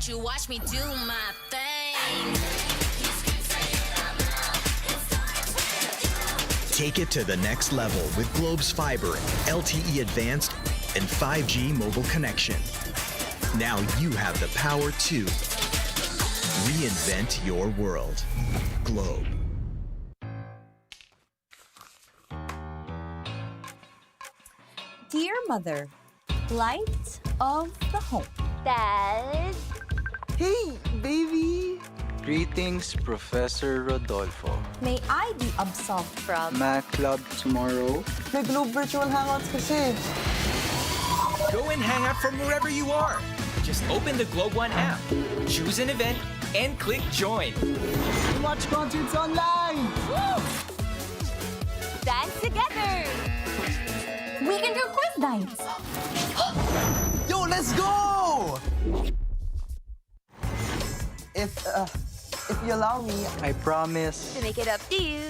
Won't you watch me do my thing? Take it to the next level with Globe's fiber, LTE advanced, and 5G mobile connection. Now you have the power to reinvent your world. Globe. Dear Mother, light of the home. Dad? Hey, baby! Greetings, Professor Rodolfo. May I be absolved from Math club tomorrow. May Globe Virtual Hangouts kasi. Go and hang out from wherever you are. Just open the Globe One app, choose an event, and click join. Watch concerts online! Woo! Dance together! We can do quiz nights. Yo, let's go! If you allow me, I promise. To make it up to you.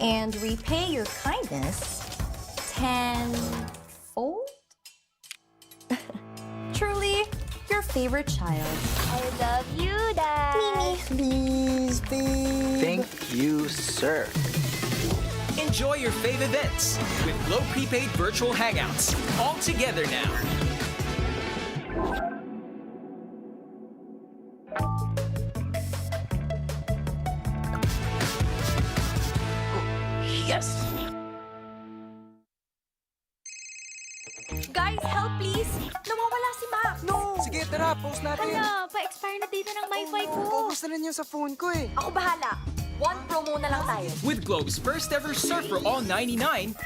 And repay your kindness tenfold? Truly, your favorite child. I love you, Dad. Mimi. Please, please. Thank you, sir. Enjoy your fave events with Globe Prepaid Virtual Hangouts. All together now. Yes! Guys, help please! Nawawala si Max! No! Sige, tara, post natin. Hala, pa-expire na data ng Wi-Fi ko. Focus na rin yun sa phone ko eh. Ako bahala. One promo na lang tayo. With Globe's first ever Surf for All 99,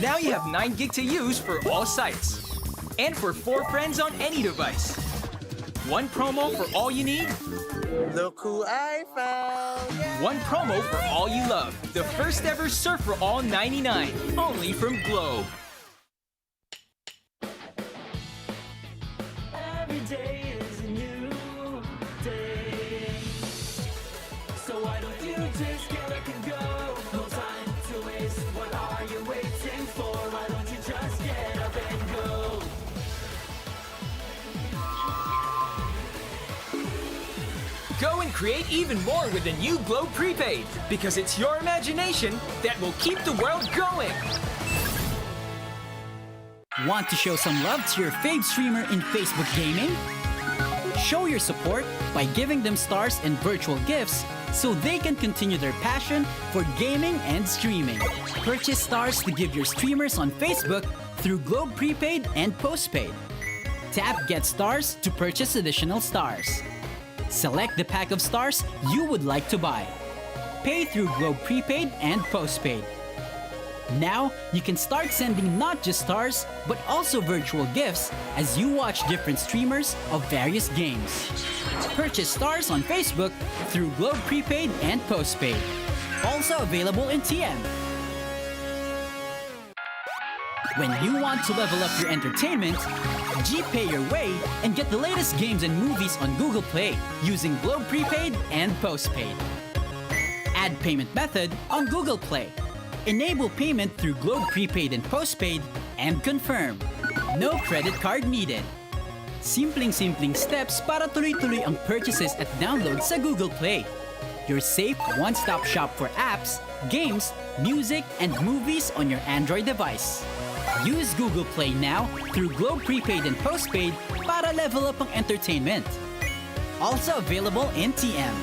now you have 9 gig to use for all sites. And for 4 friends on any device. One promo for all you need. Look who I found! Yeah. One promo for all you love. The first ever Surf for All 99. Only from Globe. Every day is a new day. So why don't you just get up and go? No time to waste. What are you waiting for? Why don't you just get up and go? Go and create even more with the new Globe Prepaid, because it's your imagination that will keep the world going. Want to show some love to your fave streamer in Facebook gaming? Show your support by giving them stars and virtual gifts so they can continue their passion for gaming and streaming. Purchase stars to give your streamers on Facebook through Globe Prepaid and Postpaid. Tap Get Stars to purchase additional stars. Select the pack of stars you would like to buy. Pay through Globe Prepaid and Postpaid. Now, you can start sending not just stars, but also virtual gifts as you watch different streamers of various games. Purchase stars on Facebook through Globe Prepaid and Postpaid. Also available in TM. When you want to level up your entertainment, G-Pay your way and get the latest games and movies on Google Play using Globe Prepaid and Postpaid. Add payment method on Google Play. Enable payment through Globe Prepaid and Postpaid and confirm. No credit card needed. Simpleng-simpleng steps para tuloy-tuloy ang purchases at download sa Google Play. Your safe one-stop shop for apps, games, music, and movies on your Android device. Use Google Play now through Globe Prepaid and Postpaid para level up ang entertainment. Also available in TM.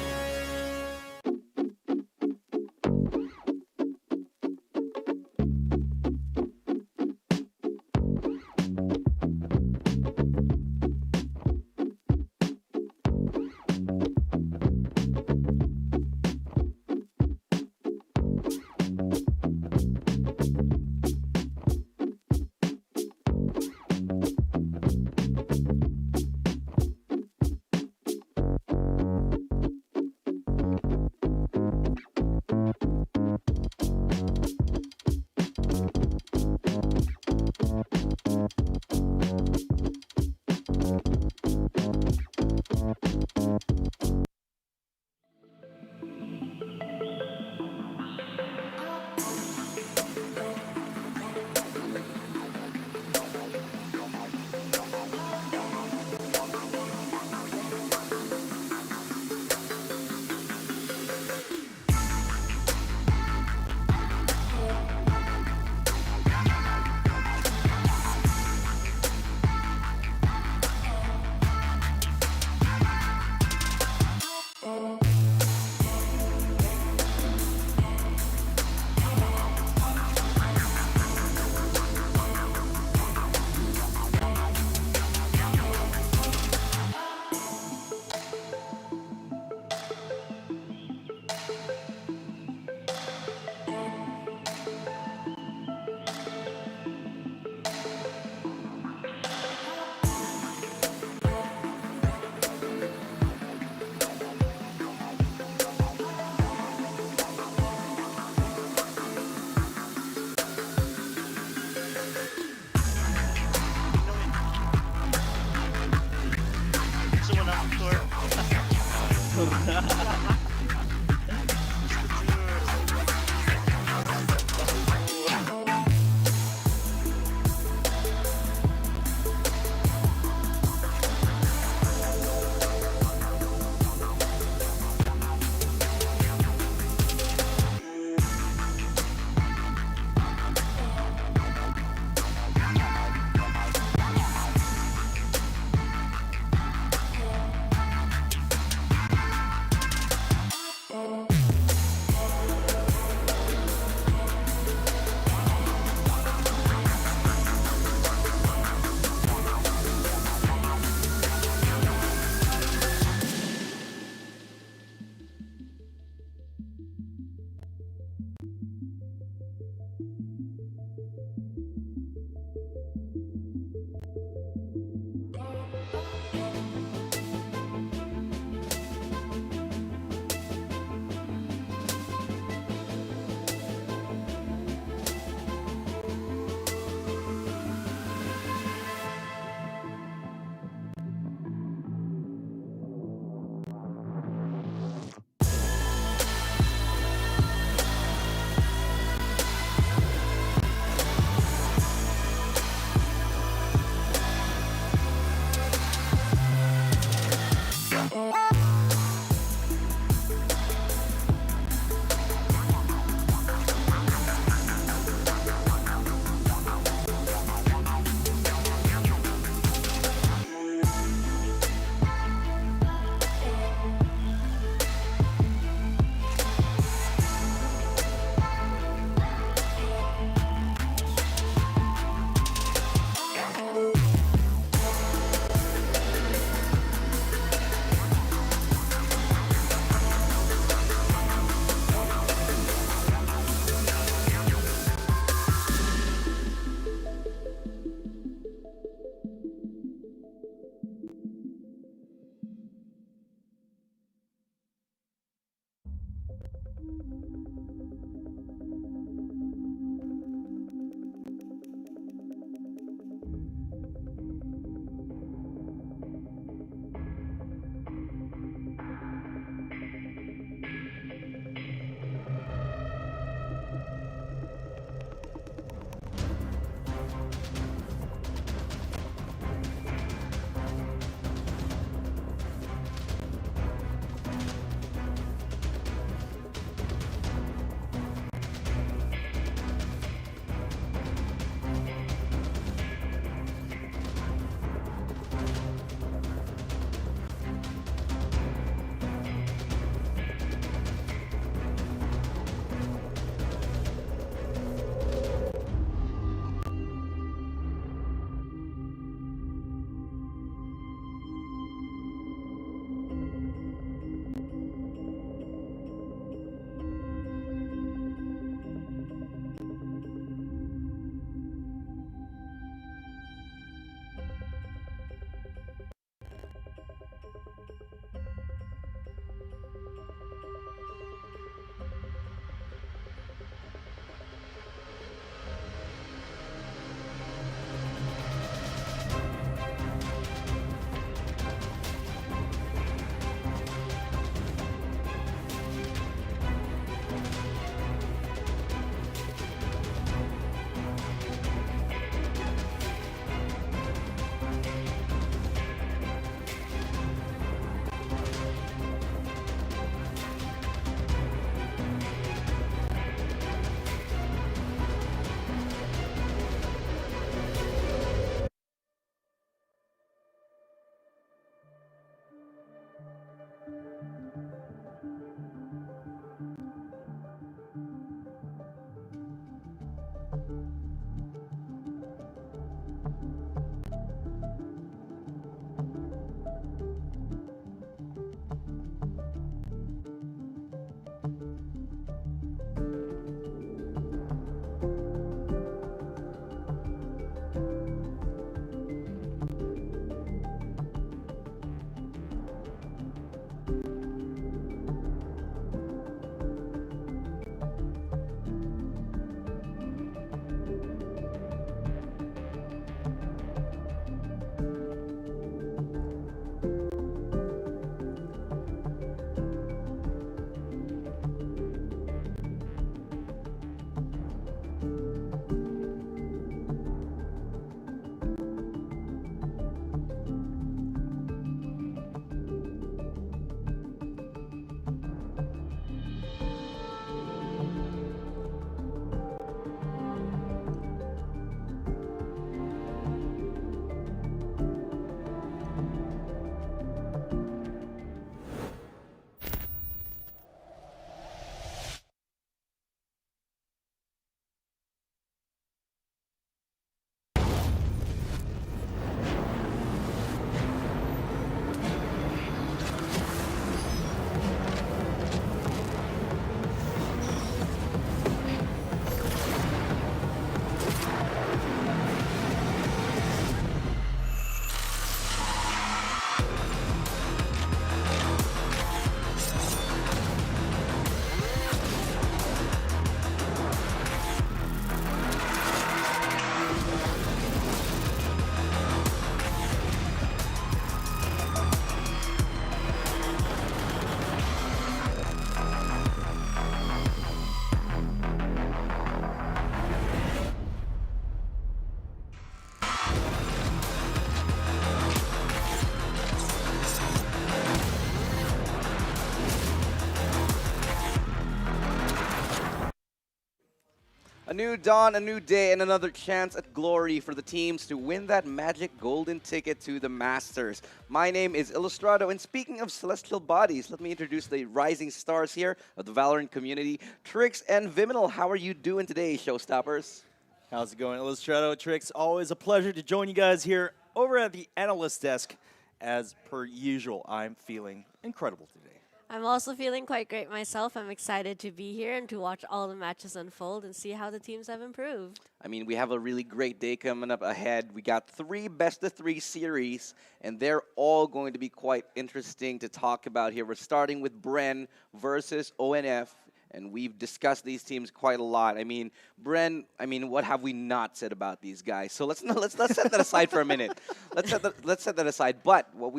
A new dawn, a new day, and another chance at glory for the teams to win that magic golden ticket to the Masters. My name is Illustrado, and speaking of celestial bodies, let me introduce the rising stars here of the Valorant community, Trix and Viminal. How are you doing today, showstoppers? How's it going, Illustrado? Trix, always a pleasure to join you guys here over at the analyst desk. As per usual, I'm feeling incredible today. I'm also feeling quite great myself. I'm excited to be here and to watch all the matches unfold and see how the teams have improved. I mean, we have a really great day coming up ahead. We got 3 best-of-3 series, and they're all going to be quite interesting to talk about here. We're starting with Bren versus ONF. And we've discussed these teams quite a lot. I mean, Bren, what have we not said about these guys? So let's set that aside for a minute. Let's set that aside. But what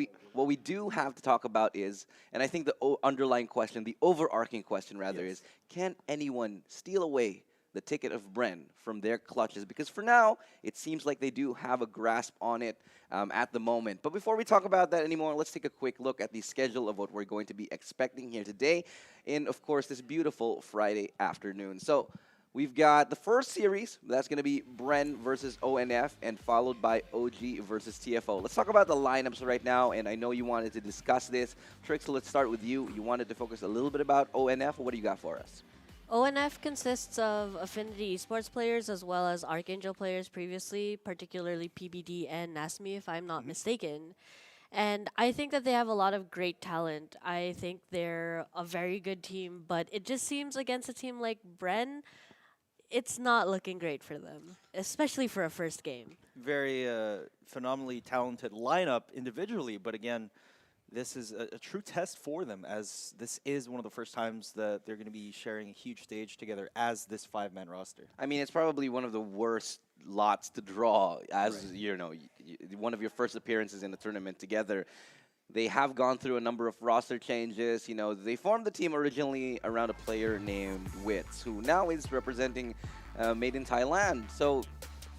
we do have to talk about is, and I think the underlying question, the overarching question rather, is, can anyone steal away the ticket of Bren from their clutches? Because for now, it seems like they do have a grasp on it at the moment. But before we talk about that anymore, let's take a quick look at the schedule of what we're going to be expecting here today in, of course, this beautiful Friday afternoon. So we've got the first series. That's going to be Bren versus ONF, and followed by OG versus TFO. Let's talk about the lineups right now, and I know you wanted to discuss this. Trix, let's start with you. You wanted to focus a little bit about ONF. What do you got for us? ONF consists of Affinity Esports players as well as ArkAngel players previously, particularly PBD and Nasmi, if I'm not mistaken. And I think that they have a lot of great talent. I think they're a very good team, but it just seems against a team like Bren, it's not looking great for them, especially for a first game. Very phenomenally talented lineup individually, but again, this is a true test for them, as this is one of the first times that they're going to be sharing a huge stage together as this 5-man roster. I mean, it's probably one of the worst lots to draw, as you know, one of your first appearances in the tournament together. They have gone through a number of roster changes. You know, they formed the team originally around a player named Wits, who now is representing Made in Thailand. So,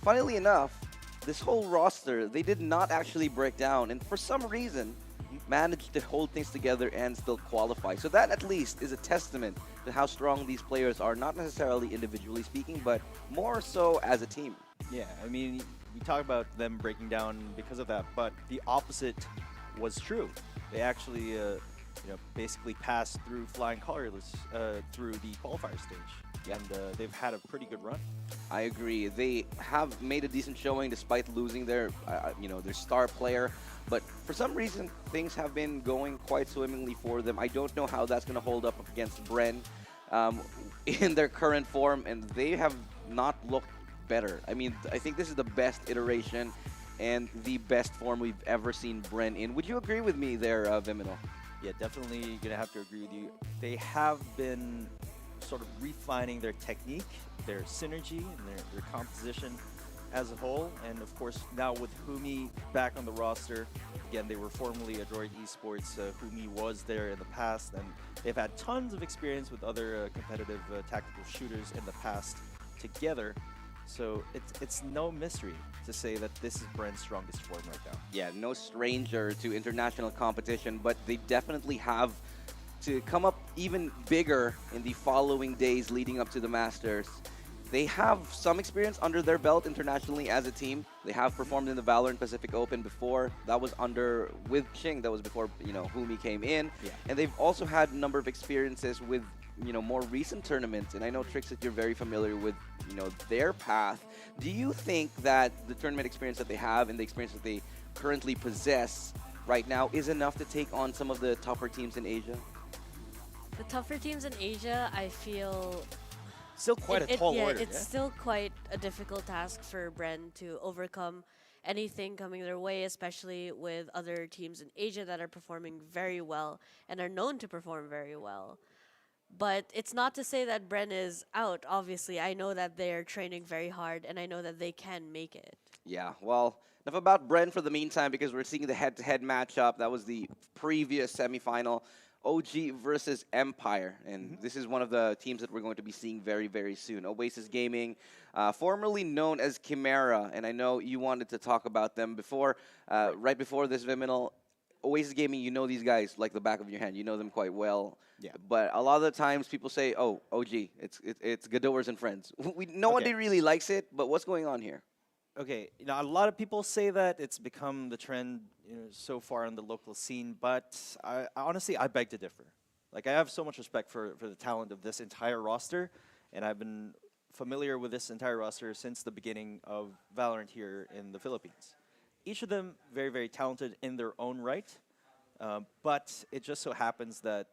funnily enough, this whole roster, they did not actually break down, and for some reason, managed to hold things together and still qualify. So that at least is a testament to how strong these players are, not necessarily individually speaking, but more so as a team. Yeah, I mean, we talk about them breaking down because of that, but the opposite was true. They actually, basically passed through flying colorless through the qualifier stage, and they've had a pretty good run. I agree. They have made a decent showing despite losing their, their star player. But for some reason, things have been going quite swimmingly for them. I don't know how that's going to hold up against Bren in their current form, and they have not looked better. I mean, I think this is the best iteration and the best form we've ever seen Bren in. Would you agree with me there, Viminal? Yeah, definitely going to have to agree with you. They have been sort of refining their technique, their synergy, and their composition as a whole. And of course, now with Humi back on the roster, again, they were formerly Adroit Esports. Humi was there in the past, and they've had tons of experience with other competitive tactical shooters in the past together. So it's no mystery to say that this is Bren's strongest form right now. Yeah, no stranger to international competition, but they definitely have to come up even bigger in the following days leading up to the Masters. They have some experience under their belt internationally as a team. They have performed in the VALORANT Pacific Open before. That was with Ching. That was before, Humi came in. Yeah. And they've also had a number of experiences with, more recent tournaments. And I know, Trix, that you're very familiar with, their path. Do you think that the tournament experience that they have and the experience that they currently possess right now is enough to take on some of the tougher teams in Asia? The tougher teams in Asia, I feel... Still quite a tall order. It's still quite a difficult task for Bren to overcome anything coming their way, especially with other teams in Asia that are performing very well and are known to perform very well. But it's not to say that Bren is out, obviously. I know that they're training very hard, and I know that they can make it. Yeah, well, enough about Bren for the meantime, because we're seeing the head-to-head matchup. That was the previous semifinal. OG versus Empire, and this is one of the teams that we're going to be seeing very, very soon. Oasis Gaming, formerly known as Chimera, and I know you wanted to talk about them before, right before this, Viminal. Oasis Gaming, you know these guys like the back of your hand. You know them quite well. Yeah. But a lot of the times people say, "Oh, OG, it's Gadowers and friends." Nobody really likes it. But what's going on here? Okay, a lot of people say that it's become the trend, so far in the local scene, but honestly, I beg to differ. Like, I have so much respect for the talent of this entire roster, and I've been familiar with this entire roster since the beginning of Valorant here in the Philippines. Each of them very, very talented in their own right, but it just so happens that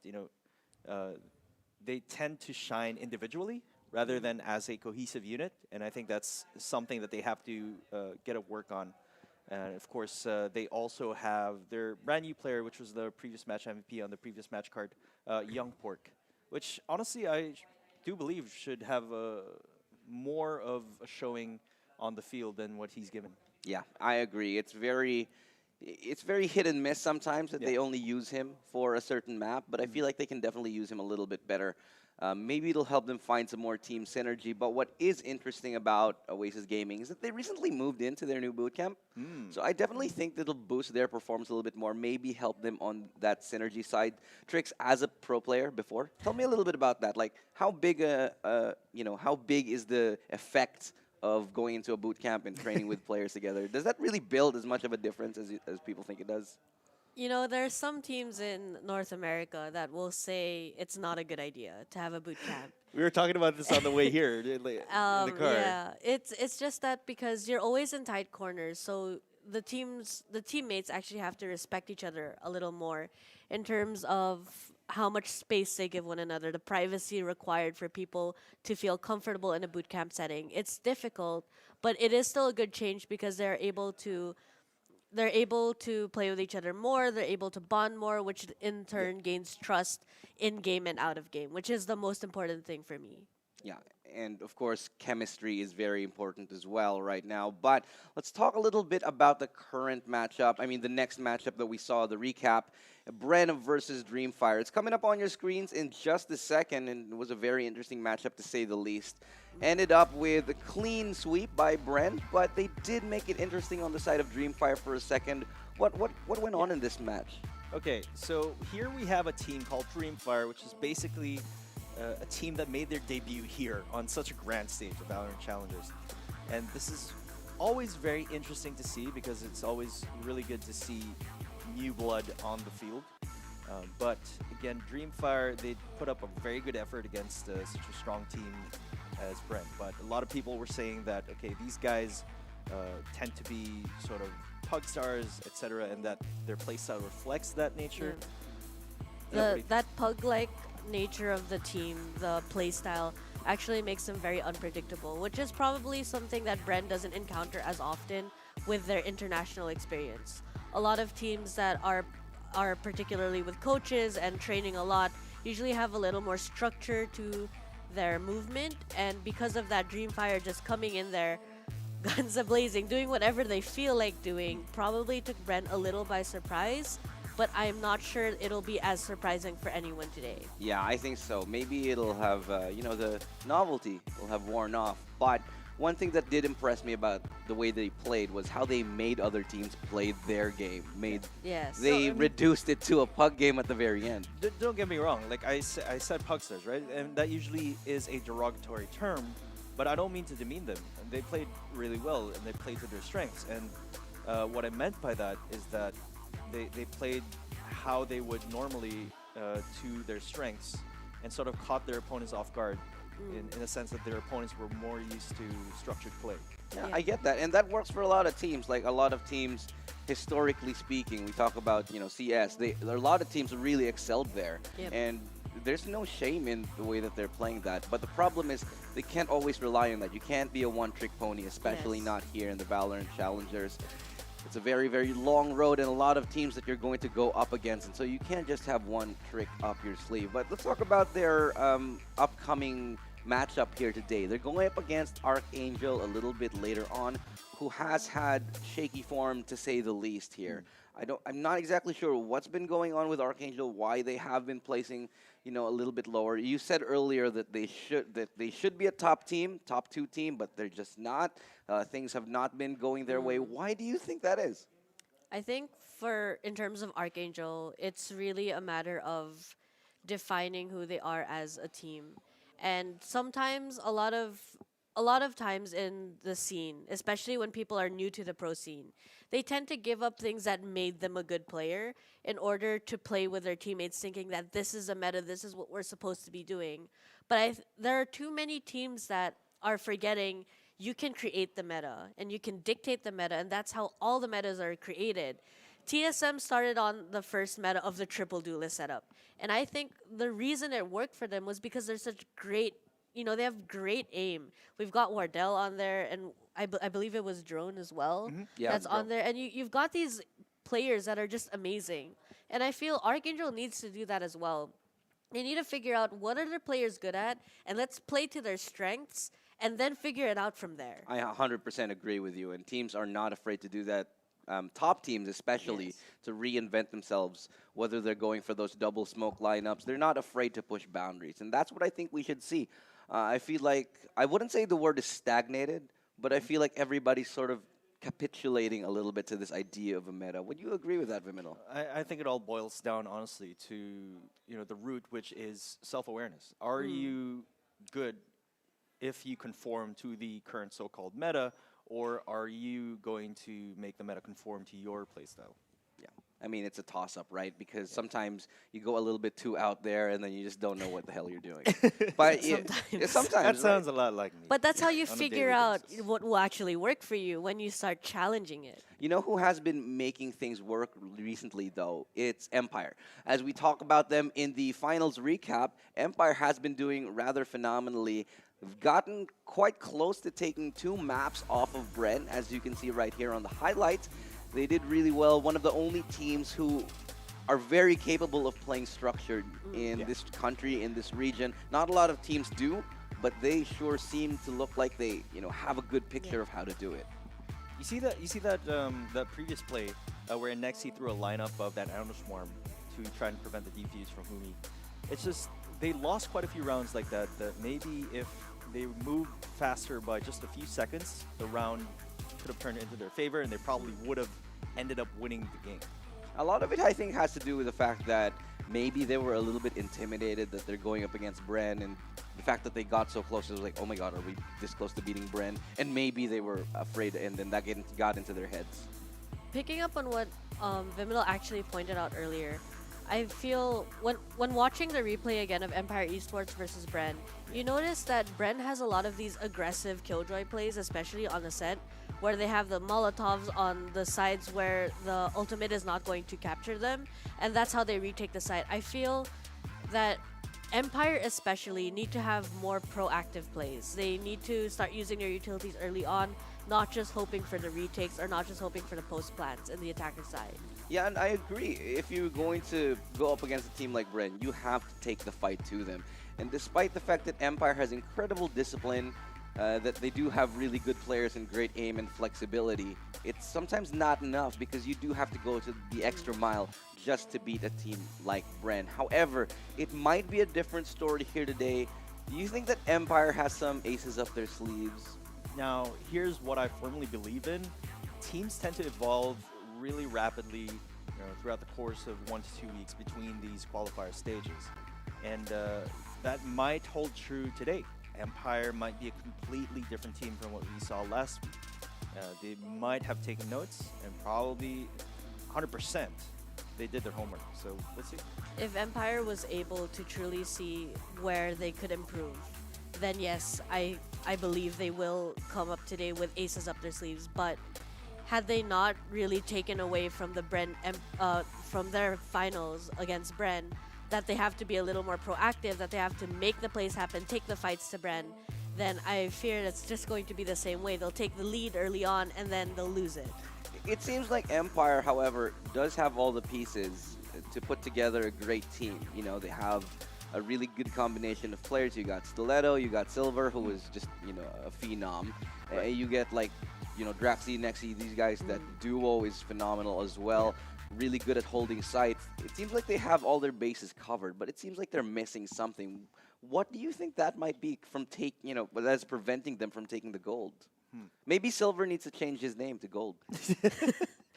they tend to shine individually rather than as a cohesive unit, and I think that's something that they have to get a work on. And of course, they also have their brand new player, which was the previous match MVP on the previous match card, Young Pork, which honestly I do believe should have more of a showing on the field than what he's given. Yeah, I agree. It's very hit and miss sometimes that they only use him for a certain map, but I feel like they can definitely use him a little bit better. Maybe it'll help them find some more team synergy. But what is interesting about Oasis Gaming is that they recently moved into their new bootcamp. So I definitely think that it'll boost their performance a little bit more, maybe help them on that synergy side. Trix, as a pro player before, tell me a little bit about that. Like, how big how big is the effect of going into a boot camp and training with players together? Does that really build as much of a difference as people think it does? There are some teams in North America that will say it's not a good idea to have a boot camp. We were talking about this on the way here in the car. Yeah, it's just that because you're always in tight corners, so the teammates actually have to respect each other a little more in terms of how much space they give one another, the privacy required for people to feel comfortable in a boot camp setting. It's difficult, but it is still a good change because they're able to play with each other more, they're able to bond more, which in turn gains trust in game and out of game, which is the most important thing for me. Yeah, and of course, chemistry is very important as well right now. But let's talk a little bit about the current matchup. I mean, the next matchup that we saw, the recap, Bren versus Dreamfyre. It's coming up on your screens in just a second, and it was a very interesting matchup to say the least. Ended up with a clean sweep by Bren, but they did make it interesting on the side of Dreamfyre for a second. What went on in this match? Okay, so here we have a team called Dreamfyre, which is basically a team that made their debut here on such a grand stage of VALORANT Challengers. And this is always very interesting to see because it's always really good to see new blood on the field. But again, Dreamfyre, they put up a very good effort against such a strong team as Bren. But a lot of people were saying that, okay, these guys tend to be sort of pug stars, etc., and that their playstyle reflects that nature. That pug-like nature of the team, the playstyle, actually makes them very unpredictable, which is probably something that Bren doesn't encounter as often with their international experience. A lot of teams that are particularly with coaches and training a lot usually have a little more structure to their movement, and because of that, Dreamfyre just coming in there guns a-blazing, doing whatever they feel like doing, probably took Bren a little by surprise, but I'm not sure it'll be as surprising for anyone today. Yeah, I think so. Maybe it'll have, the novelty will have worn off. But one thing that did impress me about the way they played was how they made other teams play their game. Yes. They reduced it to a pug game at the very end. Don't get me wrong. Like I said pugsters, right? And that usually is a derogatory term, but I don't mean to demean them. They played really well, and they played to their strengths. And what I meant by that is that they played how they would normally to their strengths and sort of caught their opponents off guard in a sense that their opponents were more used to structured play. Yeah, I get that. And that works for a lot of teams. Like a lot of teams, historically speaking, we talk about, CS. There are a lot of teams who really excelled there. Yep. And there's no shame in the way that they're playing that. But the problem is they can't always rely on that. You can't be a one-trick pony, especially not here in the VALORANT Challengers. It's a very, very long road and a lot of teams that you're going to go up against. And so you can't just have one trick up your sleeve. But let's talk about their upcoming matchup here today. They're going up against ArkAngel a little bit later on, who has had shaky form to say the least here. I'm not exactly sure what's been going on with ArkAngel, why they have been placing, a little bit lower. You said earlier that they should be a top 2 team, but they're just not. Things have not been going their way. Why do you think that is? I think in terms of ArkAngel, it's really a matter of defining who they are as a team. And sometimes a lot of times in the scene, especially when people are new to the pro scene, they tend to give up things that made them a good player in order to play with their teammates, thinking that this is a meta, this is what we're supposed to be doing. But there are too many teams that are forgetting you can create the meta and you can dictate the meta, and that's how all the metas are created. TSM started on the first meta of the triple duelist setup. And I think the reason it worked for them was because they're such great, they have great aim. We've got Wardell on there, and I believe it was Drone as well. Yeah, that's Drone. on there. And you've got these players that are just amazing. And I feel ArkAngel needs to do that as well. They need to figure out what are their players good at, and let's play to their strengths, and then figure it out from there. I 100% agree with you, and teams are not afraid to do that. Top teams especially, Yes. to reinvent themselves, whether they're going for those double smoke lineups. They're not afraid to push boundaries, and that's what I think we should see. I feel like, I wouldn't say the word is stagnated, but I feel like everybody's sort of capitulating a little bit to this idea of a meta. Would you agree with that, Viminal? I think it all boils down, honestly, to the root, which is self-awareness. Are you good if you conform to the current so-called meta, or are you going to make the meta conform to your playstyle? Yeah. I mean, it's a toss-up, right? Because sometimes you go a little bit too out there, and then you just don't know what the hell you're doing. But sometimes That sounds a lot like me. But that's how you on a figure daily out basis. what will actually work for you when you start challenging it. You know who has been making things work recently, though? It's Empire. As we talk about them in the finals recap, Empire has been doing rather phenomenally. They've gotten quite close to taking 2 maps off of Bren, as you can see right here on the highlights. They did really well. One of the only teams who are very capable of playing structured in this country, in this region. Not a lot of teams do, but they sure seem to look like they, have a good picture of how to do it. You see that previous play where Nexi threw a lineup of that Animal Swarm to try and prevent the defuse from Humi. It's just they lost quite a few rounds like that. That maybe if they moved faster by just a few seconds, the round could have turned into their favor, and they probably would have ended up winning the game. A lot of it, I think, has to do with the fact that maybe they were a little bit intimidated that they're going up against Bren, and the fact that they got so close, it was like, oh my god, are we this close to beating Bren? And maybe they were afraid, and then that got into their heads. Picking up on what Viminal actually pointed out earlier, I feel when watching the replay again of Empire Esports versus Bren, you notice that Bren has a lot of these aggressive Killjoy plays, especially on the set, where they have the Molotovs on the sides where the ultimate is not going to capture them, and that's how they retake the site. I feel that Empire especially need to have more proactive plays. They need to start using their utilities early on, not just hoping for the retakes or not just hoping for the post plants in the attacker side. Yeah, and I agree. If you're going to go up against a team like Bren, you have to take the fight to them. And despite the fact that Empire has incredible discipline, that they do have really good players and great aim and flexibility, it's sometimes not enough because you do have to go to the extra mile just to beat a team like Bren. However, it might be a different story here today. Do you think that Empire has some aces up their sleeves? Now, here's what I firmly believe in. Teams tend to evolve really rapidly throughout the course of 1 to 2 weeks between these qualifier stages. And that might hold true today. Empire might be a completely different team from what we saw last week. They might have taken notes, and probably 100% they did their homework. So let's see. If Empire was able to truly see where they could improve, then yes, I believe they will come up today with aces up their sleeves. But had they not really taken away from the from their finals against Bren, that they have to be a little more proactive, that they have to make the plays happen, take the fights to Bren, then I fear it's just going to be the same way. They'll take the lead early on and then they'll lose it. It seems like Empire, however, does have all the pieces to put together a great team. They have a really good combination of players. You got Stiletto, you got Silver, who is just, a phenom. You get Draftsy, Nexi, these guys, that duo is phenomenal as well. Really good at holding sites. It seems like they have all their bases covered, but it seems like they're missing something. What do you think that might be that's preventing them from taking the gold? Maybe Silver needs to change his name to Gold.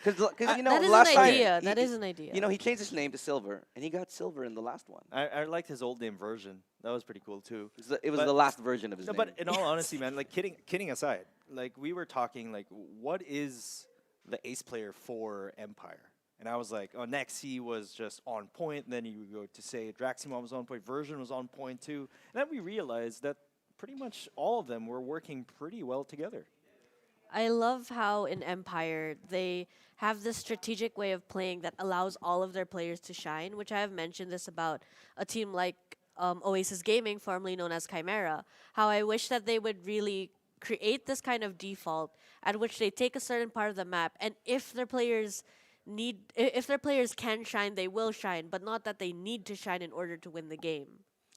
Because that is last an time idea. That is an idea. he changed his name to Silver, and he got Silver in the last one. I liked his old name version. That was pretty cool too. It was the last version of his No, name. but in all honesty, man, like kidding aside, like we were talking, like what is the ace player for Empire? And I was like, oh, Nexi was just on point. And then you would go to say Draximon was on point, Version was on point too. And then we realized that pretty much all of them were working pretty well together. I love how in Empire they have this strategic way of playing that allows all of their players to shine, which I have mentioned this about a team like Oasis Gaming, formerly known as Chimera, how I wish that they would really create this kind of default at which they take a certain part of the map, and if their players can shine, they will shine, but not that they need to shine in order to win the game.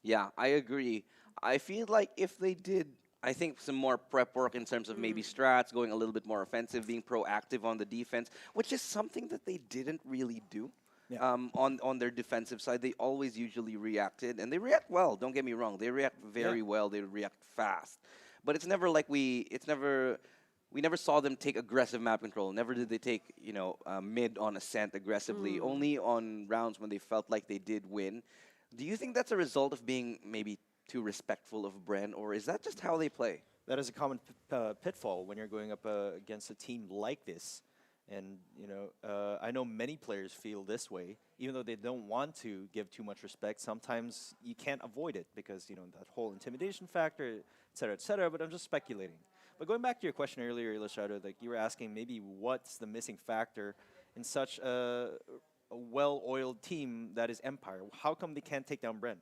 Yeah, I agree. I feel like if they did, I think some more prep work in terms of maybe strats, going a little bit more offensive, being proactive on the defense, which is something that they didn't really do. Yeah. On their defensive side, they always usually reacted, and they react well. Don't get me wrong; they react very well. They react fast, but it's never like we never saw them take aggressive map control. Never did they take mid on ascent aggressively. Only on rounds when they felt like they did win. Do you think that's a result of being maybe too respectful of Bren, or is that just how they play? That is a common pitfall when you're going up against a team like this. And, I know many players feel this way, even though they don't want to give too much respect. Sometimes you can't avoid it because, that whole intimidation factor, et cetera, but I'm just speculating. But going back to your question earlier, Illustrato, like you were asking maybe what's the missing factor in such a well-oiled team that is Empire? How come they can't take down Bren?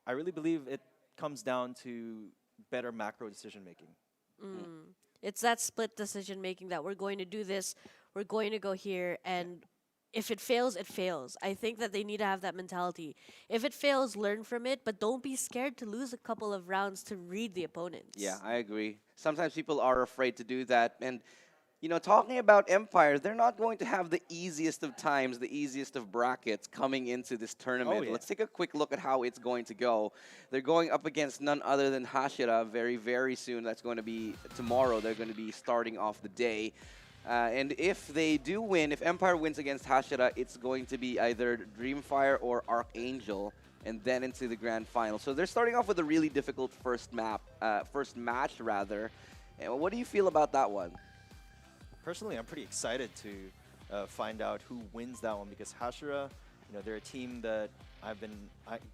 I really believe it comes down to better macro decision-making. It's that split decision making that we're going to do this, we're going to go here, and if it fails, it fails. I think that they need to have that mentality. If it fails, learn from it, but don't be scared to lose a couple of rounds to read the opponents. Yeah, I agree. Sometimes people are afraid to do that, and talking about Empire, they're not going to have the easiest of times, the easiest of brackets coming into this tournament. Oh, yeah. Let's take a quick look at how it's going to go. They're going up against none other than Hashira very, very soon. That's going to be tomorrow. They're going to be starting off the day. And if they do win, if Empire wins against Hashira, it's going to be either Dreamfyre or ArkAngel, and then into the grand final. So they're starting off with a really difficult first match rather. And what do you feel about that one? Personally, I'm pretty excited to find out who wins that one because Hashira, they're a team that I've been,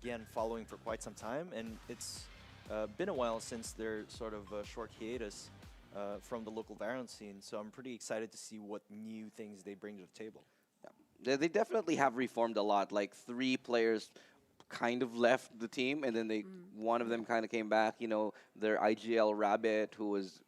again, following for quite some time, and it's been a while since their sort of short hiatus from the local VALORANT scene, so I'm pretty excited to see what new things they bring to the table. Yeah. They definitely have reformed a lot. Like 3 players kind of left the team, and then one of them kind of came back. Their IGL Rabbit, who was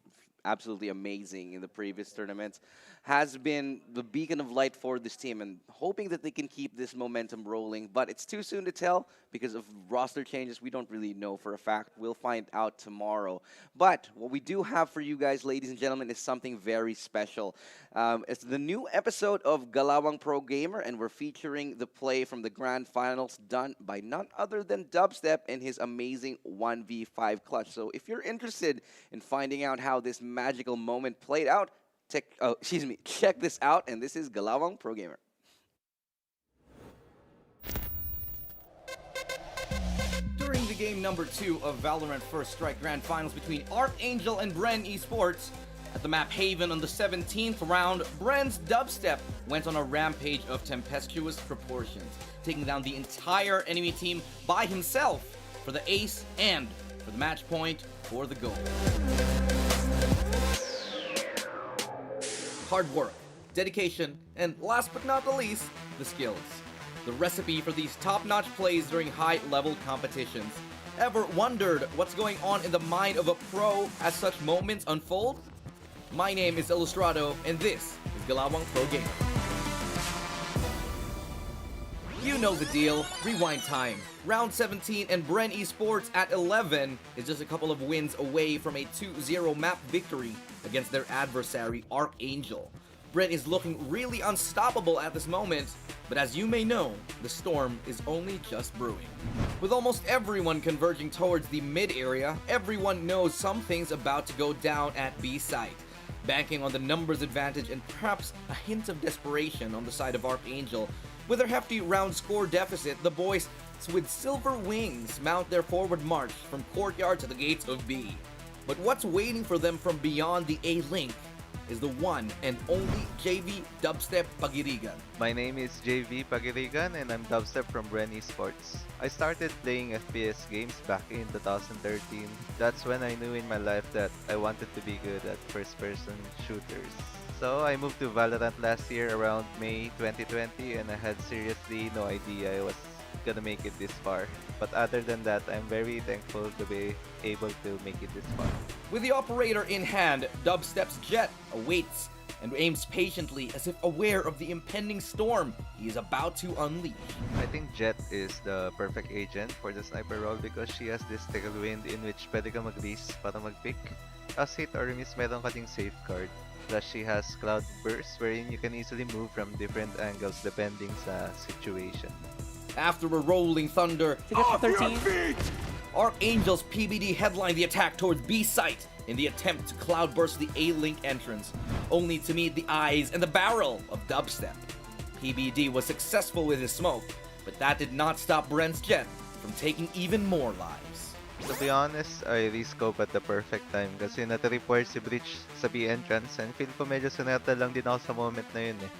absolutely amazing in the previous tournaments, has been the beacon of light for this team, and hoping that they can keep this momentum rolling. But it's too soon to tell because of roster changes. We don't really know for a fact. We'll find out tomorrow. But what we do have for you guys, ladies and gentlemen, is something very special. It's the new episode of Galawang Pro Gamer, and we're featuring the play from the grand finals done by none other than Dubstep and his amazing 1v5 clutch. So if you're interested in finding out how this magical moment played out, check this out, and this is Galawang Pro Gamer. During the game number 2 of Valorant First Strike Grand Finals between ArkAngel and Bren Esports, at the map Haven on the 17th round, Bren's Dubstep went on a rampage of tempestuous proportions, taking down the entire enemy team by himself for the ace and for the match point for the goal. Hard work, dedication, and last but not the least, the skills. The recipe for these top-notch plays during high-level competitions. Ever wondered what's going on in the mind of a pro as such moments unfold? My name is Illustrato, and this is Galawang Pro Gamer. You know the deal. Rewind time. Round 17 and Bren Esports at 11 is just a couple of wins away from a 2-0 map victory against their adversary, ArkAngel. Bren is looking really unstoppable at this moment, but as you may know, the storm is only just brewing. With almost everyone converging towards the mid area, everyone knows something's about to go down at B site. banking on the numbers advantage and perhaps a hint of desperation on the side of ArkAngel. With their hefty round score deficit, the boys with silver wings mount their forward march from courtyard to the gates of B. But what's waiting for them from beyond the A-Link is the one and only JV Dubstep Pagirigan. My name is JV Pagirigan and I'm Dubstep from Bren Esports. I started playing FPS games back in 2013. That's when I knew in my life that I wanted to be good at first-person shooters. So I moved to VALORANT last year around May 2020 and I had seriously no idea I was gonna make it this far. But other than that, I'm very thankful to be able to make it this far. With the operator in hand, Dubstep's Jet awaits and aims patiently as if aware of the impending storm he is about to unleash. I think Jet is the perfect agent for the sniper role because she has this tailwind in which pwede ka mag-lease para mag-pick. As hit or miss, meron ka ding safeguard. Plus, she has cloud bursts wherein you can easily move from different angles depending sa situation. After a rolling thunder, Off your feet! ArkAngel's PBD headlined the attack towards B site in the attempt to cloudburst the A-Link entrance, only to meet the eyes and the barrel of Dubstep. PBD was successful with his smoke, but that did not stop Bren's Jet from taking even more lives. To be honest, I rescope at the perfect time kasi na-tripwire si Breach sa B entrance and feel ko medyo suneta lang din ako sa moment na yun eh.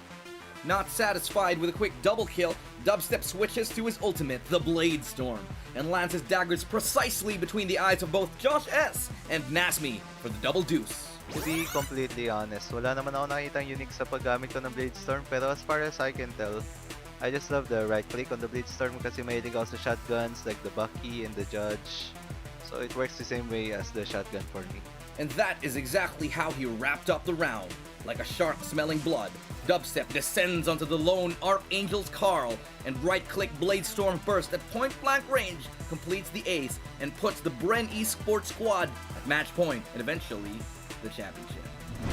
Not satisfied with a quick double kill, Dubstep switches to his ultimate, the Blade Storm, and lands his daggers precisely between the eyes of both Josh S. and Nasmi for the double deuce. To be completely honest, wala naman ako nakitang unique sa paggamit ko ng Blade Storm pero as far as I can tell, I just love the right click on the Blade Storm kasi mahilig ako sa shotguns like the Bucky and the Judge. So it works the same way as the shotgun for me. And that is exactly how he wrapped up the round. Like a shark smelling blood, Dubstep descends onto the lone ArkAngel's Carl, and right-click Blade Storm burst at point-blank range completes the ace and puts the Bren Esports squad at match point and eventually the championship.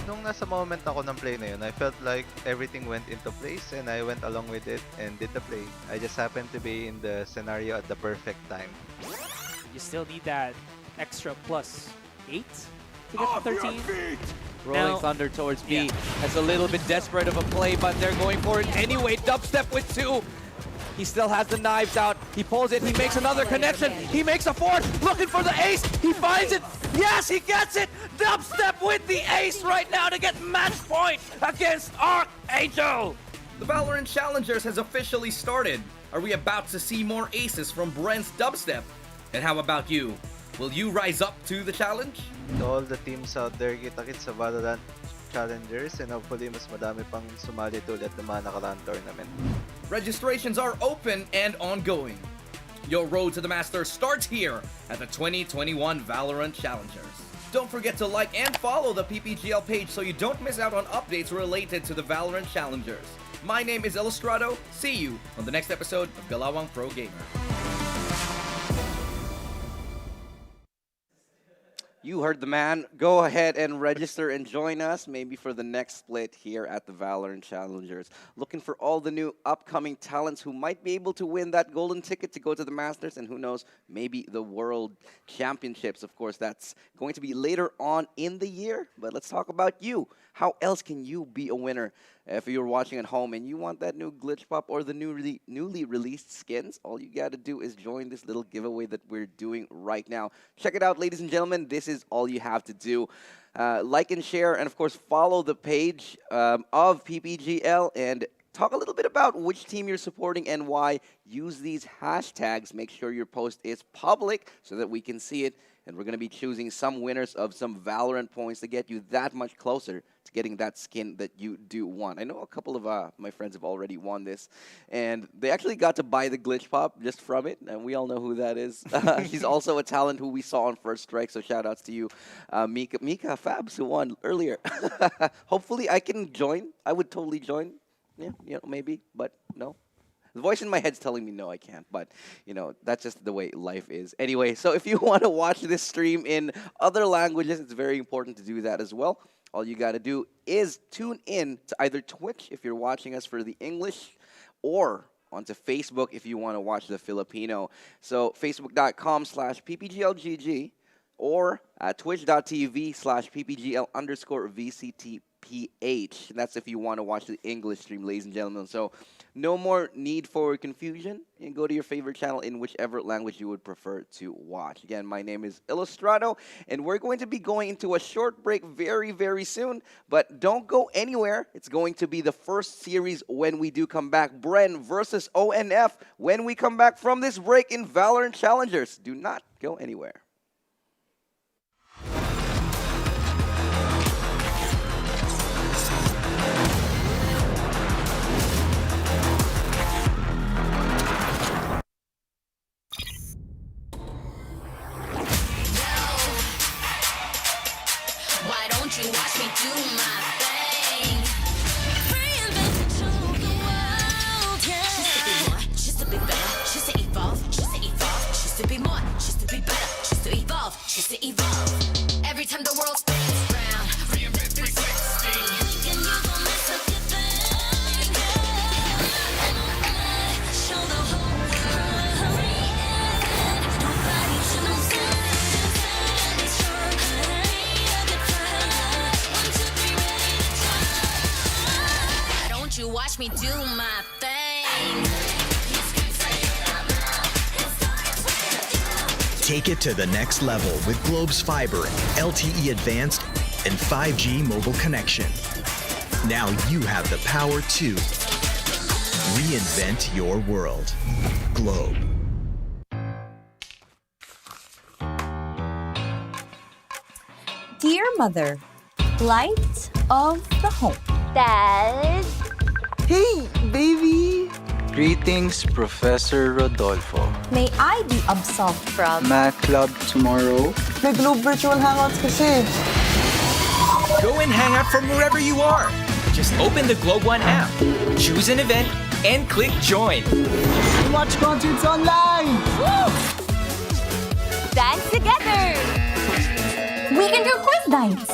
Nung nasa moment ako ng play na yun, I felt like everything went into place and I went along with it and did the play. I just happened to be in the scenario at the perfect time. You still need that extra plus 8 to get Off to your 13. feet! Rolling Thunder towards B. That's a little bit desperate of a play, but they're going for it anyway. Dubstep with 2. He still has the knives out. He pulls it. He makes another connection. He makes a fourth. Looking for the ace. He finds it. Yes, he gets it. Dubstep with the ace right now to get match point against ArkAngel. The VALORANT Challengers has officially started. Are we about to see more aces from Bren's Dubstep? And how about you? Will you rise up to the challenge? To all the teams out there, kita-kits sa VALORANT Challengers and hopefully mas madami pang sumali tulad ng mga nakaraang tournament. Registrations are open and ongoing. Your road to the Masters starts here at the 2021 VALORANT Challengers. Don't forget to like and follow the PPGL page so you don't miss out on updates related to the VALORANT Challengers. My name is Illustrado. See you on the next episode of Galawang Pro Gamer. You heard the man. Go ahead and register and join us maybe for the next split here at the VALORANT Challengers. Looking for all the new upcoming talents who might be able to win that golden ticket to go to the Masters and who knows, maybe the World Championships. Of course, that's going to be later on in the year. But let's talk about you. How else can you be a winner? If you're watching at home and you want that new glitch pop or the newly released skins, all you got to do is join this little giveaway that we're doing right now. Check it out, ladies and gentlemen. This is all you have to do. Like and share, and of course, follow the page of PPGL and talk a little bit about which team you're supporting and why. Use these hashtags. Make sure your post is public so that we can see it. And we're going to be choosing some winners of some VALORANT points to get you that much closer to getting that skin that you do want. I know a couple of my friends have already won this, and they actually got to buy the glitch pop just from it, and we all know who that is. She's also a talent who we saw on First Strike, so shout-outs to you, Mika Fabs, who won earlier. Hopefully I can join. I would totally join. Yeah, maybe, but no. The voice in my head's telling me no, I can't. But, that's just the way life is. Anyway, so if you want to watch this stream in other languages, it's very important to do that as well. All you got to do is tune in to either Twitch if you're watching us for the English or onto Facebook if you want to watch the Filipino. So facebook.com/ppglgg or at twitch.tv/PPGL_VCTPH. That's if you want to watch the English stream, ladies and gentlemen. So no more need for confusion, and go to your favorite channel in whichever language you would prefer to watch. Again, my name is Illustrado, and we're going to be going into a short break very, very soon, but don't go anywhere. It's going to be the first series when we do come back. Bren versus ONF when we come back from this break in VALORANT Challengers. Do not go anywhere. Why don't you watch me do my thing? Reinvent to the world, yeah. Just to be more, just to be better, just to evolve, just to be more, just to be better, just to evolve, just to evolve. Every time the world spins round, reinvent 360. And you gon' miss a good thing, yeah. Show the whole world, reinvent. Nobody knows that. It's your why don't you watch me do my thing? Take it to the next level with Globe's fiber, LTE advanced, and 5G mobile connection. Now you have the power to reinvent your world. Globe. Dear Mother, light of the home. Dad? Hey, baby! Greetings, Professor Rodolfo. May I be absolved from Math club tomorrow. May Globe Virtual Hangouts kasi. Go and hang out from wherever you are. Just open the Globe One app, choose an event, and click join. Watch concerts online! Woo! Dance together! We can do quiz nights.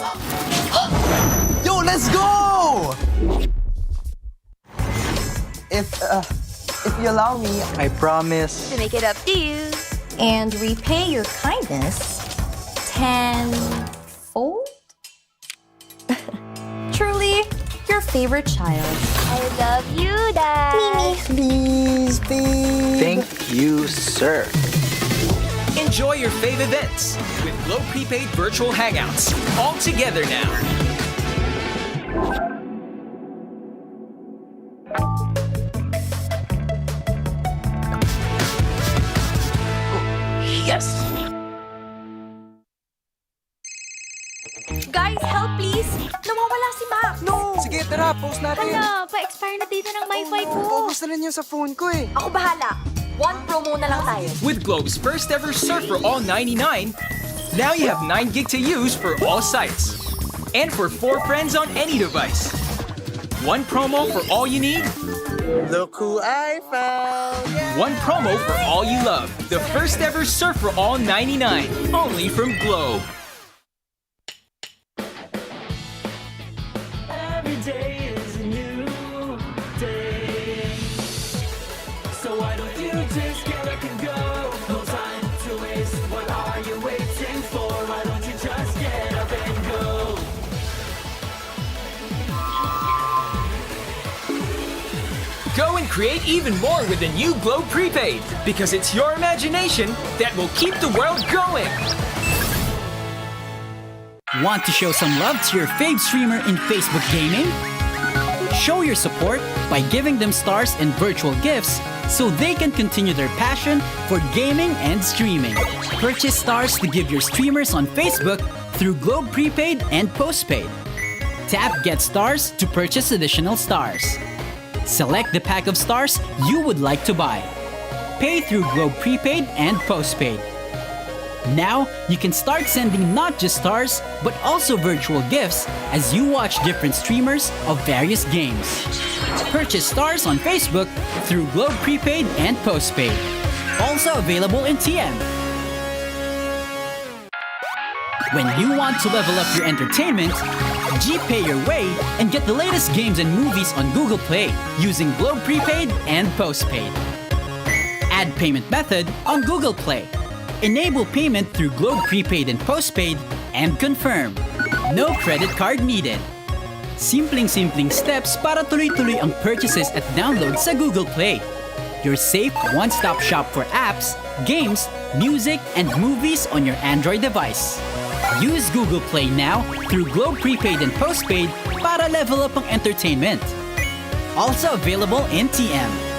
Yo, let's go! If you allow me, I promise. To make it up to you. And repay your kindness tenfold? Truly, your favorite child. I love you, Dad. please, babe. Thank you, sir. Enjoy your fave events with Globe Prepaid Virtual Hangouts. All together now. Yes! Guys, help please! Nawawala si Max! No! Sige, tara, post natin. Hala, pa-expire na dito ng MyFi ko. Ubus na rin yun sa phone ko eh. Ako bahala. One promo na lang tayo. With Globe's first ever surf for all 99, now you have 9 gig to use for all sites. And for 4 friends on any device. One promo for all you need. Look who I found! Yeah. One promo for all you love. The first ever surf for all 99. Only from Globe. Every day is a new day. So why don't you just get up and go? No time to waste. What are you waiting for? Why don't you just get up and go? Go and create even more with the new Globe Prepaid, because it's your imagination that will keep the world going. Want to show some love to your fave streamer in Facebook gaming? Show your support by giving them stars and virtual gifts so they can continue their passion for gaming and streaming. Purchase stars to give your streamers on Facebook through Globe Prepaid and Postpaid. Tap Get Stars to purchase additional stars. Select the pack of stars you would like to buy. Pay through Globe Prepaid and Postpaid. Now, you can start sending not just stars, but also virtual gifts as you watch different streamers of various games. Purchase stars on Facebook through Globe Prepaid and Postpaid. Also available in TM. When you want to level up your entertainment, GPay your way and get the latest games and movies on Google Play using Globe Prepaid and Postpaid. Add payment method on Google Play. Enable payment through Globe Prepaid and Postpaid and confirm. No credit card needed. Simpleng-simpleng steps para tuloy-tuloy ang purchases at download sa Google Play. Your safe one-stop shop for apps, games, music, and movies on your Android device. Use Google Play now through Globe Prepaid and Postpaid para level up ang entertainment. Also available in TM.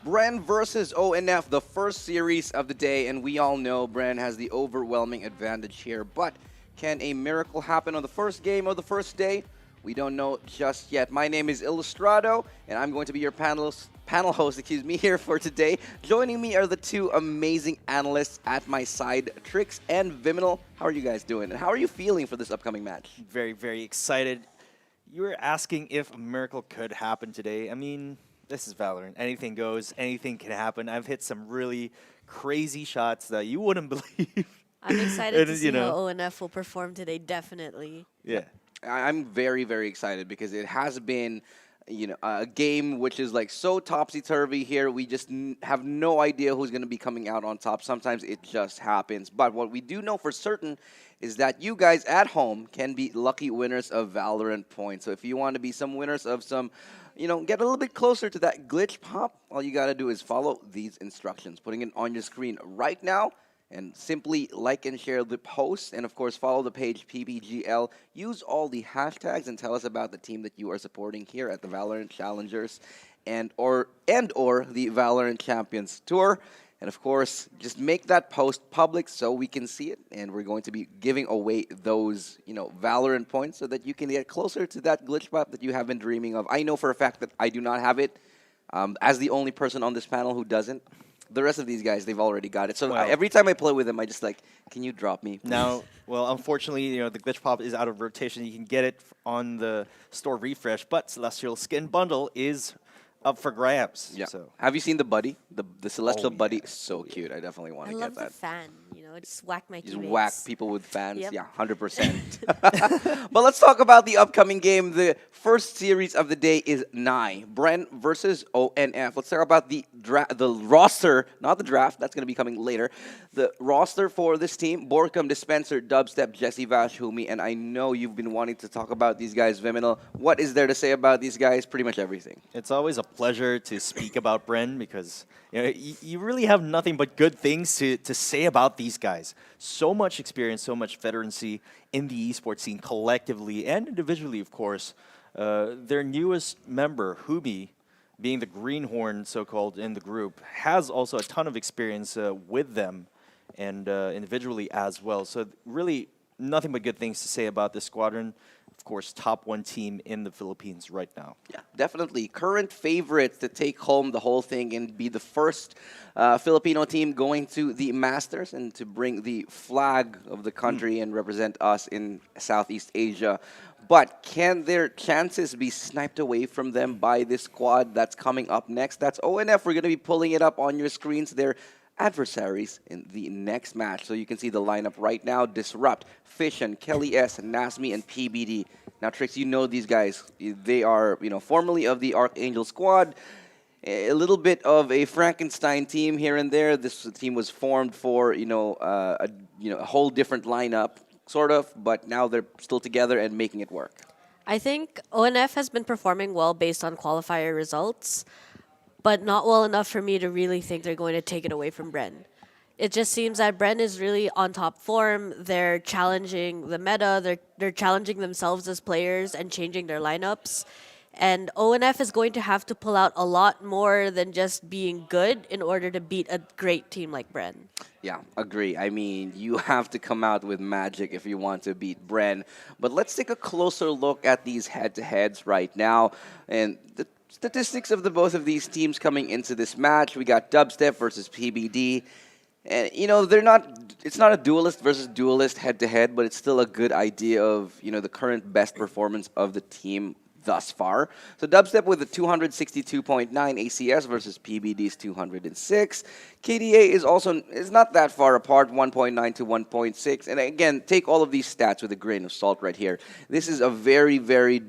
Bren versus ONF, the first series of the day, and we all know Bren has the overwhelming advantage here. But can a miracle happen on the first game of the first day? We don't know just yet. My name is Illustrado, and I'm going to be your panel host, here for today. Joining me are the two amazing analysts at my side, Trix and Viminal. How are you guys doing, and how are you feeling for this upcoming match? Very, very excited. You were asking if a miracle could happen today. I mean, this is Valorant. Anything goes, anything can happen. I've hit some really crazy shots that you wouldn't believe. I'm excited to see how ONF will perform today, definitely. Yeah. I'm very, very excited because it has been, a game which is like so topsy-turvy here. We just have no idea who's going to be coming out on top. Sometimes it just happens. But what we do know for certain is that you guys at home can be lucky winners of Valorant points. So if you want to be some winners of some, get a little bit closer to that glitch pop, all you got to do is follow these instructions, putting it on your screen right now. And simply like and share the post, and of course follow the page PPGL. Use all the hashtags and tell us about the team that you are supporting here at the VALORANT Challengers and or the VALORANT Champions Tour. And of course, just make that post public so we can see it. And we're going to be giving away those, VALORANT points so that you can get closer to that glitch pop that you have been dreaming of. I know for a fact that I do not have it, as the only person on this panel who doesn't. The rest of these guys, they've already got it. So every time I play with them, I just like, can you drop me, please? Now, well, unfortunately, the glitch pop is out of rotation. You can get it on the store refresh, but Celestial Skin Bundle is up for grabs. Yeah. So. Have you seen the buddy? The Celestial buddy is so cute. I definitely want to get that. I love the fan. Just whack my Just teammates. whack people with fans. Yep. Yeah, 100%. But let's talk about the upcoming game. The first series of the day is Nye. Bren versus ONF. Let's talk about the roster, not the draft. That's going to be coming later. The roster for this team: Borkum, Dispenser, Dubstep, Jesse Vash, Humi. And I know you've been wanting to talk about these guys, Viminal. What is there to say about these guys? Pretty much everything. It's always a pleasure to speak about Bren because you really have nothing but good things to say about these guys. So much experience, so much veterancy in the esports scene collectively and individually, of course. Their newest member, Humi, being the greenhorn, so-called, in the group, has also a ton of experience with them and individually as well. So really nothing but good things to say about this squadron. Of course, top one team in the Philippines right now. Yeah, definitely. Current favorites to take home the whole thing and be the first Filipino team going to the Masters and to bring the flag of the country and represent us in Southeast Asia. But can their chances be sniped away from them by this squad that's coming up next? That's ONF. We're going to be pulling it up on your screens. They're adversaries in the next match. So you can see the lineup right now: Disrupt, Fission, Kelly S, Nasmi, and PBD. Now, Trix, you know these guys. They are, formerly of the ArkAngel squad. A little bit of a Frankenstein team here and there. This team was formed for, a whole different lineup, sort of, but now they're still together and making it work. I think ONF has been performing well based on qualifier results, but not well enough for me to really think they're going to take it away from Bren. It just seems that Bren is really on top form. They're challenging the meta. They're challenging themselves as players and changing their lineups. And ONF is going to have to pull out a lot more than just being good in order to beat a great team like Bren. Yeah, agree. I mean, you have to come out with magic if you want to beat Bren. But let's take a closer look at these head-to-heads right now. And the statistics of both of these teams coming into this match: we got Dubstep versus PBD. And, it's not a duelist versus duelist head-to-head, but it's still a good idea of, the current best performance of the team thus far. So Dubstep with a 262.9 ACS versus PBD's 206. KDA is not that far apart, 1.9 to 1.6. And again, take all of these stats with a grain of salt right here. This is a very, very,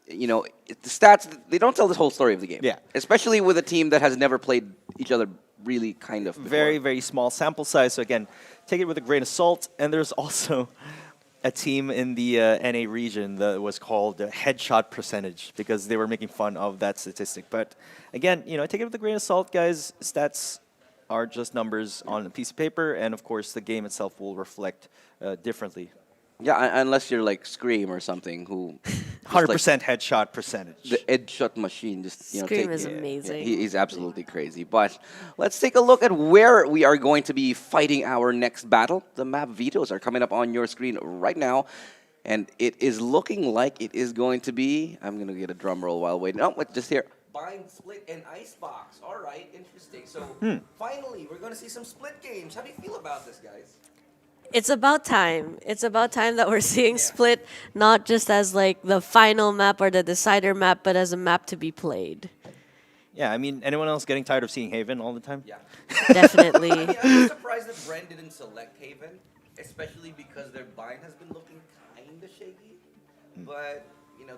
the stats, they don't tell the whole story of the game. Yeah. Especially with a team that has never played each other really kind of before. Very, very small sample size. So again, take it with a grain of salt. And there's also a team in the NA region that was called headshot percentage because they were making fun of that statistic. But again, take it with a grain of salt, guys. Stats are just numbers on a piece of paper, and of course, the game itself will reflect differently. Yeah, unless you're like Scream or something, who 100% headshot percentage. The headshot machine. Just Scream is amazing. He's absolutely crazy. But let's take a look at where we are going to be fighting our next battle. The map vetoes are coming up on your screen right now. And it is looking like it is going to be... I'm going to get a drum roll while waiting. Oh, just here. Bind, split, and icebox. All right, interesting. So finally, we're going to see some split games. How do you feel about this, guys? It's about time. It's about time that we're seeing Split not just as like the final map or the decider map, but as a map to be played. Yeah, I mean, anyone else getting tired of seeing Haven all the time? Yeah. Definitely. I mean, I'm surprised that Bren didn't select Haven, especially because their bind has been looking kind of shaky. But,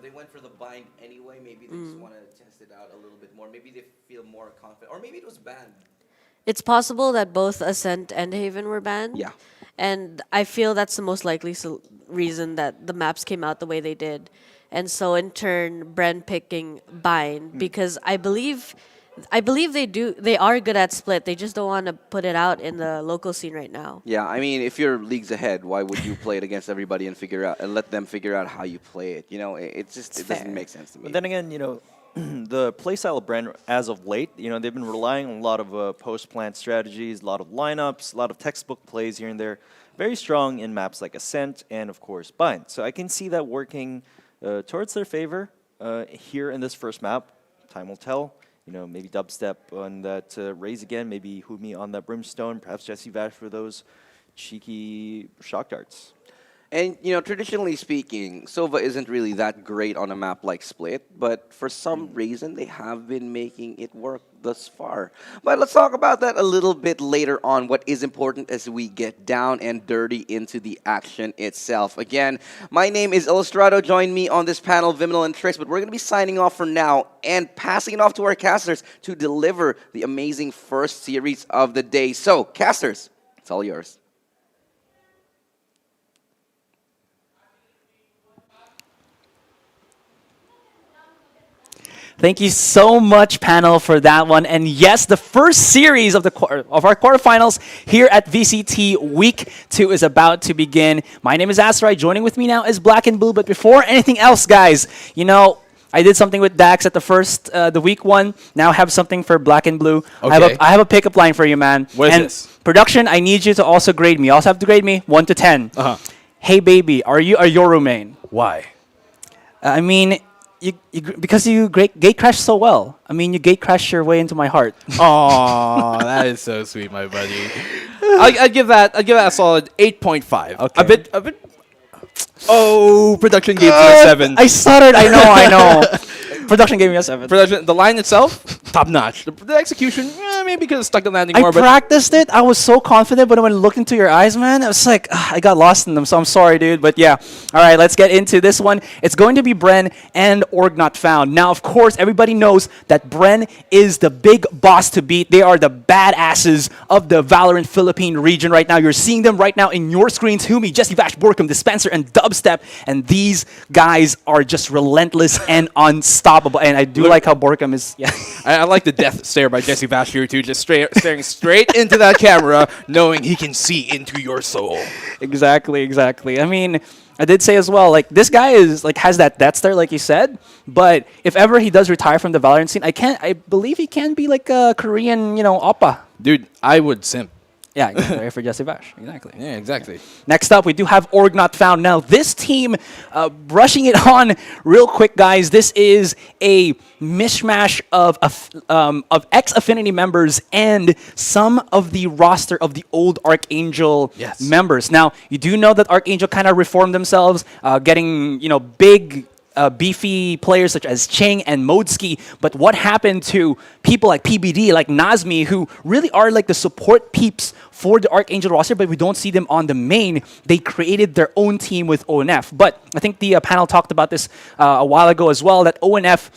they went for the bind anyway. Maybe they just want to test it out a little bit more. Maybe they feel more confident. Or maybe it was banned. It's possible that both Ascent and Haven were banned. Yeah. And I feel that's the most likely reason that the maps came out the way they did. And so in turn, Bren picking Bind because I believe they are good at Split. They just don't want to put it out in the local scene right now. Yeah, I mean, if you're leagues ahead, why would you play it against everybody and let them figure out how you play it? It doesn't make sense to me. But then again, the playstyle of Bren as of late, they've been relying on a lot of post-plant strategies, a lot of lineups, a lot of textbook plays here and there. Very strong in maps like Ascent and, of course, Bind. So I can see that working towards their favor here in this first map. Time will tell. Maybe Dubstep on that Raze again, maybe Humi on that Brimstone, perhaps Jesse Vash for those cheeky shock darts. And, traditionally speaking, Sova isn't really that great on a map like Split, but for some reason, they have been making it work thus far. But let's talk about that a little bit later on, what is important as we get down and dirty into the action itself. Again, my name is Illustrato. Join me on this panel, Viminal and Trix, but we're going to be signing off for now and passing it off to our casters to deliver the amazing first series of the day. So, casters, it's all yours. Thank you so much, panel, for that one. And yes, the first series of our quarterfinals here at VCT Week 2 is about to begin. My name is Asteroid. Joining with me now is Black and Blue. But before anything else, guys, I did something with Dax at the week 1. Now I have something for Black and Blue. Okay. I have a pickup line for you, man. What is this? Production, I need you to also grade me. You also have to grade me 1 to 10. Hey, baby, are you a Yoru main? Why? I mean... because you gate crashed so well. I mean, you gate crashed your way into my heart. Aw, that is so sweet, my buddy. I'd give that a solid 8.5. Okay. A bit. Oh, production gave me a 7. I stuttered. I know. Production gave me a 7. The line itself, top notch. The execution, maybe could have stuck the landing more. I practiced it. I was so confident, but when I looked into your eyes, man, I was like, I got lost in them. So I'm sorry, dude. But yeah. All right, let's get into this one. It's going to be Bren and Org Not Found. Now, of course, everybody knows that Bren is the big boss to beat. They are the badasses of the Valorant Philippine region right now. You're seeing them right now in your screens. Humi, Jesse Vash, Borkum, Dispenser, and Dubstep. And these guys are just relentless and unstoppable. And I do like how Borkum is. Yeah. I like the death stare by Jesse Vash here too, just staring straight into that camera, knowing he can see into your soul. Exactly. I mean, I did say as well, like this guy has that death stare, like you said. But if ever he does retire from the Valorant scene, I believe he can be like a Korean, oppa. Dude, I would simp. Yeah, exactly. For Jesse Vash. Exactly. Yeah, exactly. Next up, we do have Org Not Found. Now, this team, brushing it on real quick, guys, this is a mishmash of ex-Affinity members and some of the roster of the old ArkAngel members. Now, you do know that ArkAngel kind of reformed themselves, getting, big... beefy players such as Ching and Modski, but what happened to people like PBD, like Nazmi, who really are like the support peeps for the ArkAngel roster, but we don't see them on the main. They created their own team with ONF. But I think the panel talked about this a while ago as well, that ONF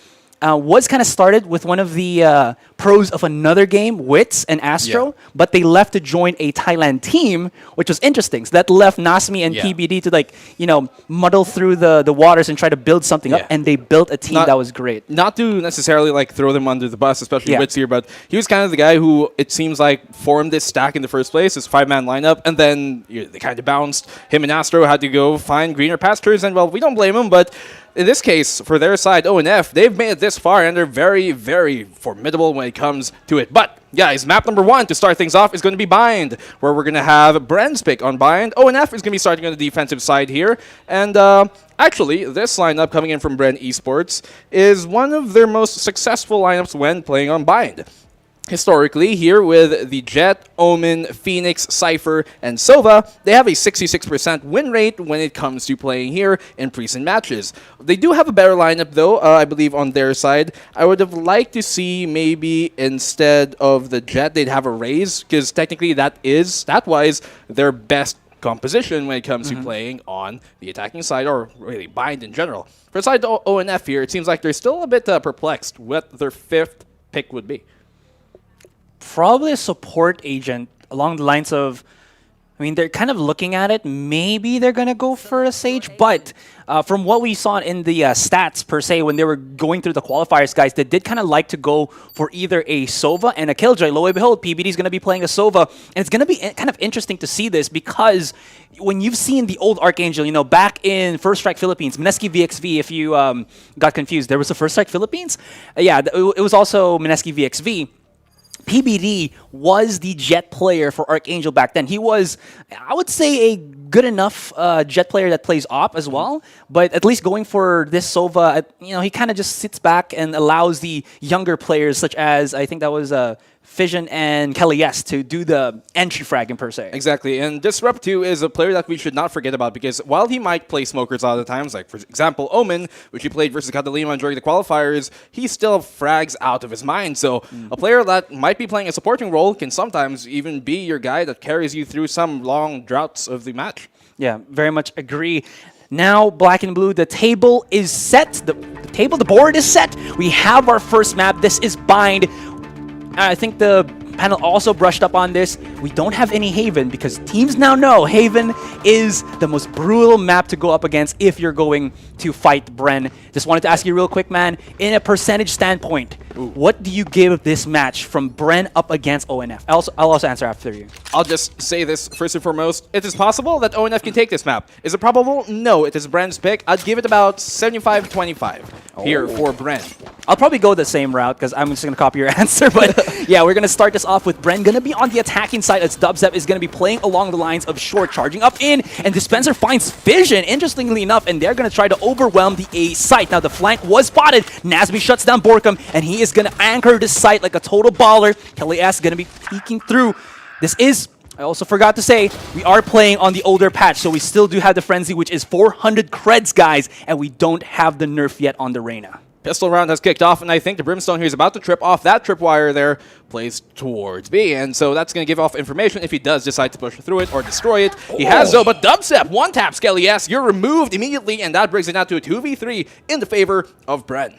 was kind of started with one of the pros of another game, Wits and Astro, but they left to join a Thailand team, which was interesting. So that left Nasmi and PBD to like, you know, muddle through the waters and try to build something up, and they built a team that was great. Not to necessarily like throw them under the bus, especially Wits here, but he was kind of the guy who it seems like formed this stack in the first place, this 5-man lineup, and then they kind of bounced. Him and Astro had to go find greener pastures, and well, we don't blame him, but in this case, for their side, ONF, they've made it this far, and they're very, very formidable when it comes to it. But, guys, map number 1 to start things off is going to be Bind, where we're going to have Bren's pick on Bind. ONF is going to be starting on the defensive side here. And actually, this lineup coming in from Bren Esports is one of their most successful lineups when playing on Bind. Historically, here with the Jet, Omen, Phoenix, Cypher, and Sova, they have a 66% win rate when it comes to playing here in pre-season matches. They do have a better lineup, though, I believe, on their side. I would have liked to see maybe instead of the Jet, they'd have a Raze, because technically that is, stat-wise, their best composition when it comes to playing on the attacking side, or really Bind in general. For the side of ONF here, it seems like they're still a bit perplexed what their 5th pick would be. Probably a support agent along the lines of, I mean, they're kind of looking at it. Maybe they're going to go for a Sage, but from what we saw in the stats, per se, when they were going through the qualifiers, guys, they did kind of like to go for either a Sova and a Killjoy. Lo and behold, PBD is going to be playing a Sova, and it's going to be kind of interesting to see this because when you've seen the old ArkAngel, you know, back in First Strike Philippines, Mineski VXV, if you got confused, there was a First Strike Philippines? Yeah, it was also Mineski VXV. PBD was the Jet player for ArkAngel back then. He was, I would say, a good enough Jet player that plays op as well. But at least going for this Sova, you know, he kind of just sits back and allows the younger players, such as, I think that was Fission and Kelly S, to do the entry fragging per se. Exactly, and Disrupt 2 is a player that we should not forget about because while he might play smokers a lot of the times, like for example Omen, which he played versus Catalima during the qualifiers, he still frags out of his mind. So a player that might be playing a supporting role can sometimes even be your guy that carries you through some long droughts of the match. Yeah, very much agree. Now, Black and Blue, the table is set. The board is set. We have our first map. This is Bind. I think the panel also brushed up on this. We don't have any Haven because teams now know Haven is the most brutal map to go up against if you're going to fight Bren. Just wanted to ask you real quick, man, in a percentage standpoint, what do you give this match from Bren up against ONF? I'll also answer after you. I'll just say this first and foremost. It is possible that ONF can take this map. Is it probable? No, it is Bren's pick. I'd give it about 75-25 here for Bren. I'll probably go the same route because I'm just going to copy your answer. But yeah, we're going to start this off with Bren going to be on the attacking side as Dubstep is going to be playing along the lines of short, charging up in. And Dispenser finds Fission, interestingly enough, and they're going to try to overwhelm the A site. Now, the flank was spotted. Nasby shuts down Borkum, and he is going to anchor this site like a total baller. Kelly S is going to be peeking through. This is... I also forgot to say, we are playing on the older patch, so we still do have the Frenzy, which is 400 creds, guys, and we don't have the nerf yet on the Reyna. Pistol round has kicked off, and I think the Brimstone here is about to trip off that tripwire there, plays towards B, and so that's going to give off information if he does decide to push through it or destroy it. He has though, but Dubstep, one tap Skelly S, you're removed immediately, and that brings it down to a 2v3 in the favor of Bren.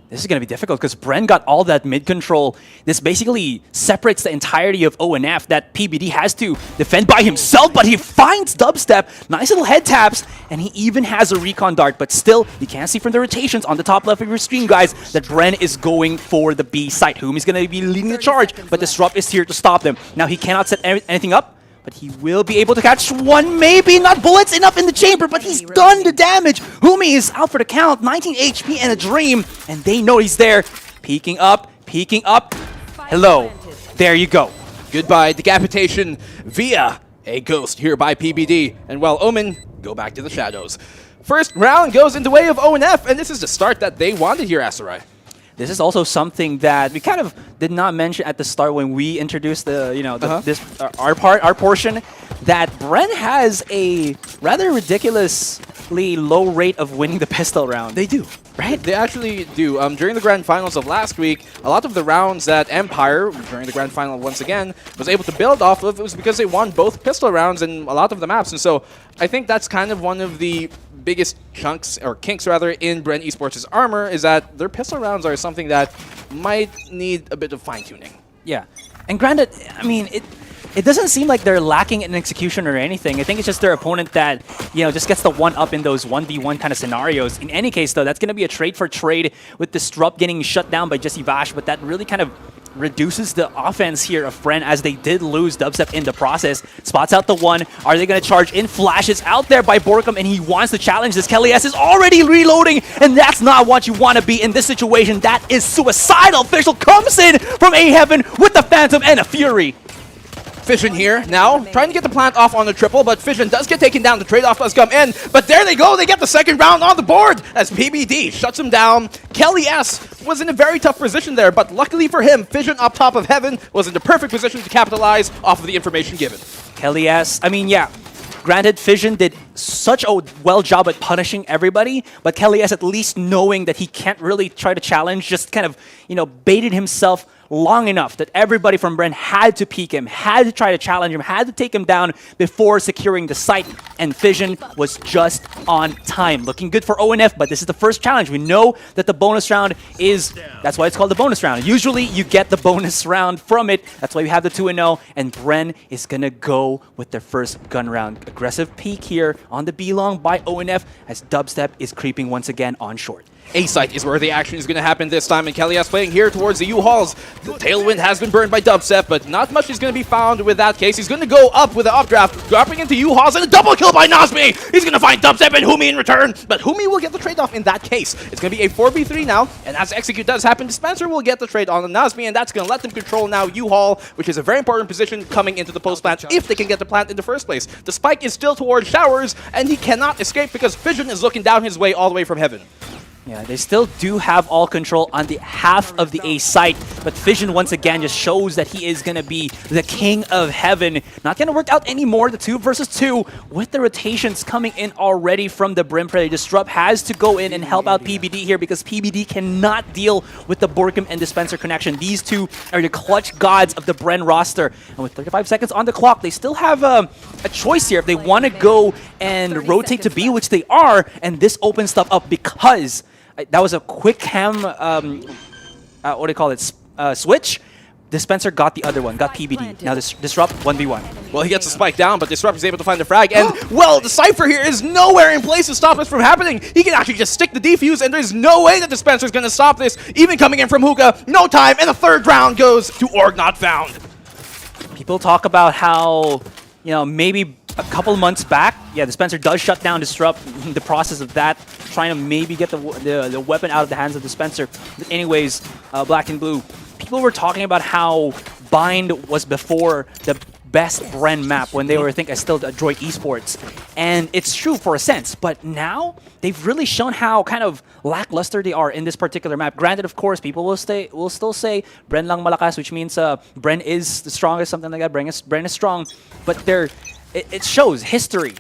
This is going to be difficult because Bren got all that mid control. This basically separates the entirety of ONF that PBD has to defend by himself, but he finds Dubstep. Nice little head taps, and he even has a recon dart, but still, you can't see from the rotations on the top left of your screen, guys, that Bren is going for the B site. Whom is going to be leading the charge, but Disrupt is here to stop them. Now, he cannot set anything up, but he will be able to catch one, maybe not bullets enough in the chamber, but he's done the damage. Humi is out for the count, 19 HP and a dream, and they know he's there. Peeking up, peeking up. Hello, there you go. Goodbye, decapitation via a ghost here by PBD. And while Omen, go back to the shadows. First round goes in the way of ONF, and this is the start that they wanted here, Asarai. This is also something that we kind of did not mention at the start when we introduced the, you know, our portion, that Bren has a rather ridiculously low rate of winning the pistol round. They do. Right? They actually do. During the grand finals of last week, a lot of the rounds that Empire, during the grand final once again, was able to build off of, it was because they won both pistol rounds in a lot of the maps. And so I think that's kind of one of the biggest chunks, or kinks rather, in Bren Esports' armor is that their pistol rounds are something that might need a bit of fine-tuning. Yeah. And granted, I mean, it doesn't seem like they're lacking in execution or anything. I think it's just their opponent that, you know, just gets the one-up in those 1v1 kind of scenarios. In any case, though, that's going to be a trade-for-trade with Disrupt getting shut down by Jesse Vash, but that really kind of reduces the offense here of Bren as they did lose Dubstep in the process. Spots out the one. Are they going to charge in? Flashes out there by Borkum, and he wants to challenge this. Kelly S is already reloading, and that's not what you want to be in this situation. That is suicidal. Official comes in from A-Heaven with the Phantom and a Fury. Fission here now, trying to get the plant off on the triple, but Fission does get taken down. The trade-off does come in, but there they go. They get the second round on the board as PBD shuts him down. Kelly S was in a very tough position there, but luckily for him, Fission up top of Heaven was in the perfect position to capitalize off of the information given. Kelly S, I mean, yeah. Granted, Fission did such a well job at punishing everybody, but Kelly S, at least knowing that he can't really try to challenge, just kind of, you know, baited himself long enough that everybody from Bren had to peek him, had to try to challenge him, had to take him down before securing the site, and Fission was just on time. Looking good for ONF, but this is the first challenge. We know that the bonus round is, that's why it's called the bonus round. Usually you get the bonus round from it. That's why we have the 2-0, and Bren is gonna go with their first gun round. Aggressive peek here on the B-long by ONF as Dubstep is creeping once again on short. A-site is where the action is going to happen this time, and Kellyas playing here towards the U-Hauls. The Tailwind has been burned by Dubstep, but not much is going to be found with that case. He's going to go up with the updraft, dropping into U-Hauls, and a double kill by Nazmi! He's going to find Dubstep and Humi in return, but Humi will get the trade-off in that case. It's going to be a 4v3 now, and as execute does happen, Dispenser will get the trade on the Nazmi, and that's going to let them control now U-Haul, which is a very important position coming into the post-plant if they can get the plant in the first place. The spike is still towards Showers, and he cannot escape because Fission is looking down his way all the way from Heaven. Yeah, they still do have all control on the half of the A site, but Fission once again just shows that he is going to be the king of Heaven. Not going to work out anymore, the 2 versus 2, with the rotations coming in already from the Brim Predator. Disrupt has to go in and help out PBD here because PBD cannot deal with the Borkum and Dispenser connection. These two are the clutch gods of the Bren roster. And with 35 seconds on the clock, they still have a choice here if they want to go and rotate to B, which they are, and this opens stuff up because that was a quick ham, what do you call it, switch. Dispenser got the other one, got PBD. Now this Disrupt 1v1. Well, he gets the spike down, but Disrupt is able to find the frag. And, well, the Cypher here is nowhere in place to stop this from happening. He can actually just stick the defuse, and there's no way that Dispenser is going to stop this. Even coming in from Hookah, no time, and the third round goes to Org Not Found. People talk about how, you know, maybe a couple months back, yeah, Dispenser does shut down Disrupt in the process of that, trying to maybe get the weapon out of the hands of Dispenser. But anyways, Black and Blue, people were talking about how Bind was before the best Bren map when they were, I think, still Droid Esports. And it's true for a sense, but now they've really shown how kind of lackluster they are in this particular map. Granted, of course, people will still say Bren lang malakas, which means Bren is the strongest, something like that. Bren is strong, but it shows history.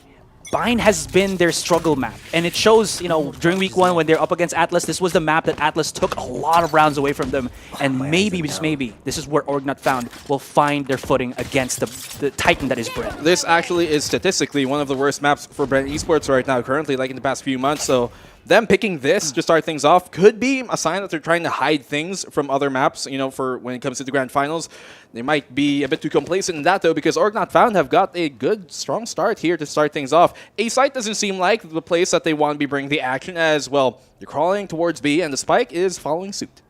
Bind has been their struggle map, and it shows, you know, during week 1 when they're up against Atlas, this was the map that Atlas took a lot of rounds away from them, and maybe, just maybe, this is where Org Not Found will find their footing against the titan that is Bren. This actually is statistically one of the worst maps for Bren Esports right now, currently, like in the past few months, so them picking this to start things off could be a sign that they're trying to hide things from other maps, you know, for when it comes to the grand finals. They might be a bit too complacent in that, though, because Org Not Found have got a good, strong start here to start things off. A-site doesn't seem like the place that they want to be bringing the action as, well, you're crawling towards B, and the spike is following suit.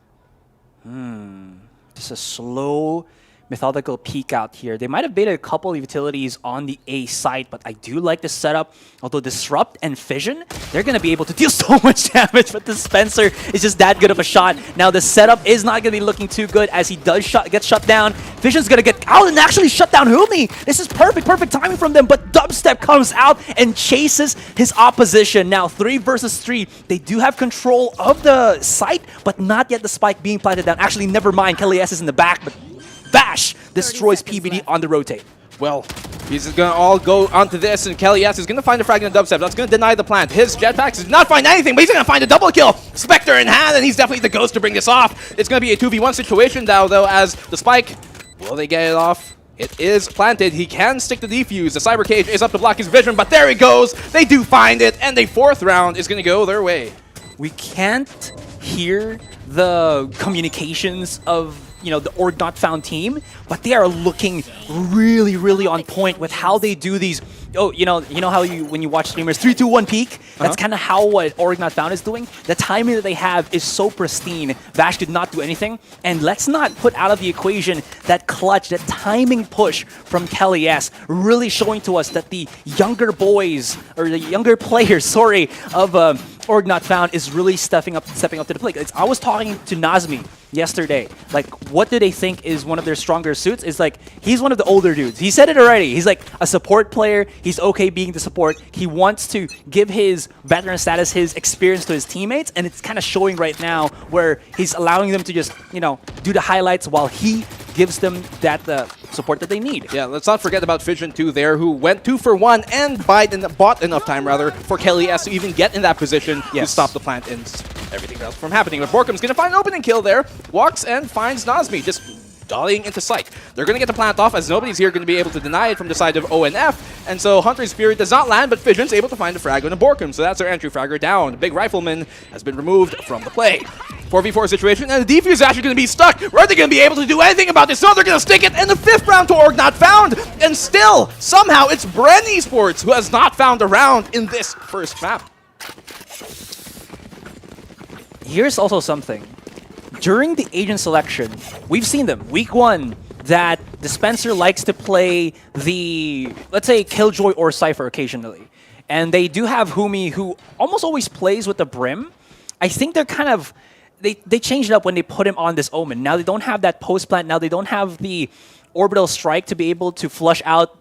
Just a slow, methodical peek out here. They might have baited a couple of utilities on the A site, but I do like the setup. Although Disrupt and Fission, they're going to be able to deal so much damage, but Dispenser is just that good of a shot. Now the setup is not going to be looking too good as he does get shut down. Fission's going to get out and actually shut down Humi. This is perfect timing from them, but Dubstep comes out and chases his opposition. Now 3 versus 3. They do have control of the site, but not yet the spike being planted down. Actually, never mind. Kelly S is in the back, but Bash destroys PBD on the rotate. Well, he's going to all go onto this, and Kelly S is going to find a frag in the Dubstep. That's going to deny the plant. His jetpacks does not find anything, but he's going to find a double kill. Spectre in hand, and he's definitely the ghost to bring this off. It's going to be a 2v1 situation now, though, as the spike, will they get it off? It is planted. He can stick the defuse. The Cyber Cage is up to block his vision, but there he goes. They do find it, and the 4th round is going to go their way. We can't hear the communications of the Org Not Found team, but they are looking really, really on point with how they do these. Oh, you know how when you watch streamers 3, 2, 1 peak. That's kind of how what Org Not Found is doing. The timing that they have is so pristine. Vash did not do anything, and let's not put out of the equation that clutch, that timing push from Kelly S. Really showing to us that the younger boys or the younger players, sorry, of Org Not Found is really stepping up to the plate. I was talking to Nazmi yesterday. Like, what do they think is one of their stronger suits? Is like, he's one of the older dudes. He said it already. He's like a support player. He's okay being the support. He wants to give his veteran status, his experience to his teammates, and it's kind of showing right now where he's allowing them to just, do the highlights while he gives them that support that they need. Yeah, let's not forget about Vision 2 there, who went 2 for 1 and bought enough time, for Kelly S to even get in that position to stop the plant and everything else from happening. But Borkum's going to find an opening kill there, walks and finds Nazmi, just dollying into sight. They're going to get the plant off, as nobody's here going to be able to deny it from the side of ONF, and so Hunter's Fury does not land, but Vision's able to find the frag on the Borkum, so that's their entry fragger down. The big rifleman has been removed from the play. 4v4 situation, and the defuse is actually going to be stuck. Are they going to be able to do anything about this? No, they're going to stick it, and the 5th round to Org Not Found, and still, somehow, it's Bren Esports who has not found a round in this first map. Here's also something. During the agent selection, we've seen them. Week 1, that Dispenser likes to play the, let's say, Killjoy or Cypher occasionally. And they do have Humi, who almost always plays with the Brim. I think they're kind of... They changed it up when they put him on this Omen. Now they don't have that post plant. Now they don't have the orbital strike to be able to flush out,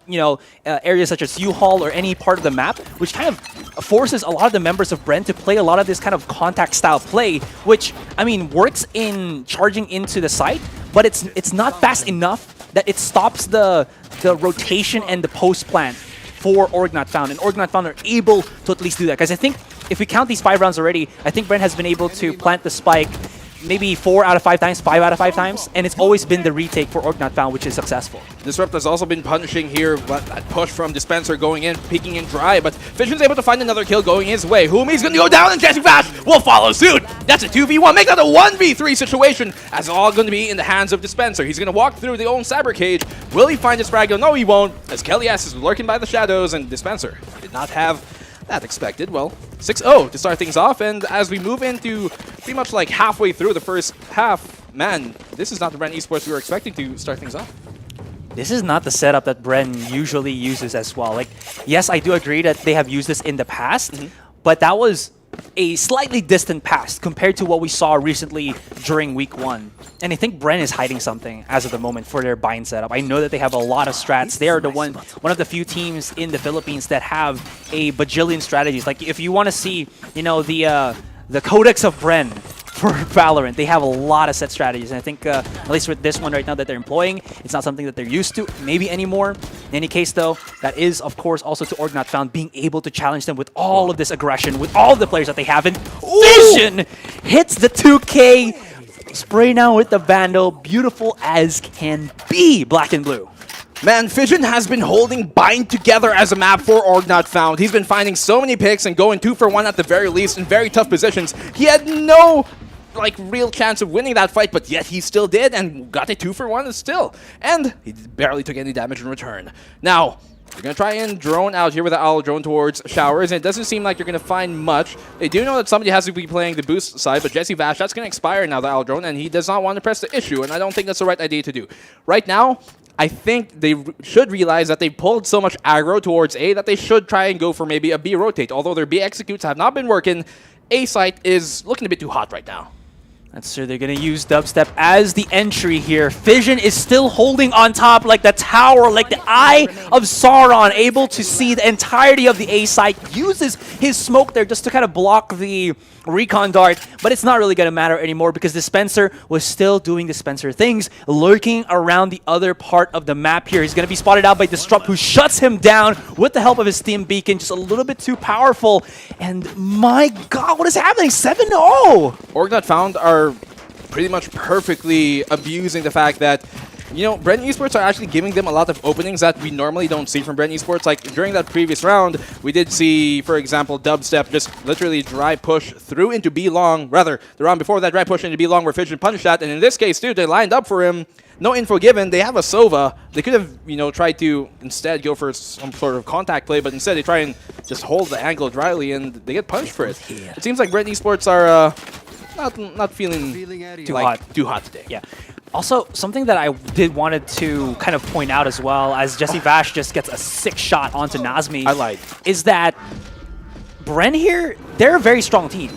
areas such as U-Haul or any part of the map, which kind of forces a lot of the members of Bren to play a lot of this kind of contact style play, which, works in charging into the site, but it's not fast enough that it stops the rotation and the post plant for Org Not Found. And Org Not Found are able to at least do that, because I think if we count these 5 rounds already, I think Bren has been able to plant the spike maybe 4 out of 5 times, 5 out of 5 times, and it's always been the retake for Org Not Found, which is successful. Disrupt has also been punishing here, but that push from Dispenser going in, peeking in dry, but Vision's able to find another kill going his way. Humi's gonna go down, and Jesse Vash will follow suit. That's a 2v1, make that a 1v3 situation, as all gonna be in the hands of Dispenser. He's gonna walk through the own Cyber Cage. Will he find his frag? No, he won't, as Kelly S is lurking by the shadows, and Dispenser did not have that expected. Well, 6-0 to start things off, and as we move into pretty much like halfway through the first half, man, this is not the Bren Esports we were expecting to start things off. This is not the setup that Bren usually uses as well. Like, yes, I do agree that they have used this in the past, but that was a slightly distant past compared to what we saw recently during week 1. And I think Bren is hiding something as of the moment for their bind setup. I know that they have a lot of strats. They are one of the few teams in the Philippines that have a bajillion strategies. Like, if you want to see, the codex of Bren for Valorant, they have a lot of set strategies, and I think at least with this one right now that they're employing, it's not something that they're used to maybe anymore. In any case though, that is of course also to Org Not Found being able to challenge them with all of this aggression, with all of the players that they have, and Vision hits the 2K spray now with the Vandal, beautiful as can be, black and blue. Man, Vision has been holding Bind together as a map for Org Not Found. He's been finding so many picks and going 2 for 1 at the very least in very tough positions. He had no real chance of winning that fight, but yet he still did and got a 2 for 1 still. And he barely took any damage in return. Now, you're going to try and drone out here with the Owl drone towards Showers, and it doesn't seem like you're going to find much. They do know that somebody has to be playing the boost side, but Jesse Vash, that's going to expire now, the Owl drone, and he does not want to press the issue, and I don't think that's the right idea to do. Right now, I think they should realize that they pulled so much aggro towards A that they should try and go for maybe a B rotate. Although their B executes have not been working, A site is looking a bit too hot right now. That's true. They're going to use Dubstep as the entry here. Vision is still holding on top like the tower, like the eye of Sauron, able to see the entirety of the A site. Uses his smoke there just to kind of block the recon dart, but it's not really going to matter anymore because Dispenser was still doing Dispenser things, lurking around the other part of the map here. He's going to be spotted out by Disrupt, who shuts him down with the help of his Steam Beacon, just a little bit too powerful. And my god, what is happening? 7-0! Org Not Found are pretty much perfectly abusing the fact that you know, Bren Esports are actually giving them a lot of openings that we normally don't see from Bren Esports. Like during that previous round, we did see, for example, Dubstep just literally dry push through into B long. Rather, the round before that, dry push into B long where Fidget punished that. And in this case, too, they lined up for him. No info given. They have a Sova. They could have, you know, tried to instead go for some sort of contact play, but instead they try and just hold the angle dryly, and they get punished for it. It seems like Bren Esports are not feeling too hot today. Yeah. Also, something that I did wanted to kind of point out as well, as Jesse Vash just gets a sick shot onto Nazmi. I lied. Is that Bren here? They're a very strong team,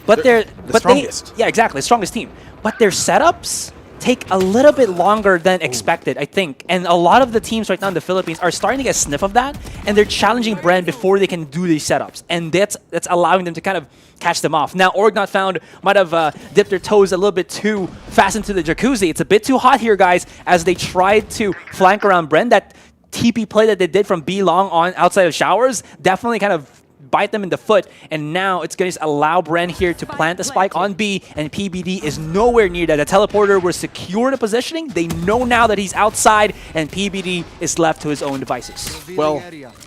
but they're the strongest. Yeah, exactly, strongest team. But their setups take a little bit longer than expected, I think. And a lot of the teams right now in the Philippines are starting to get a sniff of that, and they're challenging Bren before they can do these setups. And that's allowing them to kind of catch them off. Now, Org Not Found might have dipped their toes a little bit too fast into the jacuzzi. It's a bit too hot here, guys, as they tried to flank around Bren. That TP play that they did from B long on outside of showers definitely kind of bite them in the foot, and now it's going to allow Bren here to plant the spike on B, and PBD is nowhere near that. The teleporter was secure in the positioning. They know now that he's outside, and PBD is left to his own devices. Well,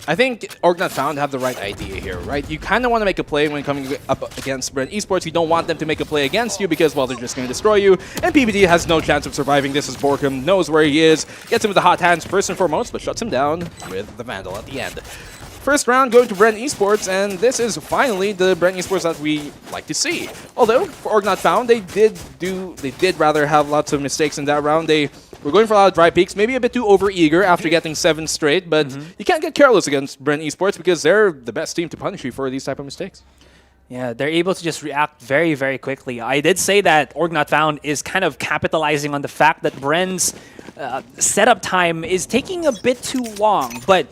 I think Org Not Found have the right idea here, right? You kind of want to make a play when coming up against Bren Esports. You don't want them to make a play against you because, well, they're just going to destroy you, and PBD has no chance of surviving this as Borkum knows where he is, gets him with the hot hands first and foremost, but shuts him down with the Vandal at the end. First round going to Bren Esports, and this is finally the Bren Esports that we like to see. Although, for Org Not Found, they did rather have lots of mistakes in that round. They were going for a lot of dry peaks, maybe a bit too over-eager after getting 7 straight, but you can't get careless against Bren Esports because they're the best team to punish you for these type of mistakes. Yeah, they're able to just react very, very quickly. I did say that Org Not Found is kind of capitalizing on the fact that Bren's setup time is taking a bit too long, but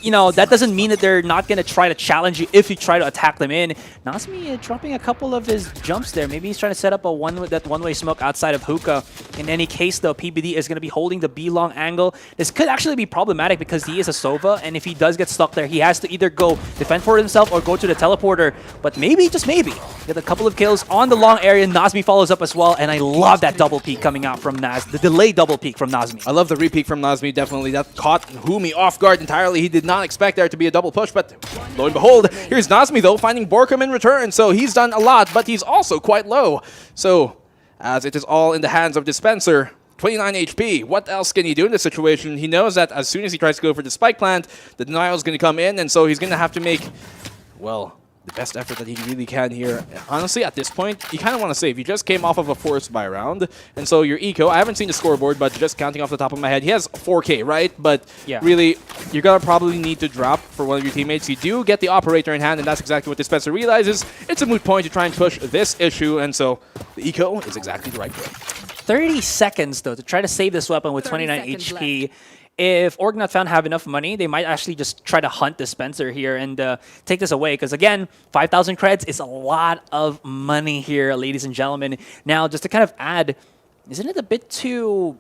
you know, that doesn't mean that they're not going to try to challenge you if you try to attack them in. Nazmi dropping a couple of his jumps there. Maybe he's trying to set up that one-way smoke outside of Hookah. In any case, though, PBD is going to be holding the B-long angle. This could actually be problematic because he is a Sova, and if he does get stuck there, he has to either go defend for himself or go to the teleporter. But maybe, just maybe, get a couple of kills on the long area. Nazmi follows up as well, and I love that double peek coming out from Naz, the delayed double peek from Nazmi. I love the re-peek from Nazmi, definitely. That caught Humi off guard entirely. He did not expect there to be a double push, but lo and behold, here's Nazmi, though, finding Borkum in return. So he's done a lot, but he's also quite low. So, as it is all in the hands of Dispenser, 29 HP. What else can he do in this situation? He knows that as soon as he tries to go for the spike plant, the denial is going to come in, and so he's going to have to make, well, the best effort that he really can here. Honestly, at this point, you kind of want to save. You just came off of a forced buy round, and so your eco, I haven't seen the scoreboard, but just counting off the top of my head, he has 4K, right? But yeah, really, you're going to probably need to drop for one of your teammates. You do get the operator in hand, and that's exactly what Dispenser realizes. It's a moot point to try and push this issue, and so the eco is exactly the right play. 30 seconds, though, to try to save this weapon with 29 HP. Left. If Org Not Found have enough money, they might actually just try to hunt Dispenser here and take this away. Because again, 5,000 creds is a lot of money here, ladies and gentlemen. Now, just to kind of add, isn't it a bit too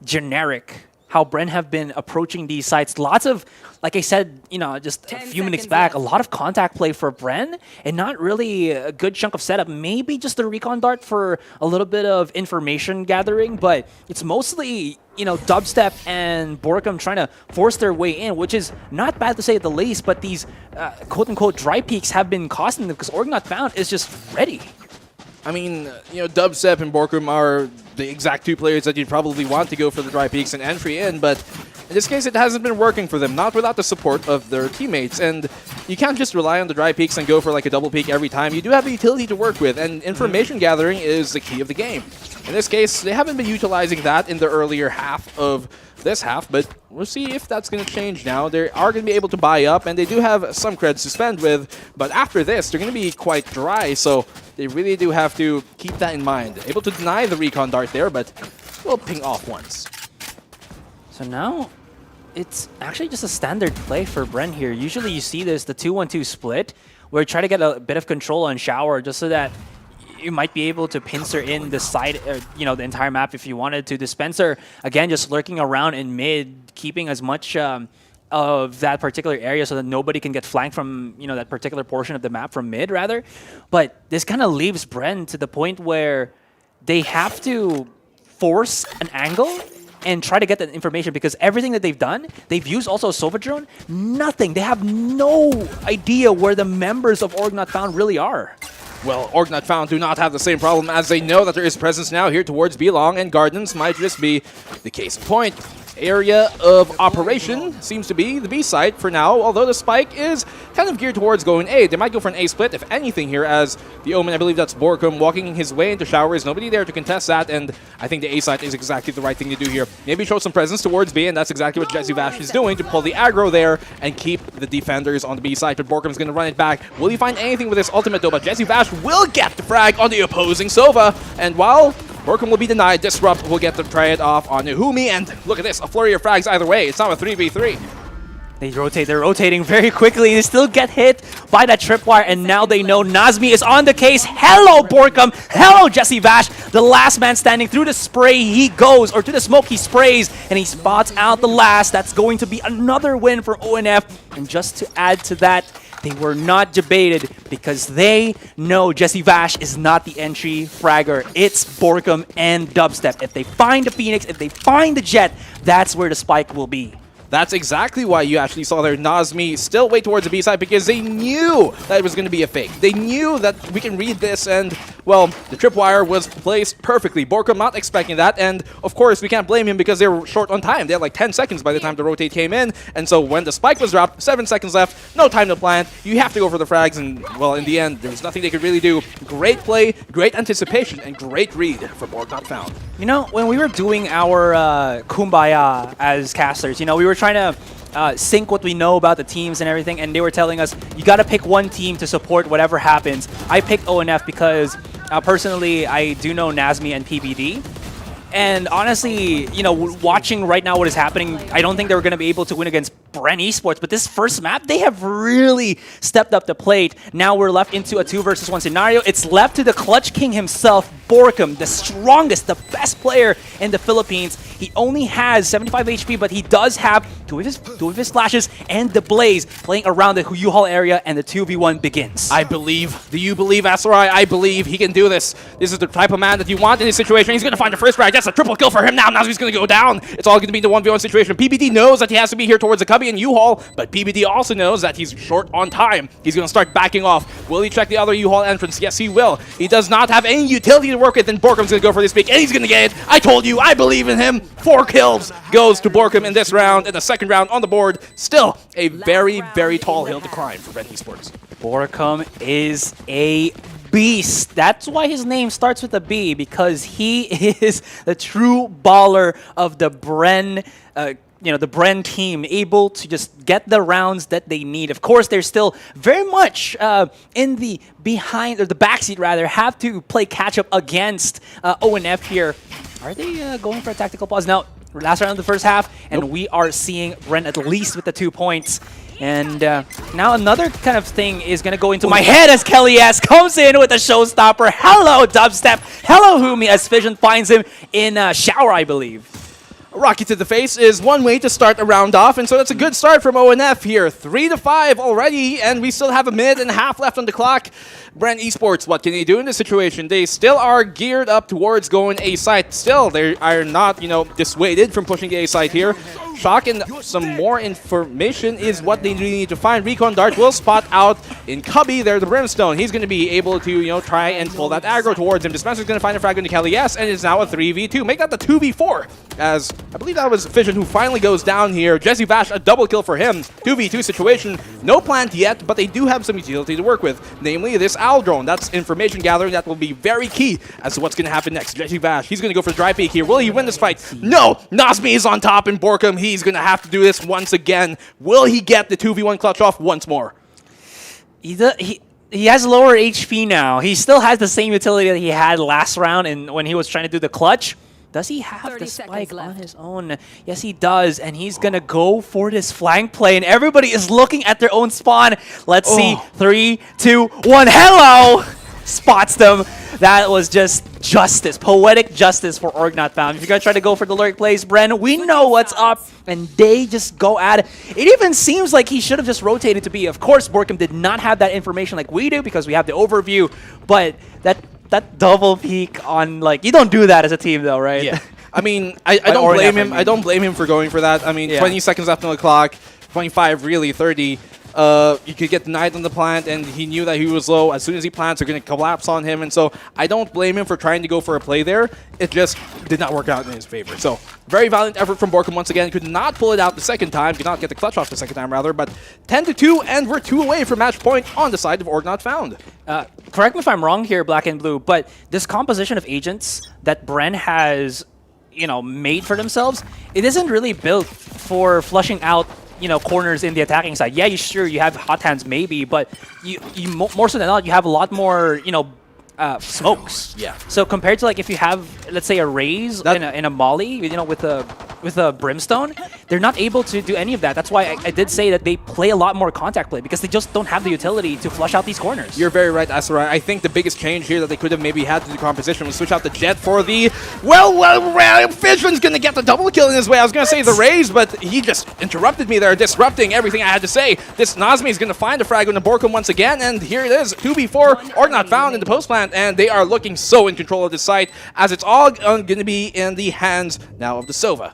generic how Bren have been approaching these sites? Lots of, like I said, you know, just a few minutes back, a lot of contact play for Bren and not really a good chunk of setup. Maybe just the recon dart for a little bit of information gathering, but it's mostly, you know, Dubstep and Borkum trying to force their way in, which is not bad to say at the least, but these quote-unquote dry peaks have been costing them because Org Not Found is just ready. I mean, you know, Dubstep and Borkum are the exact two players that you'd probably want to go for the dry peaks and entry in, but in this case, it hasn't been working for them, not without the support of their teammates. And you can't just rely on the dry peaks and go for like a double peak every time. You do have a utility to work with, and information gathering is the key of the game. In this case, they haven't been utilizing that in the earlier half of this half, but we'll see if that's going to change now. They are going to be able to buy up, and they do have some creds to spend with, but after this, they're going to be quite dry, so they really do have to keep that in mind. Able to deny the recon dart there, but will ping off once. So now, it's actually just a standard play for Bren here. Usually you see this, the 2-1-2 split, where you try to get a bit of control on Shower just so that you might be able to pincer in the side, you know, the entire map if you wanted to. Dispenser, again, just lurking around in mid, keeping as much of that particular area so that nobody can get flanked from, you know, that particular portion of the map from mid, rather. But this kind of leaves Bren to the point where they have to force an angle and try to get that information, because everything that they've done, they've used also Sova drone. Nothing. They have no idea where the members of Org Not Found really are. Well, Org Not Found do not have the same problem, as they know that there is presence now here towards B-Long, and Gardens might just be the case in point. Area of operation seems to be the B site for now, although the spike is kind of geared towards going A. They might go for an A split, if anything, here, as the Omen, I believe that's Borkum, walking his way into showers. Nobody there to contest that, and I think the A site is exactly the right thing to do here. Maybe show some presence towards B, and that's exactly what JezzyVash is doing, to pull the aggro there and keep the defenders on the B side. But Borkum's going to run it back. Will he find anything with his ultimate, though? But JezzyVash will get the frag on the opposing Sova, and while Borkum will be denied, Disrupt will get to try it off on Nahumi, and look at this, a flurry of frags either way. It's not a 3v3. They're rotating very quickly. They still get hit by that tripwire, and now they know Nazmi is on the case. Hello, Borkum. Hello, JezzyVash. The last man standing. Through the spray he goes, or to the smoke he sprays, and he spots out the last. That's going to be another win for ONF. And just to add to that, they were not debated, because they know JezzyVash is not the entry fragger. It's Borkum and Dubstep. If they find the Phoenix, if they find the Jet, that's where the spike will be. That's exactly why you actually saw their Nazmi still wait towards the B side, because they knew that it was going to be a fake. They knew that we can read this, and, well, the tripwire was placed perfectly. Borkum not expecting that, and, of course, we can't blame him because they were short on time. They had like 10 seconds by the time the rotate came in, and so when the spike was dropped, 7 seconds left, no time to plant. You have to go for the frags, and, well, in the end, there was nothing they could really do. Great play, great anticipation, and great read for Org Not Found. You know, when we were doing our Kumbaya as casters, you know, we were trying to sync what we know about the teams and everything, and they were telling us, you got to pick one team to support whatever happens. I picked ONF because, personally, I do know Nazmi and PBD. And honestly, you know, watching right now what is happening, I don't think they were going to be able to win against Bren Esports, but this first map, they have really stepped up the plate. Now we're left into a 2 versus 1 scenario. It's left to the Clutch King himself, Borkum, the strongest, the best player in the Philippines. He only has 75 HP, but he does have two of his flashes and the Blaze playing around the U-Haul area, and the 2v1 begins. I believe. Do you believe, Asarai? I believe he can do this. This is the type of man that you want in this situation. He's going to find the first frag. That's a triple kill for him now. Now he's going to go down. It's all going to be the 1v1 situation. PBD knows that he has to be here towards the Cubby and U-Haul, but PBD also knows that he's short on time. He's going to start backing off. Will he check the other U-Haul entrance? Yes, he will. He does not have any utility to work with, and Borkum's going to go for this pick, and he's going to get it. I told you, I believe in him. 4 kills goes to Borkum in this round, and the second round on the board. Still a very, very tall hill to climb for Bren Esports. Borkum is a beast. That's why his name starts with a B, because he is the true baller of the Bren, you know, the Bren team, able to just get the rounds that they need. Of course, they're still very much in the behind, or the backseat rather, have to play catch up against ONF here. Are they going for a tactical pause? Now, last round of the first half, and we are seeing Bren at least with the 2 points. And now another kind of thing is going to go into my head as Kelly S comes in with a showstopper. Hello, Dubstep. Hello, Humi, as Vision finds him in shower, I believe. Rocky to the face is one way to start a round off, and so that's a good start from ONF here. 3-5 already, and we still have a minute and a half left on the clock. Bren Esports, what can they do in this situation? They still are geared up towards going A site. Still, they are not, you know, dissuaded from pushing the A site here. Shock and some more information is what they need to find. Recon Dart will spot out in Cubby there, the Brimstone. He's going to be able to, you know, try and pull that aggro towards him. Dispenser's going to find a frag into Kelly S, and it's now a 3v2. Make that the 2v4, as I believe that was Fission who finally goes down here. JezzyVash, a double kill for him. 2v2 situation. No plant yet, but they do have some utility to work with, namely this Owl drone. That's information gathering that will be very key as to what's going to happen next. JezzyVash, he's going to go for the dry peek here. Will he win this fight? No! Nazmi is on top, and Borkum, he's going to have to do this once again. Will he get the 2v1 clutch off once more? He has lower HP now. He still has the same utility that he had last round and when he was trying to do the clutch. Does he have the spike on his own? Yes, he does, and he's going to go for this flank play, and everybody is looking at their own spawn. Let's see. 3, 2, 1. Hello! Spots them. That was just justice, poetic justice for Org Not Found. If you're going to try to go for the lurk plays, Bren, we know what's up, and they just go at it. It even seems like he should have just rotated to B. Of course, Borkum did not have that information like we do because we have the overview, but that double peek on, like, you don't do that as a team though, right? Yeah. I mean, I don't blame him. I don't blame him for going for that. I mean, 20 seconds left on the clock, 25, really, 30. You could get denied on the plant, and he knew that he was low. As soon as he plants, they're going to collapse on him, and so I don't blame him for trying to go for a play there. It just did not work out in his favor. So very valiant effort from Borkum once again. Could not pull it out the second time. Could not get the clutch off the second time, rather. But 10-2, and we're 2 away from match point on the side of Org Not Found. Correct me if I'm wrong here, Black and Blue, but this composition of agents that Bren has, made for themselves, it isn't really built for flushing out corners in the attacking side. Yeah, you have hot hands maybe, but you more so than not, you have a lot more, smokes. Yeah. So compared to like if you have, let's say, a Raze in a Molly, with a Brimstone, they're not able to do any of that. That's why I did say that they play a lot more contact play because they just don't have the utility to flush out these corners. You're very right, Asarai. I think the biggest change here that they could have maybe had to the composition was switch out the Jet for the Fission's gonna get the double kill in his way. I was gonna say the Raze, but he just interrupted me there, disrupting everything I had to say. This Nazmi is gonna find the frag on the Borkum once again, and here it is, 2v4, Org Not Found in the post plant, and they are looking so in control of this site, as it's all gonna be in the hands now of the Sova.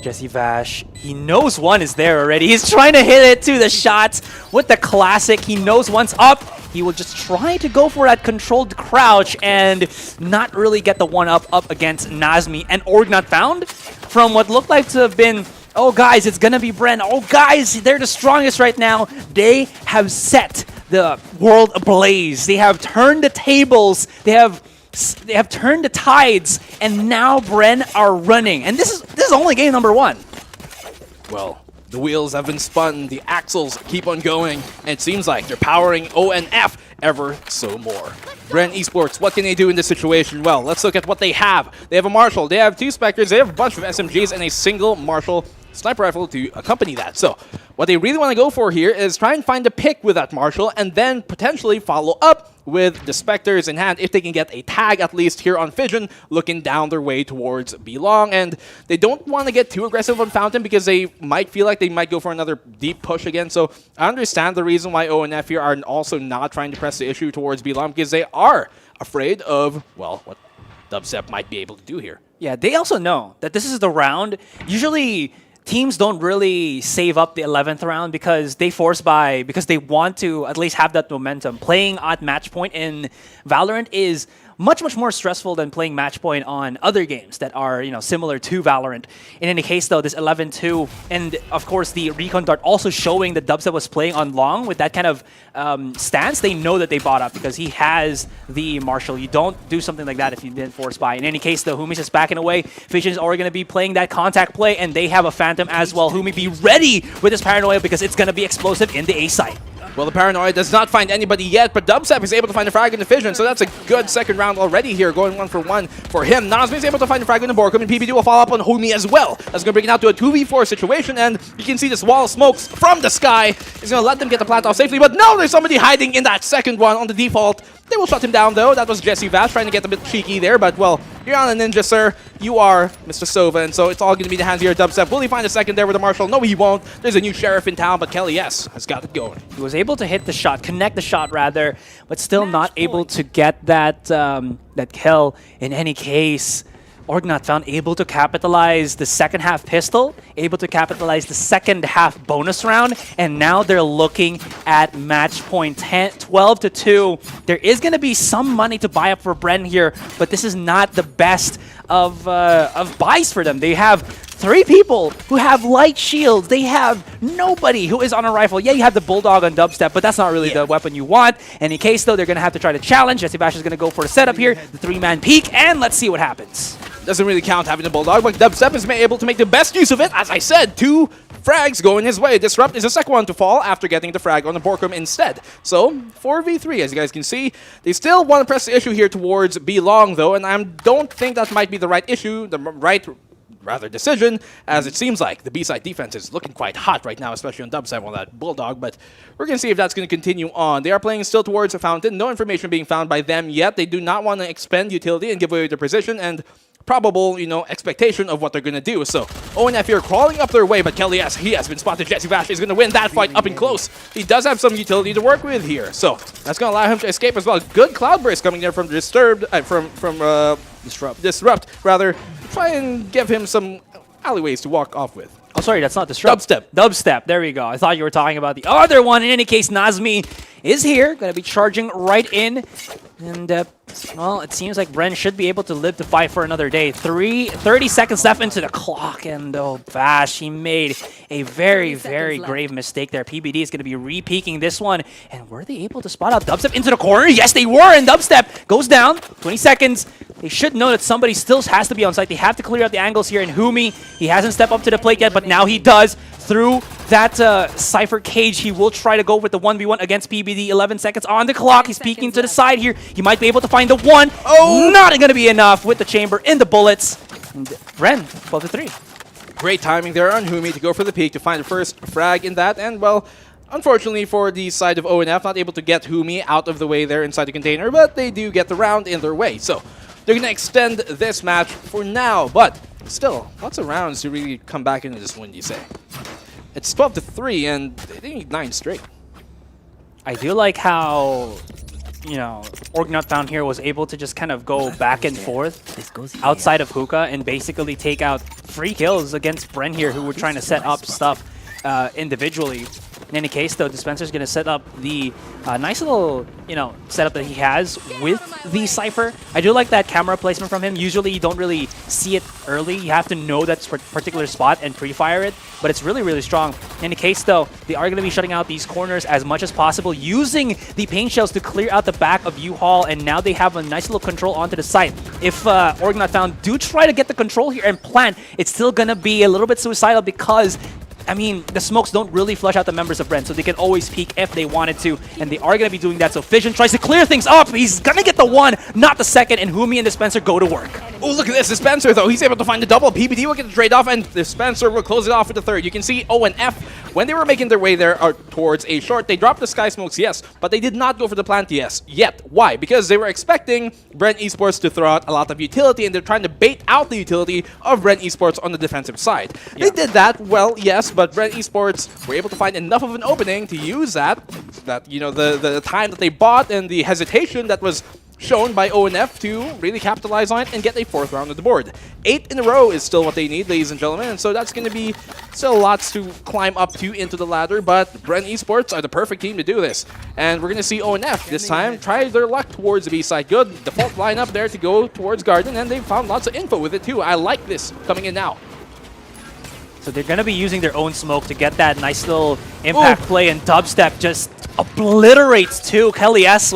Jesse Vash, he knows one is there already. He's trying to hit it to the shot with the classic. He knows one's up. He will just try to go for that controlled crouch and not really get the one up against Nazmi and Org Not Found. From what looked like to have been, oh guys, it's gonna be Bren. Oh guys, they're the strongest right now. They have set the world ablaze. They have turned the tables. They have turned the tides, and now Bren are running. And this is only game number 1. Well, the wheels have been spun, the axles keep on going, and it seems like they're powering ONF ever so more. Bren Esports, what can they do in this situation? Well, let's look at what they have. They have a Marshal, they have 2 Spectres, they have a bunch of SMGs, and a single Marshal sniper rifle to accompany that. So what they really want to go for here is try and find a pick with that Marshal, and then potentially follow up with the Spectres in hand if they can get a tag at least here on Fission, looking down their way towards Belong. And they don't want to get too aggressive on Fountain because they might feel like they might go for another deep push again. So I understand the reason why ONF here are also not trying to press the issue towards Belong, because they are afraid of, well, what Dubstep might be able to do here. Yeah, they also know that this is the round. Usually teams don't really save up the 11th round because they because they want to at least have that momentum. Playing at match point in Valorant is much, much more stressful than playing match point on other games that are, similar to Valorant. In any case, though, this 11-2, and of course the Recon Dart also showing that Dubstep was playing on long with that kind of stance, they know that they bought up because he has the Marshal. You don't do something like that if you didn't force buy. In any case, though, Humi's just backing away. Fission is already going to be playing that contact play, and they have a Phantom as well. Humi, be ready with his Paranoia because it's going to be explosive in the A site. Well, the Paranoia does not find anybody yet, but Dubstep is able to find a frag in the Fission, so that's a good second round already here, going 1-for-1 for him. Nazmi is able to find a frag in the Borkum, and PPD will follow up on Humi as well. That's going to bring it out to a 2v4 situation, and you can see this wall of smokes from the sky is going to let them get the plant off safely, but no, there's somebody hiding in that second one on the default. They will shut him down, though. That was Jesse Vash trying to get a bit cheeky there, but, well, you're on a ninja, sir. You are Mr. Sova, and so it's all going to be in the hands here of Dubstep. Will he find a second there with the Marshal? No, he won't. There's a new sheriff in town, but Kelly S has got it going. He was able to hit the shot, connect the shot rather, but still not able to get that that kill. In any case, Org Not Found able to capitalize the second half pistol, able to capitalize the second half bonus round, and now they're looking at match point 12-2. There is going to be some money to buy up for Bren here, but this is not the best of buys for them. They have 3 people who have light shields. They have nobody who is on a rifle. Yeah, you have the Bulldog on Dubstep, but that's not really the weapon you want. In any case, though, they're going to have to try to challenge. Jesse Bash is going to go for the setup here, the 3-man peek, and let's see what happens. Doesn't really count having the Bulldog, but Dubstep is able to make the best use of it. As I said, 2 frags going his way. Disrupt is the second one to fall after getting the frag on the Borkum instead. So, 4v3, as you guys can see. They still want to press the issue here towards Belong, though, and I don't think that might be the right issue, the right decision, as it seems like the B-side defense is looking quite hot right now, especially on Dubstep on that Bulldog, but we're going to see if that's going to continue on. They are playing still towards a Fountain. No information being found by them yet. They do not want to expend utility and give away their position and probable, expectation of what they're going to do. So, ONF here crawling up their way, but Kelly S, he has been spotted. Jesse Vash is going to win that fight up and close. He does have some utility to work with here, so that's going to allow him to escape as well. Good Cloud Burst coming there from Disturbed, from disrupt, rather, try and give him some alleyways to walk off with. Oh, sorry, that's not Disrupt. Dubstep, there we go. I thought you were talking about the other one. In any case, Nazmi is here, going to be charging right in. And, well, it seems like Bren should be able to live to fight for another day. 30 seconds left into the clock, and oh, Bash, he made a very, very grave mistake there. PBD is going to be re-peeking this one. And were they able to spot out Dubstep into the corner? Yes, they were, and Dubstep goes down. 20 seconds. They should know that somebody still has to be on site. They have to clear out the angles here, and Humi, he hasn't stepped up to the plate yet, but now he does. Through that Cypher cage, he will try to go with the 1v1 against PBD. 11 seconds on the clock. He's peeking to the side here. He might be able to find the one. Oh, not going to be enough with the chamber in the bullets. And Bren, 12-3. Great timing there on Humi to go for the peek to find the first frag in that. And, well, unfortunately for the side of ONF, not able to get Humi out of the way there inside the container, but they do get the round in their way. So they're going to extend this match for now, but still, lots of rounds to really come back into this win, you say. It's 12-3, and they need 9 straight. I do like how, you know, Orgnut down here was able to just kind of go back and forth outside of Hookah and basically take out free kills against Bren here, who were trying to set up stuff individually. In any case, though, Dispenser's going to set up the nice little, you know, setup that he has with the Cypher. I do like that camera placement from him. Usually, you don't really see it early. You have to know that particular spot and pre-fire it, but it's really, really strong. In any case, though, they are going to be shutting out these corners as much as possible, using the paint shells to clear out the back of U-Haul, and now they have a nice little control onto the site. If Orgnut Found do try to get the control here and plant, it's still going to be a little bit suicidal because I mean, the smokes don't really flush out the members of Bren, so they can always peek if they wanted to, and they are going to be doing that. So Fission tries to clear things up. He's going to get the one, not the second, and Humi and Dispenser go to work. Oh, look at this. Dispenser, though. He's able to find the double. PPD will get the trade off, and Dispenser will close it off with the third. You can see O and F, when they were making their way there towards a short, they dropped the Sky Smokes, yes, but they did not go for the plant yet. Why? Because they were expecting Bren Esports to throw out a lot of utility, and they're trying to bait out the utility of Bren Esports on the defensive side. Yeah. They did that, well, yes, but Bren Esports were able to find enough of an opening to use that you know, the time that they bought and the hesitation that was shown by ONF to really capitalize on it and get a 4th round of the board. 8 in a row is still what they need, ladies and gentlemen, and so that's going to be still lots to climb up to into the ladder, but Bren Esports are the perfect team to do this. And we're going to see ONF this time try their luck towards the B side. Good default lineup there to go towards Garden, and they've found lots of info with it too. I like this coming in now. So they're going to be using their own smoke to get that nice little impact play, and Dubstep just obliterates too. Kelly S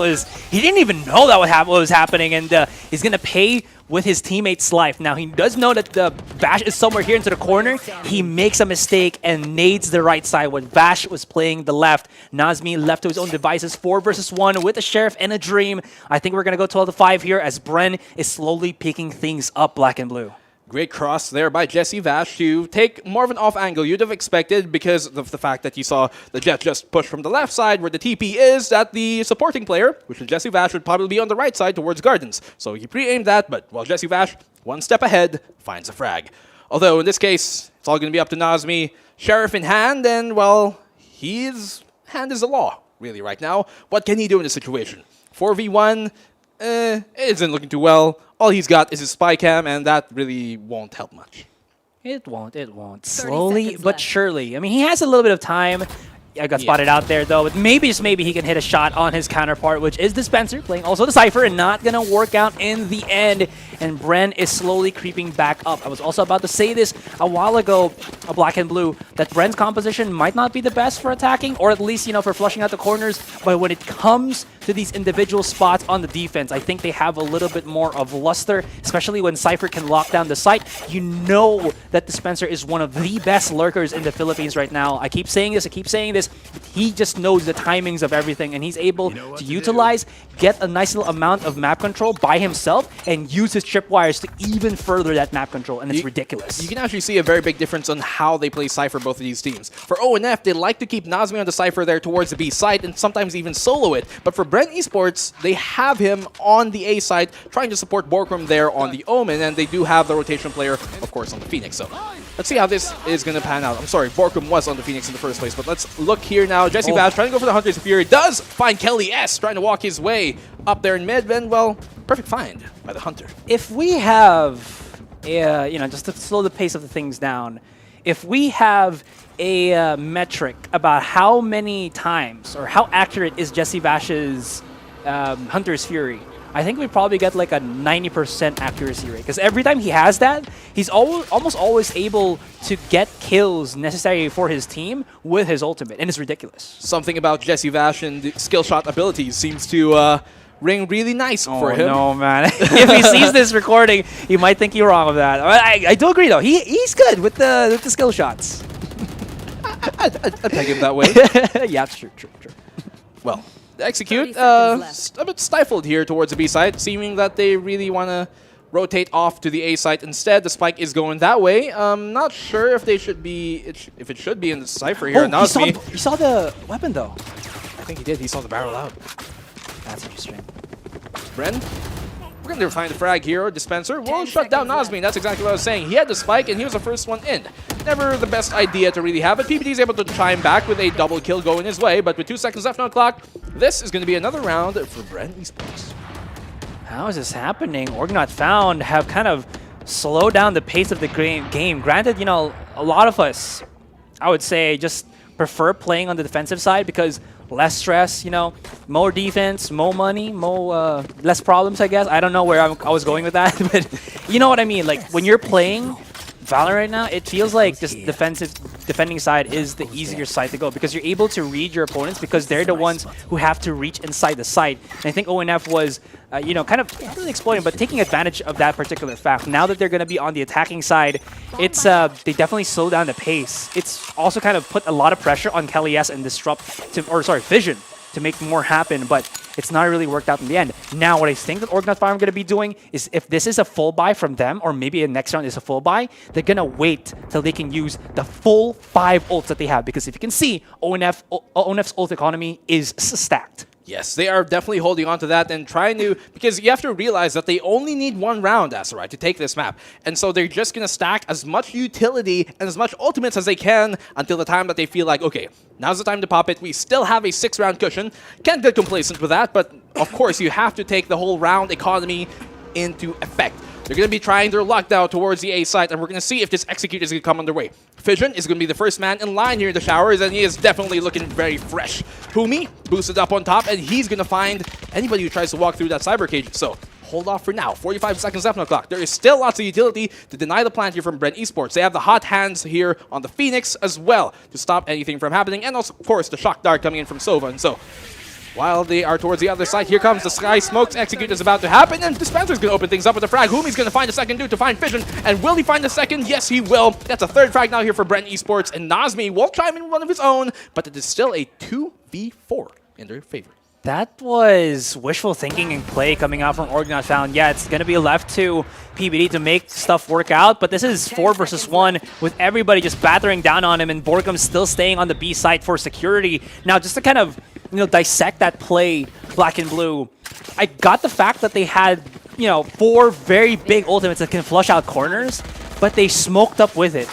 he didn't even know that what was happening, and he's going to pay with his teammate's life. Now, he does know that the Bash is somewhere here into the corner. He makes a mistake and nades the right side when Bash was playing the left. Nazmi left to his own devices, 4 versus 1 with a Sheriff and a Dream. I think we're going to go 12-5 here as Bren is slowly picking things up black and blue. Great cross there by Jesse Vash to take more of an off angle you'd have expected because of the fact that you saw the Jet just push from the left side where the TP is, that the supporting player, which is Jesse Vash, would probably be on the right side towards Gardens. So he pre-aimed that, but while Jesse Vash, one step ahead, finds a frag. Although in this case, it's all going to be up to Nazmi. Sheriff in hand, and well, his hand is the law, really, right now. What can he do in this situation? 4v1, it isn't looking too well. All he's got is his spy cam, and that really won't help much. It won't. Slowly but surely. I mean, he has a little bit of time. I got spotted out there, though, but maybe, just maybe, he can hit a shot on his counterpart, which is Dispenser, playing also the Cypher, and not going to work out in the end. And Bren is slowly creeping back up. I was also about to say this a while ago, black and blue, that Bren's composition might not be the best for attacking, or at least, you know, for flushing out the corners, but when it comes to these individual spots on the defense, I think they have a little bit more of luster, especially when Cypher can lock down the site. You know that Dispenser is one of the best lurkers in the Philippines right now. I keep saying this, he just knows the timings of everything, and he's able to utilize, get a nice little amount of map control by himself, and use his tripwires to even further that map control, and it's ridiculous. You can actually see a very big difference on how they play Cypher, both of these teams. For ONF, they like to keep Nazmi on the Cypher there towards the B side, and sometimes even solo it. But for Bren Esports, they have him on the A side, trying to support Borkrum there on the Omen, and they do have the rotation player, of course, on the Phoenix. So let's see how this is going to pan out. I'm sorry, Borkrum was on the Phoenix in the first place, but let's look here now. Jesse Bash trying to go for the Hunter's Fury, does find Kelly S, trying to walk his way up there in mid, and well, perfect find by the Hunter. If we have, just to slow the pace of the things down, if we have a metric about how many times or how accurate is Jesse Vash's Hunter's Fury, I think we probably get like a 90% accuracy rate. Because every time he has that, he's almost always able to get kills necessary for his team with his ultimate, and it's ridiculous. Something about Jesse Vash and the skill shot abilities seems to ring really nice for him. Oh, no, man. If he sees this recording, he might think you're wrong with that. I do agree, though. He's good with the skill shots. I'd peg him that way. Yeah, true. Well, the execute, a bit stifled here towards the B side, seeming that they really want to rotate off to the A side instead. The spike is going that way. Not sure if they should be, if it should be in the Cypher here. Oh, he saw the weapon, though. I think he did. He saw the barrel out. That's interesting. Bren, we're going to find the frag here. Dispenser will shut down Nazmi. That's exactly what I was saying. He had the spike, and he was the first one in. Never the best idea to really have it. PPD is able to chime back with a double kill going his way, but with 2 seconds left on the clock, this is going to be another round for Bren Esports. How is this happening? Org Not Found have kind of slowed down the pace of the game. Granted, a lot of us, I would say, just prefer playing on the defensive side because less stress, more defense, more money, more less problems, I guess. I don't know where I was going with that, but you know what I mean. Like, when you're playing Valorant right now, it feels like just defending side is the easier side to go because you're able to read your opponents because they're the ones who have to reach inside the site. And I think ONF was, kind of not really exploiting, but taking advantage of that particular fact. Now that they're going to be on the attacking side, it's they definitely slow down the pace. It's also kind of put a lot of pressure on Kelly S and Vision to make more happen, but it's not really worked out in the end. Now, what I think that Org Not Found are going to be doing is if this is a full buy from them, or maybe the next round is a full buy, they're going to wait till they can use the full 5 ults that they have. Because if you can see, ONF's ult economy is stacked. Yes, they are definitely holding on to that and trying to, because you have to realize that they only need 1 round, Aserai, to take this map. And so they're just going to stack as much utility and as much ultimates as they can until the time that they feel like, okay, now's the time to pop it. We still have a 6-round cushion. Can't get complacent with that, but of course you have to take the whole round economy into effect. They're going to be trying their luck now towards the A side, and we're going to see if this execute is going to come underway. Fission is going to be the first man in line here in the showers, and he is definitely looking very fresh. Humi boosted up on top, and he's going to find anybody who tries to walk through that cyber cage. So hold off for now. 45 seconds left on the clock. There is still lots of utility to deny the plant here from Bren Esports. They have the hot hands here on the Phoenix as well to stop anything from happening, and also, of course, the shock dart coming in from Sova. And so while they are towards the other side, here comes the Sky Smokes. Execute is about to happen, and Dispenser's going to open things up with the frag. Humi's going to find a second dude to find Fission, and will he find a second? Yes, he will. That's a 3rd frag now here for Bren Esports, and Nazmi will chime in one of his own, but it is still a 2v4 in their favor. That was wishful thinking and play coming out from Org Not Found. Yeah, it's going to be left to PBD to make stuff work out, but this is 4 versus 1 with everybody just battering down on him, and Borgum still staying on the B side for security. Now, just to kind of dissect that play, Black and Blue, I got the fact that they had 4 very big ultimates that can flush out corners, but they smoked up with it.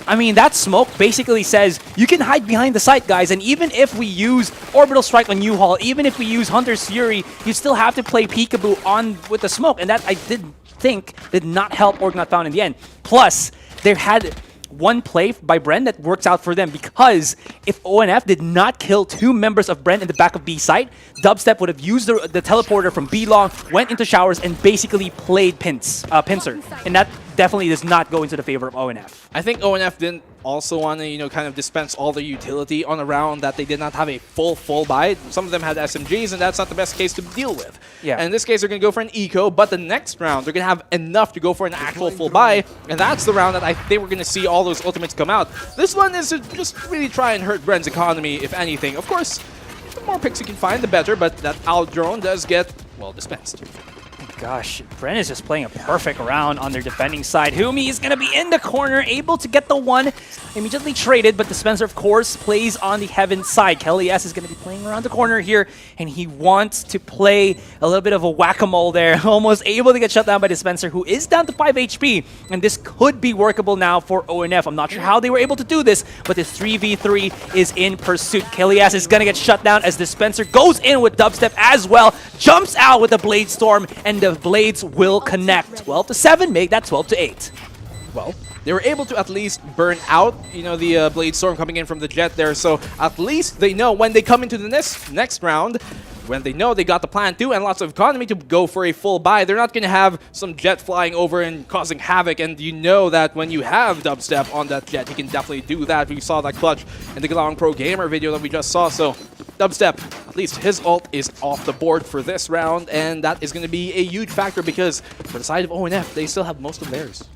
I mean, that smoke basically says you can hide behind the site, guys, and even if we use Orbital Strike on U-Haul, even if we use Hunter's Fury, you still have to play peekaboo on with the smoke, and that I did not help Org Not Found in the end. Plus, they had one play by Bren that works out for them, because if ONF did not kill 2 members of Bren in the back of B site, Dubstep would have used the teleporter from B long, went into showers, and basically played pincer. And that definitely does not go into the favor of ONF. I think ONF didn't also want to, kind of dispense all the utility on a round that they did not have a full buy. Some of them had SMGs, and that's not the best case to deal with. Yeah. And in this case, they're going to go for an eco, but the next round, they're going to have enough to go for an actual full buy, and that's the round that I think we're going to see all those ultimates come out. This one is to just really try and hurt Bren's economy, if anything. Of course, the more picks you can find, the better, but that Owl drone does get, well, dispensed. Gosh, Bren is just playing a perfect round on their defending side. Humi is going to be in the corner, able to get the one, immediately traded, but Dispenser, of course, plays on the Heaven side. Kelly S is going to be playing around the corner here, and he wants to play a little bit of a whack-a-mole there. Almost able to get shut down by Dispenser, who is down to 5 HP, and this could be workable now for ONF. I'm not sure how they were able to do this, but this 3v3 is in pursuit. Kelly S is going to get shut down as Dispenser goes in with Dubstep as well, jumps out with the Blade Storm, and the the blades will connect. 12-7, make that 12-8. Well, they were able to at least burn out, the Blade Storm coming in from the Jet there. So at least they know when they come into the next round, when they know they got the plant 2 and lots of economy to go for a full buy, they're not going to have some Jet flying over and causing havoc. And you know that when you have Dubstep on that Jet, he can definitely do that. We saw that clutch in the Galong Pro Gamer video that we just saw. So Dubstep, at least his ult is off the board for this round. And that is going to be a huge factor because for the side of ONF, they still have most of theirs.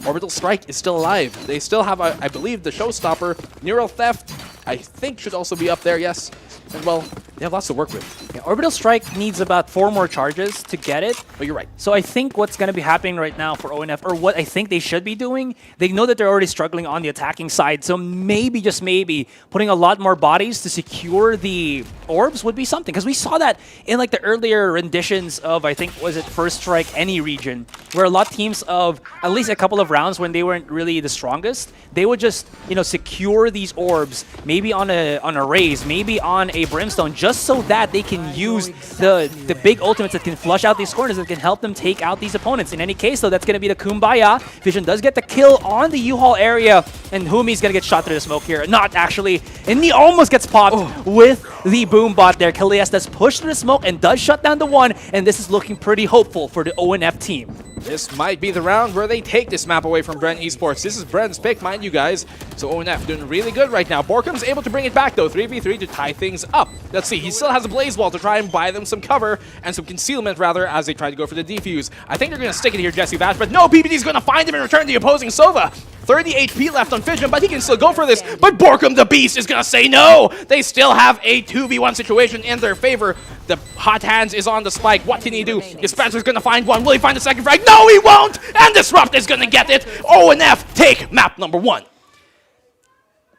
Orbital Strike is still alive. They still have, I believe, the showstopper. Neural Theft, I think, should also be up there, yes. And, well, they have lots to work with. Yeah, Orbital Strike needs about 4 more charges to get it. But you're right. So I think what's going to be happening right now for ONF, or what I think they should be doing, they know that they're already struggling on the attacking side. So maybe, just maybe, putting a lot more bodies to secure the orbs would be something. Because we saw that in like the earlier renditions of, I think, was it First Strike any region, where a lot of teams of at least a couple of rounds when they weren't really the strongest, they would just, secure these orbs, maybe on a raise, maybe on a brimstone, just so that they can use the big ultimates that can flush out these corners and can help them take out these opponents. In any case, though, that's going to be the Kumbaya. Vision does get the kill on the U-Haul area, and Humi's going to get shot through the smoke here. Not actually, and he almost gets popped with the boom bot there. Kalias does push through the smoke and does shut down the 1, and this is looking pretty hopeful for the ONF team. This might be the round where they take this map away from Bren Esports. This is Bren's pick, mind you guys. So ONF doing really good right now. Borkum's able to bring it back though, 3v3 to tie things up. Let's see, he still has a Blaze Wall to try and buy them some cover, and some concealment rather, as they try to go for the defuse. I think they're going to stick it here, Jesse Vash, but no, PPD's going to find him and return the opposing Sova. 30 HP left on Fission, but he can still go for this. But Borkum the Beast is going to say no! They still have a 2v1 situation in their favor. The hot hands is on the spike. What can he do? Dispenser's going to find one. Will he find the second frag? No, he won't! And Disrupt is going to get it. ONF take map number 1.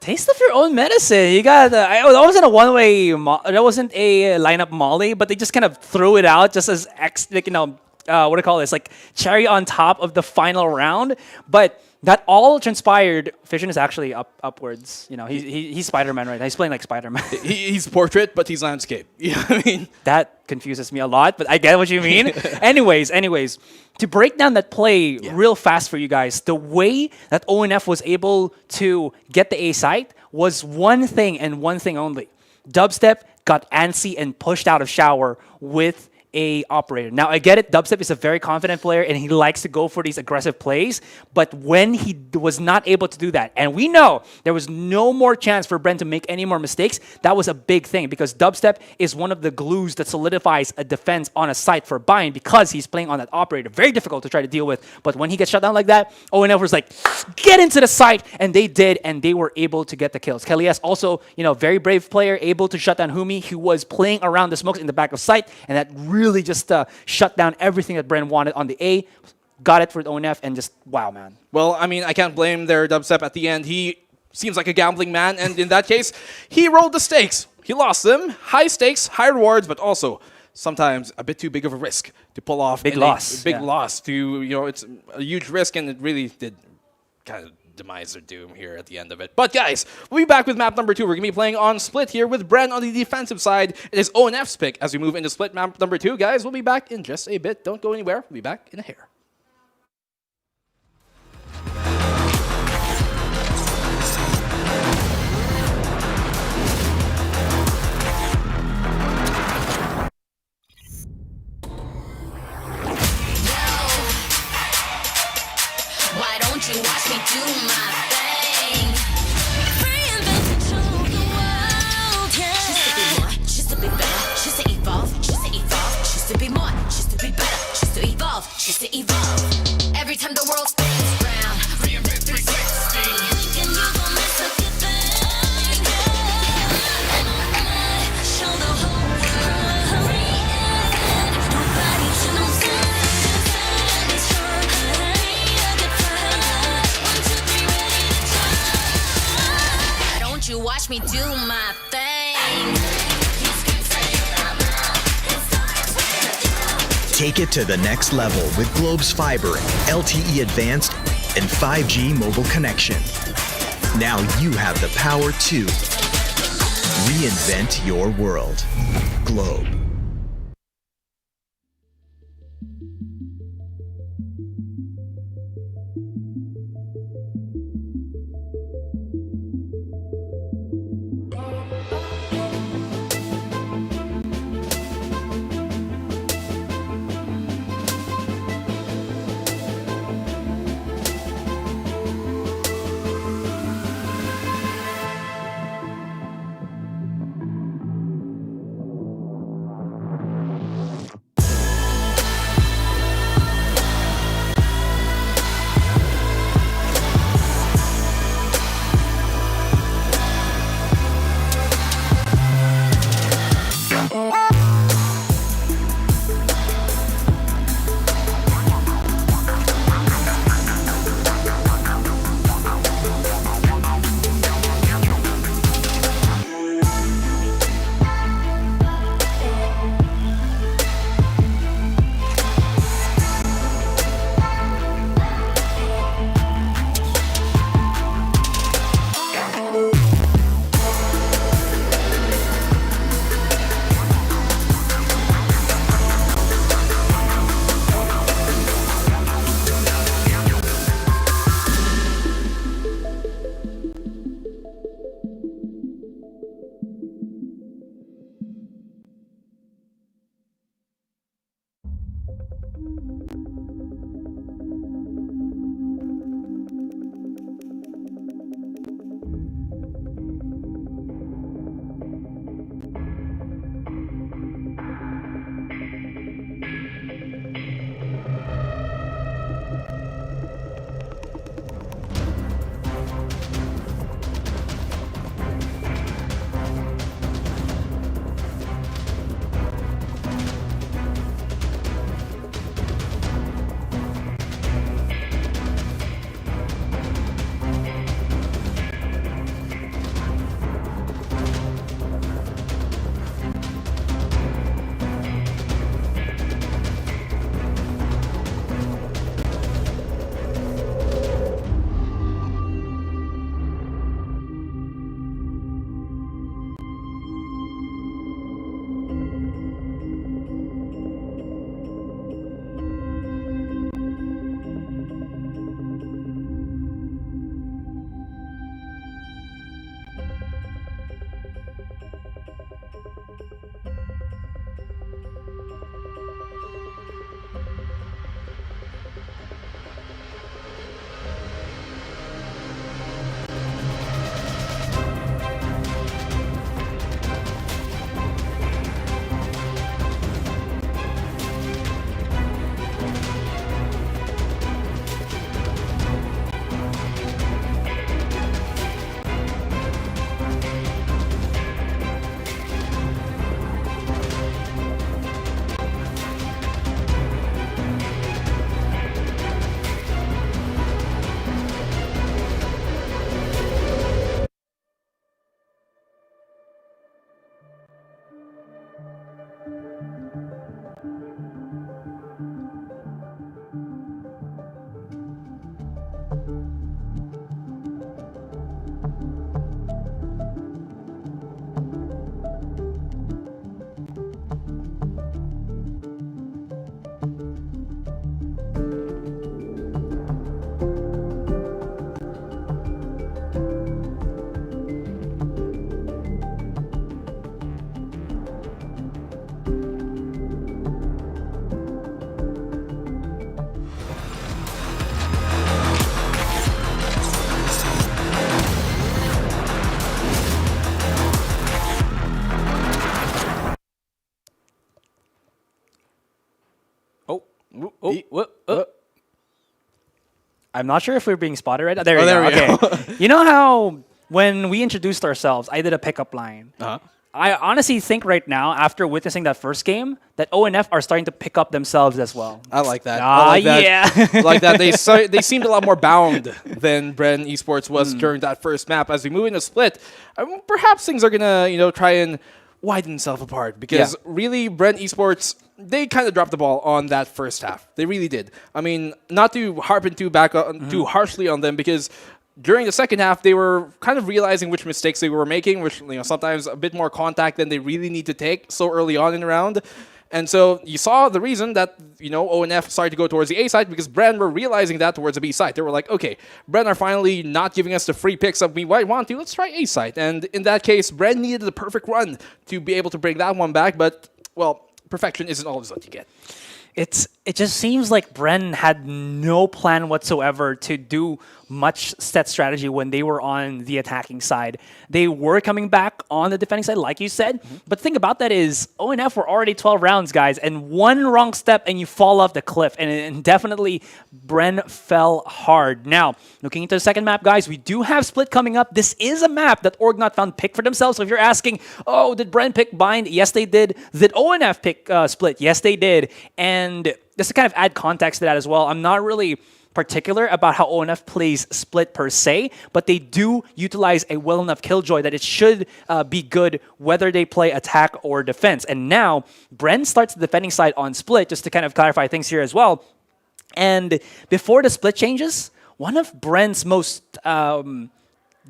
Taste of your own medicine. You got that wasn't a one-way. That wasn't a lineup molly, but they just kind of threw it out just as what do you call this? Like cherry on top of the final round. But that all transpired. Fission is actually upwards. He's Spider-Man right now. He's playing like Spider-Man. He's portrait, but he's landscape. You know what I mean? That confuses me a lot, but I get what you mean. anyways, to break down that play real fast for you guys, the way that ONF was able to get the A site was one thing and one thing only. Dubstep got antsy and pushed out of shower with a operator. Now, I get it. Dubstep is a very confident player, and he likes to go for these aggressive plays. But when he was not able to do that, and we know there was no more chance for Bren to make any more mistakes, that was a big thing because Dubstep is one of the glues that solidifies a defense on a site for buying because he's playing on that operator. Very difficult to try to deal with. But when he gets shut down like that, ONF was like, get into the site, and they did, and they were able to get the kills. Kalias also, very brave player, able to shut down Humi, who was playing around the smokes in the back of site, and that really just shut down everything that Bren wanted on the A. Got it for the ONF, and just, wow, man. Well, I mean, I can't blame their Dubstep at the end. He seems like a gambling man, and in that case, he rolled the stakes. He lost them. High stakes, high rewards, but also sometimes a bit too big of a risk to pull off. Big loss. Big loss to, it's a huge risk, and it really did kind of demise their doom here at the end of it. But guys, we'll be back with map number 2. We're going to be playing on Split here with Bren on the defensive side. It is ONF's pick as we move into Split map number 2. Guys, we'll be back in just a bit. Don't go anywhere. We'll be back in a hair. Why don't you watch me do my thing? Reinvent and show the world, yeah. Choose to be more, choose to be better, choose to evolve, choose to be more, choose to be better, choose to evolve, choose to evolve. Every time the world spins round, reinvent 360. Thinking you gon' miss a good thing, yeah. And I show the whole world. Reinvent, nobody to know something, it's true. You watch me do my thing. Take it to the next level with Globe's fiber, LTE advanced, and 5G mobile connection. Now you have the power to reinvent your world. Globe. I'm not sure if we're being spotted right now. There, there we we go. Okay. You know how when we introduced ourselves, I did a pickup line. I honestly think right now, after witnessing that first game, that ONF are starting to pick up themselves as well. I like that. I like that. Yeah. Like that. They seemed a lot more bound than Bren Esports was during that first map. As we move into split, perhaps things are gonna try and widen themselves apart because really Bren Esports, they kind of dropped the ball on that first half. They really did. I mean, not to harp too harshly on them because during the second half, they were kind of realizing which mistakes they were making, which sometimes a bit more contact than they really need to take so early on in the round. And so you saw the reason that, ONF started to go towards the A side because Bren were realizing that towards the B side. They were like, okay, Bren are finally not giving us the free picks that we might want to. Let's try A side. And in that case, Bren needed the perfect run to be able to bring that one back. But, well, perfection isn't always what you get. It just seems like Bren had no plan whatsoever to do much set strategy when they were on the attacking side. They were coming back on the defending side, like you said. But the thing about that is ONF were already 12 rounds, guys, and one wrong step and you fall off the cliff. And definitely Bren fell hard. Now, looking into the second map, guys, we do have Split coming up. This is a map that Org Not Found picked for themselves. So if you're asking, oh, did Bren pick Bind? Yes, they did. Did ONF pick Split? Yes, they did. And just to kind of add context to that as well, I'm not really particular about how ONF plays Split per se, but they do utilize a well enough killjoy that it should be good whether they play attack or defense. And now Bren starts the defending side on Split, just to kind of clarify things here as well. And before the Split changes, one of Bren's most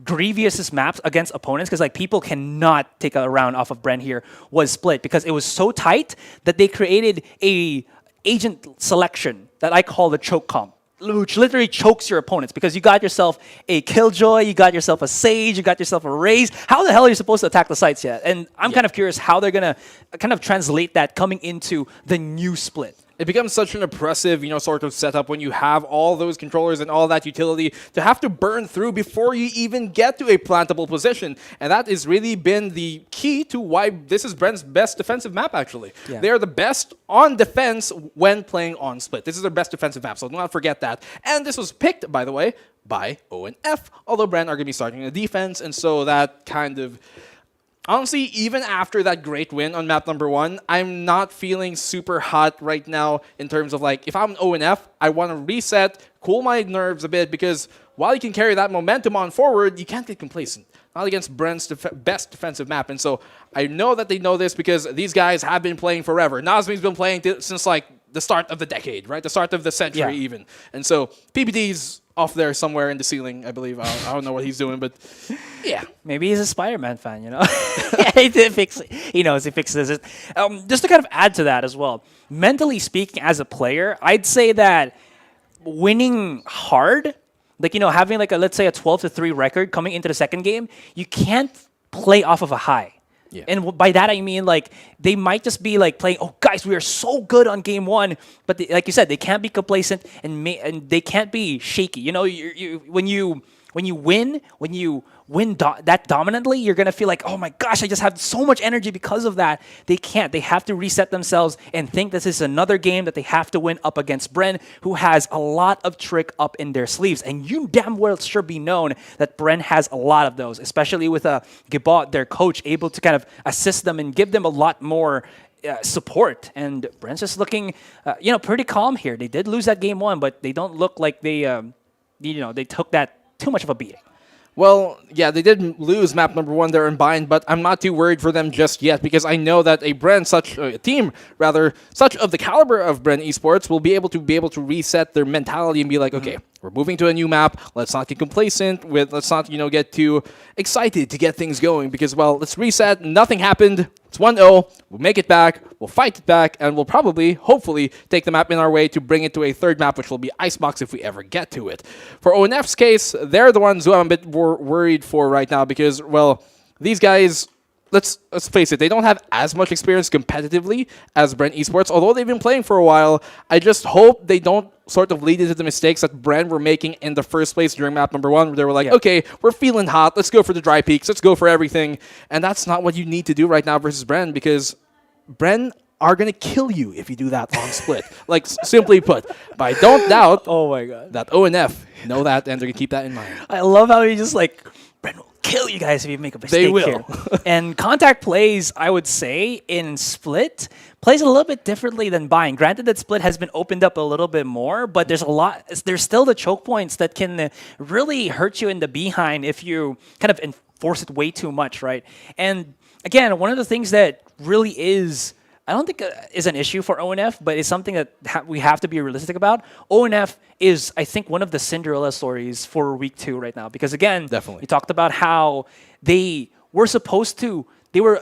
grievous maps against opponents, because people cannot take a round off of Bren here, was Split, because it was so tight that they created a agent selection that I call the choke comp, which literally chokes your opponents because you got yourself a Killjoy, you got yourself a Sage, you got yourself a Raze. How the hell are you supposed to attack the sites yet? And I'm kind of curious how they're going to kind of translate that coming into the new Split. It becomes such an oppressive, sort of setup when you have all those controllers and all that utility to have to burn through before you even get to a plantable position. And that has really been the key to why this is Bren's best defensive map, actually. Yeah. They are the best on defense when playing on Split. This is their best defensive map, so do not forget that. And this was picked, by the way, by ONF, although Bren are going to be starting the defense, and so that kind of... Honestly, even after that great win on map number 1, I'm not feeling super hot right now in terms of if I'm ONF, I want to reset, cool my nerves a bit, because while you can carry that momentum on forward, you can't get complacent. Not against Bren's best defensive map. And so I know that they know this because these guys have been playing forever. Nazmi's been playing since the start of the decade, right? The start of the century even. And so PPD's off there somewhere in the ceiling, I believe. I don't know what he's doing, but yeah. Maybe he's a Spider-Man fan, He knows he fixes it. Just to kind of add to that as well, mentally speaking as a player, I'd say that winning hard, having let's say a 12-3 record coming into the second game, you can't play off of a high. Yeah. And by that I mean they might just be playing, oh guys, we are so good on game 1, but like you said, they can't be complacent and they can't be shaky. When you win that dominantly, you're going to feel oh my gosh, I just have so much energy because of that. They can't. They have to reset themselves and think this is another game that they have to win up against Bren, who has a lot of trick up in their sleeves. And you damn well should be known that Bren has a lot of those, especially with Gibot, their coach, able to kind of assist them and give them a lot more support. And Bren's just looking, pretty calm here. They did lose that game 1, but they don't look like they took that too much of a beating. Well, yeah, they did lose map number 1 there in Bind, but I'm not too worried for them just yet because I know that a team such of the caliber of Bren Esports will be able to reset their mentality and be okay, we're moving to a new map. Let's not get complacent. Let's not get too excited to get things going because let's reset. Nothing happened. It's 1-0. We'll make it back. We'll fight it back, and we'll hopefully, take the map in our way to bring it to a third map, which will be Icebox if we ever get to it. For ONF's case, they're the ones who I'm a bit more worried for right now because, these guys, let's face it, they don't have as much experience competitively as Bren Esports, although they've been playing for a while. I just hope they don't sort of lead into the mistakes that Bren were making in the first place during map number 1, where they were okay, we're feeling hot, let's go for the dry peaks, let's go for everything. And that's not what you need to do right now versus Bren, because Bren are going to kill you if you do that on split. Like, simply put. But I don't doubt oh my god, that ONF know that, and they're going to keep that in mind. I love how he just like, Bren will kill you guys if you make a mistake They will. here. And contact plays, I would say, in split, plays a little bit differently than buying. Granted that split has been opened up a little bit more, but there's still the choke points that can really hurt you in the behind if you kind of enforce it way too much, right? And again, one of the things that really is, I don't think is an issue for ONF, but it's something that we have to be realistic about. ONF is, I think, one of the Cinderella stories for week 2 right now. Because again, Definitely. we talked about how they were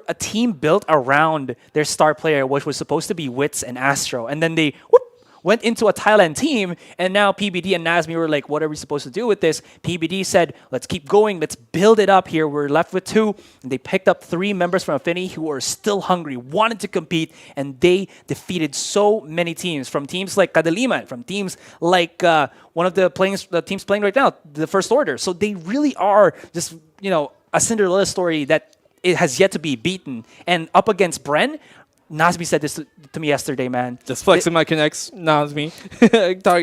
a team built around their star player, which was supposed to be Wits and Astro. And then they went into a Thailand team, and now PBD and Nazmi were like, what are we supposed to do with this? PBD said, let's keep going, let's build it up here. We're left with 2, and they picked up 3 members from Affinity who are still hungry, wanted to compete, and they defeated so many teams, from teams like Kadaliman, from teams like one of the teams playing right now, the First Order. So they really are just, a Cinderella story that it has yet to be beaten. And up against Bren, Nazmi said this to me yesterday, man. Just flexing my connects, Nazmi.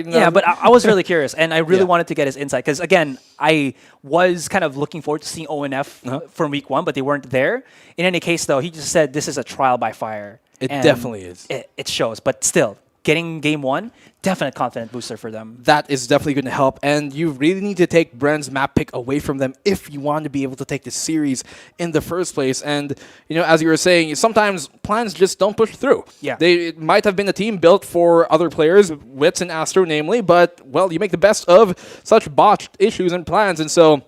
Yeah, but I was really curious, and I really wanted to get his insight. Because, again, I was kind of looking forward to seeing ONF from week 1, but they weren't there. In any case, though, he just said this is a trial by fire. It definitely is. It shows, but still, getting game 1, definite confident booster for them. That is definitely going to help, and you really need to take Bren's map pick away from them if you want to be able to take the series in the first place. And, as you were saying, sometimes plans just don't push through. Yeah. It might have been a team built for other players, Wits and Astro namely, but, well, you make the best of such botched issues and plans, and so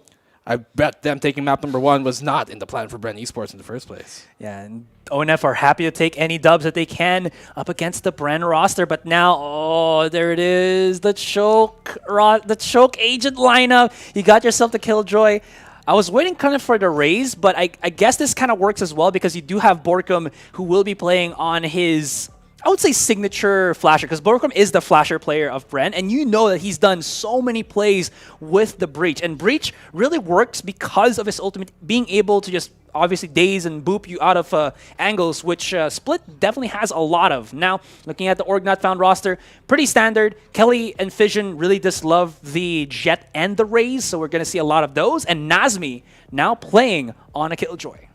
I bet them taking map number 1 was not in the plan for Bren Esports in the first place. Yeah, and ONF are happy to take any dubs that they can up against the Bren roster, but now, there it is, the choke agent lineup. You got yourself the Killjoy. I was waiting kind of for the raise, but I guess this kind of works as well because you do have Borkum who will be playing on his, I would say, signature flasher, because Borkum is the flasher player of Bren, and you know that he's done so many plays with the Breach. And Breach really works because of his ultimate being able to just obviously daze and boop you out of angles, which Split definitely has a lot of. Now, looking at the Org Not Found roster, pretty standard. Kelly and Fission really just love the Jet and the Raze, so we're going to see a lot of those. And Nazmi now playing on a Killjoy.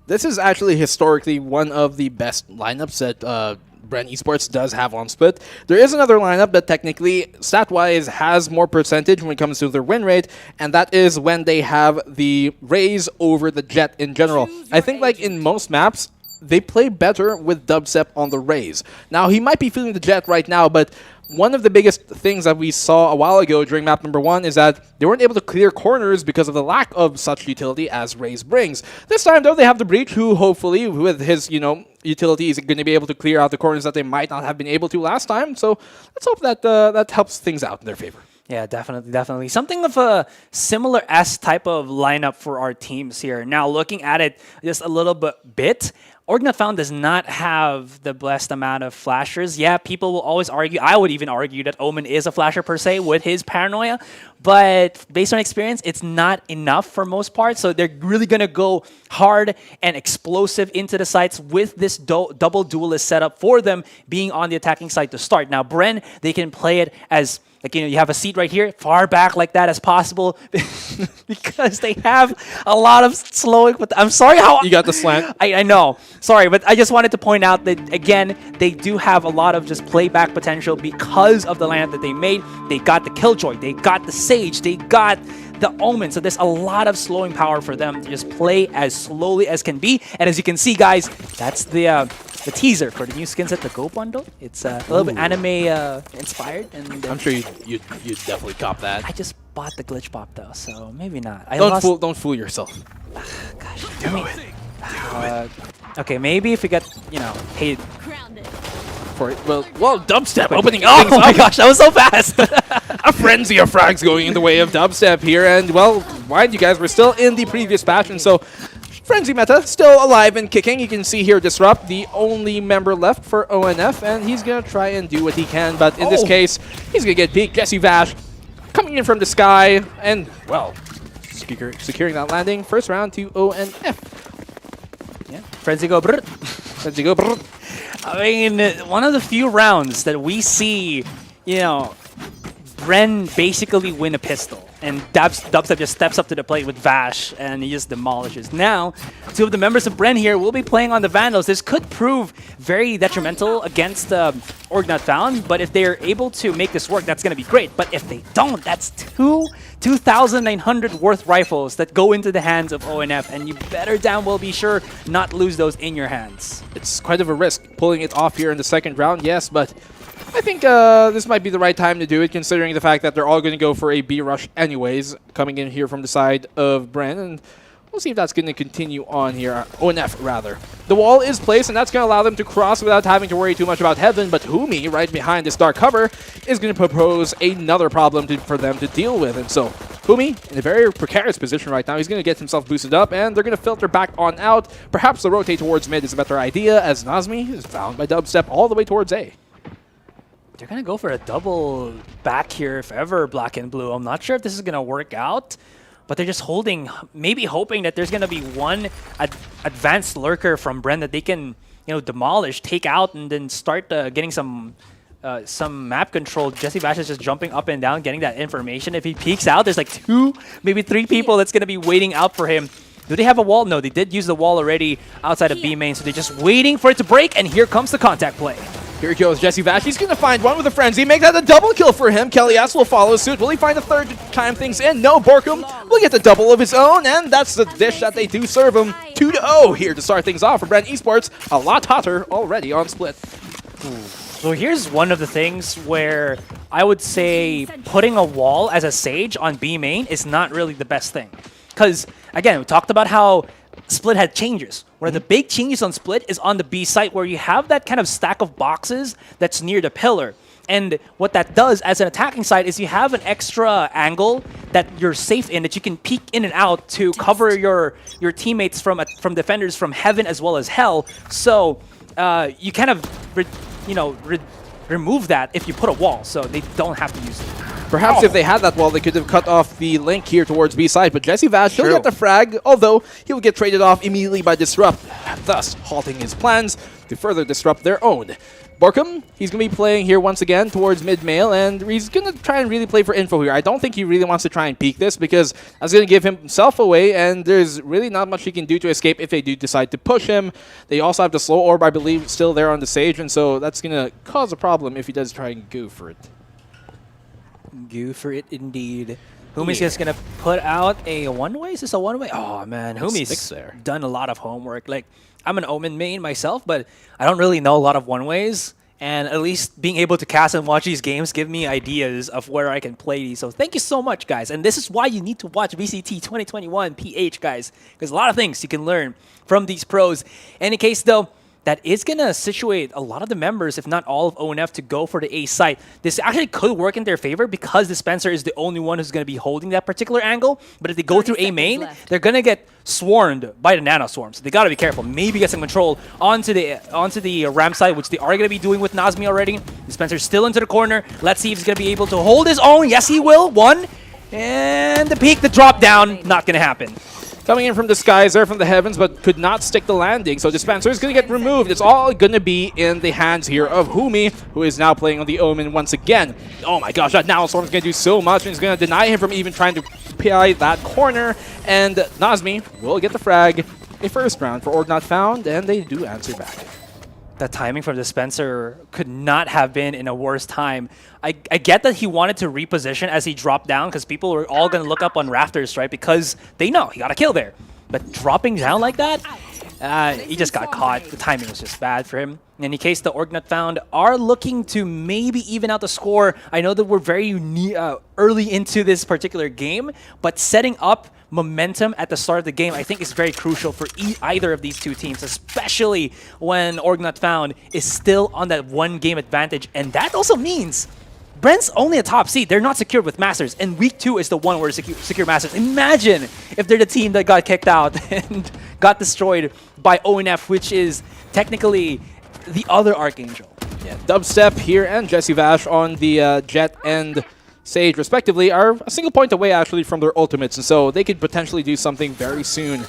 This is actually historically one of the best lineups that Bren Esports does have on Split. There is another lineup that technically, stat-wise, has more percentage when it comes to their win rate, and that is when they have the Raze over the Jet in general. I think like in most maps, they play better with Dubstep on the Raze. Now, he might be feeling the Jet right now, but one of the biggest things that we saw a while ago during map number 1 is that they weren't able to clear corners because of the lack of such utility as Raze brings. This time, though, they have the Breach, who hopefully, with his, utility, is going to be able to clear out the corners that they might not have been able to last time. So let's hope that that helps things out in their favor. Yeah, definitely. Something of a similar-esque type of lineup for our teams here. Now, looking at it just a little bit, Org Not Found does not have the blessed amount of flashers. Yeah, people will always argue, I would even argue that Omen is a flasher per se with his paranoia, but based on experience, it's not enough for most parts, so they're really going to go hard and explosive into the sites with this double duelist setup for them being on the attacking side to start. Now, Bren, they can play it as, like, you have a seat right here, far back like that as possible, because they have a lot of slowing. But I'm sorry how... You got the slant. I know. Sorry, but I just wanted to point out that, again, they do have a lot of just playback potential because of the lineup that they made. They got the Killjoy, they got the Sage, they got the Omen. So there's a lot of slowing power for them to just play as slowly as can be. And as you can see, guys, that's the teaser for the new skins at the Go bundle. It's a little bit anime inspired, and I'm sure you'd definitely cop that. I just bought the glitch pop though, so maybe not. Don't fool yourself. Gosh, okay, maybe if we get paid for it. Well, Dubstep opening. Oh my gosh, that was so fast! A frenzy of frags going in the way of Dubstep here, and well, mind you guys, we're still in the previous patch, and so Frenzy meta still alive and kicking. You can see here Disrupt, the only member left for ONF, and he's gonna try and do what he can, but in this case, he's gonna get peeked. Jesse Vash coming in from the sky, and well, securing that landing. First round to ONF. Yeah, Frenzy go brr. Frenzy go brr. I mean, one of the few rounds that we see, you know, Bren basically win a pistol, and Dubstep just steps up to the plate with Vash, and he just demolishes. Now, two of the members of Bren here will be playing on the Vandals. This could prove very detrimental against Org Not Found, but if they're able to make this work, that's going to be great. But if they don't, that's 2,900 worth rifles that go into the hands of ONF, and you better damn well be sure not lose those in your hands. It's quite of a risk pulling it off here in the second round, yes, but I think this might be the right time to do it, considering the fact that they're all going to go for a B rush anyways, coming in here from the side of Bren, and we'll see if that's going to continue on here. ONF, rather. The wall is placed, and that's going to allow them to cross without having to worry too much about Heaven, but Humi, right behind this dark cover, is going to propose another problem for them to deal with, and so Humi, in a very precarious position right now, he's going to get himself boosted up, and they're going to filter back on out. Perhaps the rotate towards mid is a better idea, as Nazmi is found by Dubstep all the way towards A. They're going to go for a double back here, if ever, Black and Blue. I'm not sure if this is going to work out, but they're just holding, maybe hoping that there's going to be one advanced lurker from Bren that they can, you know, demolish, take out, and then start getting some map control. Jesse Vash is just jumping up and down, getting that information. If he peeks out, there's like 2, maybe 3 people that's going to be waiting out for him. Do they have a wall? No, they did use the wall already outside of B main, so they're just waiting for it to break, and here comes the contact play. Here goes Jesse Vash. He's going to find one with a frenzy. Make that a double kill for him. Kelly S will follow suit. Will he find a third to time things in? No, Borkum will get the double of his own, and that's the dish that they do serve him. 2-0 here to start things off for Bren Esports. A lot hotter already on split. So here's one of the things where I would say putting a wall as a Sage on B main is not really the best thing. Because, again, we talked about how Split had changes. One of the big changes on Split is on the B site, where you have that kind of stack of boxes that's near the pillar. And what that does as an attacking side is you have an extra angle that you're safe in, that you can peek in and out to cover your teammates from defenders from heaven as well as hell. So you kind of remove that if you put a wall, so they don't have to use it. Perhaps if they had that wall, they could have cut off the link here towards B side, but Jesse Vash, he'll get the frag, although he'll get traded off immediately by Disrupt, thus halting his plans to further disrupt their own. Borkum, he's going to be playing here once again towards mid-mail, and he's going to try and really play for info here. I don't think he really wants to try and peek this, because that's going to give himself away, and there's really not much he can do to escape if they do decide to push him. They also have the slow orb, I believe, still there on the Sage, and so that's going to cause a problem if he does try and go for it. Go for it, indeed. Humi's just going to put out a one-way? Is this a one-way? Oh, man. Humi's done a lot of homework. Like, I'm an Omen main myself, but I don't really know a lot of one-ways. And at least being able to cast and watch these games give me ideas of where I can play these. So thank you so much, guys. And this is why you need to watch VCT 2021 PH, guys. Because a lot of things you can learn from these pros. Any case, though, that is going to situate a lot of the members, if not all of ONF, to go for the A site. This actually could work in their favor because Dispenser is the only one who's going to be holding that particular angle. But if they go through A main, they're going to get swarmed by the Nano Swarm. So they got to be careful. Maybe get some control onto the ramp side, which they are going to be doing with Nazmi already. Dispenser's still into the corner. Let's see if he's going to be able to hold his own. Yes, he will. One. And the peak, the drop down, not going to happen. Coming in from the skies there from the heavens, but could not stick the landing. So Dispenser is going to get removed. It's all going to be in the hands here of Humi, who is now playing on the Omen once again. Oh my gosh, that Nano Storm is going to do so much, and it's going to deny him from even trying to PI that corner. And Nazmi will get the frag. A first round for Org Not Found, and they do answer back. That timing from Dispenser could not have been in a worse time. I get that he wanted to reposition as he dropped down, because people were all going to look up on rafters, right? Because they know he got a kill there. But dropping down like that, he just got caught. The timing was just bad for him. In any case, the Org Not Found are looking to maybe even out the score. I know that we're very early into this particular game, but setting up momentum at the start of the game, I think, is very crucial for either of these two teams, especially when Org Not Found is still on that one-game advantage. And that also means Bren's only a top seed. They're not secured with Masters, and Week 2 is the one where secure Masters. Imagine if they're the team that got kicked out and got destroyed by ONF, which is technically the other ArkAngel. Yeah, Dubstep here and Jesse Vash on the Jet and Sage, respectively, are a single point away, actually, from their ultimates, and so they could potentially do something very soon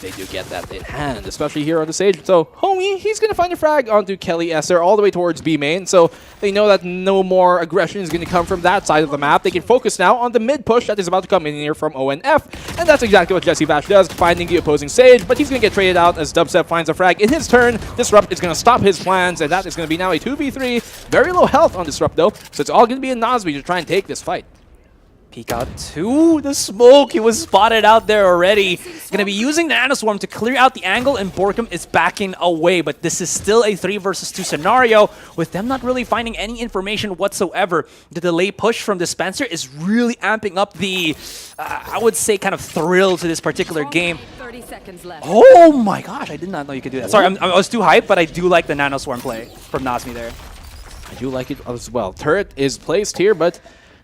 they do get that in hand, especially here on the stage. So Homie, he's going to find a frag onto Kelly Esser all the way towards B main. So they know that no more aggression is going to come from that side of the map. They can focus now on the mid push that is about to come in here from ONF. And that's exactly what Jesse Vash does, finding the opposing stage. But he's going to get traded out as Dubstep finds a frag in his turn. Disrupt is going to stop his plans, and that is going to be now a 2v3. Very low health on Disrupt though. So it's all going to be in Nasby to try and take this fight. Peek out to the smoke. He was spotted out there already. Going to be using the Nanoswarm to clear out the angle, and Borkum is backing away. But this is still a 3 versus 2 scenario, with them not really finding any information whatsoever. The delay push from Dispenser is really amping up the, I would say, kind of thrill to this particular game. 30 seconds left. Oh my gosh, I did not know you could do that. Sorry, I was too hyped, but I do like the Nanoswarm play from Nasmi there. I do like it as well. Turret is placed here, but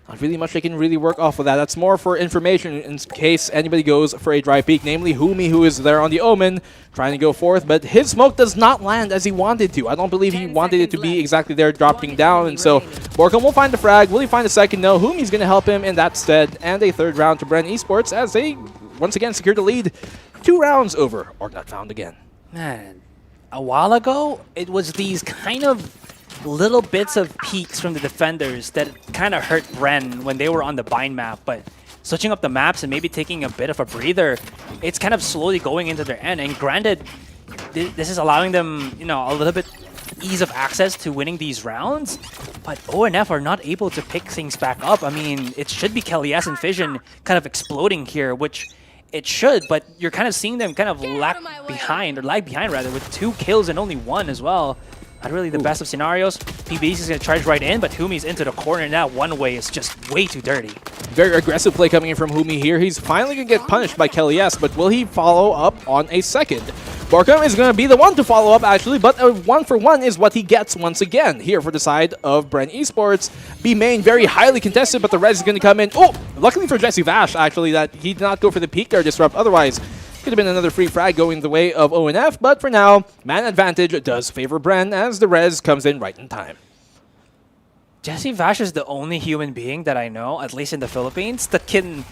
not really much they can really work off of that. That's more for information in case anybody goes for a dry peek, namely Humi, who is there on the Omen, trying to go forth, but his smoke does not land as he wanted to. I don't believe he wanted it to be exactly there dropping down, and so Borkum will find the frag. Will he find a second? No. Humi's going to help him in that stead, and a third round to Bren Esports as they once again secure the lead. 2 rounds over, or not found again. Man, a while ago, it was these kind of little bits of peaks from the defenders that kind of hurt Bren when they were on the bind map, but switching up the maps and maybe taking a bit of a breather, it's kind of slowly going into their end. And granted, this is allowing them, you know, a little bit ease of access to winning these rounds, but ONF are not able to pick things back up. I mean, it should be Kelly S and Fission kind of exploding here, which it should, but you're kind of seeing them kind of lag behind rather, with 2 kills and only 1 as well. Not really the best of scenarios. PBC is going to charge right in, but Humi's into the corner now. One way is just way too dirty. Very aggressive play coming in from Humi here. He's finally going to get punished by Kelly S, but will he follow up on a second? Borkum is going to be the one to follow up, actually, but a 1-for-1 is what he gets once again here for the side of Bren Esports. B main, very highly contested, but the res is going to come in. Oh, luckily for Jesse Vash, actually, that he did not go for the peak there Disrupt. Otherwise, could have been another free frag going the way of ONF, but for now, man advantage does favor Bren as the res comes in right in time. Jesse Vash is the only human being that I know, at least in the Philippines, that can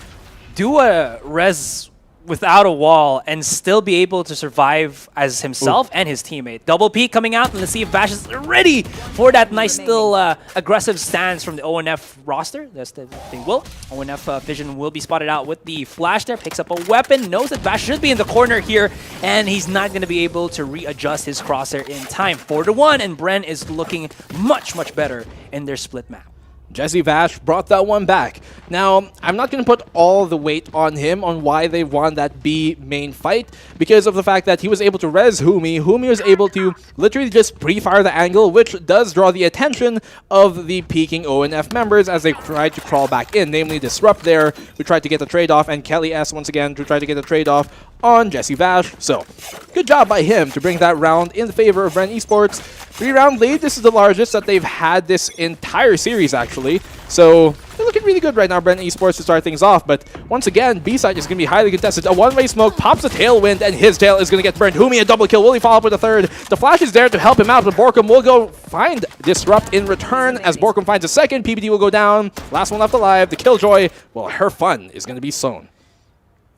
do a res without a wall and still be able to survive as himself and his teammate. Double peek coming out, and let's see if Vash is ready for that nice still aggressive stance from the ONF roster. That's the they will. ONF Vision will be spotted out with the flash there, picks up a weapon, knows that Vash should be in the corner here, and he's not going to be able to readjust his crosshair in time. 4-1, and Bren is looking much, much better in their split map. Jesse Vash brought that one back. Now, I'm not going to put all the weight on him on why they won that B main fight because of the fact that he was able to res Humi. Humi was able to literally just pre-fire the angle, which does draw the attention of the peeking ONF members as they tried to crawl back in, namely Disrupt there, who tried to get the trade-off, and Kelly S once again to try to get the trade-off on Jesse Vash. So, good job by him to bring that round in favor of Bren Esports. 3-round lead. This is the largest that they've had this entire series, actually. So, they're looking really good right now, Bren Esports, to start things off. But once again, B-side is going to be highly contested. A one-way smoke pops a tailwind, and his tail is going to get burned. Humi, a double kill. Will he follow up with a third? The flash is there to help him out, but Borkum will go find Disrupt in return as Borkum finds a second. PPD will go down. Last one left alive. The Killjoy, well, her fun is going to be sown.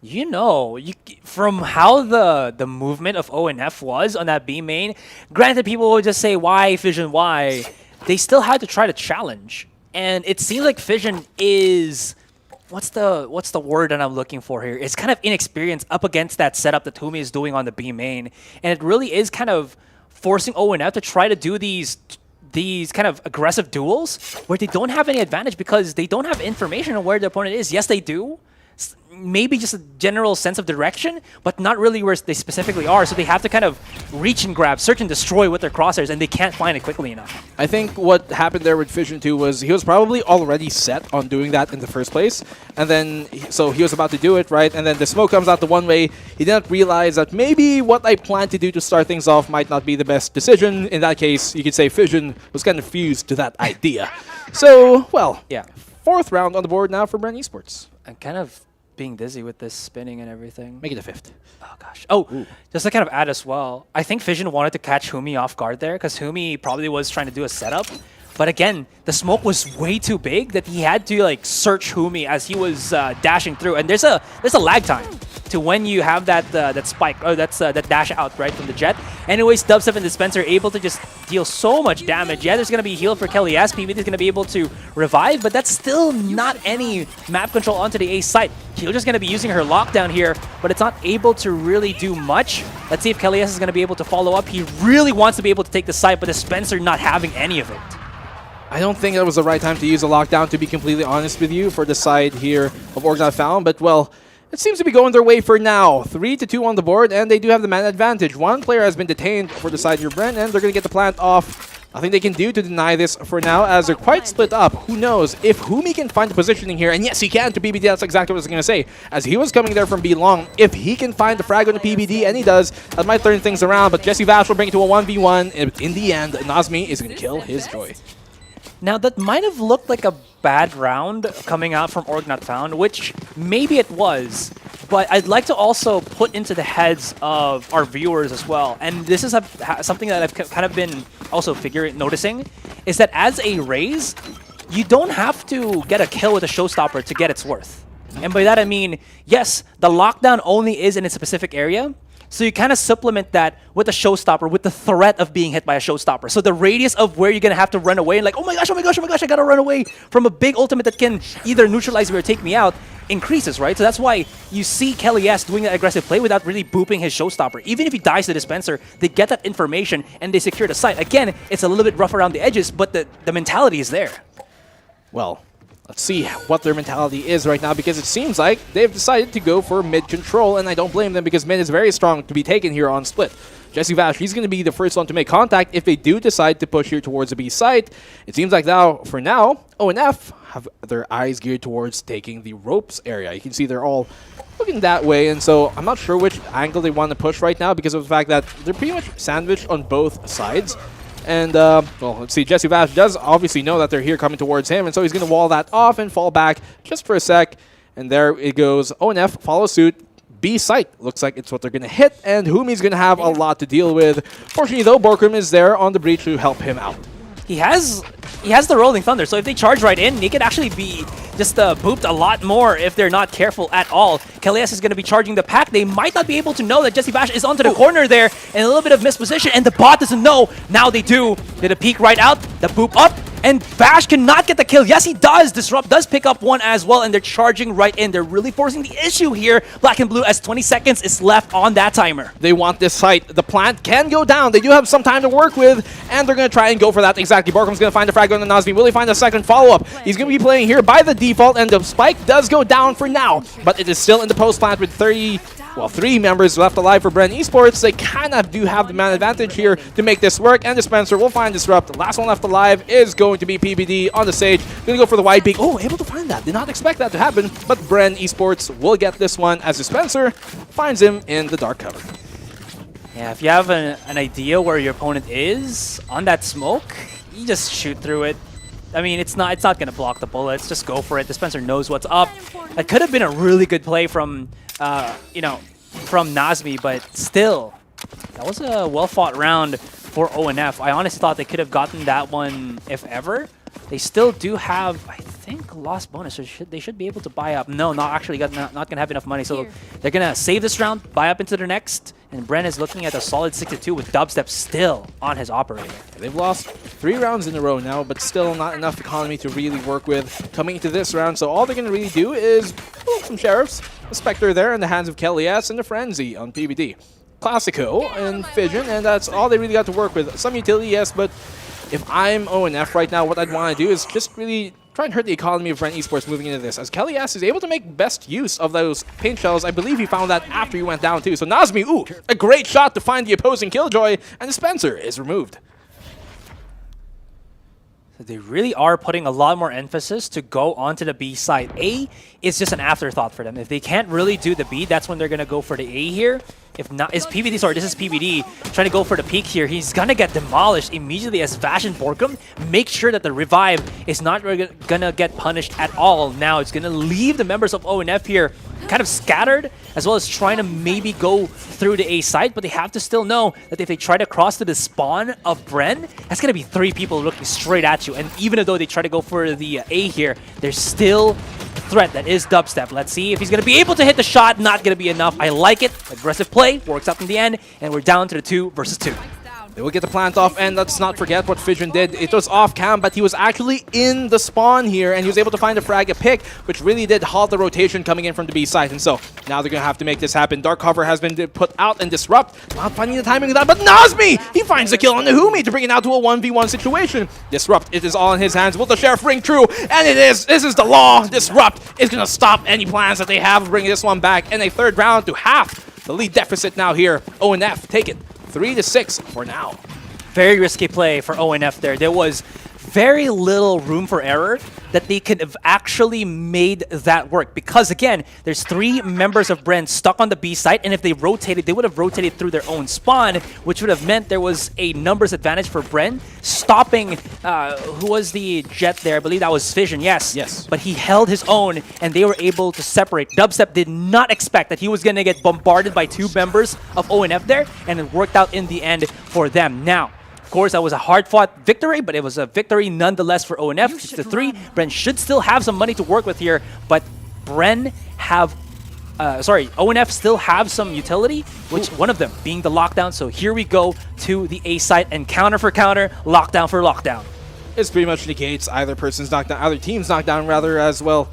You know, from how the movement of ONF was on that B main, granted people would just say, why Fission, why? They still had to try to challenge. And it seems like Fission is, what's the word that I'm looking for here? It's kind of inexperienced up against that setup that Toomey is doing on the B main. And it really is kind of forcing ONF to try to do these kind of aggressive duels where they don't have any advantage because they don't have information on where their opponent is. Yes, they do. Maybe just a general sense of direction, but not really where they specifically are. So they have to kind of reach and grab, search and destroy with their crosshairs, and they can't find it quickly enough. I think what happened there with Fission 2 was he was probably already set on doing that in the first place. And then, so he was about to do it, right? And then the smoke comes out the one way. He didn't realize that maybe what I planned to do to start things off might not be the best decision. In that case, you could say Fission was kind of fused to that idea. So, well, yeah. 4th round on the board now for Bren Esports. I'm kind of being dizzy with this spinning and everything. Make it a 5th. Oh gosh. Oh, just to kind of add as well, I think Fission wanted to catch Humi off guard there because Humi probably was trying to do a setup. But again, the smoke was way too big that he had to like search Humi as he was dashing through. And there's a lag time. to when you have that spike, or that dash out, right, from the jet. Anyways, Dubstep and Dispenser are able to just deal so much damage. Yeah, there's going to be heal for Kelly as PBD is going to be able to revive, but that's still not any map control onto the A site. She's just going to be using her lockdown here, but it's not able to really do much. Let's see if Kelly is going to be able to follow up. He really wants to be able to take the site, but Dispenser not having any of it. I don't think that was the right time to use a lockdown, to be completely honest with you, for the side here of Org Not Found. But, well, it seems to be going their way for now. 3-2 on the board, and they do have the man advantage. One player has been detained for the side here, Bren, and they're going to get the plant off. Nothing they can do to deny this for now, as they're quite split up. Who knows if Humi can find the positioning here, and yes, he can to PBD. That's exactly what I was going to say. As he was coming there from B long, if he can find the frag on the PBD, and he does, that might turn things around. But Jesse Vash will bring it to a 1v1, and in the end, Nazmi is going to kill his Joy. Now, that might have looked like a bad round coming out from Org Not Found, which maybe it was, but I'd like to also put into the heads of our viewers as well, and this is something that I've kind of been also noticing, is that as a Raze, you don't have to get a kill with a showstopper to get its worth. And by that I mean, yes, the lockdown only is in a specific area, so you kind of supplement that with a showstopper, with the threat of being hit by a showstopper. So the radius of where you're going to have to run away, and like, oh my gosh, I got to run away from a big ultimate that can either neutralize me or take me out, increases, right? So that's why you see Kelly S doing that aggressive play without really booping his showstopper. Even if he dies to Dispenser, they get that information and they secure the site. Again, it's a little bit rough around the edges, but the mentality is there. Well, let's see what their mentality is right now, because it seems like they've decided to go for mid control, and I don't blame them because mid is very strong to be taken here on split. Jesse Vash, he's going to be the first one to make contact if they do decide to push here towards the B site. It seems like now, for now, ONF have their eyes geared towards taking the ropes area. You can see they're all looking that way, and so I'm not sure which angle they want to push right now because of the fact that they're pretty much sandwiched on both sides. And, well, let's see, Jesse Vash does obviously know that they're here coming towards him, and so he's going to wall that off and fall back just for a sec. And there it goes. ONF follows suit. B site looks like it's what they're going to hit, and Humi's going to have a lot to deal with. Fortunately, though, Borkum is there on the breach to help him out. He has the Rolling Thunder, so if they charge right in, he could actually be just booped a lot more if they're not careful at all. Kellyas is going to be charging the pack. They might not be able to know that Jesse Vash is onto the corner there, and a little bit of misposition, and the bot doesn't know. Now they do. Did a peek right out, the boop up, and Vash cannot get the kill. Yes, he does. Disrupt does pick up one as well, and they're charging right in. They're really forcing the issue here, Black and Blue, as 20 seconds is left on that timer. They want this site. The plant can go down. They do have some time to work with, and they're going to try and go for that exactly. Borkum's going to find the frag on the Nazmi. Will he find a second follow-up? He's going to be playing here by the default, and the spike does go down for now, but it is still in the post plant with 3 members left alive for Bren Esports. They kind of do have the man advantage here to make this work, and Dispenser will find Disrupt. The last one left alive is going to be PBD on the stage. Going to go for the wide peak. Oh, able to find that. Did not expect that to happen, but Bren Esports will get this one as Dispenser finds him in the dark cover. Yeah, if you have an idea where your opponent is on that smoke, you just shoot through it. I mean, it's not going to block the bullets. Just go for it. Dispenser knows what's up. That could have been a really good play from, from Nazmi, but still, that was a well-fought round for ONF. I honestly thought they could have gotten that one if ever. They still do have, I think, lost bonus, so they should be able to buy up. No, not actually, not going to have enough money, so they're going to save this round, buy up into the next, and Bren is looking at a solid 6-2 with Dubstep still on his operator. They've lost 3 rounds in a row now, but still not enough economy to really work with coming into this round, so all they're going to really do is pull up some Sheriffs, a Spectre there in the hands of Kelly S, and the Frenzy on PBD. Classico and Fission, and that's all they really got to work with. Some utility, yes, but if I'm ONF right now, what I'd want to do is just really try and hurt the economy of Bren Esports moving into this. As Kelly S is able to make best use of those paint shells. I believe he found that after he went down too. So Nazmi, ooh, a great shot to find the opposing Killjoy, and Dispenser is removed. They really are putting a lot more emphasis to go onto the B side. A is just an afterthought for them. If they can't really do the B, that's when they're going to go for the A here. If not, this is PBD trying to go for the peak here. He's going to get demolished immediately as Vash and Borkum make sure that the revive is not going to get punished at all. Now it's going to leave the members of ONF here kind of scattered, as well as trying to maybe go through the A site, but they have to still know that if they try to cross to the spawn of Bren, that's going to be 3 people looking straight at you. And even though they try to go for the A here, there's still threat that is Dubstep. Let's see if he's going to be able to hit the shot. Not going to be enough. I like it. Aggressive play. Works out in the end. And we're down to the 2 versus 2. They will get the plant off, and let's not forget what Fission did. It was off cam, but he was actually in the spawn here, and he was able to find a frag, a pick, which really did halt the rotation coming in from the B side. And so now they're going to have to make this happen. Dark cover has been put out and Disrupt. Not finding the timing of that, but Nazmi! He finds the kill on the Humi to bring it out to a 1v1 situation. Disrupt, it is all in his hands. Will the Sheriff ring true? And it is. This is the law. Disrupt is going to stop any plans that they have of bringing this one back. And a third round to half the lead deficit now here. ONF take it 3-6 for now. Very risky play for ONF there. There was very little room for error that they could have actually made that work. Because again, there's 3 members of Bren stuck on the B site, and if they rotated, they would have rotated through their own spawn, which would have meant there was a numbers advantage for Bren, stopping, who was the Jet there? I believe that was Fission, yes. Yes. But he held his own, and they were able to separate. Dubstep did not expect that he was going to get bombarded by 2 members of ONF there, and it worked out in the end for them. Now, of course, that was a hard-fought victory, but it was a victory nonetheless for ONF. It's the 3. Bren should still have some money to work with here, but ONF still have some utility, which one of them being the lockdown. So here we go to the A site, and counter for counter, lockdown for lockdown. It's pretty much negates either person's knockdown, either team's knockdown rather as well.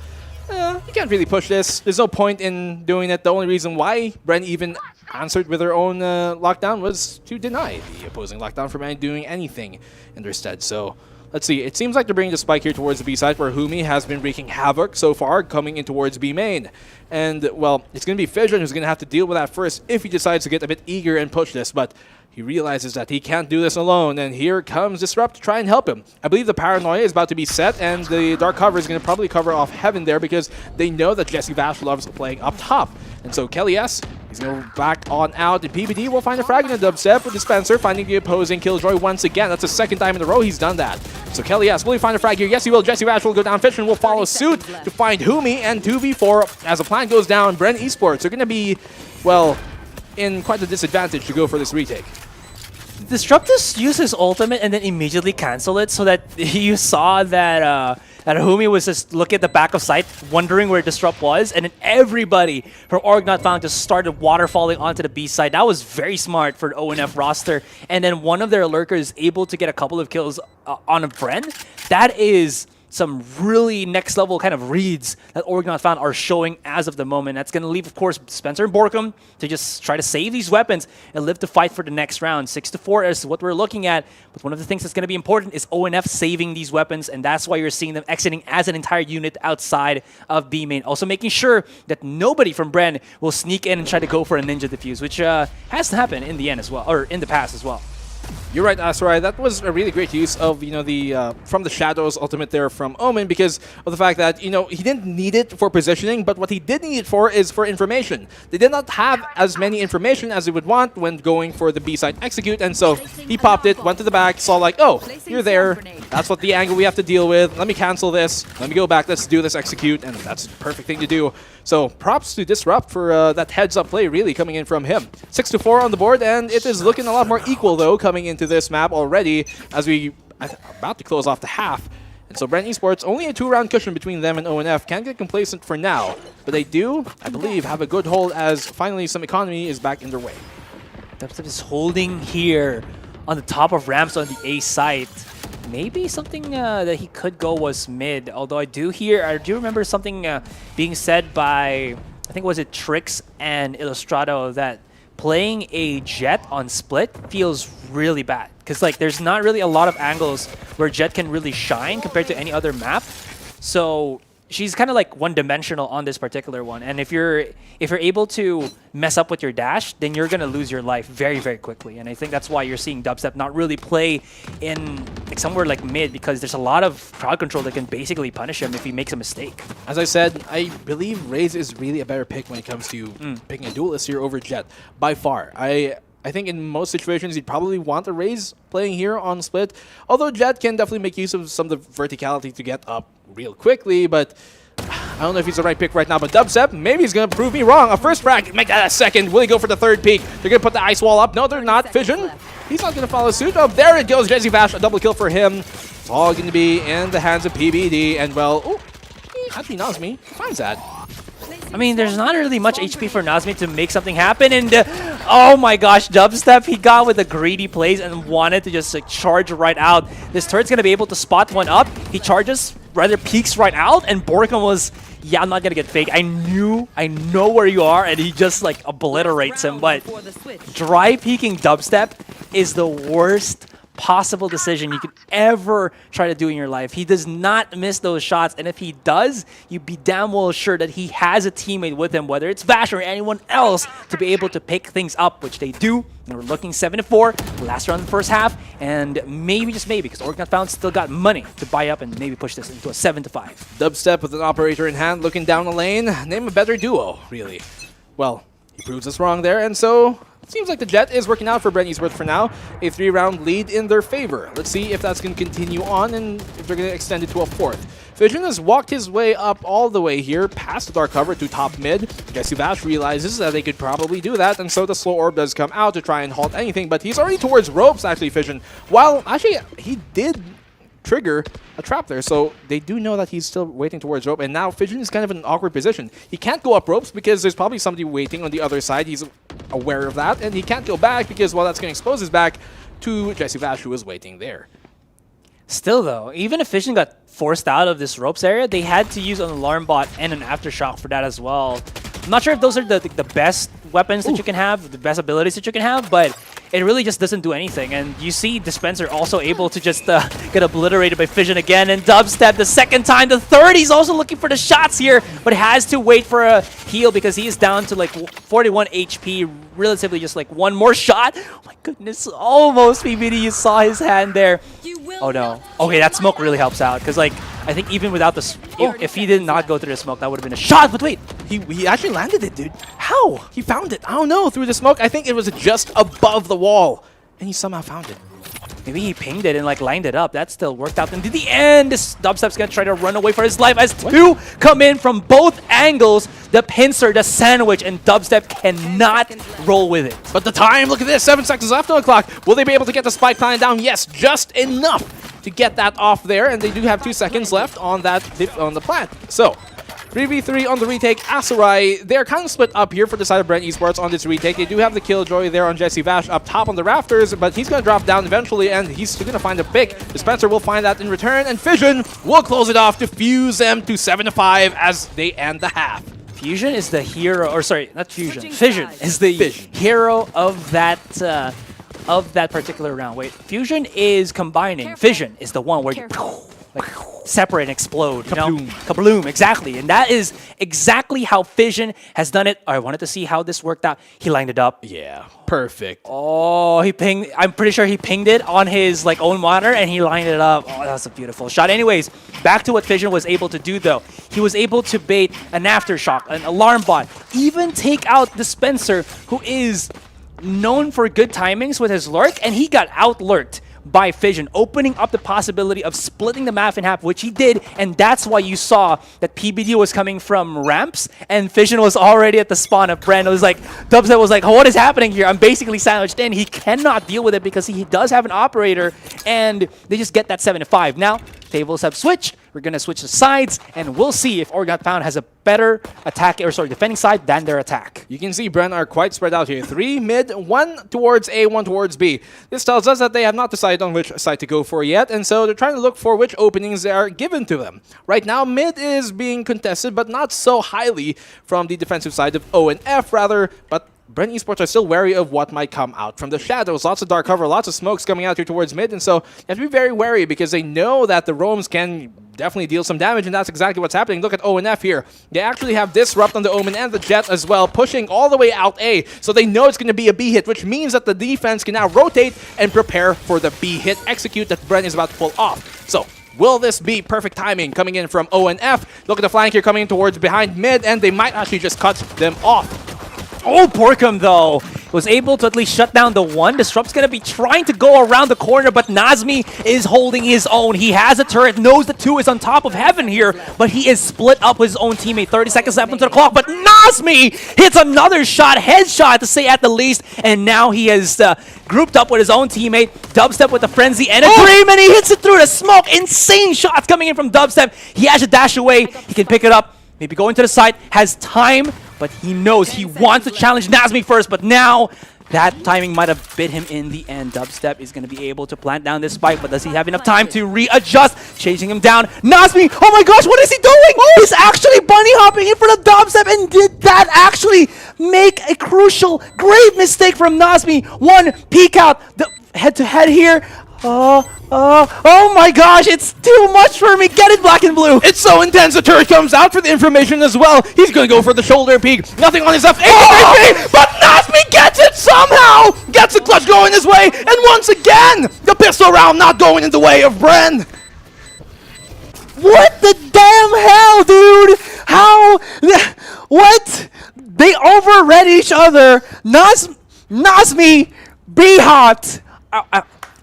You can't really push this. There's no point in doing it. The only reason why Bren even answered with their own lockdown was to deny the opposing lockdown from doing anything in their stead. So let's see. It seems like they're bringing the spike here towards the B side, where Humi has been wreaking havoc so far, coming in towards B main. And, well, it's going to be Fission who's going to have to deal with that first if he decides to get a bit eager and push this. But he realizes that he can't do this alone, and here comes Disrupt to try and help him. I believe the Paranoia is about to be set, and the Dark cover is going to probably cover off Heaven there because they know that Jesse Vash loves playing up top. And so Kelly S, he's going to back on out, and PPD will find a frag in the Dubstep with Dispenser, finding the opposing Killjoy once again. That's the 2nd time in a row he's done that. So Kelly S, will he find a frag here? Yes, he will. Jesse Vash will go down. Fission will follow suit to find Humi, and 2v4 as the plan goes down. Bren Esports are going to be, well, in quite a disadvantage to go for this retake. Disrupt just used his ultimate and then immediately cancel it, so that you saw that that Humi was just looking at the back of sight, wondering where Disrupt was, and then everybody from Org Not Found just started waterfalling onto the B side. That was very smart for the ONF roster, and then one of their lurkers able to get a couple of kills on a Bren. That is some really next level kind of reads that Org Not Found are showing as of the moment. That's going to leave, of course, Spencer and Borkum to just try to save these weapons and live to fight for the next round. 6-4 is what we're looking at. But one of the things that's going to be important is ONF saving these weapons, and that's why you're seeing them exiting as an entire unit outside of B main. Also making sure that nobody from Bren will sneak in and try to go for a ninja defuse, which has to happen in the end as well, or in the past as well. You're right, Asarai. That was a really great use of, the From the Shadows ultimate there from Omen, because of the fact that, he didn't need it for positioning, but what he did need it for is for information. They did not have as many information as they would want when going for the B-side execute, and so he popped it, went to the back, saw like, oh, you're there. That's what the angle we have to deal with. Let me cancel this. Let me go back. Let's do this execute, and that's the perfect thing to do. So props to Disrupt for that heads-up play really coming in from him. 6-4 on the board, and it is looking a lot more equal, though, coming into this map already as we are about to close off the half. And so Bren Esports, only a 2-round cushion between them and ONF. Can't get complacent for now, but they do, I believe, have a good hold as finally some economy is back in their way. Dubstep is holding here on the top of ramps on the A site. Maybe something that he could go was mid, although I do remember something being said by, I think was it Trix and Illustrato, that playing a Jet on split feels really bad. Because there's not really a lot of angles where Jet can really shine compared to any other map. So she's kind of one-dimensional on this particular one. And if you're able to mess up with your dash, then you're going to lose your life very, very quickly. And I think that's why you're seeing Dubstep not really play in somewhere like mid, because there's a lot of crowd control that can basically punish him if he makes a mistake. As I said, I believe Raze is really a better pick when it comes to picking a duelist here over Jet, by far. I think in most situations, you'd probably want a Raze playing here on split, although Jet can definitely make use of some of the verticality to get up real quickly, but I don't know if he's the right pick right now. But Dubstep, maybe he's going to prove me wrong. A first frag, make that a second. Will he go for the third peak? They're going to put the ice wall up. No, they're not. Fission, he's not going to follow suit. Oh, there it goes. Jesse Vash, a double kill for him. It's all going to be in the hands of PBD, and well, Actually, Nazmi finds that. I mean, there's not really much HP for Nazmi to make something happen, and oh my gosh, dubstep, he got with the greedy plays and wanted to just like, charge right out. This turret's gonna be able to spot one up. He charges, rather peeks right out, and Borkham was, yeah, I'm not gonna get fake. I know where you are, and he just like obliterates him, but dry peeking dubstep is the worst possible decision you could ever try to do in your life. He does not miss those shots, and if he does, you'd be damn well sure that he has a teammate with him, whether it's Vash or anyone else, to be able to pick things up, which they do. And we're looking 7-4, last round in the first half, and maybe, just maybe, because Orc Not Found still got money to buy up and maybe push this into a 7-5. Dubstep with an operator in hand, looking down the lane. Name a better duo, really. Well, he proves us wrong there, and so seems like the Jet is working out for Bren Esports for now. A 3-round lead in their favor. Let's see if that's going to continue on and if they're going to extend it to a 4th. Fission has walked his way up all the way here, past the dark cover to top mid. Jesse Vash realizes that they could probably do that, and so the slow orb does come out to try and halt anything, but he's already towards ropes, actually, Fission. While, actually, he did trigger a trap there, so they do know that he's still waiting towards rope, and now Fission is kind of in an awkward position. He can't go up ropes because there's probably somebody waiting on the other side. He's aware of that, and he can't go back because, well, that's going to expose his back to Jesse Vash, who is waiting there. Still, though, even if Fission got forced out of this ropes area, they had to use an alarm bot and an aftershock for that as well. I'm not sure if those are the best weapons that you can have, the best abilities that you can have, but it really just doesn't do anything. And you see Dispenser also able to just get obliterated by Fission again, and Dubstep the second time. The third, he's also looking for the shots here, but has to wait for a heal because he is down to like 41 HP, relatively just like one more shot. Oh my goodness, almost PBD, you saw his hand there. Oh no. Okay, that smoke really helps out because like I think even without the if he did not go through the smoke, that would have been a shot. But wait, he actually landed it, dude. How? He found it. I don't know. Through the smoke, I think it was just above the wall, and he somehow found it. Maybe he pinged it and like lined it up. That still worked out. And to the end, this Dubstep's gonna try to run away for his life as two come in from both angles. The pincer, the sandwich, and Dubstep cannot roll with it. But the time, look at this, 7 seconds left on the clock. Will they be able to get the spike plan down? Yes, just enough to get that off there. And they do have 2 seconds left on that on the plant. So 3v3 on the retake. Asarai, they're kind of split up here for the side of Bren Esports on this retake. They do have the Killjoy there on Jesse Vash up top on the rafters, but he's going to drop down eventually, and he's still going to find a pick. Dispenser will find that in return, and Fission will close it off to fuse them to 7-5 as they end the half. Fusion is the hero, or sorry, not Fusion. Fission is the hero of that particular round. Wait, Fusion is combining. Fission is the one where you like separate and explode. Kabloom. You know? Kabloom, exactly. And that is exactly how Fission has done it. I wanted to see how this worked out. He lined it up. Yeah, perfect. Oh, he pinged. I'm pretty sure he pinged it on his like own monitor and he lined it up. Oh, that's a beautiful shot. Anyways, back to what Fission was able to do though. He was able to bait an aftershock, an alarm bot, even take out Dispenser, who is known for good timings with his lurk, and he got out-lurked by Fission, opening up the possibility of splitting the map in half, which he did, and that's why you saw that PBD was coming from ramps, and Fission was already at the spawn of Bren. It was like, Dubstep was like, oh, what is happening here? I'm basically sandwiched in. He cannot deal with it because he does have an operator, and they just get that 7-5. Now, tables have switched. We're going to switch the sides, and we'll see if Orgot Pound has a better attack, or sorry, defending side than their attack. You can see Bren are quite spread out here. 3 mid, 1 towards A, 1 towards B. This tells us that they have not decided on which side to go for yet, and so they're trying to look for which openings are given to them. Right now, mid is being contested, but not so highly from the defensive side of O and F, rather, but Bren Esports are still wary of what might come out from the shadows. Lots of dark cover, lots of smokes coming out here towards mid, and so you have to be very wary because they know that the roams can definitely deal some damage, and that's exactly what's happening. Look at ONF here. They actually have Disrupt on the Omen and the Jet as well, pushing all the way out A, so they know it's going to be a B hit, which means that the defense can now rotate and prepare for the B hit execute that Bren is about to pull off. So will this be perfect timing coming in from ONF? Look at the flank here coming in towards behind mid, and they might actually just cut them off. Oh, Borkham, though, was able to at least shut down the one. Disrupt's going to be trying to go around the corner, but Nazmi is holding his own. He has a turret, knows the 2 is on top of heaven here, but he is split up with his own teammate. 30 seconds left onto the clock, but Nazmi hits another shot, headshot to say at the least, and now he has grouped up with his own teammate. Dubstep with the frenzy and a dream, and he hits it through the smoke. Insane shots coming in from Dubstep. He has to dash away. He can pick it up, maybe go into the side, has time, but he knows he wants to challenge Nazmi first, but now that timing might have bit him in the end. Dubstep is going to be able to plant down this spike, but does he have enough time to readjust? Chasing him down. Nazmi, oh my gosh, what is he doing? He's actually bunny hopping in front of Dubstep, and did that actually make a crucial, grave mistake from Nazmi? One peek out, the head-to-head here. Oh my gosh, it's too much for me. Get it, black and blue. It's so intense. The turret comes out for the information as well. He's going to go for the shoulder peek. Nothing on his F8, but Nazmi gets it somehow. Gets the clutch going his way. And once again, the pistol round not going in the way of Bren. What the damn hell, dude? How? What? They overread each other. Nazmi, be hot.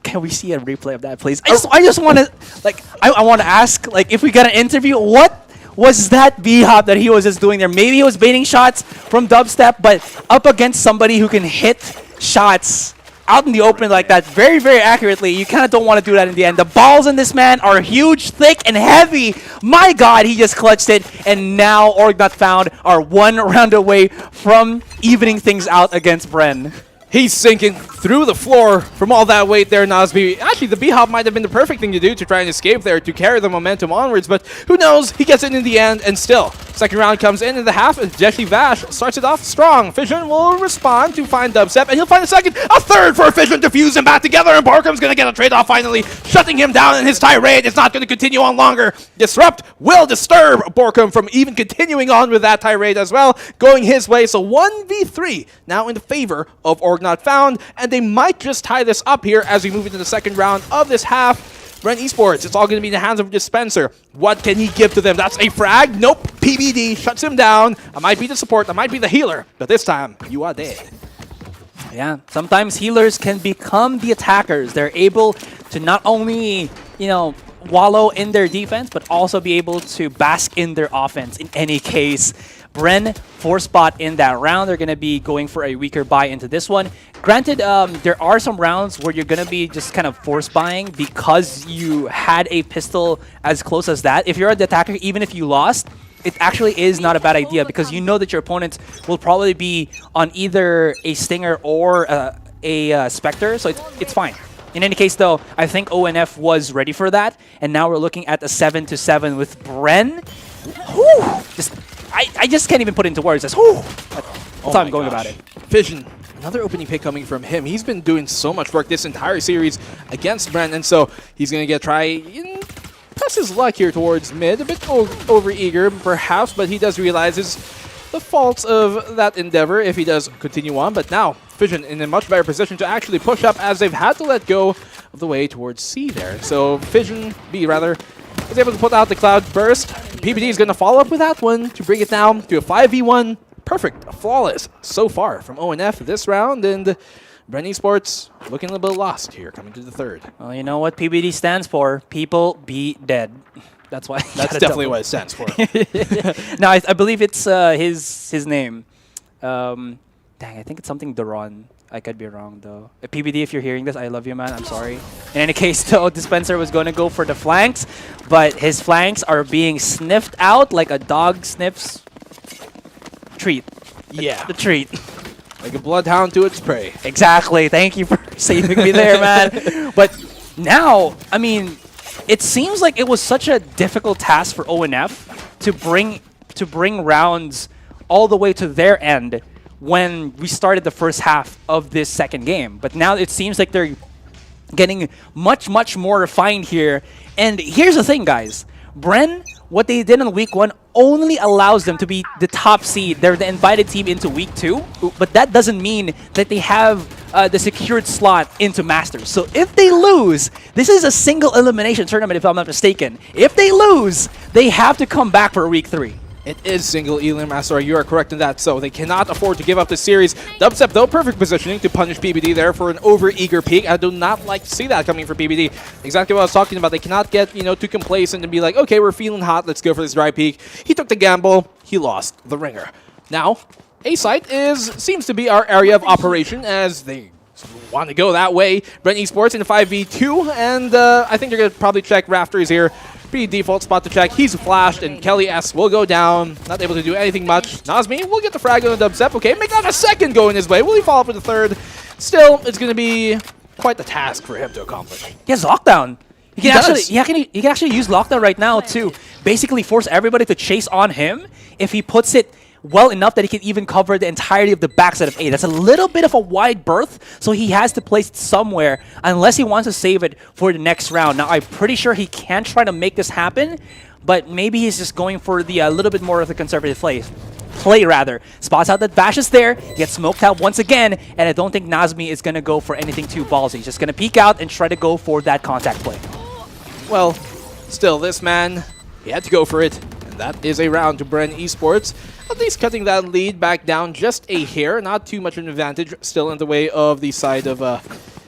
Can we see a replay of that, please? I just want to, like, I want to ask, like, if we got an interview, what was that B-hop that he was just doing there? Maybe he was baiting shots from Dubstep, but up against somebody who can hit shots out in the open like that very, very accurately, you kind of don't want to do that in the end. The balls in this man are huge, thick, and heavy. My God, he just clutched it, and now Org Not Found are one round away from evening things out against Bren. He's sinking through the floor from all that weight there, Nazmi. Actually, the B-hop might have been the perfect thing to do to try and escape there, to carry the momentum onwards, but who knows? He gets it in the end, and still, second round comes in the half, and Jesse Vash starts it off strong. Fission will respond to find Dubstep, and he'll find a second, a third for Fission to fuse them back together, and Borkum's going to get a trade-off finally, shutting him down, and his tirade is not going to continue on longer. Disrupt will disturb Borkum from even continuing on with that tirade as well, going his way, so 1v3 now in the favor of Org Not Found, and they might just tie this up here as we move into the second round of this half. Bren Esports, it's all going to be in the hands of Dispenser. What can he give to them? That's a frag. Nope. PBD shuts him down. I might be the support, I might be the healer, but this time, you are dead. Yeah, sometimes healers can become the attackers. They're able to not only, you know, wallow in their defense, but also be able to bask in their offense in any case. Bren, 4 spot in that round. They're going to be going for a weaker buy into this one. Granted, there are some rounds where you're going to be just kind of force buying because you had a pistol as close as that. If you're the attacker, even if you lost, it actually is not a bad idea because you know that your opponents will probably be on either a Stinger or a Spectre, so it's fine. In any case, though, I think ONF was ready for that, and now we're looking at a 7-7 with Bren. Whew, I just can't even put it into words. That's how I'm going about it. Fission, another opening pick coming from him. He's been doing so much work this entire series against Bren, and so he's going to try test his luck here towards mid. A bit over-eager, perhaps, but he does realize the faults of that endeavor if he does continue on. But now, Fission in a much better position to actually push up as they've had to let go of the way towards C there. So Fission, B rather, is able to put out the Cloud Burst. PPD is going to follow up with that one to bring it down to a 5v1. Perfect, flawless so far from ONF this round, and Bren Esports looking a little bit lost here coming to the third. Well, you know what PPD stands for? People be dead. That's why. That's definitely what it stands for. No, I believe it's his name. Dang, I think it's something Duron. I could be wrong, though. PBD, if you're hearing this, I love you, man. I'm sorry. In any case, though, Dispenser was going to go for the flanks, but his flanks are being sniffed out like a dog sniffs treat. Yeah. The treat. Like a bloodhound to its prey. Exactly. Thank you for saving me there, man. But now, I mean, it seems like it was such a difficult task for ONF to bring rounds all the way to their end when we started the first half of this second game. But now it seems like they're getting much, much more refined here. And here's the thing, guys. Bren, what they did in week 1 only allows them to be the top seed. They're the invited team into week 2, but that doesn't mean that they have the secured slot into Masters. So if they lose, this is a single elimination tournament if I'm not mistaken. If they lose, they have to come back for week 3. It is single Elim Master. You are correct in that, so they cannot afford to give up the series. Dubstep, though, perfect positioning to punish PBD there for an over-eager peak. I do not like to see that coming from PBD. Exactly what I was talking about. They cannot get, too complacent and be like, okay, we're feeling hot, let's go for this dry peak. He took the gamble. He lost the ringer. Now, A site seems to be our area of operation as they want to go that way. Bren Esports in the 5v2, and I think they're going to probably check Rafters here. Pretty default spot to check. He's flashed, and Kelly S will go down. Not able to do anything much. Nazmi will get the frag on the dubstep. Okay, make that a second going his way. Will he fall for the third? Still, it's going to be quite the task for him to accomplish. He has lockdown. He can actually use lockdown right now to basically force everybody to chase on him if he puts it well enough that he can even cover the entirety of the backside of A. That's a little bit of a wide berth, so he has to place it somewhere unless he wants to save it for the next round. Now, I'm pretty sure he can try to make this happen, but maybe he's just going for the little bit more of the conservative play. Spots out that Vash is there, gets smoked out once again, and I don't think Nazmi is going to go for anything too ballsy. He's just going to peek out and try to go for that contact play. Well, still, this man, he had to go for it, and that is a round to Bren Esports. At least cutting that lead back down just a hair, not too much of an advantage, still in the way of the side of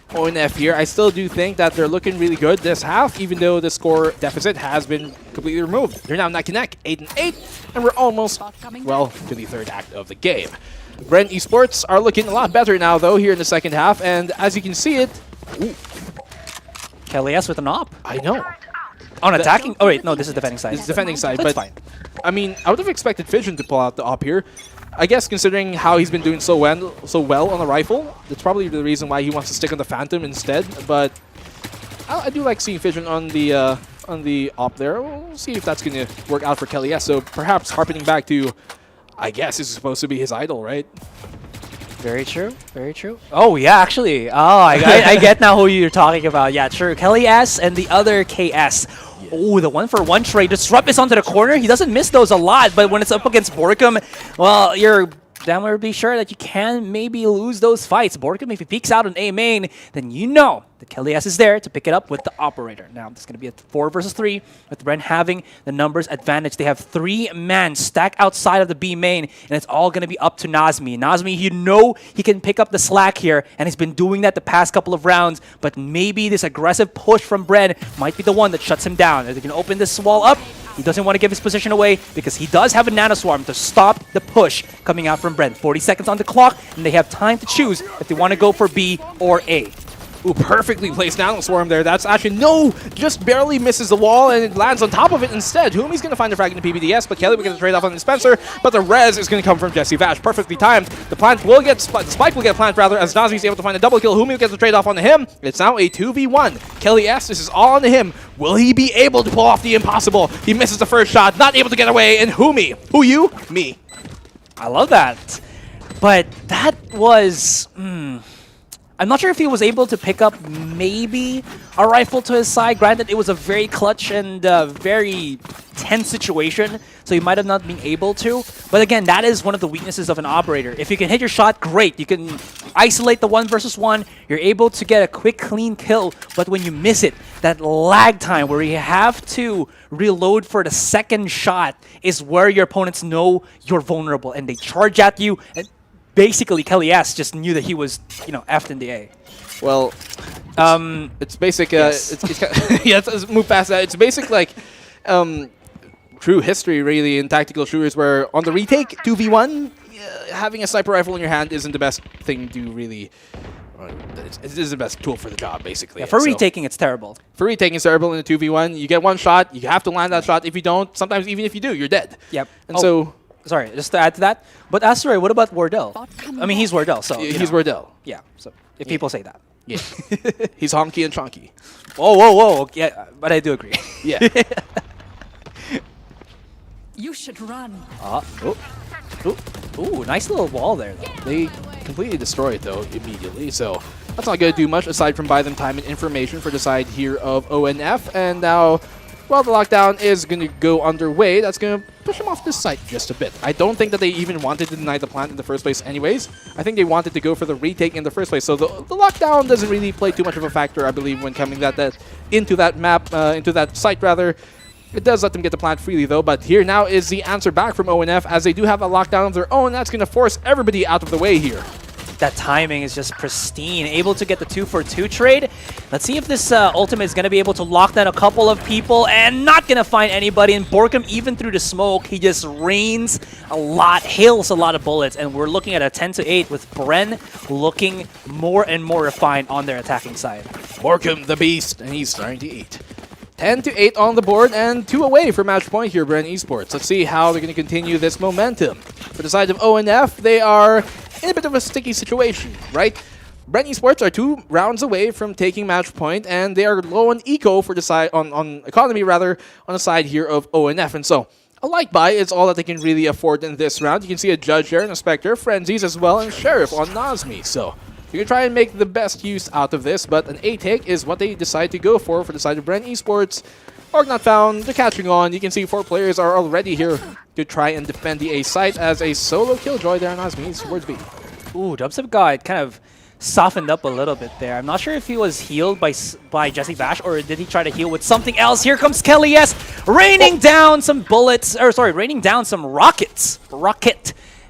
ONF here. I still do think that they're looking really good this half, even though the score deficit has been completely removed. They're now neck and neck, 8-8, and we're almost, well, to the third act of the game. Bren Esports are looking a lot better now, though, here in the second half, and as you can see it... Ooh. Kelly S with an op. I know. On attacking? Oh, wait, no, this is defending side. This is defending side, That's but fine. I mean, I would have expected Fission to pull out the op here. I guess considering how he's been doing so well on the rifle, that's probably the reason why he wants to stick on the Phantom instead. But I do like seeing Fission on the op there. We'll see if that's going to work out for Kelly S. So perhaps harpening back to, I guess, is supposed to be his idol, right? Very true. Very true. Oh, yeah, actually. Oh, I get now who you're talking about. Yeah, true. Kelly S and the other KS. Yeah. Oh, the 1-for-1 trade. Disrupt is onto the corner. He doesn't miss those a lot, but when it's up against Borkum, well, you're damn well be sure that you can maybe lose those fights. Borkum, if he peeks out on A main, then you know that Kelly S is there to pick it up with the operator. Now, this is going to be a 4 versus 3, with Bren having the numbers advantage. They have 3 man stacked outside of the B main, and it's all going to be up to Nazmi. Nazmi, you know he can pick up the slack here, and he's been doing that the past couple of rounds, but maybe this aggressive push from Bren might be the one that shuts him down. If they can open this wall up, he doesn't want to give his position away because he does have a nanoswarm to stop the push coming out from Bren. 40 seconds on the clock, and they have time to choose if they want to go for B or A. Ooh, perfectly placed nanoswarm there. That's actually, no, just barely misses the wall, and it lands on top of it instead. Humi's going to find the frag in the PPDS, but Kelly will get the trade off on the Spencer, but the res is going to come from Jesse Vash. Perfectly timed. The plant will get, the spike will get plant rather, as Nazmi's able to find a double kill. Humi will get the trade off onto him. It's now a 2v1. Kelly S, this is all onto him. Will he be able to pull off the impossible? He misses the first shot, not able to get away, and Humi, who you? Me. I love that. But that was... I'm not sure if he was able to pick up maybe a rifle to his side. Granted, it was a very clutch and very tense situation, so he might have not been able to. But again, that is one of the weaknesses of an operator. If you can hit your shot, great. You can isolate the 1 versus 1. You're able to get a quick, clean kill. But when you miss it, that lag time where you have to reload for the second shot is where your opponents know you're vulnerable, and they charge at you. And basically, Kelly S just knew that he was, effed in the A. Well, it's basic. Yes. Yeah, let's move past that. It's basic, like, true history, really, in tactical shooters, where on the retake, 2v1, having a sniper rifle in your hand isn't the best thing to really... It is the best tool for the job, basically. Yeah, for retaking, it's terrible. For retaking, it's terrible in a 2v1. You get one shot, you have to land that shot. If you don't, sometimes even if you do, you're dead. Yep. And so... Sorry, just to add to that. But Asteroid, what about Wardell? I mean, he's Wardell, so... He's Wardell. Yeah, so if people say that. Yeah. He's honky and chonky. Whoa. Yeah, but I do agree. Yeah. You should run. Ooh, nice little wall there, though. They completely destroy it, though, immediately. So that's not going to do much aside from buy them time and information for the side here of ONF. And now, well, the lockdown is going to go underway. That's going to push them off this site just a bit. I don't think that they even wanted to deny the plant in the first place anyways. I think they wanted to go for the retake in the first place. So the lockdown doesn't really play too much of a factor, I believe, when coming into that map, into that site, rather. It does let them get the plant freely, though, but here now is the answer back from ONF, as they do have a lockdown of their own. That's going to force everybody out of the way here. That timing is just pristine. Able to get the 2-for-2 trade. Let's see if this ultimate is going to be able to lock down a couple of people and not going to find anybody. And Borkum, even through the smoke, he just rains a lot, hails a lot of bullets. And we're looking at a 10-8 with Bren looking more and more refined on their attacking side. Borkum the Beast, and he's starting to eat. 10-8 on the board and 2 away for match point here, Bren Esports. Let's see how they're going to continue this momentum. For the side of ONF, they are in a bit of a sticky situation, right? Bren Esports are 2 rounds away from taking match point, and they are low on eco for the side on economy rather on the side here of ONF. And so a light buy is all that they can really afford in this round. You can see a Judge there and a Spectre, Frenzies as well, and Sheriff on Nazmi. So you can try and make the best use out of this, but an A take is what they decide to go for the side of Bren Esports. Org not found, they're catching on. You can see 4 players are already here to try and defend the A site as a solo killjoy there on Nazmi towards B. Ooh, Dubstep got kind of softened up a little bit there. I'm not sure if he was healed by Jesse Vash or did he try to heal with something else. Here comes Kelly S, raining down some bullets, or sorry, raining down some rocket,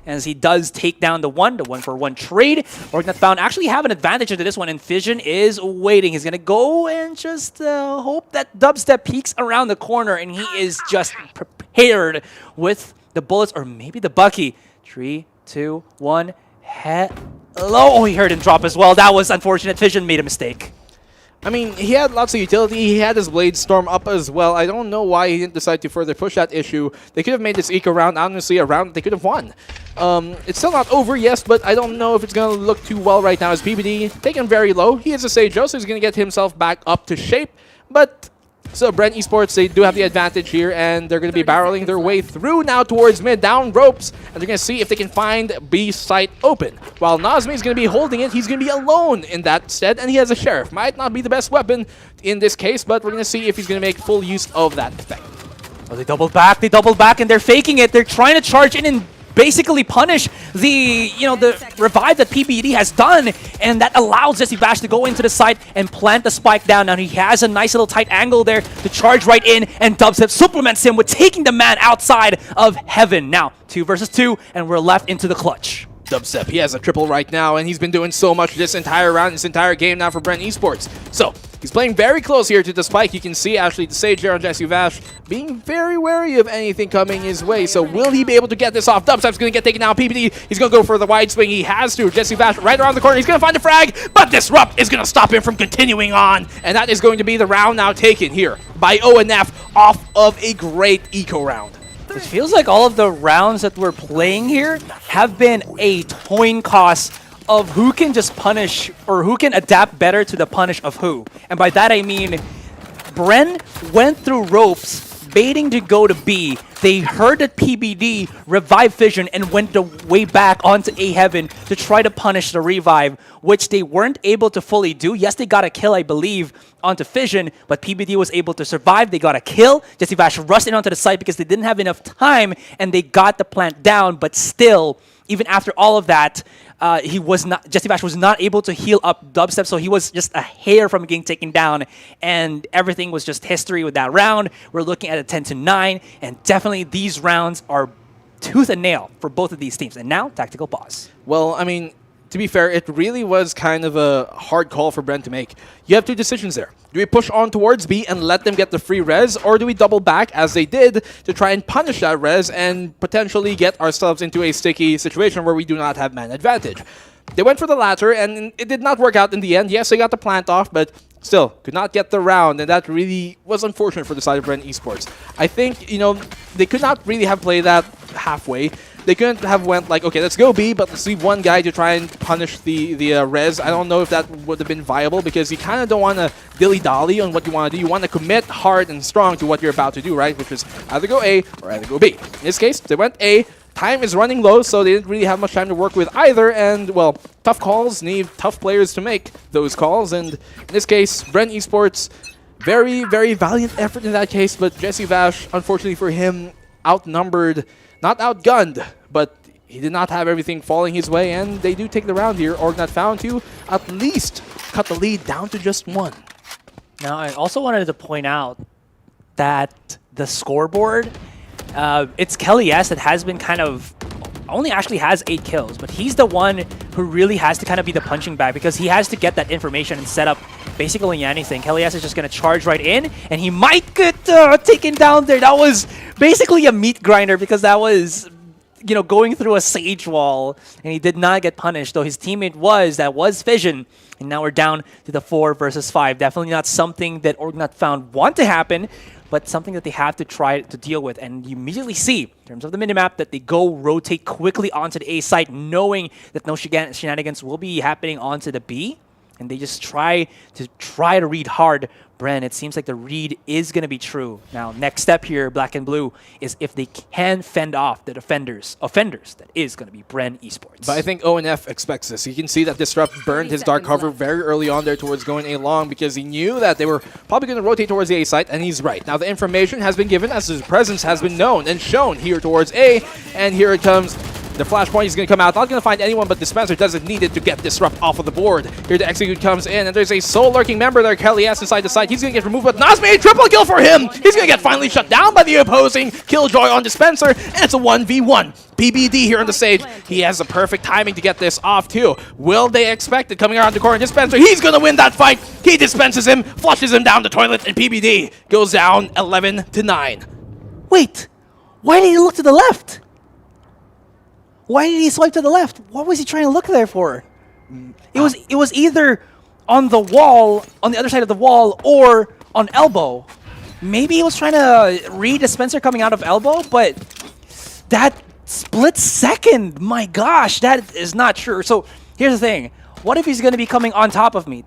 as he does take down the 1-for-1 trade. Org not found actually have an advantage into this one, and Fission is waiting. He's gonna go and just hope that Dubstep peeks around the corner, and he is just prepared with the bullets, or maybe the Bucky. 3, 2, 1, hello. Oh, he heard him drop as well. That was unfortunate. Fission made a mistake. I mean, he had lots of utility. He had his Blade Storm up as well. I don't know why he didn't decide to further push that issue. They could have made this eco round, honestly, a round they could have won. It's still not over, yes, but I don't know if it's going to look too well right now as PPD taken very low. He is a Seijo, so he's going to get himself back up to shape. But so Bren Esports, they do have the advantage here, and they're going to be barreling their way through now towards mid, down ropes, and they're going to see if they can find B site open. While Nazmi is going to be holding it, he's going to be alone in that stead, and he has a Sheriff. Might not be the best weapon in this case, but we're going to see if he's going to make full use of that effect. Oh, they doubled back, and they're faking it. They're trying to charge in and basically punish the revive that PPD has done, and that allows Jesse Vash to go into the site and plant the spike down. Now he has a nice little tight angle there to charge right in, and Dubstep supplements him with taking the man outside of heaven. Now 2 versus 2, and we're left into the clutch. Dubstep, he has a triple right now, and he's been doing so much this entire round, this entire game now for Bren Esports. So he's playing very close here to the spike. You can see actually the Sage here on Jesse Vash being very wary of anything coming his way. So will he be able to get this off? Dubstep's going to get taken down. PPD, he's going to go for the wide swing. He has to. Jesse Vash right around the corner. He's going to find the frag, but Disrupt is going to stop him from continuing on. And that is going to be the round now taken here by ONF off of a great eco round. It feels like all of the rounds that we're playing here have been a coin toss of who can just punish or who can adapt better to the punish of who. And by that I mean Bren went through ropes baiting to go to B. They heard that PBD revived Fission and went the way back onto A Heaven to try to punish the revive, which they weren't able to fully do. Yes, they got a kill, I believe, onto Fission, but PBD was able to survive. They got a kill. Jesse Vash rushed in onto the site because they didn't have enough time, and they got the plant down, but still, even after all of that, Jesse Vash was not able to heal up Dubstep, so he was just a hair from getting taken down, and everything was just history with that round. We're looking at a 10-9, and definitely these rounds are tooth and nail for both of these teams. And now, tactical pause. Well, I mean, to be fair, it really was kind of a hard call for Bren to make. You have 2 decisions there. Do we push on towards B and let them get the free res, or do we double back, as they did, to try and punish that res and potentially get ourselves into a sticky situation where we do not have man advantage? They went for the latter, and it did not work out in the end. Yes, they got the plant off, but still could not get the round, and that really was unfortunate for the side of Bren Esports. I think, they could not really have played that halfway. They couldn't have went like, okay, let's go B, but let's leave one guy to try and punish the res. I don't know if that would have been viable, because you kind of don't want to dilly-dally on what you want to do. You want to commit hard and strong to what you're about to do, right? Which is either go A or either go B. In this case, they went A. Time is running low, so they didn't really have much time to work with either. And, well, tough calls need tough players to make those calls. And in this case, Bren Esports, very, very valiant effort in that case. But Jesse Vash, unfortunately for him, outnumbered, not outgunned, but he did not have everything falling his way, and they do take the round here. Org not found to at least cut the lead down to just 1. Now, I also wanted to point out that the scoreboard, it's Kelly S that has been kind of only actually has 8 kills, but he's the one who really has to kind of be the punching bag because he has to get that information and set up basically anything. Helias is just going to charge right in, and he might get taken down there. That was basically a meat grinder because that was, you know, going through a sage wall, and he did not get punished, though his teammate was. That was Fission. And now we're down to the 4 versus 5. Definitely not something that Orgnat found want to happen, but something that they have to try to deal with. And you immediately see, in terms of the minimap, that they go rotate quickly onto the A site, knowing that no shenanigans will be happening onto the B. And they just try to read hard. Bren, it seems like the read is going to be true. Now, next step here, Black and Blue, is if they can fend off the offenders, that is going to be Bren Esports. But I think ONF expects this. You can see that Disrupt burned his dark cover very early on there towards going A long because he knew that they were probably going to rotate towards the A site, and he's right. Now, the information has been given as his presence has been known and shown here towards A, and here it comes. The flashpoint is going to come out. Not going to find anyone, but Dispenser doesn't need it to get Disrupt off of the board. Here the Execute comes in, and there's a soul lurking member there, Kellyas inside the site. He's going to get removed, but Nasmi, triple kill for him! He's going to get finally shut down by the opposing Killjoy on Dispenser, and it's a 1v1. PBD here on the stage. He has the perfect timing to get this off, too. Will they expect it coming around the corner? Dispenser, he's going to win that fight! He dispenses him, flushes him down the toilet, and PBD goes down 11-9. Wait! Why did he look to the left? Why did he swipe to the left? What was he trying to look there for? It was either on the wall, on the other side of the wall, or on elbow. Maybe he was trying to read Dispenser coming out of elbow, but that split second, my gosh, that is not sure. So here's the thing. What if he's going to be coming on top of me?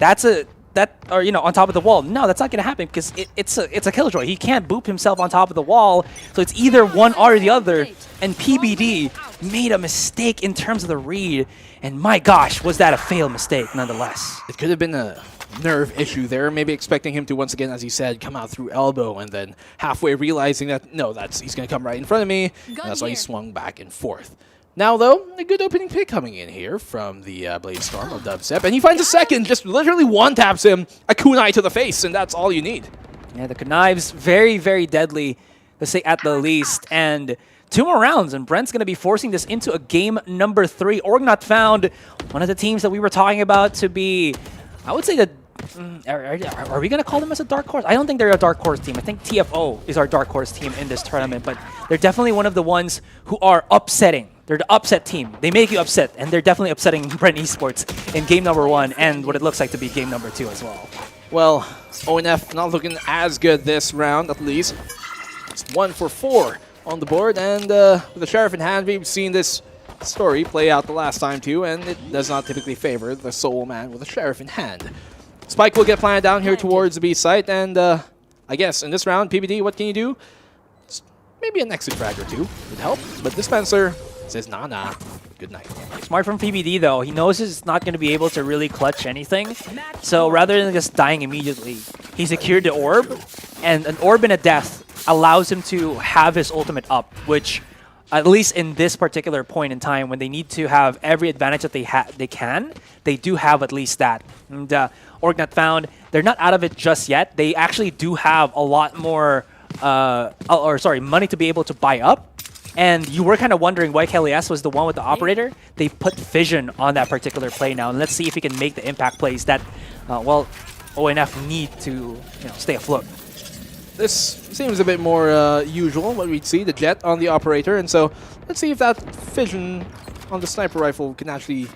Or you know, on top of the wall. No, that's not going to happen because it's a Killjoy. He can't boop himself on top of the wall. So it's either one or the other. And PBD made a mistake in terms of the read. And my gosh, was that a failed mistake nonetheless. It could have been a nerve issue there. Maybe expecting him to, once again, as he said, come out through elbow and then halfway realizing that, no, he's going to come right in front of me. And that's why he swung back and forth. Now, though, a good opening pick coming in here from the Blade Storm of Dubstep. And he finds a second, just literally one-taps him, a kunai to the face, and that's all you need. Yeah, the knives very, very deadly, let's say at the least. And 2 more rounds, and Brent's going to be forcing this into a game number 3. Orgnat found one of the teams that we were talking about to be, I would say that, are we going to call them as a dark horse? I don't think they're a dark horse team. I think TFO is our dark horse team in this tournament, but they're definitely one of the ones who are upsetting. They're the upset team. They make you upset, and they're definitely upsetting Bren Esports in game number 1 and what it looks like to be game number 2 as well. Well, ONF not looking as good this round, at least. It's 1 for 4 on the board, and with the Sheriff in hand, we've seen this story play out the last time too, and it does not typically favor the Soul Man with a Sheriff in hand. Spike will get planted down here towards the B site, and I guess in this round, PBD, what can you do? Maybe an exit frag or 2 would help, but Dispenser says, nah, good night. Smart from PBD, though. He knows he's not going to be able to really clutch anything. So rather than just dying immediately, he secured the orb, and an orb in a death allows him to have his ultimate up, which, at least in this particular point in time, when they need to have every advantage that they do have at least that. And Orgnat found they're not out of it just yet. They actually do have a lot more, money to be able to buy up. And you were kind of wondering why Kelias was the one with the operator. They put Fission on that particular play now. And let's see if he can make the impact plays that, ONF need to stay afloat. This seems a bit more usual, what we'd see, the jet on the operator. And so let's see if that Fission on the sniper rifle can actually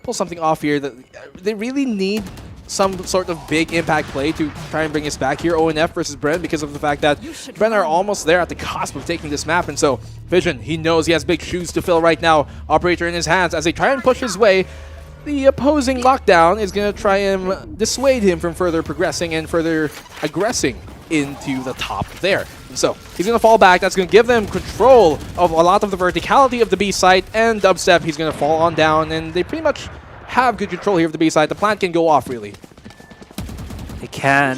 pull something off here. They really need some sort of big impact play to try and bring us back here, ONF versus Bren, because of the fact that Bren are almost there at the cusp of taking this map. And so Fission, he knows he has big shoes to fill right now. Operator in his hands as they try and push his way. The opposing lockdown is going to try and dissuade him from further progressing and further aggressing into the top there. And so he's going to fall back. That's going to give them control of a lot of the verticality of the B site, and Dubstep, he's going to fall on down, and they pretty much have good control here of the B side. The plant can go off, really. They can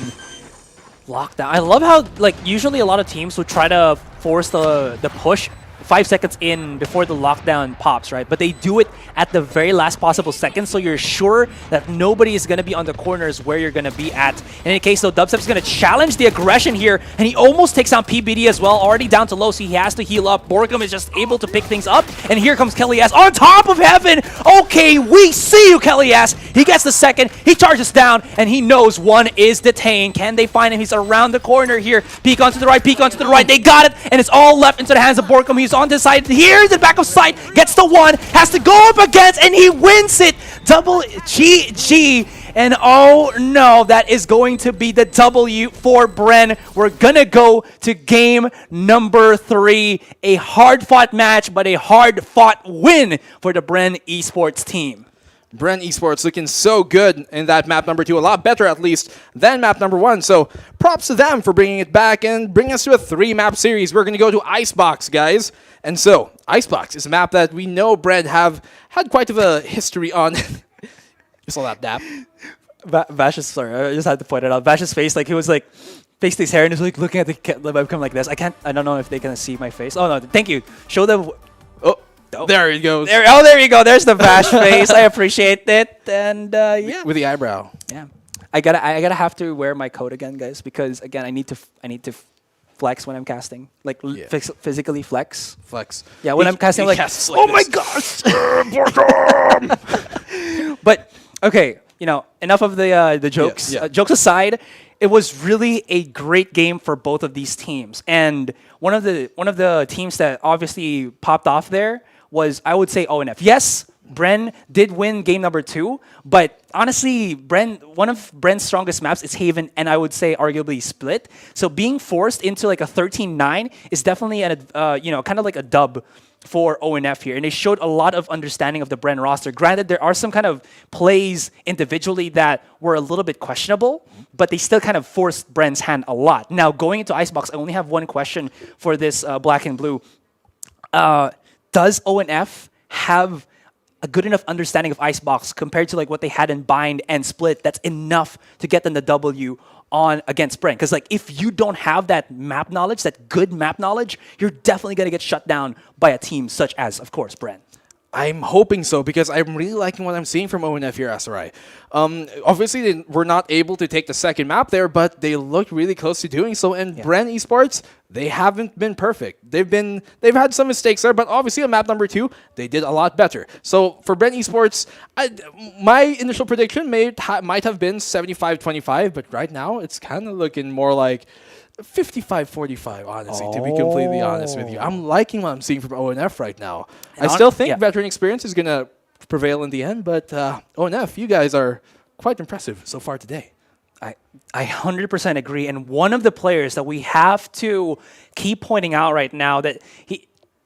lock down. I love how, usually a lot of teams would try to force the push 5 seconds in before the lockdown pops, right? But they do it at the very last possible second, so you're sure that nobody is going to be on the corners where you're going to be at. In any case, though, Dubstep is going to challenge the aggression here, and he almost takes on PBD as well, already down to low, so he has to heal up. Borkum is just able to pick things up, and here comes Kelly S on top of Heaven. Okay, we see you, Kelly S. He gets the second, he charges down, and he knows one is detained. Can they find him? He's around the corner here. Peek onto the right, peek onto the right. They got it, and it's all left into the hands of Borkum. He's on this side. Here's the back of sight, gets the one, has to go up against, and he wins it. Double GG. And oh no, that is going to be the W for Bren. We're gonna go to game number 3. A hard-fought match, but a hard-fought win for the Bren Esports team. Bren Esports looking so good in that map number 2, a lot better at least than map number 1. So props to them for bringing it back and bringing us to a 3-map series. We're going to go to Icebox, guys. And so Icebox is a map that we know Bren have had quite of a history on. You saw that dap? Vash's, sorry, I just had to point it out. Vash's face, like he was like, faced his hair and he was like looking at the webcam like this. I don't know if they can see my face. Oh no, thank you. Show them. Oh, there he goes. There you go. There's the Vash face. I appreciate it. And yeah. With the eyebrow. Yeah. I gotta have to wear my coat again, guys, because again I need to flex when I'm casting. Like physically flex. Flex. Yeah, when I'm casting, like, oh my gosh! But okay, enough of the jokes. Yeah. Jokes aside, it was really a great game for both of these teams. And one of the teams that obviously popped off there was, I would say, ONF. Yes, Bren did win game number 2, but honestly, one of Bren's strongest maps is Haven, and I would say arguably Split. So being forced into like a 13-9 is definitely kind of like a dub for ONF here, and they showed a lot of understanding of the Bren roster. Granted, there are some kind of plays individually that were a little bit questionable, but they still kind of forced Bren's hand a lot. Now, going into Icebox, I only have one question for this Black and Blue. Does ONF have a good enough understanding of Icebox compared to like what they had in Bind and Split that's enough to get them the W on against Bren? Because like if you don't have that map knowledge, that good map knowledge, you're definitely going to get shut down by a team such as, of course, Bren. I'm hoping so, because I'm really liking what I'm seeing from ONF here, Asarai. Obviously, they were not able to take the second map there, but they looked really close to doing so. And Bren Esports, they haven't been perfect. They've had some mistakes there, but obviously on map number 2, they did a lot better. So for Bren Esports, my initial prediction might have been 75-25, but right now it's kind of looking more like 55-45, honestly, to be completely honest with you. I'm liking what I'm seeing from ONF right now. I still think veteran experience is going to prevail in the end, but ONF, you guys are quite impressive so far today. I 100% agree. And one of the players that we have to keep pointing out right now that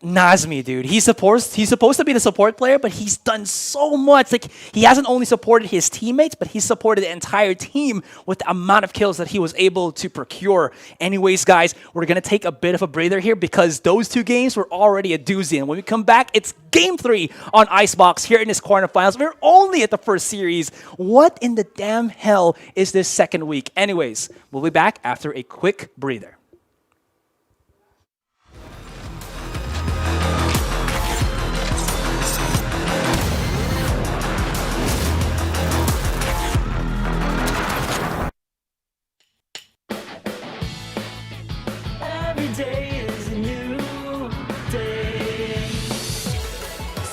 Nazmi, dude. He's supposed to be the support player, but he's done so much. Like, he hasn't only supported his teammates, but he's supported the entire team with the amount of kills that he was able to procure. Anyways, guys, we're going to take a bit of a breather here because those 2 games were already a doozy. And when we come back, it's game 3 on Icebox here in this quarterfinals. We're only at the first series. What in the damn hell is this second week? Anyways, we'll be back after a quick breather. Every day is a new day.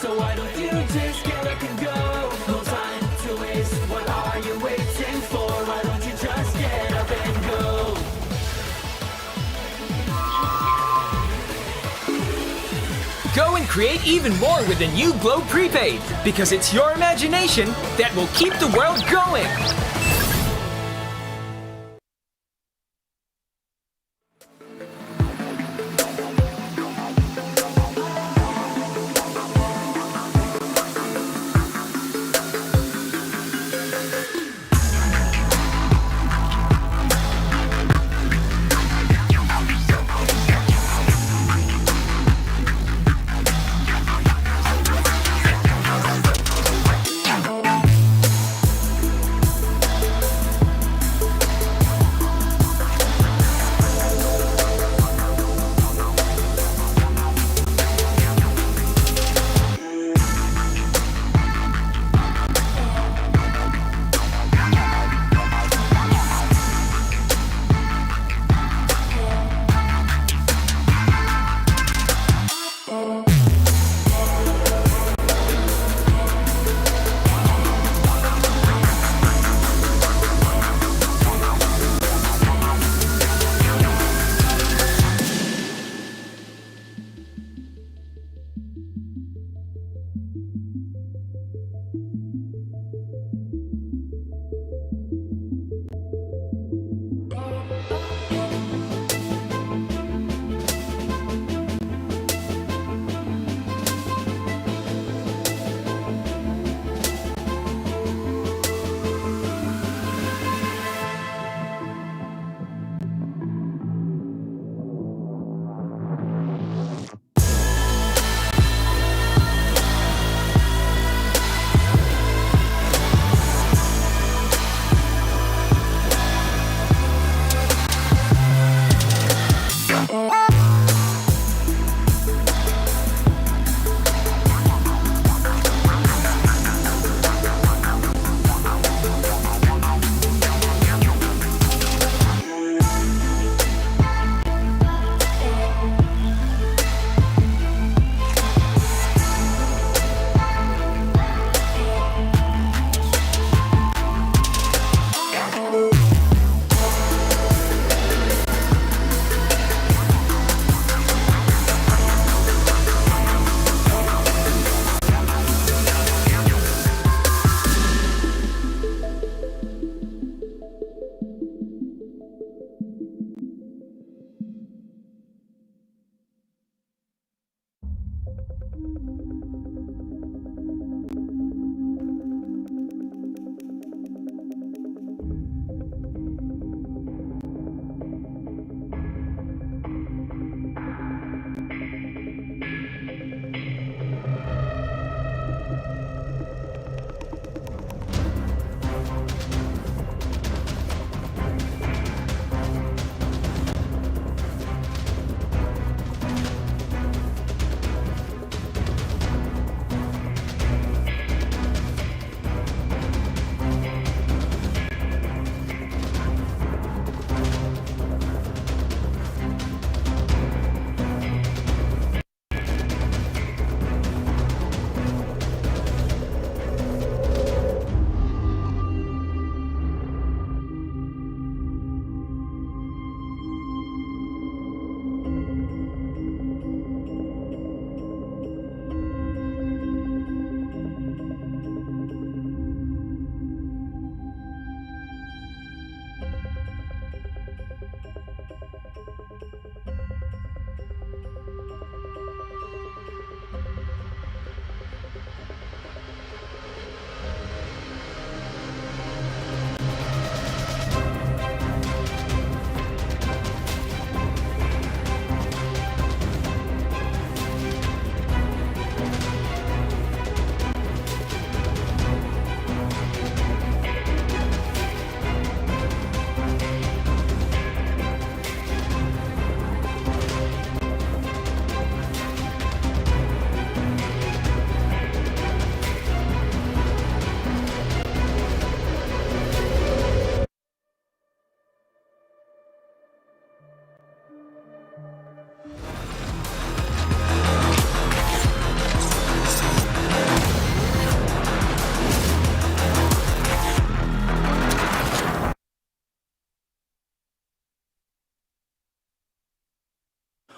So why don't you just get up and go? No time to waste. What are you waiting for? Why don't you just get up and go? Go and create even more with the new Globe Prepaid, because it's your imagination that will keep the world going.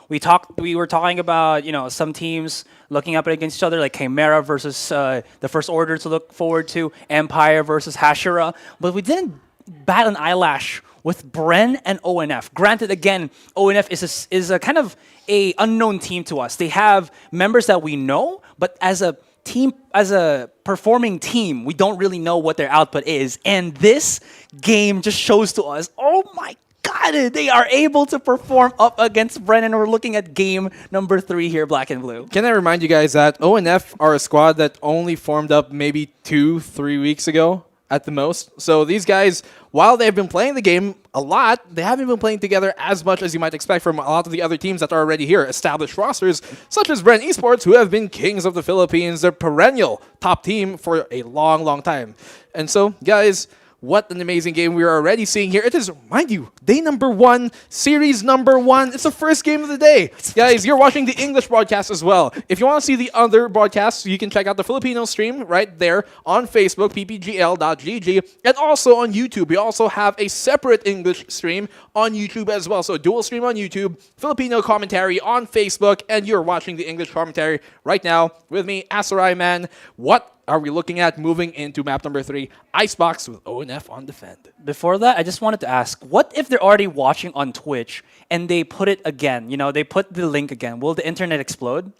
We were talking about some teams looking up against each other, like Chimera versus the First Order to look forward to, Empire versus Hashira, but we didn't bat an eyelash with Bren and ONF. Granted, again, ONF is a kind of a unknown team to us. They have members that we know, but as a team, as a performing team, we don't really know what their output is. And this game just shows to us, oh my God, they are able to perform up against Bren, and we're looking at game number 3 here, Black and Blue. Can I remind you guys that ONF are a squad that only formed up maybe 2-3 weeks ago at the most. So these guys, while they've been playing the game a lot, they haven't been playing together as much as you might expect from a lot of the other teams that are already here, established rosters, such as Bren Esports, who have been kings of the Philippines, their perennial top team for a long, long time. And so, guys, what an amazing game we are already seeing here. It is, mind you, day number 1, series number 1. It's the first game of the day. Guys, you're watching the English broadcast as well. If you want to see the other broadcasts, you can check out the Filipino stream right there on Facebook, ppgl.gg, and also on YouTube. We also have a separate English stream on YouTube as well. So dual stream on YouTube, Filipino commentary on Facebook, and you're watching the English commentary right now with me, Asarai Man. What are we looking at moving into map number 3, Icebox with ONF on defend? Before that, I just wanted to ask, what if they're already watching on Twitch and they put it again? They put the link again. Will the internet explode?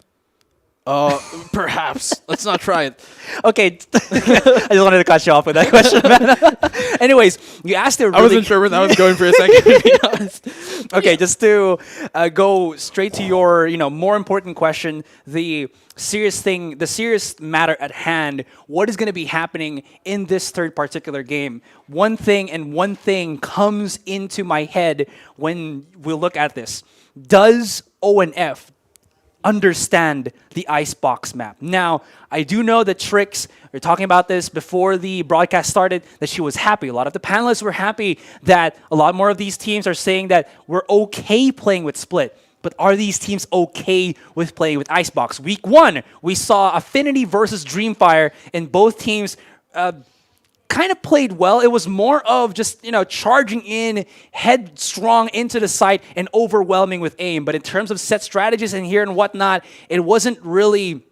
Perhaps. Let's not try it. Okay. I just wanted to cut you off with that question, man. Anyways, you asked a really... I wasn't sure where that was going for a second, to be honest. Okay, just to go straight to your, more important question, the serious matter at hand, what is going to be happening in this third particular game? One thing comes into my head when we look at this. Does ONF understand the Icebox map? Now, I do know that Trix, we were talking about this before the broadcast started, that she was happy. A lot of the panelists were happy that a lot more of these teams are saying that we're okay playing with Split. But are these teams okay with playing with Icebox? Week 1, we saw Affinity versus Dreamfyre, and both teams kind of played well. It was more of just, charging in headstrong into the site and overwhelming with aim. But in terms of set strategies and here and whatnot, it wasn't really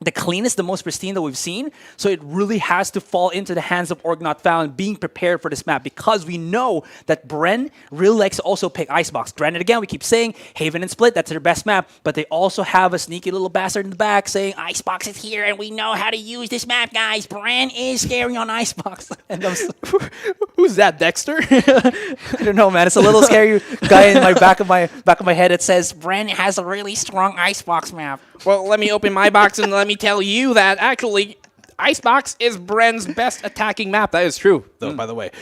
the cleanest, the most pristine that we've seen. So it really has to fall into the hands of Org Not Found being prepared for this map, because we know that Bren really likes to also pick Icebox. Granted, again, we keep saying Haven and Split, that's their best map, but they also have a sneaky little bastard in the back saying Icebox is here and we know how to use this map, guys. Bren is scary on Icebox. And who's that, Dexter? I don't know, man. It's a little scary guy in my back of my head. It says Bren has a really strong Icebox map. Well, let me open my box and let me tell you that actually Icebox is Bren's best attacking map. That is true, though, by the way.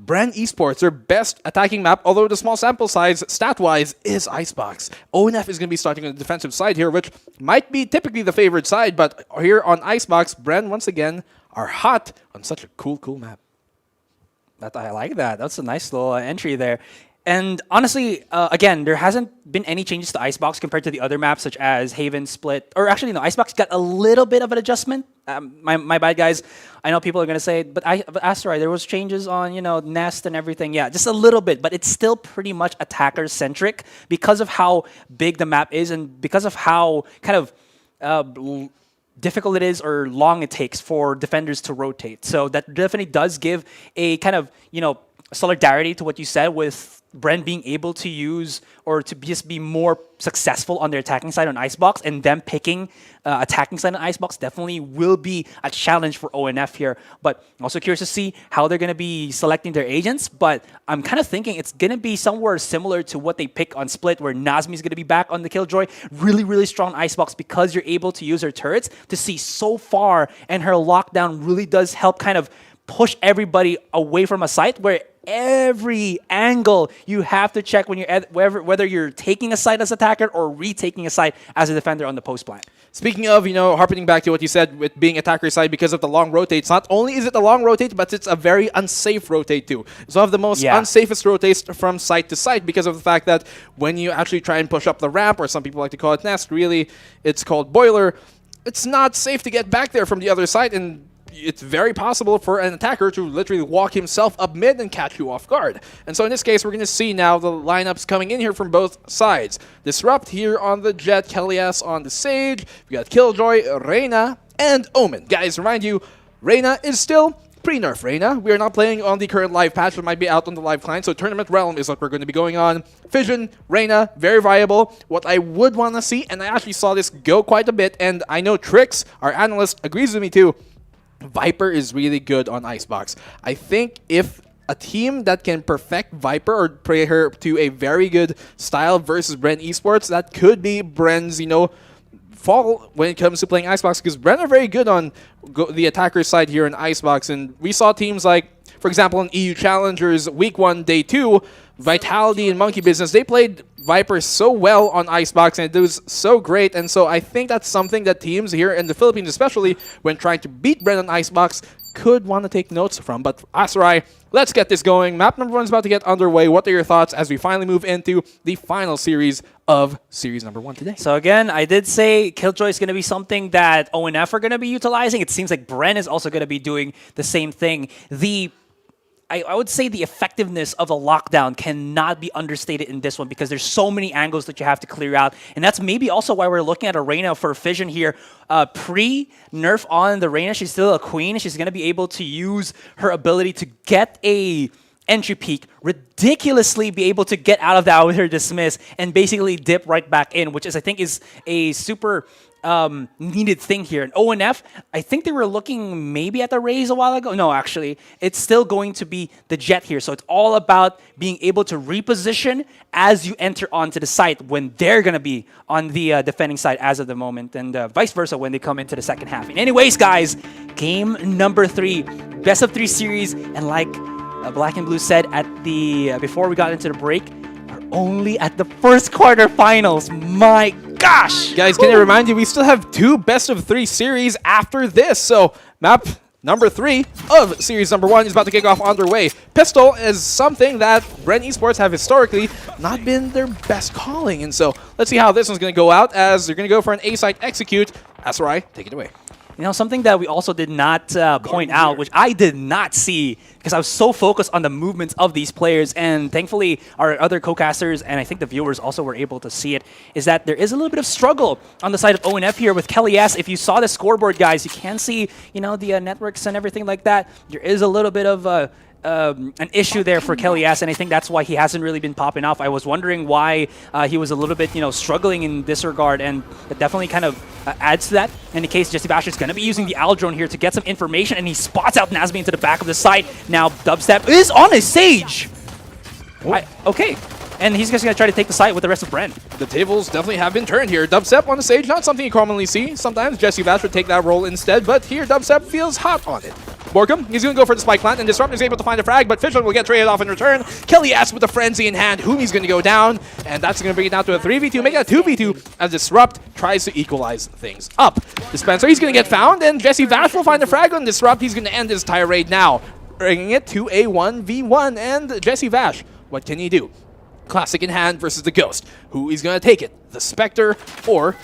Bren Esports, their best attacking map, although the small sample size, stat-wise, is Icebox. ONF is going to be starting on the defensive side here, which might be typically the favored side, but here on Icebox, Bren, once again, are hot on such a cool map. I like that. That's a nice little entry there. And honestly, again, there hasn't been any changes to Icebox compared to the other maps, such as Haven, Split, or actually, no, Icebox got a little bit of an adjustment. My bad, guys. I know people are going to say, but Asteroid, there was changes on, Nest and everything. Yeah, just a little bit, but it's still pretty much attacker-centric because of how big the map is and because of how kind of difficult it is or long it takes for defenders to rotate. So that definitely does give a kind of, solidarity to what you said with Bren being able to use or to just be more successful on their attacking side on Icebox, and them picking attacking side on Icebox definitely will be a challenge for ONF here. But I'm also curious to see how they're going to be selecting their agents, but I'm kind of thinking it's going to be somewhere similar to what they pick on Split, where Nazmi is going to be back on the Killjoy. Really, really strong Icebox because you're able to use her turrets to see so far, and her lockdown really does help kind of push everybody away from a site where every angle you have to check when you're whether you're taking a site as attacker or retaking a site as a defender on the post plant. Speaking of, harping back to what you said with being attacker side because of the long rotates, not only is it a long rotate, but it's a very unsafe rotate too. It's one of the most unsafest rotates from site to site because of the fact that when you actually try and push up the ramp, or some people like to call it nest, really it's called boiler, it's not safe to get back there from the other side, and it's very possible for an attacker to literally walk himself up mid and catch you off guard. And so in this case, we're going to see now the lineups coming in here from both sides. Disrupt here on the Jet, Kellyas on the Sage. We got Killjoy, Reyna, and Omen. Guys, remind you, Reyna is still pre-nerf Reyna. We are not playing on the current live patch that might be out on the live client, so Tournament Realm is what we're going to be going on. Fission, Reyna, very viable. What I would want to see, and I actually saw this go quite a bit, and I know Trix, our analyst, agrees with me too, Viper is really good on Icebox. I think if a team that can perfect Viper or play her to a very good style versus Bren Esports, that could be Bren's, fall when it comes to playing Icebox, because Bren are very good on the attacker side here in Icebox, and we saw teams like, for example, in EU Challengers Week 1, Day 2, Vitality and Monkey Business, they played Viper so well on Icebox, and it was so great, and so I think that's something that teams here in the Philippines, especially when trying to beat Bren on Icebox, could want to take notes from. But Asarai, let's get this going. Map number 1 is about to get underway. What are your thoughts as we finally move into the final series of series number 1 today? So again, I did say Killjoy is going to be something that ONF are going to be utilizing. It seems like Bren is also going to be doing the same thing. I would say the effectiveness of a lockdown cannot be understated in this one because there's so many angles that you have to clear out. And that's maybe also why we're looking at a Reyna for Fission here. Pre-nerf on the Reyna, she's still a queen. She's going to be able to use her ability to get a entry peak, ridiculously be able to get out of that with her dismiss and basically dip right back in, which is, I think, is a super needed thing here. And ONF, I think they were looking maybe at the Raze a while ago. No, actually, it's still going to be the Jet here. So it's all about being able to reposition as you enter onto the site when they're going to be on the defending side as of the moment, and vice versa when they come into the second half. And anyways, guys, game number 3, best of 3 series, and like Black and Blue said at the before we got into the break, we're only at the first quarterfinals. My gosh! Guys, can I remind you, we still have 2 best of 3 series after this. So map number 3 of series number 1 is about to kick off underway. Pistol is something that Bren Esports have historically not been their best calling. And so let's see how this one's going to go out as they're going to go for an A-site execute. Asarai, take it away. Something that we also did not point out, which I did not see because I was so focused on the movements of these players, and thankfully our other co-casters and I think the viewers also were able to see it, is that there is a little bit of struggle on the side of ONF here with Kelly S. If you saw the scoreboard, guys, you can see, the networks and everything like that. There is a little bit of an issue there for Kelly S, and I think that's why he hasn't really been popping off. I was wondering why he was a little bit, struggling in this regard, and it definitely kind of adds to that. In the case, Jesse is going to be using the Owl drone here to get some information, and he spots out Nazmi into the back of the site. Now Dubstep is on a Sage. Okay. And he's just going to try to take the site with the rest of Bren. The tables definitely have been turned here. Dubstep on the Sage, not something you commonly see. Sometimes Jesse Vash would take that role instead, but here Dubstep feels hot on it. Borkum, he's going to go for the spike plant, and Disrupt is able to find a frag, but Fission will get traded off in return. Kelly S with the frenzy in hand, whom he's going to go down, and that's going to bring it down to a 3v2, make it a 2v2 as Disrupt tries to equalize things up. Dispenser, he's going to get found, and Jesse Vash will find a frag on Disrupt. He's going to end his tirade now, bringing it to a 1v1, and Jesse Vash, what can he do? Classic in hand versus the Ghost. Who is going to take it? The Spectre or,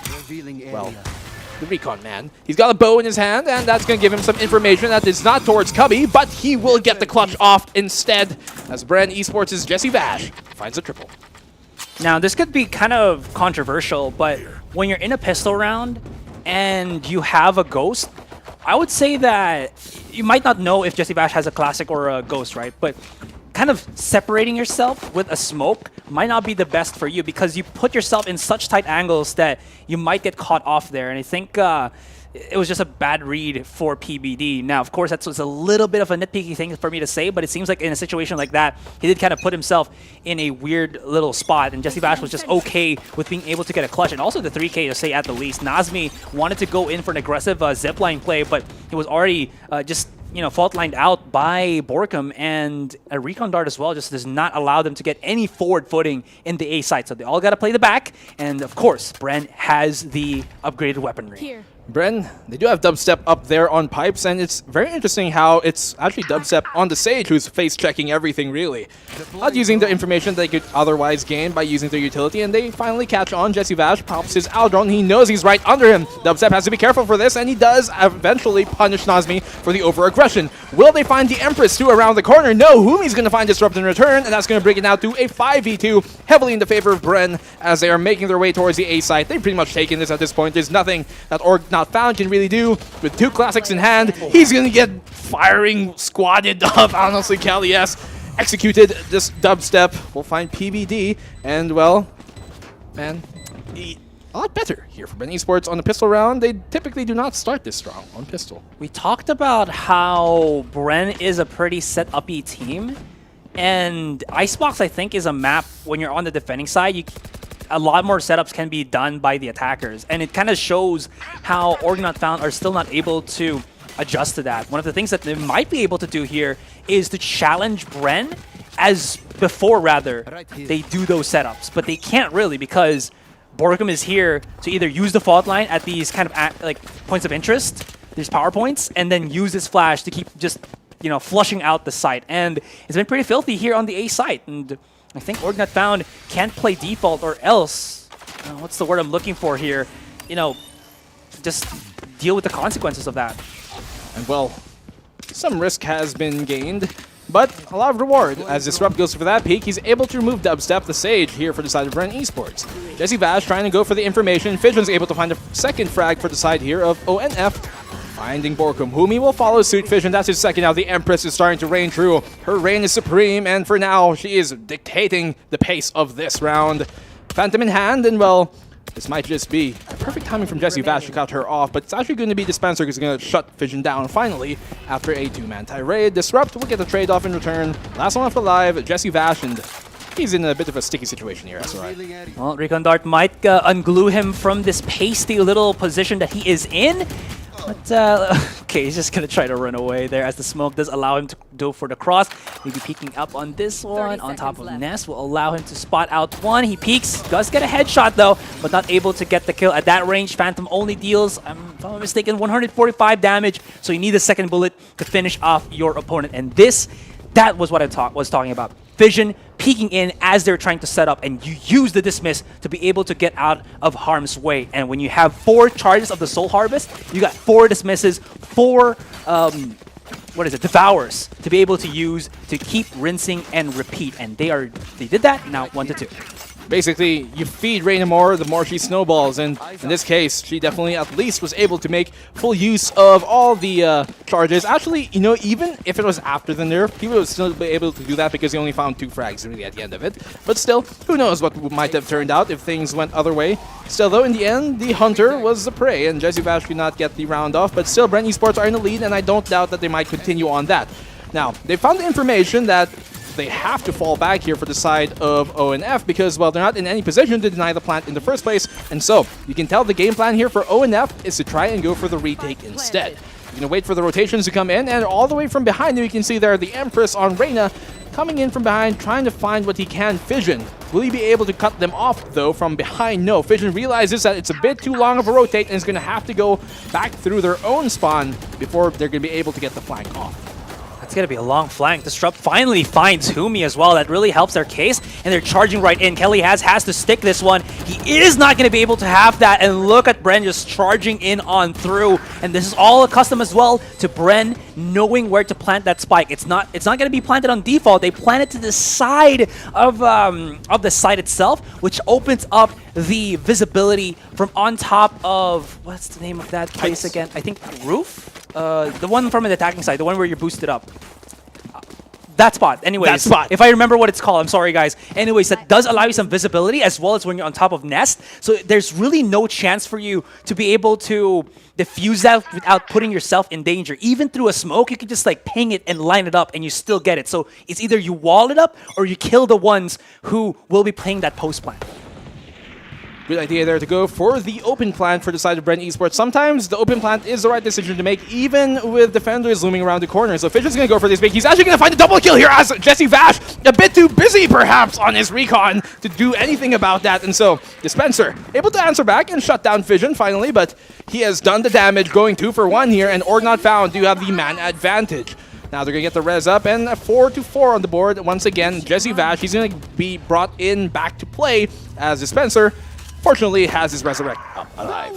well, the Recon man. He's got a bow in his hand, and that's going to give him some information that is not towards Cubby, but he will get the clutch off instead as Bren Esports' Jesse Vash finds a triple. Now, this could be kind of controversial, but when you're in a pistol round and you have a Ghost, I would say that you might not know if Jesse Vash has a Classic or a Ghost, right? But kind of separating yourself with a smoke might not be the best for you because you put yourself in such tight angles that you might get caught off there. And I think it was just a bad read for PBD. Now, of course, that's a little bit of a nitpicky thing for me to say, but it seems like in a situation like that, he did kind of put himself in a weird little spot, and Jesse Vash was just okay with being able to get a clutch, and also the 3K to say at the least. Nazmi wanted to go in for an aggressive zipline play, but he was already just fault lined out by Borkum, and a Recon Dart as well just does not allow them to get any forward footing in the A site. So they all got to play the back, and of course, Bren has the upgraded weaponry. Bren, they do have Dubstep up there on pipes, and it's very interesting how it's actually Dubstep on the Sage who's face-checking everything, really. Not using the information they could otherwise gain by using their utility, and they finally catch on. Jesse Vash pops his Aldron. He knows he's right under him. Dubstep has to be careful for this, and he does eventually punish Nazmi for the over-aggression. Will they find the Empress too around the corner? No, Humi's going to find Disrupt in return, and that's going to bring it out to a 5v2, heavily in the favor of Bren as they are making their way towards the A site. They've pretty much taken this at this point. There's nothing that Not Found can really do. With 2 classics in hand, he's going to get firing squatted up. Honestly, Cali S executed this Dubstep. We'll find PBD, and well, man, a lot better here for Bren Esports on the pistol round. They typically do not start this strong on pistol. We talked about how Bren is a pretty set-uppy team, and Icebox, I think, is a map when you're on the defending side. A lot more setups can be done by the attackers, and it kind of shows how Not Found are still not able to adjust to that. One of the things that they might be able to do here is to challenge Bren as before, rather, they do those setups, but they can't really because Borkum is here to either use the fault line at these kind of like points of interest, these power points, and then use this flash to keep just, you know, flushing out the site. And it's been pretty filthy here on the A site, and I think Not Found can't play default, or else, what's the word I'm looking for here? You know, just deal with the consequences of that. And well, some risk has been gained, but a lot of reward. As Disrupt goes for that peak, he's able to remove Dubstep, the Sage, here for the side of Bren Esports. Jesse Vash trying to go for the information. Fission's able to find a second frag for the side here of ONF. Finding Borkum. Humi will follow suit. Fission, that's his second now. The Empress is starting to reign true. Her reign is supreme, and for now, she is dictating the pace of this round. Phantom in hand, and well, this might just be a perfect timing from Jesse Vash to cut her off, but it's actually going to be Dispenser who's going to shut Fission down finally after a 2-man tirade. Disrupt will get the trade-off in return. Last one left alive, Jesse Vash, and he's in a bit of a sticky situation here, that's right. Well, Recon Dart might unglue him from this pasty little position that he is in. But, okay, he's just going to try to run away there as the smoke does allow him to go for the cross. Maybe peeking up on this one, on top of Ness, will allow him to spot out one. He peeks, does get a headshot though, but not able to get the kill at that range. Phantom only deals, if I'm not mistaken, 145 damage, so you need a second bullet to finish off your opponent. And that was what I was talking about. Vision peeking in as they're trying to set up, and you use the dismiss to be able to get out of harm's way. And when you have 4 charges of the Soul Harvest, you got 4 dismisses, 4 devours to be able to use to keep rinsing and repeat. And they did that. Now 1-2. Basically, you feed Reina more, the more she snowballs, and in this case, she definitely at least was able to make full use of all the charges. Actually, you know, even if it was after the nerf, he would still be able to do that because he only found 2 frags really at the end of it. But still, who knows what might have turned out if things went other way. Still, though, in the end, the Hunter was the prey, and Jesse Vash could not get the round off, but still, Bren Esports are in the lead, and I don't doubt that they might continue on that. Now, they found the information that they have to fall back here for the side of ONF because, well, they're not in any position to deny the plant in the first place. And so, you can tell the game plan here for ONF is to try and go for the retake instead. You're going to wait for the rotations to come in, and all the way from behind you can see there the Empress on Reina coming in from behind, trying to find what he can. Fission. Will he be able to cut them off, though, from behind? No. Fission realizes that it's a bit too long of a rotate and is going to have to go back through their own spawn before they're going to be able to get the flank off. It's going to be a long flank. Disrupt finally finds Humi as well. That really helps their case, and they're charging right in. Kelly has to stick this one. He is not going to be able to have that, and look at Bren just charging in on through. And this is all accustomed as well to Bren knowing where to plant that spike. It's not going to be planted on default. They plant it to the side of the site itself, which opens up the visibility from on top of, what's the name of that place again? I think roof? The one from an attacking side, the one where you're boosted up. That spot. Anyways, that spot. If I remember what it's called, I'm sorry guys. Anyways, that does allow you some visibility as well as when you're on top of Nest. So there's really no chance for you to be able to defuse that without putting yourself in danger. Even through a smoke, you can just like ping it and line it up and you still get it. So it's either you wall it up or you kill the ones who will be playing that post plan. Good idea there to go for the open plant for the side of Bren Esports. Sometimes the open plant is the right decision to make, even with defenders looming around the corner. So Fission's going to go for this bait. He's actually going to find a double kill here as Jesse Vash, a bit too busy perhaps on his recon to do anything about that. And so Dispenser able to answer back and shut down Fission finally, but he has done the damage, going 2 for 1 here, and Org Not Found do have the man advantage. Now they're going to get the res up, and a 4-4 on the board. Once again, Jesse Vash, he's going to be brought in back to play as Dispenser fortunately has his resurrect up alive.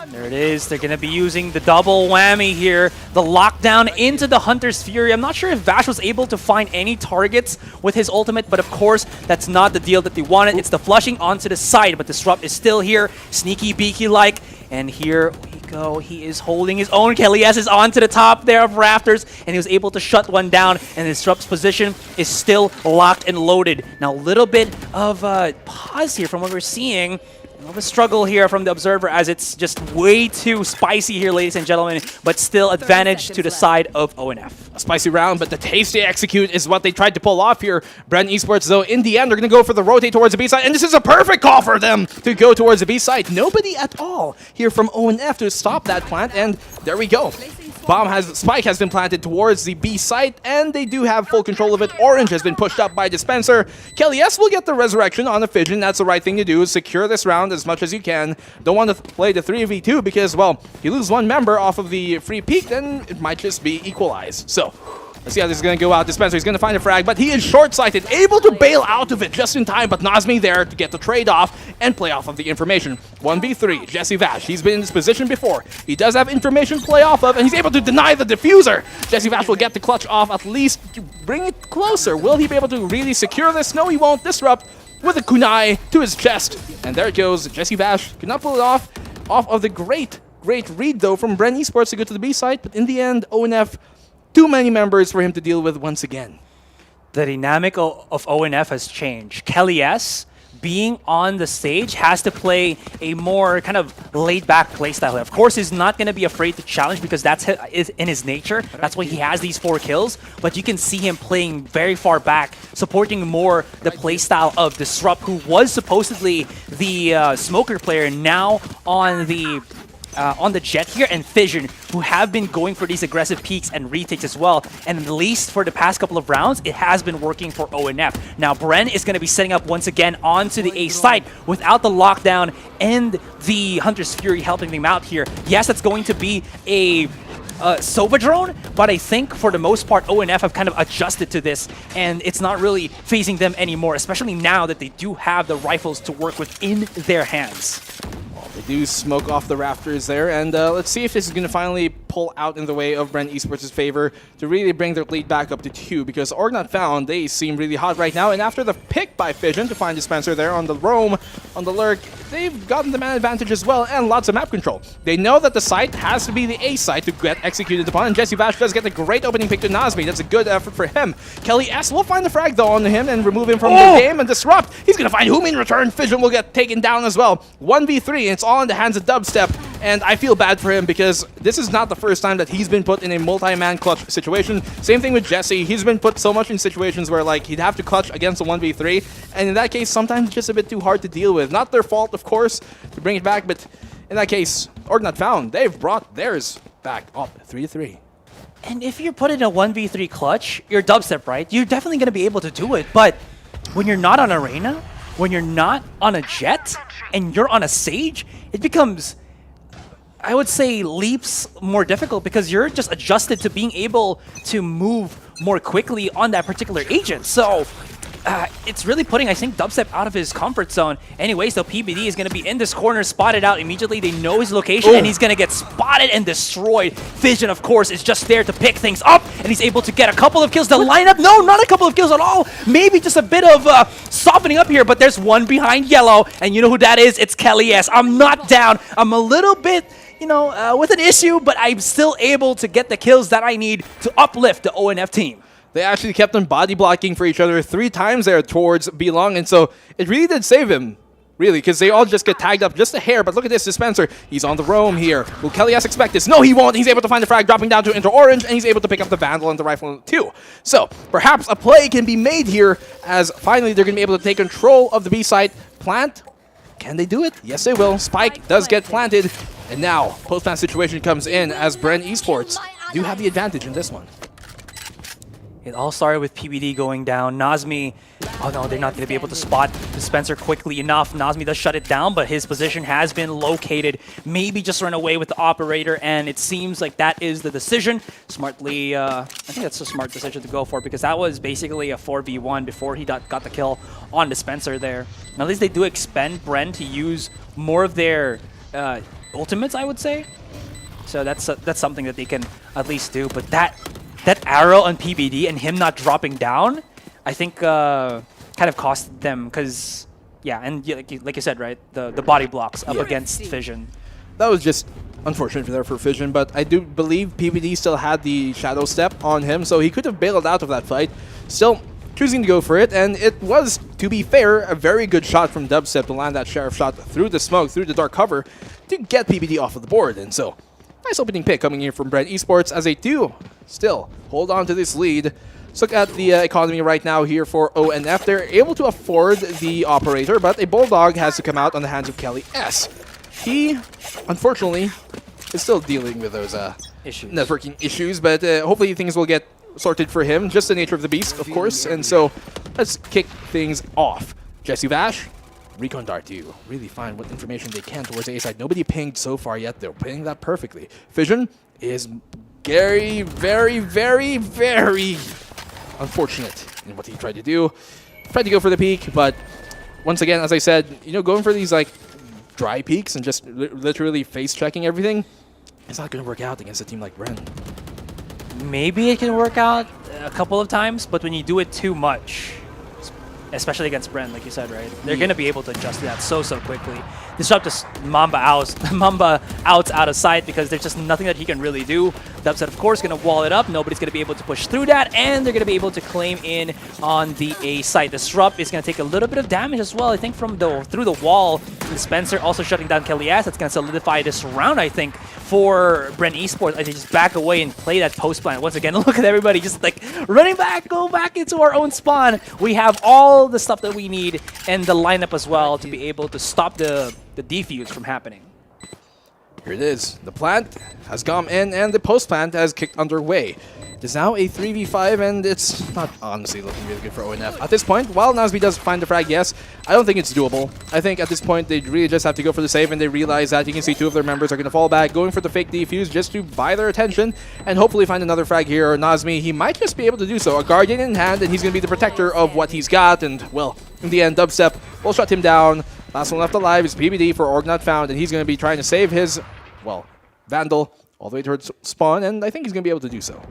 There it is. They're going to be using the double whammy here. The lockdown into the Hunter's Fury. I'm not sure if Vash was able to find any targets with his ultimate, but of course, that's not the deal that they wanted. It's the flushing onto the side, but Disrupt is still here. Sneaky beaky-like. And here we go. He is holding his own. Kelly S is onto the top there of Rafters, and he was able to shut one down, and Disrupt's position is still locked and loaded. Now, a little bit of pause here from what we're seeing. Of a struggle here from the Observer, as it's just way too spicy here, ladies and gentlemen, but still advantage to the side of ONF. A spicy round, but the tasty execute is what they tried to pull off here. Bren Esports, though, in the end, they're going to go for the rotate towards the B side, and this is a perfect call for them to go towards the B side. Nobody at all here from ONF to stop that plant, and there we go. Spike has been planted towards the B site, and they do have full control of it. Orange has been pushed up by Dispenser. Kelly S will get the resurrection on the Fission. That's the right thing to do, is secure this round as much as you can. Don't want to play the 3v2 because, well, you lose one member off of the free peak, then it might just be equalized. So let's see how this is going to go out. Dispenser is going to find a frag, but he is short-sighted, able to bail out of it just in time, but Nazmi there to get the trade-off and play off of the information. 1v3, Jesse Vash, he's been in this position before. He does have information to play off of, and he's able to deny the diffuser. Jesse Vash will get the clutch off, at least to bring it closer. Will he be able to really secure this? No, he won't. Disrupt with a kunai to his chest. And there it goes. Jesse Vash could not pull it off of the great read, though, from Bren Esports to go to the B side, but in the end, ONF, too many members for him to deal with once again. The dynamic of ONF has changed. Kelly S, being on the stage, has to play a more kind of laid-back playstyle. Of course, he's not going to be afraid to challenge because that's in his nature. That's why he has these 4 kills. But you can see him playing very far back, supporting more the playstyle of Disrupt, who was supposedly the Smoker player, now on the Jet here, and Fission, who have been going for these aggressive peaks and retakes as well. And at least for the past couple of rounds, it has been working for ONF. Now, Bren is going to be setting up once again onto the A site without the lockdown and the Hunter's Fury helping them out here. Yes, that's going to be a Sova drone, but I think for the most part, ONF have kind of adjusted to this, and it's not really phasing them anymore, especially now that they do have the rifles to work with in their hands. They do smoke off the Rafters there, and let's see if this is going to finally pull out in the way of Bren Esports' favor to really bring their lead back up to 2, because Org Not Found, they seem really hot right now, and after the pick by Fission to find Dispenser there on the roam, on the lurk, they've gotten the man advantage as well, and lots of map control. They know that the site has to be the A site to get executed upon, and Jesse Vash does get the great opening pick to Nazmi. That's a good effort for him. Kelly S will find the frag though on him and remove him from the game, and Disrupt, he's going to find whom in return. Fission will get taken down as well. 1v3, and it's all in the hands of Dubstep, and I feel bad for him because this is not the first time that he's been put in a multi-man clutch situation. Same thing with Jesse. He's been put so much in situations where like he'd have to clutch against a 1v3, and in that case, sometimes it's just a bit too hard to deal with. Not their fault, of course, to bring it back, but in that case, Org Not Found, they've brought theirs back up 3-3. And if you're put in a 1v3 clutch, you're Dubstep, right? You're definitely going to be able to do it, but when you're not on Arena, when you're not on a Jet, and you're on a Sage, it becomes, I would say, leaps more difficult because you're just adjusted to being able to move more quickly on that particular agent. So it's really putting, I think, Dubstep out of his comfort zone. Anyways, though, PBD is going to be in this corner, spotted out immediately. They know his location, and he's going to get spotted and destroyed. Fission, of course, is just there to pick things up, and he's able to get a couple of kills. The lineup, no, not a couple of kills at all. Maybe just a bit of softening up here, but there's one behind yellow, and you know who that is? It's Kelly S. I'm not down. I'm a little bit, you know, with an issue, but I'm still able to get the kills that I need to uplift the ONF team. They actually kept on body blocking for each other 3 times there towards B-Long, and so it really did save him, really, because they all just get tagged up just a hair. But look at this, Dispenser. He's on the roam here. Will Kelly S expect this? No, he won't. He's able to find the frag, dropping down to Inter Orange, and he's able to pick up the Vandal and the Rifle too. So perhaps a play can be made here, as finally they're going to be able to take control of the B site. Plant Can they do it? Yes, they will. Spike does get planted. And now, post-plant situation comes in as Bren Esports do have the advantage in this one. It all started with PBD going down. Nazmi, oh no, they're not going to be able to spot Dispenser quickly enough. Nazmi does shut it down, but his position has been located. Maybe just run away with the operator, and it seems like that is the decision. Smartly, I think that's a smart decision to go for, because that was basically a 4v1 before he got the kill on Dispenser there. And at least they do expend Bren to use more of their ultimates, I would say. So that's something that they can at least do. But that arrow on PBD and him not dropping down, I think kind of cost them, because, yeah, and like you said, right, the body blocks up against Fission. That was just unfortunate for Fission, but I do believe PBD still had the Shadow Step on him, so he could have bailed out of that fight. Still choosing to go for it, and it was, to be fair, a very good shot from Dubstep to land that Sheriff shot through the smoke, through the dark cover, to get PBD off of the board. And so, nice opening pick coming in from Bren Esports as they do still hold on to this lead. Let's look at the economy right now here for ONF. They're able to afford the operator, but a Bulldog has to come out on the hands of Kelly S. He, unfortunately, is still dealing with those networking issues, but hopefully things will get sorted for him. Just the nature of the beast, of course. And so, let's kick things off. Jesse Vash, Recon Dartu really find what information they can towards the A side. Nobody pinged so far yet. They're pinging that perfectly. Fission is very, very, very, very unfortunate in what he tried to do. Tried to go for the peak, but once again, as I said, you know, going for these like dry peaks and just literally face checking everything, it's not going to work out against a team like Bren. Maybe it can work out a couple of times, but when you do it too much, especially against Bren, like you said, right? They're going to be able to adjust to that so quickly. Disrupt just Mamba outs out of sight, because there's just nothing that he can really do. Dubstep, of course, going to wall it up. Nobody's going to be able to push through that, and they're going to be able to claim in on the A site. Disrupt is going to take a little bit of damage as well, I think, from through the wall. Dispenser also shutting down Kelly S. That's going to solidify this round, I think, for Bren Esports. I just back away and play that post plant. Once again, look at everybody just like running back, go back into our own spawn. We have all the stuff that we need and the lineup as well to be able to stop the defuse from happening. Here it is. The plant has gone in and the post plant has kicked underway. It is now a 3v5 and it's not honestly looking really good for ONF. At this point, while Nazmi does find the frag, yes, I don't think it's doable. I think at this point they really just have to go for the save, and they realize that you can see two of their members are going to fall back, going for the fake defuse just to buy their attention and hopefully find another frag here. Nazmi, he might just be able to do so. A Guardian in hand, and he's going to be the protector of what he's got, and well, in the end, Dubstep will shut him down. Last one left alive is PBD for Org Not Found, and he's going to be trying to save his, well, Vandal all the way towards spawn, and I think he's going to be able to do so.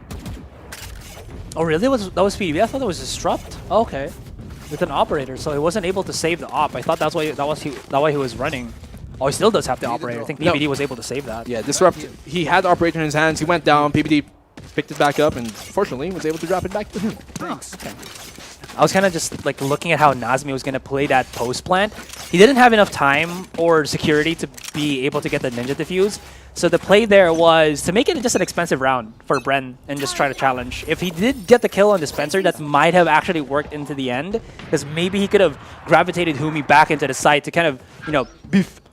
Oh, really? That was PBD? I thought that was Disrupt. Oh, okay. With an operator, so he wasn't able to save the op. I thought that's why he was running. Oh, he still does have the operator. I think PBD was able to save that. Yeah, Disrupt, he had the operator in his hands. He went down. PBD picked it back up, and fortunately was able to drop it back to him. Thanks. Okay. I was kind of just like looking at how Nazmi was going to play that post plant. He didn't have enough time or security to be able to get the ninja defuse. So the play there was to make it just an expensive round for Bren and just try to challenge. If he did get the kill on Dispenser, that might have actually worked into the end, because maybe he could have gravitated Humi back into the site to kind of, you know,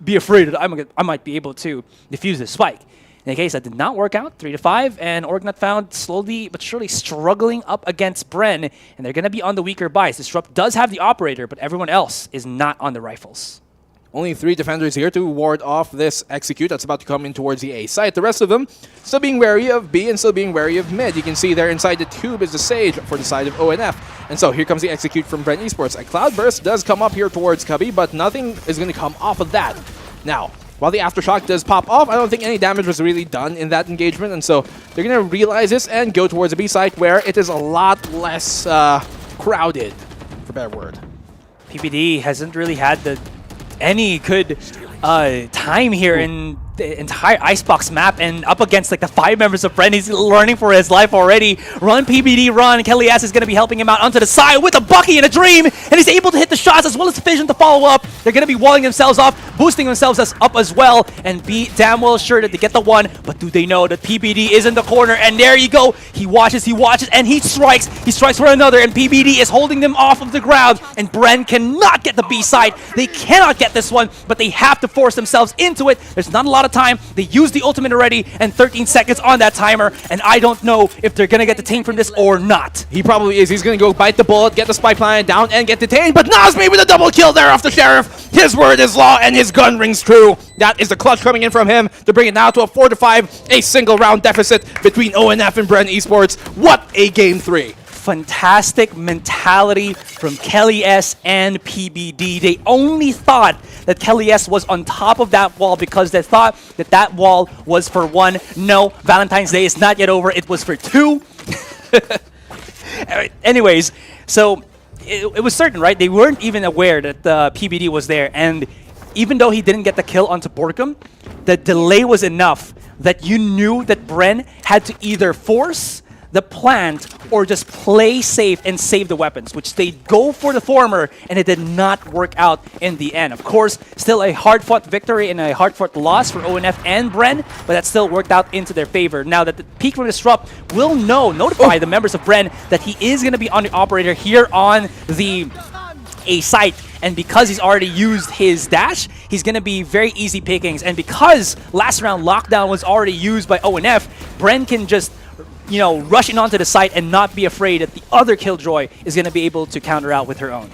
be afraid that I might be able to defuse this spike. In the case, that did not work out, 3-5, and Org Not Found slowly but surely struggling up against Bren, and they're going to be on the weaker buys. Disrupt does have the operator, but everyone else is not on the rifles. Only 3 defenders here to ward off this execute that's about to come in towards the A site. The rest of them still being wary of B and still being wary of mid. You can see there inside the tube is the Sage for the side of ONF. And so here comes the execute from Bren Esports. A Cloudburst does come up here towards Cubby, but nothing is going to come off of that. Now, while the Aftershock does pop off, I don't think any damage was really done in that engagement. And so they're going to realize this and go towards the B site, where it is a lot less crowded, for better word. PPD hasn't really had any good time here in the entire Icebox map, and up against like the 5 members of Bren. He's learning for his life already. Run, PBD, run. Kelly S is going to be helping him out onto the side with a Bucky and a Dream, and he's able to hit the shots as well as the Fission to follow up. They're going to be walling themselves off. boosting themselves up as well, and be damn well sure that they get the one. But do they know that PPD is in the corner? And there you go. He watches, and he strikes. He strikes for another, and PPD is holding them off of the ground. And Bren cannot get the B side. They cannot get this one, but they have to force themselves into it. There's not a lot of time. They used the ultimate already, and 13 seconds on that timer. And I don't know if they're gonna get detained from this or not. He probably is. He's gonna go bite the bullet, get the spike line down, and get detained. But Nazmi with a double kill there off the Sheriff. His word is law, and his gun rings true. That is the clutch coming in from him to bring it now to a 4-5, a single round deficit between ONF and Bren Esports. What a game 3. Fantastic mentality from Kelly S and PBD. They only thought that Kelly S was on top of that wall because they thought that that wall was for 1. No, Valentine's Day is not yet over. It was for 2. Anyways, so it was certain, right? They weren't even aware that the PBD was there. And even though he didn't get the kill onto Borkum, the delay was enough that you knew that Bren had to either force the plant or just play safe and save the weapons, which they go for the former, and it did not work out in the end. Of course, still a hard-fought victory and a hard-fought loss for ONF and Bren, but that still worked out into their favor. Now that the Peak from Disrupt will notify the members of Bren that he is going to be on the operator here on the A site, and because he's already used his dash, he's going to be very easy pickings. And because last round lockdown was already used by ONF, Bren can just rush in onto the site and not be afraid that the other Killjoy is going to be able to counter out with her own.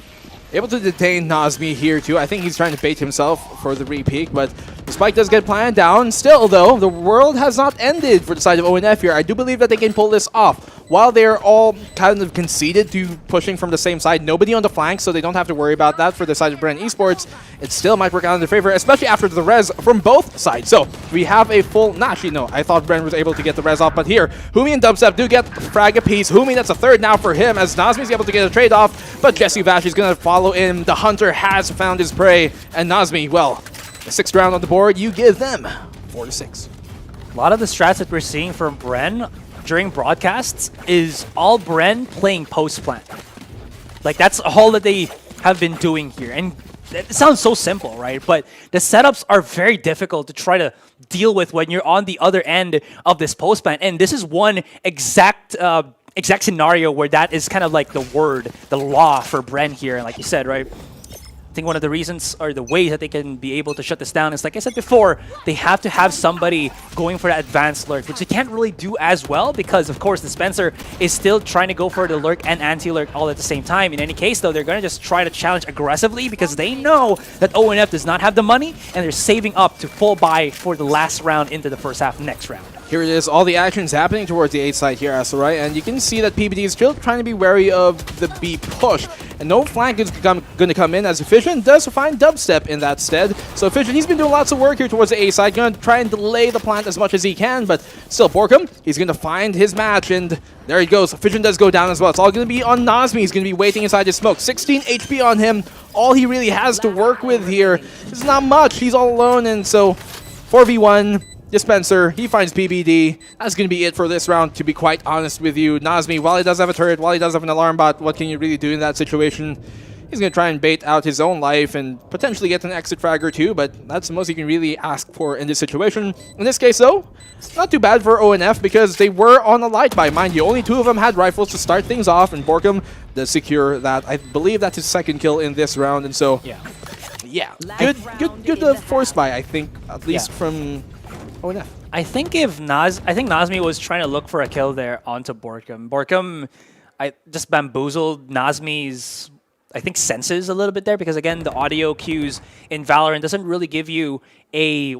Able to detain Nazmi here too. I think he's trying to bait himself for the re-peak, but the spike does get planned down. Still though, the world has not ended for the side of ONF here. I do believe that they can pull this off. While they're all kind of conceded to pushing from the same side, nobody on the flank, so they don't have to worry about that for the side of Bren Esports. It still might work out in their favor, especially after the res from both sides. So we have a full, actually no, I thought Bren was able to get the res off, but here, Humi and Dubstep do get frag apiece. Humi, that's a third now for him as Nazmi's able to get a trade off, but Jesse Vash is going to follow in. The Hunter has found his prey, and Nazmi, well, the 6th round on the board, you give them 4-6. A lot of the strats that we're seeing from Bren during broadcasts is all Bren playing post-plant. Like, that's all that they have been doing here. And it sounds so simple, right? But the setups are very difficult to try to deal with when you're on the other end of this post-plant. And this is one exact scenario where that is kind of like the law for Bren here. And like you said, right? I think one of the reasons or the ways that they can be able to shut this down is, like I said before, they have to have somebody going for that advanced lurk, which they can't really do as well because, of course, the Spencer is still trying to go for the lurk and anti-lurk all at the same time. In any case, though, they're going to just try to challenge aggressively because they know that ONF does not have the money and they're saving up to full buy for the last round into the first half next round. Here it is, all the actions happening towards the 8 side here, Astral, right? And you can see that PPD is still trying to be wary of the B push. And no flank is going to come in as Efficient does find Dubstep in that stead. So Efficient, he's been doing lots of work here towards the A side, going to try and delay the plant as much as he can, but still Borkum, he's going to find his match, and there he goes. Efficient does go down as well. It's all going to be on Nazmi. He's going to be waiting inside his smoke. 16 HP on him. All he really has to work with here is not much. He's all alone, and so 4v1. Dispenser, he finds PBD. That's going to be it for this round, to be quite honest with you. Nazmi, while he does have a turret, while he does have an alarm bot, what can you really do in that situation? He's going to try and bait out his own life and potentially get an exit frag or two, but that's the most you can really ask for in this situation. In this case, though, not too bad for ONF because they were on a light buy. Mind you, only 2 of them had rifles to start things off, and Borkum does secure that. I believe that's his 2nd kill in this round, and so, yeah, good force buy, I think, at least from ONF. I think Nazmi was trying to look for a kill there onto Borkum. Borkum, I just bamboozled Nazmi's, I think, senses a little bit there because, again, the audio cues in Valorant doesn't really give you a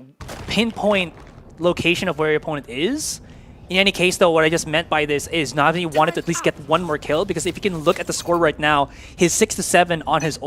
pinpoint location of where your opponent is. In any case, though, what I just meant by this is Nazmi wanted to at least get 1 more kill because if you can look at the score right now, his 6-7 on his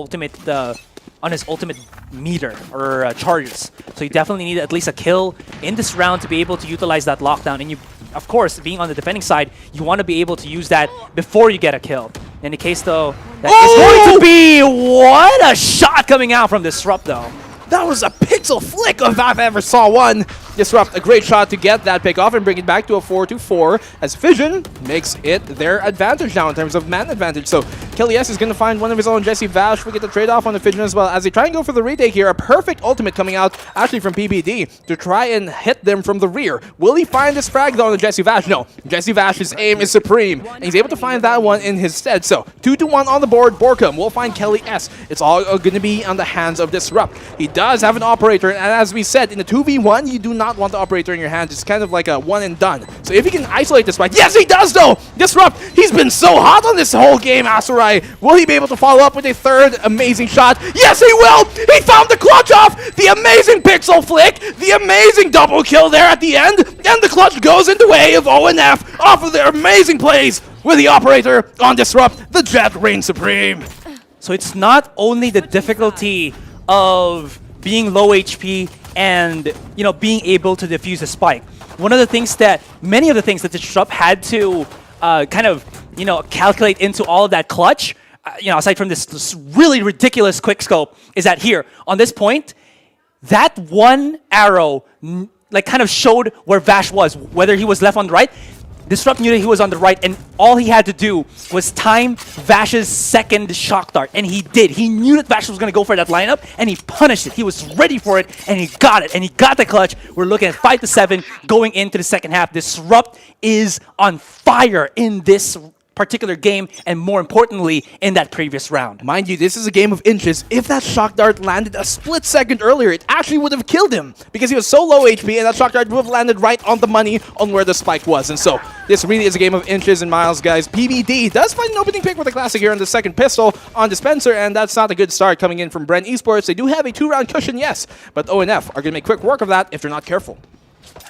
ultimate meter or charges. So you definitely need at least a kill in this round to be able to utilize that lockdown. And you, of course, being on the defending side, you want to be able to use that before you get a kill. In any case, though, that is going to be what a shot coming out from Disrupt, though. That was a pixel flick if I've ever saw one. Disrupt, a great shot to get that pick off and bring it back to a 4-4 as Fission makes it their advantage now in terms of man advantage. So Kelly S is going to find one of his own. Jesse Vash will get the trade-off on the Fission as well as they try and go for the retake here. A perfect ultimate coming out actually from PPD to try and hit them from the rear. Will he find this frag though on the Jesse Vash? No. Jesse Vash's aim is supreme and he's able to find that one in his stead. So 2-1 on the board. Borkum will find Kelly S. It's all going to be on the hands of Disrupt. He does have an operator, and as we said, in the 2v1, you do not want the operator in your hands. It's kind of like a one and done. So if he can isolate this fight, yes, he does though! Disrupt, he's been so hot on this whole game, Asurai. Will he be able to follow up with a third amazing shot? Yes, he will! He found the clutch off! The amazing pixel flick, the amazing double kill there at the end, and the clutch goes in the way of ONF off of their amazing plays with the operator on Disrupt. The Jet reigns supreme. So it's not only the difficulty of being low HP and, you know, being able to defuse a spike. Many of the things that the Disrupt had to kind of, you know, calculate into all of that clutch, you know, aside from this really ridiculous quick scope, is that here, on this point, that one arrow, like, kind of showed where Vash was, whether he was left on the right. Disrupt knew that he was on the right, and all he had to do was time Vash's second shock dart, and he did. He knew that Vash was going to go for that lineup, and he punished it. He was ready for it, and he got it, and he got the clutch. We're looking at 5-7 going into the second half. Disrupt is on fire in this particular game, and more importantly, in that previous round. Mind you, this is a game of inches. If that shock dart landed a split second earlier, it actually would have killed him because he was so low HP, and that shock dart would have landed right on the money on where the spike was. And so this really is a game of inches and miles, guys. PBD does find an opening pick with a classic here on the second pistol on Dispenser, and that's not a good start coming in from Bren Esports. They do have a 2-round cushion, yes, but ONF are going to make quick work of that if they're not careful.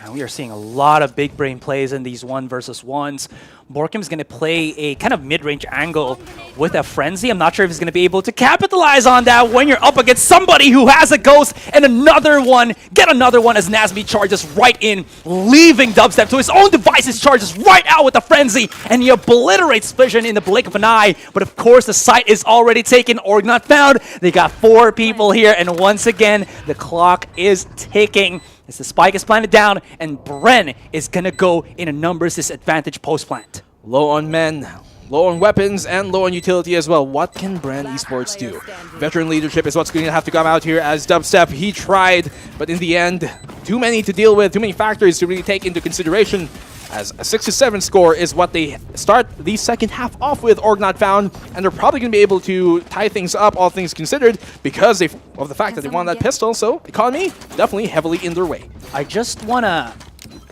And we are seeing a lot of big brain plays in these 1v1s. Borkum's going to play a kind of mid-range angle with a Frenzy. I'm not sure if he's going to be able to capitalize on that when you're up against somebody who has a Ghost and another one. Get another one as Nasmi charges right in, leaving Dubstep to his own devices, charges right out with the Frenzy, and he obliterates Vision in the blink of an eye. But of course, the site is already taken. Org not found. They got 4 people here, and once again, the clock is ticking as the spike is planted down, and Bren is going to go in a numbers disadvantage post-plant. Low on men, low on weapons, and low on utility as well. What can Bren Esports do? Veteran leadership is what's going to have to come out here as Dubstep. He tried, but in the end, too many to deal with, too many factors to really take into consideration, as a 6-7 score is what they start the second half off with. Org not found, and they're probably going to be able to tie things up, all things considered, because of the fact that they won that pistol. So economy definitely heavily in their way. I just want to,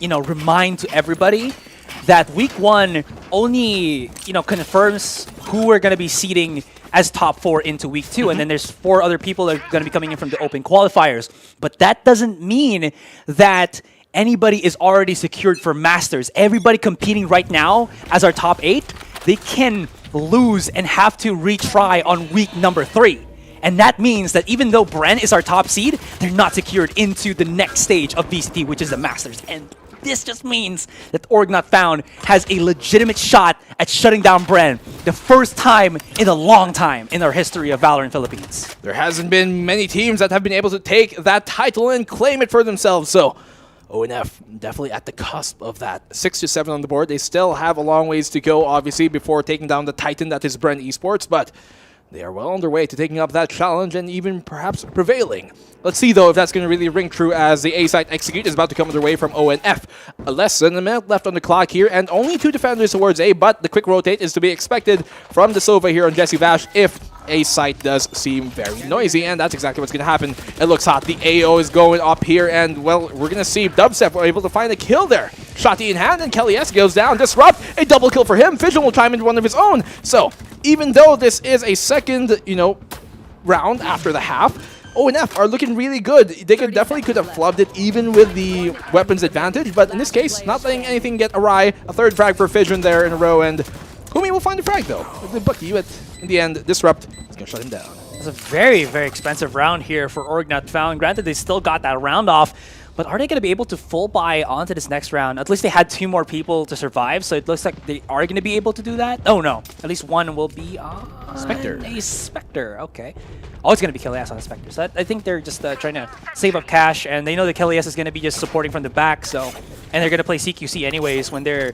you know, remind to everybody that week 1 only, you know, confirms who we're going to be seeding as top 4 into week 2, and then there's 4 other people that are going to be coming in from the open qualifiers. But that doesn't mean that anybody is already secured for Masters. Everybody competing right now as our top 8, they can lose and have to retry on week number 3. And that means that even though Bren is our top seed, they're not secured into the next stage of VCT, which is the Masters. And this just means that Org Not Found has a legitimate shot at shutting down Bren. The first time in a long time in our history of VALORANT Philippines. There hasn't been many teams that have been able to take that title and claim it for themselves. So ONF definitely at the cusp of that. 6-7 on the board. They still have a long ways to go, obviously, before taking down the Titan that is Bren Esports, but they are well on their way to taking up that challenge and even perhaps prevailing. Let's see, though, if that's going to really ring true as the A-site execute is about to come their way from ONF. Less than a minute left on the clock here, and only 2 defenders towards A, but the quick rotate is to be expected from the Sova here on Jesse Vash if A-site does seem very noisy, and that's exactly what's going to happen. It looks hot. The AO is going up here, and, well, we're going to see Dubstep able to find a kill there. Shotty in hand, and Kelly S goes down. Disrupt, a double kill for him. Fission will chime into one of his own. So, even though this is a second, you know, round after the half, ONF are looking really good. They could have flubbed it even with the weapons advantage, but in this case, not letting anything get awry. A third frag for Fission there in a row, and Humi will find the frag, though. The Bucky, but in the end, Disrupt is going to shut him down. It's a very, very expensive round here for Org Not Found. Granted, they still got that round off, But are they going to be able to full buy onto this next round? At least they had 2 more people to survive, so it looks like they are going to be able to do that. Oh no, at least one will be on Spectre. a Spectre. Okay. Oh, it's going to be Kelly's on a Spectre. So I think they're just trying to save up cash, and they know that Kelly's is going to be just supporting from the back, so and they're going to play CQC anyways when they're,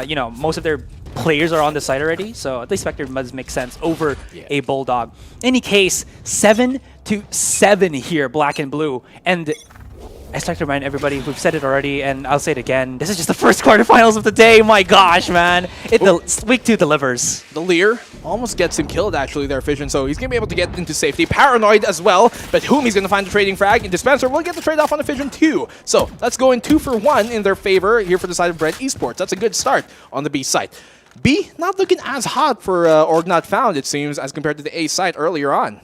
you know, most of their players are on the side already, so at least Spectre must make sense over a Bulldog. Any case, 7-7 here, black and blue, and I start to remind everybody, we've said it already, and I'll say it again, this is just the first quarterfinals of the day. My gosh, man. Week 2 delivers. The Lear almost gets him killed, actually, there, Fission, so he's going to be able to get into safety. Paranoid as well, but whom he's going to find the trading frag, and Dispenser will get the trade-off on the Fission too. So let's go in 2 for 1 in their favor here for the side of Bren Esports. That's a good start on the B side. B, not looking as hot for Org Not Found, it seems, as compared to the A side earlier on.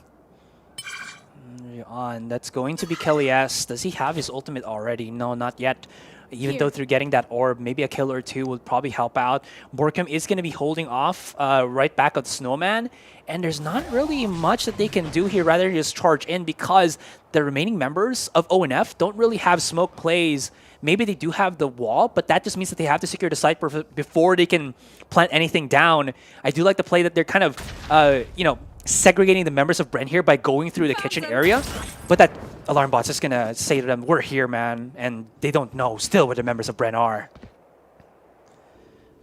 That's going to be Kelly S. Does he have his ultimate already? No, not yet. Even though through getting that orb, maybe a kill or 2 would probably help out. Borkham is going to be holding off right back at Snowman, and there's not really much that they can do here, rather just charge in, because the remaining members of ONF don't really have smoke plays. Maybe they do have the wall, but that just means that they have to secure the site before they can plant anything down. I do like the play that they're kind of, you know, segregating the members of Bren here by going through the kitchen area, but that alarm bot's just gonna say to them, we're here, man, and they don't know still where the members of Bren are.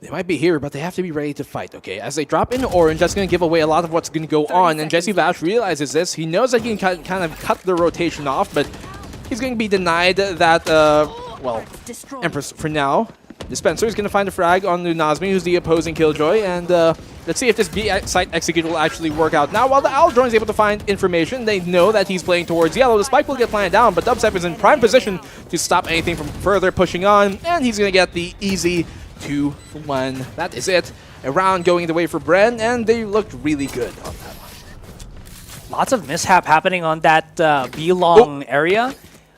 They might be here, but they have to be ready to fight, okay? As they drop into orange, that's going to give away a lot of what's going to go on, and Jesse Vash realizes this. He knows that he can kind of cut the rotation off, but he's going to be denied that, well, Empress for now. Dispenser is going to find a frag on Nazmi, who's the opposing Killjoy, and let's see if this B site execute will actually work out. Now, while the Aldron is able to find information, they know that he's playing towards yellow. The spike will get planted down, but Dubstep is in prime position to stop anything from further pushing on, and he's going to get the easy 2-1. That is it. A round going the way for Bren, and they looked really good on that one. Lots of mishap happening on that B-long area,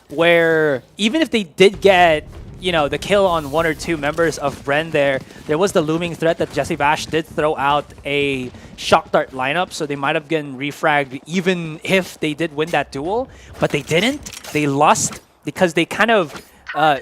where even if they did get, you know, the kill on 1 or 2 members of Bren there was the looming threat that Jesse Vash did throw out a shock dart lineup, so they might have gotten refragged even if they did win that duel, but they didn't. They lost because they kind of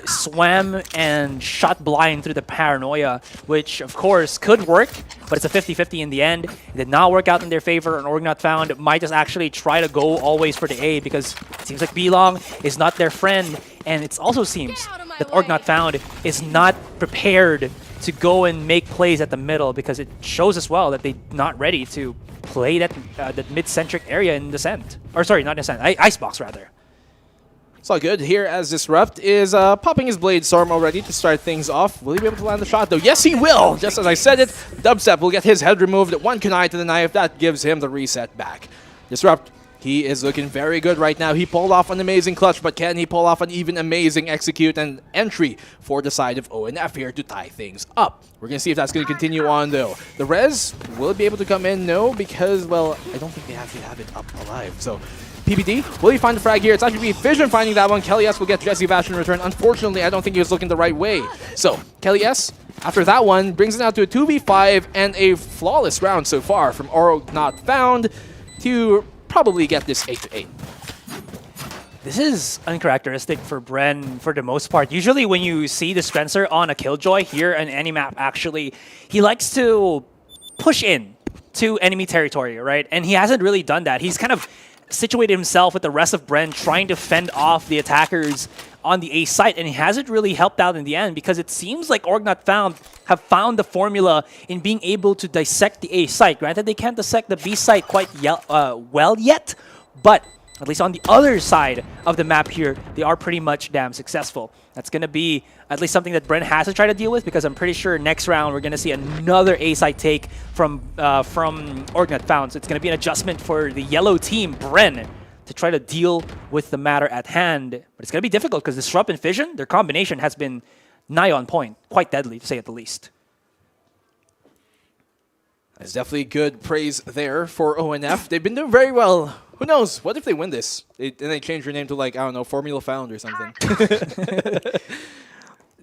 swam and shot blind through the paranoia, which of course could work, but it's a 50-50 in the end. It did not work out in their favor, and Org Not Found might just actually try to go always for the A, because it seems like B-Long is not their friend, and it also seems that Org Not Found is not prepared to go and make plays at the middle, because it shows as well that they're not ready to play that mid-centric area in Descent. Or sorry, not Descent, Icebox rather. It's all good here as Disrupt is popping his Blade Storm already to start things off. Will he be able to land the shot though? Yes, he will! Just as I said it, Dubstep will get his head removed. 1 kunai to the knife. That gives him the reset back. Disrupt, he is looking very good right now. He pulled off an amazing clutch, but can he pull off an even amazing execute and entry for the side of ONF here to tie things up? We're going to see if that's going to continue on though. The res will be able to come in? No, because, well, I don't think they actually have it up alive. So PPD, will he find the frag here? It's actually Fission finding that one. Kelly S will get Jesse Vash in return. Unfortunately, I don't think he was looking the right way. So, Kelly S, after that one, brings it out to a 2v5 and a flawless round so far from Org Not Found to probably get this 8-8. This is uncharacteristic for Bren for the most part. Usually when you see the Spencer on a Killjoy here in any map, actually, he likes to push in to enemy territory, right? And he hasn't really done that. He's kind of situated himself with the rest of Bren trying to fend off the attackers on the A site, and he hasn't really helped out in the end, because it seems like Org Not Found have found the formula in being able to dissect the A site. Granted, they can't dissect the B site quite well yet, but at least on the other side of the map here, they are pretty much damn successful. That's going to be at least something that Bren has to try to deal with, because I'm pretty sure next round we're going to see another A-side take from Org Not Found. So it's going to be an adjustment for the yellow team, Bren, to try to deal with the matter at hand. But it's going to be difficult because Disrupt and Fission, their combination has been nigh on point. Quite deadly, to say at the least. That's definitely good praise there for ONF. They've been doing very well. Who knows? What if they win this? And they change their name to, like, I don't know, Formula Found or something.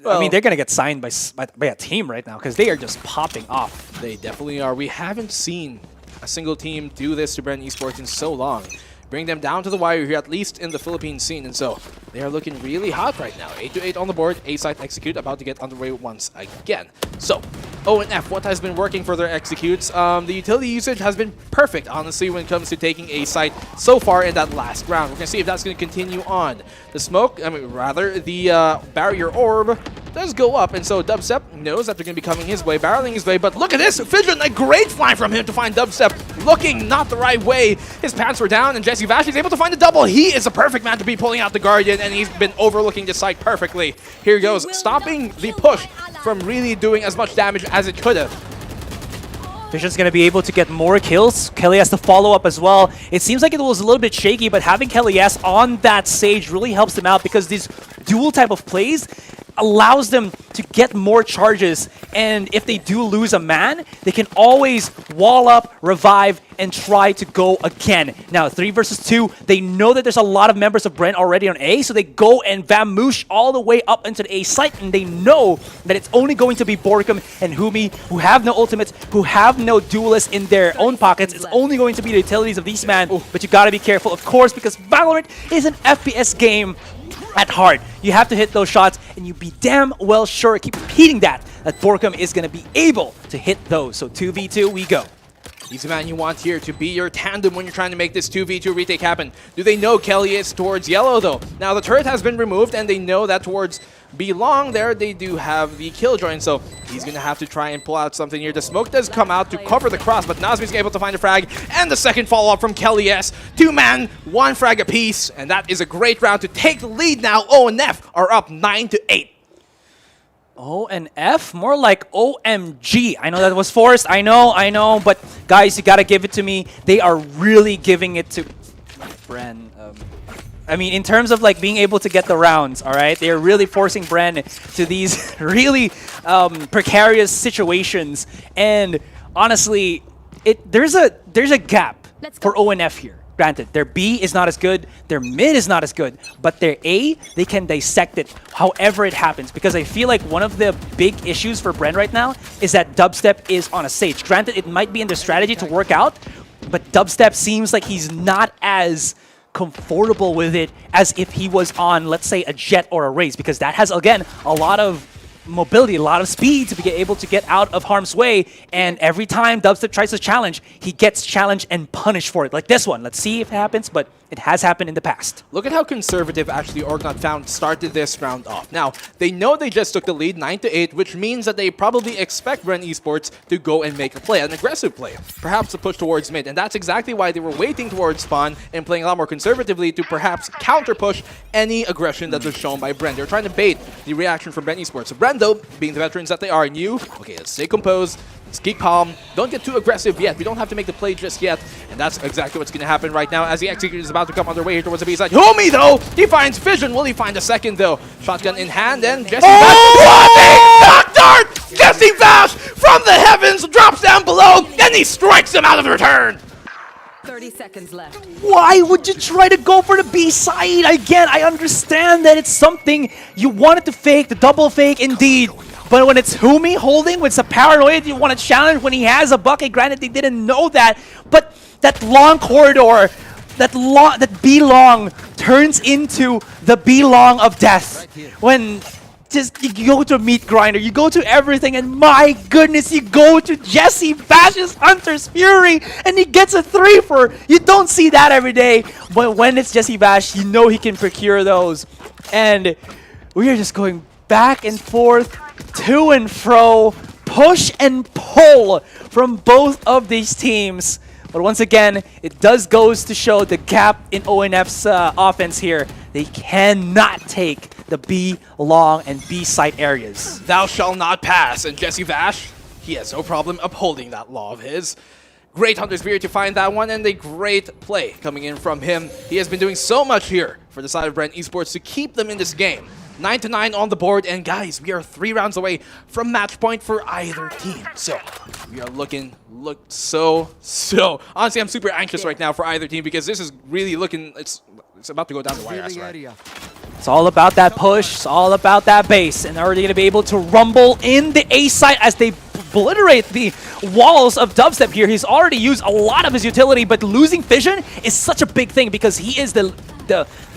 Well, I mean, they're going to get signed by a team right now, because they are just popping off. They definitely are. We haven't seen a single team do this to Bren Esports in so long. bring them down to the wire here, at least in the Philippine scene. And so they are looking really hot right now. 8-8 on the board, A-site execute about to get underway once again. So ONF, what has been working for their executes? The utility usage has been perfect, honestly, when it comes to taking A-site so far in that last round. We're going to see if that's going to continue on. The smoke, the barrier orb does go up, and so Dubstep knows that they're going to be coming his way, barreling his way, but look at this! Fission, a great fly from him to find Dubstep, looking not the right way. His pants were down, and Jesse Vash is able to find a double. He is a perfect man to be pulling out the Guardian, and he's been overlooking the site perfectly. Here he goes, stopping the push from really doing as much damage as it could have. Fission's going to be able to get more kills. Kelly has to follow up as well. It seems like it was a little bit shaky, but having Kelly S on that Sage really helps them out because these dual type of plays allows them to get more charges, and if they do lose a man, they can always wall up, revive, and try to go again. Now, 3 versus 2, they know that there's a lot of members of Bren already on A, so they go and vamoosh all the way up into the A site, and they know that it's only going to be Borkum and Humi, who have no ultimates, who have no duelists in their own pockets. It's only going to be the utilities of these men, but you gotta be careful, of course, because Valorant is an FPS game at heart. You have to hit those shots, and you be damn well sure, keep repeating that Borkum is going to be able to hit those. So 2v2, we go. He's the man you want here to be your tandem when you're trying to make this 2v2 retake happen. Do they know Kelly is towards yellow, though? Now, the turret has been removed, and they know that towards B long there, they do have the Killjoy, so he's going to have to try and pull out something here. The smoke does come out to cover the cross, but Nazmi's able to find a frag, and the second follow-up from Kelly S. 2-man, 1 frag apiece, and that is a great round to take the lead now. ONF are up 9-8. O and F? More like OMG. I know that was forced. I know. But guys, you gotta give it to me. They are really giving it to Bren. I mean, in terms of like being able to get the rounds, all right? They are really forcing Bren to these really precarious situations. And honestly, there's a gap for ONF here. Granted, their B is not as good, their mid is not as good, but their A, they can dissect it however it happens. Because I feel like one of the big issues for Bren right now is that Dubstep is on a Sage. Granted, it might be in their strategy to work out, but Dubstep seems like he's not as comfortable with it as if he was on, let's say, a Jet or a Raze, because that has, again, a lot of mobility, a lot of speed to be able to get out of harm's way, and every time Dubstep tries to challenge, he gets challenged and punished for it. Like this one. Let's see if it happens, but it has happened in the past. Look at how conservative actually Org.Found started this round off. Now, they know they just took the lead 9-8, which means that they probably expect Bren Esports to go and make a play, an aggressive play, perhaps a push towards mid, and that's exactly why they were waiting towards spawn and playing a lot more conservatively to perhaps counter-push any aggression that was shown by Bren. They're trying to bait the reaction from Bren Esports. So Bren, though, being the veterans that they are, knew, okay, let's stay composed, let's keep calm, don't get too aggressive yet. We don't have to make the play just yet, and that's exactly what's going to happen right now as the executor is about to come on their way here towards the B side. Humi, though, he finds Fission. Will he find a second, though? Shotgun in hand, and Jesse Vash. What a dart! Jesse Vash from the heavens drops down below, and he strikes him out of return. 30 seconds left. Why would you try to go for the B side? Again, I understand that it's something you wanted to fake, the double fake indeed. But when it's Humi holding with some paranoia, you want to challenge when he has a bucket. Granted, they didn't know that. But that long corridor, that B long turns into the B long of death. When just you go to meat grinder, you go to everything, and my goodness, you go to Jesse Bash's Hunter's Fury, and he gets a 3-for. You don't see that every day. But when it's Jesse Bash, you know he can procure those. And we are just going back and forth, to and fro, push and pull from both of these teams. But once again, it does goes to show the gap in ONF's offense here. They cannot take the B long and B site areas. Thou shalt not pass, and Jesse Vash, he has no problem upholding that law of his. Great Hunter's Fury to find that one, and a great play coming in from him. He has been doing so much here for the side of Bren Esports to keep them in this game. 9-9 on the board, and guys, we are 3 rounds away from match point for either team. So we are looking so honestly, I'm super anxious right now for either team because this is really looking, it's about to go down the wire. It's all about that push, it's all about that base, and are they going to be able to rumble in the A site as they obliterate the walls of Dubstep here. He's already used a lot of his utility, but losing Fission is such a big thing because he is the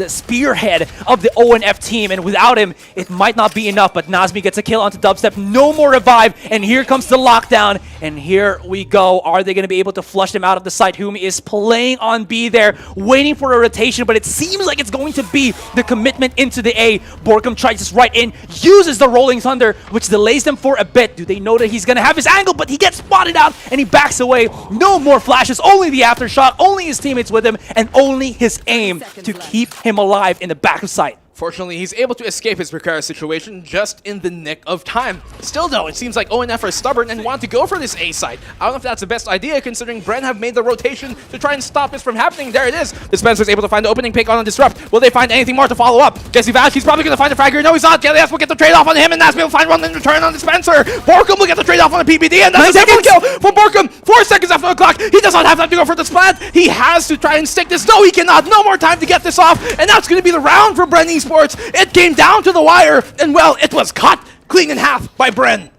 spearhead of the ONF team, and without him, it might not be enough. But Nazmi gets a kill onto Dubstep. No more revive, and here comes the lockdown, and here we go. Are they going to be able to flush them out of the site? Humi is playing on B there, waiting for a rotation, but it seems like it's going to be the commitment into the A. Borkum tries this right in, uses the Rolling Thunder, which delays them for a bit. Do they know that he's going to have his angle? But he gets spotted out, and he backs away. No more flashes, only the aftershock, only his teammates with him, and only his aim to keep him alive in the back of sight. Fortunately, he's able to escape his precarious situation just in the nick of time. Still though, it seems like ONF are stubborn and want to go for this A site. I don't know if that's the best idea considering Bren have made the rotation to try and stop this from happening. There it is. Dispenser's able to find the opening pick on a Disrupt. Will they find anything more to follow up? Jesse Vash, he's probably going to find a frag here. No, he's not. Galeas will get the trade-off on him, and Nasby will find one in return on Dispenser. Borkum will get the trade-off on the PPD, and that's a second kill for Borkum. 4 seconds after the clock. He does not have time to go for the splat. He has to try and stick this. No, he cannot. No more time to get this off, and that's going to be the round for Bren Esports. It came down to the wire, and well, it was cut clean in half by Bren.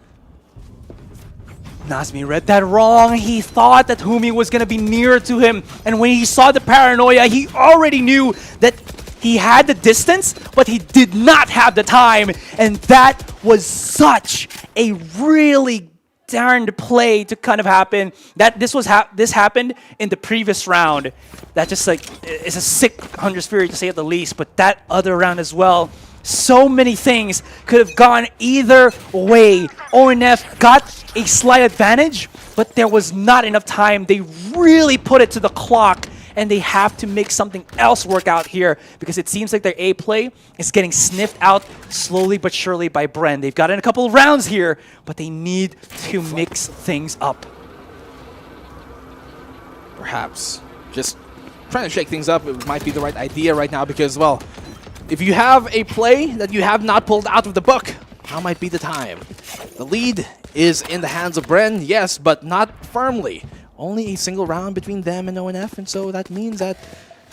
Nazmi read that wrong. He thought that Humi was going to be nearer to him, and when he saw the paranoia, he already knew that he had the distance, but he did not have the time, and that was such a really darned play to kind of happen. That this happened in the previous round. That just like is a sick 100 Spirit to say at the least, but that other round as well. So many things could have gone either way. ONF got a slight advantage, but there was not enough time. They really put it to the clock, and they have to make something else work out here because it seems like their A play is getting sniffed out slowly but surely by Bren. They've gotten a couple of rounds here, but they need to mix things up. Perhaps just trying to shake things up, it might be the right idea right now because, well, if you have a play that you have not pulled out of the book, now might be the time. The lead is in the hands of Bren, yes, but not firmly. Only a single round between them and ONF, and so that means that,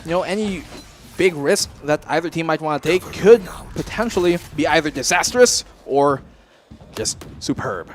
you know, any big risk that either team might want to take could potentially be either disastrous or just superb.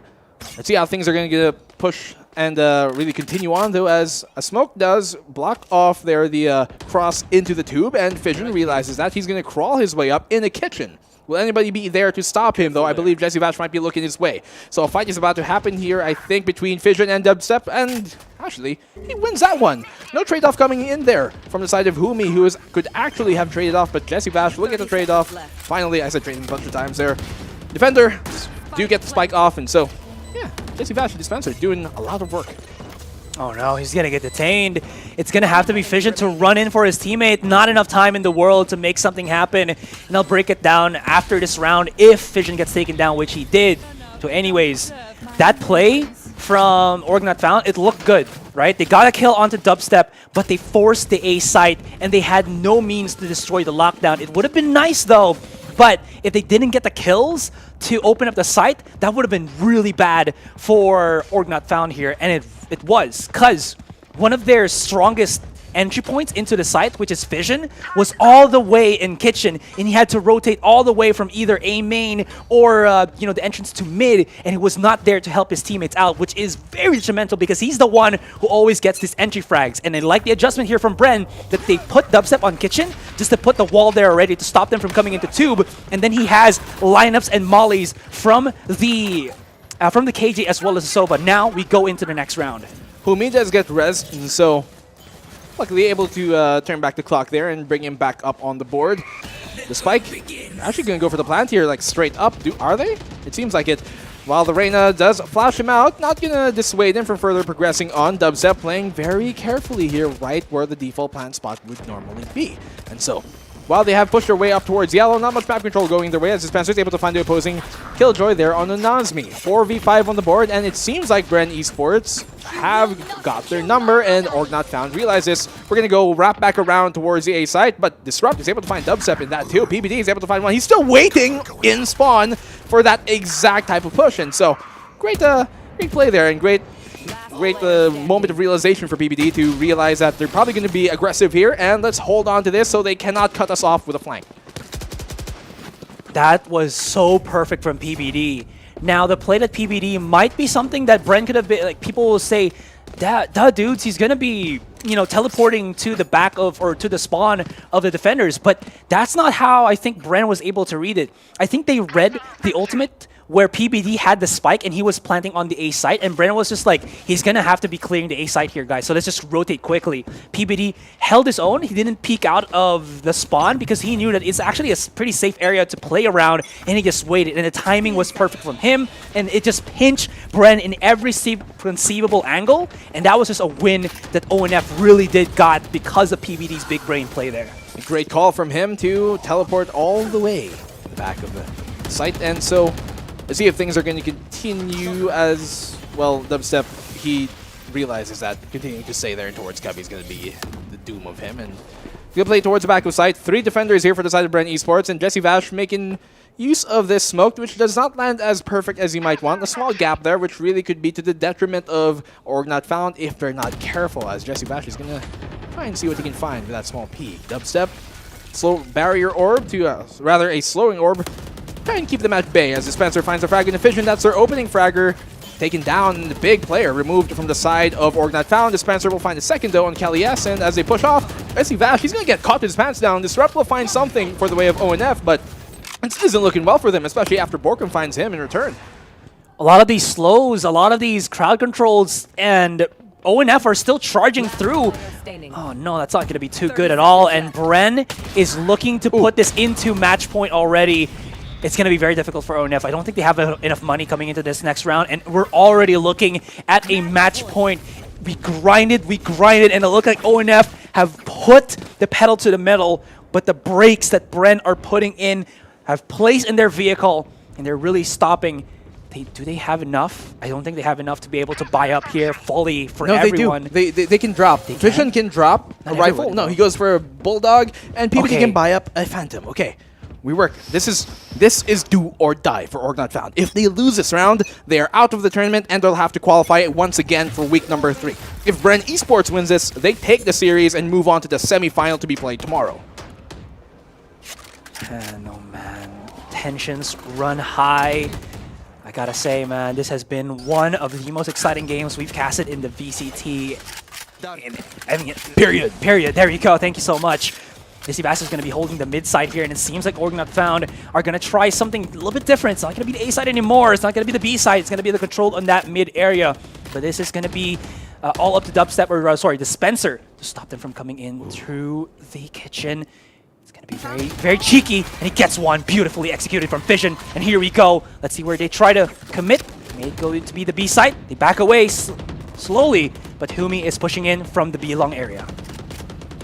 Let's see how things are going to push and really continue on, though, as a smoke does block off there the cross into the tube, and Fission realizes that he's going to crawl his way up in the kitchen. Will anybody be there to stop him, though? I believe Jesse Vash might be looking his way. So a fight is about to happen here, I think, between Fission and Dubstep, and actually, he wins that one. No trade-off coming in there from the side of Humi, who could actually have traded off, but Jesse Vash will get the trade-off. Finally, I said trading a bunch of times there. Defender do get the spike off, and so, yeah, Jesse Vash and Dispenser doing a lot of work. Oh no, he's gonna get detained. It's gonna have to be Fission to run in for his teammate. Not enough time in the world to make something happen. And I'll break it down after this round if Fission gets taken down, which he did. So anyways, that play from Org Not Found, it looked good, right? They got a kill onto Dubstep, but they forced the A site, and they had no means to destroy the lockdown. It would have been nice though, but if they didn't get the kills to open up the site, that would have been really bad for Org Not Found here, and it was, because one of their strongest entry points into the site, which is Fission, was all the way in kitchen, and he had to rotate all the way from either A main or you know, the entrance to mid, and he was not there to help his teammates out, which is very detrimental because he's the one who always gets these entry frags. And I like the adjustment here from Bren that they put Dubstep on kitchen just to put the wall there already to stop them from coming into tube, and then he has lineups and mollies from the KJ as well as the Soba. Now we go into the next round. Humi does get res, and so luckily able to turn back the clock there and bring him back up on the board. The spike actually going to go for the plant here, like straight up. Are they? It seems like it. While the Reyna does flash him out, not going to dissuade him from further progressing on. Dubstep playing very carefully here, right where the default plant spot would normally be. And so, while they have pushed their way up towards yellow, not much map control going their way as Dispenser is able to find the opposing Killjoy there on the Nazmi. 4v5 on the board, and it seems like Bren Esports have got their number, and Org Not Found realizes we're going to go wrap back around towards the A site, but Disrupt is able to find Dubstep in that too. PPD is able to find one. He's still waiting in spawn for that exact type of push, and so great play there, and great moment of realization for PPD to realize that they're probably going to be aggressive here, and let's hold on to this so they cannot cut us off with a flank. That was so perfect from PPD. Now, the play at PBD might be something that Bren could have been, like, people will say, duh, dudes, he's going to be, you know, teleporting to the back of, or to the spawn of the defenders. But that's not how I think Bren was able to read it. I think they read the ultimate where PBD had the spike and he was planting on the A site, and Bren was just like, he's gonna have to be clearing the A site here, guys, so let's just rotate quickly. PBD held his own. He didn't peek out of the spawn because he knew that it's actually a pretty safe area to play around, and he just waited, and the timing was perfect from him, and it just pinched Bren in every conceivable angle, and that was just a win that ONF really did got because of PBD's big brain play there. A great call from him to teleport all the way to the back of the site, and so let's see if things are going to continue as, well, Dubstep, he realizes that continuing to stay there towards Cubby is going to be the doom of him. And he'll play towards the back of site. 3 defenders here for the side of Bren Esports, and Jesse Vash making use of this smoke, which does not land as perfect as you might want. A small gap there, which really could be to the detriment of Org Not Found if they're not careful, as Jesse Vash is going to try and see what he can find with that small peek. Dubstep, slow barrier orb to, rather a slowing orb, try and keep them at bay as Dispenser finds a frag in Efficient. That's their opening fragger. Taken down, the big player removed from the side of Org Not Found. Dispenser will find a second though on Kelly S, and as they push off, Jesse Vash, he's going to get caught with his pants down. Disrupt will find something for the way of ONF, but it isn't looking well for them, especially after Borkum finds him in return. A lot of these slows, a lot of these crowd controls, and ONF are still charging through. Oh no, that's not going to be too good at all, and Bren is looking to put this into match point already. It's going to be very difficult for ONF. I don't think they have enough money coming into this next round, and we're already looking at a match point. We grinded, and it looked like ONF have put the pedal to the metal, but the brakes that Bren are putting in have placed in their vehicle, and they're really stopping. Do they have enough? I don't think they have enough to be able to buy up here fully for everyone. No, they do. They can drop. Vision can drop a rifle. No, he goes for a Bulldog, and PPG can buy up a Phantom. Okay. We work. This is do or die for Org Not Found. If they lose this round, they are out of the tournament and they'll have to qualify once again for week number 3. If Bren Esports wins this, they take the series and move on to the semi-final to be played tomorrow. No, man. Tensions run high. I gotta say, man, this has been one of the most exciting games we've casted in the VCT. Period. There you go. Thank you so much. Jesse Vash is going to be holding the mid side here, and it seems like Org Not Found are going to try something a little bit different. It's not going to be the A side anymore. It's not going to be the B side. It's going to be the control on that mid area. But this is going to be all up to Dubstep, or sorry, Dispenser, to stop them from coming in through the kitchen. It's going to be very, very cheeky, and he gets one beautifully executed from Fission. And here we go. Let's see where they try to commit. May go to be the B side. They back away slowly, but Humi is pushing in from the B long area.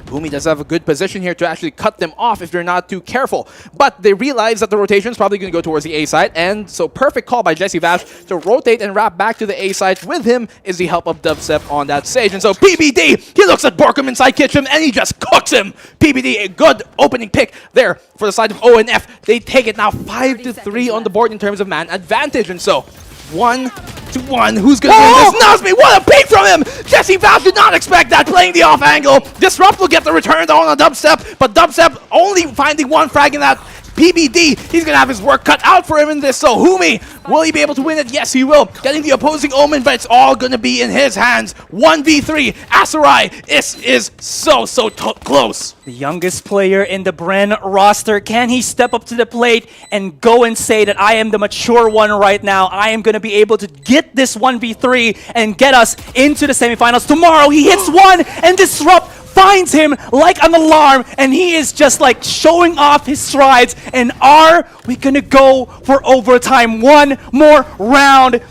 Humi does have a good position here to actually cut them off if they're not too careful. But they realize that the rotation is probably going to go towards the A side, and so perfect call by Jesse Vash to rotate and wrap back to the A side. With him is the help of Dubstep on that stage. And so PBD, he looks at Borkum inside kitchen, and he just cooks him. PBD, a good opening pick there for the side of ONF. They take it now 5-3 on the board in terms of man advantage. And so 1-1. Who's going to win this? Nazmi, what a peek from him! Jesse Vash did not expect that, playing the off angle. Disrupt will get the return on a Dubstep, but Dubstep only finding one frag in that. PBD, he's going to have his work cut out for him in this. So Humi, will he be able to win it? Yes, he will. Getting the opposing Omen, but it's all going to be in his hands. 1v3. Asarai is so close. The youngest player in the Bren roster. Can he step up to the plate and go and say that I am the mature one right now? I am going to be able to get this 1v3 and get us into the semifinals. Tomorrow he hits one, and Disrupt finds him like an alarm, and he is just like showing off his strides. And are we gonna go for overtime? One more round.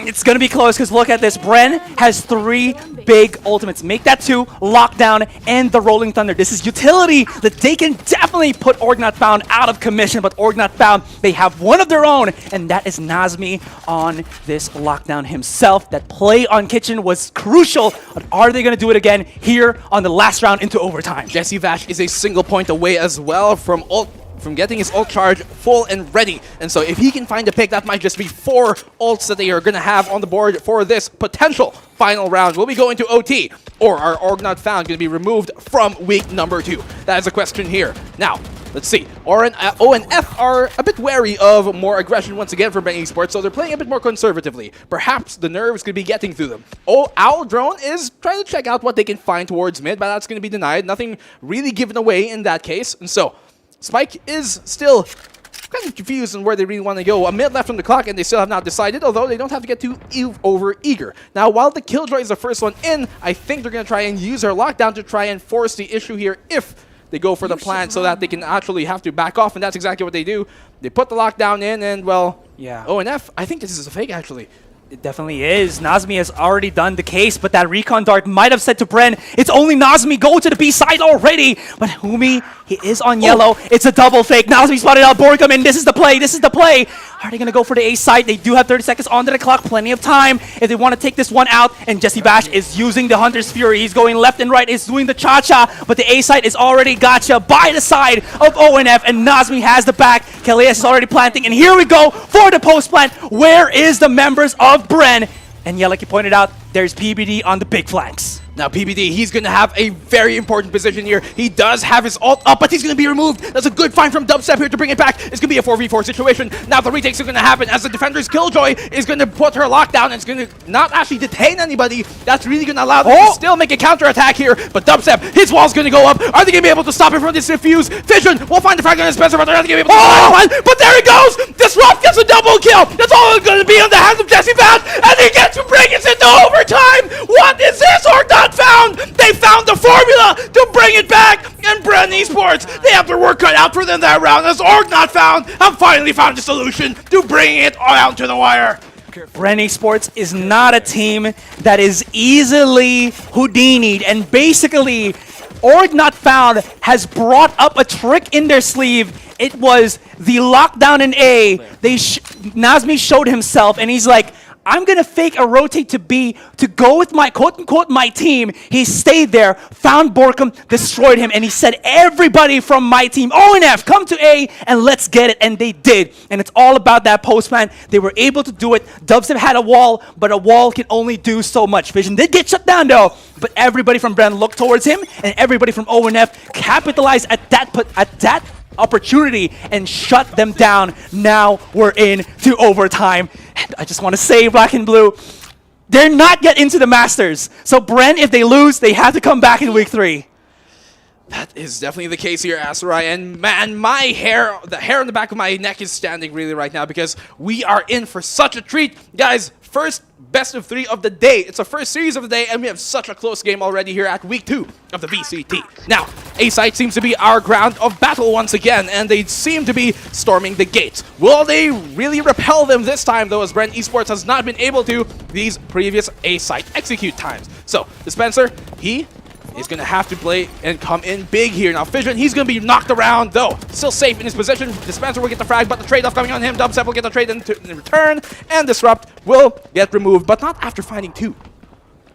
It's gonna be close, because look at this. Bren has 3 big ultimates. Make that 2, Lockdown, and the Rolling Thunder. This is utility that they can definitely put Org Not Found out of commission, but Org Not Found, they have one of their own, and that is Nazmi on this Lockdown himself. That play on Kitchen was crucial, but are they gonna do it again here on the last round into overtime? Jesse Vash is a single point away as well from getting his ult charge full and ready. And so if he can find a pick, that might just be 4 ults that they are going to have on the board for this potential final round. Will we go into OT, or are Org Not Found going to be removed from week number 2? That is a question here. Now, Let's see. O and F are a bit wary of more aggression once again from Bren Esports, so they're playing a bit more conservatively. Perhaps the nerves could be getting through them. Owl Drone is trying to check out what they can find towards mid, but that's going to be denied. Nothing really given away in that case. And so, Spike is still kind of confused on where they really want to go. A minute left on the clock, and they still have not decided, although they don't have to get too over-eager. Now, while the Killjoy is the first one in, I think they're going to try and use their lockdown to try and force the issue here if they go for the plant so that they can actually have to back off, and that's exactly what they do. They put the lockdown in, and, well, yeah. ONF, I think this is a fake, actually. It definitely is. Nazmi has already done the case, but that recon dart might have said to Bren, it's only Nazmi, go to the B side already. But Humi, he is on yellow. It's a double fake. Nazmi spotted out Borgum, and this is the play. This is the play. Are they going to go for the A side? They do have 30 seconds onto the clock. Plenty of time if they want to take this one out. And Jesse Bash is using the Hunter's Fury. He's going left and right. He's doing the cha-cha. But the A side is already gotcha by the side of ONF. And Nazmi has the back. Kalias is already planting. And here we go for the post plant. Where is the members of Bren? And yeah, like you pointed out, there's PBD on the big flanks. Now, PBD, he's going to have a very important position here. He does have his ult up, but he's going to be removed. That's a good find from Dubstep here to bring it back. It's going to be a 4v4 situation. Now, the retakes are going to happen as the defender's Killjoy is going to put her lockdown and it's going to not actually detain anybody. That's really going to allow them to still make a counterattack here. But Dubstep, his wall's going to go up. Are they going to be able to stop it from this diffuse? Fission will find the frag on Spencer, but they're not going to be able to find one. But there it goes! Disrupt gets a double kill. That's all it's going to be on the hands of Jesse Bash, and he gets to bring us into overtime. What is this? Or not found? They found the formula to bring it back, and Bren Esports, they have their work cut out for them that round as Org Not Found have finally found a solution to bring it out to the wire. Bren Esports is not a team that is easily Houdini'd, and basically, Org Not Found has brought up a trick in their sleeve. It was the lockdown in A. Nazmi showed himself, and he's like, I'm going to fake a rotate to B to go with my quote-unquote my team. He stayed there, found Borkum, destroyed him, and he said, everybody from my team, ONF, come to A and let's get it. And they did. And it's all about that postman. They were able to do it. Dubstep had a wall, but a wall can only do so much. Vision did get shut down though, but everybody from Bren looked towards him, and everybody from ONF capitalized at that opportunity and shut them down. Now we're into overtime. And I just want to say, Black and Blue, they're not yet into the Masters. So Bren, if they lose, they have to come back in week 3. That is definitely the case here, Asarai. And man, the hair on the back of my neck is standing really right now because we are in for such a treat. Guys, first best of 3 of the day. It's the first series of the day, and we have such a close game already here at week 2 of the VCT. Now, A-side seems to be our ground of battle once again, and they seem to be storming the gates. Will they really repel them this time, though, as Bren Esports has not been able to these previous A-side execute times? So, Dispenser, he is going to have to play and come in big here. Now, Fission, he's going to be knocked around, though. Still safe in his position. Dispenser will get the frag, but the trade-off coming on him. Dubstep will get the trade in return, and Disrupt will get removed, but not after finding 2.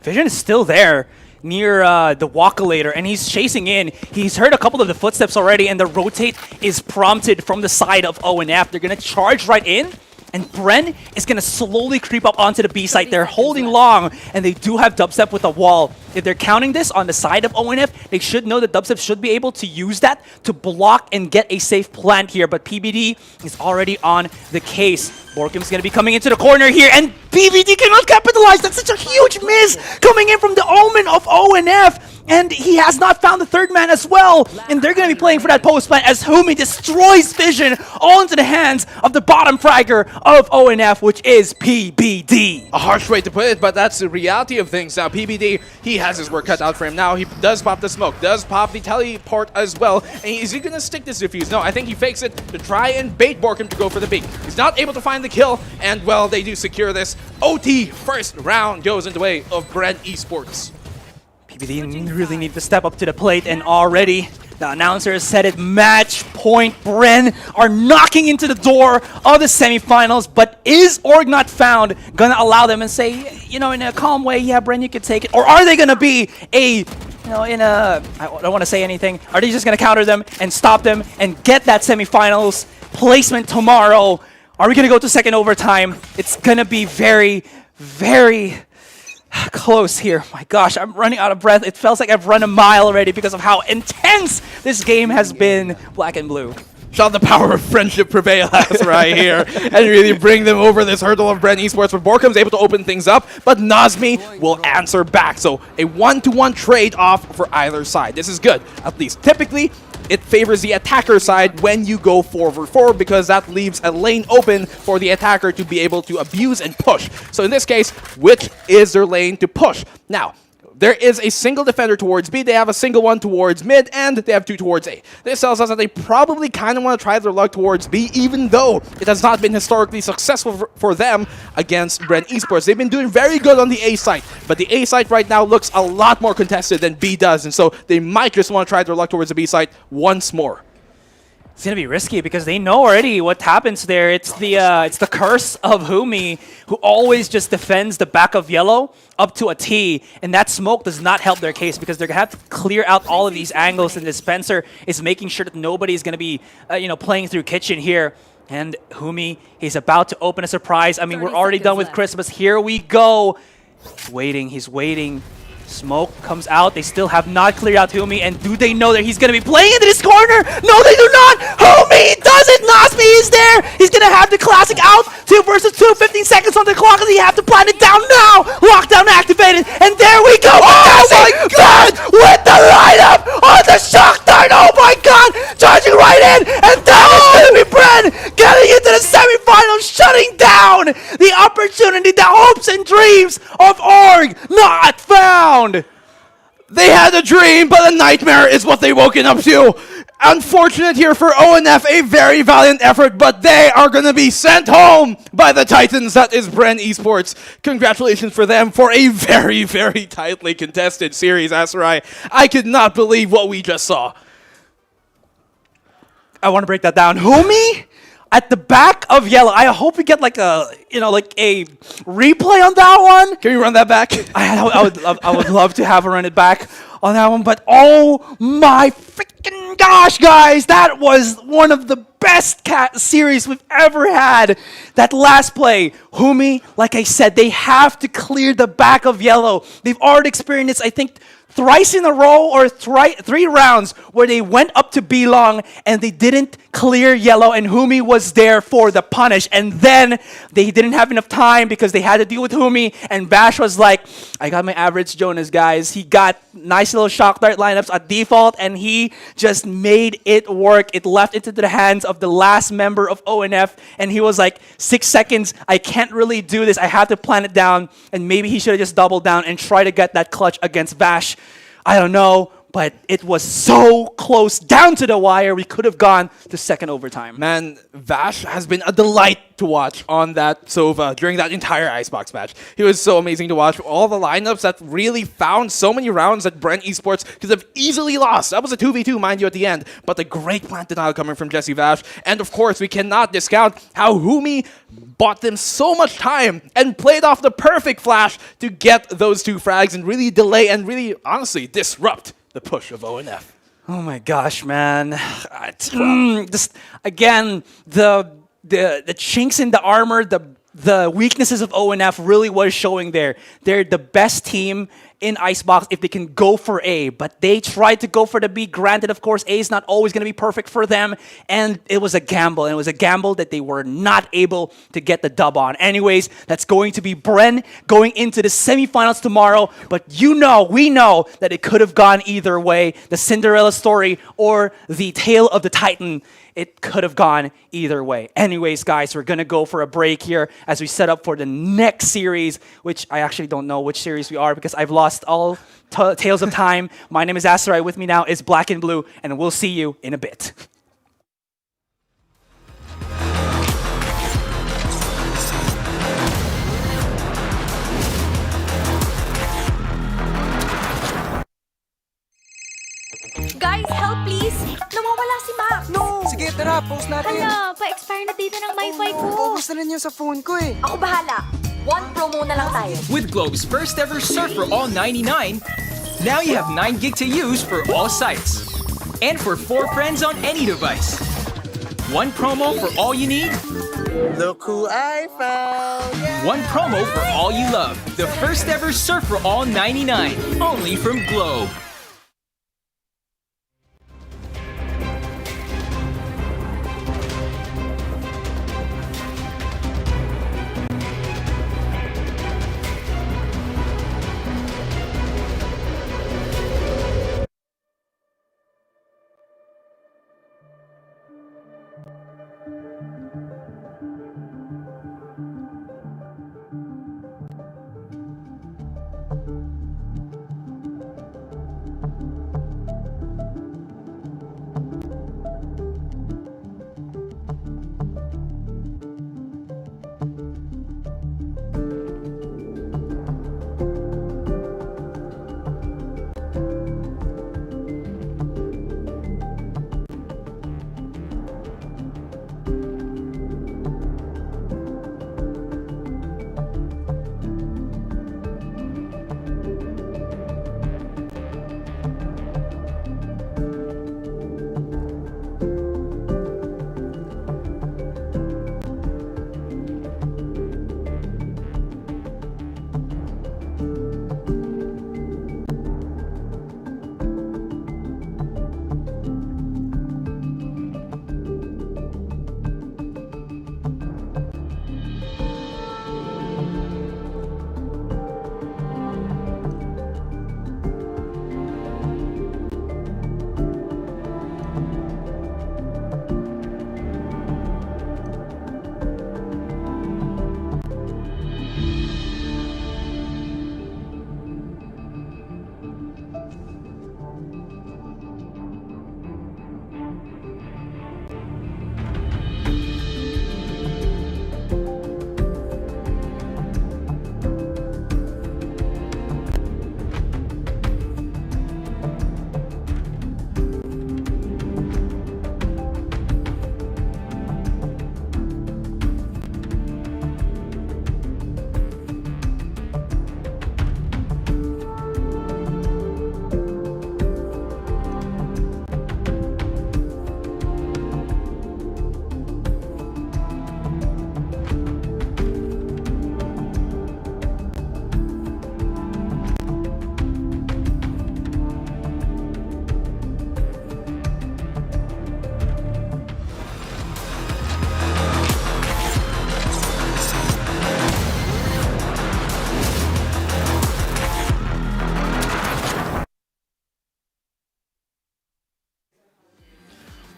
Fission is still there near the Walkalator, and he's chasing in. He's heard a couple of the footsteps already, and the rotate is prompted from the side of ONF. They're going to charge right in, and Bren is going to slowly creep up onto the B site. They're holding long, and they do have Dubstep with a wall. If they're counting this on the side of ONF, they should know that Dubstep should be able to use that to block and get a safe plant here. But PBD is already on the case. Borkum's going to be coming into the corner here, and PBD cannot capitalize. That's such a huge miss coming in from the Omen of ONF. And he has not found the third man as well. And they're going to be playing for that post plant as Humi destroys Vision all into the hands of the bottom fragger of ONF, which is PBD. A harsh way to put it, but that's the reality of things. Now, PBD, he has his work cut out for him. Now, he does pop the smoke, does pop the teleport as well. And is he going to stick this defuse? No, I think he fakes it to try and bait Borkum to go for the peak. He's not able to find the kill, and, well, they do secure this. OT first round goes in the way of Bren Esports. PBD really need to step up to the plate, and already the announcer has said it, match point. Bren are knocking into the door of the semifinals, but is Org Not Found going to allow them and say, you know, in a calm way, yeah, Bren, you could take it? Or are they going to be I don't want to say anything. Are they just going to counter them and stop them and get that semifinals placement tomorrow? Are we going to go to second overtime? It's going to be very, very close here. My gosh, I'm running out of breath. It feels like I've run a mile already because of how intense this game has been. Black and blue. Shall the power of friendship prevail as right here and really bring them over this hurdle of Bren Esports, where Borkum's able to open things up, but Nazmi will answer back. So a 1-to-1 trade-off for either side. This is good. At least typically, it favors the attacker side when you go 4v4 because that leaves a lane open for the attacker to be able to abuse and push. So in this case, which is their lane to push? Now, there is a single defender towards B, they have a single one towards mid, and they have two towards A. This tells us that they probably kind of want to try their luck towards B, even though it has not been historically successful for them against Bren Esports. They've been doing very good on the A site, but the A site right now looks a lot more contested than B does, and so they might just want to try their luck towards the B site once more. It's gonna be risky because they know already what happens there. It's the curse of Humi, who always just defends the back of yellow up to a T, and that smoke does not help their case because they're gonna have to clear out all of these angles, and Dispenser is making sure that nobody's gonna be playing through kitchen here. And Humi, he's about to open a surprise. I mean, we're already done with Christmas. Here we go. He's waiting. Smoke comes out. They still have not cleared out Humi, and do they know that he's going to be playing into this corner? No, they do not! Humi does it! Nazmi is there! He's going to have the classic out. 2 versus 2, 15 seconds on the clock, and they have to plant it down now! Lockdown activated, and there we go! Oh my God! With the lineup on the shock dart! Oh my God! Charging right in, and that is going to be Bren getting into the semifinals, shutting down the opportunity, the hopes and dreams of Org not found! They had a dream, but a nightmare is what they woken up to. Unfortunate here for ONF, a very valiant effort, but they are going to be sent home by the Titans. That is Bren Esports. Congratulations for them for a very, very tightly contested series, Asarai. I could not believe what we just saw. I want to break that down. Humi at the back of yellow. I hope we get like a replay on that one. Can we run that back? I would love to have her run it back on that one, but oh my freaking gosh, guys, that was one of the best series we've ever had. That last play, Humi, like I said, they have to clear the back of yellow. They've already experienced, I think, thrice in a row or 3 rounds where they went up to B long and they didn't clear yellow, and Humi was there for the punish. And then they didn't have enough time because they had to deal with Humi, and Bash was like, I got my average Jonas, guys. He got nice little shock dart lineups at default, and he just made it work. It left into the hands of the last member of ONF, and he was like, 6 seconds, I can't really do this. I have to plan it down, and maybe he should have just doubled down and tried to get that clutch against Bash. I don't know, but it was so close, down to the wire. We could have gone to second overtime. Man, Vash has been a delight to watch on that Sova during that entire Icebox match. He was so amazing to watch. All the lineups that really found so many rounds that Bren Esports could have easily lost. That was a 2v2, mind you, at the end. But the great plant denial coming from Jesse Vash. And of course, we cannot discount how Humi bought them so much time and played off the perfect flash to get those 2 frags and really delay and really, honestly, disrupt the push of ONF. Oh my gosh, man. Just, again, the chinks in the armor, the weaknesses of ONF really was showing there. They're the best team in Icebox if they can go for A, but they tried to go for the B. Granted, of course, A is not always going to be perfect for them, and it was a gamble, and it was a gamble that they were not able to get the dub on. Anyways, that's going to be Bren going into the semifinals tomorrow, but we know that it could have gone either way. The Cinderella story or the tale of the Titan, it could have gone either way. Anyways, guys, we're going to go for a break here as we set up for the next series, which I actually don't know which series we are because I've lost all tales of time. My name is Asarai. With me now is Black and Blue, and we'll see you in a bit. Guys, help please! Nawawala si Mac! No! Sige, tara, post natin. Hala, pa-expire na dito ng MyFi ko. Ubus na rin yun sa phone ko eh. Ako bahala. 1 promo na lang tayo. With Globe's first ever surf for all 99, now you have 9 gig to use for all sites. And for 4 friends on any device. 1 promo for all you need, Look who I found! One promo for all you love. The first ever Surf for All 99. Only from Globe.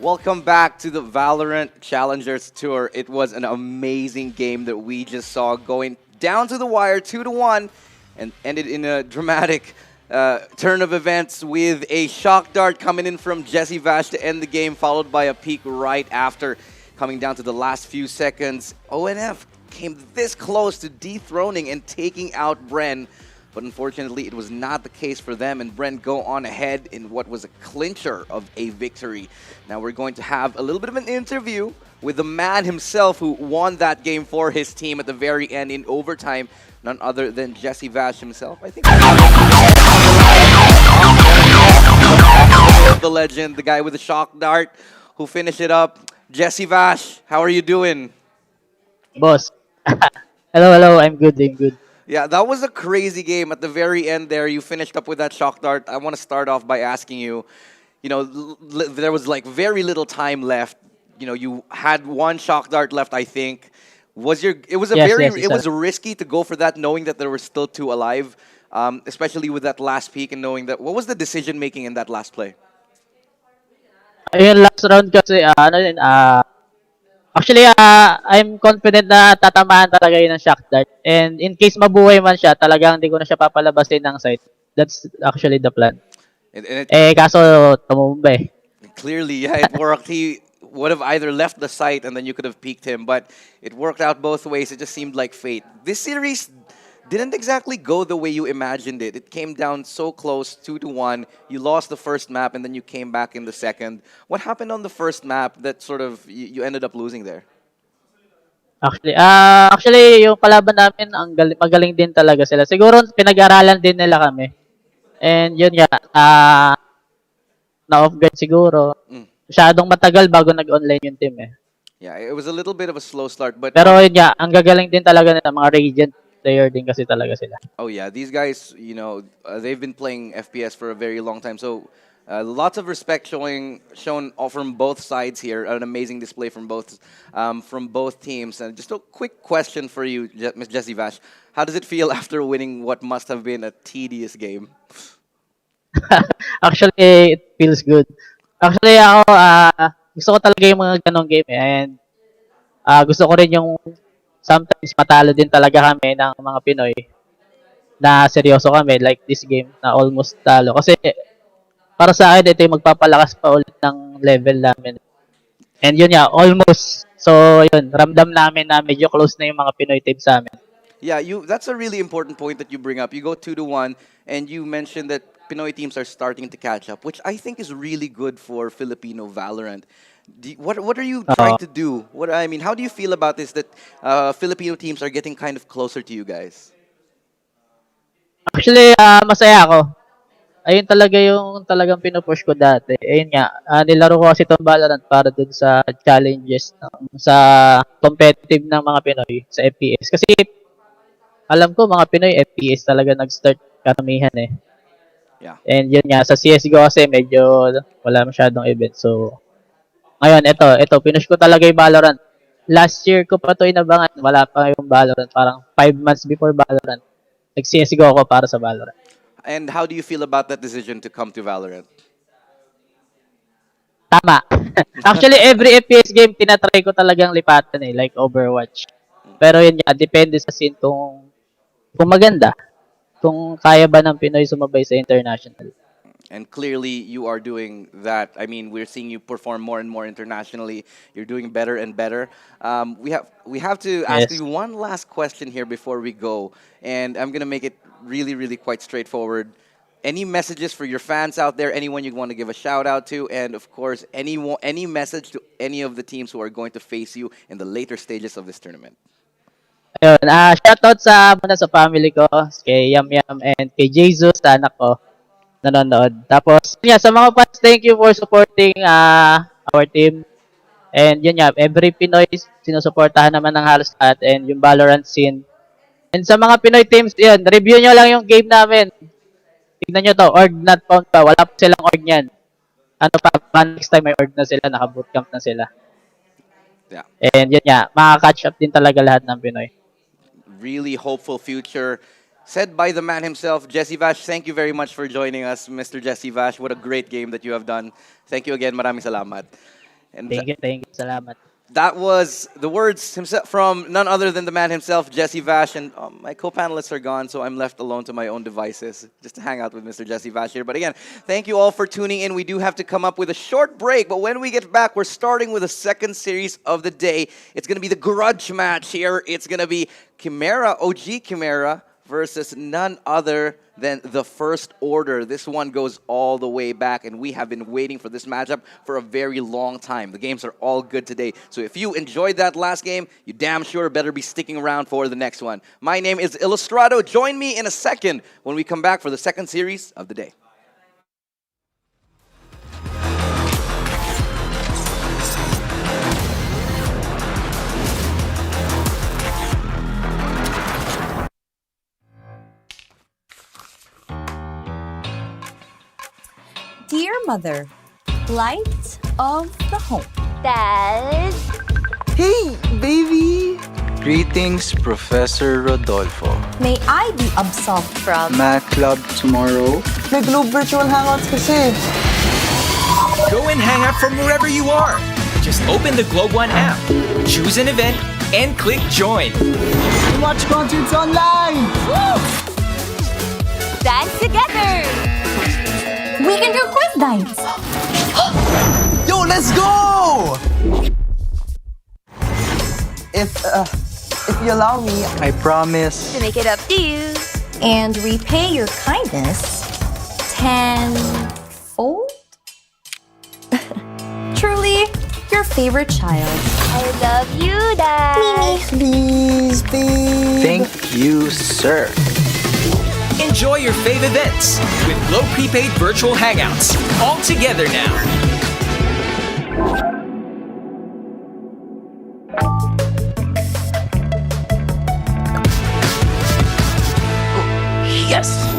Welcome back to the Valorant Challengers Tour. It was an amazing game that we just saw going down to the wire 2-1 and ended in a dramatic turn of events with a shock dart coming in from Jesse Vash to end the game, followed by a peek right after. Coming down to the last few seconds, ONF came this close to dethroning and taking out Bren, but unfortunately it was not the case for them, and Bren go on ahead in what was a clincher of a victory. Now we're going to have a little bit of an interview with the man himself who won that game for his team at the very end in overtime, none other than Jesse Vash himself. I think the legend, the guy with the shock dart who finished it up. Jesse Vash, how are you doing? Boss. Hello, I'm good. Yeah, that was a crazy game. At the very end there, you finished up with that shock dart. I want to start off by asking you, there was like very little time left. You had one shock dart left, I think. It was risky to go for that, knowing that there were still two alive, especially with that last peak and knowing that. What was the decision making in that last play? Ayun, last round kasi, actually, I'm confident na tatamaan talaga yun ng shock dart. And in case mabuhay man siya, talagang hindi ko na siya papalabasin ng site. That's actually the plan. Kaso tumumba eh. Clearly, yeah, it worked. He would have either left the site and then you could have peeked him, but it worked out both ways. It just seemed like fate. This series didn't exactly go the way you imagined it. It came down so close, 2-1. You lost the first map and then you came back in the second. What happened on the first map that sort of you ended up losing there? Actually, yung kalaban namin, magaling din talaga sila. Siguro pinag-aralan din nila kami. And yun nga, na-off guard siguro. Masyadong matagal bago nag-online yung team eh. Yeah, it was a little bit of a slow start, but Pero yun nga, ang gagaling din talaga nila, mga Radiant player din kasi talaga sila. oh yeah, these guys, they've been playing FPS for a very long time, so lots of respect shown all from both sides here. An amazing display from both teams. And just a quick question for you, Miss Jessie Vash. How does it feel after winning what must have been a tedious game? Actually, it feels good. Actually, ako, gusto ko talaga yung mga ganong game and gusto ko rin yung sometimes matalo din talaga kami ng mga Pinoy na seryoso kami like this game na almost talo. Kasi para sa akin, ito yung magpapalakas pa ulit ng level namin. And yun nga, almost. So yun, ramdam namin na medyo close na yung mga Pinoy team sa amin. Yeah, that's a really important point that you bring up. You go 2-1, and you mentioned that Pinoy teams are starting to catch up, which I think is really good for Filipino Valorant. What are you trying to do? How do you feel about this, that Filipino teams are getting kind of closer to you guys? Actually, masaya ako. Ayun talaga yung talagang pinupush ko dati. Ayun nga, nilaro ko kasi itong Valorant para dun sa challenges sa competitive ng mga Pinoy sa FPS. Kasi alam ko mga Pinoy FPS talaga nag-start karamihan eh. Yeah. And yun nga, sa CSGO kasi medyo wala masyadong event. So, ngayon, ito, pinush ko talaga yung Valorant. Last year ko pa ito inabangan. Wala pa yung Valorant. Parang 5 months before Valorant. Nag-CSGO ako para sa Valorant. And how do you feel about that decision to come to Valorant? Tama. Actually, every FPS game, tinatry ko talagang lipatan eh, like Overwatch. Pero yun nga, depende sa scene kung maganda. Kung kaya ba ng Pinoy sumabay sa international. And clearly, you are doing that. I mean, we're seeing you perform more and more internationally. You're doing better and better. We have to ask you one last question here before we go. And I'm going to make it really, really quite straightforward. Any messages for your fans out there? Anyone you want to give a shout out to? And of course, any message to any of the teams who are going to face you in the later stages of this tournament? Ayun, shoutout sa family ko, kay Yam Yam and kay Jesus, sa anak ko nanonood. Tapos, yeah, sa mga fans, thank you for supporting our team. And yun nga, every Pinoy sinusuportahan naman ng halos lahat and yung Valorant scene. And sa mga Pinoy teams, yun, review nyo lang yung game namin. Tignan nyo to, org not found pa. Wala pa silang org yan. Ano pa, next time may org na sila, naka-bootcamp na sila. Yeah. And yun nga, makaka-catch up din talaga lahat ng Pinoy. Really hopeful future. Said by the man himself, Jessie Vash. Thank you very much for joining us, Mr. Jessie Vash. What a great game that you have done. Thank you again. Maraming salamat. And thank you. Salamat. That was the words himself from none other than the man himself, Jessie Vash. And my co-panelists are gone, so I'm left alone to my own devices just to hang out with Mr. Jessie Vash here. But again, thank you all for tuning in. We do have to come up with a short break, but when we get back, we're starting with the second series of the day. It's going to be the grudge match here. It's going to be Chimera, OG Chimera, versus none other than the First Order. This one goes all the way back, and we have been waiting for this matchup for a very long time. The games are all good today. So if you enjoyed that last game, you damn sure better be sticking around for the next one. My name is Illustrado. Join me in a second when we come back for the second series of the day. Dear Mother, light of the home. Dad? Hey, baby! Greetings, Professor Rodolfo. May I be absolved from Math Club tomorrow? May Globe Virtual Hangouts kasi. Go and hang out from wherever you are. Just open the Globe One app, choose an event, and click join. Watch concerts online! Woo! Dance together! We can do quiz nights. Yo, let's go! If you allow me, I promise to make it up to you. And repay your kindness tenfold? Truly, your favorite child. I love you, Dad. Please, babe. Thank you, sir. Enjoy your fave events with Globe Prepaid Virtual Hangouts. All together now. Yes!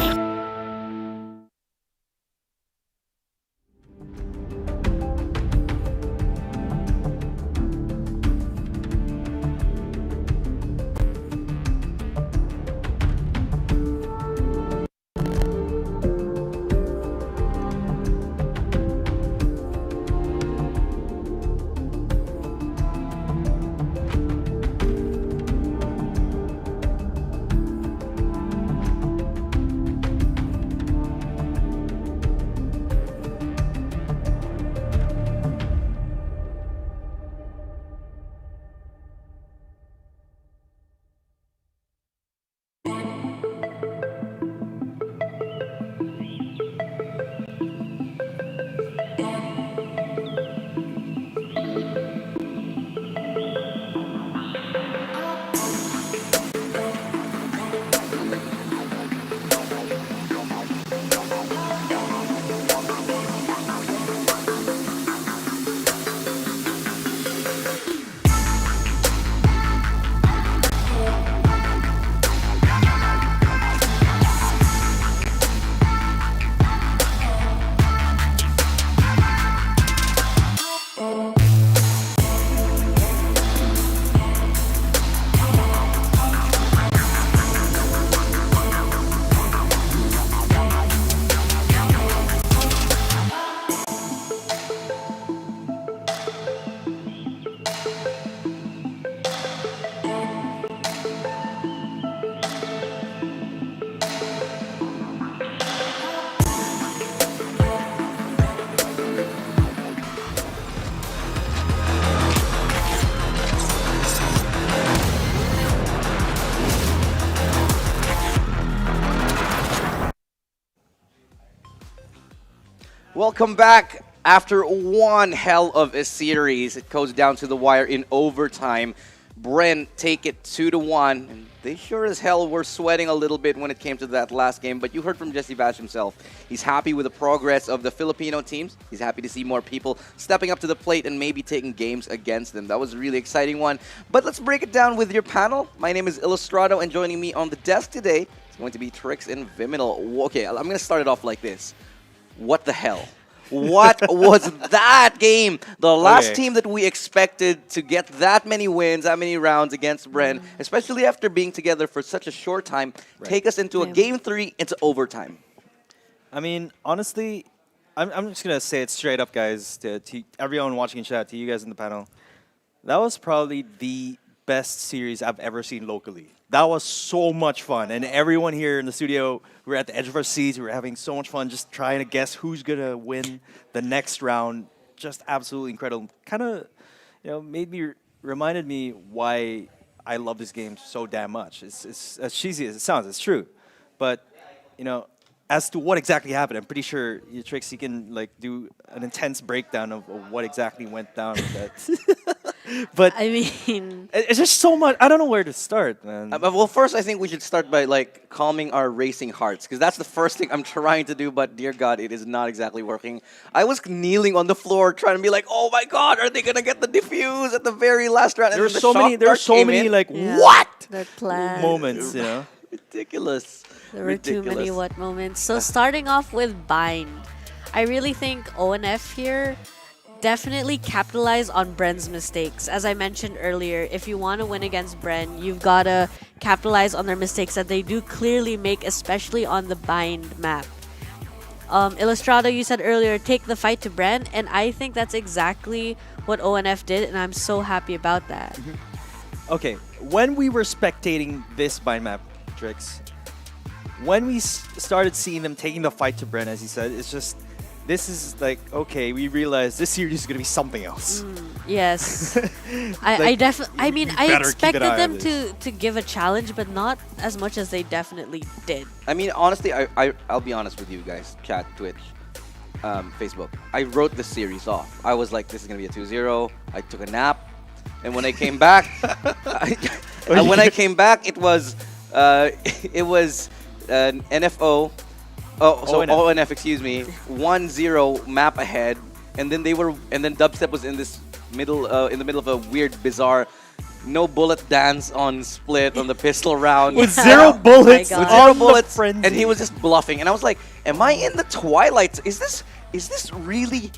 Welcome back. After one hell of a series, it goes down to the wire in overtime. Bren take it 2-1. And they sure as hell were sweating a little bit when it came to that last game, but you heard from Jesse Bash himself. He's happy with the progress of the Filipino teams. He's happy to see more people stepping up to the plate and maybe taking games against them. That was a really exciting one. But let's break it down with your panel. My name is Illustrado, and joining me on the desk today is going to be Trix and Viminal. Okay, I'm going to start it off like this. What the hell? What was that game? The last team that we expected to get that many wins, that many rounds against Bren, especially after being together for such a short time, take us into a game 3 into overtime. I mean, honestly, I'm just going to say it straight up, guys, to everyone watching in chat, to you guys in the panel. That was probably the best series I've ever seen locally. That was so much fun. And everyone here in the studio, we were at the edge of our seats. We were having so much fun just trying to guess who's going to win the next round. Just absolutely incredible. Kind of, reminded me why I love this game so damn much. It's as cheesy as it sounds, it's true. But, as to what exactly happened, I'm pretty sure Trixie can do an intense breakdown of what exactly went down with that. But I mean, it's just so much. I don't know where to start, man. Well, first, I think we should start by calming our racing hearts, because that's the first thing I'm trying to do. But dear God, it is not exactly working. I was kneeling on the floor trying to be like, "Oh my God, are they gonna get the defuse at the very last round?" There were so many what moments, ridiculous. There were too many what moments. So starting off with Bind, I really think ONF here definitely capitalize on Bren's mistakes. As I mentioned earlier, if you want to win against Bren, you've got to capitalize on their mistakes that they do clearly make, especially on the Bind map. Illustrado, you said earlier, take the fight to Bren, and I think that's exactly what ONF did, and I'm so happy about that. Okay, when we were spectating this Bind map, Trix, when we started seeing them taking the fight to Bren, as he said, it's just, this is okay, we realized this series is going to be something else. Yes. I expected them to give a challenge, but not as much as they definitely did. I mean, honestly, I'll be honest with you guys, chat, Twitch, Facebook. I wrote the series off. I was like, this is going to be a 2-0. I took a nap. And when I came back, it was NFO. Oh, so ONF, excuse me, 1-0 map ahead, and then Dubstep was in this middle, in the middle of a weird, bizarre no bullet dance on split on the pistol round. With zero bullets With on zero the bullets. frenzy. And he was just bluffing. And I was like, am I in the twilight? Is this really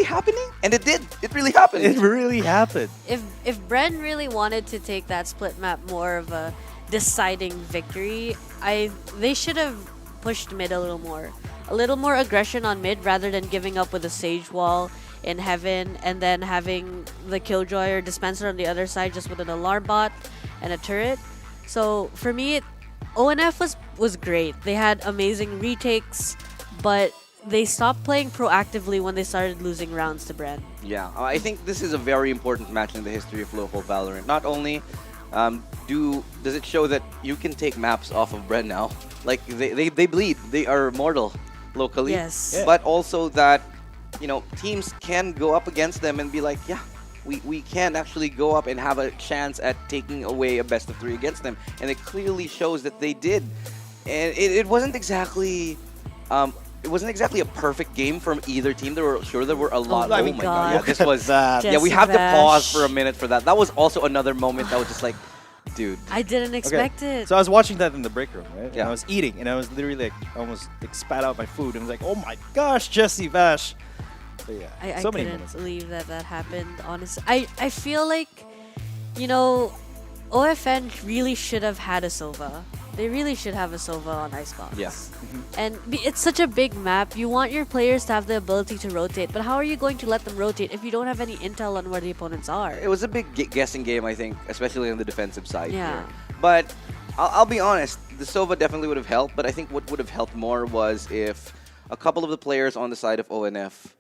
happening? And it did. It really happened. It really happened. If Bren really wanted to take that split map more of a deciding victory, they should have pushed mid a little more aggression on mid rather than giving up with a Sage Wall in Heaven and then having the Killjoy or Dispenser on the other side just with an alarm bot and a turret. So for me, ONF was great. They had amazing retakes, but they stopped playing proactively when they started losing rounds to Bren. Yeah, I think this is a very important match in the history of local Valorant. Not only does it show that you can take maps off of Bren now, like they bleed, they are mortal locally. Yes. Yeah. But also that, you know, teams can go up against them and be like, yeah, we can actually go up and have a chance at taking away a best of 3 against them. And it clearly shows that they did. And it wasn't exactly a perfect game from either team. There were a lot. Oh Oh, my my god! God. Yeah, this was. Yeah, we have to pause for a minute for that. That was also another moment that was just like, dude. I didn't expect it. So I was watching that in the break room, right? Yeah. And I was eating, and I was literally like, almost like spat out my food, and I was like, oh my gosh, Jesse Vash. So yeah, I so many couldn't moments. believe that happened, honestly. I feel like, you know, OFN really should have had a Sova. They really should have a Sova on Icebox. Yeah. And it's such a big map. You want your players to have the ability to rotate, but how are you going to let them rotate if you don't have any intel on where the opponents are? It was a big guessing game, I think, especially on the defensive side. Yeah. Here. But I'll be honest, the Sova definitely would have helped. But I think what would have helped more was if a couple of the players on the side of ONF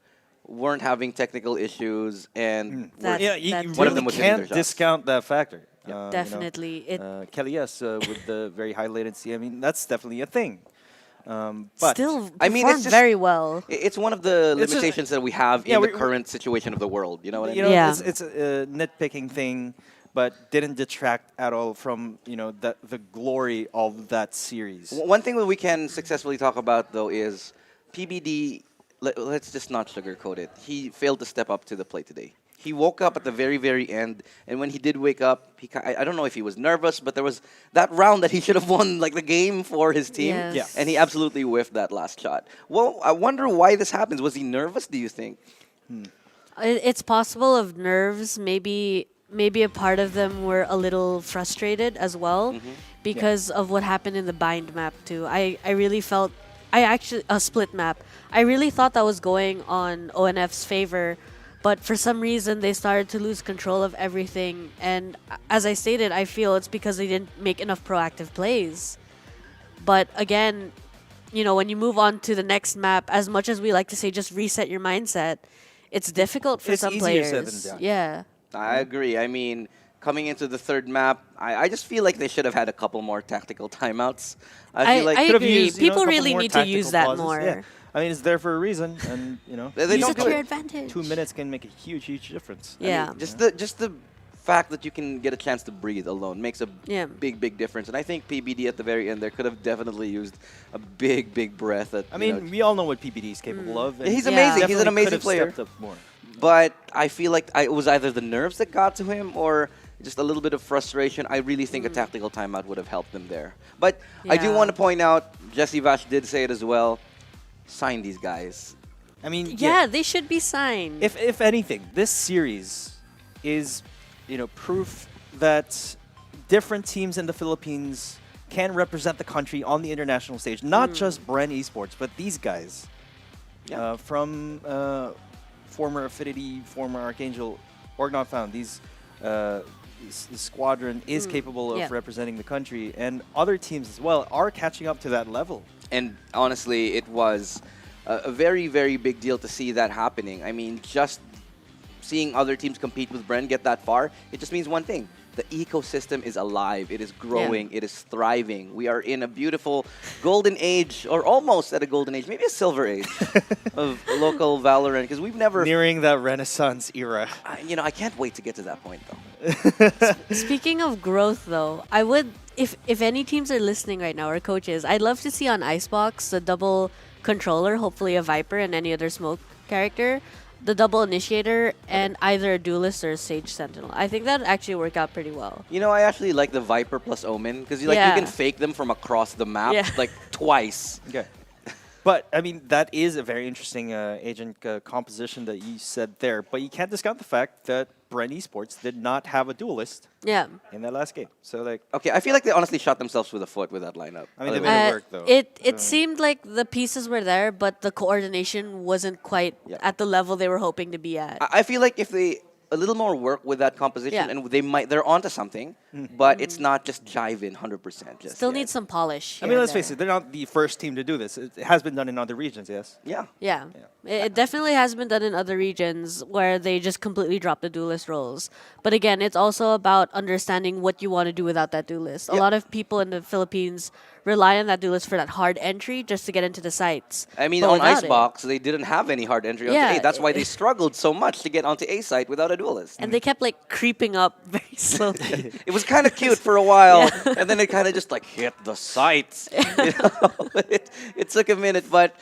weren't having technical issues and Yeah, you one of them really was hitting their can't shots. discount that factor. Definitely. Kelly's with the very high latency. I mean, that's definitely a thing. But Still I mean, performed very well. It's one of the It's limitations that we have yeah, in the we- current situation of the world. You know what I you mean? know, it's a nitpicking thing, but didn't detract at all from the glory of that series. One thing that we can successfully talk about, though, is PBD, let's just not sugarcoat it. He failed to step up to the plate today. He woke up at the very, very end, and when he did wake up, I don't know if he was nervous, but there was that round that he should have won, like the game for his team, Yes. Yeah. and he absolutely whiffed that last shot. Well, I wonder why this happens. Was he nervous, do you think? It's possible of nerves. Maybe a part of them were a little frustrated as well because of what happened in the bind map too. I really felt a split map. I really thought that was going on ONF's favor, but for some reason they started to lose control of everything. And as I stated, I feel it's because they didn't make enough proactive plays. But again, you know, when you move on to the next map, as much as we like to say just reset your mindset, it's difficult for It's some easier players. said than done. Yeah. I agree. I mean, coming into the third map, I just feel like they should have had a couple more tactical timeouts. I feel like I Could have agree. used, a People couple really more need to use tactical that pauses. more. Yeah. I mean, it's there for a reason, and They Use don't it do to your it. advantage. 2 minutes can make a huge difference. I mean, just the fact that you can get a chance to breathe alone makes a big difference. And I think PBD at the very end there could have definitely used a big breath. At, I mean, we all know what PPD is capable of. and he's amazing. He's an definitely amazing could have player. stepped up more. But I feel like it was either the nerves that got to him or just a little bit of frustration. I really think a tactical timeout would have helped him there. But I do Yeah. want to point out, Jesse Vash did say it as well, sign these guys. I mean, Yeah, they should be signed. If anything, this series is, proof that different teams in the Philippines can represent the country on the international stage. Not just Bren Esports, but these guys from former Affinity, former ArkAngel, Org Not Found. These the squadron is capable of representing the country, and other teams as well are catching up to that level. And honestly, it was a very, very big deal to see that happening. I mean, just seeing other teams compete with Bren get that far, it just means one thing. The ecosystem is alive. It is growing. It is thriving. We are in a beautiful golden age, or almost at a golden age, maybe a silver age of local Valorant, because we've never... Nearing that Renaissance era. I can't wait to get to that point, though. Speaking of growth, though, I would, if any teams are listening right now, or coaches, I'd love to see on Icebox the double controller, hopefully a Viper and any other smoke character. the double initiator and either a duelist or a sage sentinel. I think that actually worked out pretty well. You know, I actually like the Viper plus Omen because you Yeah. can fake them from across the map Yeah. like twice. Okay. But, I mean, that is a very interesting agent composition that you said there. But you can't discount the fact that Bren Esports did not have a duelist Yeah. in that last game. So, like... Okay, I feel like they honestly shot themselves with a foot with that lineup. I mean, they made it work, though. It seemed like the pieces were there, but the coordination wasn't quite at the level they were hoping to be at. I feel like if they a little more work with that composition, Yeah. and they're onto something, but it's not just jiving 100%. Just Still yet. needs some polish. I mean, let's face it, they're not the first team to do this. It has been done in other regions, yes? Yeah. Yeah. It definitely has been done in other regions where they just completely drop the duelist roles. But again, it's also about understanding what you want to do without that duelist. A lot of people in the Philippines rely on that duelist for that hard entry just to get into the sites. I mean, But on without it- Icebox, they didn't have any hard entry onto Yeah, A. That's why they struggled so much to get onto A site without a duelist. And they kept like creeping up very slowly. It was kind of cute for a while, and then it kind of just like hit the sights. It took a minute, but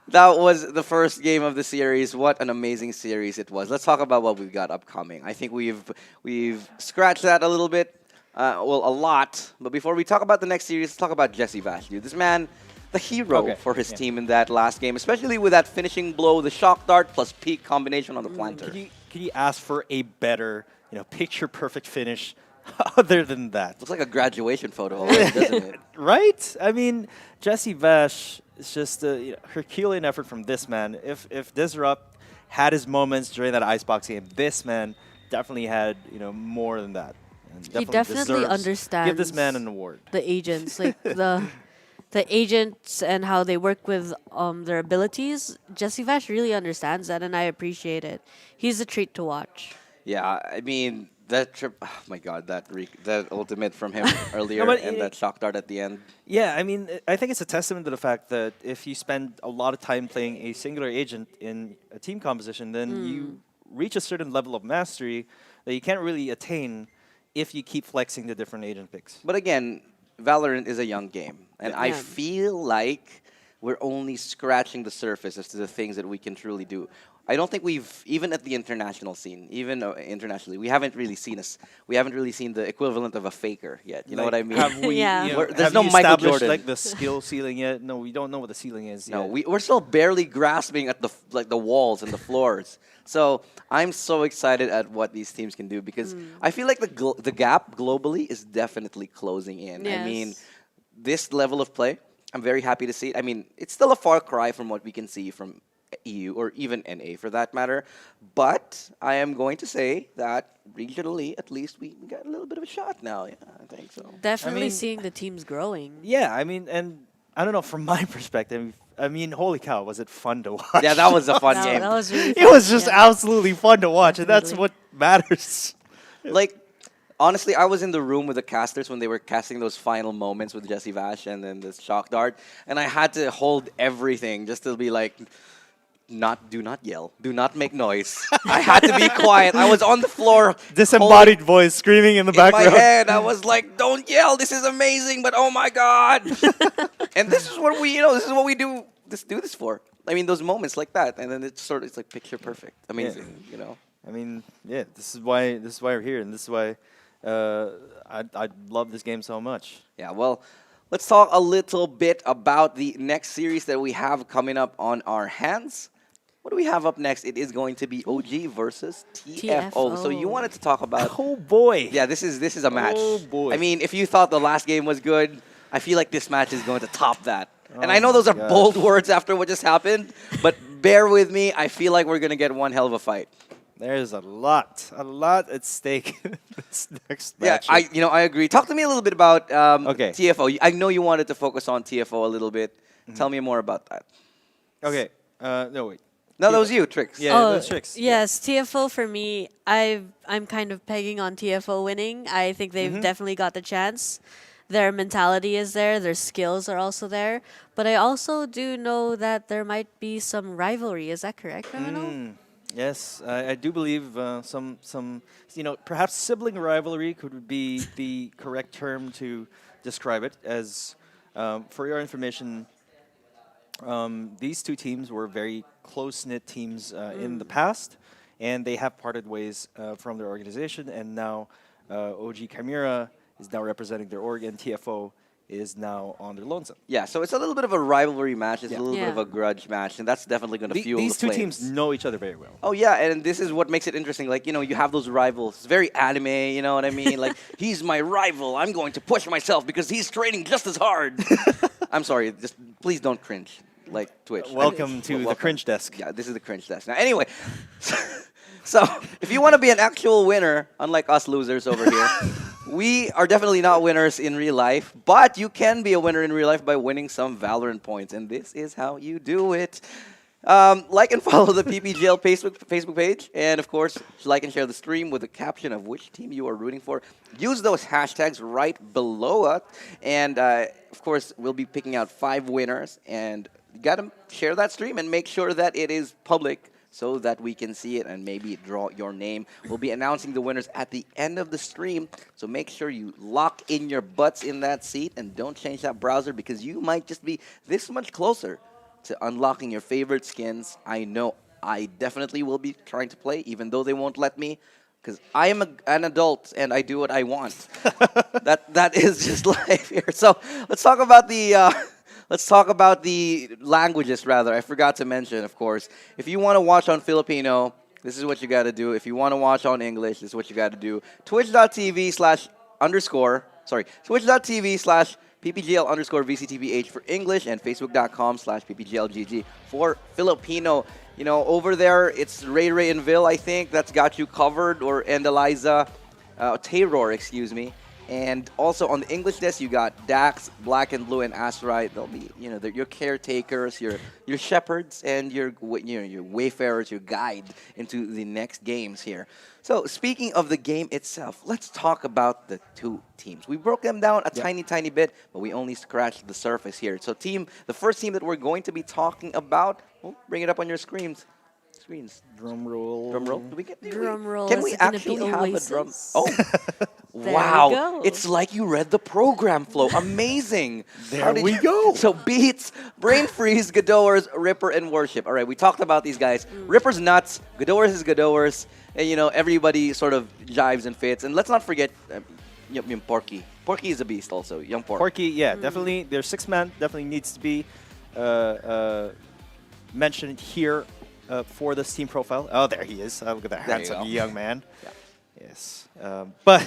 that was the first game of the series. What an amazing series it was. Let's talk about what we've got upcoming. I think we've scratched that a little bit, well, a lot. But before we talk about the next series, let's talk about Jesse Vash. Dude, this man, the hero for his team in that last game, especially with that finishing blow, the shock dart plus peak combination on the planter. Could you ask for a better, picture-perfect finish other than that? Looks like a graduation photo already, doesn't it? Right? I mean, Jesse Vash is just a Herculean effort from this man. If Disrupt had his moments during that Icebox game, this man definitely had more than that. And He definitely deserves- understands. Give this man an award. The agents, like the agents and how they work with their abilities. Jesse Vash really understands that, and I appreciate it. He's a treat to watch. Yeah, I mean, that trip, oh my god, that ultimate from him earlier but and that shock dart at the end. Yeah, I mean, I think it's a testament to the fact that if you spend a lot of time playing a singular agent in a team composition, then you reach a certain level of mastery that you can't really attain if you keep flexing the different agent picks. But again, Valorant is a young game, and I Yeah. feel like we're only scratching the surface as to the things that we can truly do. I don't think we've, even at the international scene, even internationally, we haven't really seen the equivalent of a faker yet. You know what I mean? Have we, There's have no you Michael established, Jordan. like the skill ceiling yet? No, we don't know what the ceiling is No, yet. we're still barely grasping at the walls and the floors. So I'm so excited at what these teams can do because I feel like the gap globally is definitely closing in. I mean, Yes. this level of play, I'm very happy to see it. I mean, it's still a far cry from what we can see from EU or even NA for that matter. But I am going to say that regionally, at least, we got a little bit of a shot now. Yeah, I think so. Definitely mean- seeing the teams growing. Yeah, I mean, and I don't know, from my perspective, I mean, holy cow, was it fun to watch. Yeah, that was a fun game. That was really It was fun, just yeah. absolutely fun to watch, and that's what matters. Like, honestly, I was in the room with the casters when they were casting those final moments with Jesse Vash and then this shock dart, and I had to hold everything just to be like, do not yell, do not make noise. I had to be quiet. I was on the floor, Disembodied voice screaming in the in background. my head. I was like, don't yell. This is amazing, but oh my god! And this is what this is what we do this for. I mean, those moments like that, and then it's like picture perfect, amazing. I mean, yeah, this is why we're here, and this is why I love this game so much. Yeah, well, let's talk a little bit about the next series that we have coming up on our hands. What do we have up next? It is going to be OG versus TFO. So you wanted to talk about... Oh, boy. Yeah, this is a match. Oh, boy. I mean, if you thought the last game was good, I feel like this match is going to top that. And Oh I know those are my gosh. bold words after what just happened, but bear with me. I feel like we're going to get one hell of a fight. There's a lot at stake in this next Yeah, match. I agree. Talk to me a little bit about Okay. TFO. I know you wanted to focus on TFO a little bit. Mm-hmm. Tell me more about that. Okay. No, wait. No, that was you, Trix. Yeah, that was Trix. Yes, TFO for me, I'm kind of pegging on TFO winning. I think they've definitely got the chance. Their mentality is there, their skills are also there. But I also do know that there might be some rivalry. Is that correct, Criminal? Yes, I do believe some perhaps sibling rivalry could be the correct term to describe it. As for your information, These two teams were very close-knit teams in the past, and they have parted ways from their organization, and now OG Chimera is now representing their org, and TFO is now on their lonesome. Yeah, so it's a little bit of a rivalry match. It's Yeah. a little bit of a grudge match, and that's definitely going to fuel These the two flames. teams know each other very well. Oh yeah, and this is what makes it interesting. Like, you know, you have those rivals. It's very anime, you know what I mean? Like, he's my rival. I'm going to push myself because he's training just as hard. I'm sorry, just please don't cringe. Like Twitch. Welcome to the cringe desk. Yeah, this is the cringe desk. Now, anyway, so if you want to be an actual winner, unlike us losers over here, we are definitely not winners in real life, but you can be a winner in real life by winning some Valorant points, and this is how you do it. Like and follow the PPGL Facebook page, and of course, like and share the stream with a caption of which team you are rooting for. Use those hashtags right below it, and of course, we'll be picking out 5 winners, and you gotta share that stream and make sure that it is public so that we can see it and maybe draw your name. We'll be announcing the winners at the end of the stream, so make sure you lock in your butts in that seat and don't change that browser because you might just be this much closer to unlocking your favorite skins. I know I definitely will be trying to play, even though they won't let me, because I am an adult and I do what I want. that is just life here. So let's talk about the languages, rather. I forgot to mention, of course. If you want to watch on Filipino, this is what you got to do. If you want to watch on English, this is what you got to do. Twitch.tv/PPGL_VCTPH for English, and Facebook.com/PPGLGG for Filipino. You know, over there, it's Ray and Vil, I think, that's got you covered, and Eliza, Tayror, excuse me. And also on the English desk, you got Dax, Black and Blue, and Asterite. They'll be, you know, they're your caretakers, your shepherds, and your wayfarers, your guide into the next games here. So speaking of the game itself, let's talk about the two teams. We broke them down a tiny bit, but we only scratched the surface here. So the first team that we're going to be talking about, we'll bring it up on your screens. Drum roll. Drum roll. Do we get Drum roll. Can Is we it gonna actually be have Oasis? a drum? Oh, There wow! we go. It's like you read the program flow. Amazing. There we go. So Beats, Brain Freeze, Godowers, Ripper, and Worship. All right, we talked about these guys. Ripper's nuts. Godowers is Godowers. And you know, everybody sort of jives and fits. And let's not forget yung Porky. Porky is a beast also. Young Porky. Porky, yeah, definitely. Their 6-man definitely needs to be mentioned here for this team profile. Oh, there he is. Look at that handsome young man. Yeah. Yes. But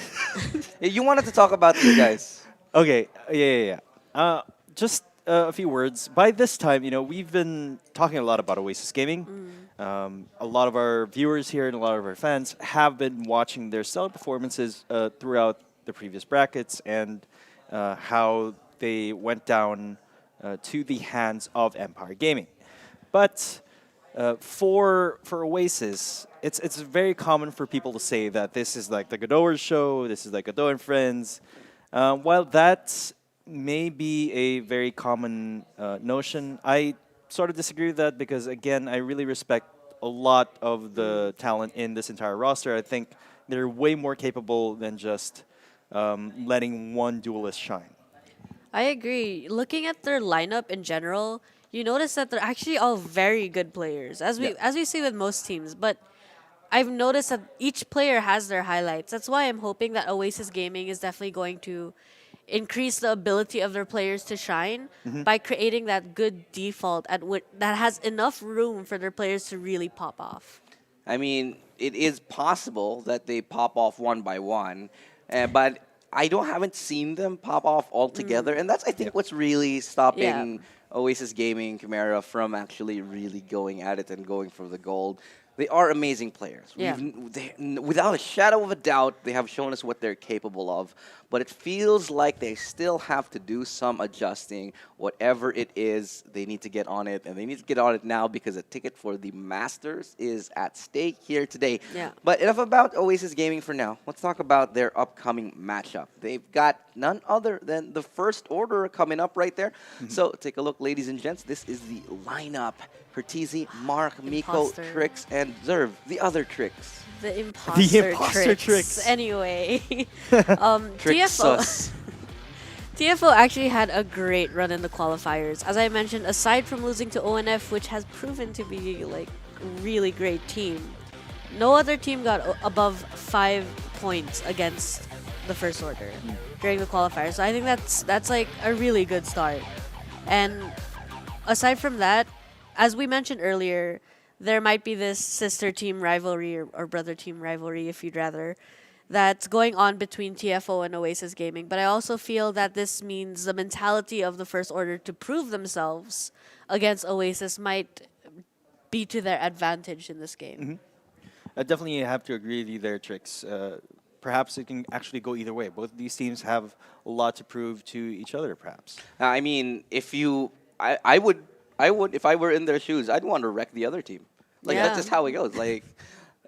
you wanted to talk about these guys. Okay. Yeah. Just a few words. By this time, you know, we've been talking a lot about Oasis Gaming. A lot of our viewers here and a lot of our fans have been watching their stellar performances throughout the previous brackets and how they went down to the hands of Empire Gaming. But for Oasis, it's very common for people to say that this is like the Godowers show, this is like Godot and Friends. While that may be a very common notion, I sort of disagree with that because, again, I really respect a lot of the talent in this entire roster. I think they're way more capable than just letting one duelist shine. I agree. Looking at their lineup in general, you notice that they're actually all very good players, as we see with most teams. But I've noticed that each player has their highlights. That's why I'm hoping that Oasis Gaming is definitely going to increase the ability of their players to shine by creating that good default that has enough room for their players to really pop off. I mean, it is possible that they pop off one by one, but I haven't seen them pop off altogether, and that's, I think, what's really stopping Oasis Gaming, Chimera from actually really going at it and going for the gold. They are amazing players. Yeah. Without a shadow of a doubt, they have shown us what they're capable of. But it feels like they still have to do some adjusting. Whatever it is, they need to get on it. And they need to get on it now because a ticket for the Masters is at stake here today. Yeah. But enough about Oasis Gaming for now. Let's talk about their upcoming matchup. They've got none other than the First Order coming up right there. So take a look, ladies and gents. This is the lineup. Pertizi, Mark, Miko, Imposter. Trix, and Zerv, the other Trix. The imposter, imposter tricks. Anyway, Trixus. TFO actually had a great run in the qualifiers. As I mentioned, aside from losing to ONF, which has proven to be like a really great team, no other team got above 5 points against the First Order during the qualifiers. So I think that's like a really good start. And aside from that, as we mentioned earlier, there might be this sister team rivalry or brother team rivalry, if you'd rather, that's going on between TFO and Oasis Gaming. But I also feel that this means the mentality of the First Order to prove themselves against Oasis might be to their advantage in this game. I definitely have to agree with you there, Trix. Perhaps it can actually go either way. Both of these teams have a lot to prove to each other, perhaps. I mean, I would, if I were in their shoes, I'd want to wreck the other team. Like, that's just how it goes. Like,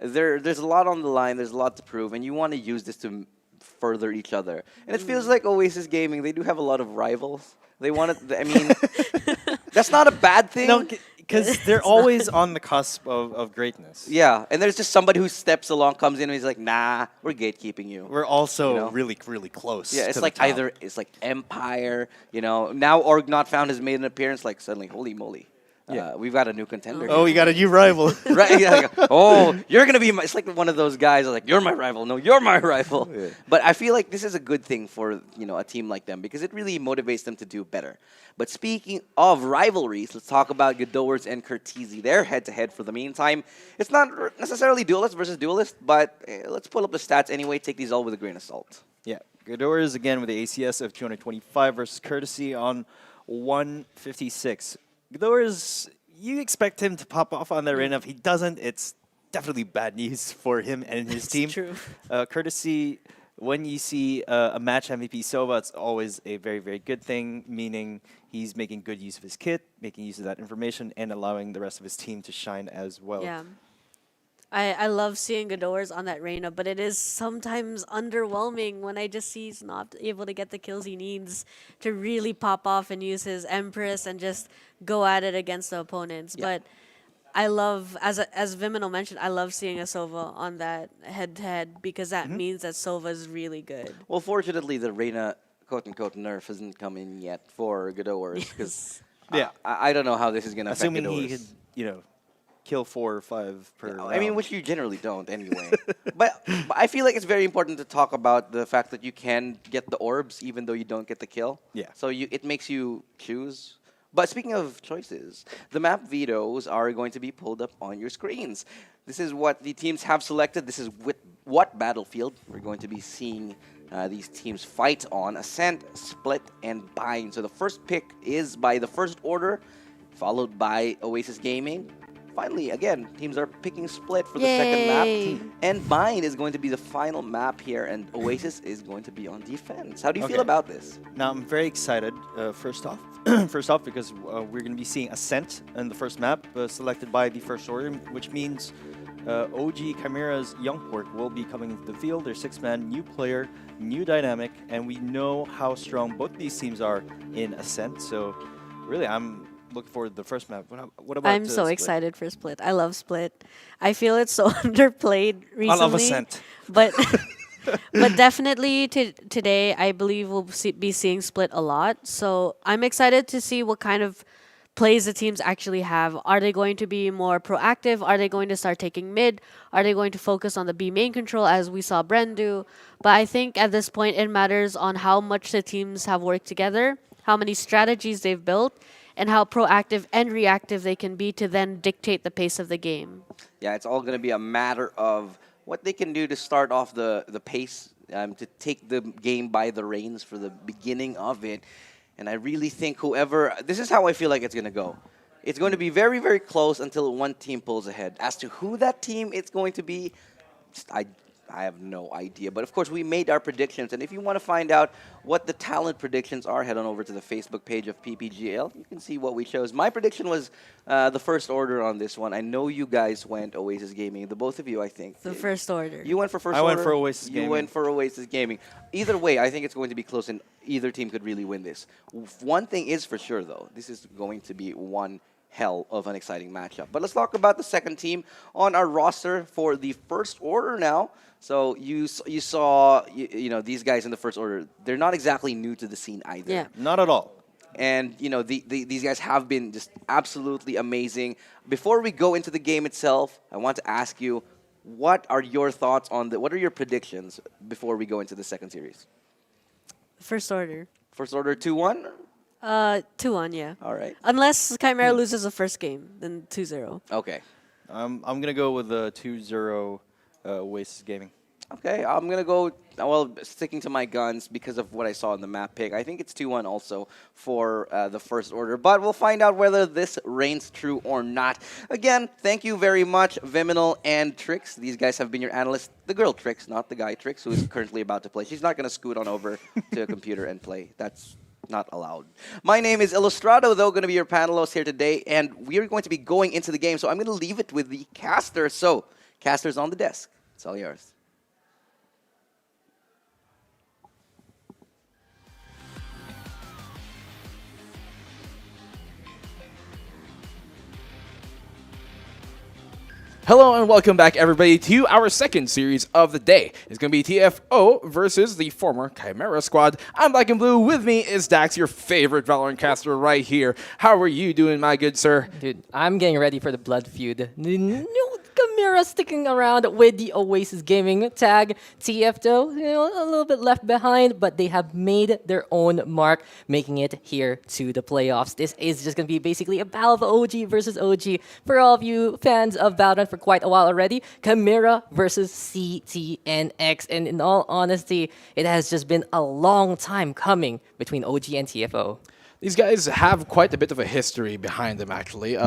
there's a lot on the line, there's a lot to prove, and you want to use this to further each other. And it feels like Oasis Gaming, they do have a lot of rivals. They want to, I mean, that's not a bad thing. No, because they're always on the cusp of greatness. Yeah, and there's just somebody who steps along, comes in, and he's like, nah, we're gatekeeping you. We're also really close. Yeah, it's to like the top. either, it's like Empire, you know, now Org Not Found has made an appearance, like suddenly, holy moly. Yeah. We've got a new contender. Oh, you got a new rival. Right? Yeah, like, oh, you're going to be my... It's like one of those guys like, you're my rival. No, you're my rival. Yeah. But I feel like this is a good thing for, you know, a team like them because it really motivates them to do better. But speaking of rivalries, let's talk about Godowers and Curtizi. They're head-to-head for the meantime. It's not necessarily duelist versus duelist, but let's pull up the stats anyway. Take these all with a grain of salt. Yeah. Godowers, again, with the ACS of 225 versus Courtesy on 156. Godowers, you expect him to pop off on the arena. If he doesn't, it's definitely bad news for him and his team. True. Courtesy, when you see a match MVP Sova, it's always a very, very good thing, meaning he's making good use of his kit, making use of that information, and allowing the rest of his team to shine as well. Yeah. I love seeing Godowers on that Reyna, but it is sometimes underwhelming when I just see he's not able to get the kills he needs to really pop off and use his Empress and just go at it against the opponents. Yeah. But I love, as Vimino mentioned, I love seeing a Sova on that head-to-head because that means that Sova is really good. Well, fortunately, the Reyna quote-unquote nerf hasn't come in yet for Godowers because I don't know how this is going to affect Godowers. Assuming he could, you know, kill 4 or 5 per round. I mean, which you generally don't anyway. but I feel like it's very important to talk about the fact that you can get the orbs even though you don't get the kill. Yeah. So it makes you choose. But speaking of choices, the map vetoes are going to be pulled up on your screens. This is what the teams have selected. This is what battlefield we're going to be seeing these teams fight on. Ascent, Split, and Bind. So the first pick is by the First Order, followed by Oasis Gaming. Finally, again, teams are picking Split for the second map. And Bind is going to be the final map here, and Oasis is going to be on defense. How do you feel about this? Now, I'm very excited, first off, because we're going to be seeing Ascent in the first map, selected by the First Order, which means OG Chimera's Youngport will be coming into the field. They're 6-man, new player, new dynamic, and we know how strong both these teams are in Ascent. So, really, I'm looking forward to the first map. What about I'm so Split? excited for Split. I love Split. I feel it's so underplayed recently. I love Ascent. But but definitely today, I believe we'll be seeing Split a lot. So I'm excited to see what kind of plays the teams actually have. Are they going to be more proactive? Are they going to start taking mid? Are they going to focus on the B main control as we saw Bren do? But I think at this point, it matters on how much the teams have worked together, how many strategies they've built, and how proactive and reactive they can be to then dictate the pace of the game. Yeah, it's all going to be a matter of what they can do to start off the pace, to take the game by the reins for the beginning of it. And I really think this is how I feel like it's going to go. It's going to be very, very close until one team pulls ahead. As to who that team it's going to be, I have no idea. But of course, we made our predictions. And if you want to find out what the talent predictions are, head on over to the Facebook page of PPGL. You can see what we chose. My prediction was the First Order on this one. I know you guys went Oasis Gaming. The both of you, I think. The First Order. You went for First Order? I went for Oasis Gaming. You went for Oasis Gaming. Either way, I think it's going to be close and either team could really win this. One thing is for sure, though. This is going to be one hell of an exciting matchup. But let's talk about the second team on our roster for the first order now. So you saw these guys in the first order. They're not exactly new to the scene either. Yeah. Not at all. And these guys have been just absolutely amazing. Before we go into the game itself, I want to ask you, what are your thoughts on what are your predictions before we go into the second series? First order. First order 2-1? 2-1, yeah. All right. Unless Chimera loses the first game, then 2-0. Okay. I'm going to go with the 2-0 Oasis Gaming. Okay, I'm going to go, well, sticking to my guns because of what I saw in the map pick. I think it's 2-1 also for the first order. But we'll find out whether this reigns true or not. Again, thank you very much, Viminal and Trix. These guys have been your analysts. The girl Trix, not the guy Trix, who is currently about to play. She's not going to scoot on over to a computer and play. That's not allowed. My name is Illustrado, though, going to be your panelist here today. And we are going to be going into the game. So I'm going to leave it with the caster. So, caster's on the desk. It's all yours. Hello and welcome back, everybody, to our second series of the day. It's going to be TFO versus the former Chimera squad. I'm Black and Blue. With me is Dax, your favorite Valorant caster right here. How are you doing, my good sir? Dude, I'm getting ready for the blood feud. Chimera sticking around with the Oasis Gaming tag. TF, though, a little bit left behind, but they have made their own mark, making it here to the playoffs. This is just going to be basically a battle of OG versus OG for all of you fans of Valorant for quite a while already. Chimera versus CTNX. And in all honesty, it has just been a long time coming between OG and TFO. These guys have quite a bit of a history behind them, actually.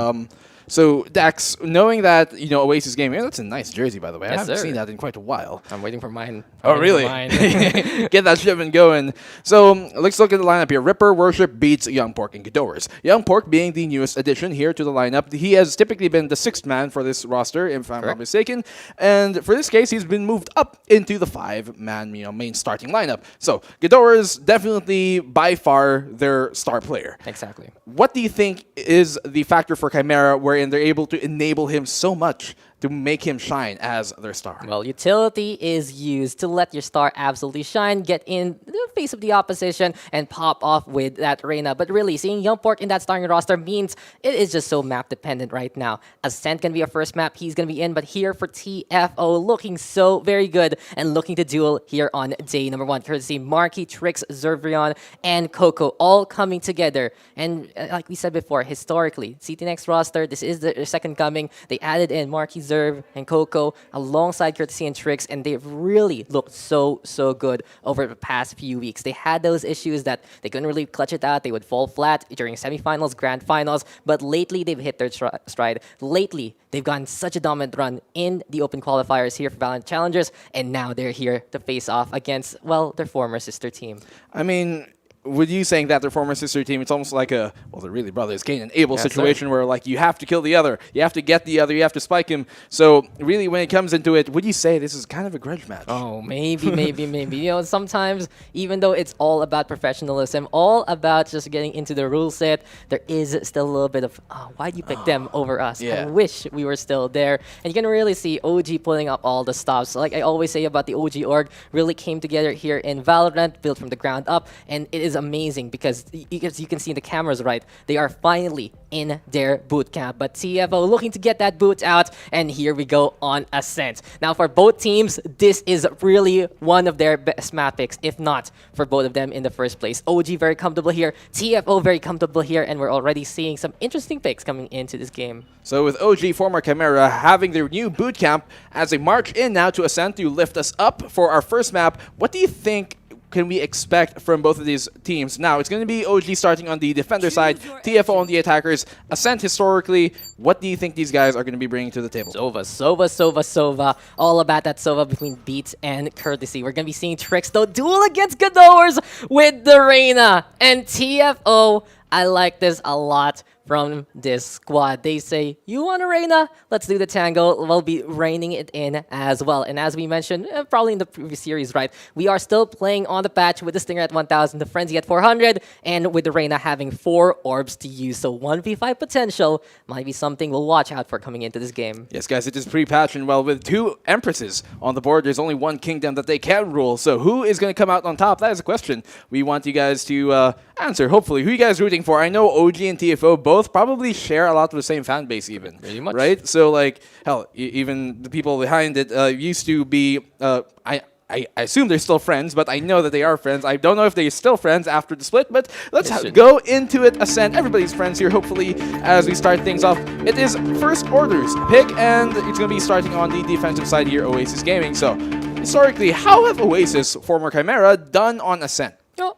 So, Dax, knowing that, Oasis Gaming, that's a nice jersey, by the way. Yes, I haven't sir. seen that in quite a while. I'm waiting for mine. Oh, really? Get that shipment going. So, let's look at the lineup here. Ripper, Worship, Beats, Young Pork, and Ghidorahs. Young Pork being the newest addition here to the lineup. He has typically been the sixth man for this roster, if I'm not mistaken. And for this case, he's been moved up into the five-man, main starting lineup. So, Ghidorahs definitely, by far, their star player. Exactly. What do you think is the factor for Chimera wherein they're able to enable him so much to make him shine as their star? Well, utility is used to let your star absolutely shine, get in the face of the opposition, and pop off with that Reyna. But really, seeing Young Pork in that starting roster means it is just so map dependent right now. Ascent can be a first map, he's going to be in, but here for TFO, looking so very good and looking to duel here on day number 1. Courtesy Marky, Trix, Zervion, and Coco all coming together. And like we said before, historically, CT roster, this is their second coming. They added in Marky, Zerv, and Coco alongside Courtesy and Trix, and they've really looked so good over the past few weeks. They had those issues that they couldn't really clutch it out. They would fall flat during semifinals, grand finals, but lately they've hit their stride. Lately, they've gotten such a dominant run in the open qualifiers here for VALORANT Challengers, and now they're here to face off against, well, their former sister team. I mean, with you saying that their former sister team, it's almost like they're really brothers, Cain and Abel situation where, like, you have to kill the other, you have to get the other, you have to spike him. So, really, when it comes into it, would you say this is kind of a grudge match? Oh, maybe. Sometimes, even though it's all about professionalism, all about just getting into the rule set, there is still a little bit of, why'd you pick them over us? Yeah. I wish we were still there. And you can really see OG pulling up all the stops. Like I always say about the OG org, really came together here in Valorant, built from the ground up, and it is amazing because you can see the cameras right. They are finally in their boot camp. But TFO looking to get that boot out, and here we go on Ascent. Now for both teams, this is really one of their best map picks, if not for both of them in the first place. OG very comfortable here, TFO very comfortable here, and we're already seeing some interesting picks coming into this game. So with OG, former Chimera, having their new boot camp as they march in now to Ascent to lift us up for our first map, what do you think can we expect from both of these teams? Now, it's going to be OG starting on the defender side, TFO on the attackers. Ascent historically, what do you think these guys are going to be bringing to the table? Sova. All about that Sova between Beats and Courtesy. We're going to be seeing Trix, though, duel against Ghidorahs with the Reyna. And TFO, I like this a lot. from this squad. They say, you want Arena? Let's do the tango. We'll be reining it in as well. And as we mentioned, probably in the previous series, right, we are still playing on the patch with the Stinger at 1,000, the Frenzy at 400, and with the Reina having 4 orbs to use. So 1v5 potential might be something we'll watch out for coming into this game. Yes, guys, it is pre-patch, and well, with 2 Empresses on the board, there's only 1 kingdom that they can rule. So who is going to come out on top? That is a question we want you guys to answer, hopefully. Who are you guys rooting for? I know OG and TFO both probably share a lot of the same fan base even. Pretty much. Right? So, like, hell, even the people behind it used to be, I assume they're still friends, but I know that they are friends. I don't know if they're still friends after the split, but let's go into it. Ascent, everybody's friends here, hopefully, as we start things off. It is First Order's pick, and it's going to be starting on the defensive side here, Oasis Gaming. So, historically, how have Oasis, former Chimera, done on Ascent?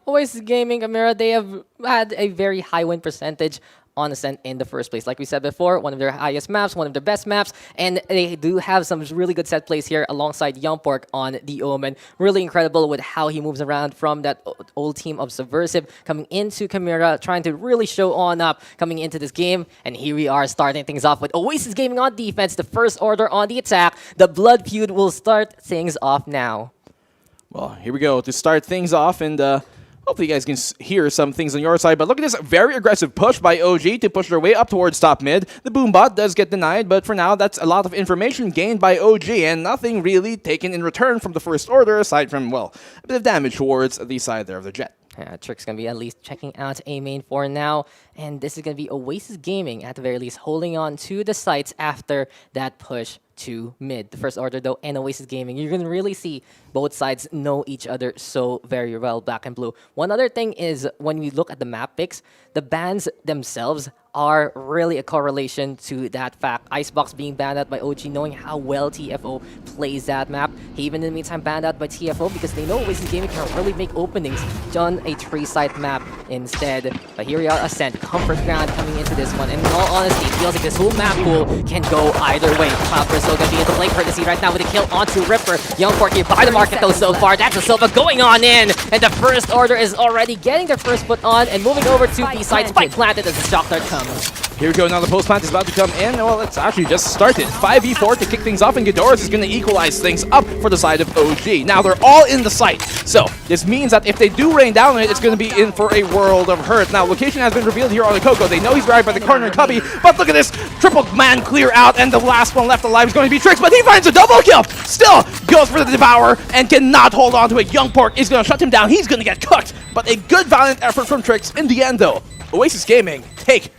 Oasis Gaming, Chimera, they have had a very high win percentage on Ascent in the first place. Like we said before, one of their highest maps, one of their best maps, and they do have some really good set plays here alongside Youngpork on the Omen. Really incredible with how he moves around from that old team of Subversive coming into Chimera, trying to really show on up coming into this game. And here we are starting things off with Oasis Gaming on defense, the First Order on the attack. The Blood Feud will start things off now. Well, here we go to start things off, and hopefully you guys can hear some things on your side, but look at this very aggressive push by OG to push their way up towards top mid. The Boombot does get denied, but for now, that's a lot of information gained by OG and nothing really taken in return from the First Order, aside from, well, a bit of damage towards the side there of the Jet. Trick's going to be at least checking out A main for now. And this is going to be Oasis Gaming, at the very least, holding on to the sites after that push to mid. The First Order, though, and Oasis Gaming, you're going to really see both sides know each other so very well, Black and Blue. One other thing is, when we look at the map picks, the bans themselves are really a correlation to that fact. Icebox being banned out by OG, knowing how well TFO plays that map. He even in the meantime banned out by TFO because they know Oasis Gaming can really make openings on a 3-site map instead. But here we are, Ascent, comfort ground coming into this one. And in all honesty, it feels like this whole map pool can go either way. Chopper is still going to be into play courtesy right now with a kill onto Ripper. Youngpork here by the market though so far. That's a Silva going on in. And the First Order is already getting their first foot on and moving over to B side. Spike planted as the shock dart comes. Here we go, now the post plant is about to come in. Well, it's actually just started. 5v4 to kick things off, and Ghidorah is going to equalize things up for the side of OG. Now, they're all in the site. So, this means that if they do rain down on it, it's going to be in for a world of hurt. Now, location has been revealed here on the Coco. They know he's right by the corner of Cubby, but look at this. Triple man clear out, and the last one left alive is going to be Trix, but he finds a double kill. Still goes for the Devour and cannot hold on to it. Youngpork is going to shut him down. He's going to get cooked, but a good valiant effort from Trix in the end, though. Oasis Gaming take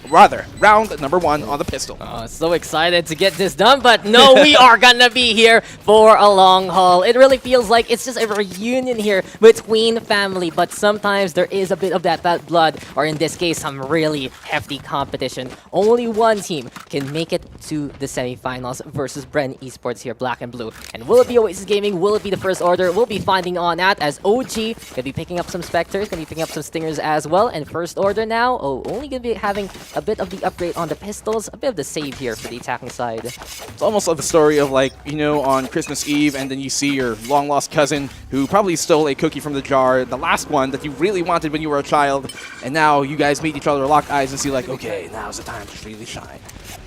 round number 1 on the pistol. Oh, so excited to get this done, but no, we are gonna be here for a long haul. It really feels like it's just a reunion here between family, but sometimes there is a bit of that bad blood, or in this case, some really hefty competition. Only one team can make it to the semifinals versus Bren Esports here, Black and Blue. And will it be Oasis Gaming? Will it be the First Order? We'll be finding on that as OG gonna be picking up some Spectres, gonna be picking up some Stingers as well, and First Order now, only gonna be having a bit of the upgrade on the pistols, a bit of the save here for the attacking side. It's almost like the story of, like, you know, on Christmas Eve, and then you see your long-lost cousin who probably stole a cookie from the jar, the last one that you really wanted when you were a child, and now you guys meet each other, lock eyes, and see like, okay, now's the time to really shine.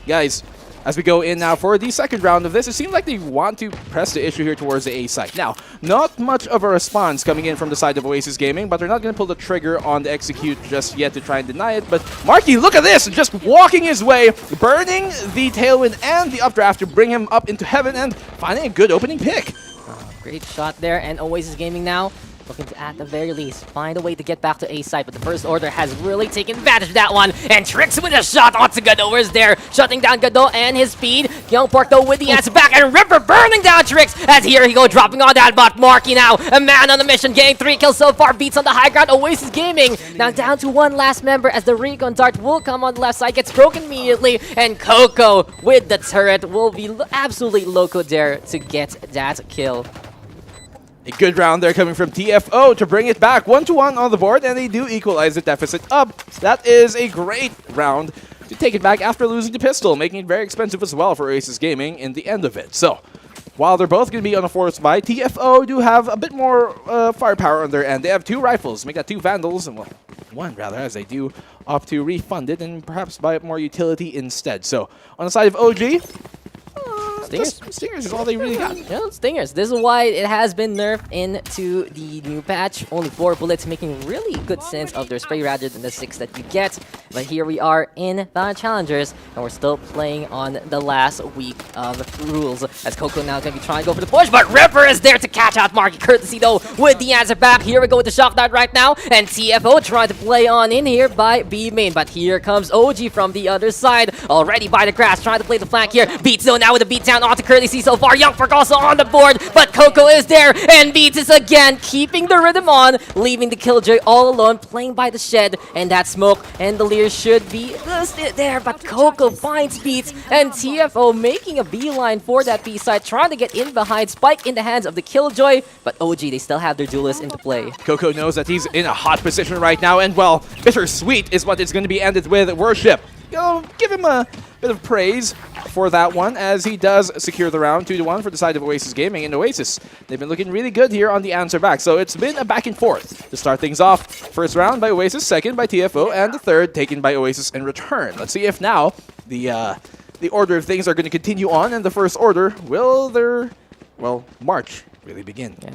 Guys, as we go in now for the second round of this, it seems like they want to press the issue here towards the A side. Now, not much of a response coming in from the side of Oasis Gaming, but they're not going to pull the trigger on the execute just yet to try and deny it. But Marky, look at this! Just walking his way, burning the Tailwind and the Updraft to bring him up into heaven and finding a good opening pick. Great shot there, and Oasis Gaming now looking to, at the very least, find a way to get back to A side, but the First Order has really taken advantage of that one, and Trix with a shot onto Godot is there, shutting down Godot and his speed. Youngpork though with the answer back, and Ripper burning down Trix, as here he go dropping on that bot. Marky now, a man on the mission, getting 3 kills so far, beats on the high ground. Oasis Gaming now down to one last member, as the recon dart will come on the left side, gets broken immediately, and Coco with the turret will be absolutely loco there to get that kill. A good round there coming from TFO to bring it back 1-1 on the board, and they do equalize the deficit up. That is a great round to take it back after losing the pistol, making it very expensive as well for Oasis Gaming in the end of it. So, while they're both going to be on a force buy, TFO do have a bit more firepower on their end. They have 2 rifles, make that 2 Vandals, and well, 1 rather, as they do opt to refund it and perhaps buy up more utility instead. So on the side of OG, Stingers is all they really got. Yeah, Stingers. This is why it has been nerfed into the new patch. Only 4 bullets, making really good sense of their spray rather than the 6 that you get. But here we are in VALORANT Challengers, and we're still playing on the last week of rules. As Coco now going to be trying to go for the push, but Ripper is there to catch out Marky. Courtesy though with the answer back. Here we go with the shock dart right now, and TFO trying to play on in here by B main. But here comes OG from the other side, already by the grass, trying to play the flank here. Beats though now with a beat down onto Courtesy so far. Youngfork also on the board, but Coco is there, and Beats is again keeping the rhythm on, leaving the Killjoy all alone, playing by the shed, and that smoke and the Lear should be there, but Coco finds Beats, and TFO making a beeline for that B side, trying to get in behind. Spike in the hands of the Killjoy, but OG, they still have their duelist into play. Coco knows that he's in a hot position right now, and well, bittersweet is what it's going to be ended with. Worship, give him a bit of praise for that one, as he does secure the round 2-1 for the side of Oasis Gaming. And Oasis, they've been looking really good here on the answer back. So it's been a back and forth to start things off. First round by Oasis, second by TFO, and the third taken by Oasis in return. Let's see if now the order of things are going to continue on, and the first order will march really begin. Yeah,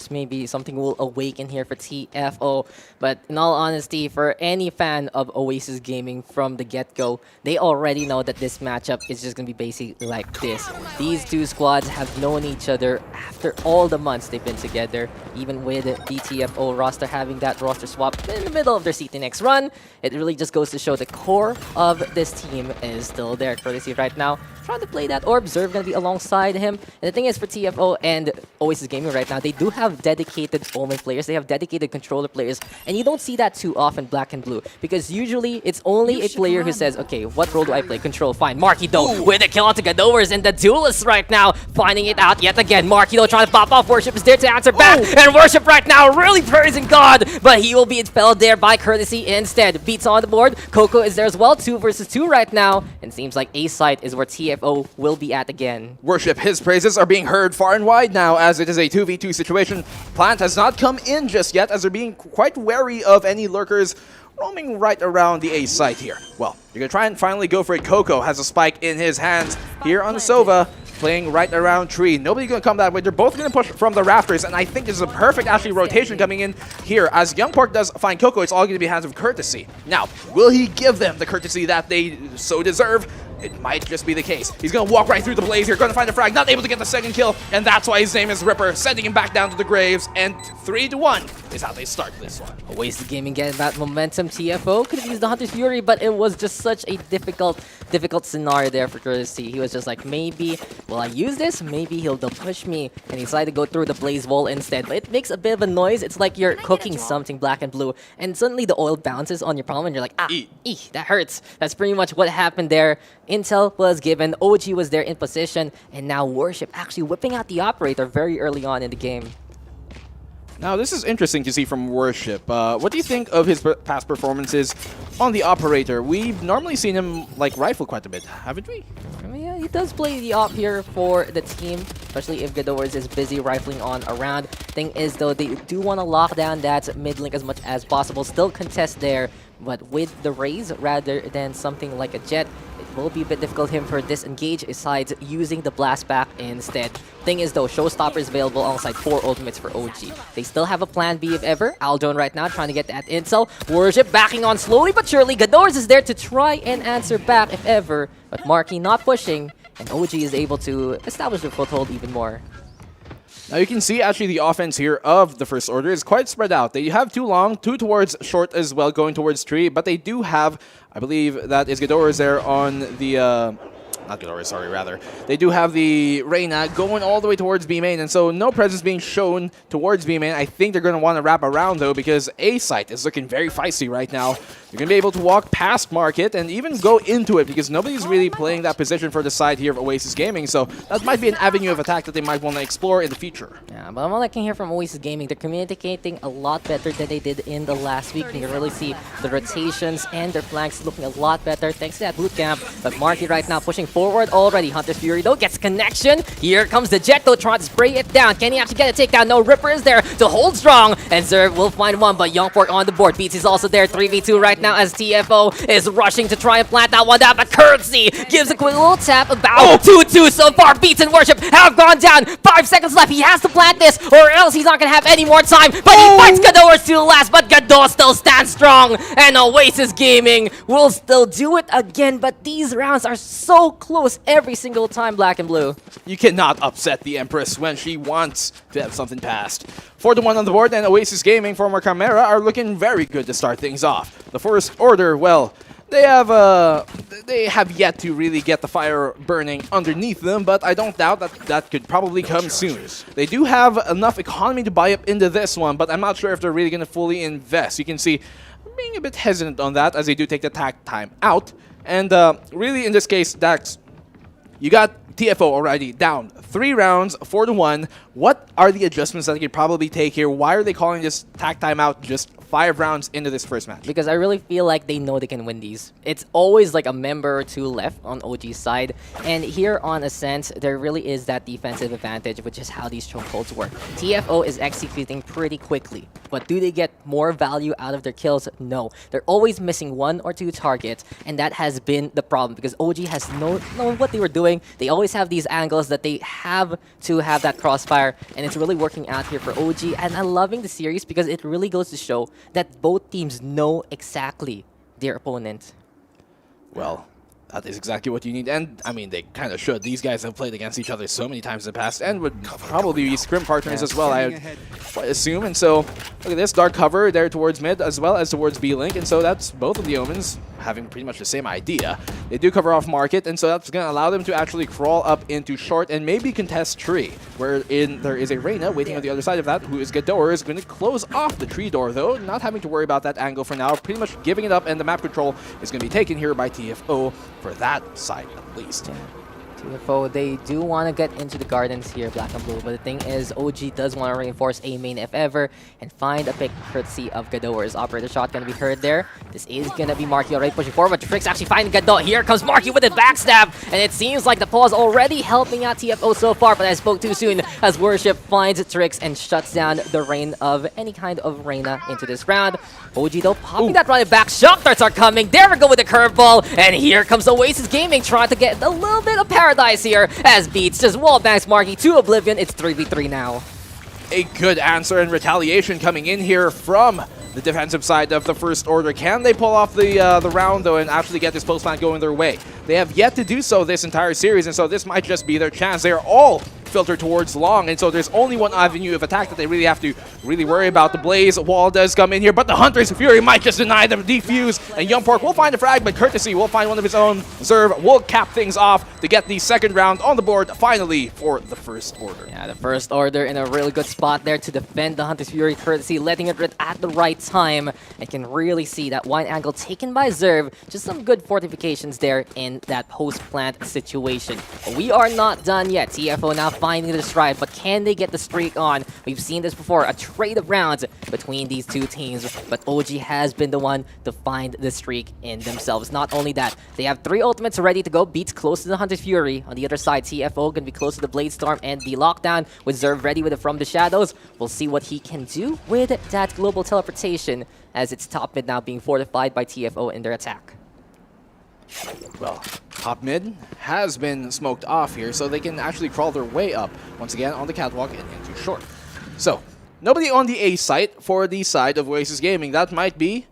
maybe something will awaken here for TFO. But in all honesty, for any fan of Oasis Gaming from the get-go, they already know that this matchup is just going to be basically like this. These two squads have known each other after all the months they've been together, even with the TFO roster having that roster swap in the middle of their CT next run. It really just goes to show the core of this team is still there. Courtesy right now trying to play that orb. Zerv going to be alongside him. And the thing is, for TFO and Oasis Gaming right now, they do have dedicated Omen players. They have dedicated controller players. And you don't see that too often, Black and Blue, because usually it's only a player who says, okay, what role do I play? Control, fine. Marky though with a kill onto Gadowers, and the duelist right now finding it out yet again. Marky though trying to pop off. Worship is there to answer back. And Worship right now really praising God, but he will be expelled there by Courtesy instead. Beats on the board. Coco is there as well. 2 versus 2 right now. And seems like A site is where TFO will be at again. Worship, his praises are being heard far and wide now, as it is a 2v2 situation. Plant has not come in just yet, as they're being quite wary of any lurkers roaming right around the A site here. Well, you're going to try and finally go for it. Coco has a spike in his hands here on Sova, playing right around tree. Nobody's going to come that way. They're both going to push from the rafters, and I think this is a perfect actually rotation coming in here. As Youngpork does find Coco, it's all going to be hands of Courtesy. Now, will he give them the courtesy that they so deserve? It might just be the case. He's going to walk right through the blaze here, going to find a frag, not able to get the second kill, and that's why his name is Ripper, sending him back down to the graves, and 3-1 is how they start this one. Oasis Gaming getting that momentum. TFO could have used the Hunter's Fury, but it was just such a difficult scenario there for Courtesy. He was just like, maybe, will I use this? Maybe they'll push me, and he decided to go through the blaze wall instead. But it makes a bit of a noise. It's like you're cooking something Black and Blue, and suddenly the oil bounces on your palm, and you're like, that hurts. That's pretty much what happened there. Intel was given, OG was there in position, and now Worship actually whipping out the operator very early on in the game. Now, this is interesting to see from Worship. What do you think of his past performances on the operator? We've normally seen him like rifle quite a bit, haven't we? I mean, yeah, he does play the op here for the team, especially if Gadowers is busy rifling on around. Thing is, though, they do want to lock down that mid link as much as possible, still contest there, but with the Raze rather than something like a Jet, it will be a bit difficult him for disengage, besides using the blast back instead. Thing is though, Showstopper is available alongside 4 ultimates for OG. They still have a plan B if ever. Aldone right now trying to get that intel. Worship backing on slowly but surely. Gadowers is there to try and answer back if ever, but Marky not pushing, and OG is able to establish their foothold even more. Now you can see actually the offense here of the first order is quite spread out. They have 2 long, 2 towards short as well, going towards tree, but they do have, I believe that is Gadowers there on the not Gadowers, sorry, rather. They do have the Reyna going all the way towards B main, and so no presence being shown towards B main. I think they're going to want to wrap around, though, because A site is looking very feisty right now. You're going to be able to walk past Market and even go into it, because nobody's really playing that position for the side here of Oasis Gaming, so that might be an avenue of attack that they might want to explore in the future. Yeah, but what I can hear from Oasis Gaming, they're communicating a lot better than they did in the last week. You can really see the rotations and their flanks looking a lot better thanks to that boot camp. But Marky right now pushing forward already. Hunter's Fury though gets connection. Here comes the Jet though, trying to spray it down. Can he actually get a takedown? No, Ripper is there to hold strong, and Zerv will find one, but Youngpork on the board. Beats is also there, 3v2 right now as TFO is rushing to try and plant that one down, but Currency gives a quick little tap. About 2-2 so far. Beats and Worship have gone down. 5 seconds left. He has to plant this, or else he's not gonna have any more time. But he fights Gador to the last, but Gador still stands strong, and Oasis Gaming will still do it again. But these rounds are so close every single time, Black and Blue. You cannot upset the Empress when she wants to have something passed. 4-1 on the board, and Oasis Gaming, former Chimera, are looking very good to start things off. The First Order, well, they have yet to really get the fire burning underneath them, but I don't doubt that that could probably come soon. They do have enough economy to buy up into this one, but I'm not sure if they're really going to fully invest. You can see being a bit hesitant on that as they do take the attack time out. And really, in this case, Dax, you got TFO already down 3 rounds, 4-1. What are the adjustments that they could probably take here? Why are they calling this attack timeout just 5 rounds into this first match? Because I really feel like they know they can win these. It's always like a member or two left on OG's side. And here on Ascent, there really is that defensive advantage, which is how these chokeholds work. TFO is executing pretty quickly. But do they get more value out of their kills? No. They're always missing 1 or 2 targets, and that has been the problem because OG has known what they were doing. They always have these angles that they have to have that crossfire, and it's really working out here for OG. And I'm loving the series because it really goes to show that both teams know exactly their opponent. Well, that is exactly what you need, and I mean, they kind of should. These guys have played against each other so many times in the past, and would probably be scrim partners as well, I would assume. And so, look at this, dark cover there towards mid as well as towards B-Link, and so that's both of the Omens having pretty much the same idea. They do cover off market, and so that's going to allow them to actually crawl up into short and maybe contest tree, wherein there is a Reyna waiting on the other side of that, who is Gador, is going to close off the tree door, though, not having to worry about that angle for now, pretty much giving it up, and the map control is going to be taken here by TFO for that side at least. TFO, they do want to get into the gardens here, Black and Blue, but the thing is, OG does want to reinforce A main if ever, and find a pick courtesy of Gador's operator shot going to be heard there. This is going to be Marky already pushing forward, but Trix actually finding Gador. Here comes Marky with a backstab, and it seems like the pause already helping out TFO so far, but I spoke too soon as Worship finds Trix and shuts down the reign of any kind of Reyna into this round. OG though popping that running back. Shock darts are coming. There we go with the curveball, and here comes Oasis Gaming trying to get a little bit of paradise here as Beats just wallbangs Marky to oblivion. It's 3v3 now. A good answer and retaliation coming in here from the defensive side of the First Order. Can they pull off the round, though, and actually get this post plant going their way? They have yet to do so this entire series, and so this might just be their chance. They are all filtered towards long, and so there's only one avenue of attack that they really have to worry about. The Blaze wall does come in here, but the Hunter's Fury might just deny them defuse, and Youngpork will find a frag, but Courtesy will find one of his own. Zerv will cap things off to get the second round on the board finally for the First Order. Yeah, the First Order in a really good spot there to defend the Hunter's Fury. Courtesy letting it rip at the right time. I can really see that wide angle taken by Zerv. Just some good fortifications there in that post-plant situation. But we are not done yet. TFO now finding the stride, but can they get the streak on? We've seen this before, a trade of rounds between these two teams, but OG has been the one to find the streak in themselves. Not only that, they have 3 ultimates ready to go. Beats close to the Hunter's Fury. On the other side, TFO gonna be close to the Blade Storm and the Lockdown with Zerv ready with it from the shadows. We'll see what he can do with that global teleportation as it's top mid now being fortified by TFO in their attack. Well, top mid has been smoked off here, so they can actually crawl their way up once again on the catwalk and into short. So, nobody on the A site for the side of Oasis Gaming. That might be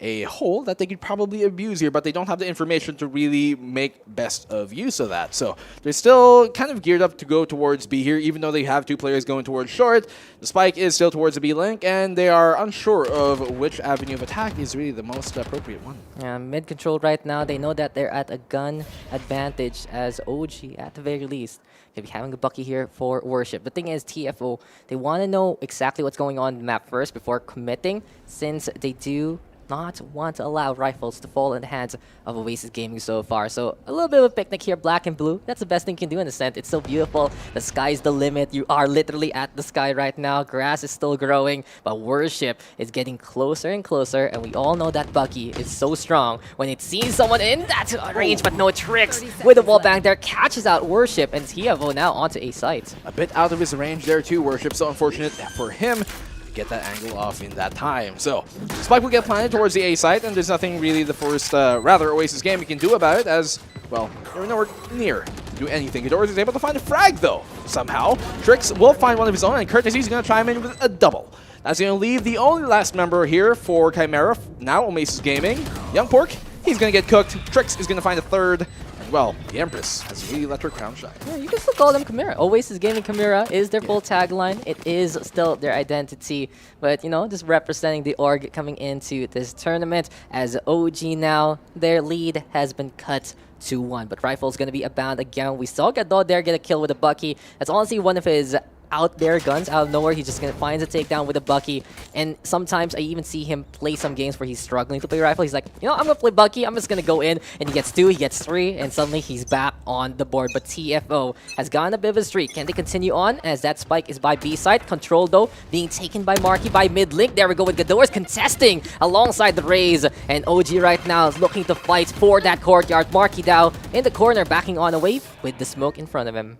a hole that they could probably abuse here, but they don't have the information to really make best of use of that. So they're still kind of geared up to go towards B here, even though they have 2 players going towards short. The spike is still towards the B link, and they are unsure of which avenue of attack is really the most appropriate one. Yeah, mid control right now. They know that they're at a gun advantage as OG, at the very least, gonna be having a bucky here for Worship. The thing is, TFO, they want to know exactly what's going on in the map first before committing, since they do not want to allow rifles to fall in the hands of Oasis Gaming so far. So a little bit of a picnic here, black and blue. That's the best thing you can do in the scent. It's so beautiful. The sky's the limit. You are literally at the sky right now. Grass is still growing, but Worship is getting closer and closer. And we all know that Bucky is so strong when it sees someone in that range, but no tricks. With the wall bang there, catches out Worship, and TFO now onto a site. A bit out of his range there too, Worship. So unfortunate for him to get that angle off in that time. So Spike will get planted towards the A site, and there's nothing really the first, rather Oasis Gaming can do about it, as, well, they're nowhere near to do anything. Ghidorah is able to find a frag though, somehow. Trix will find one of his own, and Courtesy's going to chime in with a double. That's going to leave the only last member here for Chimera, now Oasis Gaming. Young Pork, he's going to get cooked. Trix is going to find a third. Well, the Empress has really let her crown shine. Yeah, you can still call them Chimera. Oasis Gaming Chimera is their full tagline. It is still their identity. But, you know, just representing the org coming into this tournament. As OG now, their lead has been cut to 1. But Rifle's going to be abound again. We saw Gadot there get a kill with a Bucky. That's honestly one of his out there guns out of nowhere. He's just gonna find a takedown with a Bucky, and sometimes I even see him play some games where he's struggling to play rifle. He's like, you know, I'm gonna play Bucky, I'm just gonna go in, and he gets 2, he gets 3, and suddenly he's back on the board. But TFO has gotten a bit of a streak. Can they continue on as that spike is by B side? Control though being taken by Marky by mid link. There we go with Ghidorah's contesting alongside the Raze, and OG right now is looking to fight for that courtyard. Marky now in the corner backing on away with the smoke in front of him.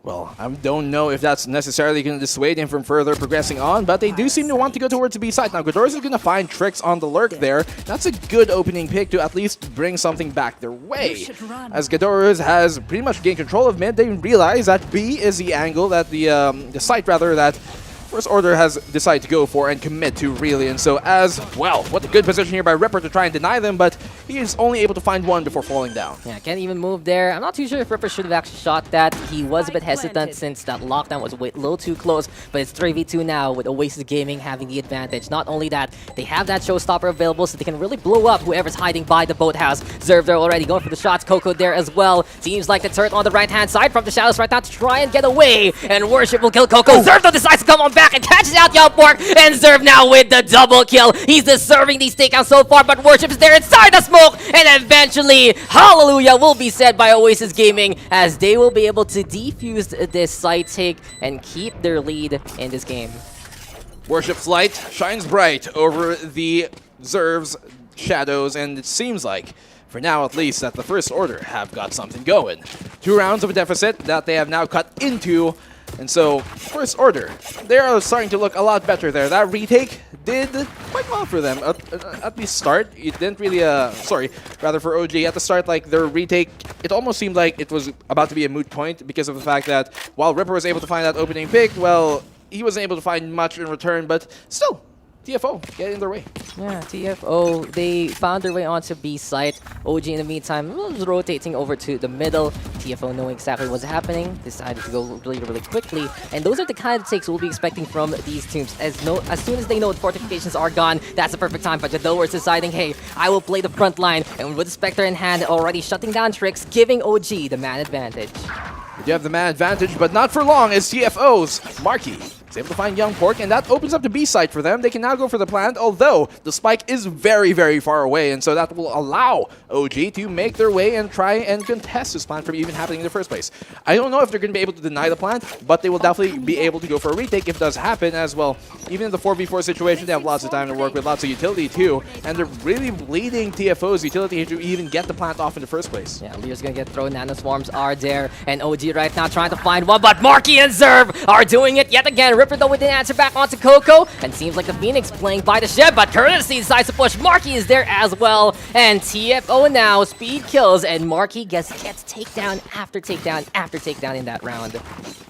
Well, I don't know if that's necessarily going to dissuade him from further progressing on, but they do seem to want to go towards the B side. Now, Ghidorah is going to find Trix on the lurk there. That's a good opening pick to at least bring something back their way. As Ghidorah has pretty much gained control of mid, they realize that B is the angle, that the site rather, that First Order has decided to go for and commit to, really. And so as well, what a good position here by Ripper to try and deny them, but he is only able to find one before falling down. Yeah, can't even move there. I'm not too sure if Ripper should have actually shot that. He was a bit hesitant since that lockdown was a little too close, but it's 3v2 now with Oasis Gaming having the advantage. Not only that, they have that showstopper available so they can really blow up whoever's hiding by the boathouse. Zerv there already going for the shots. Coco there as well. Seems like the turret on the right-hand side from the shadows right now to try and get away, and Worship will kill Coco. Zerv though decides to come on back and catches out Young Pork, and Zerv now with the double kill. He's deserving these takedowns so far, but Worship is there inside the smoke, and eventually, hallelujah will be said by Oasis Gaming as they will be able to defuse this side take and keep their lead in this game. Worship's light shines bright over the Zerv's shadows, and it seems like, for now at least, that the First Order have got something going. 2 rounds of a deficit that they have now cut into. And so, First Order, they are starting to look a lot better there. That retake did quite well for them. At the start, it didn't really, rather for OG, at the start, like, their retake, it almost seemed like it was about to be a moot point because of the fact that while Ripper was able to find that opening pick, well, he wasn't able to find much in return, but still, TFO get in their way. Yeah, TFO, they found their way onto B site. OG in the meantime was rotating over to the middle. TFO knowing exactly what's happening, decided to go really, really quickly. And those are the kind of takes we'll be expecting from these teams. As soon as they know the fortifications are gone, that's the perfect time. But Ghidorah is deciding, hey, I will play the front line. And with the Spectre in hand, already shutting down Trix, giving OG the man advantage. They do have the man advantage, but not for long as TFO's Marky is able to find Young Pork, and that opens up the B site for them. They can now go for the plant, although the spike is very, very far away, and so that will allow OG to make their way and try and contest this plant from even happening in the first place. I don't know if they're going to be able to deny the plant, but they will definitely be able to go for a retake if it does happen as well. Even in the 4v4 situation, they have lots of time to work with, lots of utility too, and they're really bleeding TFO's utility to even get the plant off in the first place. Yeah, Lear's going to get thrown. Nano Swarms are there, and OG right now trying to find one, but Marky and Zerv are doing it yet again. Ripper though with the answer back onto Coco, and seems like the Phoenix playing by the shed, but Courtesy decides to push. Marky is there as well, and TFO now speed kills, and Marky gets takedown after takedown after takedown in that round.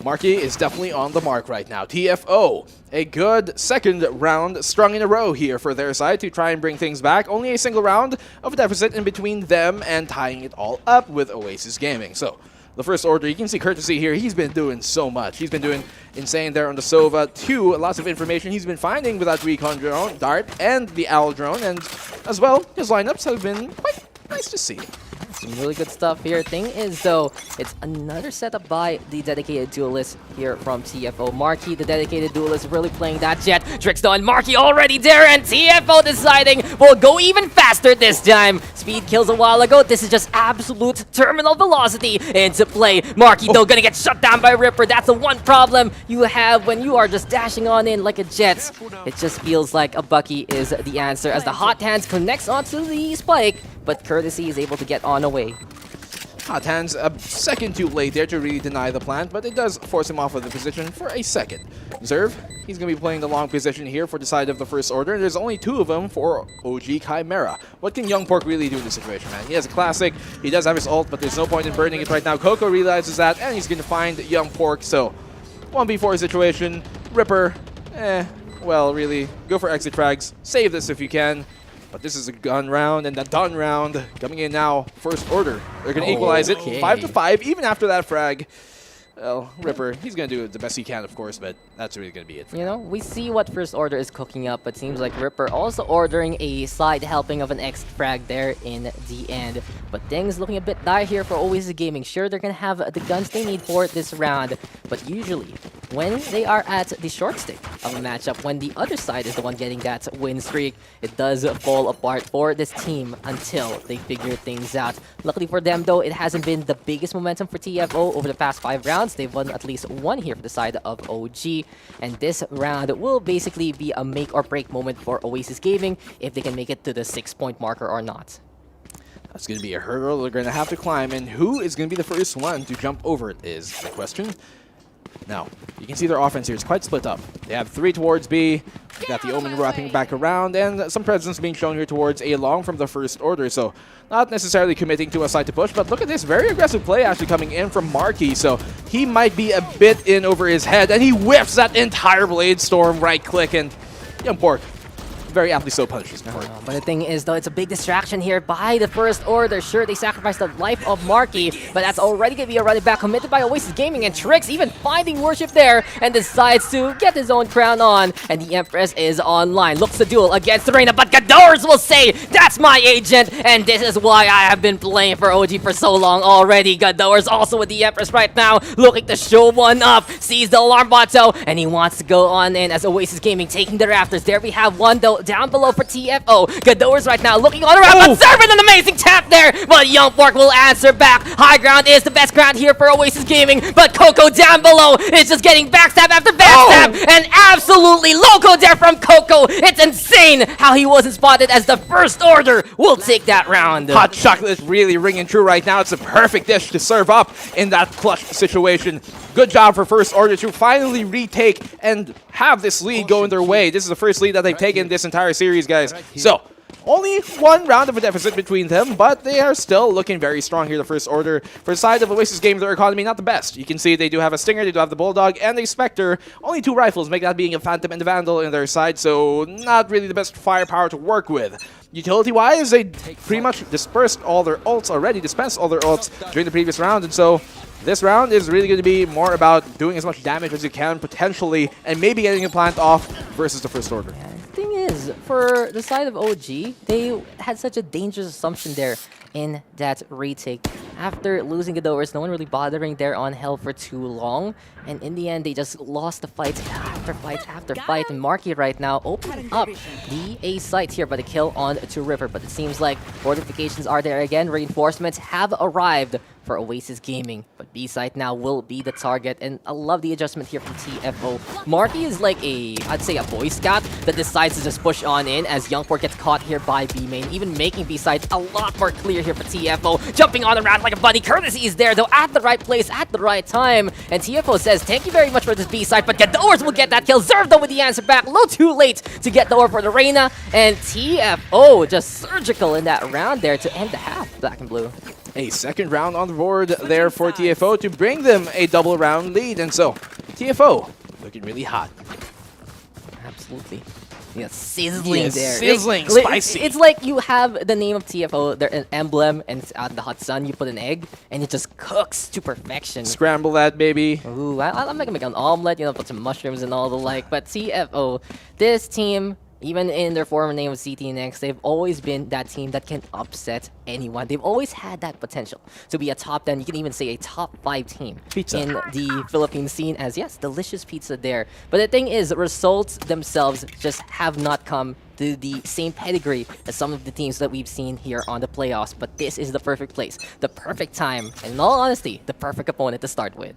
Marky is definitely on the mark right now. TFO, a good second round strung in a row here for their side to try and bring things back. Only a single round of a deficit in between them and tying it all up with Oasis Gaming. So, the First Order, you can see Courtesy here. He's been doing so much. He's been doing insane there on the Sova. 2, lots of information he's been finding with that Recon drone, Dart, and the Owl drone. And as well, his lineups have been quite nice to see. Some really good stuff here. Thing is, though, it's another setup by the dedicated duelist here from TFO. Marky, the dedicated duelist, really playing that jet. Tricks done. Marky already there, and TFO deciding will go even faster this time. Speed kills a while ago. This is just absolute terminal velocity into play. Marky, though, gonna get shut down by Ripper. That's the one problem you have when you are just dashing on in like a jet. It just feels like a Bucky is the answer as the hot hands connects onto the spike, but Courtesy is able to get on away. Hot hands a second too late there to really deny the plant, but it does force him off of the position for a second. Zerv, he's going to be playing the long position here for the side of the first order, and there's only 2 of them for OG Chimera. What can Young Pork really do in this situation, man? He has a classic, he does have his ult, but there's no point in burning it right now. Coco realizes that, and he's going to find Young Pork, so 1v4 situation. Ripper, well, really, go for exit frags. Save this if you can. But this is a gun round and a done round coming in now. First order. They're going to equalize it 5-5 even after that frag. Well, Ripper, he's going to do the best he can, of course, but that's really going to be it. You know, we see what First Order is cooking up, but seems like Ripper also ordering a side helping of an X frag there in the end. But things looking a bit dire here for Oasis Gaming. Sure, they're going to have the guns they need for this round, but usually when they are at the short stick of a matchup, when the other side is the one getting that win streak, it does fall apart for this team until they figure things out. Luckily for them, though, it hasn't been the biggest momentum for TFO over the past 5 rounds. They've won at least 1 here for the side of OG, and this round will basically be a make or break moment for Oasis Gaming if they can make it to the 6-point marker or not. That's going to be a hurdle they're going to have to climb, and who is going to be the first one to jump over it is the question. Now, you can see their offense here is quite split up. They have 3 towards B, they got the Omen wrapping back around, and some presence being shown here towards A long from the first order, so not necessarily committing to a side to push, but look at this, very aggressive play actually coming in from Marky, so he might be a bit in over his head, and he whiffs that entire Blade Storm right click, and Young Pork very aptly so punishes. But the thing is, though, it's a big distraction here by the First Order. Sure, they sacrificed the life of Marky, but that's already going to be a running back committed by Oasis Gaming, and Trix even finding worship there and decides to get his own crown on, and the Empress is online. Looks to duel against Reina, but Gadors will say, that's my agent, and this is why I have been playing for OG for so long already. Gadors also with the Empress right now, looking to show one up, sees the alarm bot, and he wants to go on in as Oasis Gaming taking the rafters. There we have one, though, down below for TFO. Gadors right now looking all around, but serving an amazing tap there, but Young Pork will answer back. High ground is the best ground here for Oasis Gaming, but Coco down below is just getting backstab after backstab, and absolutely loco there from Coco. It's insane how he wasn't spotted as the First Order will take that round. Hot chocolate is really ringing true right now. It's a perfect dish to serve up in that clutch situation. Good job for First Order to finally retake and have this lead going their way. This is the first lead that they've taken this entire series, guys. So, only 1 round of a deficit between them, but they are still looking very strong here, the First Order. For the side of Oasis Game, their economy not the best. You can see they do have a Stinger, they do have the Bulldog, and the Spectre. Only 2 rifles, make that being a Phantom and the Vandal in their side, so not really the best firepower to work with. Utility-wise, they pretty much dispensed all their ults during the previous round, and so this round is really going to be more about doing as much damage as you can, potentially, and maybe getting a plant off versus the First Order. Thing is, for the side of OG, they had such a dangerous assumption there in that retake. After losing Gadores, no one really bothering there on Hell for too long, and in the end, they just lost the fight after fight after fight, and Marky right now opening up the A site here, but a kill on to River, but it seems like fortifications are there again, reinforcements have arrived for Oasis Gaming, but B site now will be the target, and I love the adjustment here from TFO. Marky is like I'd say a Boy Scout that decides to just push on in as Young Pork gets caught here by B main, even making B site a lot more clear here for TFO. Jumping on around like a bunny, Courtesy is there though at the right place at the right time, and TFO says thank you very much for this B site, but Gadores will get that kill. Zerv though with the answer back, a little too late to get the ore for the Reina, and TFO just surgical in that round there to end the half, Black and Blue. A second round on the board there for TFO to bring them a double round lead, and so TFO looking really hot. Absolutely. Yeah, sizzling there. Sizzling, spicy. It's like you have the name of TFO, an emblem, and it's out in the hot sun. You put an egg, and it just cooks to perfection. Scramble that, baby. Ooh, I'm gonna make an omelet, you know, put some mushrooms and all the like. But TFO, this team Even in their former name of CT Next, they've always been that team that can upset anyone. They've always had that potential to be a top 10, you can even say a top 5 team in the Philippine scene as, yes, delicious pizza there. But the thing is, results themselves just have not come to the same pedigree as some of the teams that we've seen here on the playoffs. But this is the perfect place, the perfect time, and in all honesty, the perfect opponent to start with.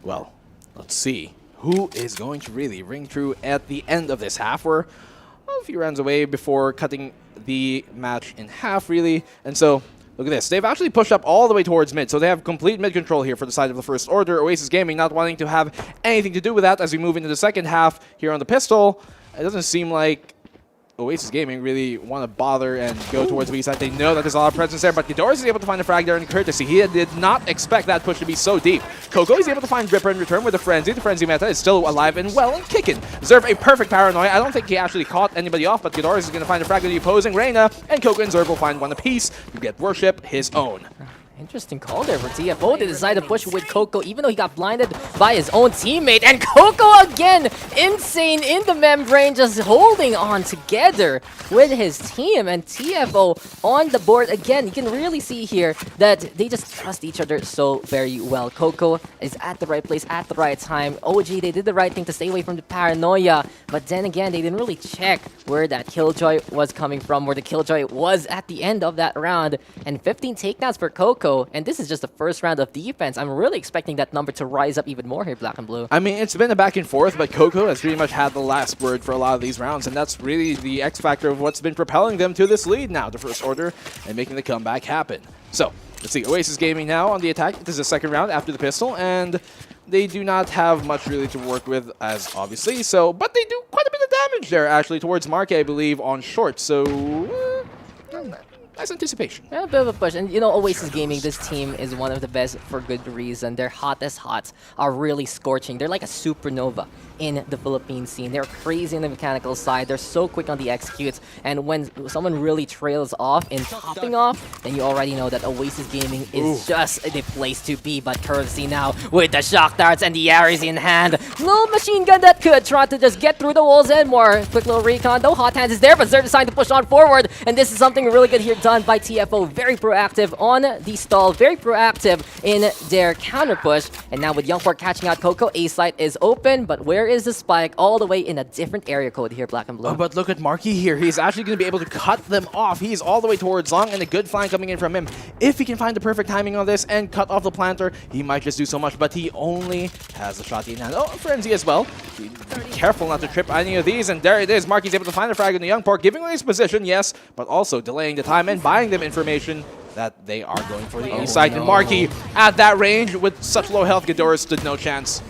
Well, let's see who is going to really ring true at the end of this half. We're a few rounds away before cutting the match in half, really. And so, look at this. They've actually pushed up all the way towards mid, so they have complete mid control here for the side of the First Order. Oasis Gaming not wanting to have anything to do with that as we move into the second half here on the pistol. It doesn't seem like Oasis Gaming really want to bother and go towards VCT. They know that there's a lot of presence there, but Ghidorah is able to find a frag there in courtesy. He did not expect that push to be so deep. Coco is able to find Ripper in return with the Frenzy. The Frenzy meta is still alive and well and kicking. Zerv a perfect paranoia. I don't think he actually caught anybody off, but Ghidorah is going to find a frag of the opposing Reina, and Coco and Zerv will find one apiece to get Worship his own. Interesting call there for TFO. They decided to push with Coco even though he got blinded by his own teammate. And Coco again, insane in the membrane, just holding on together with his team. And TFO on the board again. You can really see here that they just trust each other so very well. Coco is at the right place at the right time. OG, they did the right thing to stay away from the paranoia. But then again, they didn't really check where that Killjoy was coming from, where the Killjoy was at the end of that round. And 15 takedowns for Coco. And this is just the first round of defense. I'm really expecting that number to rise up even more here, Black and Blue. I mean, it's been a back and forth, but Coco has pretty much had the last word for a lot of these rounds, and that's really the X factor of what's been propelling them to this lead now, the First Order, and making the comeback happen. So, let's see. Oasis Gaming now on the attack. This is the second round after the pistol, and they do not have much really to work with, as obviously, so, but they do quite a bit of damage there, actually, towards Marque, I believe, on short, so nice anticipation. Yeah, a bit of a push. And you know, Oasis Gaming, this team is one of the best for good reason. Their hottest hots are really scorching. They're like a supernova in the Philippine scene. They're crazy on the mechanical side. They're so quick on the executes. And when someone really trails off in topping off, then you already know that Oasis Gaming is just the place to be. But Curvesy now with the shock darts and the Ares in hand. Little machine gun that could try to just get through the walls and more. Quick little recon. No hot hands is there, but Zerv decided to push on forward. And this is something really good here done by TFO. Very proactive on the stall. Very proactive in their counter push. And now with Youngport catching out Coco, A site is open. But where is the spike? All the way in a different area code here, Black and Blue. Oh, but look at Marky here. He's actually going to be able to cut them off. He's all the way towards Long, and a good flank coming in from him. If he can find the perfect timing on this and cut off the planter, he might just do so much, but he only has a shot in hand. Oh, Frenzy as well. Be careful not to trip any of these, and there it is. Marky's able to find the frag in the Youngport, giving away his position, yes, but also delaying the time and buying them information that they are going for the east side. And Marky at that range with such low health, Ghidorah stood no chance.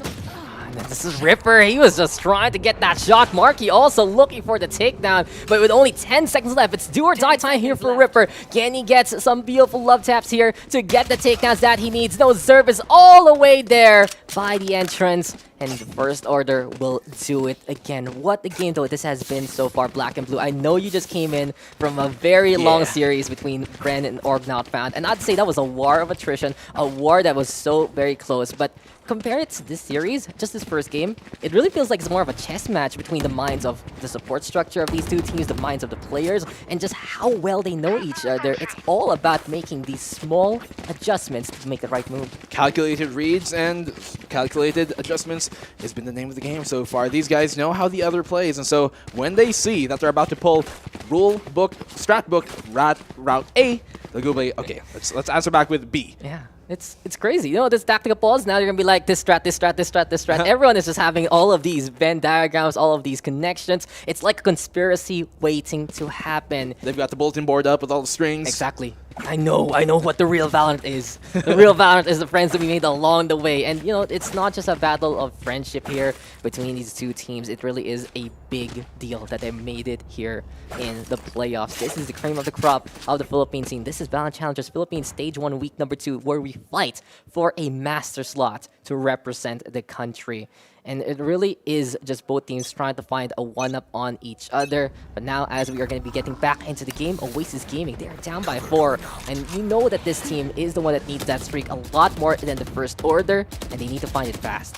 This is Ripper. He was just trying to get that shot. Marky also looking for the takedown, but with only 10 seconds left, it's do or die time here for Ripper. Can he get some beautiful love taps here to get the takedowns that he needs? No service all the way there by the entrance. And the First Order will do it again. What a game, though, this has been so far, Black and Blue. I know you just came in from a very long series between Bren and Org Not Found. And I'd say that was a war of attrition, a war that was so very close. But compared to this series, just this first game, it really feels like it's more of a chess match between the minds of the support structure of these two teams, the minds of the players, and just how well they know each other. It's all about making these small adjustments to make the right move. Calculated reads and calculated adjustments has been the name of the game so far. These guys know how the other plays, and so when they see that they're about to pull rule book, strat book, route A, they'll go play, okay, let's answer back with B. Yeah. It's crazy. You know, this tactical pause, now you're going to be like, this strat, this strat, this strat, this strat. Everyone is just having all of these Venn diagrams, all of these connections. It's like a conspiracy waiting to happen. They've got the bulletin board up with all the strings. Exactly. I know what the real VALORANT is. The real VALORANT is the friends that we made along the way. And, you know, it's not just a battle of friendship here between these two teams. It really is a big deal that they made it here in the playoffs. This is the cream of the crop of the Philippine scene. This is VALORANT Challengers Philippines Stage 1, Week number 2, where we fight for a master slot to represent the country. And it really is just both teams trying to find a one-up on each other. But now, as we are going to be getting back into the game, Oasis Gaming, they are down by 4. And you know that this team is the one that needs that streak a lot more than the First Order, and they need to find it fast.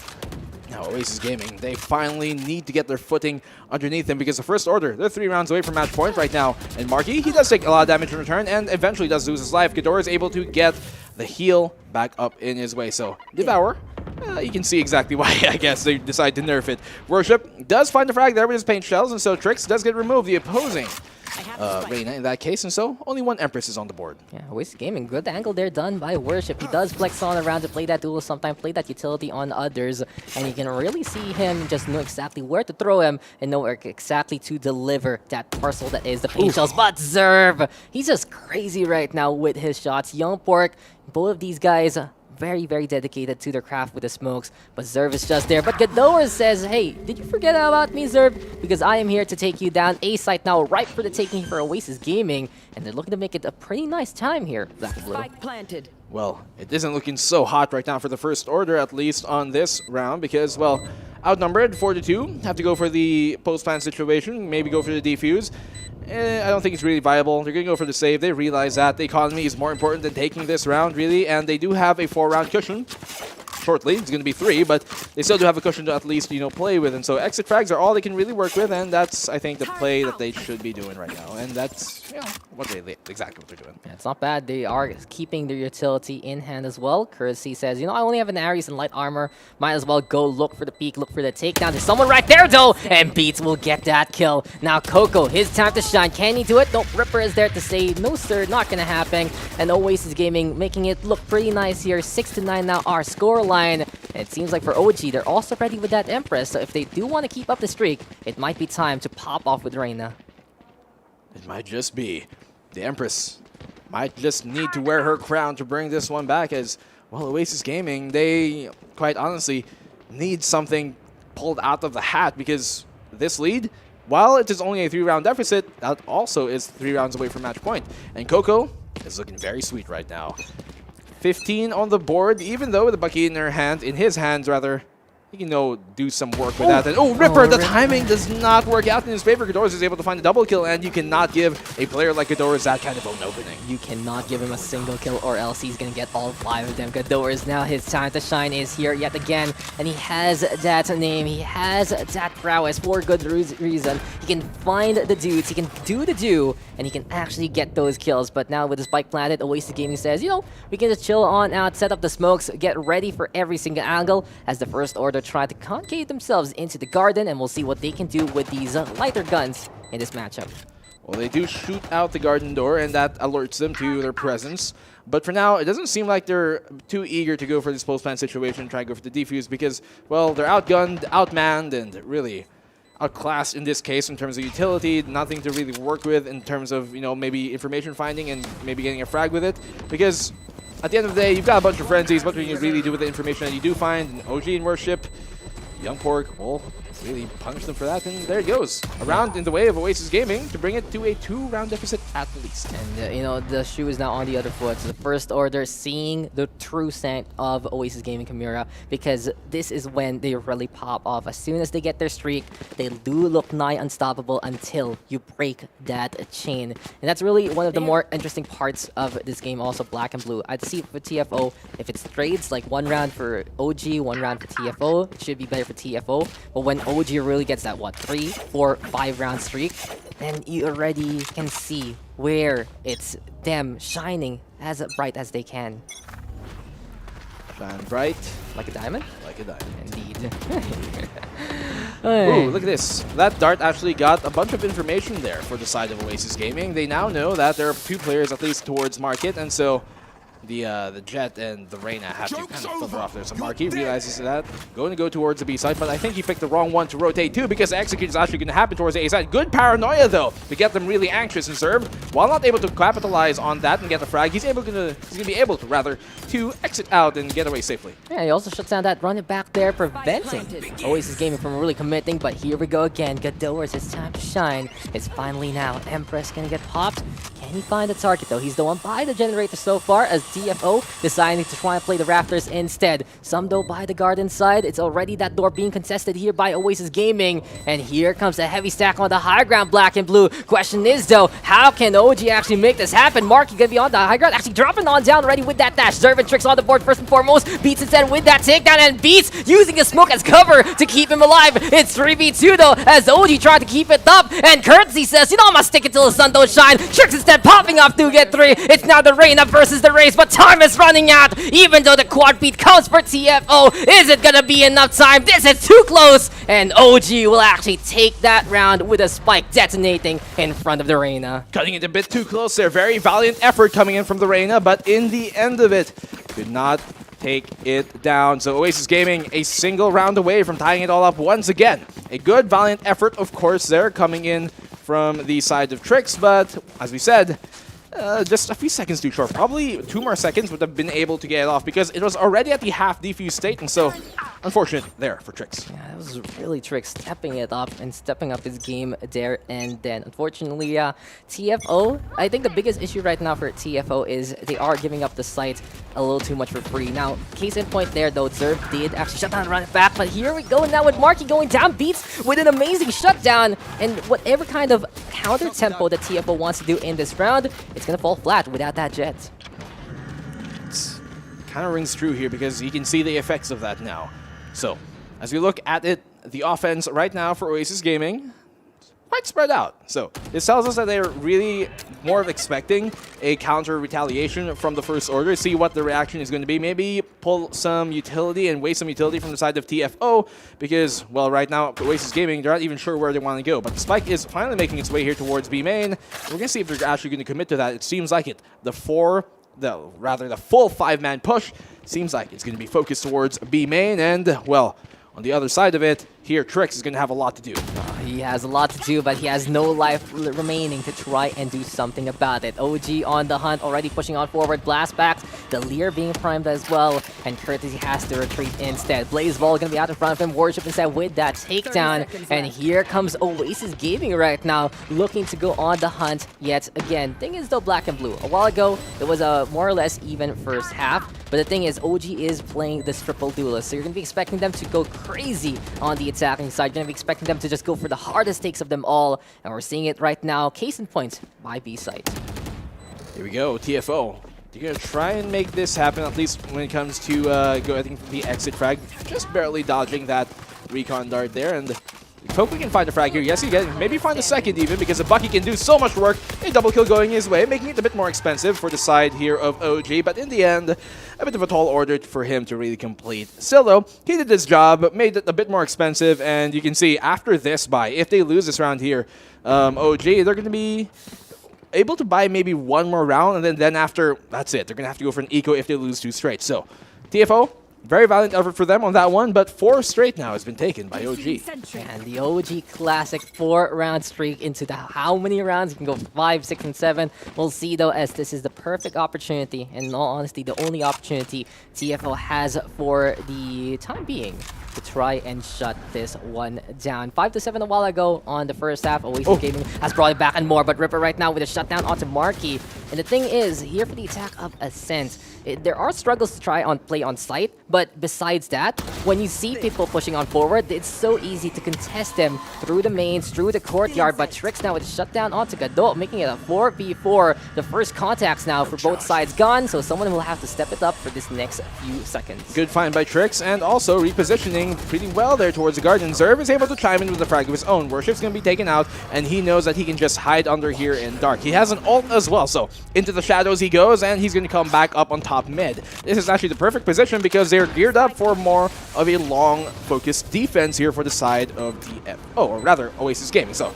Now, Oasis Gaming, they finally need to get their footing underneath them because the first order, they're 3 rounds away from match point right now. And Marky, he does take a lot of damage in return and eventually does lose his life. Ghidorah is able to get the heal back up in his way. So, Devour, you can see exactly why, I guess, they decide to nerf it. Worship does find the frag there with his paint shells, and so Trix does get removed, the opposing Reina in that case, and so only 1 Empress is on the board. Yeah, Oasis Gaming, good angle there done by Worship. He does flex on around to play that duel, sometimes play that utility on others, and you can really see him just know exactly where to throw him and know where exactly to deliver that parcel that is the paint shells. But Zerv, he's just crazy right now with his shots. Young Pork, both of these guys very, very dedicated to their craft with the smokes, but Zerv is just there. But Ghidorah says, hey, did you forget about me, Zerv? Because I am here to take you down. A site now ripe for the taking for Oasis Gaming, and they're looking to make it a pretty nice time here, Black and Blue. Spike planted. Well, it isn't looking so hot right now for the first order, at least on this round, because, well, outnumbered 4-2, have to go for the post-plan situation, maybe go for the defuse. I don't think it's really viable. They're going to go for the save. They realize that the economy is more important than taking this round, really, and they do have a 4-round cushion. Shortly, it's going to be 3, but they still do have a cushion to at least, play with. And so exit frags are all they can really work with, and that's, I think, the play that they should be doing right now. And that's, exactly what they're doing. Yeah, it's not bad. They are keeping their utility in hand as well. Courtesy says, I only have an Ares and light armor. Might as well go look for the peek, look for the takedown. There's someone right there, though, and Beats will get that kill. Now, Coco, his time to shine. Can he do it? Nope, Ripper is there to say, no, sir, not going to happen. And Oasis Gaming making it look pretty nice here. 6-9 now, our scoreline. And it seems like for OG, they're also ready with that Empress. So if they do want to keep up the streak, it might be time to pop off with Reina. It might just be. The Empress might just need to wear her crown to bring this one back as, well, Oasis Gaming, they, quite honestly, need something pulled out of the hat because this lead, while it is only a 3-round deficit, that also is 3 rounds away from match point. And Coco is looking very sweet right now. 15 on the board, even though with the bucket in his hands rather, he can do some work with that. And Ripper, the timing does not work out in his favor. Ghidorah is able to find a double kill, and you cannot give a player like Ghidorah that kind of an opening. You cannot give him a single kill or else he's going to get all 5 of them. Ghidorah is now, his time to shine is here yet again, and he has that name, he has that prowess for good reason. He can find the dudes, he can do the do, and he can actually get those kills. But now with the spike planted, Oasis Gaming says, we can just chill on out, set up the smokes, get ready for every single angle as the first order try to concave themselves into the garden, and we'll see what they can do with these lighter guns in this matchup. Well, they do shoot out the garden door, and that alerts them to their presence. But for now, it doesn't seem like they're too eager to go for this post-plan situation, try to go for the defuse, because, well, they're outgunned, outmanned, and really outclassed in this case in terms of utility, nothing to really work with in terms of, maybe information finding and maybe getting a frag with it, because at the end of the day, you've got a bunch of frenzies. What can you really do with the information that you do find? And OG and Worship, Young Pork will really punish them for that. And there it goes. A round in the way of Oasis Gaming to bring it to a 2-round deficit at least. And, the shoe is now on the other foot. So the first order seeing the true scent of Oasis Gaming Chimera, because this is when they really pop off. As soon as they get their streak, they do look nigh unstoppable until you break that chain. And that's really one of the more interesting parts of this game, also Black and Blue. I'd see for TFO, if it's trades, like 1 round for OG, 1 round for TFO, it should be better for TFO. But when OG really gets that, 3, 4, 5 round streak, then you already can see where it's them shining as bright as they can. Shine bright. Like a diamond? Like a diamond. Indeed. Ooh, look at this. That dart actually got a bunch of information there for the side of Oasis Gaming. They now know that there are 2 players at least towards market, and so the Jet and the Reina have to kind of filter off there. So Marquis realizes that, going to go towards the B side, but I think he picked the wrong one to rotate too, because the execute is actually going to happen towards the A side. Good paranoia though, to get them really anxious and serve. While not able to capitalize on that and get the frag, he's going to be able to exit out and get away safely. Yeah, he also shuts down that running back there, preventing Oasis Gaming from really committing, but here we go again. Ghidorah's his time to shine. It's finally now. Empress going to get popped. Can he find the target though? He's the one by the generator so far, as TFO deciding to try and play the Rafters instead. Some though by the garden side. It's already that door being contested here by Oasis Gaming. And here comes a heavy stack on the high ground, black and blue. Question is though, how can OG actually make this happen? Marky gonna be on the high ground, actually dropping on down already with that dash. Zervin tricks on the board first and foremost. Beats instead with that takedown, and Beats using the smoke as cover to keep him alive. It's 3v2 though, as OG tried to keep it up. And Courtesy says, you know, I'm gonna stick it till the sun don't shine. Tricks instead popping off to get 3. It's now the Reina versus the Raze, but time is running out. Even though the quad beat comes for TFO, is it gonna be enough time? This is too close, and OG will actually take that round with a spike detonating in front of the Reina. Cutting it a bit too close there. Very valiant effort coming in from the Reina, but in the end of it, could not take it down. So Oasis Gaming a single round away from tying it all up once again. A good valiant effort, of course, there coming in from the side of Tricks, but as we said, just a few seconds too short. Probably 2 more seconds would have been able to get it off because it was already at the half defuse state, and so unfortunate there for Tricks. Yeah, that was really Tricks stepping it up and stepping up his game there and then. Unfortunately, TFO, I think the biggest issue right now for TFO is they are giving up the site a little too much for free. Now, case in point there though, Zerv did actually shut down and run it back, but here we go now with Marky going down, Beats with an amazing shutdown, and whatever kind of counter tempo that TFO wants to do in this round, it's gonna fall flat without that jet. It's kind of rings true here because you can see the effects of that now. So, as we look at it, the offense right now for Oasis Gaming, quite spread out. So, this tells us that they're really more of expecting a counter retaliation from the first order, see what the reaction is going to be. Maybe pull some utility and waste some utility from the side of TFO because, well, right now, Oasis Gaming, they're not even sure where they want to go. But the spike is finally making its way here towards B main. We're going to see if they're actually going to commit to that. It seems like it. The full 5-man push seems like it's going to be focused towards B main, and, well, on the other side of it, here Trix is going to have a lot to do. He has a lot to do, but he has no life remaining to try and do something about it. OG on the hunt, already pushing on forward. Blast back, the Leer being primed as well, and Courtesy has to retreat instead. Blaze Ball going to be out in front of him. Worship instead with that takedown, and here comes Oasis Gaming right now, looking to go on the hunt yet again. Thing is though, black and blue. A while ago, it was a more or less even first half, but the thing is, OG is playing this triple duelist, so you're going to be expecting them to go crazy on the attacking side. You're going to be expecting them to just go for the hardest takes of them all, and we're seeing it right now. Case in point by B side. Here we go, TFO. They're going to try and make this happen, at least when it comes to going for the exit frag. Just barely dodging that recon dart there, and hope we can find a frag here. Yes, he can. Maybe find a second even, because the Bucky can do so much work. A double kill going his way, making it a bit more expensive for the side here of OG. But in the end, a bit of a tall order for him to really complete. Still though, he did his job, made it a bit more expensive, and you can see after this buy, if they lose this round here, OG, they're going to be able to buy maybe one more round, and then after, that's it. They're going to have to go for an eco if they lose 2 straight. So, TFO, very valiant effort for them on that one, but 4 straight now has been taken by OG. And the OG classic 4-round streak into the how many rounds? You can go 5, 6, and 7. We'll see though, as this is the perfect opportunity, and in all honesty, the only opportunity TFO has for the time being to try and shut this one down. 5-7 a while ago on the first half. Oasis Gaming has brought it back and more, but Ripper right now with a shutdown onto Marky. And the thing is, here for the attack of Ascent, there are struggles to try on play on site, but besides that, when you see people pushing on forward, it's so easy to contest them through the mains, through the courtyard. But Trix now with a shutdown onto Gadot, making it a 4v4. The first contacts now for both sides gone, so someone will have to step it up for this next few seconds. Good find by Trix, and also repositioning pretty well there towards the garden. Zerv is able to chime in with a frag of his own. Worship's going to be taken out, and he knows that he can just hide under here in dark. He has an ult as well, so into the shadows he goes, and he's going to come back up on top mid. This is actually the perfect position because they're geared up for more of a long focused defense here for the side of TFO, or rather Oasis Gaming. So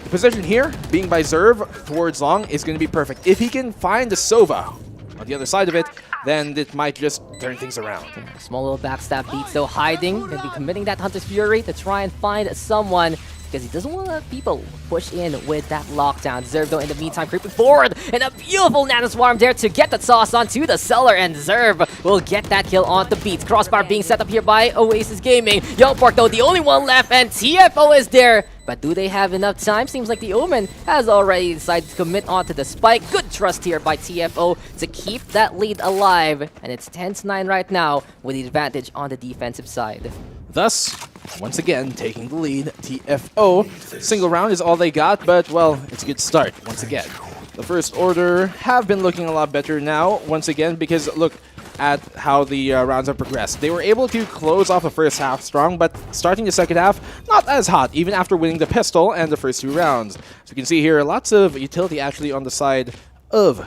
the position here, being by Zerv towards long, is going to be perfect. If he can find the Sova on the other side of it, then it might just turn things around. Small little backstab beats though, hiding, going to be committing that Hunter's Fury to try and find someone. because he doesn't want to let people push in with that lockdown. Zerv, though, in the meantime, creeping forward, and a beautiful Nano Swarm there to get the sauce onto the Cellar, and Zerv will get that kill on the beats. Crossbar being set up here by Oasis Gaming. Youngpork, though, the only one left, and TFO is there. But do they have enough time? Seems like the Omen has already decided to commit onto the spike. Good trust here by TFO to keep that lead alive. And it's 10-9 right now with the advantage on the defensive side. Thus, once again, taking the lead, TFO. Single round is all they got, but, well, it's a good start once again. The First Order have been looking a lot better now, once again, because look at how the rounds have progressed. They were able to close off the first half strong, but starting the second half, not as hot, even after winning the pistol and the first 2 rounds. So you can see here, lots of utility actually on the side of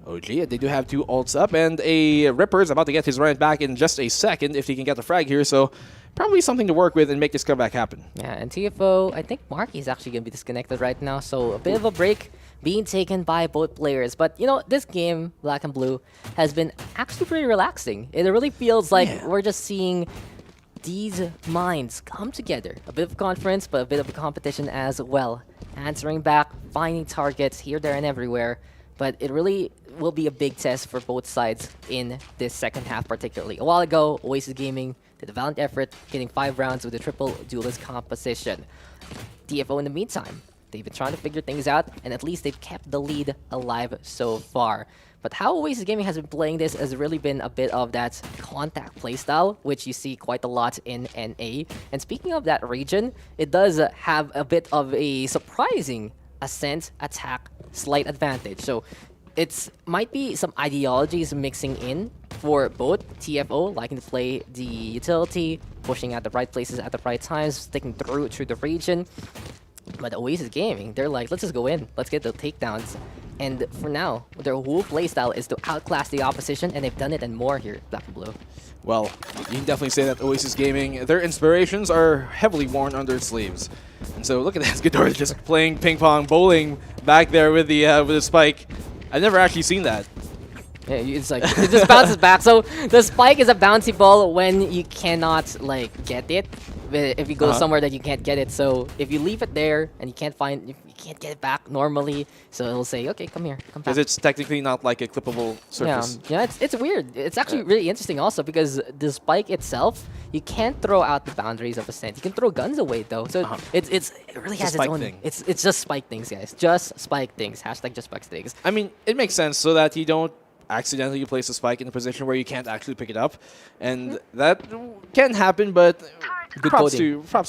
OG. They do have 2 ults up, and a Ripper is about to get his run back in just a second if he can get the frag here, so probably something to work with and make this comeback happen. Yeah, and TFO, I think Marky is actually going to be disconnected right now, so a bit of a break being taken by both players. But, you know, this game, Black and Blue, has been actually pretty relaxing. It really feels like we're just seeing these minds come together. A bit of a conference, but a bit of a competition as well. Answering back, finding targets here, there, and everywhere. But it really will be a big test for both sides in this second half particularly. A while ago, Oasis Gaming did a valiant effort, getting 5 rounds with a triple duelist composition. TFO in the meantime, they've been trying to figure things out, and at least they've kept the lead alive so far. But how Oasis Gaming has been playing this has really been a bit of that contact playstyle, which you see quite a lot in NA. And speaking of that region, it does have a bit of a surprising ascent attack slight advantage. So it's might be some ideologies mixing in for both. TFO liking to play the utility, pushing at the right places at the right times, sticking through the region. But Oasis Gaming, they're like, let's just go in, let's get the takedowns. And for now, their whole playstyle is to outclass the opposition, and they've done it and more here, Black and Blue. Well, you can definitely say that Oasis Gaming, their inspirations are heavily worn on their sleeves. And so look at that, Ghidorah just playing ping pong, bowling back there with the spike. I've never actually seen that. Yeah, it's like, it just bounces back. So the spike is a bouncy ball when you cannot, like, get it. If you go somewhere that you can't get it. So if you leave it there and you can't get it back normally, so it'll say, okay, come here, come back. Because it's technically not like a clippable surface. Yeah, it's weird. It's actually really interesting also because the spike itself, you can't throw out the boundaries of Ascent. You can throw guns away though. So it really has its own thing. It's just spike things, guys. Just spike things. Hashtag just spike things. I mean, it makes sense so that you don't accidentally place a spike in a position where you can't actually pick it up, and that can happen. But props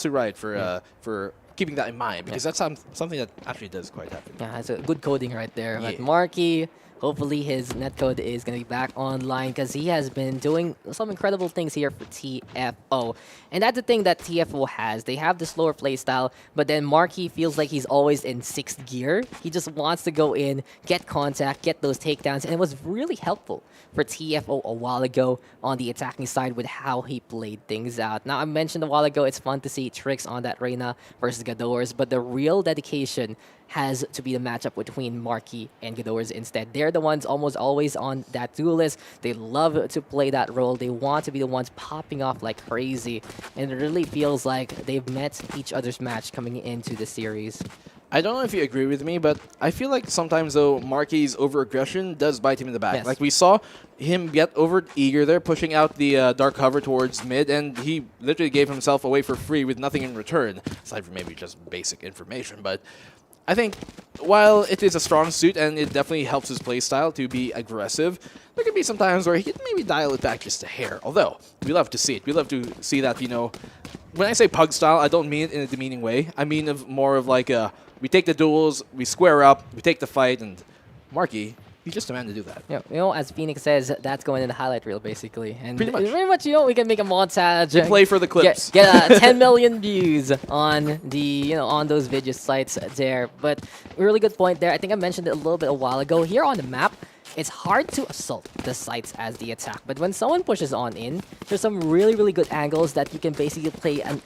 to Riot for keeping that in mind, because that's something that actually does quite happen. Yeah, it's a good coding right there. But Marky, hopefully his netcode is going to be back online because he has been doing some incredible things here for TFO. And that's the thing that TFO has. They have the slower playstyle, but then Marky feels like he's always in 6th gear. He just wants to go in, get contact, get those takedowns, and it was really helpful for TFO a while ago on the attacking side with how he played things out. Now, I mentioned a while ago, it's fun to see tricks on that Reyna versus Ghidorahs, but the real dedication has to be the matchup between Marky and Ghidorahs instead. They're the ones almost always on that duelist. They love to play that role. They want to be the ones popping off like crazy. And it really feels like they've met each other's match coming into the series. I don't know if you agree with me, but I feel like sometimes, though, Marky's over-aggression does bite him in the back. Yes. Like, we saw him get over-eager there, pushing out the dark cover towards mid, and he literally gave himself away for free with nothing in return, aside from maybe just basic information. But I think while it is a strong suit and it definitely helps his playstyle to be aggressive, there could be some times where he could maybe dial it back just a hair. Although, we love to see it. We love to see that, you know, when I say pug style, I don't mean it in a demeaning way. I mean more of like we take the duels, we square up, we take the fight, and Marky, he's just a man to do that. Yeah, you know, as Phoenix says, that's going in the highlight reel, basically. And Pretty much, you know, we can make a montage. We play for the clips. Get 10 million views on the, you know, on those video sites there. But a really good point there. I think I mentioned it a little bit a while ago. Here on the map, it's hard to assault the sites as the attack. But when someone pushes on in, there's some really, really good angles that you can basically play an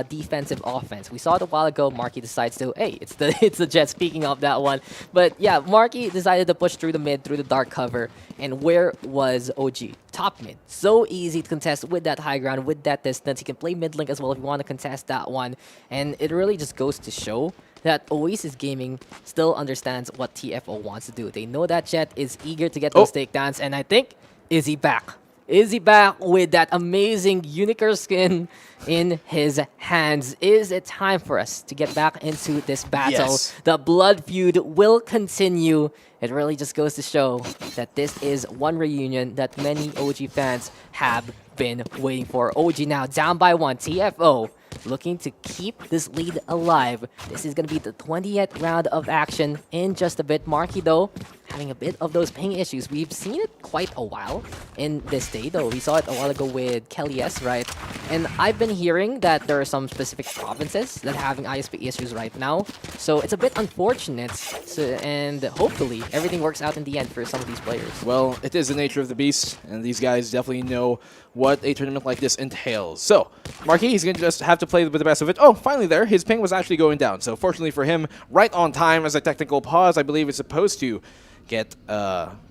defensive offense. We saw it a while ago. Marky decides to, hey, it's the Jet, speaking of that one. But yeah, Marky decided to push through the mid, through the dark cover. And where was OG? Top mid. So easy to contest with that high ground, with that distance. He can play mid link as well if you want to contest that one. And it really just goes to show that Oasis Gaming still understands what TFO wants to do. They know that Jet is eager to get those takedowns, and I think, is he back? Is he back with that amazing Unicorn skin in his hands? Is it time for us to get back into this battle? Yes. The blood feud will continue. It really just goes to show that this is one reunion that many OG fans have been waiting for. OG now down by 1. TFO looking to keep this lead alive. This is going to be the 20th round of action in just a bit. Marky, though, having a bit of those ping issues. We've seen it quite a while in this day, though. We saw it a while ago with Kelly S, right? And I've been hearing that there are some specific provinces that are having ISP issues right now. So it's a bit unfortunate, and hopefully everything works out in the end for some of these players. Well, it is the nature of the beast, and these guys definitely know what a tournament like this entails. So, Marquis is going to just have to play with the best of it. Oh, finally there, his ping was actually going down. So fortunately for him, right on time as a technical pause, I believe it's supposed to get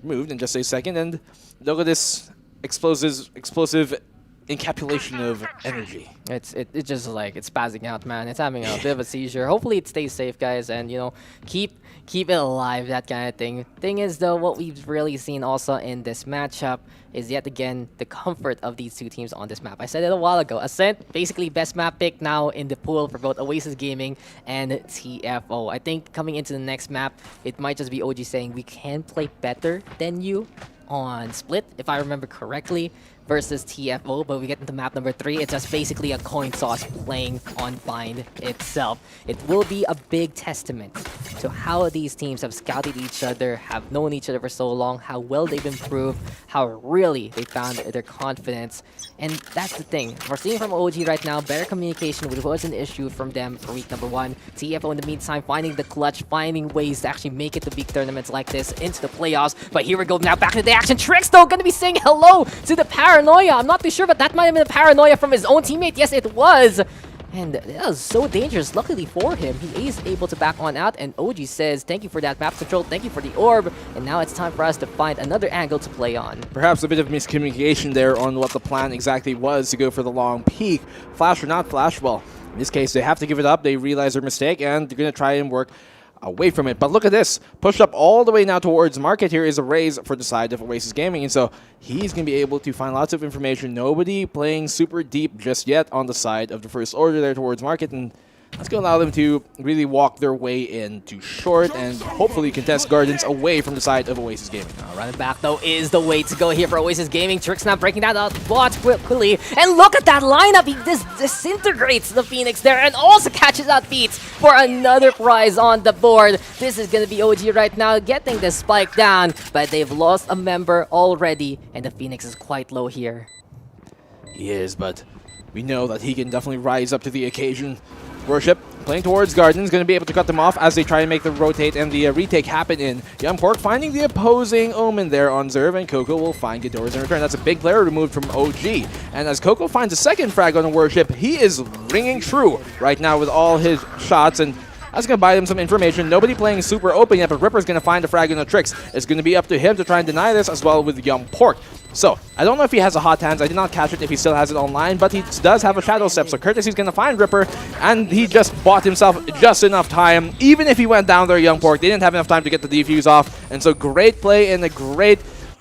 moved in just a second. And look at this explosive encapsulation of energy. It's just like, it's spazzing out, man. It's having a bit of a seizure. Hopefully it stays safe, guys, and, you know, keep it alive, that kind of thing. Thing is, though, what we've really seen also in this matchup is yet again the comfort of these two teams on this map. I said it a while ago. Ascent, basically best map pick now in the pool for both Oasis Gaming and TFO. I think coming into the next map, it might just be OG saying we can play better than you on Split, if I remember correctly, versus TFO, but we get into map number 3. It's just basically a coin toss playing on Bind itself. It will be a big testament to how these teams have scouted each other, have known each other for so long, how well they've improved, how really they found their confidence. And that's the thing. We're seeing from OG right now, better communication, which was an issue from them for week number 1. TFO in the meantime finding the clutch, finding ways to actually make it to big tournaments like this, into the playoffs. But here we go now, back into the action. Trix, though, gonna be saying hello to the Paranoia. I'm not too sure, but that might have been a Paranoia from his own teammate. Yes, it was. And that was so dangerous. Luckily for him, he is able to back on out. And OG says, thank you for that map control. Thank you for the orb. And now it's time for us to find another angle to play on. Perhaps a bit of miscommunication there on what the plan exactly was to go for the long peak. Flash or not flash, well, in this case, they have to give it up. They realize their mistake, and they're going to try and work away from it. But look at this. Pushed up all the way now towards Market. Here is a raise for the side of Oasis Gaming. And so he's going to be able to find lots of information. Nobody playing super deep just yet on the side of the first order there towards Market. And that's going to allow them to really walk their way into short and hopefully contest Gardens away from the side of Oasis Gaming. Running back, though, is the way to go here for Oasis Gaming. Trix now breaking that out quickly. And look at that lineup. He disintegrates the Phoenix there and also catches out Beats for another prize on the board. This is going to be OG right now getting the spike down, but they've lost a member already, and the Phoenix is quite low here. He is, but we know that he can definitely rise up to the occasion. Worship playing towards Gardens, going to be able to cut them off as they try and make the rotate and the retake happen in. Young Pork finding the opposing Omen there on Zerv, and Coco will find Ghidorahs in return. That's a big player removed from OG. And as Coco finds a second frag on the Worship, he is ringing true right now with all his shots, and that's going to buy them some information. Nobody playing super open yet, but Ripper's going to find a frag on the Tricks. It's going to be up to him to try and deny this as well with Young Pork. So, I don't know if he has a Hot Hands. I did not catch it if he still has it online, but he does have a Shadow Step. So Courtesy's going to find Ripper, and he just bought himself just enough time. Even if he went down there, Young Pork, they didn't have enough time to get the defuse off. And so great play and a great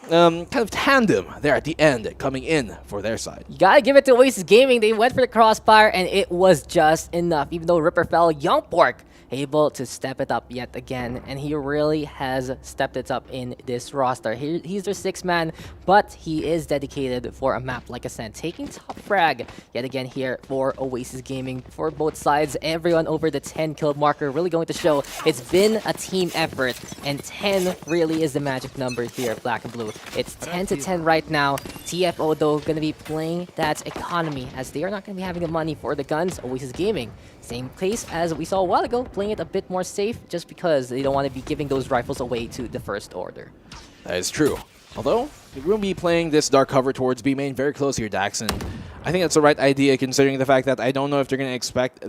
kind of tandem there at the end coming in for their side. You gotta give it to Oasis Gaming. They went for the crossfire, and it was just enough. Even though Ripper fell, Young Pork able to step it up yet again, and he really has stepped it up in this roster. He's their 6th man, but he is dedicated for a map like Ascent, taking top frag yet again here for Oasis Gaming. For both sides, everyone over the 10 kill marker really going to show it's been a team effort, and 10 really is the magic number here, Black and Blue. It's 10 to 10 right now. TFO, though, going to be playing that economy, as they are not going to be having the money for the guns. Oasis Gaming, same case as we saw a while ago, playing it a bit more safe just because they don't want to be giving those rifles away to the first order. That is true. Although, we will be playing this dark cover towards B main very close here, Dax, and I think that's the right idea considering the fact that I don't know if they're going to expect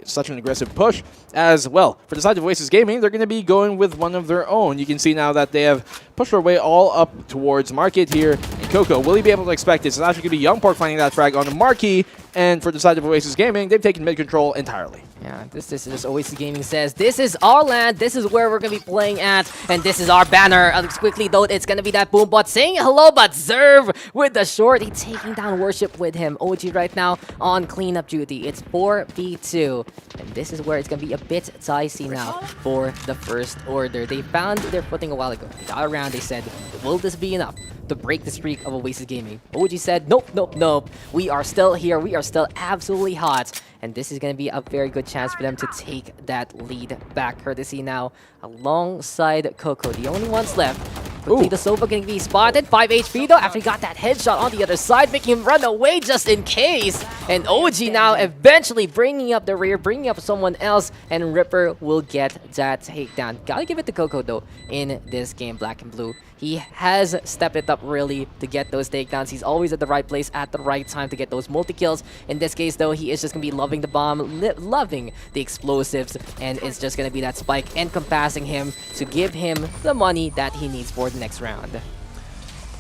such an aggressive push as well. For the side of Oasis Gaming, they're going to be going with one of their own. You can see now that they have pushed their way all up towards Market here. And Coco, will he be able to expect this? It's actually going to be Young Pork finding that frag on the Marquee. And for the side of Oasis Gaming, they've taken mid control entirely. Yeah, this is Oasis Gaming says, this is our land, this is where we're going to be playing at, and this is our banner. Quickly though, it's going to be that Boombot saying hello, but Zerv with the short, he's taking down Worship with him. OG right now on cleanup duty. It's 4v2, and this is where it's going to be a bit dicey now for the First Order. They found their footing a while ago. They got around, they said, will this be enough to break the streak of Oasis Gaming? OG said, nope, nope, nope. We are still here. We are still absolutely hot. And this is going to be a very good chance for them to take that lead back. Courtesy now alongside Coco. The only ones left. Quickly, the Sova getting be spotted. 5 HP though, after he got that headshot on the other side, making him run away just in case. And OG now eventually bringing up the rear, bringing up someone else, and Ripper will get that takedown. Gotta give it to Coco though in this game, Black and Blue. He has stepped it up really to get those takedowns. He's always at the right place at the right time to get those multi-kills. In this case though, he is just going to be loving the bomb, loving the explosives, and it's just going to be that spike encompassing him to give him the money that he needs for the next round.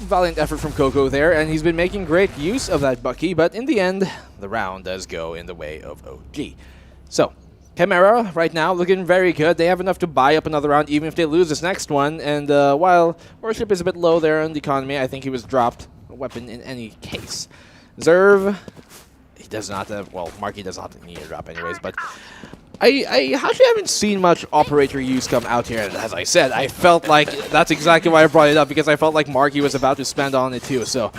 Valiant effort from Coco there, and he's been making great use of that Bucky, but in the end, the round does go in the way of OG. So, Chimera right now looking very good. They have enough to buy up another round even if they lose this next one, and while Worship is a bit low there on the economy, I think he was dropped a weapon in any case. Zerv, he does not have, well, Marky does not need a drop anyways, but I actually haven't seen much operator use come out here, and as I said, I felt like that's exactly why I brought it up, because I felt like Marky was about to spend on it too. So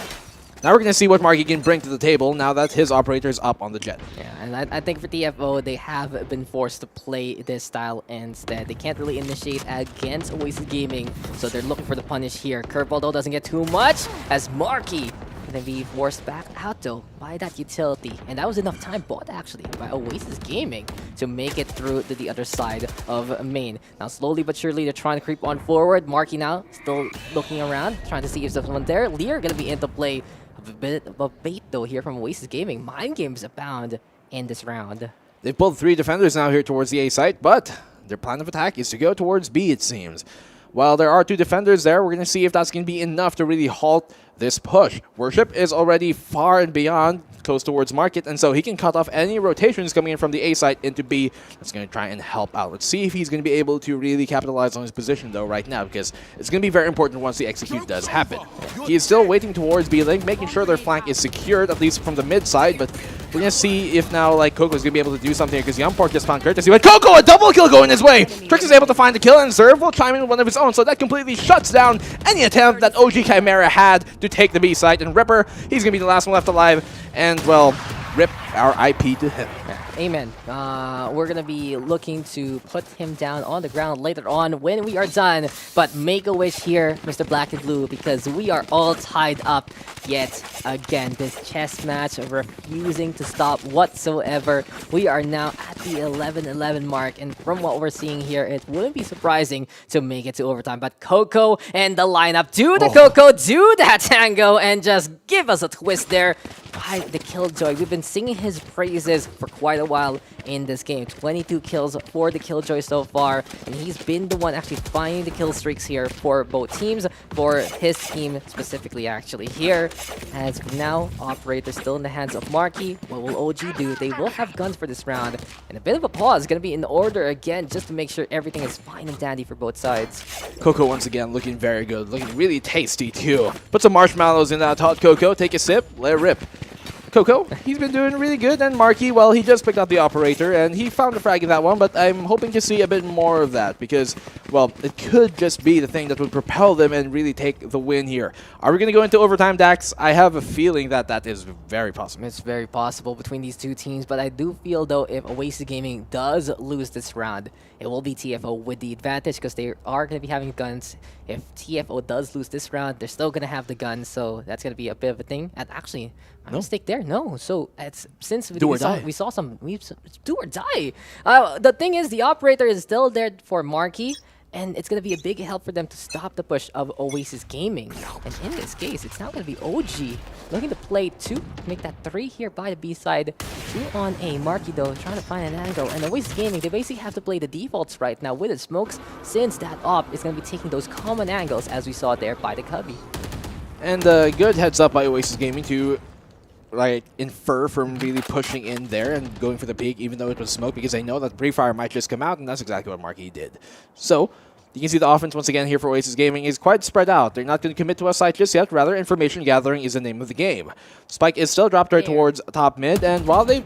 now we're going to see what Marky can bring to the table now that his operator is up on the jet. Yeah, and I think for TFO, they have been forced to play this style instead. They can't really initiate against Oasis Gaming, so they're looking for the punish here. Curveball though doesn't get too much, as Marky going to be forced back out though by that utility. And that was enough time bought actually by Oasis Gaming to make it through to the other side of main. Now slowly but surely they're trying to creep on forward. Marky now still looking around, trying to see if there's someone there. Lear going to be into play. A bit of a bait though here from Oasis Gaming. Mind games abound in this round. They've pulled 3 defenders now here towards the A site, but their plan of attack is to go towards B, it seems. While there are 2 defenders there, we're going to see if that's going to be enough to really halt this push. Worship is already far and beyond, close towards Market, and so he can cut off any rotations coming in from the A site into B. That's going to try and help out. Let's see if he's going to be able to really capitalize on his position though right now, because it's going to be very important once the execute does happen. He is still waiting towards B link, making sure their flank is secured, at least from the mid side, but we're going to see if now like Coco's going to be able to do something, because Young Pork just found Courtesy. But Coco, a double kill going his way! Trix is able to find the kill, and Zerv will chime in with one of his own, so that completely shuts down any attempt that OG Chimera had to take the B site. And Ripper, he's going to be the last one left alive, and well, rip our IP to him. Amen. We're going to be looking to put him down on the ground later on when we are done. But make a wish here, Mr. Black and Blue, because we are all tied up yet again. This chess match refusing to stop whatsoever. We are now at the 11-11 mark, and from what we're seeing here, it wouldn't be surprising to make it to overtime. But Coco and the lineup, do the Coco, do that tango, and just give us a twist there by the Killjoy. We've been singing his praises for quite a while in this game. 22 kills for the Killjoy so far, and he's been the one actually finding the kill streaks here for both teams, for his team specifically actually here. As now, operator still in the hands of Marky. What will OG do? They will have guns for this round, and a bit of a pause going to be in order again, just to make sure everything is fine and dandy for both sides. Coco once again looking very good, looking really tasty too. Put some marshmallows in that hot cocoa, take a sip, let it rip. Coco, he's been doing really good, and Marky, well, he just picked up the operator, and he found a frag in that one, but I'm hoping to see a bit more of that, because, well, it could just be the thing that would propel them and really take the win here. Are we going to go into overtime, Dax? I have a feeling that that is very possible. It's very possible between these two teams, but I do feel, though, if Oasis Gaming does lose this round, it will be TFO with the advantage, because they are going to be having guns. If TFO does lose this round, they're still going to have the guns, so that's going to be a bit of a thing. And actually, my mistake there. No, so it's since we saw some do or die. The thing is, the operator is still there for Marky, and it's going to be a big help for them to stop the push of Oasis Gaming. And in this case, it's now going to be OG looking to play 2, make that 3 here by the B side. 2 on A. Marky though trying to find an angle, and Oasis Gaming, they basically have to play the defaults right now with the smokes, since that op is going to be taking those common angles as we saw there by the Cubby. And good heads up by Oasis Gaming to infer from really pushing in there and going for the peak, even though it was smoke, because they know that Dreamfyre might just come out, and that's exactly what Marky did. So you can see the offense once again here for Oasis Gaming is quite spread out. They're not going to commit to a site just yet. Rather, information gathering is the name of the game. Spike is still dropped right towards top mid, and while they've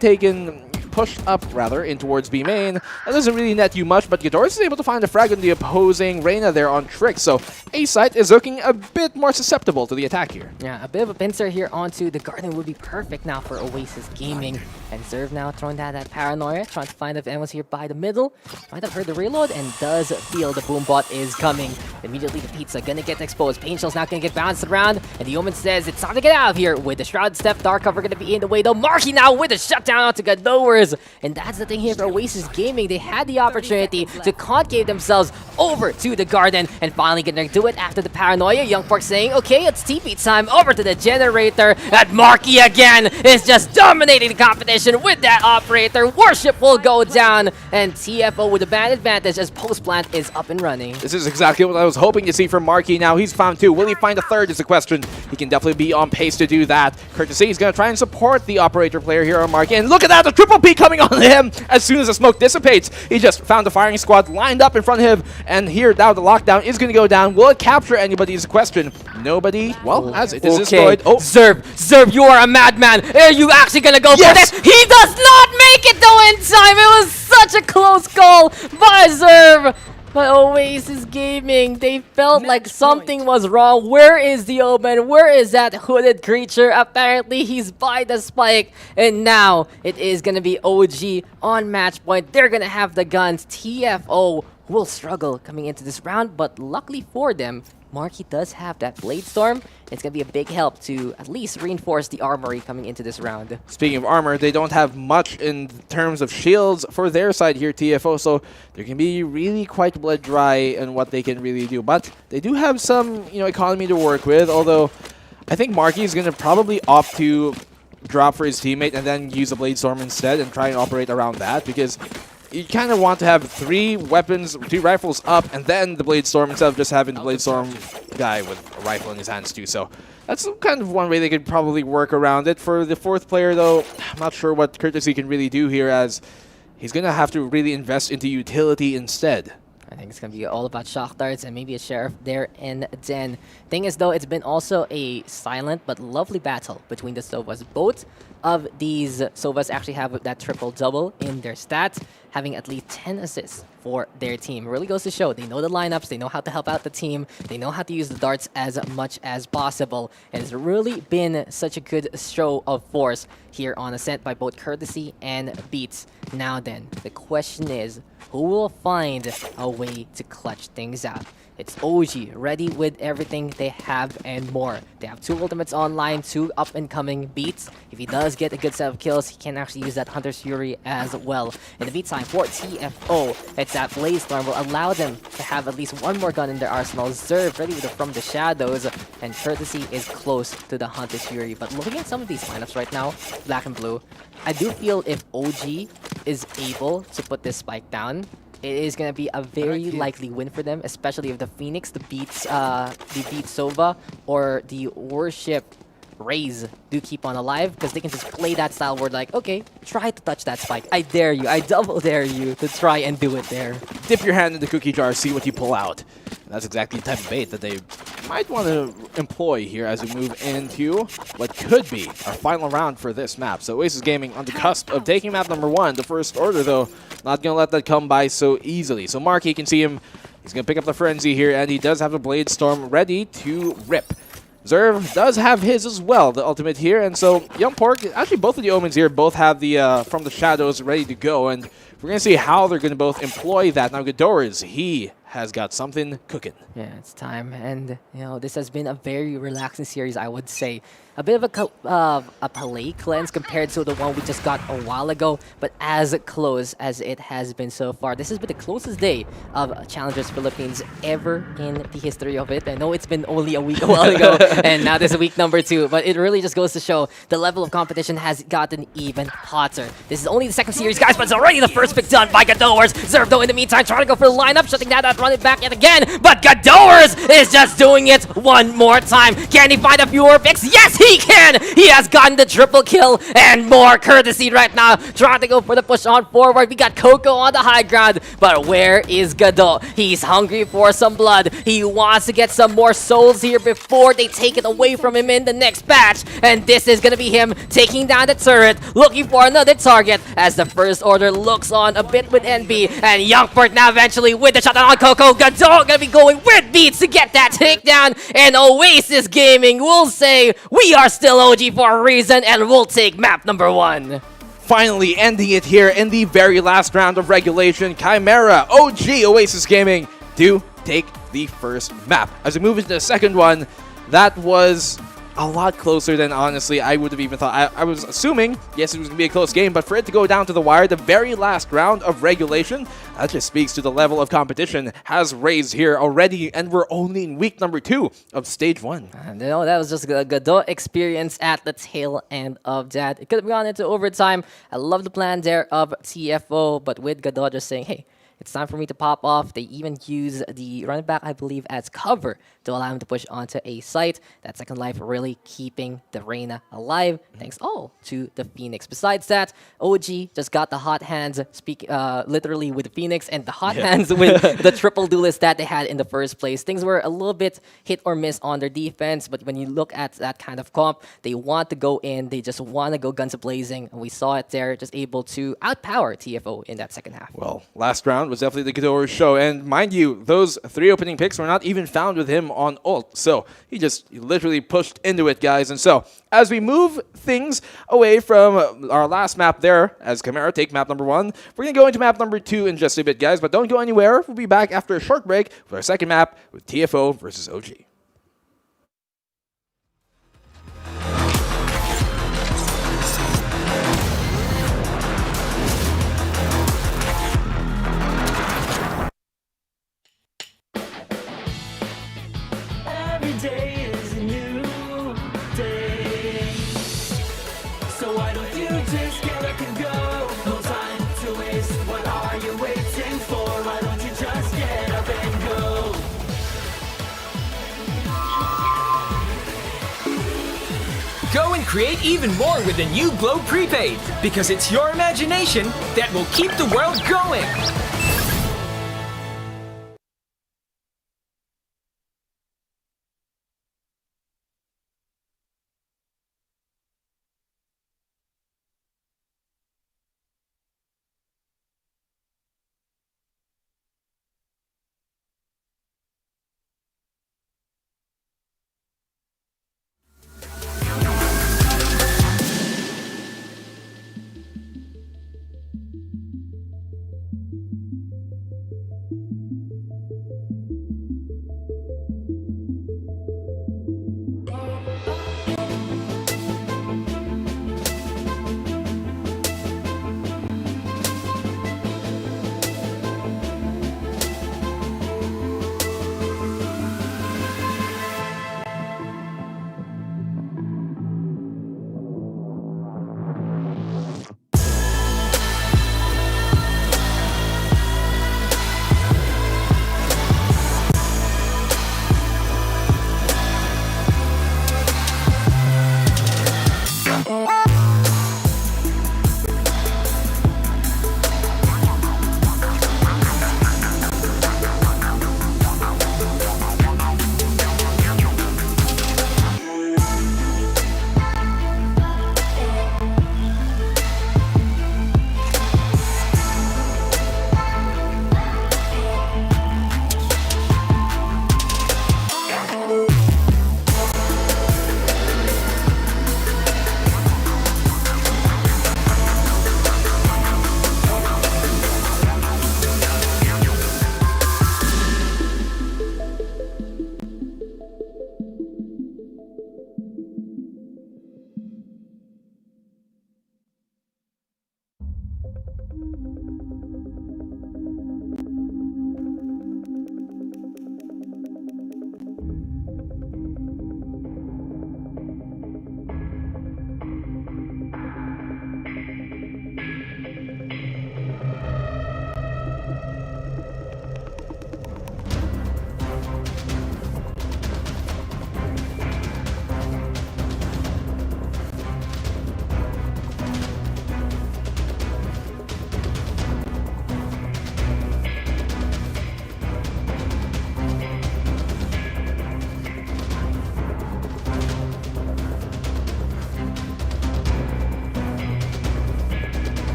pushed up rather in towards B main, that doesn't really net you much, but Ghidorah is able to find a frag on the opposing Reyna there on Trick, so A site is looking a bit more susceptible to the attack here. Yeah, a bit of a pincer here onto the garden would be perfect now for Oasis Gaming. And Zerv now throwing that paranoia, trying to find if anyone's here by the middle. Might have heard the reload and does feel the boom bot is coming. Immediately the pizza gonna get exposed. Pain Shell's not gonna get bounced around, and the Omen says it's time to get out of here with the Shroud Step. Dark cover gonna be in the way though. Marky now with a shutdown onto Ghidorah's. And that's the thing here for Oasis Gaming. They had the opportunity to concave themselves over to the garden and finally gonna do it after the paranoia. Young Pork saying, okay, it's TP time over to the generator. And Marky again is just dominating the competition with that operator. Worship will go down, and TFO with a bad advantage as post plant is up and running. This is exactly what I was hoping to see from Marky. Now he's found 2. Will he find a 3rd is the question. He can definitely be on pace to do that. Courtesy, he's going to try and support the operator player here on Marky. And look at that, the triple P coming on him as soon as the smoke dissipates. He just found the firing squad lined up in front of him, and here now the lockdown is going to go down. Will it capture anybody is the question. Nobody, well, as it is destroyed. Oh, Zerv, you are a madman. Are you actually going to go for this? He does not make it though in time. It was such a close call by Zerv. But Oasis Gaming, they felt like something was wrong. Where is the Omen? Where is that hooded creature? Apparently, he's by the spike. And now, it is going to be OG on match point. They're going to have the guns. TFO will struggle coming into this round. But luckily for them, Marky does have that Blade Storm. It's going to be a big help to at least reinforce the armory coming into this round. Speaking of armor, they don't have much in terms of shields for their side here, TFO, so they can be really quite blood dry in what they can really do. But they do have some, economy to work with, although I think Marky is going to probably opt to drop for his teammate and then use the Blade Storm instead and try and operate around that, because you kind of want to have 3 weapons, 2 rifles up, and then the Blade Storm instead of just having the Blade Storm guy with a rifle in his hands too. So that's kind of one way they could probably work around it. For the 4th player though, I'm not sure what Courtesy can really do here, as he's going to have to really invest into utility instead. I think it's going to be all about shock darts and maybe a sheriff there in Den. Thing is though, it's been also a silent but lovely battle between the Sovas. Both of these Sovas actually have that triple-double in their stats, having at least 10 assists for their team. It really goes to show they know the lineups, they know how to help out the team, they know how to use the darts as much as possible. And it's really been such a good show of force here on Ascent by both Courtesy and Beats. Now then, the question is, who will find a way to clutch things out? It's OG, ready with everything they have and more. They have 2 ultimates online, 2 up-and-coming Beats. If he does get a good set of kills, he can actually use that Hunter's Fury as well. In the meantime, for TFO, it's that Blade Storm will allow them to have at least 1 more gun in their arsenal. Zerv ready with the From the Shadows, and Courtesy is close to the Hunter's Fury. But looking at some of these lineups right now, black and blue, I do feel if OG is able to put this spike down, it is going to be a very likely win for them, especially if the Phoenix, the Beat Sova, or the Worship Raze do keep on alive, because they can just play that style where like, okay, try to touch that spike. I dare you, I double dare you to try and do it there. Dip your hand in the cookie jar, see what you pull out. And that's exactly the type of bait that they might want to employ here as we move into what could be our final round for this map. So Oasis Gaming on the cusp of taking map number 1. The first order, though, not going to let that come by so easily. So Marky, you can see him. He's going to pick up the Frenzy here, and he does have a Blade Storm ready to rip. Zerv does have his as well, the ultimate here, and so Young Pork, actually both of the Omens here both have the From the Shadows ready to go, and we're going to see how they're going to both employ that. Now Ghidorah's, he has got something cooking. Yeah, it's time. And, you know, this has been a very relaxing series, I would say. A bit of a palate cleanse compared to the one we just got a while ago, but as close as it has been so far. This has been the closest day of Challengers Philippines ever in the history of it. I know it's been only a week a while ago, and now this is week number 2, but it really just goes to show the level of competition has gotten even hotter. This is only the second series, guys, but it's already the first pick done by Gadowers. Zervdo in the meantime trying to go for the lineup, shutting down that running back yet again, but Gadowers is just doing it one more time. Can he find a few more picks? Yes, he can! He has gotten the triple kill and more courtesy right now, trying to go for the push on forward. We got Coco on the high ground, but where is Gadot? He's hungry for some blood. He wants to get some more souls here before they take it away from him in the next batch, and this is gonna be him taking down the turret, looking for another target as the first order looks on a bit with NB, and Youngport now eventually with the shot on Coco. Gadot gonna be going with beats to get that takedown, and Oasis Gaming will say we are still OG for a reason, and we'll take map number 1. Finally ending it here in the very last round of regulation. Chimera, OG, Oasis Gaming do take the first map. As we move into the second one, that was a lot closer than honestly I would have even thought. I was assuming, yes, it was going to be a close game, but for it to go down to the wire, the very last round of regulation, that just speaks to the level of competition has raised here already, and we're only in week number 2 of stage 1. And, you know, that was just a Gadot experience at the tail end of that. It could have gone into overtime. I love the plan there of TFO, but with Gadot just saying, hey, it's time for me to pop off. They even use the running back, I believe, as cover to allow him to push onto a site. That second life really keeping the Reyna alive, thanks all to the Phoenix. Besides that, OG just got the hot hands, literally with the Phoenix, and the hot hands with the triple duelist that they had in the first place. Things were a little bit hit or miss on their defense, but when you look at that kind of comp, they want to go in, they just want to go guns blazing, and we saw it there, just able to outpower TFO in that second half. Well, last round was definitely the Gador show, and mind you, those 3 opening picks were not even found with him on ult, so he literally pushed into it, guys. And so as we move things away from our last map there, as Chimera take map number 1, we're gonna go into map number 2 in just a bit, guys, but don't go anywhere. We'll be back after a short break with our second map with TFO versus OG. Every day is a new day. So why don't you just get up and go? No time to waste. What are you waiting for? Why don't you just get up and go? Go and create even more with the new Globe Prepaid, because it's your imagination that will keep the world going.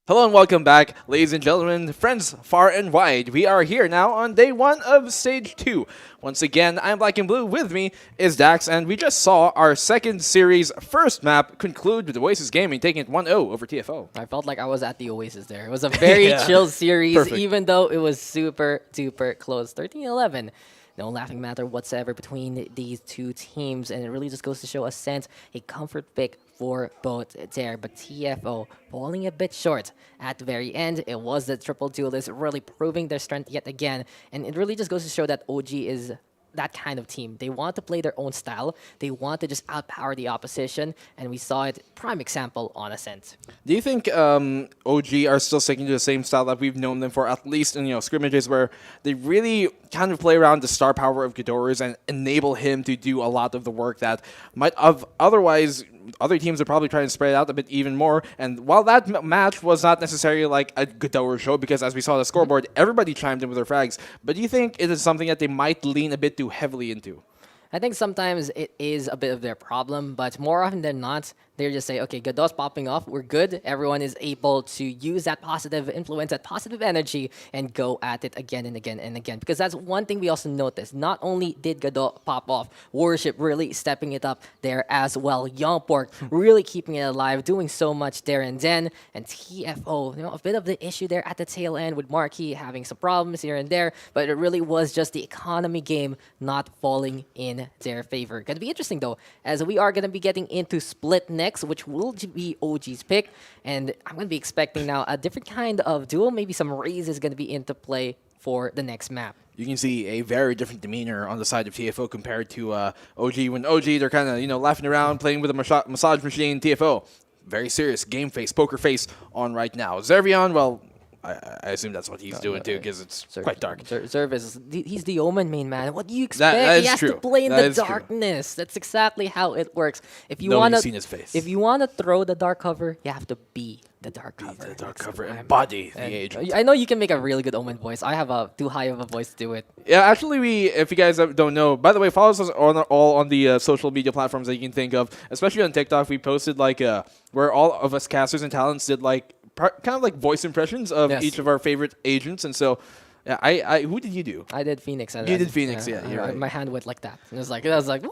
Hello and welcome back, ladies and gentlemen, friends far and wide. We are here now on day 1 of Stage 2. Once again, I'm Black and Blue. With me is Dax, and we just saw our second series first map conclude with Oasis Gaming taking it 1-0 over TFO. I felt like I was at the Oasis there. It was a very chill series, Perfect. even though it was super, super close. 13-11. No laughing matter whatsoever between these two teams, and it really just goes to show a sense, a comfort pick for both there. But TFO falling a bit short at the very end. It was the triple duelist really proving their strength yet again, and it really just goes to show that OG is that kind of team. They want to play their own style. They want to just outpower the opposition, and we saw it, prime example on Ascent. Do you think OG are still sticking to the same style that we've known them for, at least in scrimmages, where they really kind of play around the star power of Ghidorah's and enable him to do a lot of the work that might have otherwise other teams are probably trying to spread it out a bit even more? And while that match was not necessarily like a Ghidorah show, because as we saw the scoreboard, everybody chimed in with their frags, but do you think it is something that they might lean a bit too heavily into? I think sometimes it is a bit of their problem, but more often than not, they just say, okay, Godot's popping off, we're good. Everyone is able to use that positive influence, that positive energy, and go at it again and again and again. Because that's one thing we also noticed. Not only did Godot pop off, Worship really stepping it up there as well. Youngpork really keeping it alive, doing so much there and then. And TFO, a bit of the issue there at the tail end with Marquis having some problems here and there, but it really was just the economy game not falling in their favor. Gonna be interesting though, as we are gonna be getting into Split next, which will be OG's pick, and I'm gonna be expecting now a different kind of duel. Maybe some Raze is gonna be into play for the next map. You can see a very different demeanor on the side of TFO compared to OG. When OG, they're kind of laughing around, playing with a massage machine. TFO, very serious, game face, poker face on right now. Zervion, well, I assume that's what he's doing too, because it's quite dark. Zervis, he's the Omen main man. What do you expect? That he has to play in the darkness. That's exactly how it works. If you want seen his face. If you want to throw the dark cover, you have to be the dark cover. The dark cover, embody the agent. I know you can make a really good Omen voice. I have too high of a voice to do it. Yeah, actually, if you guys don't know, by the way, follow us on the social media platforms that you can think of, especially on TikTok. We posted where all of us casters and talents did kind of like voice impressions of each of our favorite agents, and so yeah, who did you do? I did Phoenix. You did Phoenix, yeah. You're right. My hand went like that. And I was like,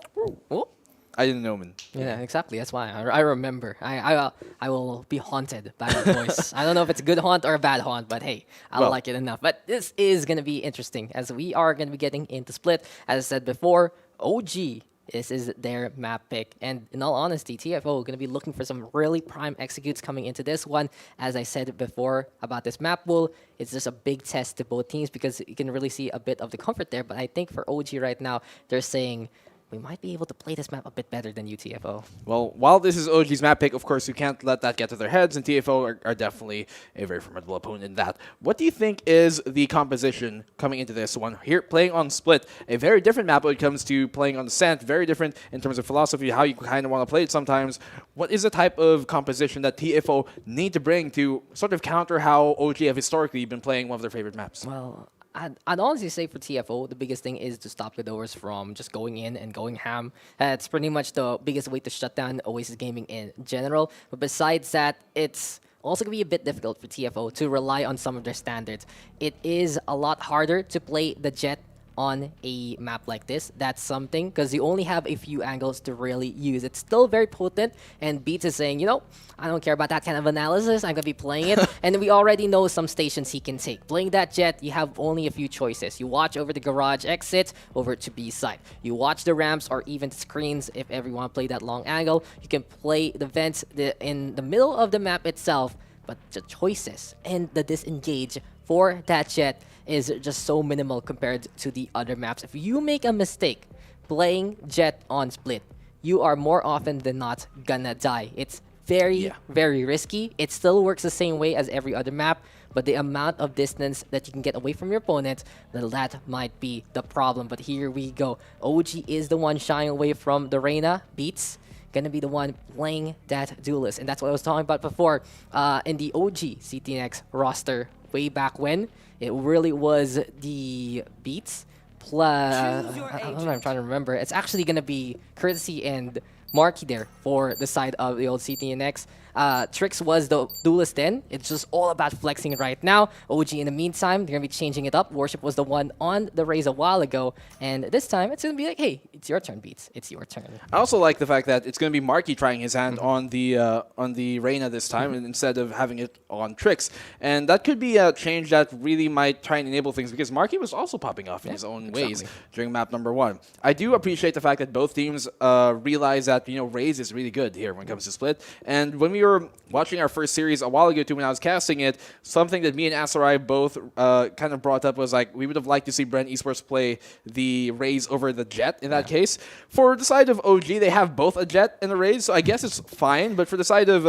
whoop. I didn't know him. Yeah, exactly. That's why I remember. I will be haunted by that voice. I don't know if it's a good haunt or a bad haunt, but hey, I like it enough. But this is gonna be interesting as we are gonna be getting into Split. As I said before, OG. This is their map pick. And in all honesty, TFO going to be looking for some really prime executes coming into this one. As I said before about this map pool, it's just a big test to both teams because you can really see a bit of the comfort there. But I think for OG right now, they're saying, we might be able to play this map a bit better than UTFO. Well, while this is OG's map pick, of course, you can't let that get to their heads, and TFO are definitely a very formidable opponent in that. What do you think is the composition coming into this one? Here, playing on Split, a very different map when it comes to playing on Ascent, very different in terms of philosophy, how you kind of want to play it sometimes. What is the type of composition that TFO need to bring to sort of counter how OG have historically been playing one of their favorite maps? Well, I'd honestly say for TFO, the biggest thing is to stop the doors from just going in and going ham. That's pretty much the biggest way to shut down Oasis Gaming in general. But besides that, it's also going to be a bit difficult for TFO to rely on some of their standards. It is a lot harder to play the Jet on a map like this. That's something, because you only have a few angles to really use. It's still very potent, and Beats is saying, I don't care about that kind of analysis. I'm going to be playing it. And we already know some stations he can take. Playing that Jet, you have only a few choices. You watch over the garage exit, over to B side. You watch the ramps or even screens if ever you want to play that long angle. You can play the vents in the middle of the map itself, but the choices and the disengage for that Jet is just so minimal compared to the other maps. If you make a mistake playing Jet on Split, you are more often than not gonna die. It's very, very risky. It still works the same way as every other map, but the amount of distance that you can get away from your opponent, that might be the problem. But here we go. OG is the one shying away from the Reyna. Beats gonna be the one playing that duelist, and that's what I was talking about before. In the OG CTNX roster way back when, it really was the Beats plus I'm trying to remember. It's actually gonna be Courtesy and Marky there for the side of the old CTNX. Trix was the duelist then. It's just all about flexing right now. OG in the meantime, they're going to be changing it up. Worship was the one on the raise a while ago. And this time, it's going to be like, hey, it's your turn, Beats. It's your turn. I also like the fact that it's going to be Marky trying his hand on the Reyna this time instead of having it on Trix. And that could be a change that really might try and enable things because Marky was also popping off in his own ways during map number 1. I do appreciate the fact that both teams realize that, Raze is really good here when it comes to split. And when we were watching our first series a while ago too, when I was casting it, something that me and Asarai both kind of brought up was like we would have liked to see Bren Esports play the Raze over the Jet in that case. For the side of OG, they have both a Jet and a Raze, so I guess it's fine. But for the side of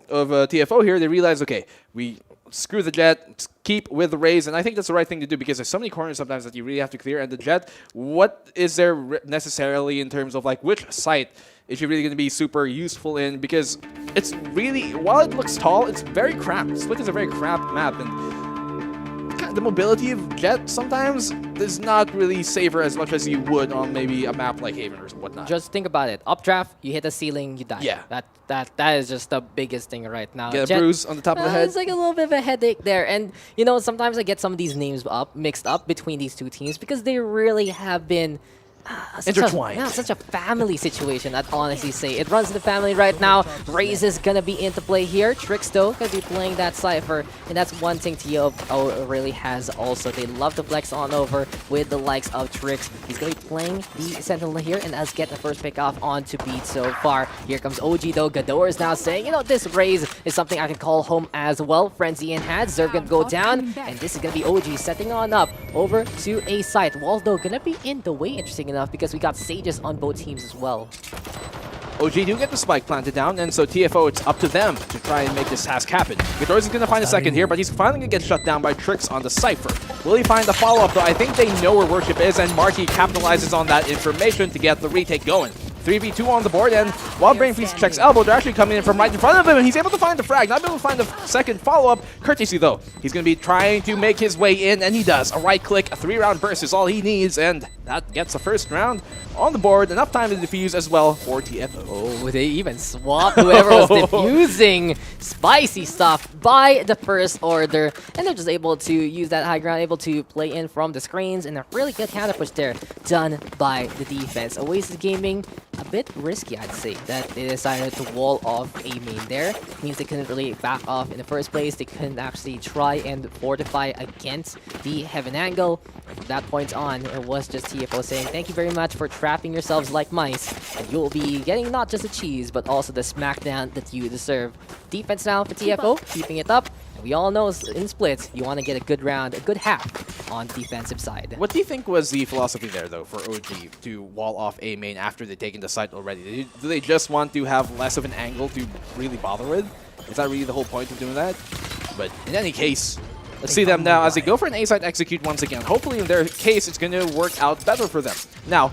TFO here, they realized, okay, we screw the Jet, keep with the Raze, and I think that's the right thing to do because there's so many corners sometimes that you really have to clear. And the Jet, what is there necessarily in terms of like which site is she really going to be super useful in? Because it's really, while it looks tall, it's very cramped. Split is a very cramped map, and the mobility of Jet sometimes is not really savor as much as you would on maybe a map like Haven or whatnot. Just think about it. Updraft, you hit the ceiling, you die. Yeah. That is just the biggest thing right now. Get a bruise on the top of the head. It's like a little bit of a headache there. And, sometimes I get some of these names mixed up between these two teams because they really have been intertwined. Such a family situation, I'd honestly say. It runs in the family right now. Raze is going to be into play here. Trix, though, going to be playing that Cypher. And that's one thing TFO really has also. They love to flex on over with the likes of Trix. He's going to be playing the Sentinel here and us get the first pick off onto Beat so far. Here comes OG, though. Gador is now saying, this Raze is something I can call home as well. Frenzy in hand. Zerg going to go down. And this is going to be OG setting on up over to a site. Walls, though, going to be in the way, interesting enough, because we got Sages on both teams as well. OG do get the spike planted down, and so TFO, it's up to them to try and make this task happen. Ghidorah is going to find a second here, but he's finally going to get shut down by Trix on the Cypher. Will he find the follow-up, though? I think they know where Worship is, and Marky capitalizes on that information to get the retake going. 3v2 on the board, and while Brainfreeze checks elbow, they're actually coming in from right in front of him, and he's able to find the frag, not able to find the second follow-up. Courtesy, though, he's going to be trying to make his way in, and he does. A right-click, a 3-round burst is all he needs, and that gets the first round on the board. Enough time to defuse as well for TFO. Oh, they even swapped whoever was defusing spicy stuff by the first order, and they're just able to use that high ground, able to play in from the screens, and a really good counter push there done by the defense. Oasis Gaming, a bit risky, I'd say, that they decided to wall off a main there. Means they couldn't really back off in the first place. They couldn't actually try and fortify against the Heaven Angle. From that point on, it was just TFO saying, thank you very much for trapping yourselves like mice, and you'll be getting not just the cheese, but also the smackdown that you deserve. Defense now for TFO, keeping it up. And we all know in splits, you want to get a good round, a good half on the defensive side. What do you think was the philosophy there, though, for OG to wall off A main after they've taken the site already? Do they just want to have less of an angle to really bother with? Is that really the whole point of doing that? But in any case, let's see them now as they go for an A-side execute once again. Hopefully, in their case, it's going to work out better for them. Now,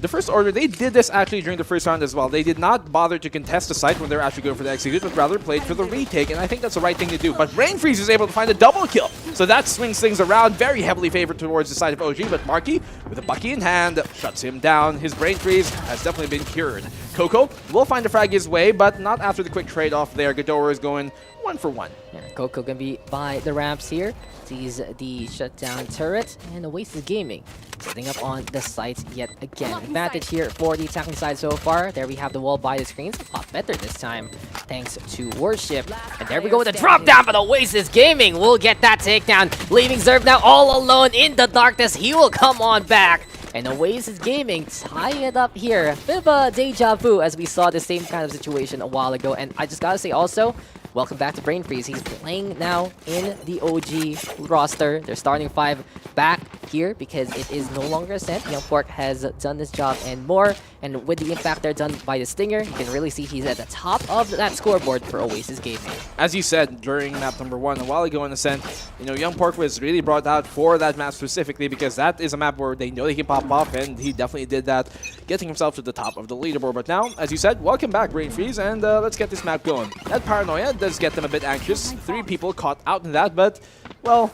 the first order, they did this actually during the first round as well. They did not bother to contest the site when they were actually going for the execute, but rather played for the retake, and I think that's the right thing to do. But Brainfreeze is able to find a double kill, so that swings things around, very heavily favored towards the side of OG, but Marky, with a Bucky in hand, shuts him down. His Brainfreeze has definitely been cured. Coco will find a frag his way, but not after the quick trade-off there. Ghidorah is going 1 for 1. Yeah, Coco gonna be by the ramps here. Sees the shutdown turret, and Oasis Gaming setting up on the site yet again. Advantage here for the attacking side so far. There we have the wall by the screens. A lot better this time, thanks to Worship. And there we go with the drop down, but Oasis Gaming will get that takedown. Leaving Zerv now all alone in the darkness. He will come on back. And Oasis Gaming tying it up here. A bit of a deja vu as we saw the same kind of situation a while ago. And I just gotta say also, welcome back to Brainfreeze. He's playing now in the OG roster. They're starting 5 back here because it is no longer a set. Young Pork has done this job and more. And with the impact they're done by the Stinger, you can really see he's at the top of that scoreboard for Oasis Gaming. As you said during map number 1 a while ago in Ascent, Young Pork was really brought out for that map specifically because that is a map where they know they can pop off, and he definitely did that, getting himself to the top of the leaderboard. But now, as you said, welcome back, Brainfreeze, and let's get this map going. That paranoia does get them a bit anxious. 3 people caught out in that, but, well,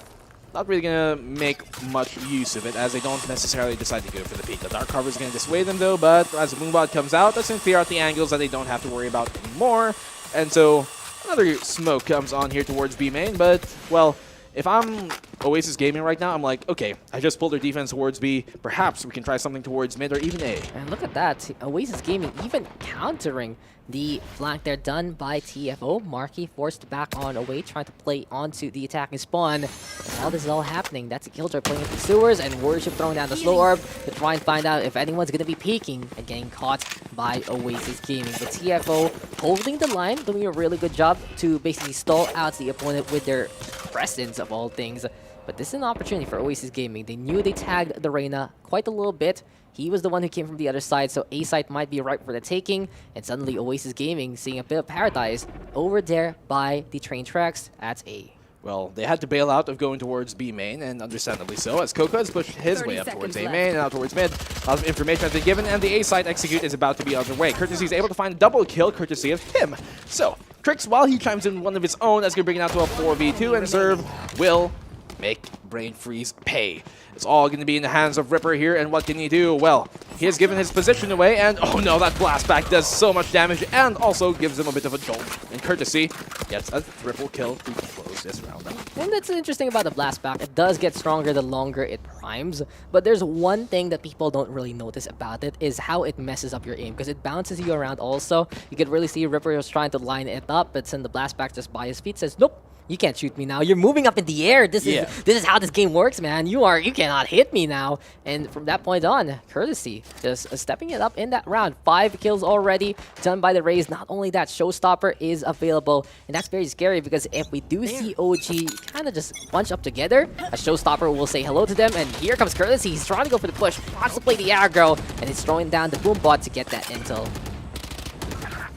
not really going to make much use of it as they don't necessarily decide to go for the peek. The dark cover is going to dissuade them though, but as the Moonbot comes out, that's going to clear out the angles that they don't have to worry about anymore. And so another smoke comes on here towards B main, but, well, if I'm Oasis Gaming right now, I'm like, okay, I just pulled their defense towards B. Perhaps we can try something towards mid or even A. And look at that. Oasis Gaming even countering the flank there done by TFO. Marky forced back on away, trying to play onto the attacking spawn. And while this is all happening, that's a Killjoy playing into the sewers and Worship throwing down the slow orb to try and find out if anyone's going to be peeking and getting caught by Oasis Gaming. But TFO holding the line, doing a really good job to basically stall out the opponent with their presence of all things. But this is an opportunity for Oasis Gaming. They knew they tagged the Reyna quite a little bit. He was the one who came from the other side, so A side might be ripe for the taking. And suddenly Oasis Gaming seeing a bit of paradise over there by the train tracks at A. Well, they had to bail out of going towards B main, and understandably so, as Coco has pushed his way up towards A main and out towards mid. A lot of information has been given, and the A side execute is about to be on the way. Courtesy is able to find a double kill, courtesy of him. So, Trix, while he chimes in one of his own, that's going to bring it out to a 4v2, and Zerv will make Brain Freeze pay. It's all going to be in the hands of Ripper here, and what can he do? Well, he has given his position away, and oh no, that blast back does so much damage and also gives him a bit of a jolt. And Courtesy gets a triple kill to close this round up. And that's interesting about the blast back. It does get stronger the longer it primes, but there's one thing that people don't really notice about it is how it messes up your aim, because it bounces you around also. You could really see Ripper was trying to line it up, but then the blast back just by his feet says, nope. You can't shoot me now. You're moving up in the air. This is how this game works, man. You cannot hit me now. And from that point on, Courtesy just stepping it up in that round. 5 kills already done by the Rays. Not only that, Showstopper is available, and that's very scary because if we do see OG kind of just bunch up together, a Showstopper will say hello to them. And here comes Courtesy. He's trying to go for the push, wants to play the aggro, and he's throwing down the boom bot to get that intel.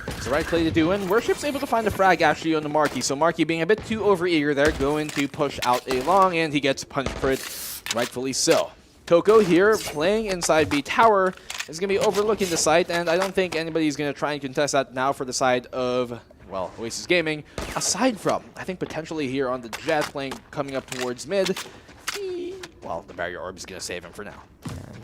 It's the right play to do, and Worship's able to find the frag actually on the Marky. So Marky being a bit too overeager there, going to push out A long, and he gets punished for it, rightfully so. Coco here playing inside B tower is going to be overlooking the site, and I don't think anybody's going to try and contest that now for the side of, well, Oasis Gaming. Aside from, I think potentially here on the Jet playing coming up towards mid, well, the barrier orb is going to save him for now.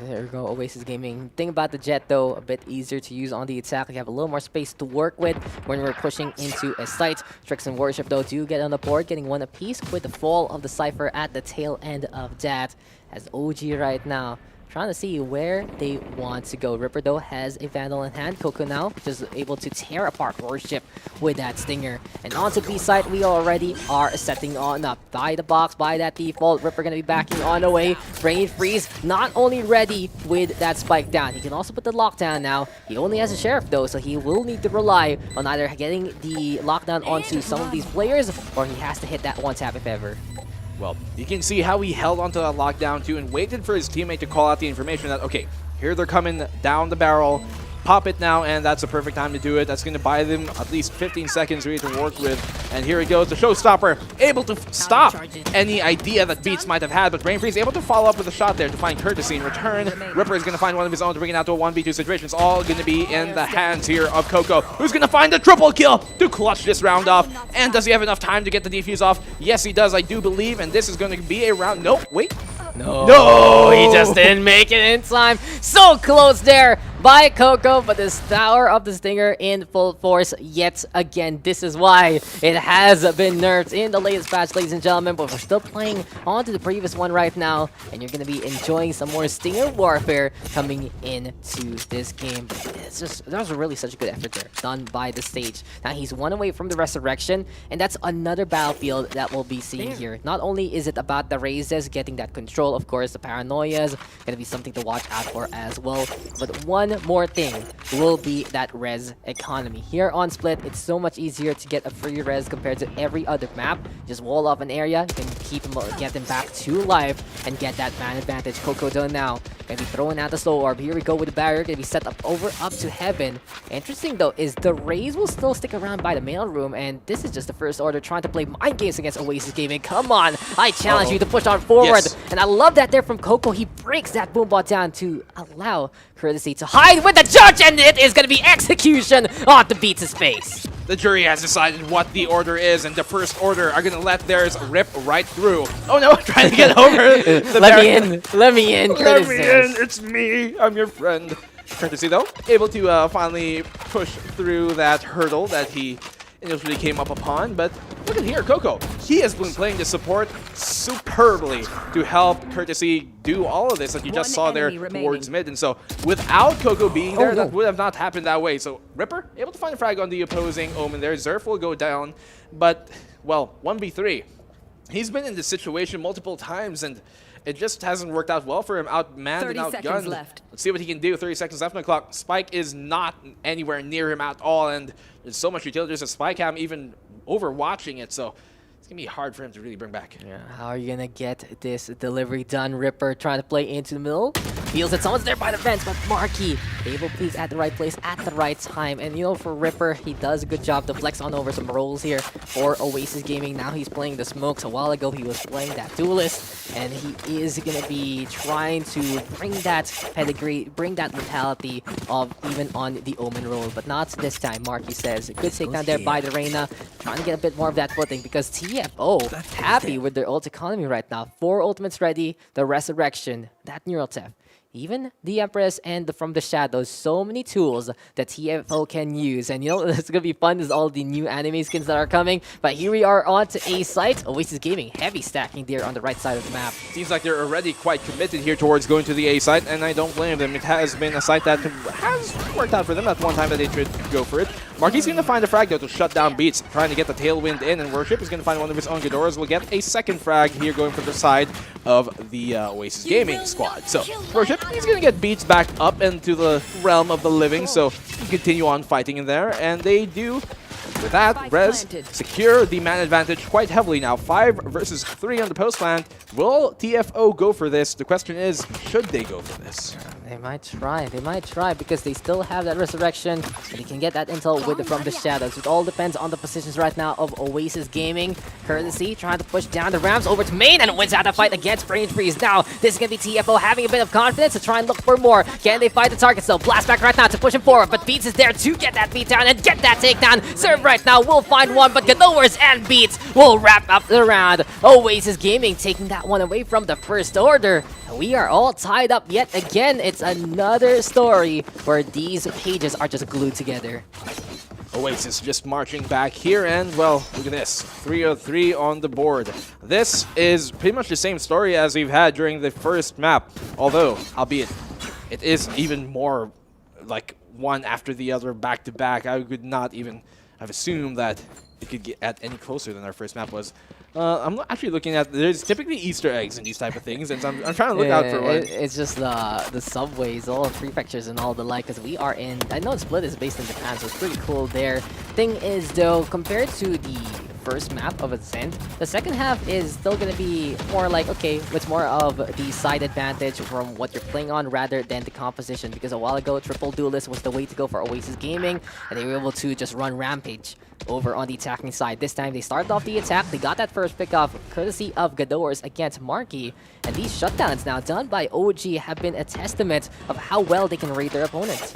There we go, Oasis Gaming. Thing about the Jet, though, a bit easier to use on the attack. You have a little more space to work with when we're pushing into a site. Trix and Worship, though, do get on the board, getting one apiece with the fall of the Cypher at the tail end of that. As OG right now, trying to see where they want to go. Ripper, though, has a Vandal in hand. Coco now just able to tear apart Worship with that Stinger. And onto B side, we already are setting on up. By the box, by that default. Ripper going to be backing on away. Brain Freeze not only ready with that spike down, he can also put the lockdown now. He only has a Sheriff, though, so he will need to rely on either getting the lockdown onto some of these players, or he has to hit that one tap if ever. Well, you can see how he held onto that lockdown too and waited for his teammate to call out the information that, okay, here they're coming down the barrel. Pop it now, and that's the perfect time to do it. That's going to buy them at least 15 seconds really to work with. And here it goes, the Showstopper able to stop any idea that Beats might have had, but Brain Freeze able to follow up with a shot there to find Courtesy in return. Ripper is going to find one of his own to bring it out to a 1v2 situation. It's all going to be in the hands here of Coco, who's going to find the triple kill to clutch this round off. And does he have enough time to get the defuse off? Yes, he does, I do believe, and this is going to be a round. Nope, wait. No, he just didn't make it in time. So close there by Coco, but the Tower of the Stinger in full force yet again. This is why it has been nerfed in the latest patch, ladies and gentlemen, but we're still playing on to the previous one right now, and you're going to be enjoying some more Stinger warfare coming into this game. It's just, that was really such a good effort there, done by the stage. Now he's one away from the Resurrection, and that's another battlefield that we'll be seeing here. Not only is it about the raises, getting that control, of course, the paranoia is going to be something to watch out for as well, but one more thing will be that res economy. Here on Split, it's so much easier to get a free res compared to every other map. Just wall off an area, you can keep him, get him back to life and get that man advantage. Coco done now. Gonna be throwing out the slow orb. Here we go with the barrier, gonna be set up over up to heaven. Interesting though is the Rays will still stick around by the mail room, and this is just the first order trying to play mind games against Oasis Gaming. Come on, I challenge you to push on forward. Yes. And I love that there from Coco. He breaks that boombot down to allow Courtesy to hide with the judge, and it is going to be execution on the Beats' face. The jury has decided what the order is, and the first order are going to let theirs rip right through. Oh no, trying to get over the Let me in. Let me in. Let me Curtis. in. It's me. I'm your friend. Courtesy, though, able to finally push through that hurdle that he initially came up upon. But look at here, Coco. He has been playing the support superbly to help Courtesy do all of this that you just saw there towards mid. And so without Coco being there, that would have not happened that way. So Ripper able to find a frag on the opposing Omen there. Zerf will go down. But, well, 1v3. He's been in this situation multiple times, and it just hasn't worked out well for him. Outmanned and 30 seconds outgunned. left. Let's see what he can do. 30 seconds left on the clock. Spike is not anywhere near him at all, and there's so much utility. There's a Spike cam even overwatching it, so it's going to be hard for him to really bring back. Yeah, how are you going to get this delivery done? Ripper trying to play into the middle. Feels that someone's there by the fence, but Marky able to please at the right place at the right time. And you know, for Ripper, he does a good job to flex on over some rolls here for Oasis Gaming. Now he's playing the smokes. A while ago, he was playing that duelist, and he is going to be trying to bring that pedigree, bring that mentality of even on the Omen roll, but not this time. Marky says, good takedown there by the Reyna, trying to get a bit more of that footing because TFO happy with their ult economy right now. 4 ultimates ready, the Resurrection, that Neural Theft. Even the Empress and from the Shadows, so many tools that TFO can use. And you know, it's going to be fun is all the new anime skins that are coming. But here we are on to A site. Oasis Gaming, heavy stacking there on the right side of the map. Seems like they're already quite committed here towards going to the A site, and I don't blame them. It has been a site that has worked out for them. That's one time that they should go for it. Marky's going to find a frag, though, to shut down Beats, trying to get the Tailwind in, and Worship is going to find one of his own Ghidoras. Will get a second frag here going from the side of the Oasis Gaming squad. So, Worship, he's going to get Beats back up into the realm of the living, so he continue on fighting in there, and they do. With that, Rez secure the man advantage quite heavily now. 5 versus 3 on the post plant. Will TFO go for this? The question is, should they go for this? They might try. They might try because they still have that Resurrection. They can get that intel with from the Shadows. It all depends on the positions right now of Oasis Gaming. Courtesy trying to push down the Rams over to main and wins out the fight against Brain Freeze. Now, this is going to be TFO having a bit of confidence to try and look for more. Can they fight the target still? Blast back right now to push him forward, but Beats is there to get that beat down and get that takedown. Serve right now will find one, but Ghidoras and Beats will wrap up the round. Oasis Gaming taking that one away from the first order. We are all tied up yet again. It's another story where these pages are just glued together. Oasis just marching back here, and well, look at this. 3-3 on the board. This is pretty much the same story as we've had during the first map, although, albeit, it is even more like one after the other back to back. I would not even have assumed that it could get at any closer than our first map was. I'm not actually looking at, there's typically Easter eggs in these type of things, and so I'm trying to look out for one. It's just the subways, all the prefectures and all the like, because we are in, I know Split is based in Japan, so it's pretty cool there. Thing is though, compared to the first map of Ascent, the second half is still going to be more like, okay, it's more of the side advantage from what you're playing on rather than the composition, because a while ago, Triple Duelist was the way to go for Oasis Gaming, and they were able to just run Rampage over on the attacking side. This time, they started off the attack, they got that first pick off, courtesy of Ghidoras against Marky, and these shutdowns now done by OG have been a testament of how well they can raid their opponents.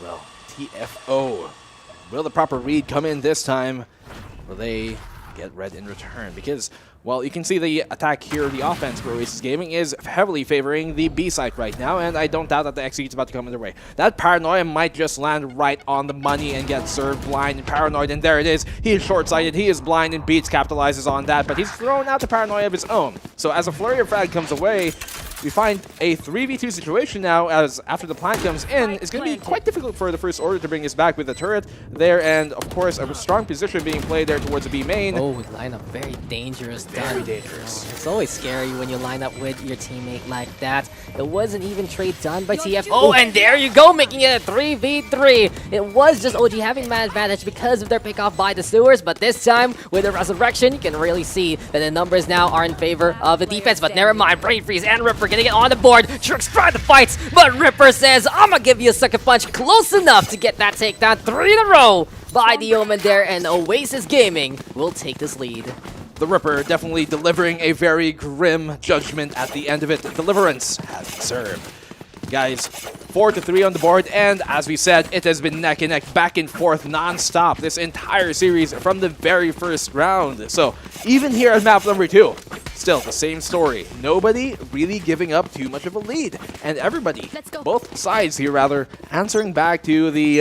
Well, TFO, will the proper read come in this time? Will they get red in return? Because, well, you can see the attack here, the offense for Oasis Gaming is heavily favoring the B side right now, and I don't doubt that the execute's about to come in their way. That Paranoia might just land right on the money and get served blind and paranoid, and there it is. He is short-sighted, he is blind, and Beats capitalizes on that, but he's thrown out the Paranoia of his own. So as a flurry of frag comes away, we find a 3v2 situation now, as after the plant comes in, it's going to be quite difficult for the first order to bring this back with the turret there, and of course a strong position being played there towards the B main. Oh, lineup very dangerous. Very dangerous. It's always scary when you line up with your teammate like that. It wasn't even trade done by TFO, and there you go, making it a 3v3. It was just OG having man advantage because of their pickoff by the sewers, but this time with the Resurrection, you can really see that the numbers now are in favor of the defense, but never mind, Brain Freeze and Ripper gonna get on the board. Trix trying to fight, but Ripper says, I'm gonna give you a sucker punch close enough to get that takedown 3 in a row by the Omen there, and Oasis Gaming will take this lead. The Ripper definitely delivering a very grim judgment at the end of it. Deliverance has been served. Guys, 4-3 on the board, and as we said, it has been neck and neck, back and forth, non-stop this entire series from the very first round. So even here at map number 2, still the same story. Nobody really giving up too much of a lead, and everybody, both sides here rather, answering back to the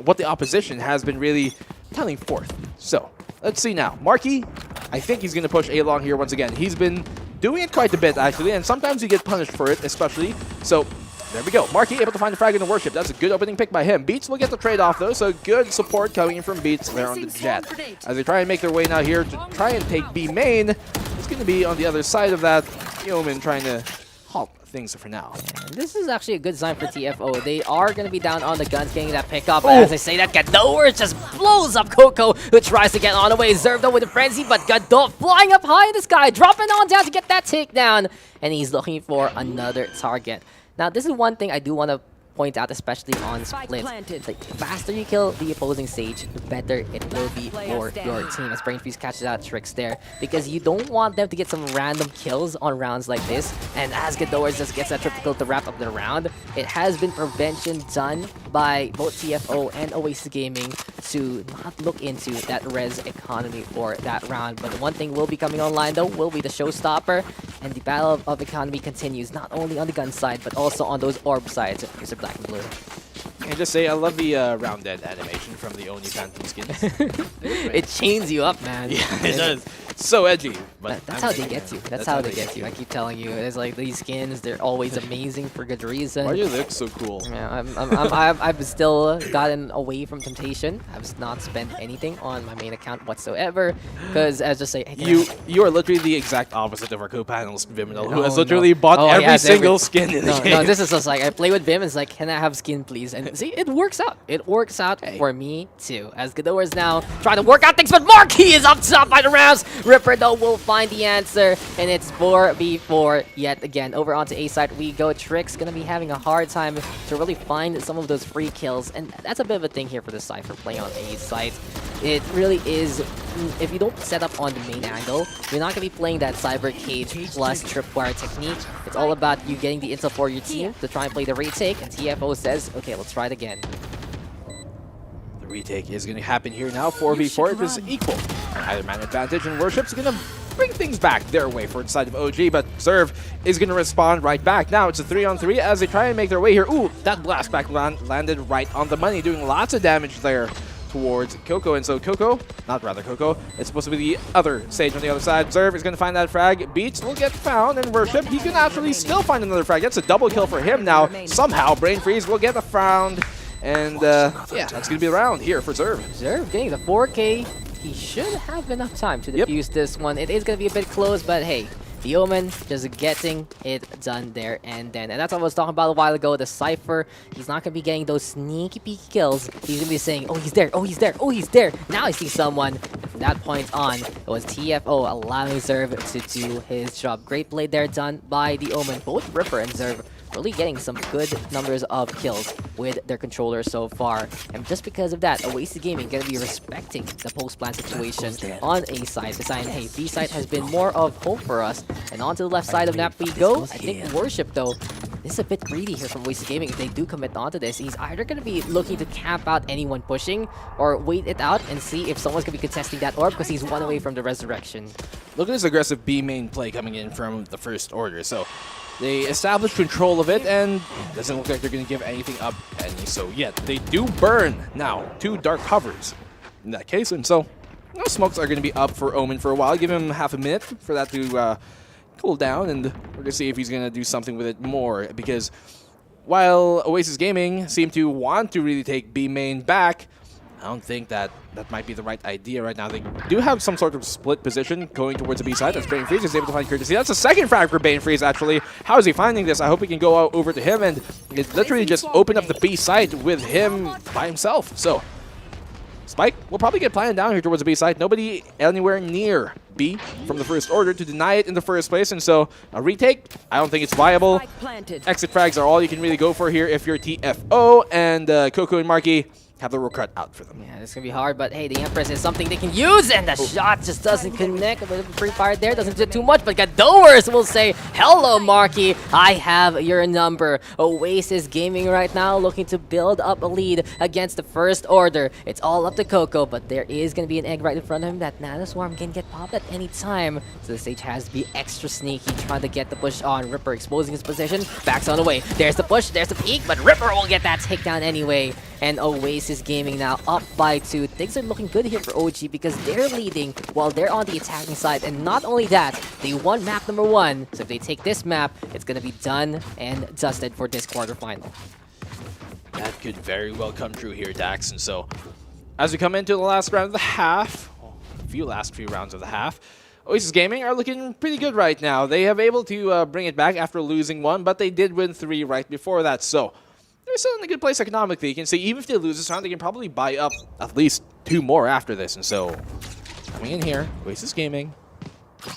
what the opposition has been really telling forth. So let's see now. Marky, I think he's going to push A long here once again. He's been doing it quite a bit actually, and sometimes you get punished for it, especially. So there we go. Marky able to find the frag in the worship. That's a good opening pick by him. Beats will get the trade-off though, so good support coming in from Beats there on the jet. As they try and make their way now here to try and take B main, it's going to be on the other side of that. Yeoman trying to halt things for now. This is actually a good sign for TFO. They are going to be down on the guns, getting that pickup. As I say that, Gador just blows up Coco, who tries to get on the way. Zerv though with a frenzy, but Gador flying up high in the sky, dropping on down to get that takedown, and he's looking for another target. Now, this is one thing I do want to point out, especially on splits. The faster you kill the opposing Sage, the better it will be for your team. As Brainfreeze catches out tricks there, because you don't want them to get some random kills on rounds like this. And as Gador just gets that triple kill to wrap up the round, it has been prevention done by both TFO and Oasis Gaming to not look into that res economy for that round. But one thing will be coming online though will be the showstopper, and the battle of economy continues not only on the gun side but also on those orb sides. Here's a black and blue. And just say I love the round dead animation from the Oni Phantom skins. It chains you up, man. Yeah, it does. So edgy. But that's how they get you. That's how they get you. I keep telling you, it's like these skins, they're always amazing for good reason. Why do you look so cool? Yeah, I've still gotten away from temptation. I've not spent anything on my main account whatsoever, because as just say, hey, you are literally the exact opposite of our co-panelist Viminal, who has literally bought every single skin in the game. No, this is just like I play with Vim. It's like, can I have skin, please? And see, it works out. It works out for me too. As Gador is now trying to work out things, but Marky is up top by the rounds. Ripper though will find the answer, and it's 4v4 yet again. Over onto A side we go. Trick's gonna be having a hard time to really find some of those free kills, and that's a bit of a thing here for the Cypher playing on A side. It really is, if you don't set up on the main angle, you're not gonna be playing that Cyber Cage plus Tripwire technique. It's all about you getting the intel for your team to try and play the retake, and TFO says, okay, let's try it again. The retake is going to happen here now. 4v4 it is equal. Either man advantage, and Worship's going to bring things back their way for the side of OG, but Serve is going to respond right back. Now it's a 3-on-3 as they try and make their way here. Ooh, that blast back landed right on the money, doing lots of damage there towards Coco. And so Coco, it's supposed to be the other Sage on the other side. Serve is going to find that frag. Beats will get found, and Worship, he can actually still find another frag. That's a double kill for him now. Somehow Brainfreeze will get the found. And yeah, that's going to be the round here for Zerv. Zerv getting the 4K. He should have enough time to defuse this one. It is going to be a bit close, but hey, the Omen just getting it done there and then. And that's what I was talking about a while ago. The Cypher, he's not going to be getting those sneaky peeky kills. He's going to be saying, oh, he's there, oh, he's there, oh, he's there. Now I see someone. From that point on, it was TFO allowing Zerv to do his job. Great play there done by the Omen. Both Ripper and Zerv really getting some good numbers of kills with their controller so far. And just because of that, Oasis Gaming going to be respecting the post-plan situation on A side, deciding, hey, B side has been more of home for us. And onto the left side of map we go. I think Worship, though, this is a bit greedy here from Oasis Gaming. If they do commit onto this, he's either going to be looking to camp out anyone pushing or wait it out and see if someone's going to be contesting that orb, because he's one away from the resurrection. Look at this aggressive B main play coming in from the first order. So they established control of it, and doesn't look like they're going to give anything up any so yet. They do burn now 2 dark covers in that case, and so those smokes are going to be up for Omen for a while. Give him half a minute for that to cool down, and we're going to see if he's going to do something with it more, because while Oasis Gaming seem to want to really take B main back, I don't think that might be the right idea right now. They do have some sort of split position going towards the B side. That's Brainfreeze is able to find Courtesy. That's the second frag for Brainfreeze, actually. How is he finding this? I hope he can go out over to him and literally just open up the B side with him by himself. So Spike will probably get planted down here towards the B side. Nobody anywhere near B from the first order to deny it in the first place. And so a retake, I don't think it's viable. Exit frags are all you can really go for here if you're TFO, and Coco and Marky have the rook cut out for them. Yeah, it's going to be hard, but hey, the Empress is something they can use, and the shot just doesn't connect. A bit of a free fire there, doesn't do too much, but Gadowers will say, hello, Marky, I have your number. Oasis Gaming right now looking to build up a lead against the first order. It's all up to Coco, but there is going to be an egg right in front of him. That Nano Swarm can get popped at any time, so the stage has to be extra sneaky, trying to get the push on. Ripper exposing his position, backs on the way. There's the push, there's the peek, but Ripper will get that takedown anyway. And Oasis Gaming now up by 2. Things are looking good here for OG because they're leading while they're on the attacking side. And not only that, they won map number 1. So if they take this map, it's going to be done and dusted for this quarterfinal. That could very well come true here, Dax. And so as we come into the last round of the half, last few rounds of the half, Oasis Gaming are looking pretty good right now. They have able to bring it back after losing 1, but they did win 3 right before that. So they're still in a good place economically. You can see even if they lose this round, they can probably buy up at least 2 more after this. And so coming in here, Oasis Gaming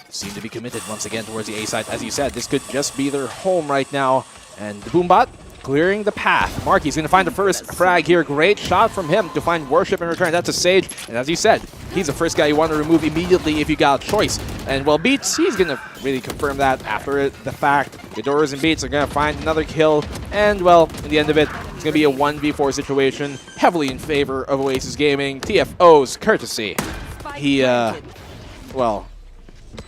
seem to be committed once again towards the A side. As you said, this could just be their home right now. And the Boombot clearing the path. Marky's going to find the first frag here. Great shot from him to find Worship in return. That's a Sage. And as you said, he's the first guy you want to remove immediately if you got a choice. And well, Beats, he's going to really confirm that after the fact. Ghidorahs and Beats are going to find another kill. And well, in the end of it, it's going to be a 1v4 situation, heavily in favor of Oasis Gaming. TFO's courtesy. He, well,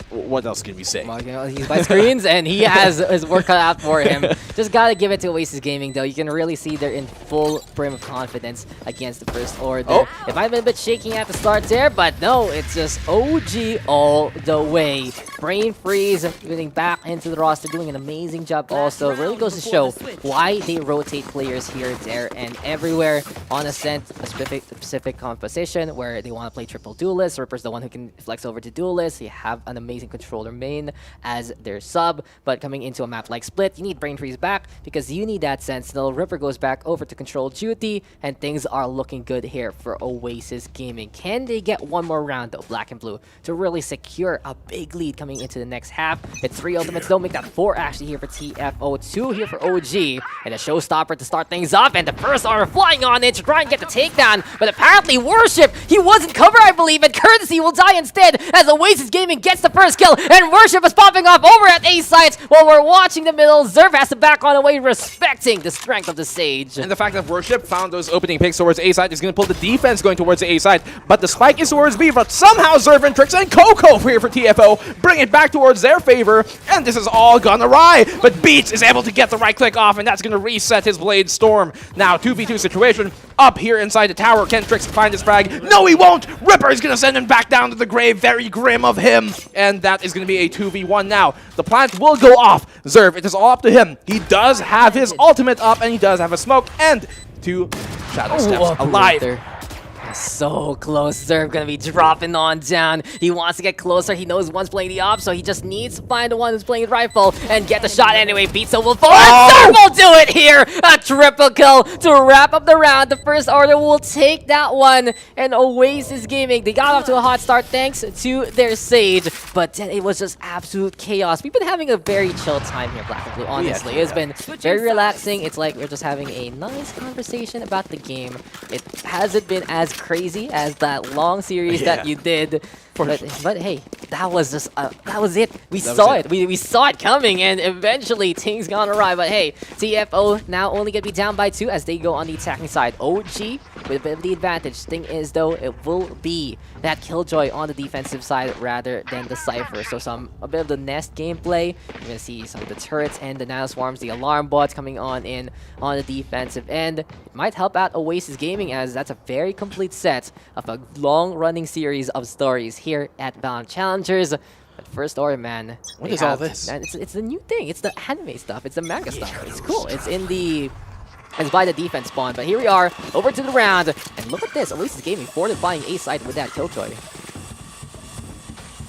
what else can we say? Well, you know, he's by screens and he has his work cut out for him. Just gotta give it to Oasis Gaming though. You can really see they're in full brim of confidence against the first order. It might have been a bit shaking at the start there, but no, it's just OG all the way. Brain Freeze getting back into the roster, doing an amazing job also. It really goes to show why they rotate players here, there, and everywhere on a specific composition where they want to play triple duelist. Ripper's the one who can flex over to duelist. You have an amazing controller main as their sub, but coming into a map like Split, you need Brain Freeze back because you need that Sentinel. Ripper goes back over to control duty, and things are looking good here for Oasis Gaming. Can they get one more round though, Black and Blue, to really secure a big lead coming into the next half? It's 3 ultimates though, make that 4 actually here for TFO, 2 here for OG, and a showstopper to start things off, and the first order flying on in to try and get the takedown, but apparently Worship, he wasn't covered I believe, and Courtesy will die instead as Oasis Gaming gets the first kill, and Worship is popping off over at A site while we're watching the middle. Zerv has to back on away, respecting the strength of the Sage. And the fact that Worship found those opening picks towards A side is going to pull the defense going towards the A side, but the spike is towards B, but somehow Zerv and Trix and Coco here for TFO bring it back towards their favor, and this has all gone awry, but Beats is able to get the right click off, and that's going to reset his Blade Storm. Now 2v2 situation up here inside the tower. Can Trix find his frag? No, he won't! Ripper is going to send him back down to the grave, very grim of him, and that is going to be a 2v1 now. The plant will go off. Zerv, it is all up to him. He does have his ultimate up, and he does have a smoke, and 2 Shadow Steps alive. So close. Zerv gonna be dropping on down. He wants to get closer. He knows one's playing the op, so he just needs to find the one who's playing rifle and get the shot anyway. Beatso will fall. And Zerv will do it here. A triple kill to wrap up the round. The first order will take that one. And Oasis Gaming, they got off to a hot start thanks to their Sage, but then it was just absolute chaos. We've been having a very chill time here, Black and Blue, honestly. It's been very relaxing. It's like we're just having a nice conversation about the game. It hasn't been as crazy as that long series that you did, but hey, that was just that was it. We saw it. We saw it coming, and eventually things gone awry. But hey, TFO now only gonna be down by 2 as they go on the attacking side. OG with a bit of the advantage. Thing is though, it will be that Killjoy on the defensive side rather than the Cypher. So a bit of the nest gameplay. You're gonna see some of the turrets and the nano swarms, the alarm bots coming on in on the defensive end. It might help out Oasis Gaming as that's a very complete set of a long-running series of stories here at VALORANT Challengers. But first order, man. What is all this? Man, it's the new thing. It's the anime stuff. It's the manga stuff. It's cool. It's by the defense spawn. But here we are, over to the round. And look at this. Oasis Gaming fortifying A side with that Killjoy.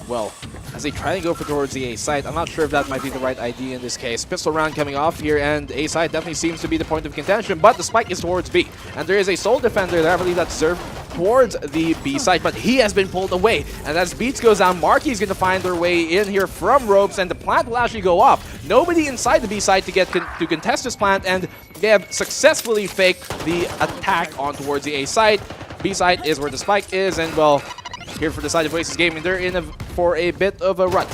Well, as they try to go towards the A site, I'm not sure if that might be the right idea in this case. Pistol round coming off here, and A site definitely seems to be the point of contention, but the spike is towards B. And there is a Soul Defender there. I believe that's Zerv towards the B site, but he has been pulled away. And as Beats goes down, Marky's going to find their way in here from ropes, and the plant will actually go up. Nobody inside the B site to get to contest this plant, and they have successfully faked the attack on towards the A site. B site is where the spike is, and well, here for the side of Oasis Gaming, they're in for a bit of a rut.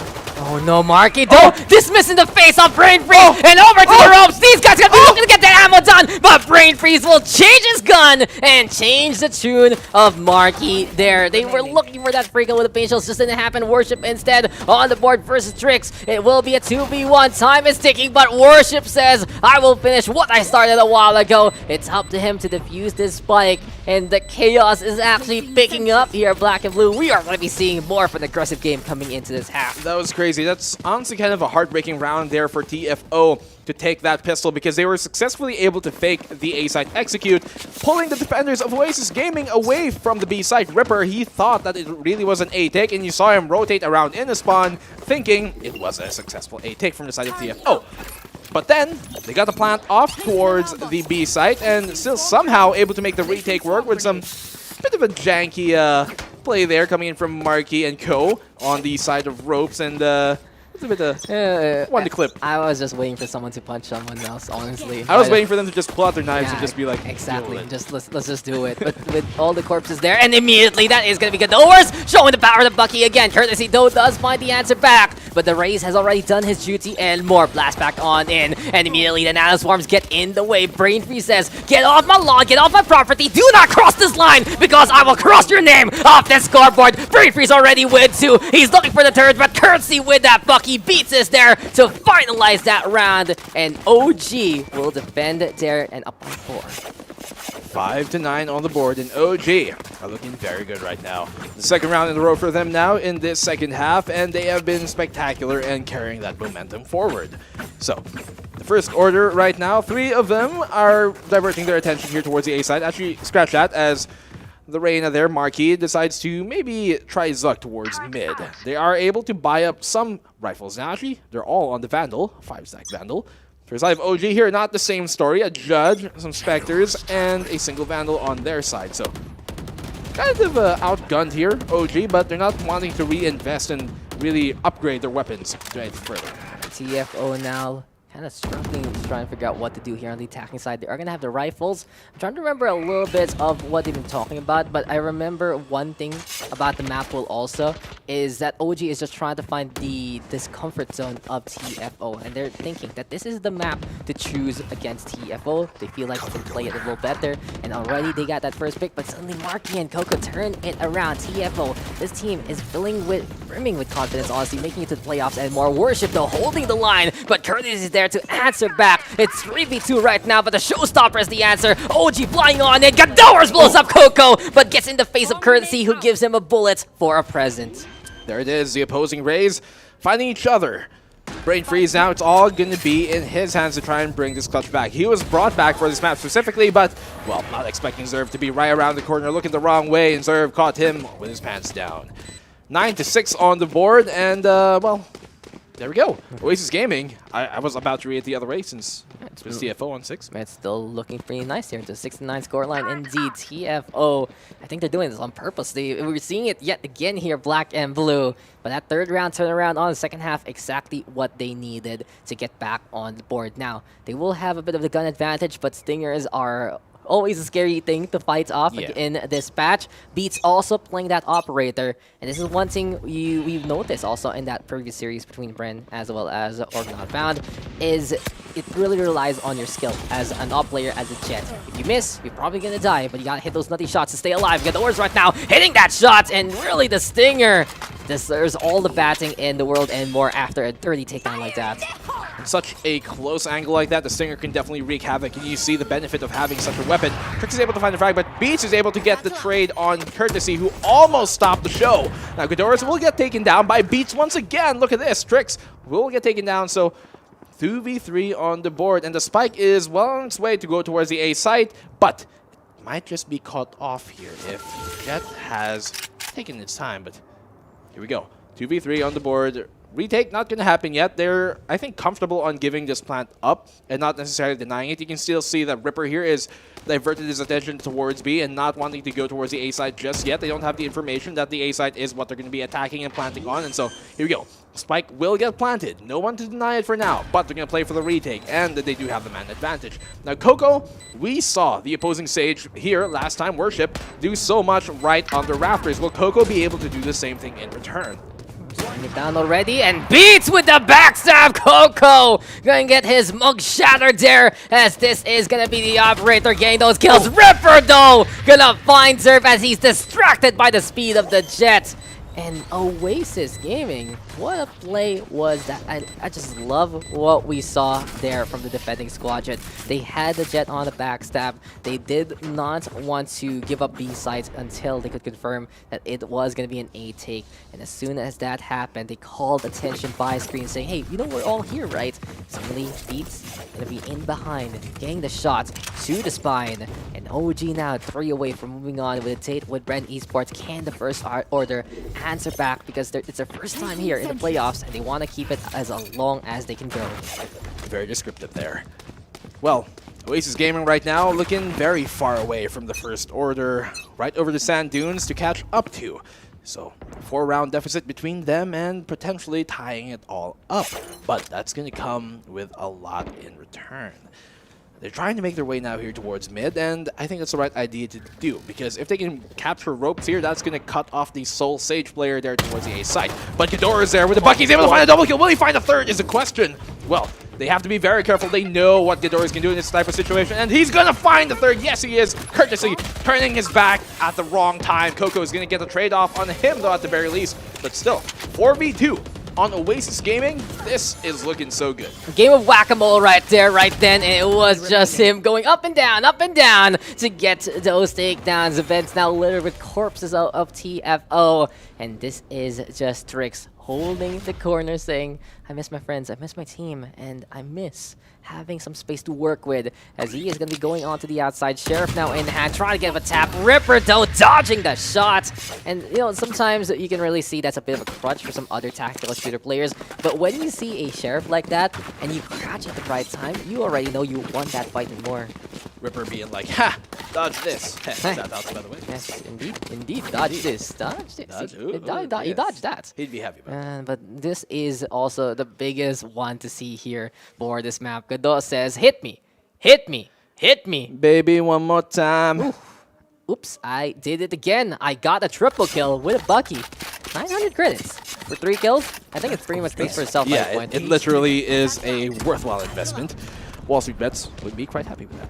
Oh no, Marky, don't dismiss in the face of Brain Freeze and over to the ropes. These guys are looking to get the ammo done, but Brain Freeze will change his gun and change the tune of Marky there. They were looking for that freak with the paint shells, just didn't happen. Worship instead on the board versus Tricks. It will be a 2v1. Time is ticking, but Worship says, I will finish what I started a while ago. It's up to him to defuse this spike, and the chaos is actually picking up here, Black and Blue. We are going to be seeing more of an aggressive game coming into this half. That was crazy. That's honestly kind of a heartbreaking round there for TFO to take that pistol, because they were successfully able to fake the A site execute, pulling the defenders of Oasis Gaming away from the B site. Ripper, he thought that it really was an A take, and you saw him rotate around in the spawn, thinking it was a successful A take from the side of TFO. But then, they got the plant off towards the B site, and still somehow able to make the retake work with some bit of a janky play there coming in from Marky and Co. on the side of ropes, and it's a bit one to clip. I was just waiting for someone to punch someone else, honestly. I was waiting for them to just pull out their knives and just be like, exactly. Just let's just do it. But with all the corpses there, and immediately that is gonna be good. The Ors showing the power to Bucky again. Courtesy though does find the answer back, but the Raze has already done his duty, and more blast back on in. And immediately the Nanoswarms get in the way. Brain Freeze says, get off my lawn, get off my property, do not cross this line, because I will cross your name off this scoreboard. Brain Freeze already with 2. He's looking for the turret, but Courtesy with that Bucky beats us there to finalize that round, and OG will defend there and up on 4. 5-9 on the board, and OG are looking very good right now. The second round in a row for them now in this second half, and they have been spectacular and carrying that momentum forward. So, the first order right now, 3 of them are diverting their attention here towards the A side. Actually, scratch that, as the Reyna there, Marquis, decides to maybe try Zuck towards mid. They are able to buy up some rifles. Now, actually, they're all on the Vandal, 5-stack Vandal. First, I have OG here, not the same story. A Judge, some Spectres, and a single Vandal on their side. So, kind of outgunned here, OG, but they're not wanting to reinvest and really upgrade their weapons to anything further. TFO now kind of struggling to try and figure out what to do here on the attacking side. They are going to have the rifles. I'm trying to remember a little bit of what they've been talking about, but I remember one thing about the map pool also is that OG is just trying to find the discomfort zone of TFO, and they're thinking that this is the map to choose against TFO. They feel like they can play it a little better, and already they got that first pick, but suddenly Marky and Coco turn it around. TFO, this team is brimming with confidence, honestly, making it to the playoffs, and more Worship though, holding the line, but Curtis is there to answer back. It's 3v2 right now, but the showstopper is the answer. OG flying on it. Gadowers blows up Coco, but gets in the face of Courtesy, who gives him a bullet for a present. There it is, the opposing Rays finding each other. Brain Freeze now, it's all going to be in his hands to try and bring this clutch back. He was brought back for this map specifically, but, well, not expecting Zerv to be right around the corner, looking the wrong way, and Zerv caught him with his pants down. 9-6 on the board, and, well, there we go. Oasis Gaming. I was about to read the other way since it was TFO on 6. It's still looking pretty nice here. The 6-9 scoreline. Indeed, TFO. I think they're doing this on purpose. We're seeing it yet again here, Black and Blue. But that third round turnaround on the second half, exactly what they needed to get back on the board. Now, they will have a bit of the gun advantage, but Stingers are always a scary thing to fight off in this patch. Beats also playing that operator, and this is one thing we've noticed also in that previous series between Bren as well as Org Not Found, is it really relies on your skill as an op player, as a Jet. If you miss, you're probably gonna die, but you gotta hit those nutty shots to stay alive. You got the Ors right now, hitting that shot, and really the Stinger deserves all the batting in the world and more after a dirty takedown like that. Such a close angle like that, the Stinger can definitely wreak havoc, and you see the benefit of having such a weapon. Trix is able to find the frag, but Beats is able to get the trade on Courtesy, who almost stopped the show. Now Ghidorahs will get taken down by Beats once again. Look at this, Trix will get taken down, so 2v3 on the board, and the spike is well on its way to go towards the A site, but it might just be caught off here if Jet has taken its time, but here we go. 2v3 on the board. retake, not going to happen yet. They're, I think, comfortable on giving this plant up and not necessarily denying it. You can still see that Ripper here is diverted his attention towards B and not wanting to go towards the A side just yet. They don't have the information that the A side is what they're going to be attacking and planting on. And so here we go. Spike will get planted. No one to deny it for now, but they're going to play for the retake, and they do have the man advantage. Now, Coco, we saw the opposing Sage here last time, Worship, do so much right on the rafters. Will Coco be able to do the same thing in return? Slowing it down already and beats with the backstab. Coco gonna get his mug shattered there, as this is gonna be the operator getting those kills. Ripper though gonna find Zerf as he's distracted by the speed of the jet. And Oasis Gaming, what a play was that. I just love what we saw there from the defending squadron. They had the jet on the backstab. They did not want to give up B sides until they could confirm that it was going to be an A take. And as soon as that happened, they called attention by screen saying, hey, you know we're all here, right? Suddenly, Beats going to be in behind, getting the shot to the spine. And OG now 3 away from moving on with a date with Bren Esports. Can the first order answer back, because it's their first time here in the playoffs and they want to keep it as long as they can go. Very descriptive there. Well, Oasis Gaming right now looking very far away from the first order, right over the sand dunes to catch up to. So, 4-round deficit between them and potentially tying it all up. But that's going to come with a lot in return. They're trying to make their way now here towards mid, and I think that's the right idea to do, because if they can capture ropes here, that's going to cut off the sole Sage player there towards the A side. But Ghidorah is there with the buck. He's able to find a double kill. Will he find a third is the question. Well, they have to be very careful. They know what Ghidorah can do in this type of situation, and he's going to find the third. Yes, he is. Courtesy turning his back at the wrong time. Coco is going to get the trade-off on him, though, at the very least. But still, 4v2. On Oasis Gaming, this is looking so good. Game of whack-a-mole right there, right then, and it was just him going up and down to get those takedowns. Events now littered with corpses of TFO, and this is just Trix holding the corner saying, I miss my friends, I miss my team, and I miss having some space to work with, as he is going to be going on to the outside. Sheriff now in hand, trying to get a tap. Ripper though dodging the shot, and you know, sometimes you can really see that's a bit of a crutch for some other tactical shooter players, but when you see a Sheriff like that and you catch at the right time, you already know you won that fight and more. Ripper being like, ha, dodge this. Shout out, by the way. Yes, indeed, dodge this, dodge this. He dodged that. He'd be happy about that. But this is also the biggest one to see here for this map. Godot says, hit me, hit me, hit me. Baby, one more time. Oops, I did it again. I got a triple kill with a Bucky. 900 credits for 3 kills. I think it's pretty much pays for itself. Yeah, it literally is a worthwhile investment. Wall Street Bets would be quite happy with that.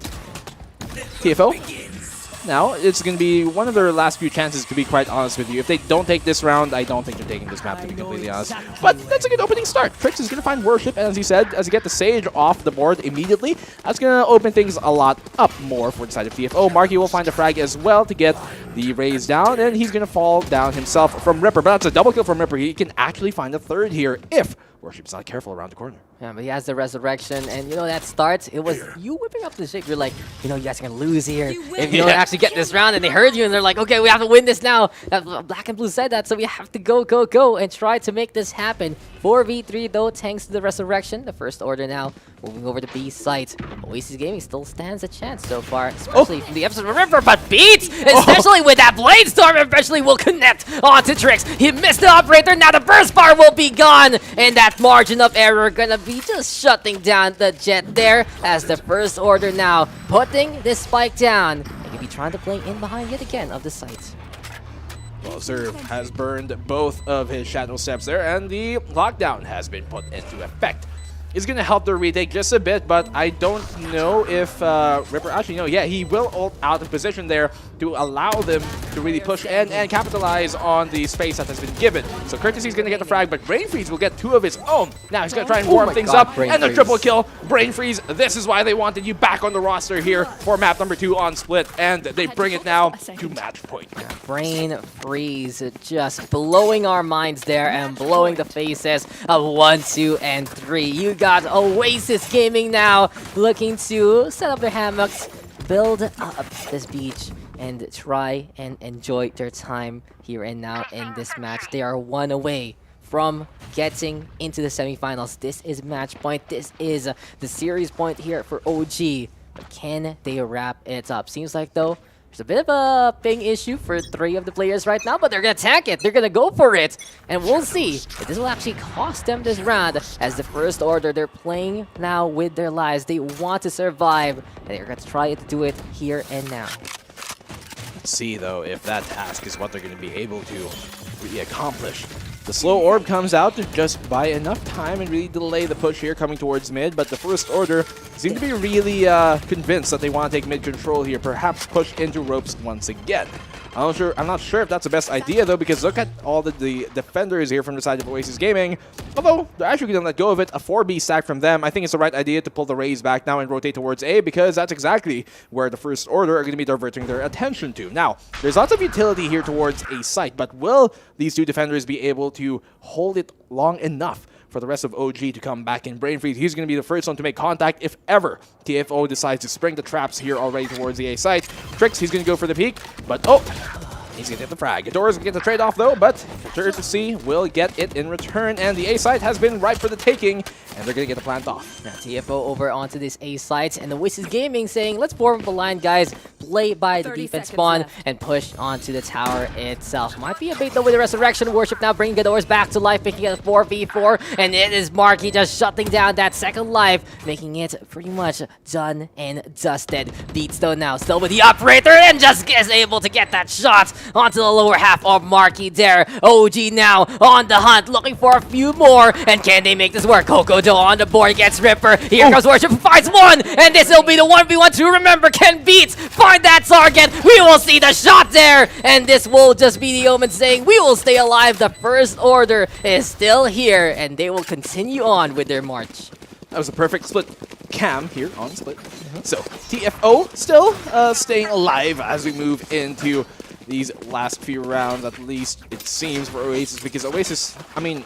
TFO? Now, it's going to be one of their last few chances, to be quite honest with you. If they don't take this round, I don't think they're taking this map, to be completely honest. But that's a good opening start. Trix is going to find Worship, and as he said, as you get the Sage off the board immediately, that's going to open things a lot up more for the side of TFO. Marky will find a frag as well to get the raise down, and he's going to fall down himself from Ripper. But that's a double kill from Ripper. He can actually find a third here if Worship's not careful around the corner. Yeah, but he has the resurrection, and you know that starts. It was you whipping up the ship. You're like, you know, you guys are gonna lose here if you don't actually get this round. And they heard you, and they're like, okay, we have to win this now. Black and Blue said that, so we have to go, and try to make this happen. 4v3 though, thanks to the resurrection. The first order now moving over to B site. Oasis Gaming still stands a chance so far, especially from the episode of River, but Beats, especially with that Blade Storm, eventually will connect onto Trix. He missed the operator. Now the burst bar will be gone, and that margin of error gonna be just shutting down the jet there, as the first order now putting this spike down. They could be trying to play in behind yet again of the site. Well, Zerv has burned both of his Shadow Steps there, and the lockdown has been put into effect. It's going to help the retake just a bit, but I don't know if Ripper... Actually, no, yeah, he will ult out of position there to allow them to really push and capitalize on the space that has been given. So Courtesy is going to get the frag, but Brain Freeze will get 2 of his own. Now he's going to try and warm things up, and the triple kill. Brain Freeze, this is why they wanted you back on the roster here for map number 2 on Split, and they bring it now to match point. Brain Freeze just blowing our minds there and blowing the faces of 1, 2, and 3. You got Oasis Gaming now looking to set up their hammocks, build up this beach, and try and enjoy their time here and now in this match. They are 1 away from getting into the semifinals. This is match point. This is the series point here for OG. But can they wrap it up? Seems like, though, there's a bit of a ping issue for 3 of the players right now, but they're going to tank it. They're going to go for it. And we'll see if this will actually cost them this round. As the first order, they're playing now with their lives. They want to survive. And they're going to try to do it here and now. Let's see, though, if that task is what they're going to be able to really accomplish. The slow orb comes out to just buy enough time and really delay the push here coming towards mid, but the first order seem to be really convinced that they want to take mid control here, perhaps push into ropes once again. I'm not sure if that's the best idea, though, because look at all the defenders here from the side of Oasis Gaming. Although, they're actually going to let go of it. A 4B stack from them. I think it's the right idea to pull the Rays back now and rotate towards A, because that's exactly where the first order are going to be diverting their attention to. Now, there's lots of utility here towards A site, but will these 2 defenders be able to hold it long enough for the rest of OG to come back in Brain Freeze? He's going to be the first one to make contact if ever TFO decides to spring the traps here already towards the A site. Tricks, he's going to go for the peek, but oh, he's going to get the frag. Adora's going to get the trade-off, though, but Courtesy will get it in return, and the A site has been ripe for the taking, and they're going to get the plant off. Now TFO over onto this A site, and the Oasis Gaming saying, let's form up a line, guys. Play by the defense spawn and push onto the tower itself. Might be a bait, though, with the Resurrection Worship now bringing Gadors back to life, making it a 4v4, and it is Marky just shutting down that second life, making it pretty much done and dusted. Beats, though, now still with the operator, and just is able to get that shot onto the lower half of Marky there. OG now on the hunt, looking for a few more, and can they make this work? Coco Joe on the board gets Ripper. Here comes Worship, finds one, and this will be the 1v1 to remember. Can Beats find that target? We will see the shot there, and this will just be the Omen saying, we will stay alive. The first order is still here, and they will continue on with their march. That was a perfect split cam here on split. So TFO still staying alive as we move into these last few rounds, at least it seems, for Oasis, because Oasis, I mean,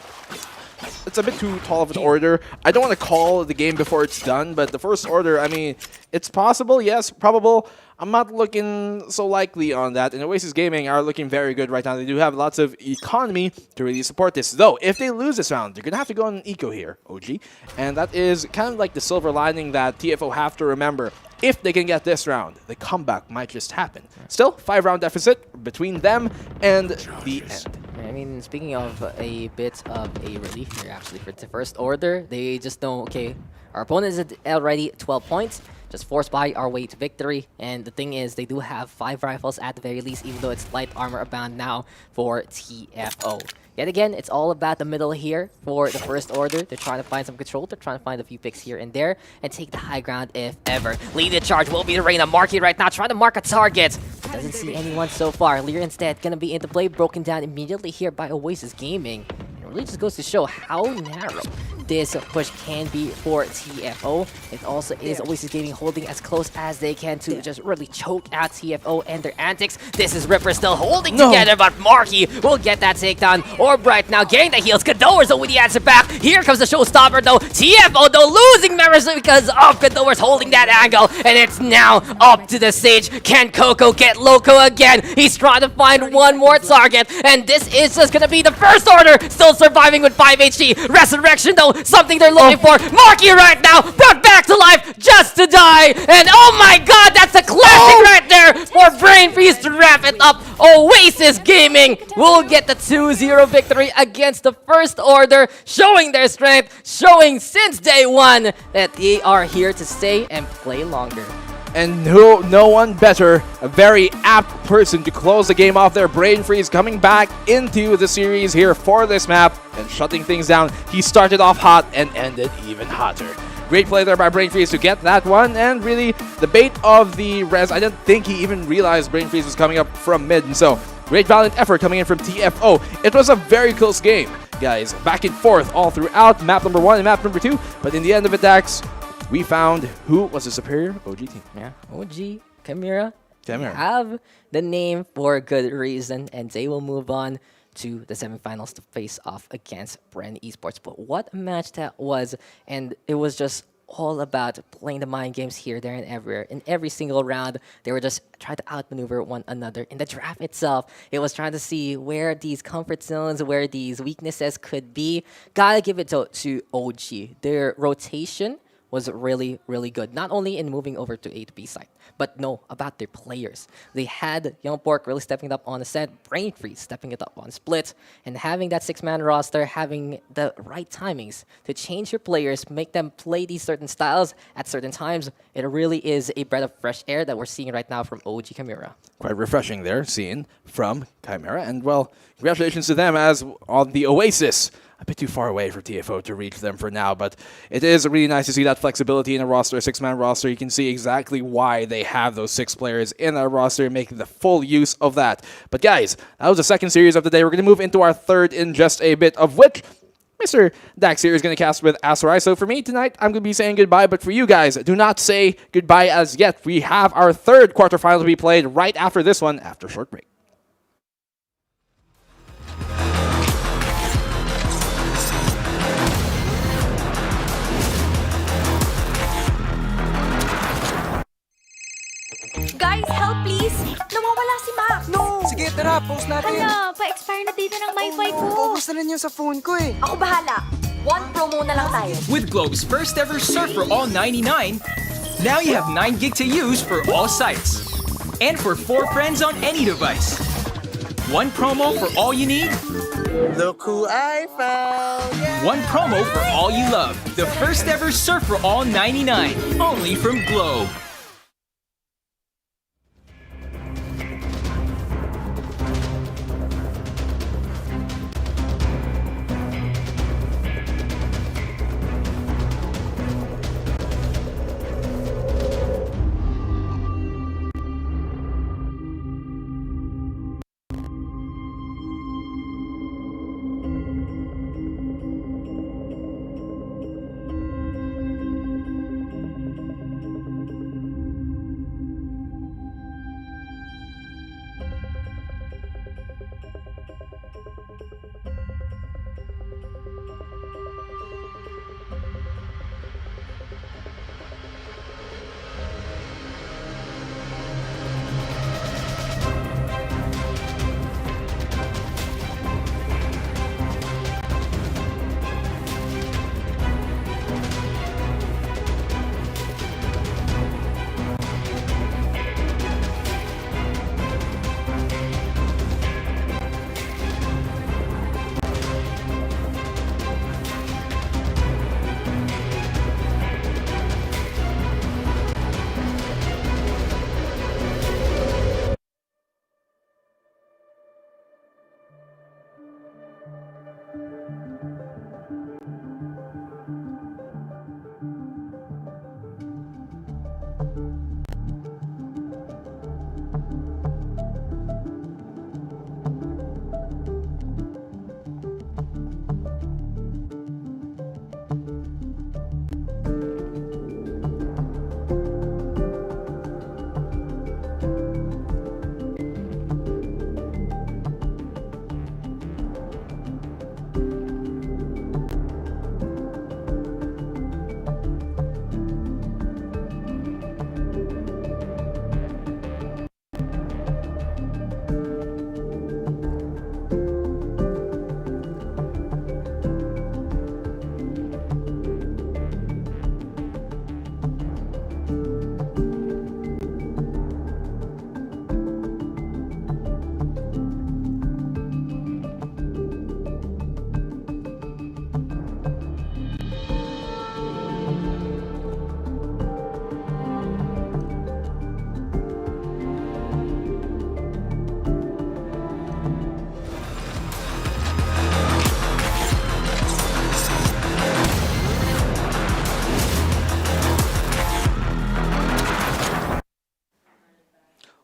it's a bit too tall of an order. I don't want to call the game before it's done, but the first order, I mean, it's possible, yes, probable. I'm not looking so likely on that, and Oasis Gaming are looking very good right now. They do have lots of economy to really support this. Though, if they lose this round, they're going to have to go on an eco here, OG, and that is kind of like the silver lining that TFO have to remember. If they can get this round, the comeback might just happen. Still, 5-round deficit between them and the end. I mean, speaking of a bit of a relief here, actually, for the first order, they just know, okay, our opponent is already 12 points, just forced by our way to victory. And the thing is, they do have 5 rifles at the very least, even though it's light armor abound now for TFO. Yet again, it's all about the middle here for the first order. They're trying to find some control. They're trying to find a few picks here and there and take the high ground if ever. Lead the charge will be the Reina. Marky right now trying to mark a target. Doesn't see anyone so far. Lear instead gonna be into play. Broken down immediately here by Oasis Gaming. It really just goes to show how narrow this push can be for TFO. It also is Oasis Gaming holding as close as they can to just really choke out TFO and their antics. This is Ripper still holding together, but Marky will get that takedown. Orb right now getting the heals. Kador's with the answer back. Here comes the showstopper though. TFO though losing members because of Kador's holding that angle, and it's now up to the stage. Can Coco get loco again? He's trying to find one more target, and this is just gonna be the first order. Still surviving with 5 HP. Resurrection though, something they're looking for. Marky right now brought back to life just to die, and oh my god, that's a classic right there for Brain Freeze to wrap it up. Oasis Gaming will get the 2-0 victory against the first order, showing their strength, showing since day one that they are here to stay and play longer. And no one better, a very apt person to close the game off there. Brain Freeze coming back into the series here for this map and shutting things down. He started off hot and ended even hotter. Great play there by Brain Freeze to get that one, and really the bait of the res. I didn't think he even realized Brain Freeze was coming up from mid, and so great valiant effort coming in from TFO. It was a very close game, guys. Back and forth all throughout map number 1 and map number 2, but in the end of it, Dax, we found who was the superior OG team. Yeah, OG, Chimera. Chimera. Have the name for a good reason, and they will move on to the semifinals to face off against Bren Esports. But what a match that was, and it was just all about playing the mind games here, there, and everywhere. In every single round, they were just trying to outmaneuver one another. In the draft itself, it was trying to see where these comfort zones, where these weaknesses could be. Gotta give it to OG. Their rotation was really, really good. Not only in moving over to A to B side, but no, about their players. They had Young Pork really stepping it up on the set, Brain Freeze stepping it up on split, and having that 6-man roster, having the right timings to change your players, make them play these certain styles at certain times. It really is a breath of fresh air that we're seeing right now from OG Chimera. Quite refreshing there, seeing from Chimera. And, well, congratulations to them as on the Oasis. A bit too far away for TFO to reach them for now, but it is really nice to see that flexibility in a roster, a 6-man roster. You can see exactly why they have those 6 players in their roster, making the full use of that. But guys, that was the second series of the day. We're going to move into our third in just a bit, of which Mr. Dax here is going to cast with Azurai. So for me tonight, I'm going to be saying goodbye, but for you guys, do not say goodbye as yet. We have our third quarterfinal to be played right after this one, after a short break. Guys, help please! Nawawala si Mac! No! Sige, tara, post natin. Hala, pa-expire na data ng Wi-Fi ko. Focus na lang yun sa phone ko eh. Ako bahala. One promo na lang tayo. With Globe's first ever Surf for all 99, now you have 9 gig to use for all sites. And for 4 friends on any device. One promo for all you need. Look who I found. Yeah. One promo for all you love. The first ever Surf for all 99. Only from Globe.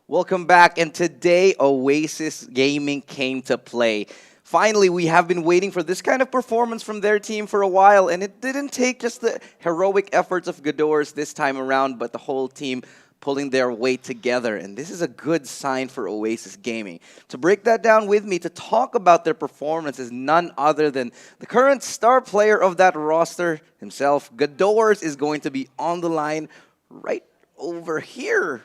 Welcome back, and today Oasis Gaming came to play. Finally, we have been waiting for this kind of performance from their team for a while, and it didn't take just the heroic efforts of Gadors this time around, but the whole team pulling their weight together. And this is a good sign for Oasis Gaming. To break that down with me, to talk about their performance is none other than the current star player of that roster himself. Gadors is going to be on the line right over here.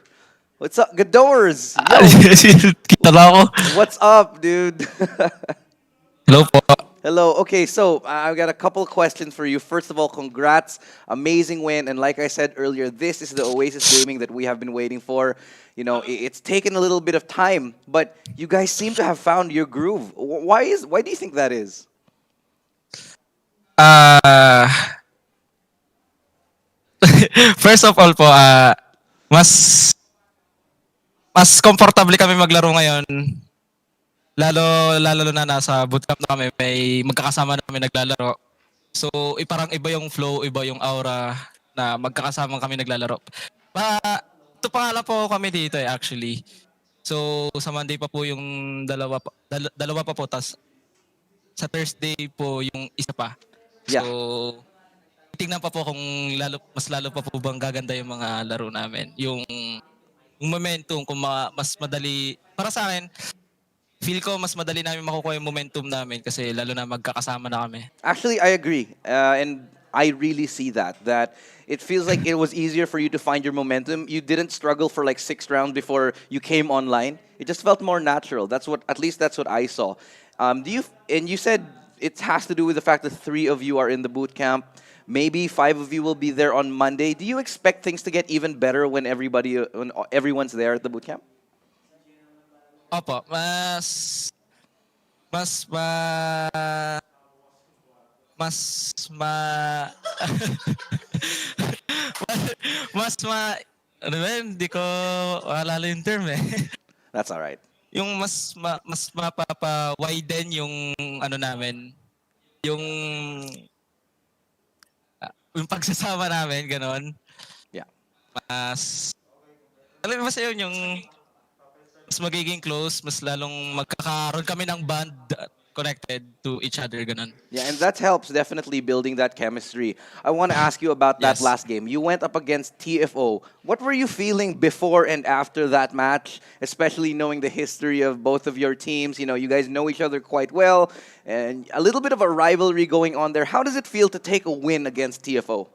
What's up, Gadors? What's up, dude? Hello po. Hello. Okay, so I've got a couple questions for you. First of all, congrats. Amazing win. And like I said earlier, this is the Oasis Gaming that we have been waiting for. You know, it's taken a little bit of time, but you guys seem to have found your groove. Why do you think that is? First of all po, mas comfortable kami maglaro ngayon. Lalo na nasa bootcamp na kami, may magkakasama na kami naglalaro. So, parang iba yung flow, iba yung aura na magkakasama kami naglalaro. Ito pa nga lang po kami dito actually. So, sa Monday pa po yung dalawa pa po, tas sa Thursday po yung isa pa. So, tingnan pa po kung mas lalo pa po bang gaganda yung mga laro namin. Yung momentum, kung mas madali, para sa akin, feel ko mas madali namin makukuha yung momentum namin kasi lalo na magkakasama na kami. Actually, I agree. And I really see that it feels like it was easier for you to find your momentum. You didn't struggle for like 6 rounds before you came online. It just felt more natural. At least that's what I saw. And you said it has to do with the fact that 3 of you are in the boot camp. Maybe 5 of you will be there on Monday. Do you expect things to get even better when everyone's there at the boot camp? Opo, mas ano ba yun? Hindi ko maalala yung term eh. That's all right. Yung mas mapapa-widen yung ano namin, yung pagsasama namin, ganon. Yeah. Alam mo ba yun yung mas magiging close, mas lalong magkakaroon kami ng bond connected to each other, ganun. Yeah, and that helps definitely building that chemistry. I want to ask you about that last game. You went up against TFO. What were you feeling before and after that match, especially knowing the history of both of your teams? You know, you guys know each other quite well, and a little bit of a rivalry going on there. How does it feel to take a win against TFO?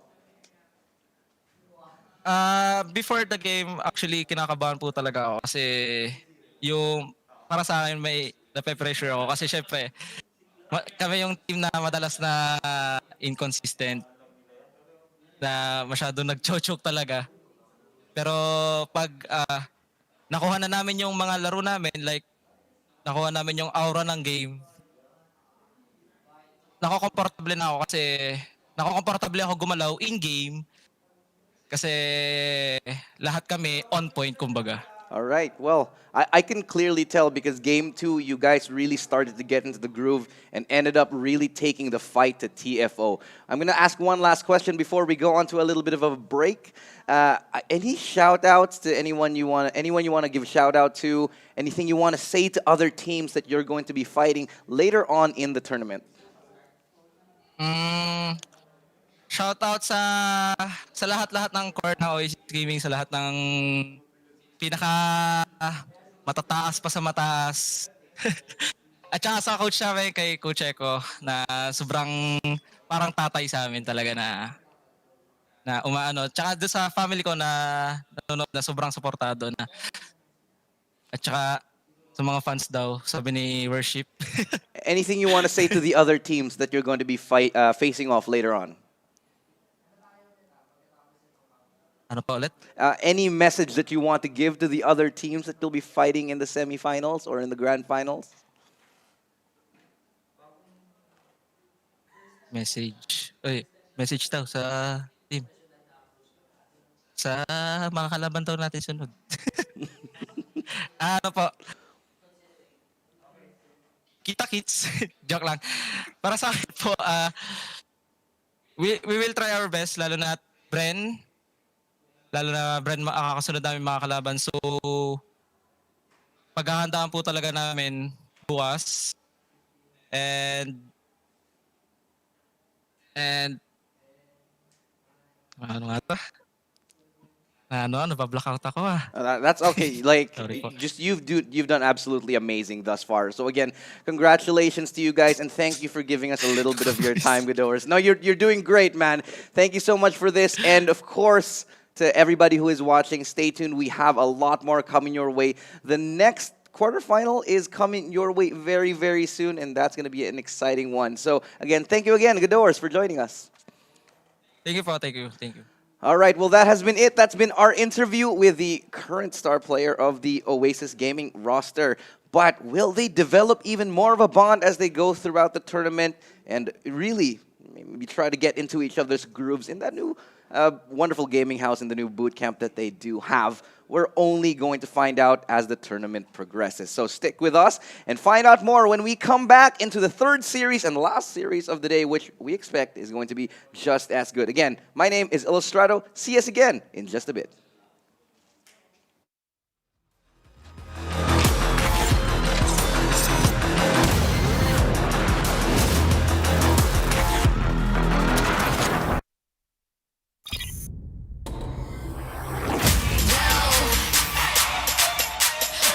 Before the game, actually, kinakabahan po talaga ako kasi yung para sa akin may nape-pressure ako kasi syempre kami yung team na madalas na inconsistent na masyado nag-choke talaga. Pero pag nakuha na namin yung mga laro namin, like nakuha namin yung aura ng game, nako-comfortable na ako kasi nako-comfortable ako gumalaw in-game kasi lahat kami on point kumbaga. All right. Well, I can clearly tell because game 2, you guys really started to get into the groove and ended up really taking the fight to TFO. I'm going to ask one last question before we go on to a little bit of a break. Any shout-outs to anyone you want to give a shout-out to? Anything you want to say to other teams that you're going to be fighting later on in the tournament? Shoutout sa lahat-lahat ng core na Oasis Gaming, sa lahat ng pinaka matataas pa sa mataas. At saka sa coach namin, kay Coach Eko, na sobrang parang tatay sa amin talaga na umaano. Tsaka doon sa family ko na nanonood na sobrang suportado na. At saka sa mga fans daw, sabi ni Worship. Anything you want to say to the other teams that you're going to be facing off later on? Ano pa ulit? Any message that you want to give to the other teams that you'll be fighting in the semifinals or in the grand finals? Message daw sa team. Sa mga kalaban daw natin sunod. Ano po? Kita kits. Joke lang. Para sa akin po, we will try our best, lalo na Bren, makakasunod namin mga kalaban. So, paghahandaan po talaga namin bukas. And ano nga to? Nabablackout ako ah. That's okay. Like, Sorry po. just you've done absolutely amazing thus far. So again, congratulations to you guys, and thank you for giving us a little bit of your time, Godoers. No, you're doing great, man. Thank you so much for this, and of course, to everybody who is watching, stay tuned. We have a lot more coming your way. The next quarterfinal is coming your way very, very soon, and that's going to be an exciting one. So again, thank you again, Godoers, for joining us. Thank you po, thank you. All right, well, that has been it. That's been our interview with the current star player of the Oasis Gaming roster. But will they develop even more of a bond as they go throughout the tournament and really maybe try to get into each other's grooves in that new wonderful gaming house in the new boot camp that they do have? We're only going to find out as the tournament progresses. So stick with us and find out more when we come back into the third series and last series of the day, which we expect is going to be just as good. Again, my name is Illustrato. See us again in just a bit.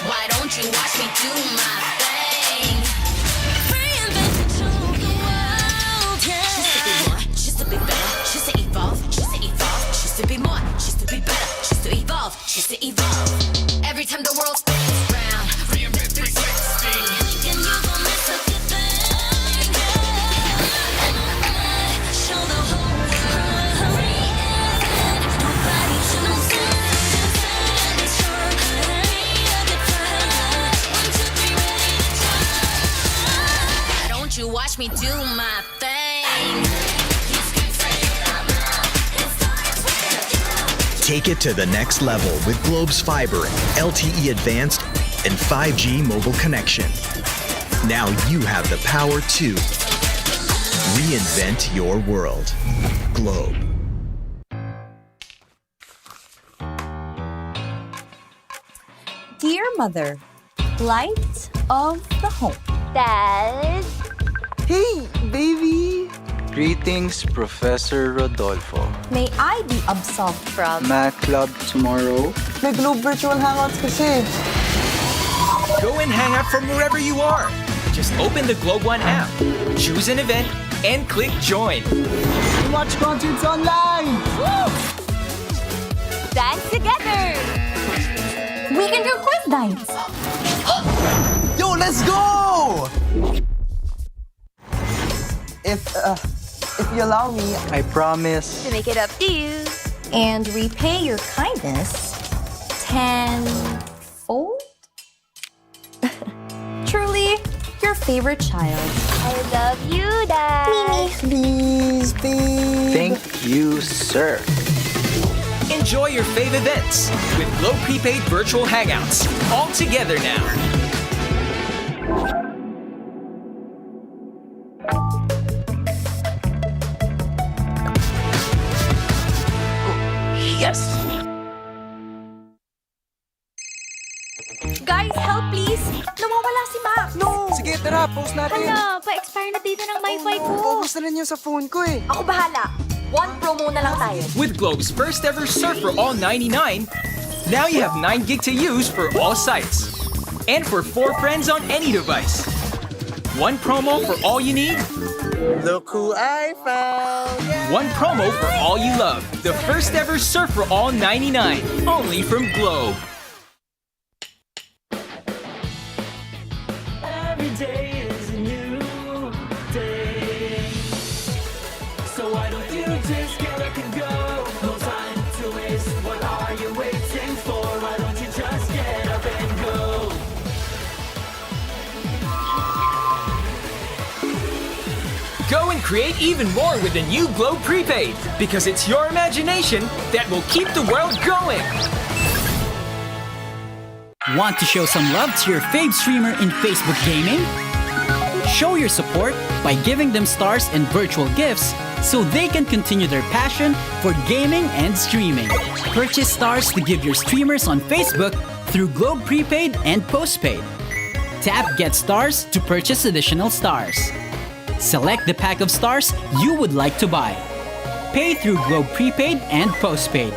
Why don't you watch me do my thing? Reinvent the world, yeah. Choose to be more, choose to be better, choose to evolve, choose to be more, choose to be better, choose to evolve, choose to evolve. Every time the world spins round, reinvent 360. Thinking you gon' miss a good thing, yeah. Show the whole world, reinvent. Nobody knows that it's your Don't you watch me do my thing. Take it to the next level with Globe's fiber, LTE advanced, and 5G mobile connection. Now you have the power to reinvent your world. Globe. Dear Mother, light of the home. Dad? Hey, baby! Greetings, Professor Rodolfo. May I be absolved from Math Club tomorrow. May Globe Virtual Hangouts kasi. Go and hang out from wherever you are. Just open the Globe One app, choose an event, and click join. Watch concerts online! Woo! Dance together! We can do quiz nights. Yo, let's go! If you allow me, I promise. To make it up to you. And repay your kindness tenfold? Truly, your favorite child. I love you, Dad. please, babe. Thank you, sir. Enjoy your fave events with Globe Prepaid Virtual Hangouts. All together now. Yes! Guys, help please! Nawawala si Max! No! Sige, tara, post natin. Hala, pa-expire na dito ng Wi-Fi ko. Ubus na rin yun sa phone ko eh. Ako bahala. One promo na lang tayo. With Globe's first ever Surf for All 99, now you have 9 gig to use for all sites. And for 4 friends on any device. One promo for all you need. Look who I found. Yeah. One promo for all you love. The first ever Surf for All 99. Only from Globe. Every day is a new day. So why don't you just get up and go? No time to waste. What are you waiting for? Why don't you just get up and go? Go and create even more with the new Globe Prepaid, because it's your imagination that will keep the world going. Want to show some love to your fave streamer in Facebook gaming? Show your support by giving them stars and virtual gifts so they can continue their passion for gaming and streaming. Purchase stars to give your streamers on Facebook through Globe Prepaid and Postpaid. Tap Get Stars to purchase additional stars. Select the pack of stars you would like to buy. Pay through Globe Prepaid and Postpaid.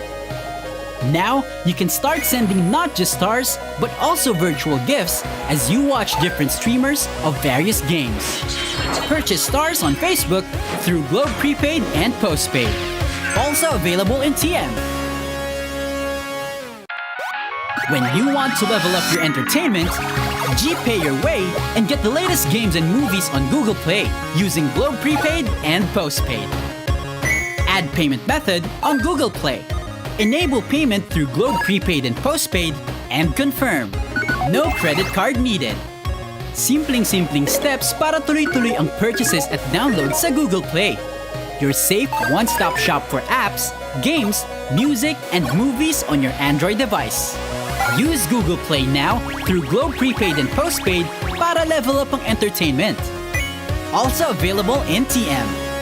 Now, you can start sending not just stars, but also virtual gifts as you watch different streamers of various games. Purchase stars on Facebook through Globe Prepaid and Postpaid. Also available in TM. When you want to level up your entertainment, G-Pay your way and get the latest games and movies on Google Play using Globe Prepaid and Postpaid. Add payment method on Google Play. Enable payment through Globe Prepaid and Postpaid and confirm. No credit card needed. Simpleng steps para tuloy-tuloy ang purchases at downloads sa Google Play. Your safe one-stop shop for apps, games, music, and movies on your Android device. Use Google Play now through Globe Prepaid and Postpaid para level up ang entertainment. Also available in TM.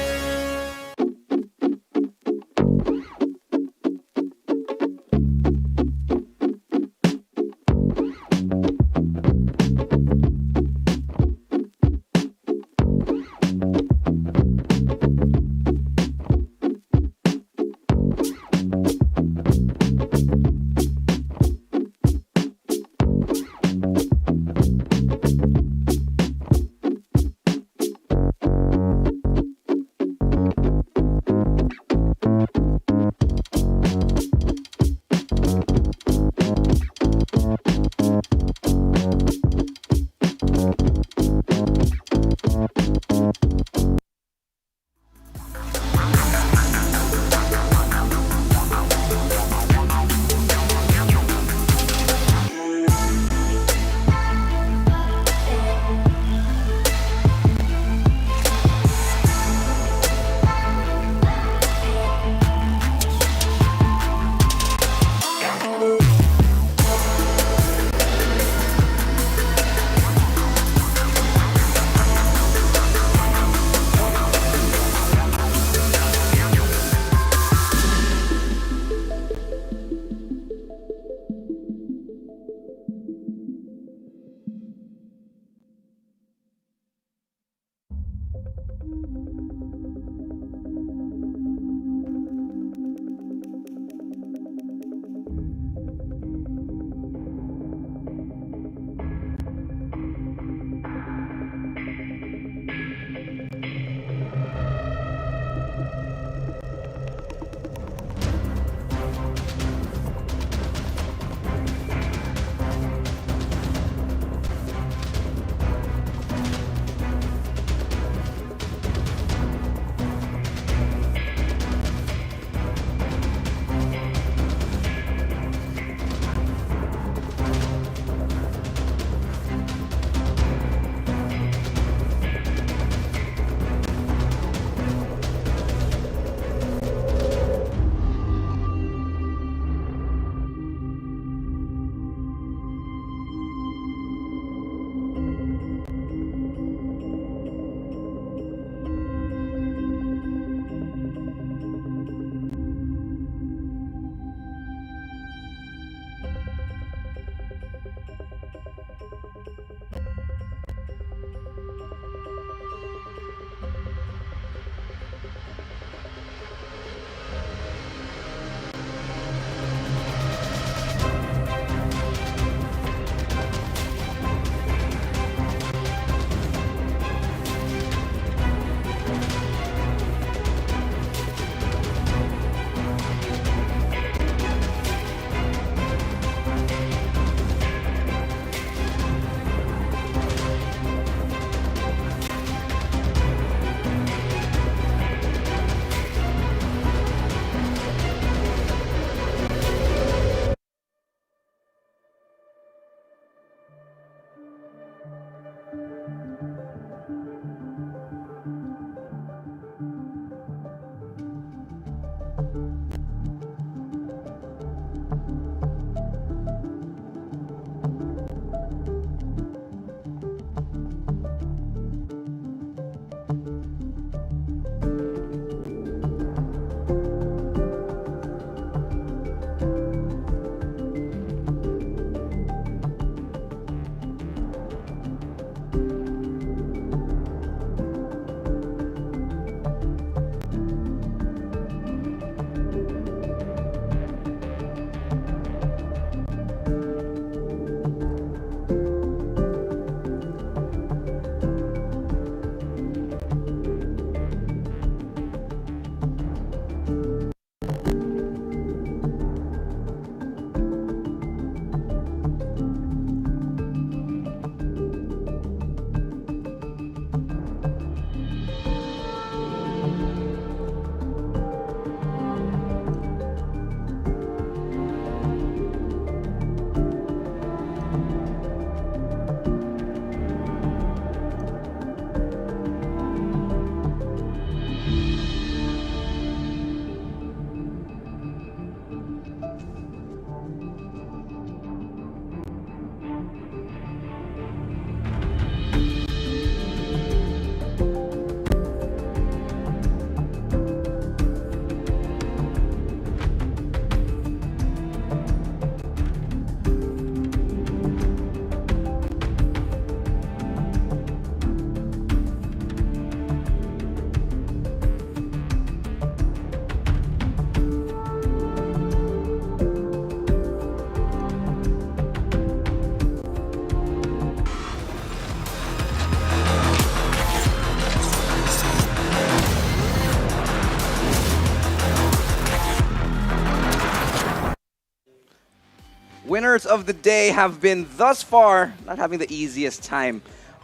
winners of the day have been thus far not having the easiest time.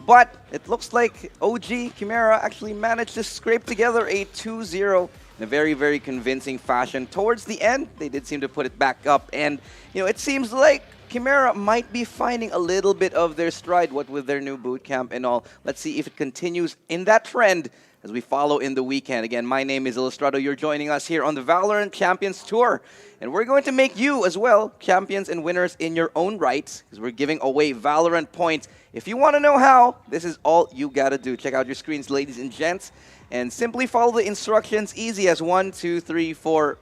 But it looks like OG Chimera actually managed to scrape together a 2-0 in a very, very convincing fashion. Towards the end, they did seem to put it back up. And, you know, it seems like Chimera might be finding a little bit of their stride, what with their new boot camp and all. Let's see if it continues in that trend as we follow in the weekend. Again, my name is Illustrado. You're joining us here on the VALORANT Champions Tour. And we're going to make you as well champions and winners in your own right, because we're giving away VALORANT points. If you want to know how, this is all you got to do. Check out your screens, ladies and gents, and simply follow the instructions. Easy as 1, 2, 3, 4,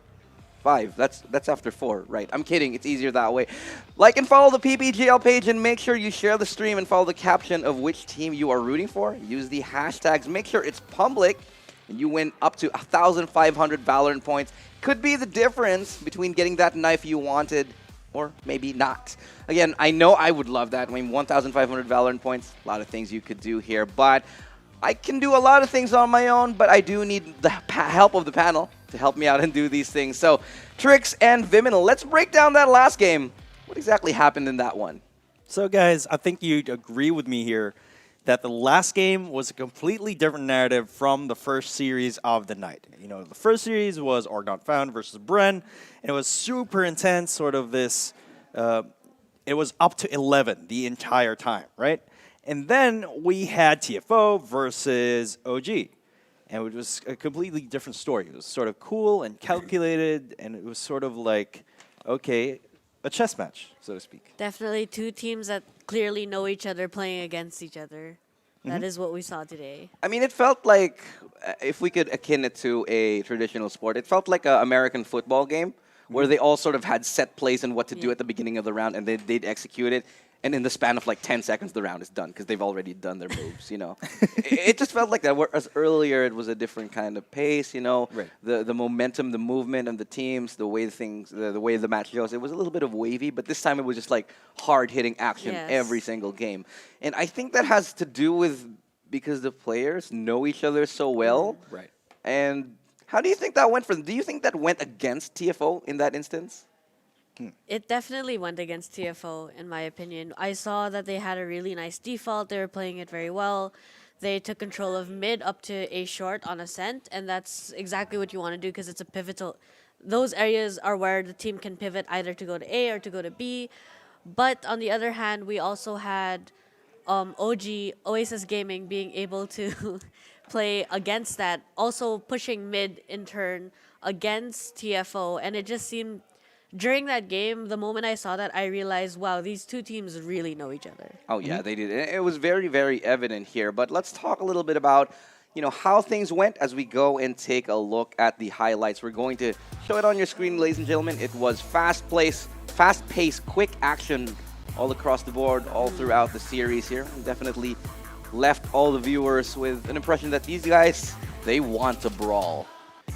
5. That's after 4, right? I'm kidding. It's easier that way. Like and follow the PPGL page, and make sure you share the stream and follow the caption of which team you are rooting for. Use the hashtags. Make sure it's public, and you win up to 1,500 VALORANT points. Could be the difference between getting that knife you wanted or maybe not. Again, I know I would love that. I mean, 1,500 VALORANT points, a lot of things you could do here, but I can do a lot of things on my own, but I do need the help of the panel to help me out and do these things. So, Trix and Viminal, let's break down that last game. What exactly happened in that one? So, guys, I think you'd agree with me here that the last game was a completely different narrative from the first series of the night. You know, the first series was Org Not Found versus Bren, and it was super intense, sort of this, it was up to 11 the entire time, right? And then we had TFO versus OG, and it was a completely different story. It was sort of cool and calculated, and it was sort of like, okay, a chess match, so to speak. Definitely two teams that clearly know each other playing against each other. That is what we saw today. I mean, it felt like, if we could akin it to a traditional sport, it felt like an American football game where they all sort of had set plays and what to do at the beginning of the round, and they'd execute it. And in the span of like 10 seconds, the round is done because they've already done their moves, you know. It just felt like that. Whereas earlier, it was a different kind of pace, you know. Right. The momentum, the movement of the teams, the way things, the way the match goes. It was a little bit of wavy, but this time it was just like hard-hitting action every single game. And I think that has to do with because the players know each other so well. Right. And how do you think that went for them? Do you think that went against TFO in that instance? It definitely went against TFO, in my opinion. I saw that they had a really nice default. They were playing it very well. They took control of mid up to A short on Ascent, and that's exactly what you want to do because it's a pivotal. Those areas are where the team can pivot either to go to A or to go to B. But on the other hand, we also had OG, Oasis Gaming, being able to play against that, also pushing mid in turn against TFO, and it just seemed... During that game, the moment I saw that, I realized, wow, these two teams really know each other. Oh, yeah, they did. It was very, very evident here. But let's talk a little bit about, you know, how things went as we go and take a look at the highlights. We're going to show it on your screen, ladies and gentlemen. It was fast-paced, quick action all across the board, all throughout the series here. Definitely left all the viewers with an impression that these guys, they want to brawl.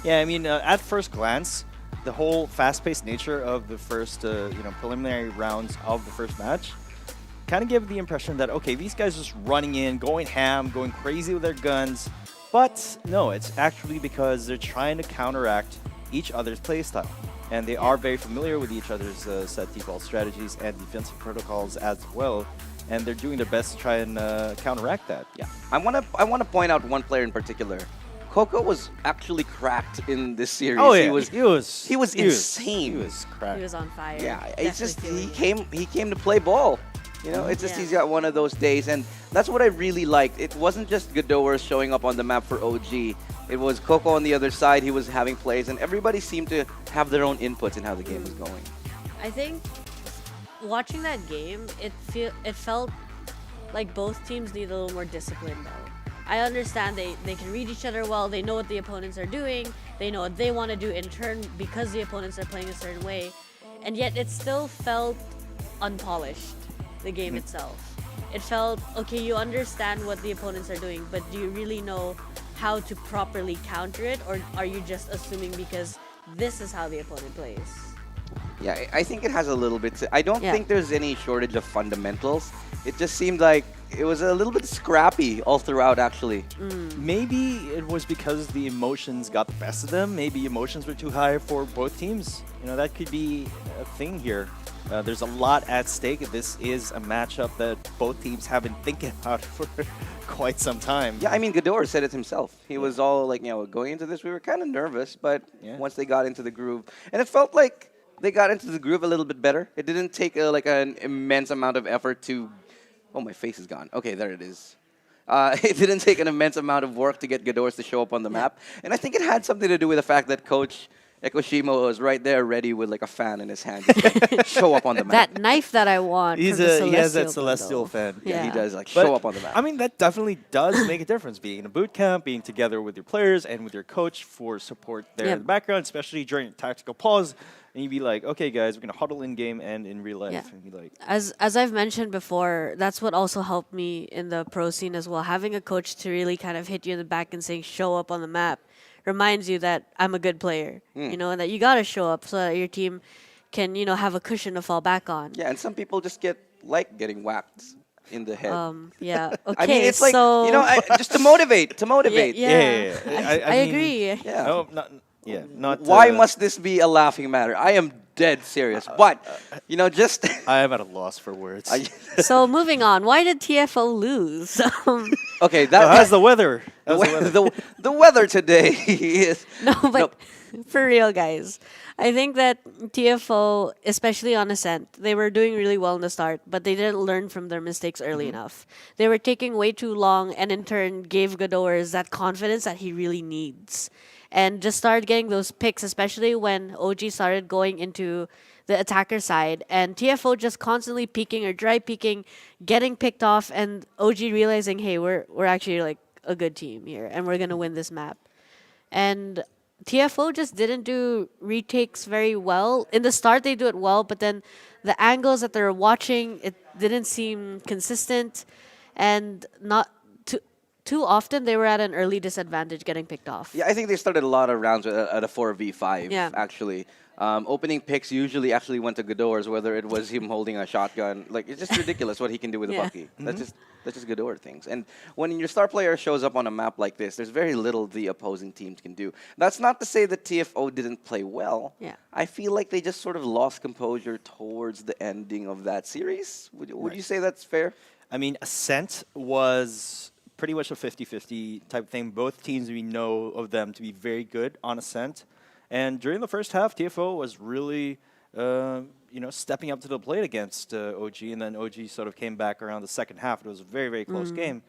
Yeah, I mean, at first glance, the whole fast-paced nature of the first, preliminary rounds of the first match kind of gave the impression that, okay, these guys just running in, going ham, going crazy with their guns. But no, it's actually because they're trying to counteract each other's playstyle. And they are very familiar with each other's set default strategies and defensive protocols as well. And they're doing their best to try and counteract that. Yeah, I want to point out one player in particular. Coco was actually cracked in this series. Oh yeah, he was insane. He was cracked. He was on fire. Yeah, it's just he came to play ball. You know, it's just he's got one of those days, and that's what I really liked. It wasn't just Godowers showing up on the map for OG. It was Coco on the other side. He was having plays, and everybody seemed to have their own inputs in how the game was going. I think watching that game, it felt like both teams need a little more discipline, though. I understand they can read each other well, they know what the opponents are doing, they know what they want to do in turn because the opponents are playing a certain way, and yet it still felt unpolished, the game itself. It felt, okay, you understand what the opponents are doing, but do you really know how to properly counter it, or are you just assuming because this is how the opponent plays? Yeah, I think it has a little bit I don't think there's any shortage of fundamentals. It just seemed like it was a little bit scrappy all throughout, actually. Maybe it was because the emotions got the best of them. Maybe emotions were too high for both teams. You know, that could be a thing here. There's a lot at stake. This is a matchup that both teams have been thinking about for quite some time. Yeah, I mean, Gador said it himself. He was all like, going into this, we were kind of nervous, but once they got into the groove, and it felt like they got into the groove a little bit better. It didn't take like an immense amount of effort to... Oh, my face is gone. Okay, there it is. It didn't take an immense amount of work to get Gadors to show up on the map. And I think it had something to do with the fact that Coach Ekoshimo was right there ready with like a fan in his hand to show up on the map. That knife that I want. He has that Celestial bundle. fan. Yeah, he does like But, show up on the map. I mean, that definitely does make a difference. Being in a boot camp, being together with your players and with your coach for support there in the background, especially during tactical pause. And you'd be like, okay, guys, we're going to huddle in game and in real life. Yeah. And be like, As I've mentioned before, that's what also helped me in the pro scene as well. Having a coach to really kind of hit you in the back and saying, show up on the map, reminds you that I'm a good player, and that you got to show up so that your team can, have a cushion to fall back on. Yeah, and some people just like getting whacked in the head. Yeah. Okay. I mean, it's like, so just to motivate. Yeah. I agree. Yeah. No, not. Why must this be a laughing matter? I am dead serious. But, just... I am at a loss for words. So moving on, why did TFO lose? Okay, how's the weather? The weather today is... For real, guys. I think that TFO, especially on Ascent, they were doing really well in the start, but they didn't learn from their mistakes early enough. They were taking way too long and in turn gave Gadores that confidence that he really needs. And just started getting those picks, especially when OG started going into the attacker side. And TFO just constantly peeking or dry peeking, getting picked off, and OG realizing, hey, we're actually like a good team here, and we're going to win this map. And TFO just didn't do retakes very well. In the start, they do it well, but then the angles that they're watching, it didn't seem consistent, and not too often they were at an early disadvantage getting picked off. Yeah, I think they started a lot of rounds at a 4v5, actually. Opening picks usually actually went to Gadors, whether it was him holding a shotgun. Like, it's just ridiculous what he can do with a Bucky. That's just Gador things. And when your star player shows up on a map like this, there's very little the opposing teams can do. That's not to say that TFO didn't play well. Yeah. I feel like they just sort of lost composure towards the ending of that series. Would you say that's fair? I mean, Ascent was pretty much a 50-50 type thing. Both teams, we know of them to be very good on Ascent. And during the first half, TFO was really, stepping up to the plate against OG. And then OG sort of came back around the second half. It was a very, very close game.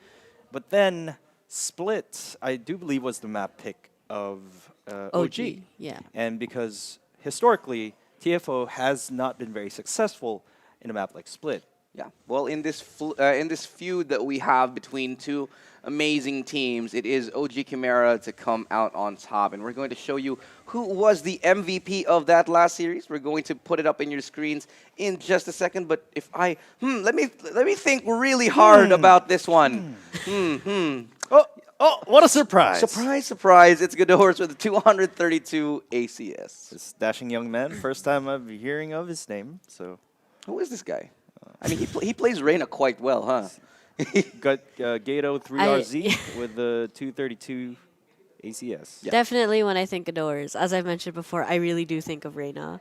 But then Split, I do believe, was the map pick of OG. Yeah. And because historically, TFO has not been very successful in a map like Split. Yeah, well, in this feud that we have between two amazing teams, it is OG Chimera to come out on top, and we're going to show you who was the MVP of that last series. We're going to put it up in your screens in just a second, but if I let me think really hard about this one. Oh, what a surprise! Surprise! It's Gadors with 232 ACS. This dashing young man, first time I'm hearing of his name. So, who is this guy? I mean, he plays Reina quite well, huh? Got Gato 3RZ with the 232 ACS. Yeah. Definitely when I think of Doors, as I've mentioned before, I really do think of Reina.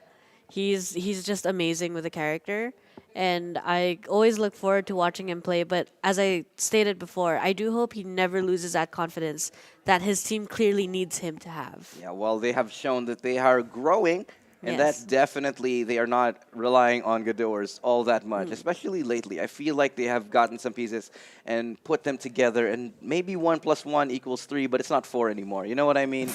He's just amazing with the character, and I always look forward to watching him play. But as I stated before, I do hope he never loses that confidence that his team clearly needs him to have. Yeah, well, they have shown that they are growing. And that's definitely, they are not relying on Gadors all that much, especially lately. I feel like they have gotten some pieces and put them together, and maybe 1 + 1 = 3, but it's not 4 anymore. You know what I mean?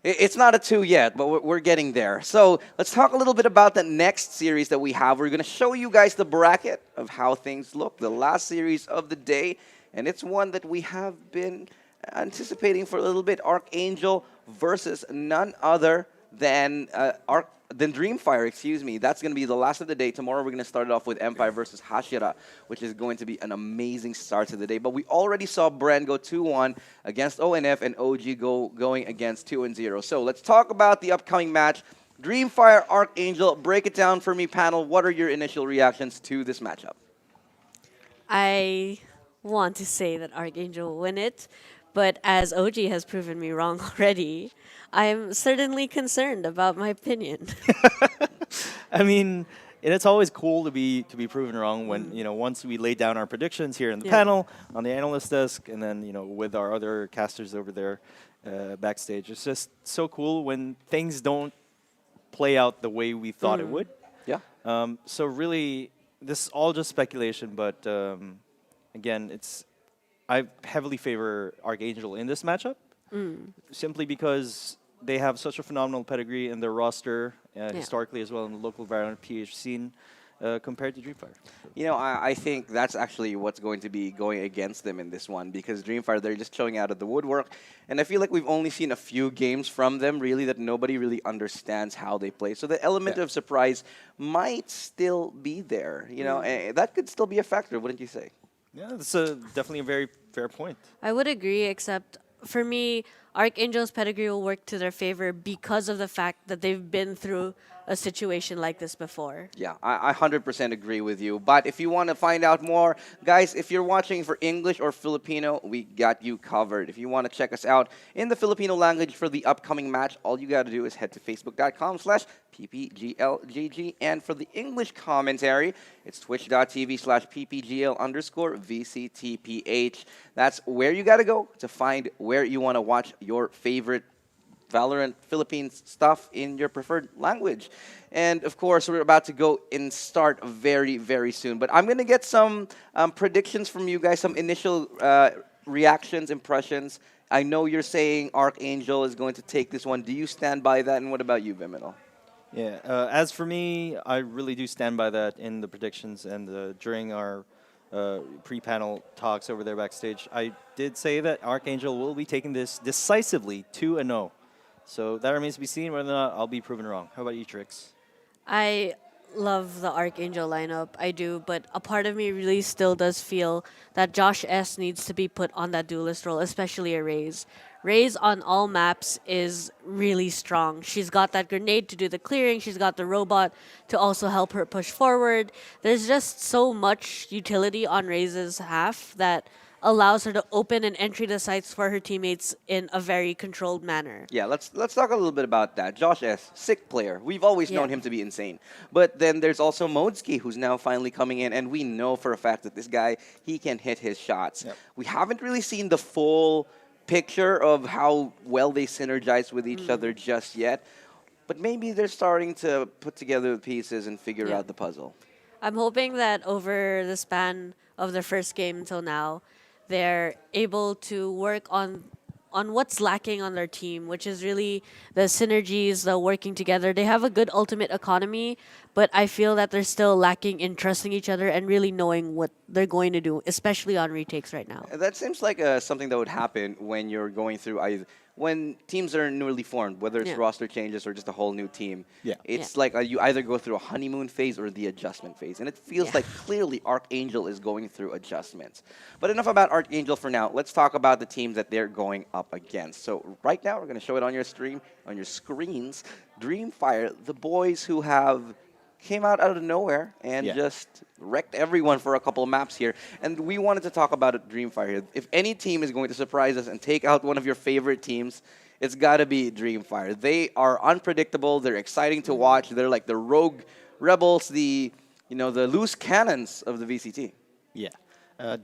It's not a 2 yet, but we're getting there. So let's talk a little bit about the next series that we have. We're going to show you guys the bracket of how things look, the last series of the day, and it's one that we have been anticipating for a little bit. ArkAngel versus none other than Dreamfyre, excuse me. That's going to be the last of the day. Tomorrow we're going to start it off with Empire versus Hashira, which is going to be an amazing start to the day. But we already saw Bren go 2-1 against ONF and OG going against 2-0. So let's talk about the upcoming match. Dreamfyre, ArkAngel, break it down for me, panel. What are your initial reactions to this matchup? I want to say that ArkAngel will win it, but as OG has proven me wrong already, I'm certainly concerned about my opinion. I mean, and it's always cool to be proven wrong when once we lay down our predictions here in the panel on the analyst desk, and then with our other casters over there backstage. It's just so cool when things don't play out the way we thought it would. Yeah. So really, this is all just speculation, but again, I heavily favor ArkAngel in this matchup, simply because they have such a phenomenal pedigree in their roster, historically as well in the local VALORANT PH scene, compared to Dreamfyre. I think that's actually what's going to be going against them in this one, because Dreamfyre, they're just showing out of the woodwork. And I feel like we've only seen a few games from them, really, that nobody really understands how they play. So the element of surprise might still be there. And that could still be a factor, wouldn't you say? Yeah, that's definitely a very fair point. I would agree, except for me, ArkAngel's pedigree will work to their favor because of the fact that they've been through a situation like this before. Yeah, I 100% agree with you. But if you want to find out more, guys, if you're watching for English or Filipino, we got you covered. If you want to check us out in the Filipino language for the upcoming match, all you got to do is head to facebook.com/PPGLGG. And for the English commentary, it's twitch.tv/PPGL_VCTPH. That's where you got to go to find where you want to watch your favorite VALORANT Philippines stuff in your preferred language. And of course, we're about to go and start very, very soon. But I'm going to get some predictions from you guys, some initial reactions, impressions. I know you're saying ArkAngel is going to take this one. Do you stand by that? And what about you, Viminal? Yeah, as for me, I really do stand by that in the predictions and during our pre-panel talks over there backstage. I did say that ArkAngel will be taking this decisively 2-0. So that remains to be seen whether or not I'll be proven wrong. How about you, Trix? I love the ArkAngel lineup. I do, but a part of me really still does feel that Josh S needs to be put on that duelist role, especially a Raze. Raze on all maps is really strong. She's got that grenade to do the clearing. She's got the robot to also help her push forward. There's just so much utility on Raze's half that allows her to open and entry the sites for her teammates in a very controlled manner. Yeah, let's talk a little bit about that. Josh S, sick player. We've always known him to be insane. But then there's also Modski, who's now finally coming in, and we know for a fact that this guy, he can hit his shots. Yep. We haven't really seen the full picture of how well they synergize with each other just yet. But maybe they're starting to put together the pieces and figure out the puzzle. I'm hoping that over the span of their first game until now, they're able to work on what's lacking on their team, which is really the synergies, the working together. They have a good ultimate economy, but I feel that they're still lacking in trusting each other and really knowing what they're going to do, especially on retakes right now. That seems like something that would happen when you're going through when teams are newly formed, whether it's roster changes or just a whole new team. Yeah. It's like you either go through a honeymoon phase or the adjustment phase. And it feels like clearly ArkAngel is going through adjustments. But enough about ArkAngel for now. Let's talk about the teams that they're going up against. So right now, we're going to show it on your stream, on your screens. Dreamfyre, the boys who came out of nowhere and just wrecked everyone for a couple of maps here. And we wanted to talk about Dreamfyre here. If any team is going to surprise us and take out one of your favorite teams, it's got to be Dreamfyre. They are unpredictable. They're exciting to watch. They're like the rogue rebels, the loose cannons of the VCT. Yeah,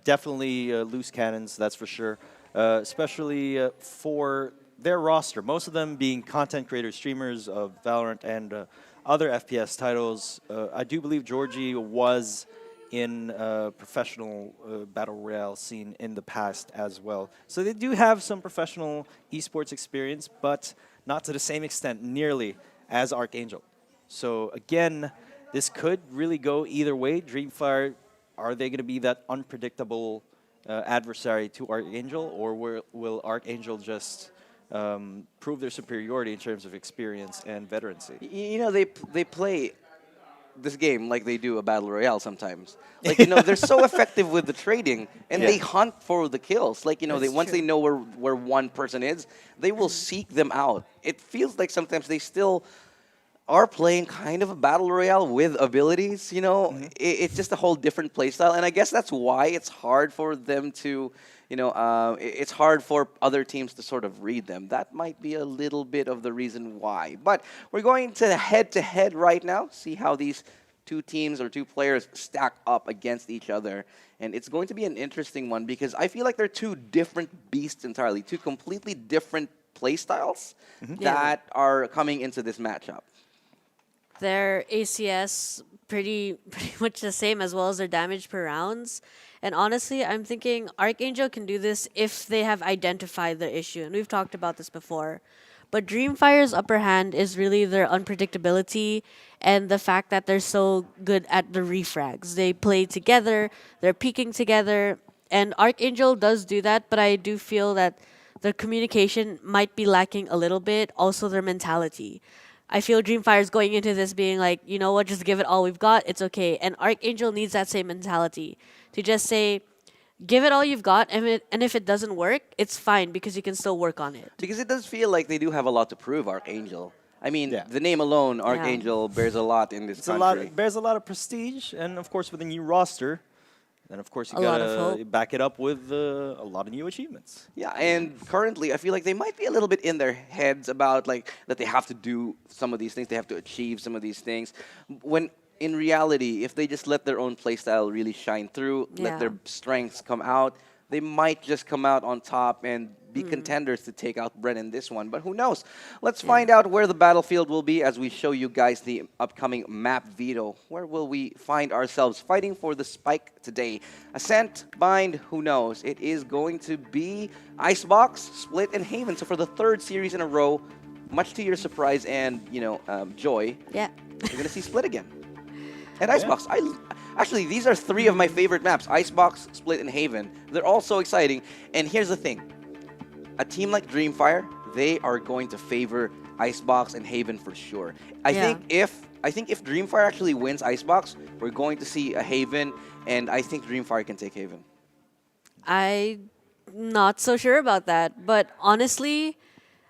definitely loose cannons, that's for sure. Especially for their roster, most of them being content creators, streamers of VALORANT and other FPS titles. I do believe Georgie was in professional battle royale scene in the past as well. So they do have some professional esports experience, but not to the same extent nearly as ArkAngel. So again, this could really go either way. Dreamfyre, are they going to be that unpredictable adversary to ArkAngel, or will ArkAngel just prove their superiority in terms of experience and veterancy? They play this game like they do a battle royale sometimes. They're so effective with the trading, and they hunt for the kills. Once they know where one person is, they will seek them out. It feels like sometimes they still are playing kind of a battle royale with abilities. You know, it's just a whole different playstyle, and I guess that's why it's hard for them to. It's hard for other teams to sort of read them. That might be a little bit of the reason why. But we're going to head-to-head right now, see how these two teams or two players stack up against each other. And it's going to be an interesting one because I feel like they're two different beasts entirely, two completely different playstyles that are coming into this matchup. Their ACS pretty much the same as well as their damage per rounds. And honestly, I'm thinking ArkAngel can do this if they have identified the issue. And we've talked about this before. But Dreamfyre's upper hand is really their unpredictability and the fact that they're so good at the refrags. They play together, they're peeking together, and ArkAngel does do that, but I do feel that their communication might be lacking a little bit, also their mentality. I feel Dreamfyre is going into this being like, you know what, just give it all we've got, it's okay. And ArkAngel needs that same mentality to just say, give it all you've got, and if it doesn't work, it's fine because you can still work on it. Because it does feel like they do have a lot to prove, ArkAngel. I mean, the name alone, ArkAngel, bears a lot in this country. It bears a lot of prestige, and of course with a new roster, then of course you A lot of gotta hope. back it up with a lot of new achievements. Yeah, and currently I feel like they might be a little bit in their heads about like that they have to do some of these things, they have to achieve some of these things. When in reality, if they just let their own playstyle really shine through, let their strengths come out, they might just come out on top and be contenders to take out Bren in this one. But who knows? Let's find out where the battlefield will be as we show you guys the upcoming map veto. Where will we find ourselves fighting for the spike today? Ascent, Bind, who knows? It is going to be Icebox, Split, and Haven. So for the third series in a row, much to your surprise and, joy, you're going to see Split again. And Icebox. Actually, these are three of my favorite maps. Icebox, Split, and Haven. They're all so exciting. And here's the thing. A team like Dreamfyre, they are going to favor Icebox and Haven for sure. I think if Dreamfyre actually wins Icebox, we're going to see a Haven, and I think Dreamfyre can take Haven. I'm not so sure about that, but honestly,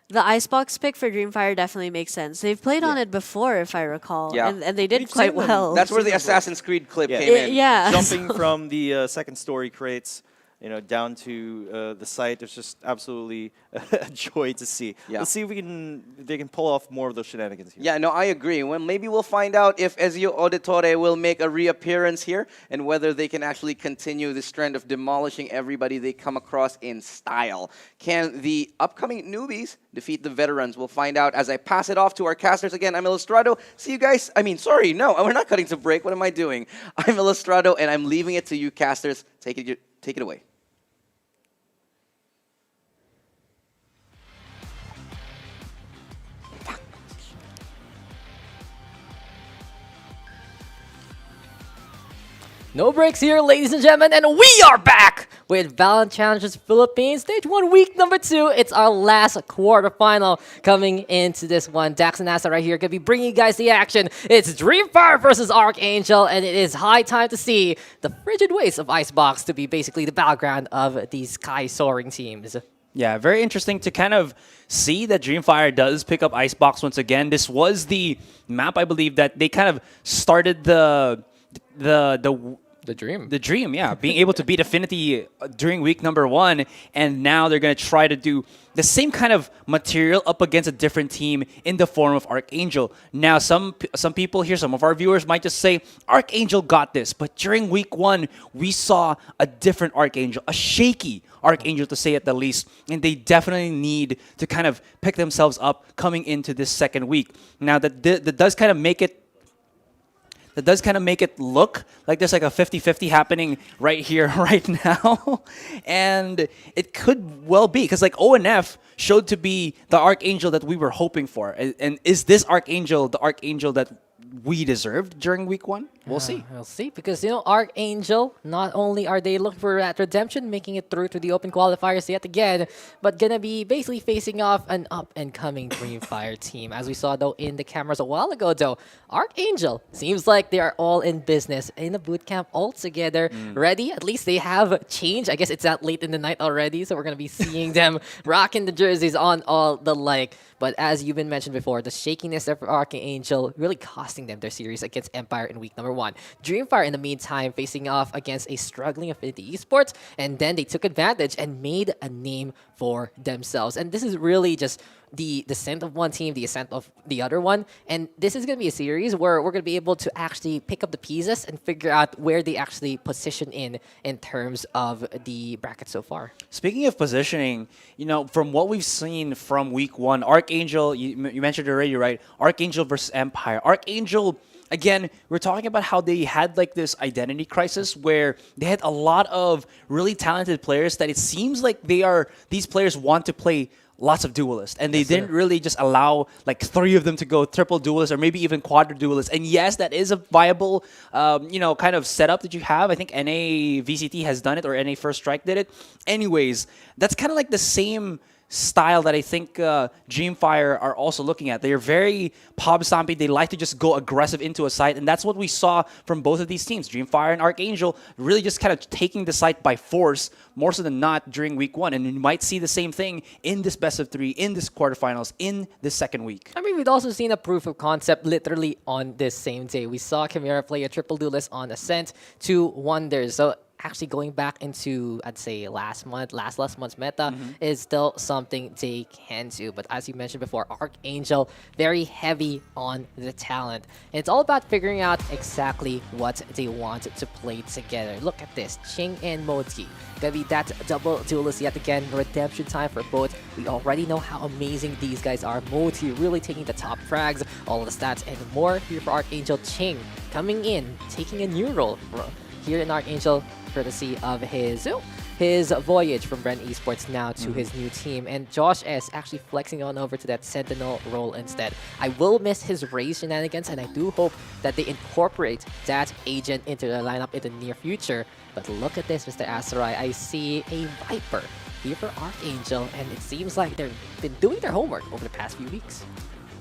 the Icebox pick for Dreamfyre definitely makes sense. They've played on it before, if I recall, and they did quite well. That's where the Assassin's Creed clip came in. Yeah. Jumping from the second story crates, down to the site, it's just absolutely a joy to see. Yeah. Let's see if they can pull off more of those shenanigans here. Yeah, no, I agree. Well, maybe we'll find out if Ezio Auditore will make a reappearance here and whether they can actually continue this trend of demolishing everybody they come across in style. Can the upcoming newbies defeat the veterans? We'll find out as I pass it off to our casters again. I'm Illustrado. See you guys. Sorry, no, we're not cutting to break. What am I doing? I'm Illustrado, and I'm leaving it to you casters. Take it away. No breaks here, ladies and gentlemen, and we are back with VALORANT Challengers Philippines, Stage 1, Week number 2. It's our last quarterfinal coming into this one. Dax and Asa right here going to be bringing you guys the action. It's Dreamfyre versus ArkAngel, and it is high time to see the frigid waste of Icebox to be basically the battleground of these sky-soaring teams. Yeah, very interesting to kind of see that Dreamfyre does pick up Icebox once again. This was the map, I believe, that they kind of started the dream, yeah. Being able to beat Affinity during week number 1, and now they're going to try to do the same kind of material up against a different team in the form of ArkAngel. Now, some people here, some of our viewers might just say, ArkAngel got this. But during week 1, we saw a different ArkAngel, a shaky ArkAngel to say at the least. And they definitely need to kind of pick themselves up coming into this second week. Now, that does kind of make it look like there's like a 50-50 happening right here, right now. And it could well be, because like ONF showed to be the ArkAngel that we were hoping for. And is this ArkAngel the ArkAngel that we deserved during week 1. We'll see. We'll see, because, ArkAngel, not only are they looking for that redemption, making it through to the open qualifiers yet again, but gonna be basically facing off an up-and-coming Dreamfyre team. As we saw, though, in the cameras a while ago, though, ArkAngel seems like they are all in business, in a bootcamp all together, ready. At least they have change. I guess it's that late in the night already, so we're gonna be seeing them rocking the jerseys on all the like. But as you've been mentioned before, the shakiness of ArkAngel really costing them their series against Empire in week number 1. Dreamfyre, in the meantime, facing off against a struggling Affinity Esports, and then they took advantage and made a name for themselves. And this is really just the descent of one team, the ascent of the other one. And this is going to be a series where we're going to be able to actually pick up the pieces and figure out where they actually position in terms of the bracket so far. Speaking of positioning, from what we've seen from week 1, ArkAngel, you mentioned already, right? ArkAngel versus Empire. ArkAngel, again, we're talking about how they had like this identity crisis where they had a lot of really talented players that it seems like these players want to play lots of duelists, and they didn't really just allow like 3 of them to go triple duelists or maybe even quadra duelists. And yes, that is a viable, kind of setup that you have. I think NA VCT has done it, or NA First Strike did it. Anyways, that's kind of like the same style that I think Dreamfyre are also looking at. They are very pop-stompy. They like to just go aggressive into a site, and that's what we saw from both of these teams. Dreamfyre and ArkAngel really just kind of taking the site by force, more so than not, during week 1. And you might see the same thing in this best of 3, in this quarterfinals, in this second week. I mean, we've also seen a proof of concept literally on this same day. We saw Chimera play a triple duelist on Ascent to Wonders. So actually going back into, I'd say, last month's meta is still something they can do. But as you mentioned before, ArkAngel, very heavy on the talent. And it's all about figuring out exactly what they want to play together. Look at this, Ching and Moti. Gonna be that double duelist yet again, redemption time for both. We already know how amazing these guys are. Moti really taking the top frags, all of the stats and more here for ArkAngel. Ching coming in, taking a new role here in ArkAngel, courtesy of his voyage from Bren Esports now to his new team. And Josh S actually flexing on over to that Sentinel role instead. I will miss his Raze shenanigans, and I do hope that they incorporate that agent into their lineup in the near future. But look at this, Mr. Asarai. I see a Viper here for ArkAngel, and it seems like they've been doing their homework over the past few weeks.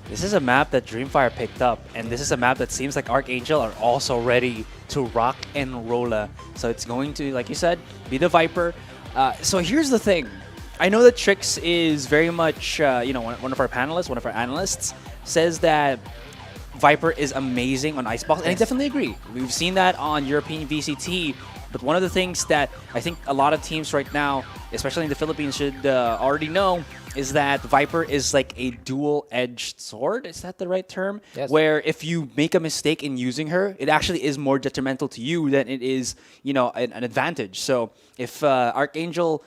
This is a map that Dreamfyre picked up, and this is a map that seems like ArkAngel are also ready to rock and roll. So it's going to, like you said, be the Viper. So here's the thing. I know that Trix is very much, one of our panelists, one of our analysts, says that Viper is amazing on Icebox, and I definitely agree. We've seen that on European VCT, but one of the things that I think a lot of teams right now, especially in the Philippines, should already know is that Viper is like a dual-edged sword. Is that the right term? Yes. Where if you make a mistake in using her, it actually is more detrimental to you than it is, an advantage. So if ArkAngel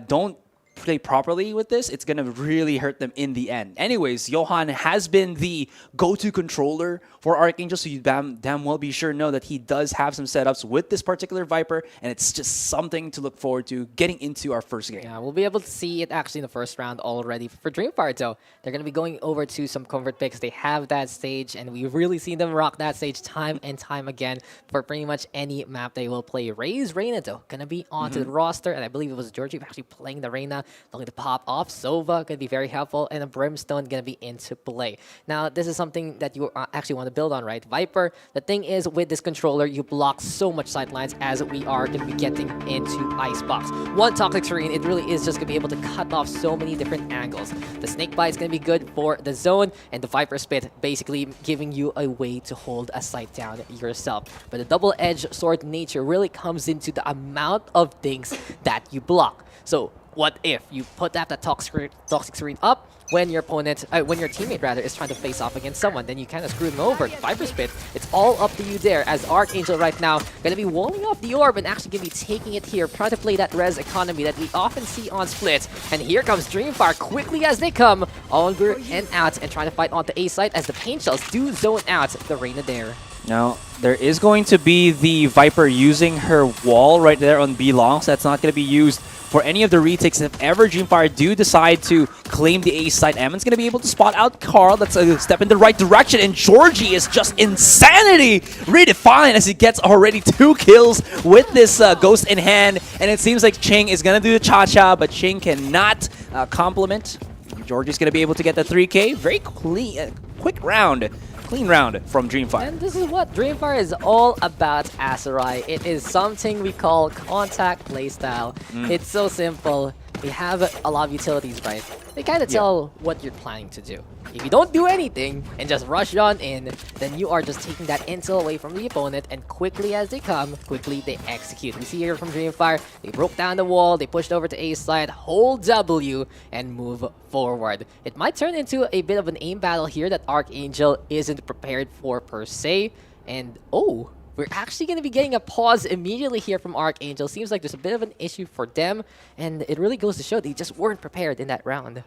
don't play properly with this, it's going to really hurt them in the end. Anyways, Johan has been the go-to controller for ArkAngel, so you damn well be sure know that he does have some setups with this particular Viper, and it's just something to look forward to getting into our first game. Yeah, we'll be able to see it actually in the first round already. For Dreamfyre, though, they're going to be going over to some comfort picks. They have that stage, and we've really seen them rock that stage time and time again for pretty much any map they will play. Raze Reyna, though, going to be onto the roster, and I believe it was Georgie actually playing the Reyna, looking to pop off. Sova going to be very helpful, and a Brimstone going to be into play. Now, this is something that you actually want to build on, right? Viper, the thing is, with this controller, you block so much sidelines as we are going to be getting into Icebox. One toxic terrain, it really is just going to be able to cut off so many different angles. The Snake Bite is going to be good for the zone, and the Viper Spit basically giving you a way to hold a site down yourself. But the double-edged sword nature really comes into the amount of things that you block. So what if you put that toxic screen up when your opponent, when your teammate rather, is trying to face off against someone? Then you kind of screw them over. Viper Spit, it's all up to you there, as ArkAngel right now going to be walling off the orb and actually going to be taking it here, trying to play that res economy that we often see on Split. And here comes Dreamfyre quickly as they come over and out and trying to fight onto A site as the Pain Shells do zone out the Reyna there. Now, there is going to be the Viper using her wall right there on B long, so that's not going to be used for any of the retakes. If ever Dreamfyre do decide to claim the A side, Emmon's going to be able to spot out Carl. That's a step in the right direction, and Georgie is just insanity redefined as he gets already 2 kills with this Ghost in hand, and it seems like Ching is going to do the cha-cha, but Ching cannot complement. Georgie's going to be able to get the 3K. Very clean, quick round. Clean round from Dreamfyre. And this is what Dreamfyre is all about, Asarai. It is something we call contact playstyle. It's so simple. We have a lot of utilities, right? They kind of tell what you're planning to do. If you don't do anything and just rush on in, then you are just taking that intel away from the opponent, and quickly as they come, quickly they execute. We see here from Dreamfyre, they broke down the wall, they pushed over to A side, hold W, and move forward. It might turn into a bit of an aim battle here that ArkAngel isn't prepared for per se. And oh, we're actually going to be getting a pause immediately here from ArkAngel. Seems like there's a bit of an issue for them, and it really goes to show they just weren't prepared in that round.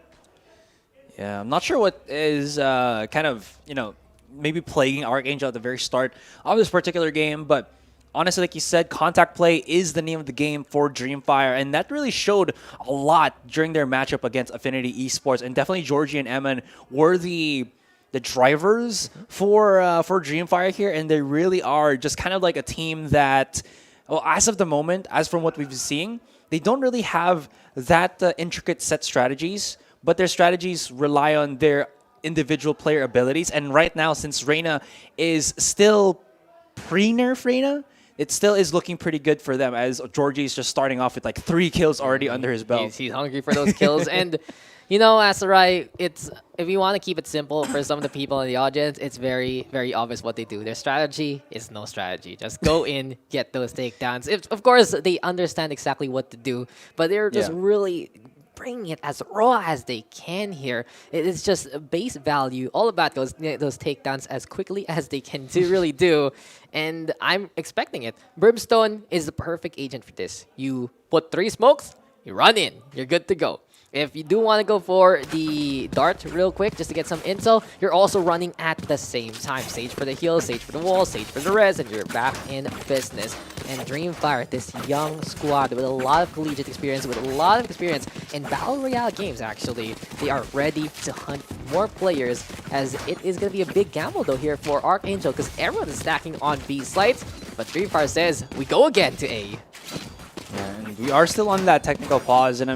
Yeah, I'm not sure what is kind of, maybe plaguing ArkAngel at the very start of this particular game, but honestly, like you said, contact play is the name of the game for Dreamfyre, and that really showed a lot during their matchup against Affinity Esports, and definitely Georgie and Emmon were the drivers for Dreamfyre here, and they really are just kind of like a team that, well, as of the moment, as from what we've been seeing, they don't really have that intricate set strategies, but their strategies rely on their individual player abilities. And right now, since Reina is still pre-nerf Reina, it still is looking pretty good for them, as Georgie is just starting off with like 3 kills already under his belt. He's hungry for those kills. And you know, Asarai, if you want to keep it simple for some of the people in the audience, it's very, very obvious what they do. Their strategy is no strategy. Just go in, get those takedowns. Of course, they understand exactly what to do, but they're just really bringing it as raw as they can here. It is just base value, all about those takedowns as quickly as they can really do. And I'm expecting it. Brimstone is the perfect agent for this. You put 3 smokes, you run in, you're good to go. If you do want to go for the dart real quick just to get some intel, you're also running at the same time. Sage for the heal, Sage for the wall, Sage for the res, and you're back in business. And Dreamfyre, this young squad with a lot of collegiate experience, with a lot of experience in Battle Royale games actually, they are ready to hunt more players, as it is going to be a big gamble though here for ArkAngel, because everyone is stacking on B sites, but Dreamfyre says, we go again to A. Yeah, and we are still on that technical pause, and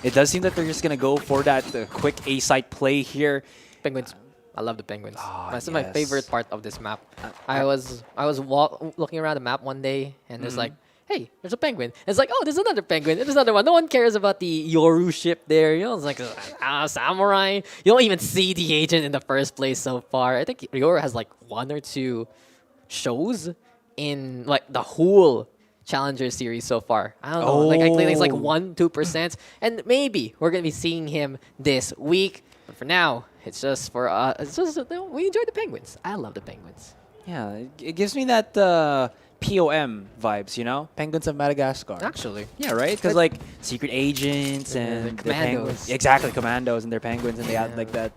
it does seem that they're just going to go for that quick A-site play here. Penguins. I love the penguins. That's my favorite part of this map. I was looking around the map one day, and there's like, hey, there's a penguin. And it's like, oh, there's another penguin. There's another one. No one cares about the Yoru ship there. You know, it's like samurai. You don't even see the agent in the first place so far. I think Yoru has like 1 or 2 shows in like the whole Challenger series so far. I don't know. Like I think it's like 1-2%, and maybe we're gonna be seeing him this week. But for now, it's just for we enjoy the penguins. I love the penguins. Yeah, it gives me that POM vibes, you know, Penguins of Madagascar. Actually, yeah, right. Because like secret agents and the penguins, exactly, commandos and their penguins, and they have like that.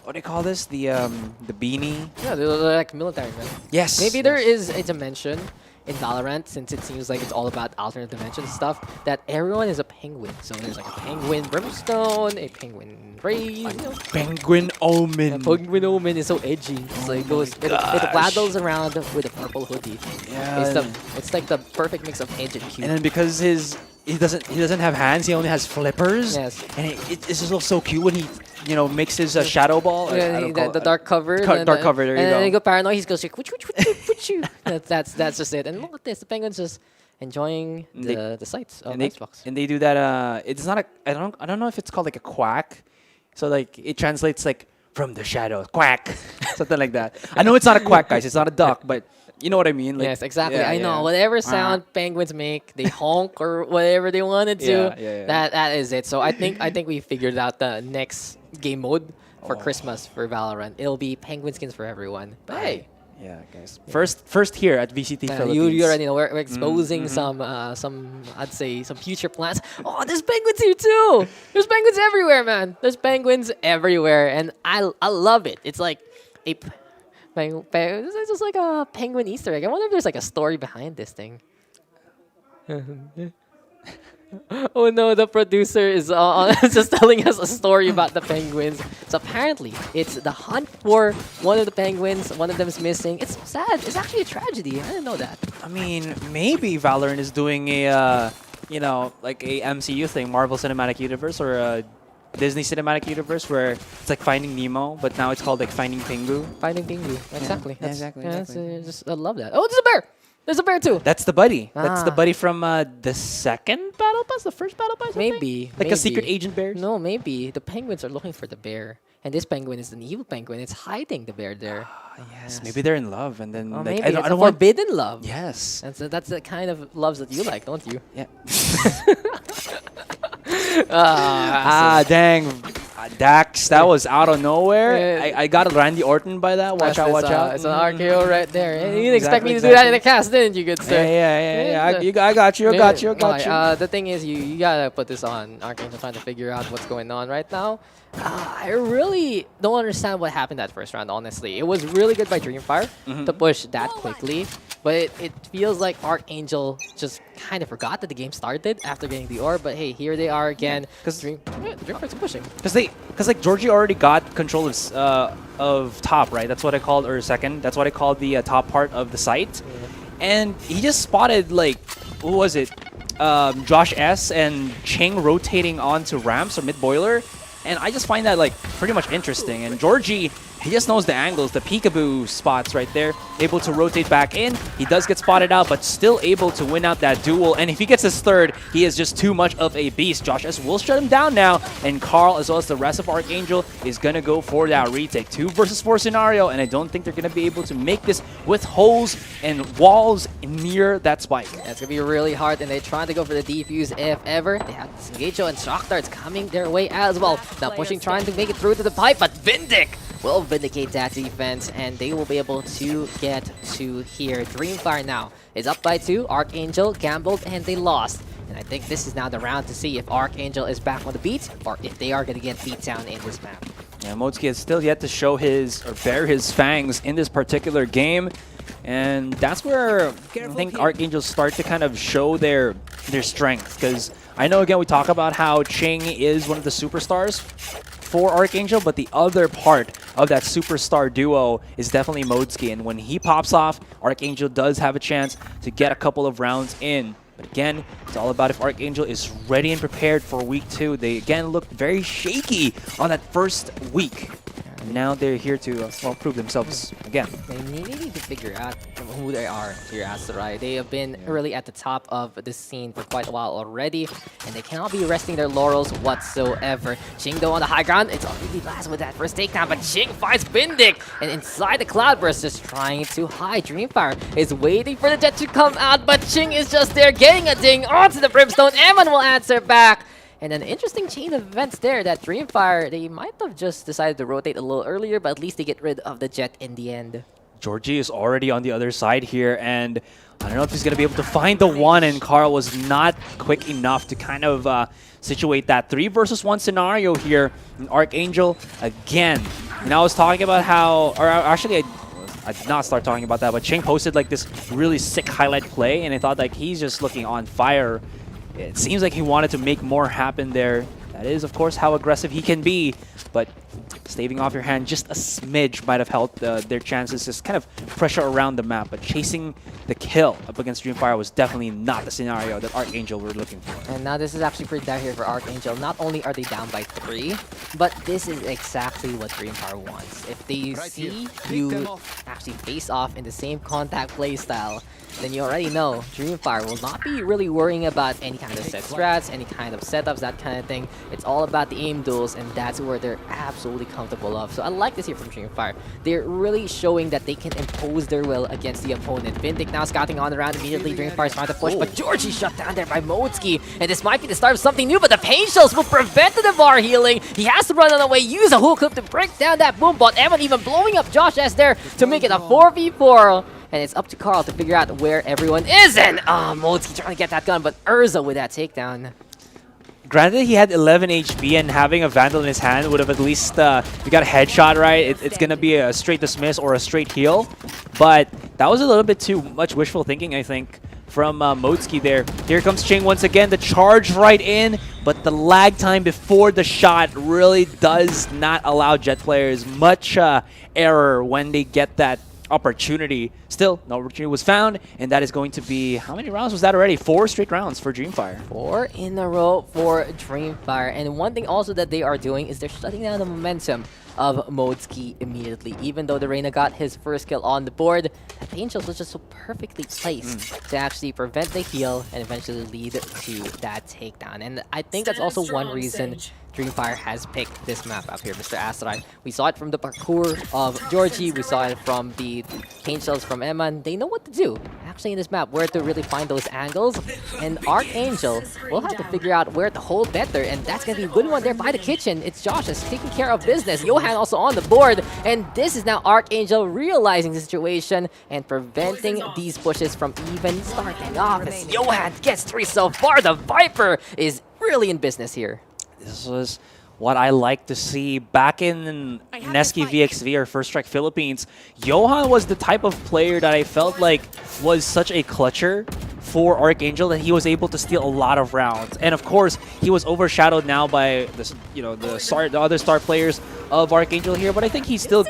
What do you call this? The beanie. Yeah, they're like military men. Yes. Maybe there is a dimension in Valorant, since it seems like it's all about alternate dimension stuff, that everyone is a penguin. So there's like a penguin Brimstone, a penguin Raze, Penguin Omen. Penguin Omen is so edgy. So it goes, it waddles around with a purple hoodie. Yeah. It's like the perfect mix of edge and cute. And then because he doesn't have hands, he only has flippers. Yes. And it's just so cute when he makes his shadow ball. Yeah, the dark cover. Dark cover. There you go. And then he go paranoid. He goes like, that's just it. And look at this. The penguins just enjoying the sights of Xbox. And they do that. It's not I don't know if it's called like a quack. So like it translates like from the shadows, quack, something like that. I know it's not a quack, guys. It's not a duck, but you know what I mean. Like, yes, exactly. I know. Whatever sound penguins make, they honk or whatever they want to do. That is it. So I think we figured out the next game mode for Christmas for Valorant. It'll be penguin skins for everyone. But hey. Yeah, guys. First here at VCT Philippines. You already know we're exposing some I'd say some future plans. Oh, there's penguins here too. There's penguins everywhere, man. There's penguins everywhere, and I love it. It's like It's just like a penguin Easter egg. I wonder if there's like a story behind this thing. Oh no, the producer is just telling us a story about the penguins. So apparently, it's the hunt for one of the penguins. One of them is missing. It's sad. It's actually a tragedy. I didn't know that. I mean, maybe Valorant is doing a, like a MCU thing, Marvel Cinematic Universe, or a Disney Cinematic Universe, where it's like Finding Nemo, but now it's called like Finding Pingu. Finding Pingu. Exactly. Yeah, exactly. I love that. Oh, there's a bear. There's a bear too. That's the buddy. That's the buddy from the second battle pass, the first battle pass. Maybe. Like a secret agent bear. No, maybe the penguins are looking for the bear, and this penguin is an evil penguin. It's hiding the bear there. Yes, maybe they're in love, and then Oh, like maybe I it's don't a want. forbidden love. Yes. That's the kind of loves that you like, don't you? Yeah. Dang. Dang. Dax, that was out of nowhere. I got Randy Orton by that. Watch out, watch out. It's an RKO right there. You didn't expect me to do that in the cast, didn't you, good sir? Yeah. I got you. The thing is, you gotta put this on. ArkAngel trying to figure out what's going on right now. I really don't understand what happened that first round, honestly. It was really good by Dreamfyre to push that quickly. But it feels like ArkAngel just kind of forgot that the game started after getting the orb. But hey, here they are again. Because Dreamfyre's pushing. Because like Georgie already got control of top, right? That's what I called, or second. That's what I called the top part of the site. And he just spotted like, who was it? Josh S and Ching rotating onto ramps or mid boiler. And I just find that like pretty much interesting. And Georgie, he just knows the angles, the peekaboo spots right there. Able to rotate back in. He does get spotted out, but still able to win out that duel. And if he gets his third, he is just too much of a beast. Josh S will shut him down now. And Carl, as well as the rest of ArkAngel, is going to go for that retake. 2 versus 4 scenario. And I don't think they're going to be able to make this with holes and walls near that spike. That's going to be really hard. And they're trying to go for the defuse if ever. They have Disengage and Shock Darts coming their way as well. Now pushing, trying to make it through to the pipe, but Vindic will vindicate that defense, and they will be able to get to here. Dreamfyre now is up by 2. ArkAngel gambled, and they lost. And I think this is now the round to see if ArkAngel is back on the beat, or if they are going to get beat down in this map. Yeah, Motsky has still yet to show his, or bare his fangs in this particular game. And that's where I think ArkAngel start to kind of show their strength. Because I know, again, we talk about how Ching is one of the superstars for ArkAngel, but the other part of that superstar duo is definitely Modsky. And when he pops off, ArkAngel does have a chance to get a couple of rounds in. But again, it's all about if ArkAngel is ready and prepared for week 2. They, again, looked very shaky on that first week. And now they're here to prove themselves again. They need to figure out who they are here, Asteroid. They have been really at the top of the scene for quite a while already, and they cannot be resting their laurels whatsoever. Ching, though, on the high ground, it's already blast with that first takedown, but Ching finds Bindic, and inside the Cloudburst, just trying to hide. Dreamfyre is waiting for the jet to come out, but Ching is just there, getting a ding onto the Brimstone. Evan will answer back. And an interesting chain of events there that Dreamfyre, they might have just decided to rotate a little earlier, but at least they get rid of the jet in the end. Georgie is already on the other side here, and I don't know if he's going to be able to find the one, and Carl was not quick enough to kind of situate that 3 versus 1 scenario here in ArkAngel again. And I was talking about how, or actually I did not start talking about that, but Ching posted like this really sick highlight play, and I thought like he's just looking on fire. It seems like he wanted to make more happen there. That is, of course, how aggressive he can be, but staving off your hand just a smidge might have helped their chances just kind of pressure around the map. But chasing the kill up against Dreamfyre was definitely not the scenario that ArkAngel were looking for. And now this is actually pretty down here for ArkAngel. Not only are they down by 3, but this is exactly what Dreamfyre wants. If they see you actually face off in the same contact playstyle, then you already know Dreamfyre will not be really worrying about any kind of set strats, any kind of setups, that kind of thing. It's all about the aim duels, and that's where they're absolutely comfortable of. So I like this here from Dreamfyre. They're really showing that they can impose their will against the opponent. Vindic now scouting on the round immediately. Dreamfyre's trying to push, but Georgie shut down there by Modsky. And this might be the start of something new, but the Pain Shells will prevent the Navarre healing. He has to run on the way, use a hook clip to break down that boom bot. Evan even blowing up Josh S there to make it a 4v4. And it's up to Carl to figure out where everyone is. And Modsky trying to get that gun, but Urza with that takedown. Granted, he had 11 HP, and having a Vandal in his hand would have at least, if you got a headshot right, it's going to be a straight dismiss or a straight heal. But that was a little bit too much wishful thinking, I think, from Modski there. Here comes Ching once again, the charge right in, but the lag time before the shot really does not allow Jet players much error when they get that opportunity. Still, no opportunity was found, and that is going to be, how many rounds was that already? 4 straight rounds for Dreamfyre. 4 in a row for Dreamfyre. And one thing also that they are doing is they're shutting down the momentum of Modski immediately. Even though the Reyna got his first kill on the board, the Angels was just so perfectly placed to actually prevent the heal and eventually lead to that takedown. And I think that's also one reason Dreamfyre has picked this map up here, Mr. Asteroid. We saw it from the parkour of Georgie. We saw it from the paint shells from Eman. They know what to do, actually, in this map, where to really find those angles. And ArkAngel will have to figure out where to hold better, and that's going to be a good one there by the kitchen. It's Josh is taking care of business. Johan also on the board, and this is now ArkAngel realizing the situation and preventing these pushes from even starting off. As Johan gets 3 so far, the Viper is really in business here. This was what I like to see back in Neski VXV or First Strike Philippines. Johan was the type of player that I felt like was such a clutcher for ArkAngel that he was able to steal a lot of rounds. And of course, he was overshadowed now by the other star players of ArkAngel here, but I think he still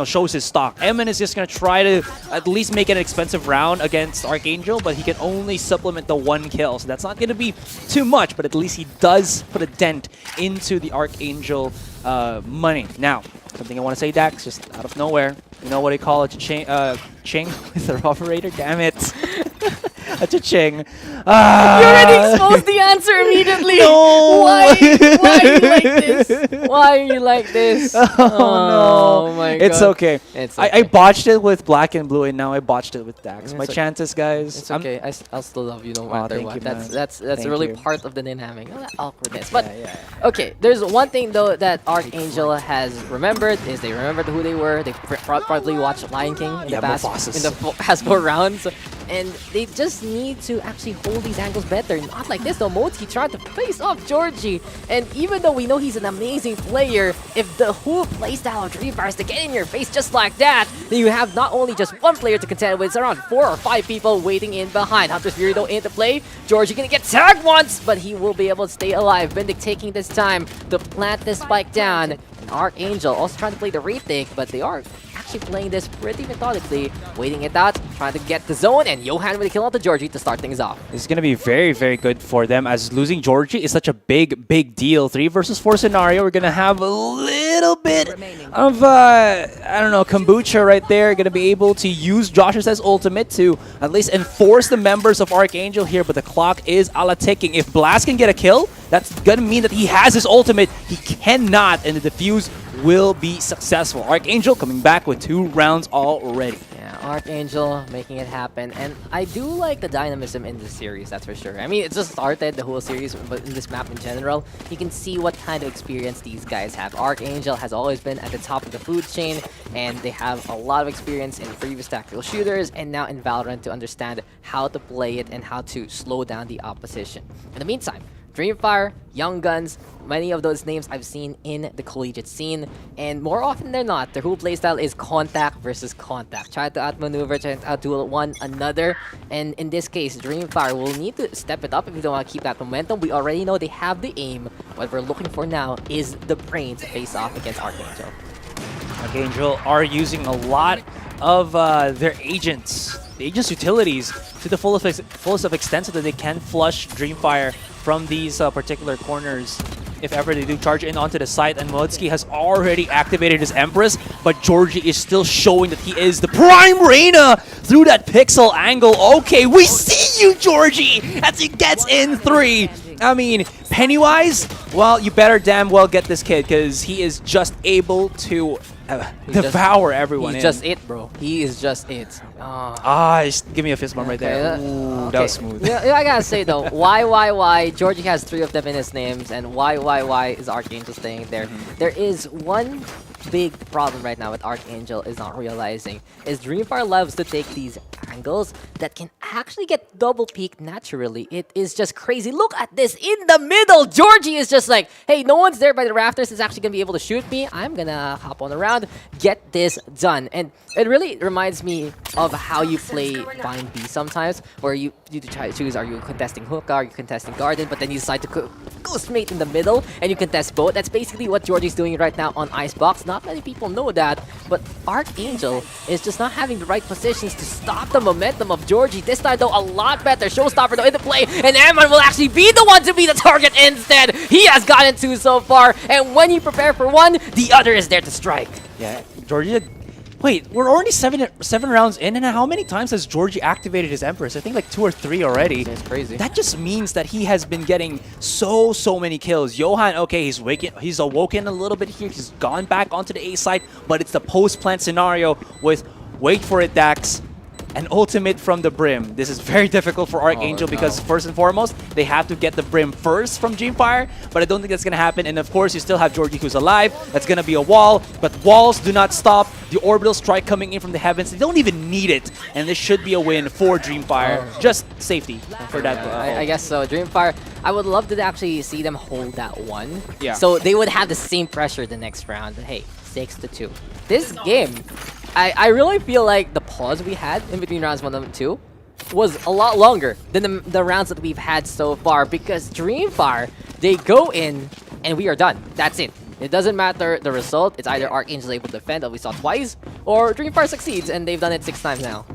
shows his stock. Eman is just going to try to at least make an expensive round against ArkAngel, but he can only supplement the 1 kill, so that's not going to be too much, but at least he does put a dent into the ArkAngel money. Now, something I want to say, Dax, just out of nowhere, you know what I call it, Ching with the operator? Damn it. A cha-ching. You already exposed the answer immediately. No. Why are you like this? Why are you like this? Oh, no. My God. It's okay. It's okay. I botched it with Black and Blue, and now I botched it with Dax. My chances, guys. It's okay. I'll still love you no matter what. That's Thank really you. part of the dynamic. Oh, that awkwardness. But okay, there's one thing though that ArkAngel has remembered is they remembered who they were. They probably watched Lion King in the past 4 rounds. And they just need to actually hold these angles better. Not like this though. Modski trying to face off Georgie. And even though we know he's an amazing player, if the whole playstyle of Dreamfyre is to get in your face just like that, then you have not only just 1 player to contend with, it's around 4 or 5 people waiting in behind. Hunter's Fury though into play. Georgie gonna get tagged once, but he will be able to stay alive. Bendik taking this time to plant this spike down. And ArkAngel also trying to play the retake, but they are actually playing this pretty methodically, waiting it out, trying to get the zone, and Johan with a kill onto Georgie to start things off. This is going to be very, very good for them, as losing Georgie is such a big deal. 3 versus 4 scenario. We're going to have a little bit of, I don't know, kombucha right there. Going to be able to use Josh's ultimate to at least enforce the members of ArkAngel here, but the clock is ala ticking. If Blast can get a kill, that's going to mean that he has his ultimate. He cannot, and the defuse will be successful. ArkAngel coming back with 2 rounds already. Yeah, ArkAngel making it happen. And I do like the dynamism in this series, that's for sure. I mean, it just started the whole series, but in this map in general, you can see what kind of experience these guys have. ArkAngel has always been at the top of the food chain, and they have a lot of experience in previous tactical shooters and now in Valorant to understand how to play it and how to slow down the opposition. In the meantime, Dreamfyre, Young Guns, many of those names I've seen in the collegiate scene, and more often than not, their whole playstyle is contact versus contact. Try to outmaneuver, try to outduel one another, and in this case, Dreamfyre will need to step it up if you don't want to keep that momentum. We already know they have the aim. What we're looking for now is the brain to face off against ArkAngel. ArkAngel are using a lot of their agents, the agents' utilities, to the fullest of extent so that they can flush Dreamfyre from these particular corners if ever they do charge in onto the site. And Modski has already activated his Empress, but Georgie is still showing that he is the prime Reyna through that pixel angle. Okay, we see you, Georgie, as he gets in 3. I mean, Pennywise, well, you better damn well get this kid, because he is just able to devour everyone. He's just it, bro. He is just it. Just give me a fist bump right there. Ooh, that was smooth. Yeah, I gotta say though, why? Georgie has 3 of them in his names, and why is ArkAngel staying there? There is one big problem right now with ArkAngel is not realizing is Dreamfyre loves to take these angles that can actually get double peak naturally. It is just crazy. Look at this in the middle. Georgie is just like, hey, no one's there by the rafters. It's actually gonna be able to shoot me. I'm gonna hop on around, get this done. And it really reminds me of how you play Bind B sometimes, where you try to choose, are you contesting hook, are you contesting garden, but then you decide to go straight in the middle and you contest both. That's basically what Georgie's doing right now on Icebox. Not many people know that, but ArkAngel is just not having the right positions to stop the momentum of Georgie. This time though, a lot better. Showstopper though in the play, and Eman will actually be the one to be the target instead. He has gotten 2 so far, and when you prepare for one, the other is there to strike. Yeah, Georgie. Wait, we're already seven rounds in, and how many times has Georgie activated his Empress? I think like 2 or 3 already. That's crazy. That just means that he has been getting so many kills. Johan, okay, he's awoken a little bit here. He's gone back onto the A side, but it's the post-plant scenario with, wait for it, Dax, an ultimate from the Brim. This is very difficult for ArkAngel because first and foremost, they have to get the Brim first from Dreamfyre, but I don't think that's going to happen. And of course, you still have Georgie who's alive. That's going to be a wall, but walls do not stop. The orbital strike coming in from the heavens, they don't even need it. And this should be a win for Dreamfyre. Just safety for that. I guess so. Dreamfyre, I would love to actually see them hold that one. Yeah. So they would have the same pressure the next round. Hey, 6-2. This game, I really feel like the pause we had in between rounds 1 and 2 was a lot longer than the rounds that we've had so far, because Dreamfyre, they go in and we are done. That's it. It doesn't matter the result. It's either ArkAngel able to defend, that we saw twice, or Dreamfyre succeeds, and they've done it 6 times now.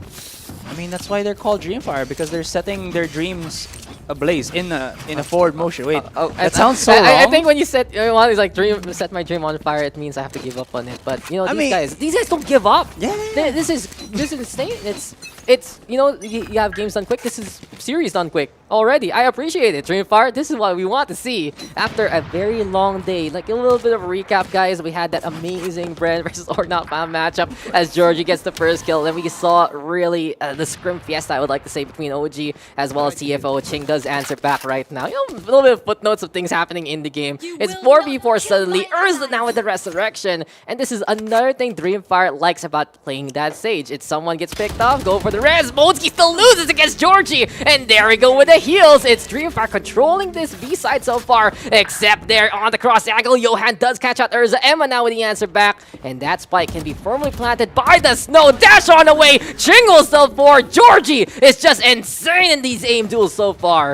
I mean, that's why they're called Dreamfyre, because they're setting their dreams ablaze in a forward motion. Wait, that sounds so wrong. I think when you set one is like set my dream on fire, it means I have to give up on it. But you know, these guys don't give up. Yeah. This is insane. It's you know, you have games done quick. This is series done quick already. I appreciate it, Dreamfyre. This is what we want to see after a very long day. Like a little bit of a recap, guys. We had that amazing Bren versus ArkAngel matchup as Georgie gets the first kill. Then we saw really the scrim fiesta, I would like to say, between OG as well as TFO. Ching does answer back right now. You know, a little bit of footnotes of things happening in the game. It's 4v4 suddenly. Urza now with the resurrection. And this is another thing Dreamfyre likes about playing that stage. It's someone gets picked off, go for the res. Modsky still loses against Georgie. And there we go with the heals. It's Dreamfyre controlling this B side so far. Except there on the cross angle, Johan does catch out Urza. Emma now with the answer back. And that spike can be firmly planted by the snow. Dash on the way. Ching will still for Georgie. It's just insane in these aim duels so far.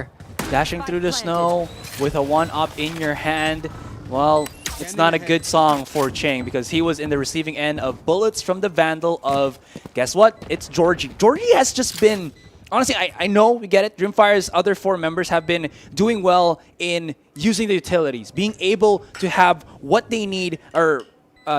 Dashing through the snow with a 1-up in your hand. Well, it's not a good song for Ching because he was in the receiving end of bullets from the Vandal of, guess what? It's Georgie. Georgie has just been, honestly, I know, we get it. Dreamfyre's other 4 members have been doing well in using the utilities, being able to have what they need, or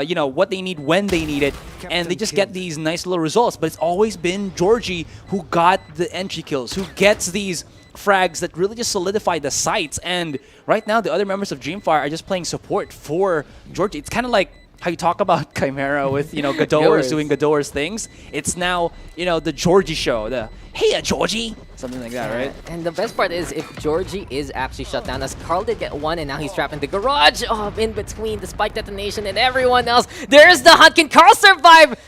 you know, what they need when they need it, and they just get these nice little results. But it's always been Georgie who got the entry kills, who gets these frags that really just solidify the sites. And right now, the other members of Dreamfyre are just playing support for Georgie. It's kind of like how you talk about Chimera with, you know, Gador's doing Gador's things. It's now, you know, the Georgie show. The, hey, Georgie! Something like that, right? And the best part is if Georgie is actually shut down, as Carl did get one, and now he's trapped in the garage. Oh, in between the spike detonation and everyone else. There's the hunt. Can Carl survive?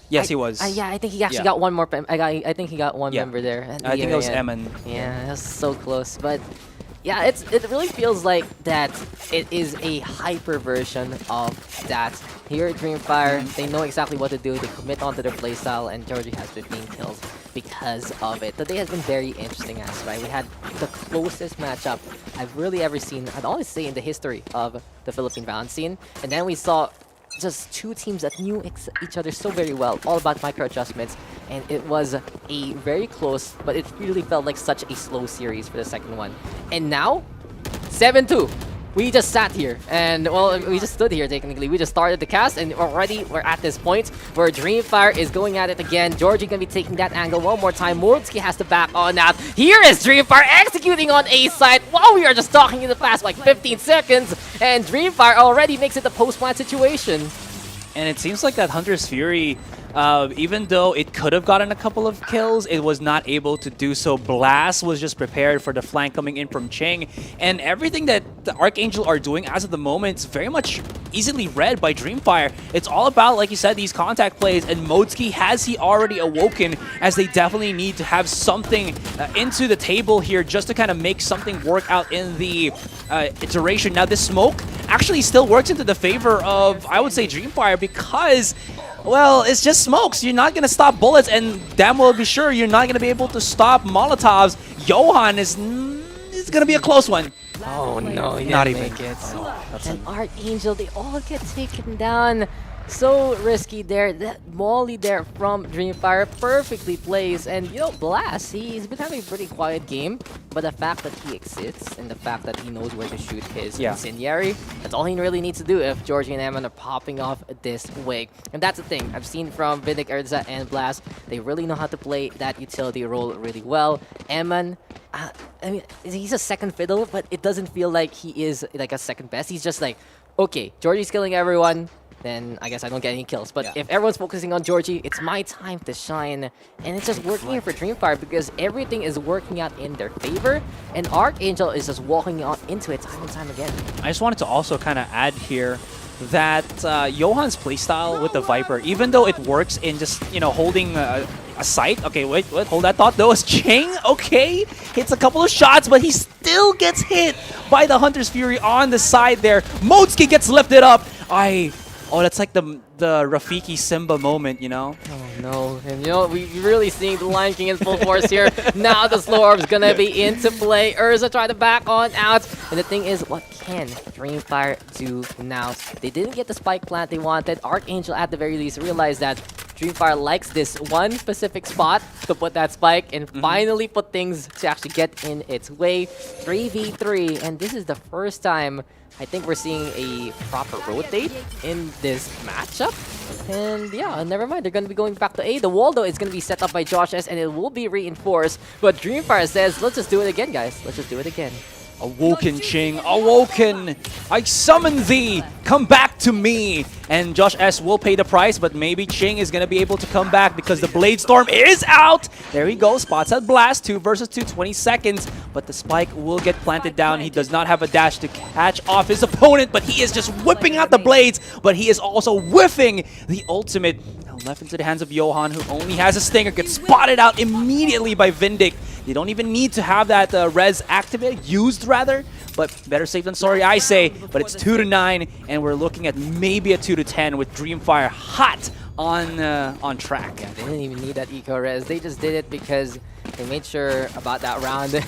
Yes, he was. Yeah, I think he actually got one more. I think he got one member there. I think it was Eman. Yeah, that was so close. But yeah, it really feels like that it is a hyper version of that. Here at Dreamfyre, they know exactly what to do. They commit onto their playstyle, and Georgie has 15 kills because of it. Today has been very interesting, as right. We had the closest matchup I've really ever seen, I'd always say, in the history of the Philippine VALORANT scene. And then we saw just 2 teams that knew each other so very well, all about micro adjustments, and it was a very close, but it really felt like such a slow series for the second one. And now, 7-2. We just sat here, and well, we just stood here technically. We just started the cast, and already we're at this point where Dreamfyre is going at it again. Georgie gonna be taking that angle one more time. Modsky has to back on that. Here is Dreamfyre executing on A side while we are just talking in the past like 15 seconds, and Dreamfyre already makes it the post-plant situation. And it seems like that Hunter's Fury Even though it could have gotten a couple of kills, it was not able to do so. Blast was just prepared for the flank coming in from Ching. And everything that the ArkAngel are doing as of the moment is very much easily read by Dreamfyre. It's all about, like you said, these contact plays. And Modesky, has he already awoken, as they definitely need to have something into the table here just to kind of make something work out in the iteration. Now, this smoke actually still works into the favor of, I would say, Dreamfyre, because, well, it's just smokes. You're not going to stop bullets, and damn well be sure you're not going to be able to stop Molotovs. Johan is going to be a close one. Oh no, he not didn't even. make it. And ArkAngel, they all get taken down. So risky there. That molly there from Dreamfyre perfectly plays. And, you know, Blast, he's been having a pretty quiet game. But the fact that he exists and the fact that he knows where to shoot his incendiary, that's all he really needs to do if Georgie and Eman are popping off this way. And that's the thing. I've seen from Vindic, Urza, and Blast, they really know how to play that utility role really well. Eman, I mean, he's a second fiddle, but it doesn't feel like he is like a second best. He's just like, okay, Georgie's killing everyone, then I guess I don't get any kills. But if everyone's focusing on Georgie, it's my time to shine. And it's just working here for Dreamfyre because everything is working out in their favor. And ArkAngel is just walking out into it time and time again. I just wanted to also kind of add here that Johan's playstyle with the Viper, even though it works in just, you know, holding a sight. Okay, wait, hold that thought though. As Ching, okay, hits a couple of shots, but he still gets hit by the Hunter's Fury on the side there. Modesky gets lifted up. Oh, that's like the Rafiki Simba moment, you know? Oh no, and you know, we really seeing the Lion King in full force here. Now the slow orb's gonna be into play. Urza try to back on out. And the thing is, what can Dreamfyre do now? They didn't get the spike plant they wanted. ArkAngel at the very least realized that Dreamfyre likes this one specific spot to put that spike and finally put things to actually get in its way. 3v3, and this is the first time I think we're seeing a proper rotate in this matchup. And yeah, never mind. They're going to be going back to A. The wall, though, is going to be set up by Josh S, and it will be reinforced. But Dreamfyre says, let's just do it again, guys. Let's just do it again. Awoken, Ching, awoken! I summon thee! Come back to me! And Josh S will pay the price, but maybe Ching is gonna be able to come back because the Blade Storm is out! There he goes, spots at Blast, 2 versus 2, 20 seconds. But the spike will get planted down. He does not have a dash to catch off his opponent, but he is just whipping out the blades, but he is also whiffing the ultimate. Now left into the hands of Johan, who only has a stinger, gets spotted out immediately by Vindic. They don't even need to have that res activated, used rather, but better safe than sorry, I say. But it's 2-9, and we're looking at maybe a 2-10 with Dreamfyre hot on track. Yeah, they didn't even need that eco res. They just did it because they made sure about that round. A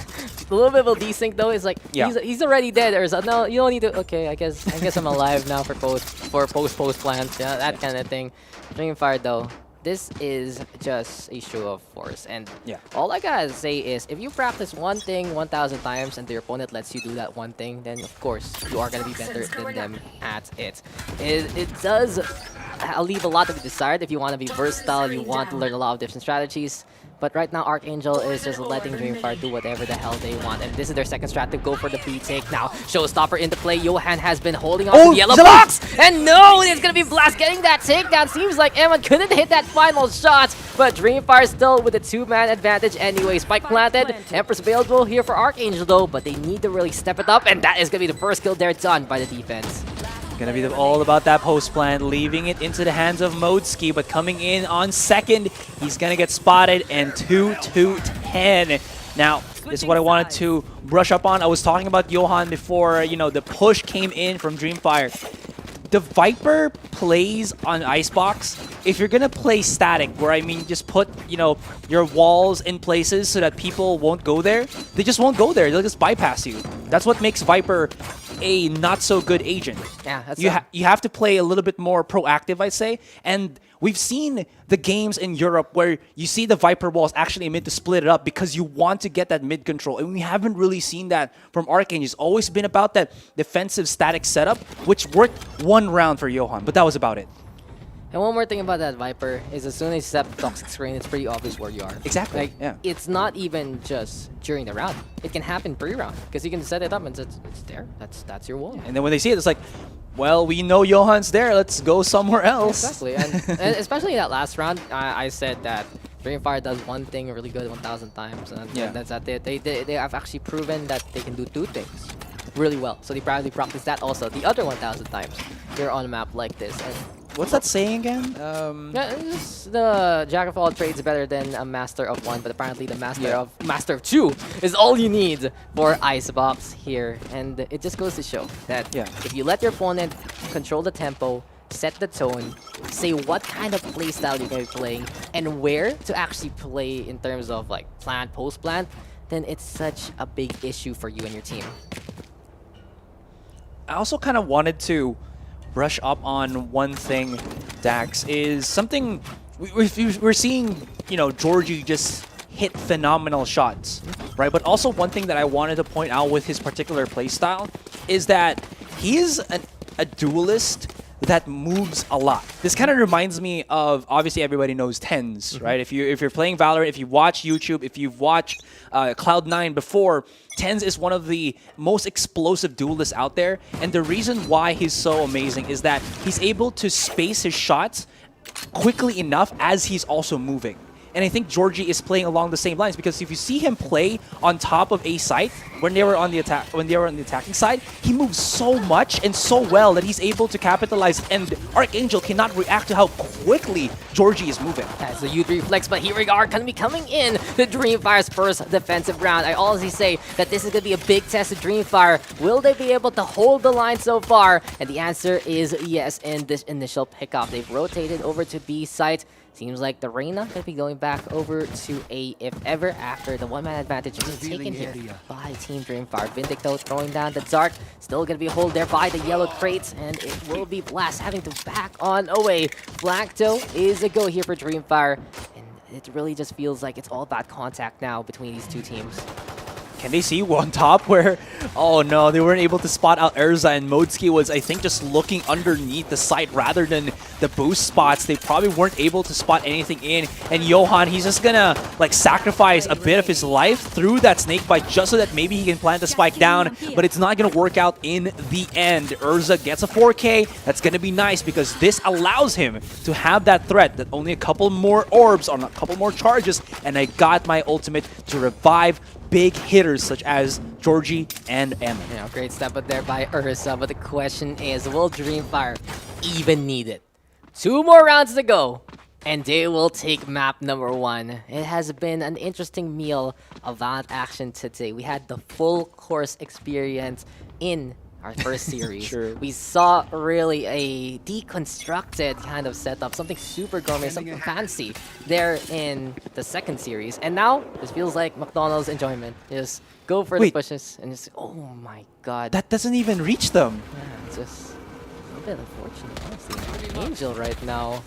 little bit of a desync though. It's like he's already dead. Or so, no, you don't need to. Okay, I guess I'm alive now for post plans. Yeah, that kind of thing. Dreamfyre though, this is just a show of force, and all I gotta say is if you practice one thing 1,000 times and your opponent lets you do that one thing, then of course you are gonna be better than them at it. It does leave a lot to be desired. If you want to be versatile, you want to learn a lot of different strategies. But right now, ArkAngel is just letting Dreamfyre do whatever the hell they want. And this is their second strat to go for the retake. Now, Showstopper into play. Johan has been holding on to the yellow box. And no, it's going to be Blast getting that takedown. Seems like Eman couldn't hit that final shot. But Dreamfyre still with a 2-man advantage anyway. Spike planted. Empress available here for ArkAngel though. But they need to really step it up. And that is going to be the first kill there done by the defense. Gonna be all about that post plant, leaving it into the hands of Modesky, but coming in on second, he's gonna get spotted, and 2-10. Now, this is what I wanted to brush up on. I was talking about Johan before, you know, the push came in from Dreamfyre. The Viper plays on Icebox. If you're gonna play static, where I mean just put, you know, your walls in places so that people won't go there, they just won't go there. They'll just bypass you. That's what makes Viper a not so good agent. Yeah, that's you have to play a little bit more proactive, I'd say. And we've seen the games in Europe where you see the Viper walls actually mid to split it up because you want to get that mid control. And we haven't really seen that from ArkAngel. It's always been about that defensive static setup, which worked one round for Johan, but that was about it. And one more thing about that Viper is as soon as you step toxic screen, it's pretty obvious where you are. Exactly. Like, yeah. It's not even just during the round. It can happen pre-round because you can set it up and it's there. That's your wall. And then when they see it, it's like, well, we know Johan's there. Let's go somewhere else. Exactly, and especially in that last round, I said that Dreamfyre does one thing really good 1,000 times, and that's that. They have actually proven that they can do two things really well. So they probably practice that also the other 1,000 times here on a map like this. And what's that saying again? The jack of all trades is better than a master of one, but apparently the master of two is all you need for Icebox here. And it just goes to show that if you let your opponent control the tempo, set the tone, say what kind of play style you're going to be playing, and where to actually play in terms of like plant, post plant, then it's such a big issue for you and your team. I also kind of wanted to brush up on one thing, Dax, is something we're seeing, you know, Georgie just hit phenomenal shots, right? But also one thing that I wanted to point out with his particular playstyle is that he is a duelist that moves a lot. This kind of reminds me of, obviously everybody knows TenZ, right? If you're playing Valorant, if you watch YouTube, if you've watched Cloud9 before, TenZ is one of the most explosive duelists out there, and the reason why he's so amazing is that he's able to space his shots quickly enough as he's also moving. And I think Georgie is playing along the same lines, because if you see him play on top of a site when they were on the attacking side, he moves so much and so well that he's able to capitalize, and ArkAngel cannot react to how quickly Georgie is moving. That's the youth reflex, but here we are going to be coming in the Dreamfyre's first defensive round. I honestly say that this is going to be a big test of Dreamfyre. Will they be able to hold the line so far? And the answer is yes in this initial pickoff. They've rotated over to B site. Seems like the Reyna going to be going back over to A, if ever, after the one-man advantage is taken here by Team Dreamfyre. Vindicto throwing down the Dart. Still going to be hold there by the yellow crates, and it will be Blast having to back on away. Blackto is a go here for Dreamfyre, and it really just feels like it's all about contact now between these two teams. Can they see one top where, oh no, they weren't able to spot out Urza, and Modski was, I think, just looking underneath the site rather than the boost spots. They probably weren't able to spot anything in, and Johan, he's just gonna like sacrifice a bit of his life through that snake bite just so that maybe he can plant the spike down, but it's not gonna work out in the end. Urza gets a 4K. That's gonna be nice because this allows him to have that threat that only a couple more orbs or a couple more charges, and I got my ultimate to revive big hitters such as Georgie and Emma. Yeah, great step up there by Ursa, but the question is, will Dreamfyre even need it? 2 more rounds to go, and they will take map number 1. It has been an interesting meal of VALORANT action today. We had the full course experience in our first series. We saw really a deconstructed kind of setup, something super gourmet, something fancy there in the second series. And now, this feels like McDonald's enjoyment. Just go for the pushes and just, oh my god. That doesn't even reach them. Yeah, it's just a little bit unfortunate, honestly. Angel right now.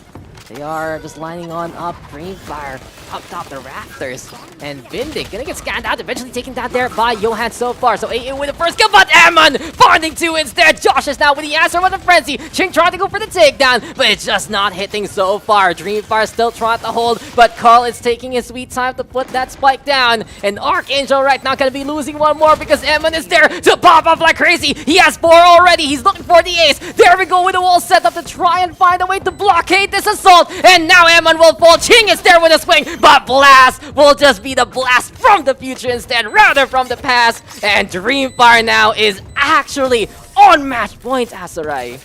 They are just lining on up. Dreamfyre up top the rafters. And Vindic gonna get scanned out, eventually taken down there by Johan so far. So AA with the first kill, but Ammon finding 2 instead. Josh is now with the answer with a frenzy. Ching trying to go for the takedown, but it's just not hitting so far. Dreamfyre still trying to hold, but Carl is taking his sweet time to put that spike down. And ArkAngel right now gonna be losing one more because Ammon is there to pop off like crazy. He has 4 already. He's looking for the ace. There we go with the wall set up to try and find a way to blockade this assault. And now Ammon will fall. Ching is there with a swing, but Blast will just be the blast from the future instead, rather from the past. And Dreamfyre now is actually on match point, Asarai.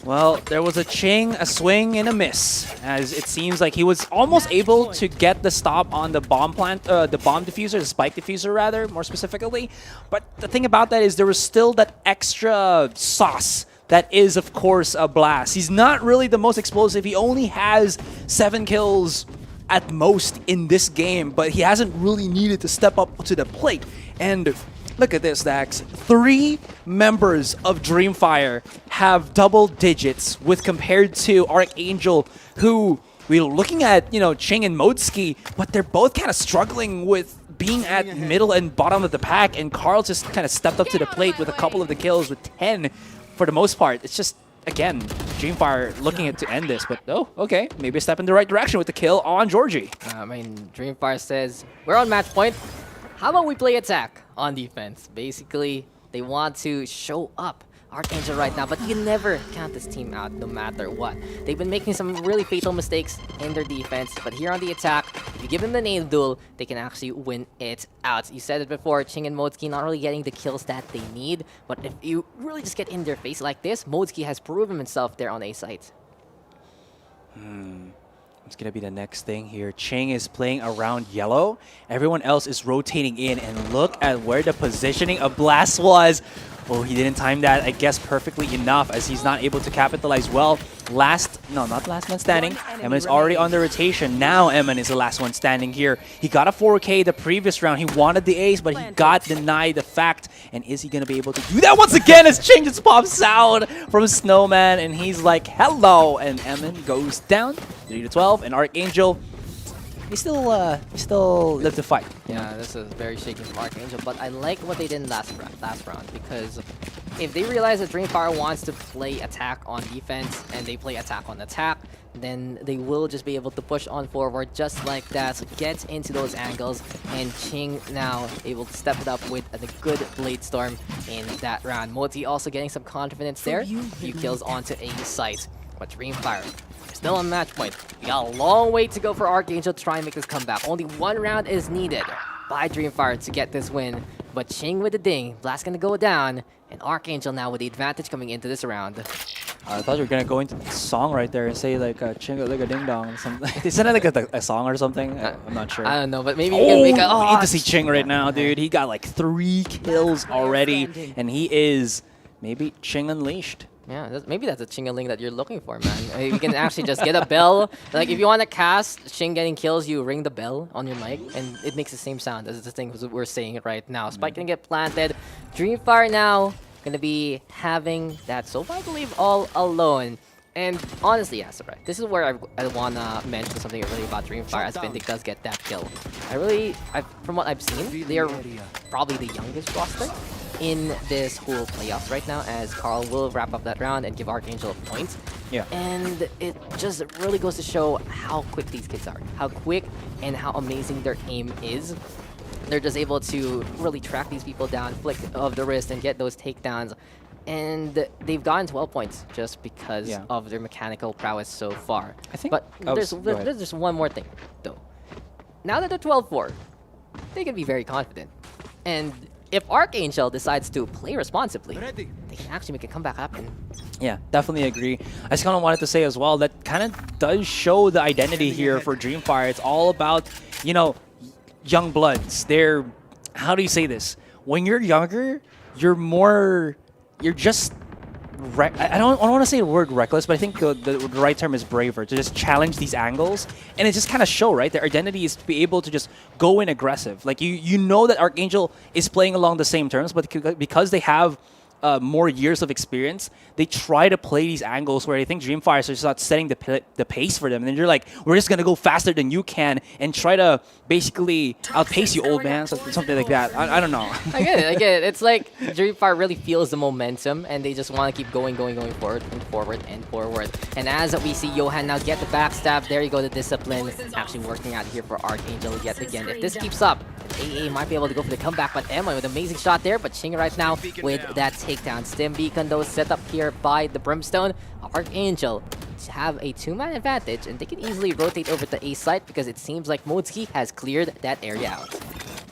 Well, there was a Ching, a swing, and a miss, as it seems like he was almost able to get the stop on the bomb plant, the bomb diffuser, the spike diffuser rather, more specifically. But the thing about that is there was still that extra sauce that is, of course, a Blast. He's not really the most explosive. He only has 7 kills at most in this game, but he hasn't really needed to step up to the plate. And look at this, Dax. 3 members of Dreamfyre have double digits with compared to ArkAngel, who we're looking at, you know, Ching and Modski, but they're both kind of struggling with being at middle and bottom of the pack, and Carl just kind of stepped up to the plate with a couple of the kills with 10 for the most part. It's just, again, Dreamfyre looking to end this, but oh, okay, maybe a step in the right direction with the kill on Georgie. I mean, Dreamfyre says, we're on match point. How about we play attack on defense? Basically, they want to show up ArkAngel right now, but you can never count this team out no matter what. They've been making some really fatal mistakes in their defense, but here on the attack, if you give them the nade duel, they can actually win it out. You said it before, Ching and Modesky not really getting the kills that they need, but if you really just get in their face like this, Modesky has proven himself there on A site. What's going to be the next thing here? Ching is playing around yellow. Everyone else is rotating in, and look at where the positioning of Blast was. Oh, he didn't time that, I guess, perfectly enough, as he's not able to capitalize well. Not last man standing. Eman is already on the rotation. Now Eman is the last one standing here. He got a 4K the previous round. He wanted the ace, but he got denied the fact. And is he going to be able to do that once again as Ching just pops out from Snowman, and he's like, hello. And Eman goes down 3-12, and ArkAngel, he still live to fight. Yeah, this is very shaky from ArkAngel, but I like what they did last round, because if they realize that Dreamfyre wants to play attack on defense and they play attack on attack, then they will just be able to push on forward just like that, get into those angles, and Ching now able to step it up with a good Blade Storm in that round. Moti also getting some confidence there, few kills onto A site, but Dreamfyre still on match point. We got a long way to go for ArkAngel to try and make this comeback. Only one round is needed by Dreamfyre to get this win. But Ching with the ding, Blast gonna go down, and ArkAngel now with the advantage coming into this round. I thought you were gonna go into the song right there and say like Ching like a ding dong or something. Isn't that like a song or something? I'm not sure. I don't know, but maybe you can make a. Oh, need to see Ching right now, dude. He got like 3 kills already, and he is maybe Ching Unleashed. Yeah, maybe that's a Chingaling that you're looking for, man. You can actually just get a bell. Like, if you want to cast Ching getting kills, you ring the bell on your mic, and it makes the same sound as the thing we're saying right now. Spike gonna get planted. Dreamfyre now gonna be having that so far, I believe, all alone. And honestly, yeah, surprise. This is where I wanna mention something really about Dreamfyre, as Vintic does get that kill. From what I've seen, they are probably the youngest roster in this whole playoffs right now, as Carl will wrap up that round and give ArkAngel a point. Yeah. And it just really goes to show how quick these kids are, how quick and how amazing their aim is. They're just able to really track these people down, flick of the wrist, and get those takedowns. And they've gotten 12 points just because of their mechanical prowess so far. I think. But there's just one more thing, though. Now that they're 12-4, they can be very confident. And if ArkAngel decides to play responsibly, they can actually make a comeback happen. Yeah, definitely agree. I just kind of wanted to say as well, that kind of does show the identity here for Dreamfyre. It's all about, you know, young bloods. They're, how do you say this? When you're younger, you're just, I don't want to say the word reckless, but I think the right term is braver, to just challenge these angles. And it just kind of show, right? Their identity is to be able to just go in aggressive. Like, you know that ArkAngel is playing along the same terms, but because they have more years of experience, they try to play these angles where I think Dreamfyre is just not setting the pace for them. And then you're like, we're just going to go faster than you can and try to basically outpace you, old man, something like that. I don't know. I get it. It's like Dreamfyre really feels the momentum, and they just want to keep going forward and forward and forward. And as we see Johan now get the backstab, there you go, the discipline actually working out here for ArkAngel yet again. If this keeps up, AA might be able to go for the comeback, but Emma with an amazing shot there, but Ching right now with that takedown. Stim Beacon though set up here by the Brimstone. ArkAngel have a 2-man advantage, and they can easily rotate over to A site because it seems like Modesky has cleared that area out.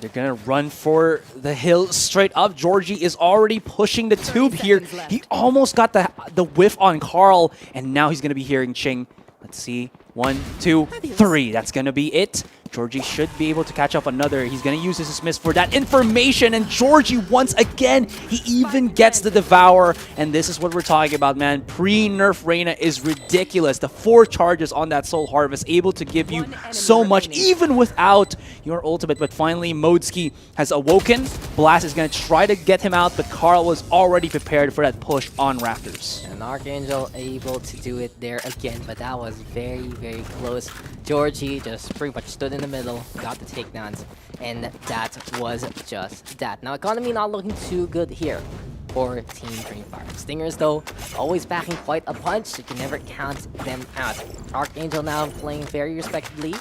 They're gonna run for the hill straight up. Georgie is already pushing the tube here. He almost got the whiff on Carl, and now he's gonna be hearing Ching. Let's see. 1, 2, 3. That's gonna be it. Georgie should be able to catch up another. He's going to use his dismiss for that information. And Georgie, once again, he even gets the Devour. And this is what we're talking about, man. Pre-nerf Reyna is ridiculous. The 4 charges on that Soul Harvest, able to give you so much, even without your ultimate. But finally, Modesky has awoken. Blast is going to try to get him out, but Carl was already prepared for that push on Raptors. And ArkAngel able to do it there again, but that was very, very close. Georgie just pretty much stood in the middle, got the takedowns, and that was just that. Now, economy not looking too good here for Team Dreamfyre. Stingers, though, always backing quite a punch. You can never count them out. ArkAngel now playing very respectably,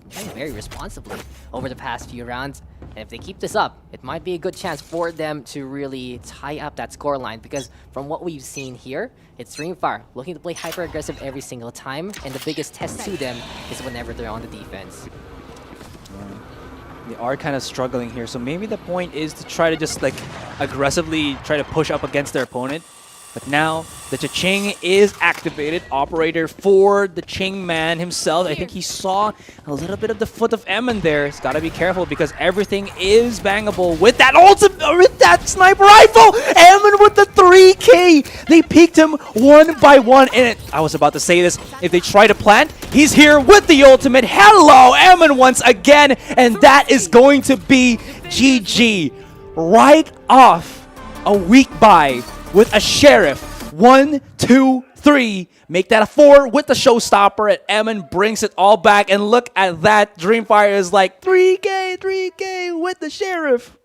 playing very responsibly over the past few rounds. And if they keep this up, it might be a good chance for them to really tie up that scoreline, because from what we've seen here, it's Dreamfyre looking to play hyper-aggressive every single time, and the biggest test to them is whenever they're on the defense. They are kind of struggling here, so maybe the point is to try to just like aggressively try to push up against their opponent. But now the Cha-Ching is activated, operator for the Ching man himself. I think he saw a little bit of the foot of Emin there. He's got to be careful because everything is bangable with that with that sniper rifle. Emin with the 3K. They peeked him one by one. And I was about to say this, if they try to plant, he's here with the ultimate. Hello, Emin once again. And that is going to be GG. Right off a weak bye with a Sheriff. 1, 2, 3. Make that a 4 with the showstopper, and Emin brings it all back. And look at that. Dreamfyre is like 3K with the Sheriff.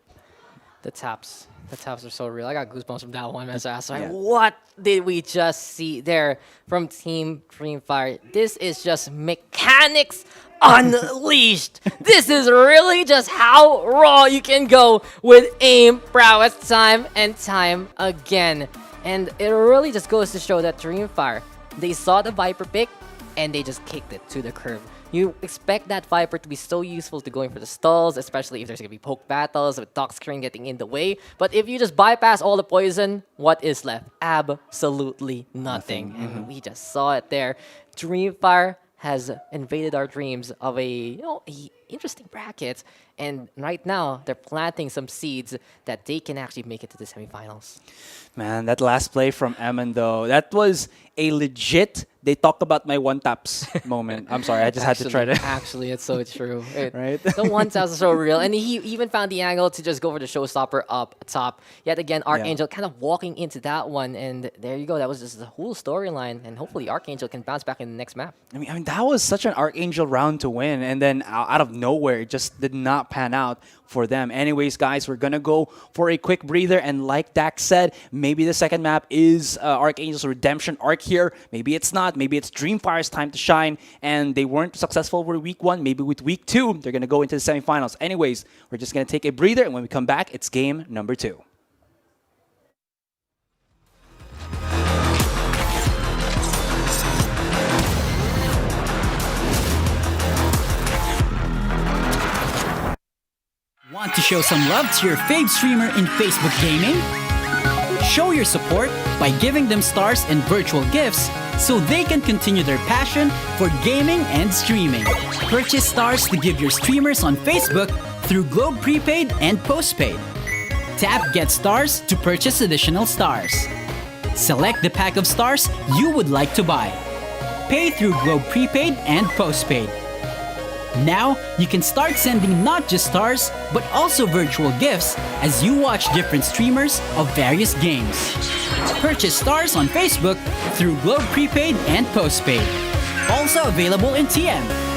The taps are so real. I got goosebumps from that one, man. So I was like, what did we just see there from Team Dreamfyre? This is just mechanics unleashed. This is really just how raw you can go with aim prowess time and time again. And it really just goes to show that Dreamfyre, they saw the Viper pick and they just kicked it to the curve. You expect that Viper to be so useful to going for the stalls, especially if there's going to be poke battles with Doc Screen getting in the way. But if you just bypass all the poison, what is left? Absolutely nothing. And we just saw it there. Dreamfyre has invaded our dreams of a interesting bracket, and right now they're planting some seeds that they can actually make it to the semifinals. Man, that last play from Emin though, that was a legit they talk about my one taps moment. I'm sorry, I just had to try to. Actually, it's so true. Right? The one taps are so real. And he even found the angle to just go for the showstopper up top. Yet again, ArkAngel kind of walking into that one. And there you go. That was just the whole storyline. And hopefully ArkAngel can bounce back in the next map. I mean, that was such an ArkAngel round to win. And then out of nowhere, it just did not pan out for them. Anyways, guys, we're going to go for a quick breather. And like Dax said, maybe the second map is ArkAngel's redemption arc here. Maybe it's not. Maybe it's Dreamfyre's time to shine. And they weren't successful with week 1. Maybe with week 2, they're going to go into the semifinals. Anyways, we're just going to take a breather. And when we come back, it's game number 2. Want to show some love to your fave streamer in Facebook gaming? Show your support by giving them stars and virtual gifts so they can continue their passion for gaming and streaming. Purchase stars to give your streamers on Facebook through Globe Prepaid and Postpaid. Tap Get Stars to purchase additional stars. Select the pack of stars you would like to buy. Pay through Globe Prepaid and Postpaid. Now, you can start sending not just stars, but also virtual gifts as you watch different streamers of various games. Purchase stars on Facebook through Globe Prepaid and Postpaid. Also available in TM.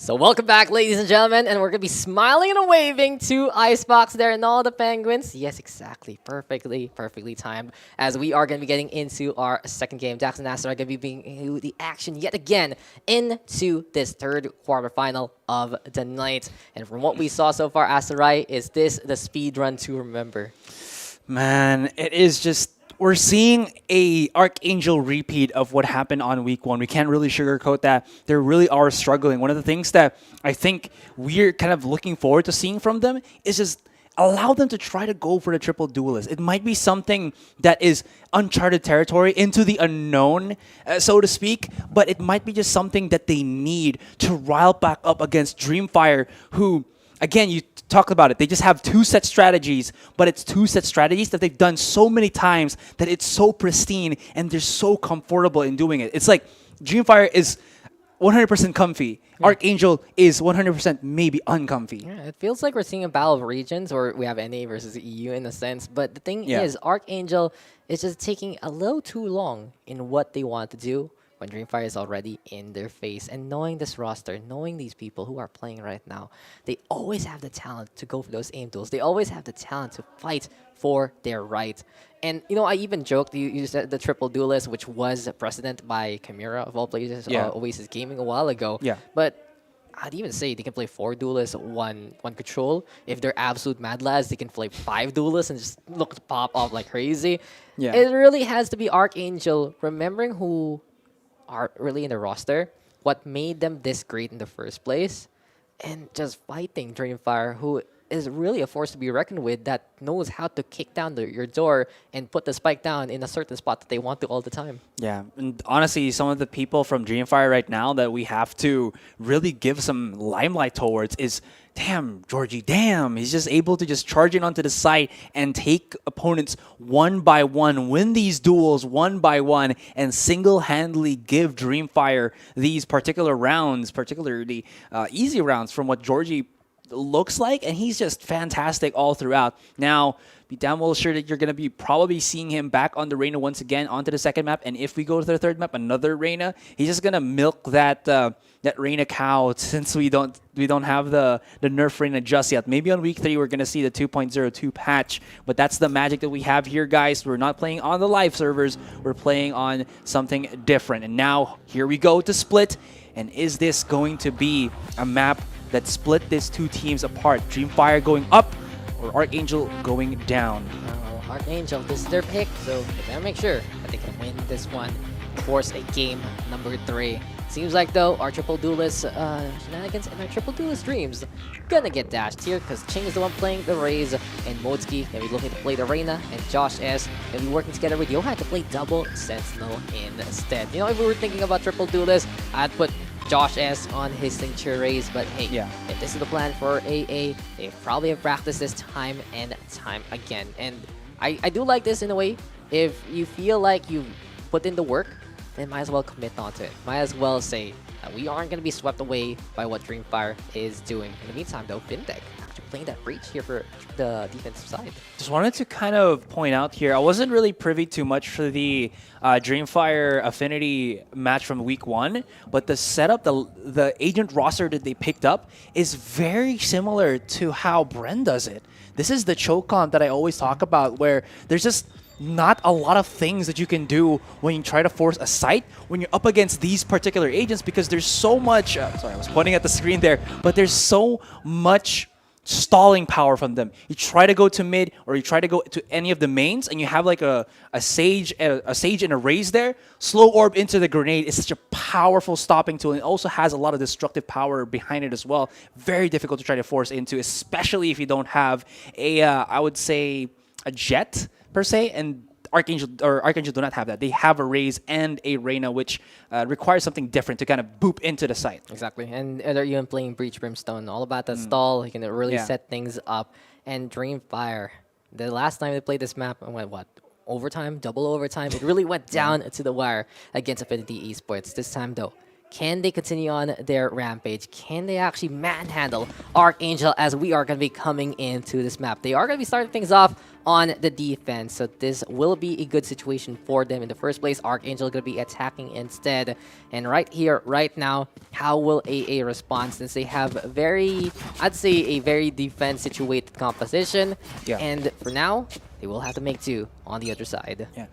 So welcome back, ladies and gentlemen, and we're gonna be smiling and waving to Icebox there and all the penguins. Yes, exactly, perfectly timed. As we are gonna be getting into our second game, Dax and Aster are gonna be bringing the action yet again into this third quarterfinal of the night. And from what we saw so far, Asterai, is this the speed run to remember? Man, it is just, we're seeing a ArkAngel repeat of what happened on week 1. We can't really sugarcoat that. They really are struggling. One of the things that I think we're kind of looking forward to seeing from them is just allow them to try to go for the triple duelist. It might be something that is uncharted territory, into the unknown, so to speak, but it might be just something that they need to rile back up against Dreamfyre, who, again, you talked about it. They just have 2 set strategies, but it's 2 set strategies that they've done so many times that it's so pristine and they're so comfortable in doing it. It's like Dreamfyre is 100% comfy. ArkAngel is 100% maybe uncomfy. Yeah, it feels like we're seeing a battle of regions, or we have NA versus EU in a sense. But the thing is, ArkAngel is just taking a little too long in what they want to do when Dreamfyre is already in their face. And knowing this roster, knowing these people who are playing right now, they always have the talent to go for those aim duels. They always have the talent to fight for their right. And, you know, I even joked, you said the triple duelist, which was a precedent by Chimera of all places, Oasis Gaming a while ago. Yeah. But I'd even say they can play 4 duelists, one control. If they're absolute mad lads, they can play 5 duelists and just look to pop off like crazy. Yeah. It really has to be ArkAngel remembering who are really in the roster, what made them this great in the first place, and just fighting Dreamfyre, who is really a force to be reckoned with, that knows how to kick down your door and put the spike down in a certain spot that they want to all the time. Yeah, and honestly, some of the people from Dreamfyre right now that we have to really give some limelight towards is, damn, Georgie, damn. He's just able to just charge in onto the site and take opponents one by one, win these duels one by one, and single-handedly give Dreamfyre these particular rounds, particularly easy rounds from what Georgie looks like, and he's just fantastic all throughout. Now, be damn well sure that you're going to be probably seeing him back on the Reyna once again onto the second map, and if we go to the third map, another Reyna. He's just going to milk that that Reyna cow, since we don't have the nerf Reyna just yet. Maybe on week 3 we're going to see the 2.02 patch, but that's the magic that we have here, guys. We're not playing on the live servers, we're playing on something different. And now here we go to Split, and is this going to be a map that split these 2 teams apart? Dreamfyre going up or ArkAngel going down? ArkAngel, this is their pick, so they better make sure that they can win this one, force a game number 3. Seems like, though, our triple duelist shenanigans and our triple duelist dreams gonna get dashed here, because Ching is the one playing the Raze, and Modski gonna be looking to play the Reyna, and Josh S gonna be working together with Johan to play double Sentinel instead. You know, if we were thinking about triple duelist, I'd put Josh S on his signature Raze, but hey, if this is the plan for AA, they probably have practiced this time and time again. And I do like this in a way. If you feel like you put in the work, then might as well commit onto it. Might as well say that we aren't going to be swept away by what Dreamfyre is doing. In the meantime, though, Fintech actually playing that breach here for the defensive side. Just wanted to kind of point out here, I wasn't really privy too much for the Dreamfyre Affinity match from week 1, but the setup, the agent roster that they picked up is very similar to how Bren does it. This is the choke comp that I always talk about, where there's just not a lot of things that you can do when you try to force a site when you're up against these particular agents, because there's so much sorry, I was pointing at the screen there, but there's so much stalling power from them. You try to go to mid, or you try to go to any of the mains, and you have like a sage and a Raze there. Slow orb into the grenade is such a powerful stopping tool, and it also has a lot of destructive power behind it as well. Very difficult to try to force into, especially if you don't have a I would say a jet per se, and ArkAngel do not have that. They have a Raze and a Reyna, which requires something different to kind of boop into the site. Exactly, and they're even playing Breach Brimstone, all about that stall. You can really set things up. And Dreamfyre, the last time they played this map, I went, what, overtime, double overtime? It really went down to the wire against Affinity Esports. This time, though, Can they continue on their rampage? Can they actually manhandle ArkAngel as we are going to be coming into this map? They are going to be starting things off on the defense, so this will be a good situation for them in the first place. ArkAngel going to be attacking instead. And right here, right now, how will AA respond since they have I'd say a very defense-situated composition. Yeah. And for now, they will have to make do on the other side. Yeah.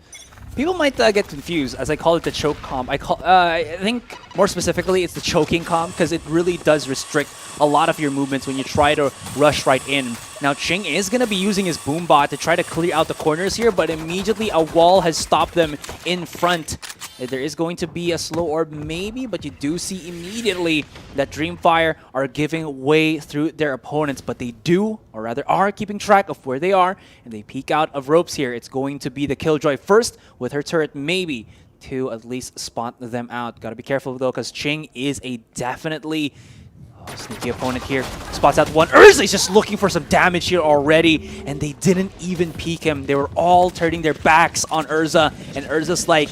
People might get confused as I call it the choke comp. I think more specifically it's the choking comp because it really does restrict a lot of your movements when you try to rush right in. Now Ching is going to be using his boom bot to try to clear out the corners here, but immediately a wall has stopped them in front. There is going to be a slow orb maybe, but you do see immediately that Dreamfyre are giving way through their opponents, but they do, or rather are, keeping track of where they are, and they peek out of ropes here. It's going to be the Killjoy first with her turret maybe to at least spot them out. Gotta be careful though, because Ching is a definitely sneaky opponent here. Spots out one. Urza is just looking for some damage here already, and they didn't even peek him. They were all turning their backs on Urza, and Urza's like,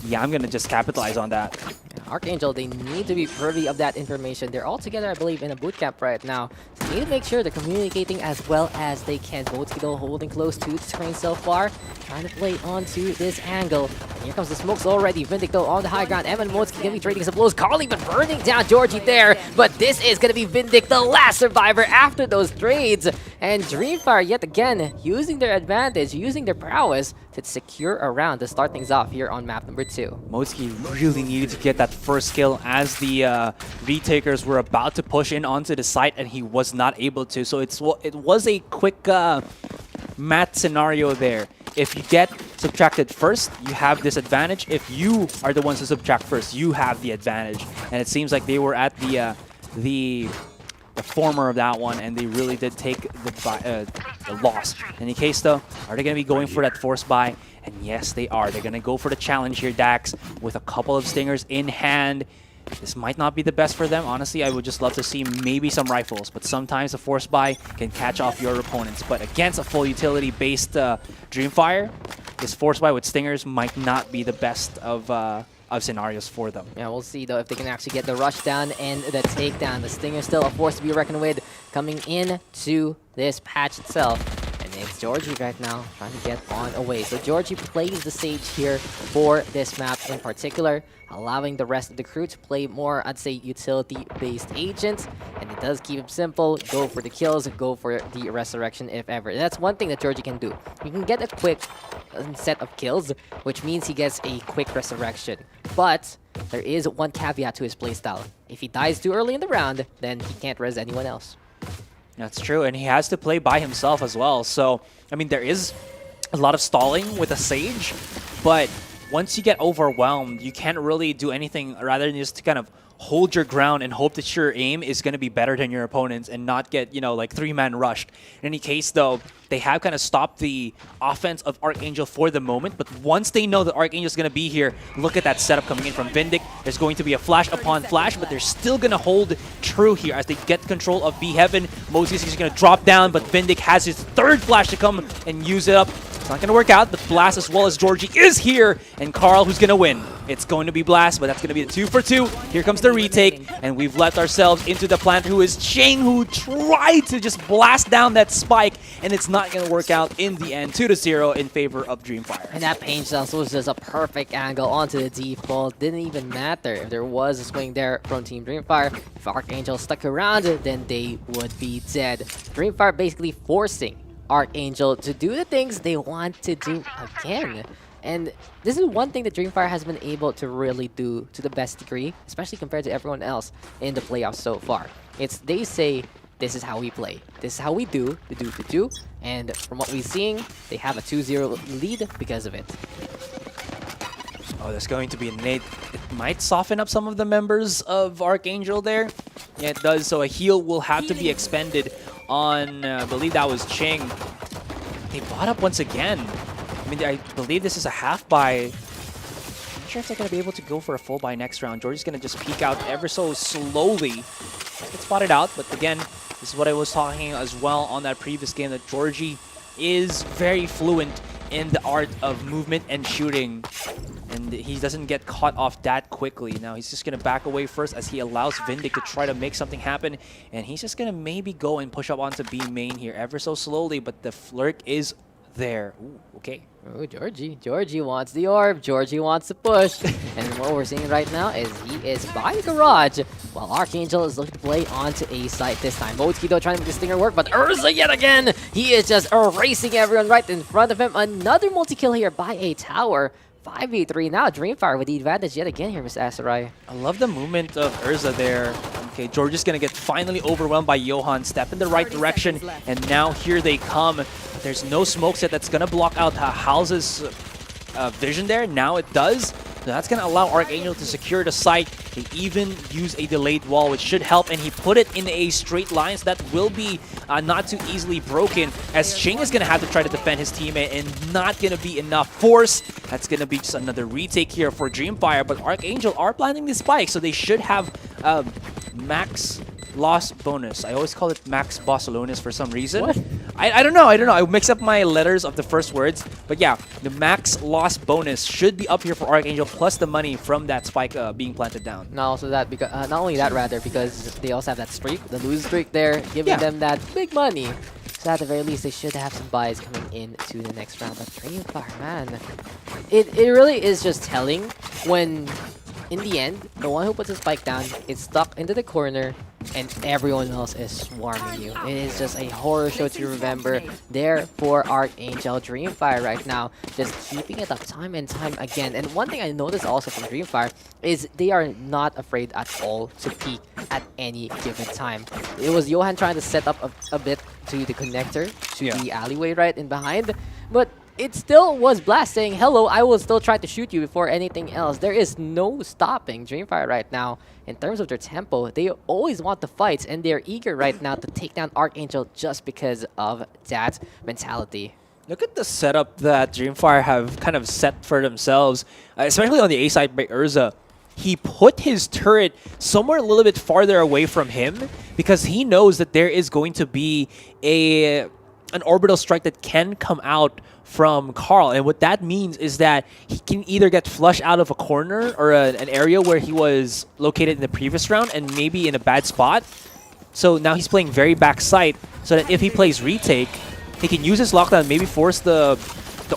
yeah, I'm going to just capitalize on that. ArkAngel, they need to be privy of that information. They're all together, I believe, in a boot camp right now. So they need to make sure they're communicating as well as they can. Motzkido holding close to the screen so far, trying to play onto this angle. And here comes the smokes already. Vindicto on the high ground. Evan Motzki going to be trading some blows. Carly but burning down Georgie there. But this is going to be Vindic, the last survivor after those trades. And Dreamfyre, yet again, using their advantage, using their prowess to secure a round to start things off here on map number 2. Motzki really needed to get that first kill as the V-Takers were about to push in onto the site, and he was not able to. So it was a quick math scenario there. If you get subtracted first, you have this advantage. If you are the ones to subtract first, you have the advantage. And it seems like they were at the former of that one, and they really did take the loss. In any case, though, are they going to be going for that force buy? And yes, they are. They're going to go for the challenge here, Dax, with a couple of stingers in hand. This might not be the best for them. Honestly, I would just love to see maybe some rifles, but sometimes a force buy can catch off your opponents. But against a full utility-based Dreamfyre, this force buy with stingers might not be the best of scenarios for them. Yeah, we'll see though if they can actually get the rush down and the takedown. The Stinger still a force to be reckoned with coming into this patch itself. And it's Georgie right now trying to get on away. So Georgie plays the Sage here for this map in particular, allowing the rest of the crew to play more, I'd say, utility-based agents. And it does keep him simple. Go for the kills, go for the resurrection if ever. And that's one thing that Georgie can do. You can get a quick set of kills, which means he gets a quick resurrection. But there is one caveat to his playstyle. If he dies too early in the round, then he can't res anyone else. That's true, and he has to play by himself as well. So, I mean, there is a lot of stalling with a Sage, but once you get overwhelmed, you can't really do anything rather than just to kind of hold your ground and hope that your aim is going to be better than your opponents and not get, you know, like 3-man rushed. In any case, though, they have kind of stopped the offense of ArkAngel for the moment, but once they know that ArkAngel is going to be here, look at that setup coming in from Vindic. There's going to be a flash upon flash, but they're still going to hold true here as they get control of B Heaven. Moses is going to drop down, but Vindic has his third flash to come and use it up. It's not going to work out, but Blast as well as Georgie is here, and Carl who's going to win. It's going to be Blast, but that's going to be the 2 for 2. Here comes the retake, and we've left ourselves into the plant who is Ching, who tried to just blast down that spike, and it's not going to work out in the end. 2-0 in favor of Dreamfyre. And that Pain Stance was just a perfect angle onto the default. Didn't even matter if there was a swing there from Team Dreamfyre. If ArkAngel stuck around, then they would be dead. Dreamfyre basically forcing ArkAngel to do the things they want to do again. And this is one thing that Dreamfyre has been able to really do to the best degree, especially compared to everyone else in the playoffs so far. They say, this is how we play. This is how we do the do. And from what we're seeing, they have a 2-0 lead because of it. Oh, there's going to be a nade. It might soften up some of the members of ArkAngel there. Yeah, it does. So a heal will have to be expended on, I believe that was Ching. They bought up once again. I mean, I believe this is a half buy. I'm not sure if they're going to be able to go for a full buy next round. Georgie's going to just peek out ever so slowly. Get spotted out, but again, this is what I was talking as well on that previous game, that Georgie is very fluent in the art of movement and shooting. and he doesn't get caught off that quickly. Now he's just going to back away first as he allows Vindic to try to make something happen, and he's just going to maybe go and push up onto B main here ever so slowly, but the Flirk is there. Ooh, okay. Oh, Georgie wants the orb. Georgie wants to push. And what we're seeing right now is he is by the garage, while ArkAngel is looking to play onto A site this time. Motzki though trying to make the stinger work, but Urza yet again, he is just erasing everyone right in front of him. Another multi-kill here by a tower. 5v3 now. Dreamfyre with the advantage yet again here, Mr. Asarai. I love the movement of Urza there. Okay, George is going to get finally overwhelmed by Johan. Step in the right direction, and now here they come. There's no smoke set that's going to block out House's vision there. Now it does. So that's going to allow ArkAngel to secure the site. They even use a delayed wall, which should help, and he put it in a straight line, so that will be not too easily broken, as Ching is going to have to try to defend his teammate, and not going to be enough force. That's going to be just another retake here for Dreamfyre, but ArkAngel are planning the spike, so they should have max loss bonus. I always call it max Barcelonas for some reason. What? I don't know. I mix up my letters of the first words. But yeah, the max loss bonus should be up here for ArkAngel, plus the money from that spike being planted down. Not also that, because not only that rather, because they also have that streak, the lose streak there, giving them that big money. So at the very least, they should have some buys coming into the next round. But Dreamfyre, man, it really is just telling when, in the end, the one who puts the spike down is stuck into the corner and everyone else is swarming you. It is just a horror show to remember there for ArkAngel. Dreamfyre right now just keeping it up time and time again. And one thing I noticed also from Dreamfyre is they are not afraid at all to peek at any given time. It was Johan trying to set up a bit to the connector, to the alleyway right in behind, but it still was Blast saying, hello, I will still try to shoot you before anything else. There is no stopping Dreamfyre right now. In terms of their tempo, they always want the fights, and they're eager right now to take down ArkAngel just because of that mentality. Look at the setup that Dreamfyre have kind of set for themselves, especially on the A side by Urza. He put his turret somewhere a little bit farther away from him because he knows that there is going to be an orbital strike that can come out from Carl, and what that means is that he can either get flushed out of a corner or an area where he was located in the previous round and maybe in a bad spot. So now he's playing very backside, so that if he plays retake, he can use his lockdown, maybe force the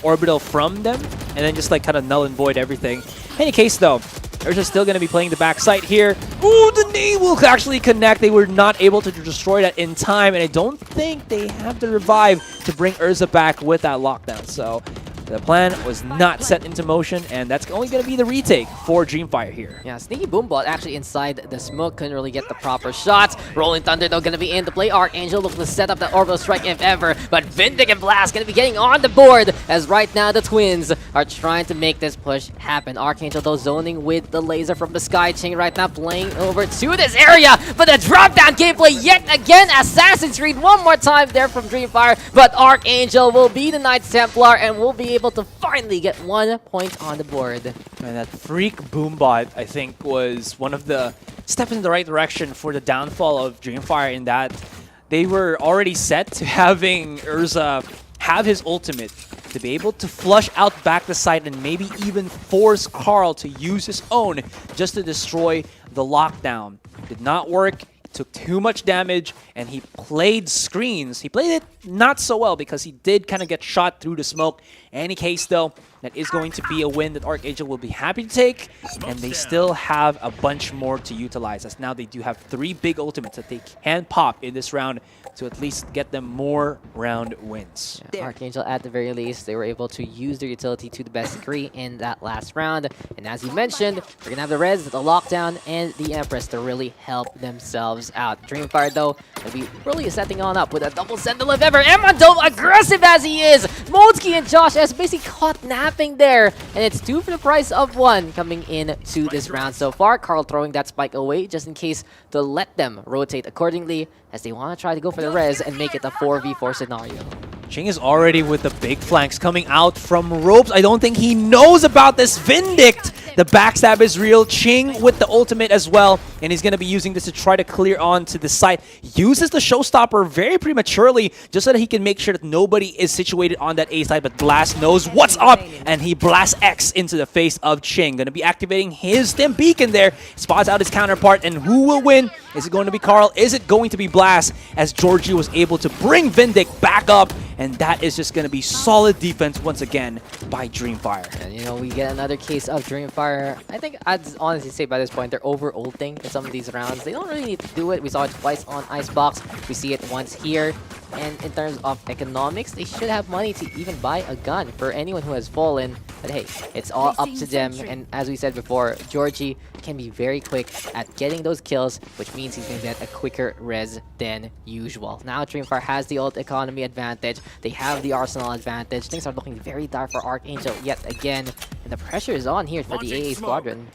orbital from them, and then just like kind of null and void everything. In any case though, Urza's still going to be playing the backside here. Ooh, the knee will actually connect. They were not able to destroy that in time, and I don't think they have the revive to bring Urza back with that lockdown. So the plan was not set into motion, and that's only going to be the retake for Dreamfyre here. Yeah, Sneaky Boombot actually inside the smoke, couldn't really get the proper shots. Rolling Thunder though going to be in to play. ArkAngel looking to set up that orbital strike if ever, but Vindic and Blast going to be getting on the board, as right now the Twins are trying to make this push happen. ArkAngel though zoning with the laser from the Sky Chain right now, playing over to this area, but the drop down gameplay yet again. Assassin's Creed one more time there from Dreamfyre, but ArkAngel will be the Knights Templar and will be able to finally get 1 point on the board. And that freak Boombot, I think, was one of the steps in the right direction for the downfall of Dreamfyre, in that they were already set to having Urza have his ultimate to be able to flush out back the side and maybe even force Carl to use his own just to destroy the lockdown. Did not work. Took too much damage, and he played screens. He played it not so well because he did kind of get shot through the smoke. In any case, though, that is going to be a win that ArkAngel will be happy to take, and they still have a bunch more to utilize, as now they do have 3 big ultimates that they can pop in this round to at least get them more round wins. Yeah, ArkAngel, at the very least, they were able to use their utility to the best degree in that last round. And as you mentioned, they're going to have the Res, the Lockdown, and the Empress to really help themselves out. Dreamfyre, though, will be really setting on up with a double Sentinel if ever. Emma, though, aggressive as he is! Motzki and Josh has basically caught napping there, and it's 2 for the price of 1 coming into this round so far. Carl throwing that spike away just in case to let them rotate accordingly, as they want to try to go for the res and make it a 4v4 scenario. Ching is already with the big flanks coming out from ropes. I don't think he knows about this Vindict The backstab is real. Ching with the ultimate as well, and he's going to be using this to try to clear onto the site. Uses the showstopper very prematurely just so that he can make sure that nobody is situated on that A side, but Blast knows what's up, and he blasts X into the face of Ching. Going to be activating his stem beacon there. Spots out his counterpart, and who will win? Is it going to be Carl? Is it going to be Blast? As Georgie was able to bring Vindic back up, and that is just going to be solid defense once again by Dreamfyre. And you know, we get another case of Dreamfyre. I think I'd honestly say by this point they're over ulting in some of these rounds. They don't really need to do it. We saw it twice on Icebox. We see it once here. And in terms of economics, they should have money to even buy a gun for anyone who has fallen. But hey, it's all up to them. And as we said before, Georgie can be very quick at getting those kills, which means he's going to get a quicker res than usual. Now Dreamfyre has the ult economy advantage. They have the arsenal advantage. Things are looking very dire for ArkAngel yet again. And the pressure is on here for the AA squadron.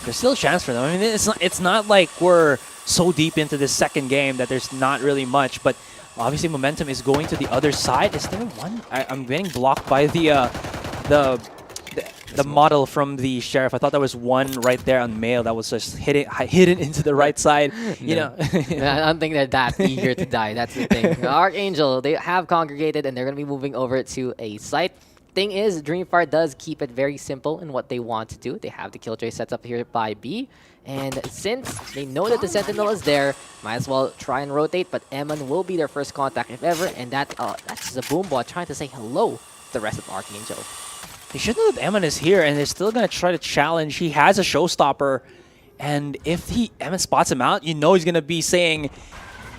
There's still a chance for them. I mean, it's not like we're so deep into this second game that there's not really much, but obviously momentum is going to the other side. Is there one? I'm getting blocked by the model from the Sheriff. I thought there was one right there on Mail that was just hidden into the right side. You know, I don't think they're that eager to die. That's the thing. ArkAngel, they have congregated and they're going to be moving over to a site. Thing is, Dreamfyre does keep it very simple in what they want to do. They have the Killjoy sets up here by B. And since they know that the Sentinel is there, might as well try and rotate. But Eman will be their first contact if ever. And that's the Boombot trying to say hello to the rest of ArkAngel. They should know that Eman is here, and they're still going to try to challenge. He has a showstopper, and if Eman spots him out, you know he's going to be saying...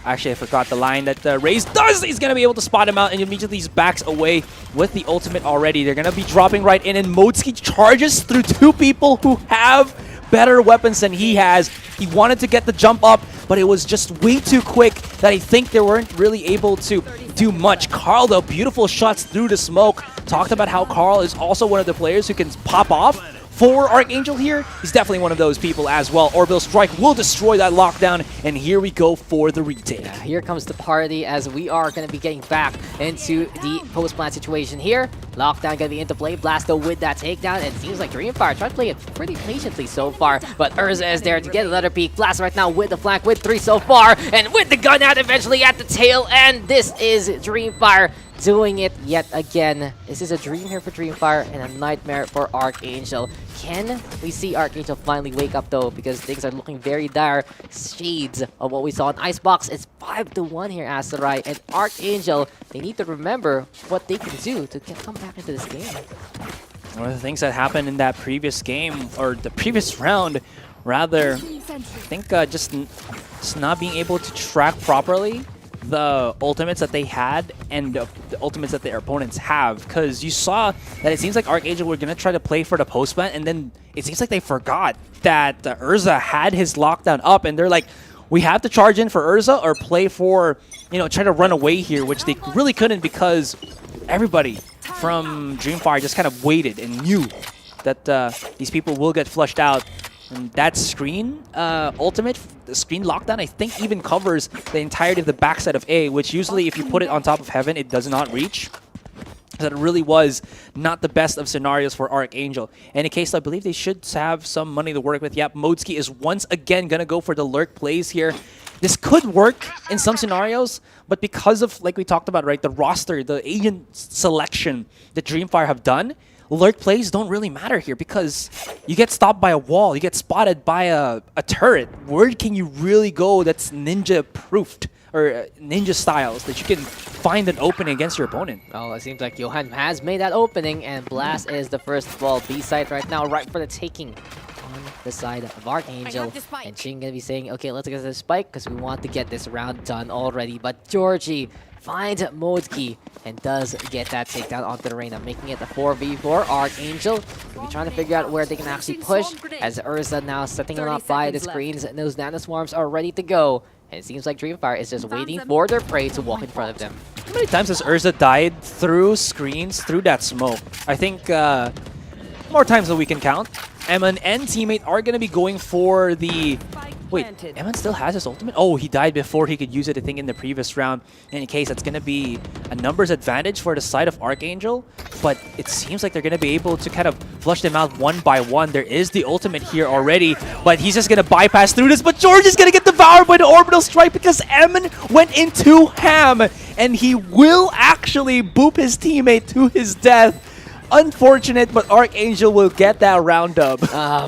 Actually, I forgot the line that Raze does. He's going to be able to spot him out, and immediately he's backs away with the ultimate already. They're going to be dropping right in, and Modski charges through two people who have better weapons than he has. He wanted to get the jump up, but it was just way too quick that I think they weren't really able to do much. Carl, though, beautiful shots through the smoke. Talked about how Carl is also one of the players who can pop off. For ArkAngel here, he's definitely one of those people as well. Orbital Strike will destroy that lockdown, and here we go for the retake. Yeah, here comes the party as we are going to be getting back into the post-plant situation here. Lockdown going to be into play. Blasto with that takedown. It seems like Dreamfyre tried to play it pretty patiently so far, but Urza is there to get another peek. Blast right now with the flank with 3 so far, and with the gun out eventually at the tail, and this is Dreamfyre doing it yet again. This is a dream here for Dreamfyre and a nightmare for ArkAngel. Can we see ArkAngel finally wake up though? Because things are looking very dire. Shades of what we saw in Icebox. It's 5-1 here, Asarai. And ArkAngel, they need to remember what they can do to come back into this game. One of the things that happened in that previous game, or the previous round, rather, I think just not being able to track properly the ultimates that they had and the ultimates that their opponents have, because you saw that it seems like ArkAngel were going to try to play for the post plant, and then it seems like they forgot that Urza had his lockdown up, and they're like, we have to charge in for Urza or play for, you know, try to run away here, which they really couldn't because everybody from Dreamfyre just kind of waited and knew that these people will get flushed out. And that screen ultimate, the screen lockdown, I think even covers the entirety of the backside of A, which usually if you put it on top of Heaven, it does not reach. That really was not the best of scenarios for ArkAngel. In a case, I believe they should have some money to work with. Yep, Modski is once again going to go for the lurk plays here. This could work in some scenarios, but because of, like we talked about, right, the roster, the agent selection that Dreamfyre have done, lurk plays don't really matter here because you get stopped by a wall, you get spotted by a turret. Where can you really go that's ninja-proofed or ninja styles that you can find an opening against your opponent? Well, it seems like Johan has made that opening, and Blast is the first ball B side right now, right for the taking on the side of ArkAngel. And Ching gonna be saying, okay, let's get this spike because we want to get this round done already. But Georgie finds Modski and does get that takedown onto the Reyna, making it a 4v4. ArkAngel will be trying to figure out where they can actually push, as Urza now setting them up by the screens, and those nano swarms are ready to go. And it seems like Dreamfyre is just waiting for their prey to walk in front of them. How many times has Urza died through screens, through that smoke? I think more times than we can count. Eman and teammate are going to be going for the Wait, Eman still has his ultimate? Oh, he died before he could use it, I think, in the previous round. In any case, that's going to be a numbers advantage for the side of ArkAngel, but it seems like they're going to be able to kind of flush them out one by one. There is the ultimate here already, but he's just going to bypass through this, but George is going to get devoured by the orbital strike because Eman went into ham, and he will actually boop his teammate to his death. Unfortunate, but ArkAngel will get that round up.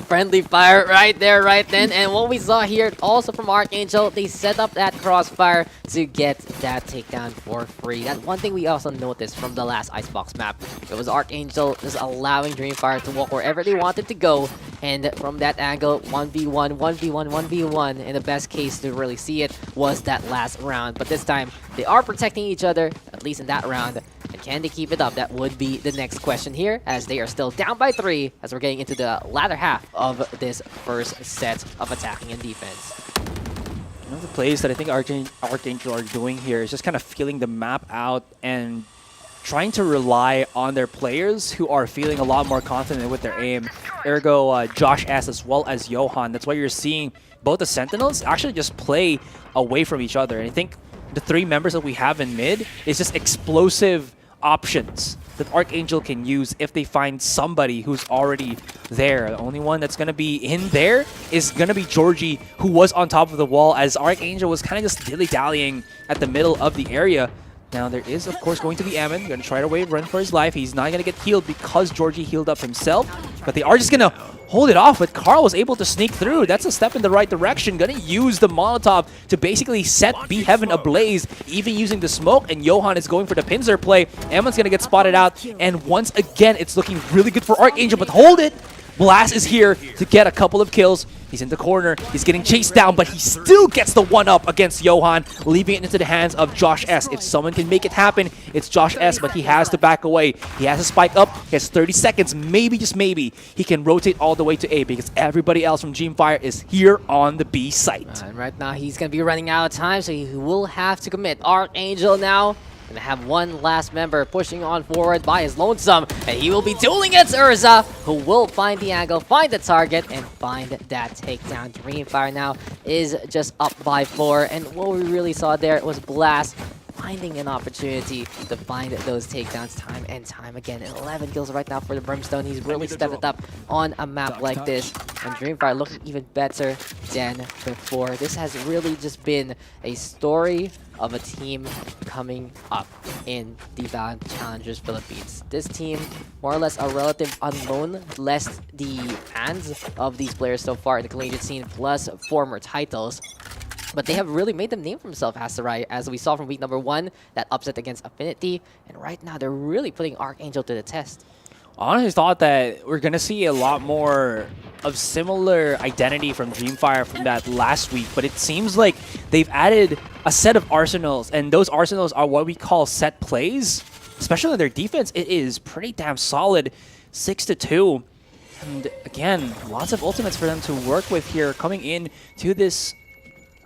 Friendly fire right there, right then. And what we saw here also from ArkAngel, they set up that crossfire to get that takedown for free. That's one thing we also noticed from the last Icebox map. It was ArkAngel just allowing Dreamfyre to walk wherever they wanted to go. And from that angle, 1v1, 1v1, 1v1, in the best case to really see it was that last round. But this time, they are protecting each other, at least in that round. And can they keep it up? That would be the next question here, as they are still down by 3 as we're getting into the latter half of this first set of attacking and defense. One of the plays that I think ArkAngel are doing here is just kind of feeling the map out and trying to rely on their players who are feeling a lot more confident with their aim. Ergo, Josh S as well as Johan. That's why you're seeing both the Sentinels actually just play away from each other. And I think the 3 members that we have in mid is just explosive options that ArkAngel can use if they find somebody who's already there. The only one that's going to be in there is going to be Georgie, who was on top of the wall, as ArkAngel was kind of just dilly-dallying at the middle of the area. Now, there is, of course, going to be Eman. Going to try to run for his life. He's not going to get healed because Georgie healed up himself. But they are just going to hold it off. But Carl was able to sneak through. That's a step in the right direction. Going to use the Molotov to basically set B Heaven ablaze, even using the smoke. And Johan is going for the pincer play. Eman's going to get spotted out. And once again, it's looking really good for ArkAngel. But hold it! Blast is here to get a couple of kills. He's in the corner. He's getting chased down, but he still gets the one-up against Johan, leaving it into the hands of Josh S. If someone can make it happen, it's Josh S, but he has to back away. He has to spike up. He has 30 seconds. Maybe, just maybe, he can rotate all the way to A because everybody else from Dreamfyre is here on the B site. And right now, he's going to be running out of time, so he will have to commit. ArkAngel now going to have one last member pushing on forward by his lonesome, and he will be dueling against Urza, who will find the angle, find the target, and find that takedown. Dreamfyre now is just up by 4, and what we really saw there was Blast finding an opportunity to find those takedowns time and time again. 11 kills right now for the Brimstone. He's really stepped it up on a map like this, and Dreamfyre looking even better than before. This has really just been a story of a team coming up in the VALORANT Challengers Philippines. This team, more or less a relative unknown, lest the fans of these players so far in the collegiate scene, plus former titles. But they have really made them name for themselves, Asarai, as we saw from week number 1, that upset against Affinity. And right now, they're really putting ArkAngel to the test. I honestly thought that we're going to see a lot more of similar identity from Dreamfyre from that last week, but it seems like they've added a set of arsenals, and those arsenals are what we call set plays. Especially on their defense, it is pretty damn solid, 6-2. And again, lots of ultimates for them to work with here coming in to this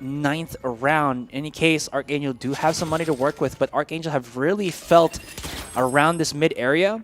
9th round. In any case, ArkAngel do have some money to work with, but ArkAngel have really felt around this mid area.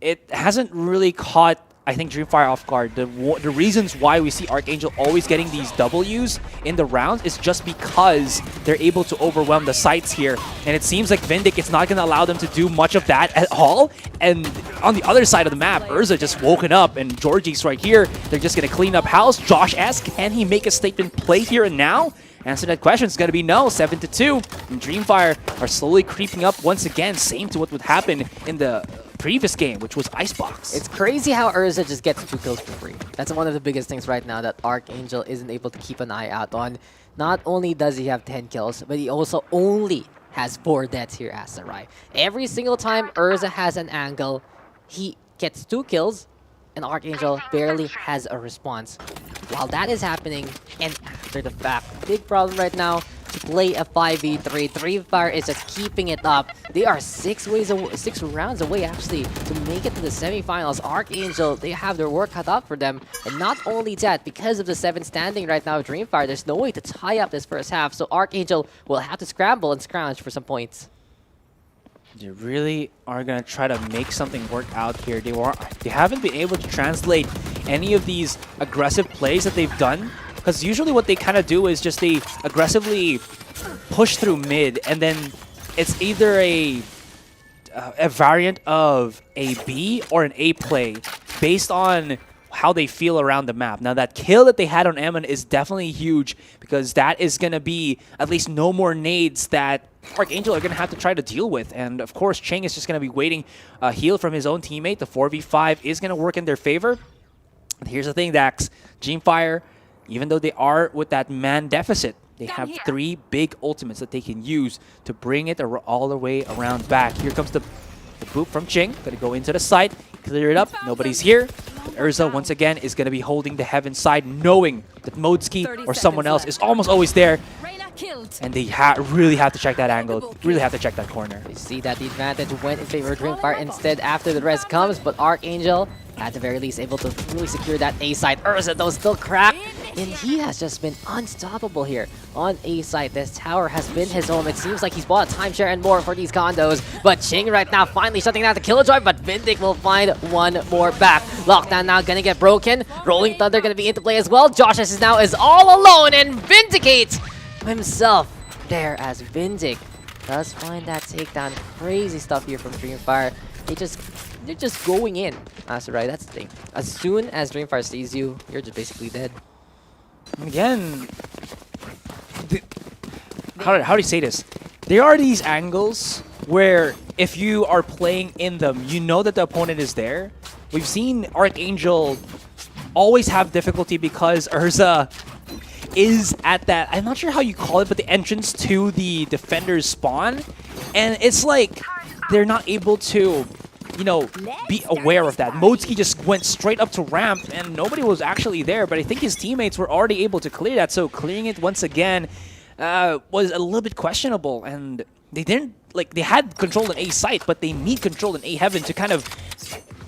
It hasn't really caught, I think, Dreamfyre off guard. The reasons why we see ArkAngel always getting these Ws in the rounds is just because they're able to overwhelm the sites here. And it seems like Vindic is not going to allow them to do much of that at all. And on the other side of the map, Urza just woken up, and Georgie's right here. They're just going to clean up house. Josh S, can he make a statement play here and now? Answer that question is going to be no, 7-2. And Dreamfyre are slowly creeping up once again, same to what would happen in the previous game, which was Icebox. It's crazy how Urza just gets 2 kills for free. That's one of the biggest things right now that ArkAngel isn't able to keep an eye out on. Not only does he have 10 kills, but he also only has 4 deaths here, Asarai. Every single time Urza has an angle, he gets 2 kills, and ArkAngel barely has a response. While that is happening, and after the fact, big problem right now to play a 5v3. Dreamfyre is just keeping it up. They are 6 rounds away, actually, to make it to the semifinals. ArkAngel, they have their work cut out for them. And not only that, because of the 7 standing right now of Dreamfyre, there's no way to tie up this first half. So ArkAngel will have to scramble and scrounge for some points. They really are going to try to make something work out here. They haven't been able to translate any of these aggressive plays that they've done Because usually what they kind of do is just they aggressively push through mid, and then it's either a variant of a B or an A play based on how they feel around the map. Now that kill that they had on Emin is definitely huge because that is going to be at least no more nades that ArkAngel are going to have to try to deal with. And of course, Cheng is just going to be waiting a heal from his own teammate. The 4v5 is going to work in their favor. And here's the thing, Dax. Dreamfyre, even though they are with that man deficit, they have 3 big ultimates that they can use to bring it all the way around back. Here comes the boop from Cheng. Going to go into the site, clear it up. Nobody's here. But Urza, once again, is going to be holding the heaven side, knowing that Modski or someone else is almost always there. And they really have to check that angle, really have to check that corner. You see that the advantage went in favor of Dreamfyre instead after the res comes, but ArkAngel, at the very least, able to really secure that A side. Urza, though, still cracked, and he has just been unstoppable here on A side. This tower has been his home. It seems like he's bought a timeshare and more for these condos, but Ching right now finally shutting down the Killjoy, but Vindic will find one more back. Lockdown now gonna get broken. Rolling Thunder gonna be into play as well. Josh is now all alone and Vindicate himself there as Vindic does find that takedown. Crazy stuff here from Dreamfyre. They're just going in. So right, that's the thing. As soon as Dreamfyre sees you, you're just basically dead. Again, how do you say this? There are these angles where if you are playing in them, you know that the opponent is there. We've seen ArkAngel always have difficulty because Urza is at that, I'm not sure how you call it, but the entrance to the defender's spawn. And it's like they're not able to, you know, be aware of that. Modski just went straight up to ramp and nobody was actually there, but I think his teammates were already able to clear that. So clearing it once again was a little bit questionable, and they didn't, like, they had control in A site, but they need control in A heaven to kind of,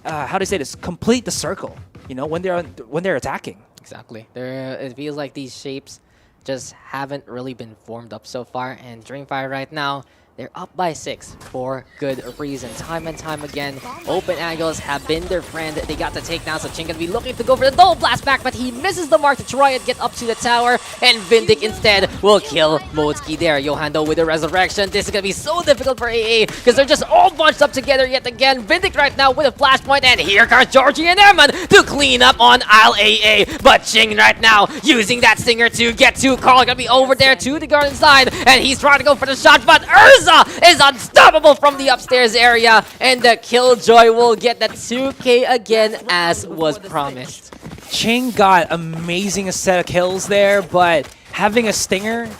how do I say this, complete the circle, you know, when they're attacking. Exactly. It feels like these shapes just haven't really been formed up so far, and Dreamfyre right now, they're up by 6 for good reason. Time and time again, open angles have been their friend. They got the takedown, so Ching gonna be looking to go for the double blast back, but he misses the mark to try and get up to the tower, and Vindic instead will kill Modski there. Johando with the resurrection. This is gonna be so difficult for AA because they're just all bunched up together yet again. Vindic right now with a flashpoint, and here comes Georgie and Eman to clean up on Isle AA. But Ching right now using that stinger to get to Carl. Gonna be over there to the garden side, and he's trying to go for the shot, but Urza is unstoppable from the upstairs area, and the Killjoy will get that 2K again as was promised. Ching got amazing set of kills there, but having a stinger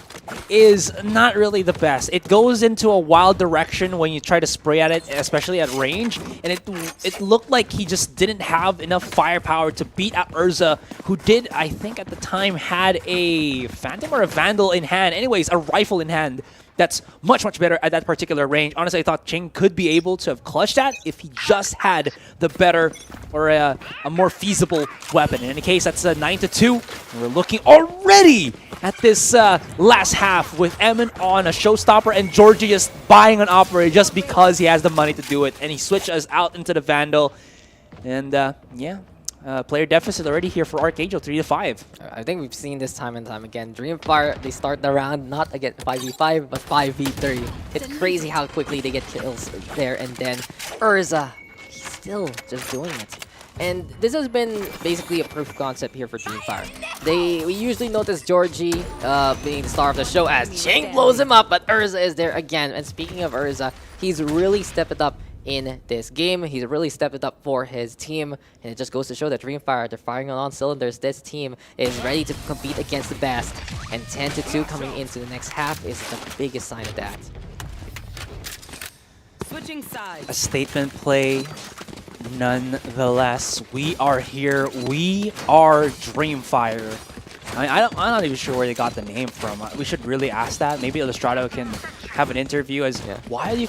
is not really the best. It goes into a wild direction when you try to spray at it, especially at range, and it looked like he just didn't have enough firepower to beat out Urza, who did, I think at the time, had a Phantom or a Vandal in hand. Anyways, a rifle in hand. That's much, much better at that particular range. Honestly, I thought Ching could be able to have clutched that if he just had the better or a more feasible weapon. In any case, that's a 9-2. And we're looking already at this last half with Emin on a showstopper and Georgie just buying an operator just because he has the money to do it. And he switches out into the Vandal. And yeah. Player deficit already here for ArkAngel, 3-5. I think we've seen this time and time again. Dreamfyre, they start the round not again 5v5, but 5v3. It's crazy how quickly they get kills there, and then Urza, he's still just doing it. And this has been basically a proof of concept here for Dreamfyre. We usually notice Georgie being the star of the show as Ching blows him up, but Urza is there again. And speaking of Urza, he's really stepped it up in this game. He's really stepped it up for his team, and it just goes to show that Dreamfyre, they're firing on all cylinders. This team is ready to compete against the best, and 10-2 coming into the next half is the biggest sign of that. Switching sides. A statement play, nonetheless. We are here. We are Dreamfyre. I'm not even sure where they got the name from. We should really ask that. Maybe Illustrato can have an interview as why do you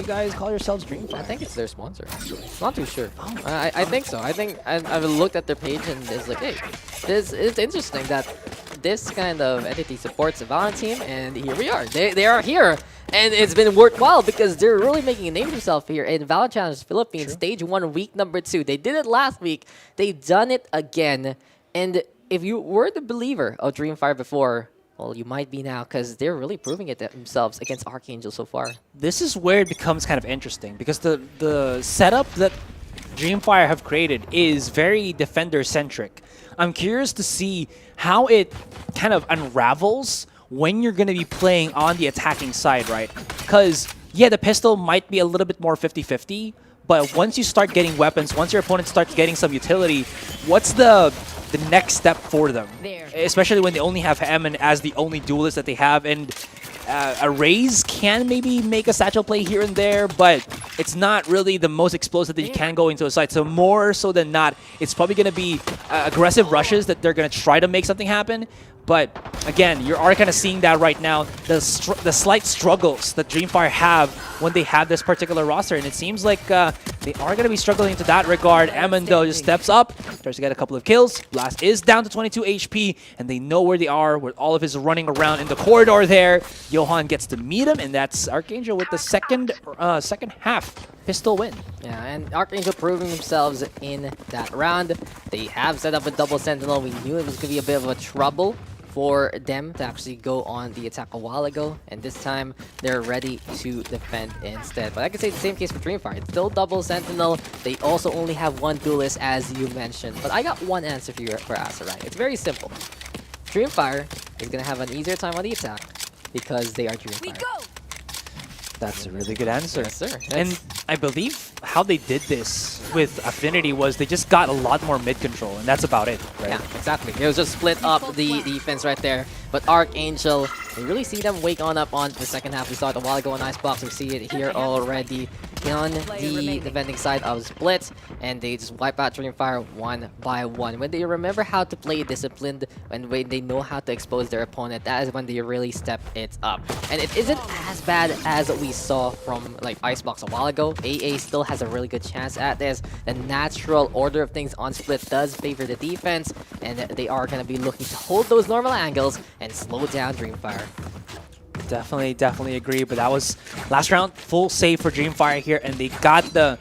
guys call yourselves Dreamfyre? I think it's their sponsor, actually. Not too sure. I think so. I think I've looked at their page and it's like, hey, it's interesting that this kind of entity supports a VALORANT team, and here we are. They are here, and it's been worthwhile because they're really making a name for themselves here in VALORANT Challengers Philippines, Stage 1, Week number 2. They did it last week. They've done it again, and if you were the believer of Dreamfyre before, well, you might be now because they're really proving it themselves against ArkAngel so far. This is where it becomes kind of interesting because the setup that Dreamfyre have created is very defender-centric. I'm curious to see how it kind of unravels when you're going to be playing on the attacking side, right? Because, yeah, the pistol might be a little bit more 50-50, but once you start getting weapons, once your opponent starts getting some utility, what's the next step for them? Especially when they only have Hammond as the only duelist that they have, and a Raze can maybe make a satchel play here and there, but it's not really the most explosive that you can go into a site. So more so than not, it's probably going to be aggressive rushes that they're going to try to make something happen. But again, you are kind of seeing that right now, the slight struggles that Dreamfyre have when they have this particular roster. And it seems like they are going to be struggling to that regard. Eamon, though, just steps up, tries to get a couple of kills. Blast is down to 22 HP, and they know where they are, with all of his running around in the corridor there. Johan gets to meet him, and that's ArkAngel with the second half pistol win. Yeah, and ArkAngel proving themselves in that round. They have set up a double sentinel. We knew it was going to be a bit of a trouble for them to actually go on the attack a while ago, and this time they're ready to defend instead. But I could say the same case for Dreamfyre. It's still double sentinel. They also only have one duelist, as you mentioned. But I got one answer for you for Asarai. It's very simple. Dreamfyre is going to have an easier time on the attack because they are Dreamfyre. That's a really good answer. Yes, sir. And I believe how they did this with Affinity was they just got a lot more mid control, and that's about it, right? Yeah, exactly. It was just split up the defense right there. But ArkAngel, we really see them wake on up on the second half. We saw it a while ago on Icebox. We see it here already on the defending side of Split, and they just wipe out Dreamfyre one by one. When they remember how to play disciplined, and when they know how to expose their opponent, that is when they really step it up. And it isn't as bad as we saw from like Icebox a while ago. AA still has a really good chance at this. The natural order of things on Split does favor the defense, and they are going to be looking to hold those normal angles and slow down Dreamfyre. Definitely agree, but that was last round, full save for Dreamfyre here, and they got the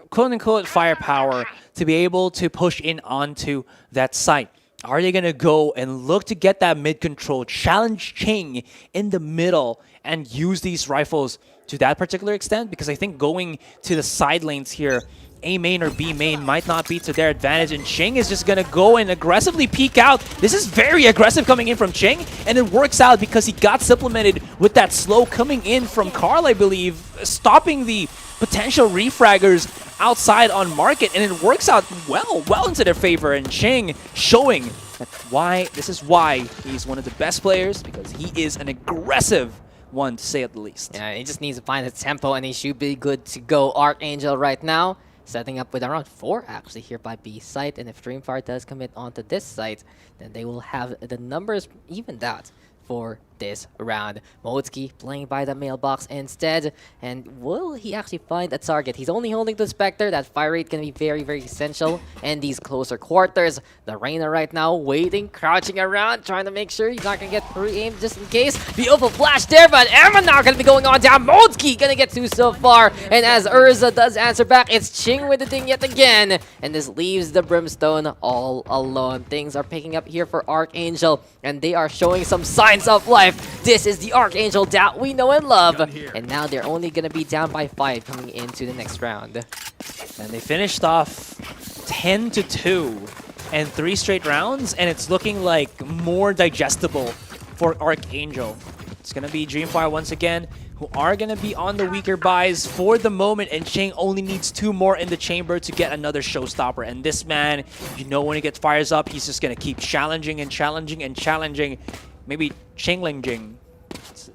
quote-unquote firepower to be able to push in onto that site. Are they going to go and look to get that mid-control, challenge Ching in the middle, and use these rifles to that particular extent? Because I think going to the side lanes here, A main or B main might not be to their advantage, and Ching is just going to go and aggressively peek out. This is very aggressive coming in from Ching, and it works out because he got supplemented with that slow coming in from Carl, I believe, stopping the potential refraggers outside on market, and it works out well into their favor, and Ching showing that this is why he's one of the best players, because he is an aggressive one, to say at the least. Yeah, he just needs to find the tempo, and he should be good to go. ArkAngel right now setting up with around 4 actually here by B site, and if Dreamfyre does commit onto this site, then they will have the numbers evened out for this round. Motsky playing by the mailbox instead, and will he actually find a target? He's only holding the Spectre. That fire rate can be very essential in these closer quarters. The Reyna right now waiting, crouching around, trying to make sure he's not gonna get pre-aimed just in case. Beautiful flash there, but Eamon now gonna be going on down. Motsky gonna get 2 so far, and as Urza does answer back, it's Ching with the ding yet again, and this leaves the Brimstone all alone. Things are picking up here for ArkAngel, and they are showing some signs of life. This is the ArkAngel that we know and love, and now they're only going to be down by 5 coming into the next round. And they finished off 10-2 and 3 straight rounds, and it's looking like more digestible for ArkAngel. It's going to be Dreamfyre once again, who are going to be on the weaker buys for the moment, and Ching only needs 2 more in the chamber to get another showstopper. And this man, you know, when he gets fires up, he's just going to keep challenging and challenging and challenging. Maybe Chinglingjing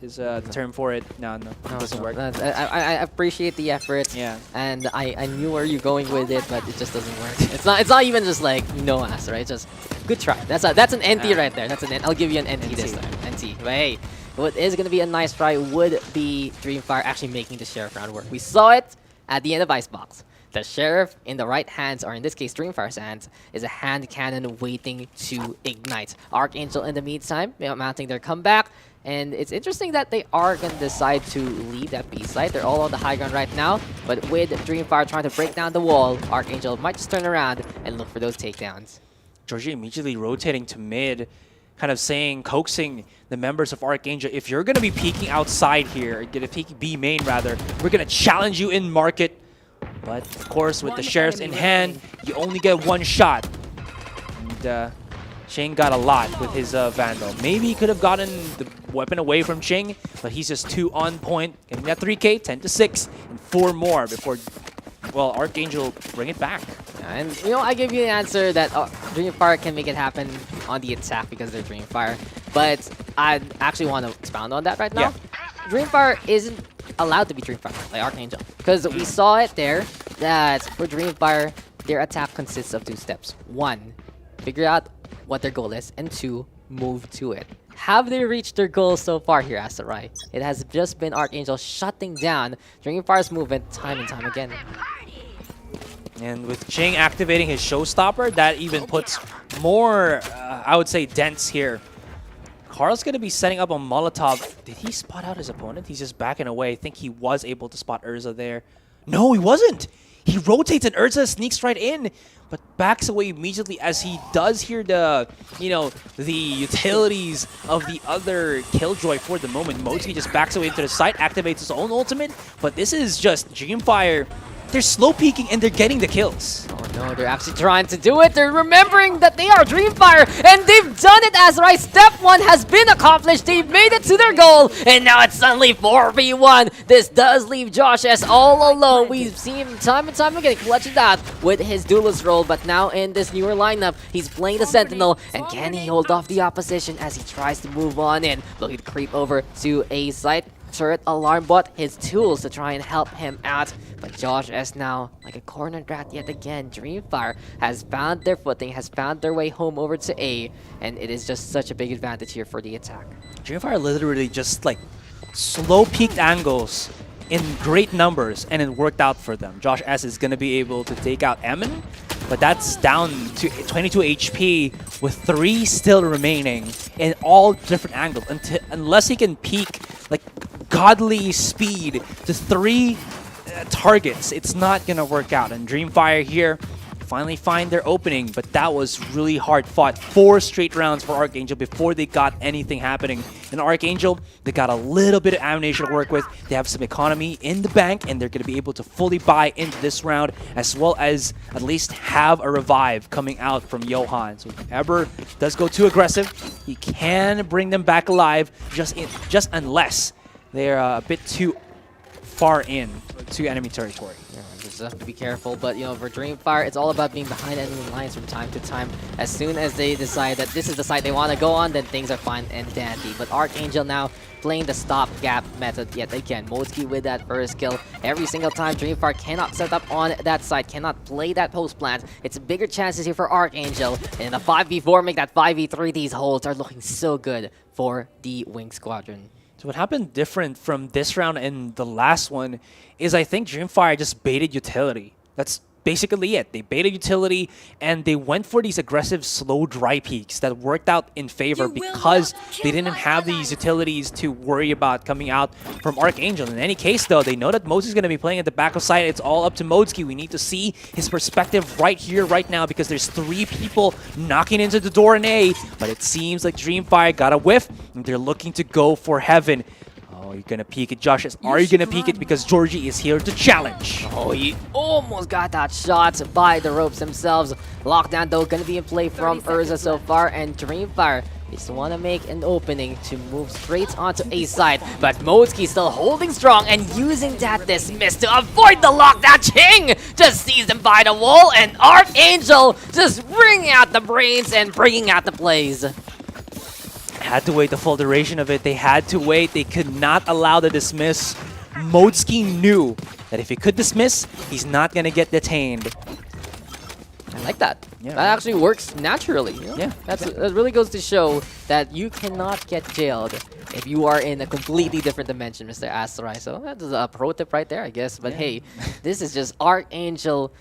is the term for it. No, it doesn't work. I appreciate the effort. Yeah. And I knew where you're going with it, but it just doesn't work. It's not even just like no ass, right? Just good try. That's an NT right there. I'll give you an NT this time. NT. But hey, what is gonna be a nice try would be Dreamfyre actually making the Sheriff round work. We saw it at the end of Icebox. The Sheriff in the right hands, or in this case Dreamfyre's hands, is a hand cannon waiting to ignite. ArkAngel in the meantime, mounting their comeback. And it's interesting that they are going to decide to leave that B site. They're all on the high ground right now. But with Dreamfyre trying to break down the wall, ArkAngel might just turn around and look for those takedowns. Georgie immediately rotating to mid, kind of coaxing the members of ArkAngel, if you're going to be peeking outside here, going to peek B main rather, we're going to challenge you in market. But of course, with the Sheriffs in hand, you only get one shot. And Ching got a lot with his Vandal. Maybe he could have gotten the weapon away from Ching, but he's just too on point. Getting that 3K, 10-6, and 4 more before, well, ArkAngel bring it back. And, you know, I give you the answer that Dreamfyre can make it happen on the attack because they're Dreamfyre. But I actually want to expound on that right now. Dreamfyre isn't allowed to be Dreamfyre like ArkAngel. Because we saw it there that for Dreamfyre, their attack consists of 2 steps. 1, figure out what their goal is. And 2, move to it. Have they reached their goal so far here, Asarai? It has just been ArkAngel shutting down Dreamfyre's movement time and time again. And with Ching activating his showstopper, that even puts more, I would say, dents here. Carl's going to be setting up a Molotov. Did he spot out his opponent? He's just backing away. I think he was able to spot Urza there. No, he wasn't. He rotates and Urza sneaks right in, but backs away immediately as he does hear the, you know, the utilities of the other Killjoy for the moment. Mochi just backs away into the site, activates his own ultimate, but this is just Dreamfyre. They're slow peeking and they're getting the kills. Oh no, they're actually trying to do it. They're remembering that they are Dreamfyre and they've done it, Asarai. Step 1 has been accomplished. They've made it to their goal and now it's suddenly 4v1. This does leave Josh S all alone. We've seen him time and time again clutch it out with his duelist role, but now in this newer lineup, he's playing the Sentinel, and can he hold off the opposition as he tries to move on in, looking to creep over to a site. Turret alarm bot, his tools to try and help him out. But Josh S now, like a cornered rat yet again. Dreamfyre has found their footing, has found their way home over to A, and it is just such a big advantage here for the attack. Dreamfyre literally just like slow peaked angles in great numbers, and it worked out for them. Josh S is going to be able to take out Emin, but that's down to 22 HP with 3 still remaining in all different angles. Unless he can peak like godly speed to 3 targets, it's not going to work out. And Dreamfyre here finally find their opening, but that was really hard fought. 4 straight rounds for ArkAngel before they got anything happening. And ArkAngel, they got a little bit of ammunition to work with. They have some economy in the bank, and they're going to be able to fully buy into this round, as well as at least have a revive coming out from Johan. So if ever does go too aggressive, he can bring them back alive, just unless they're a bit too far in to enemy territory. Yeah, just have to be careful, but you know, for Dreamfyre, it's all about being behind enemy lines from time to time. As soon as they decide that this is the site they want to go on, then things are fine and dandy. But ArkAngel now playing the stopgap method yet again. Moski with that first kill. Every single time Dreamfyre cannot set up on that site, cannot play that post plant. It's bigger chances here for ArkAngel. And a 5v4 make that 5v3. These holds are looking so good for the Wing Squadron. So what happened different from this round and the last one is I think Dreamfyre just baited utility. That's basically it. They baited utility and they went for these aggressive slow dry peaks that worked out in favor because they didn't have these utilities to worry about coming out from ArkAngel. In any case though, they know that Moses is going to be playing at the back of site. It's all up to Modski. We need to see his perspective right here, right now, because there's 3 people knocking into the door in A, but it seems like Dreamfyre got a whiff and they're looking to go for heaven. Oh, you're going to peek it, Josh. Are you going to peek it? Because Georgie is here to challenge. Oh, he almost got that shot by the ropes themselves. Lockdown, though, going to be in play from Urza so far. And Dreamfyre just want to make an opening to move straight onto A side. But Moski still holding strong and using that dismiss to avoid the lockdown. Ching just sees them by the wall. And ArkAngel just bringing out the brains and bringing out the plays. Had to wait the full duration of it. They had to wait. They could not allow the dismiss. Modski knew that if he could dismiss, he's not going to get detained. I like that. Yeah, that actually works naturally. You know? Yeah. That really goes to show that you cannot get jailed if you are in a completely different dimension, Mr. Asarai. So that's a pro tip right there, I guess. But hey, this is just ArkAngel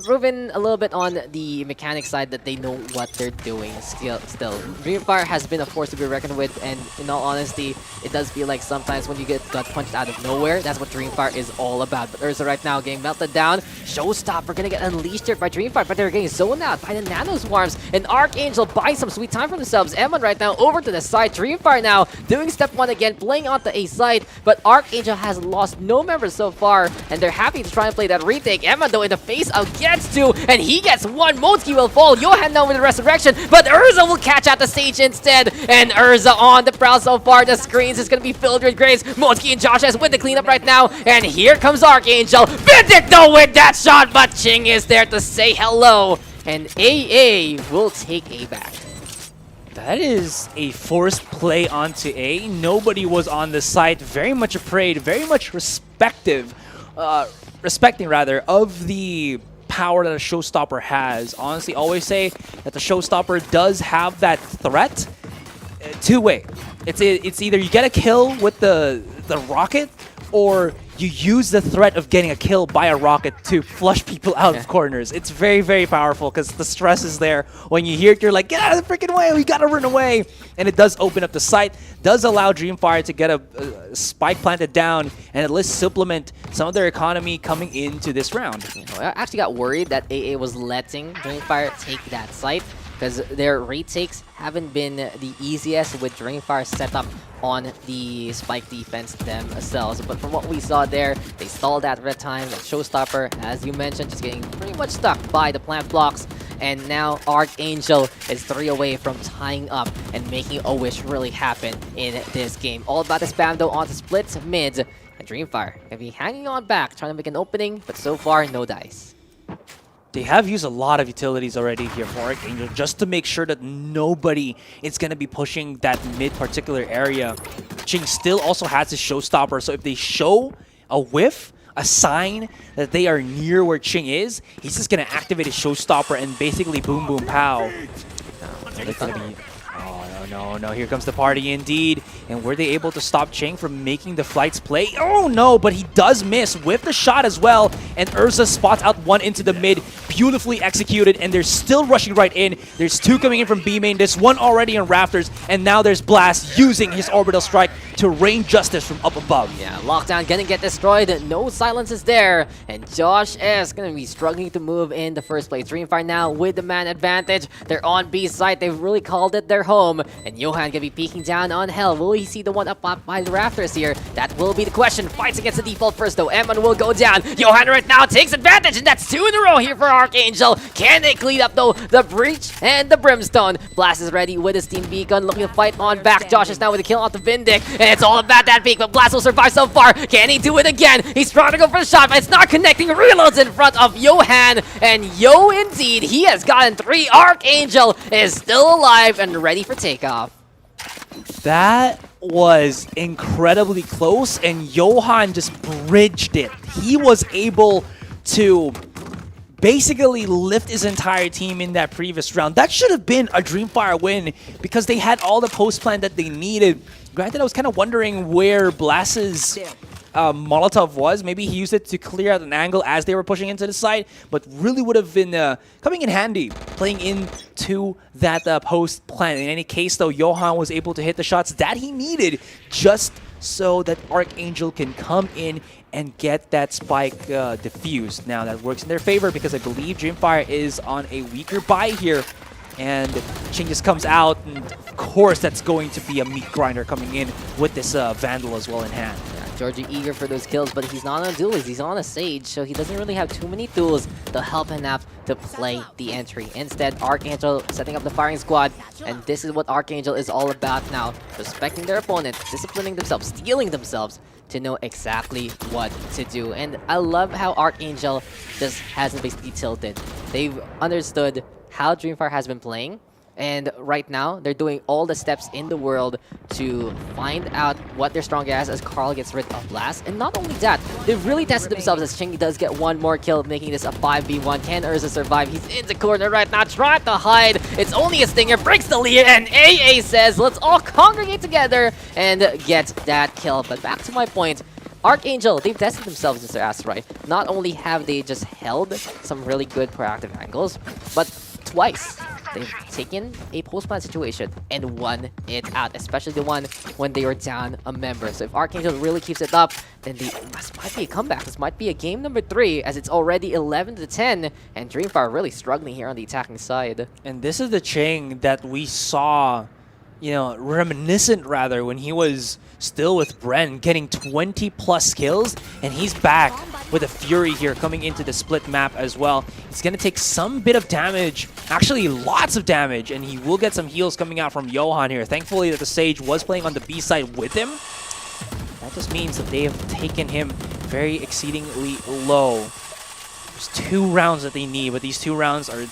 proven a little bit on the mechanic side that they know what they're doing still. Dreamfyre has been a force to be reckoned with, and in all honesty, it does feel like sometimes when you get gut punched out of nowhere, that's what Dreamfyre is all about. But Urza right now getting melted down. Showstopper gonna get unleashed here by Dreamfyre, but they're getting zoned out by the Nano Swarms, and ArkAngel buying some sweet time for themselves. Emon right now over to the side. Dreamfyre now doing step one again, playing onto a side, but ArkAngel has lost no members so far, and they're happy to try and play that retake. Emon though in the face of gets two, and he gets one. Motski will fall. Johan now with the resurrection, but Urza will catch out the stage instead, and Urza on the prowl so far. The screens is going to be filled with graves. Motski and Josh has with the cleanup right now, and here comes ArkAngel. Vindic though with that shot, but Ching is there to say hello, and AA will take A back. That is a forced play onto A. Nobody was on the site. Very much afraid, very much respecting rather of the power that a Showstopper has. Honestly, always say that the Showstopper does have that threat. Two-way. It's either you get a kill with the rocket, or you use the threat of getting a kill by a rocket to flush people out of corners. It's very, very powerful because the stress is there. When you hear it, you're like, get out of the freaking way, we gotta run away. And it does open up the site, does allow Dreamfyre to get a spike planted down and at least supplement some of their economy coming into this round. I actually got worried that AA was letting Dreamfyre take that site, because their retakes haven't been the easiest with Dreamfyre setup on the spike defense themselves. But from what we saw there, they stalled that red time. That Showstopper, as you mentioned, just getting pretty much stuck by the plant blocks. And now ArkAngel is 3 away from tying up and making a wish really happen in this game. All about the spam though onto splits mid. And Dreamfyre gonna be hanging on back, trying to make an opening, but so far no dice. They have used a lot of utilities already here for ArkAngel just to make sure that nobody is going to be pushing that mid particular area. Ching still also has his Showstopper, so if they show a whiff, a sign that they are near where Ching is, he's just going to activate his Showstopper and basically boom boom pow. It's going to be... Oh, no, here comes the party indeed. And were they able to stop Ching from making the flights play? Oh, no, but he does miss with the shot as well. And Urza spots out one into the mid. Beautifully executed, and they're still rushing right in. There's 2 coming in from B main. There's 1 already in Rafters, and now there's Blast using his Orbital Strike to rain justice from up above. Yeah, Lockdown gonna get destroyed. No silence is there, and Josh is gonna be struggling to move in the first place. Dreamfyre now with the man advantage. They're on B site. They've really called it their home, and Johan gonna be peeking down on Hell. Will he see the one up by the Rafters here? That will be the question. Fights against the default first though. Emon will go down. Johan right now takes advantage, and that's 2 in a row here for ArkAngel. Can they clean up though the breach and the brimstone? Blast is ready with his steam beacon, looking to fight on back. Josh is now with a kill off the Vindic, and it's all about that peak, but Blast will survive so far. Can he do it again? He's trying to go for the shot, but it's not connecting. Reloads in front of Johan, and indeed, he has gotten 3. ArkAngel is still alive and ready for takeoff. That was incredibly close, and Johan just bridged it. He was able to basically lift his entire team in that previous round. That should have been a Dreamfyre win because they had all the post plan that they needed. Granted, I was kind of wondering where Blast's Molotov was. Maybe he used it to clear out an angle as they were pushing into the site, but really would have been coming in handy, playing into that post plan. In any case, though, Johan was able to hit the shots that he needed just so that ArkAngel can come in and get that spike diffused. Now, that works in their favor because I believe Dreamfyre is on a weaker buy here. And Ching just comes out, and of course that's going to be a meat grinder coming in with this Vandal as well in hand. Georgie eager for those kills, but he's not on a duelist, he's on a Sage, so he doesn't really have too many tools to help enough to play the entry. Instead, ArkAngel setting up the firing squad, and this is what ArkAngel is all about now. Respecting their opponent, disciplining themselves, stealing themselves to know exactly what to do. And I love how ArkAngel just hasn't basically tilted. They've understood how Dreamfyre has been playing, and right now they're doing all the steps in the world to find out what they're strong as Carl gets rid of Blast. And not only that, they've really tested themselves as Chingy does get 1 more kill, making this a 5v1. Can Urza survive? He's in the corner right now, trying to hide. It's only a Stinger, breaks the lead, and AA says, let's all congregate together and get that kill. But back to my point, ArkAngel, they've tested themselves as their Asteroid. Not only have they just held some really good proactive angles, but twice they've taken a post-plant situation and won it out, especially the one when they were down a member. So if ArkAngel really keeps it up, then this might be a comeback. This might be a game number 3, as it's already 11-10, and Dreamfyre really struggling here on the attacking side. And this is the Ching that we saw, you know, reminiscent rather, when he was still with Bren, getting 20+ kills, and he's back with a Fury here coming into the split map as well. It's going to take some bit of damage, actually lots of damage, and he will get some heals coming out from Johan here. Thankfully that the Sage was playing on the B side with him. That just means that they have taken him very exceedingly low. There's 2 rounds that they need, but these 2 rounds are...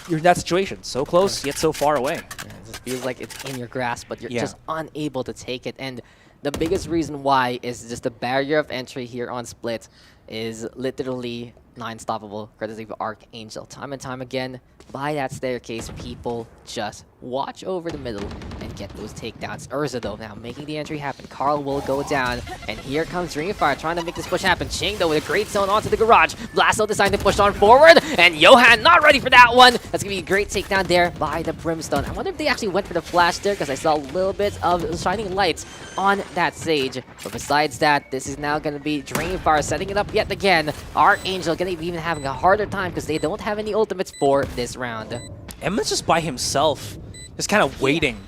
You're in that situation. So close, yet so far away. Yeah, it just feels like it's in your grasp, but you're just unable to take it. And the biggest reason why is just the barrier of entry here on Split is literally non-stoppable, courtesy of ArkAngel. Time and time again, by that staircase, people just watch over the middle and get those takedowns. Urza, though, now making the entry happen. Carl will go down, and here comes Dreamfyre trying to make this push happen. Ching, though, with a great zone onto the garage. Blasto deciding to push on forward, and Johan not ready for that one. That's going to be a great takedown there by the Brimstone. I wonder if they actually went for the flash there, because I saw a little bit of shining lights on that Sage. But besides that, this is now going to be Dreamfyre setting it up yet again. ArkAngel going to be even having a harder time because they don't have any ultimates for this round. Emma's just by himself, just kind of waiting,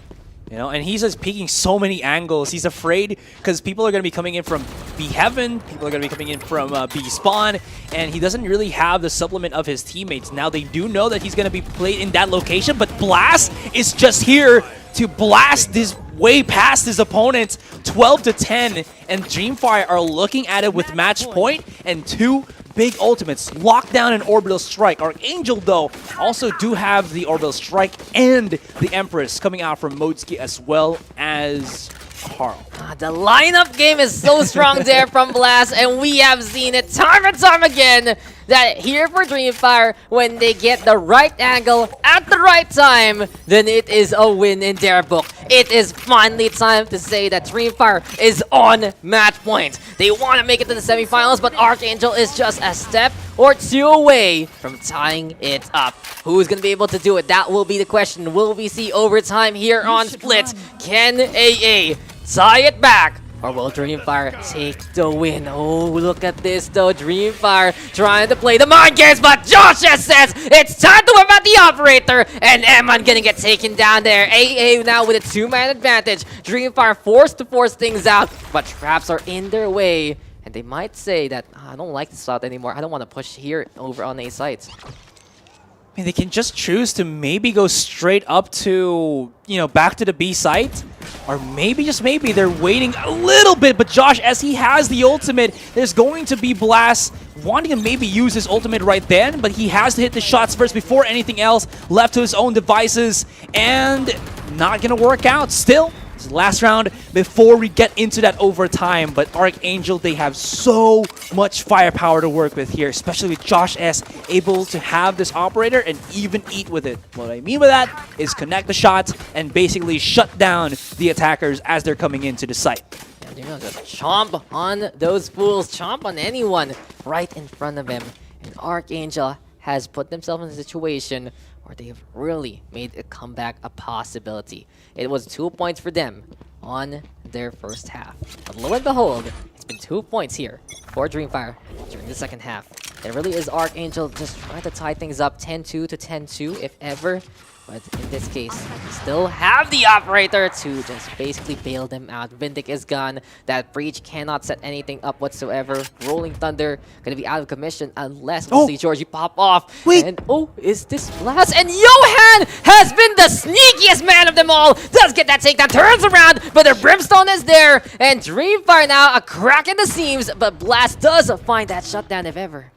you know, and he's just peeking so many angles. He's afraid because people are going to be coming in from B Heaven, people are going to be coming in from B Spawn, and he doesn't really have the supplement of his teammates. Now they do know that he's going to be played in that location, but Blast is just here to blast this way past his opponent, 12-10, and Dreamfyre are looking at it with match point and 2 big ultimates, lockdown and orbital strike. ArkAngel, though, also do have the orbital strike and the Empress coming out from Modski, as well as Carl. The lineup game is so strong there from Blast, and we have seen it time and time again that here for Dreamfyre, when they get the right angle at the right time, then it is a win in their book. It is finally time to say that Dreamfyre is on match point. They want to make it to the semifinals, but ArkAngel is just a step or 2 away from tying it up. Who's going to be able to do it? That will be the question. Will we see overtime here on Split? Can AA tie it back? Or will Dreamfyre take the win? Oh, look at this though. Dreamfyre trying to play the mind games, but Josh just says it's time to whip out the operator, and Emman gonna get taken down there. AA now with a 2-man advantage. Dreamfyre forced to force things out, but traps are in their way, and they might say that, I don't like this route anymore. I don't want to push here over on A sites. I mean, they can just choose to maybe go straight up to, you know, back to the B site. Or maybe, just maybe, they're waiting a little bit. But Josh, as he has the ultimate, there's going to be Blast wanting to maybe use his ultimate right then. But he has to hit the shots first before anything else, left to his own devices. And not going to work out. Still, it's the last round before we get into that overtime. But ArkAngel, they have so much firepower to work with here, especially with Josh S able to have this operator and even eat with it. What I mean by that is connect the shots and basically shut down the attackers as they're coming into the site. And they're gonna just chomp on those fools, chomp on anyone right in front of him. And ArkAngel has put themselves in a situation where they have really made a comeback a possibility. It was 2 points for them on their first half. But lo and behold, it's been 2 points here for Dreamfyre during the second half. It really is ArkAngel just trying to tie things up 10-2 to 10-2 if ever. But in this case, we still have the operator to just basically bail them out. Vindic is gone. That breach cannot set anything up whatsoever. Rolling Thunder gonna be out of commission unless we see Georgie pop off. Wait. And oh, is this Blast? And Johan has been the sneakiest man of them all. Does get that takedown, turns around, but the Brimstone is there. And Dreamfyre now a crack in the seams, but Blast does find that shutdown if ever.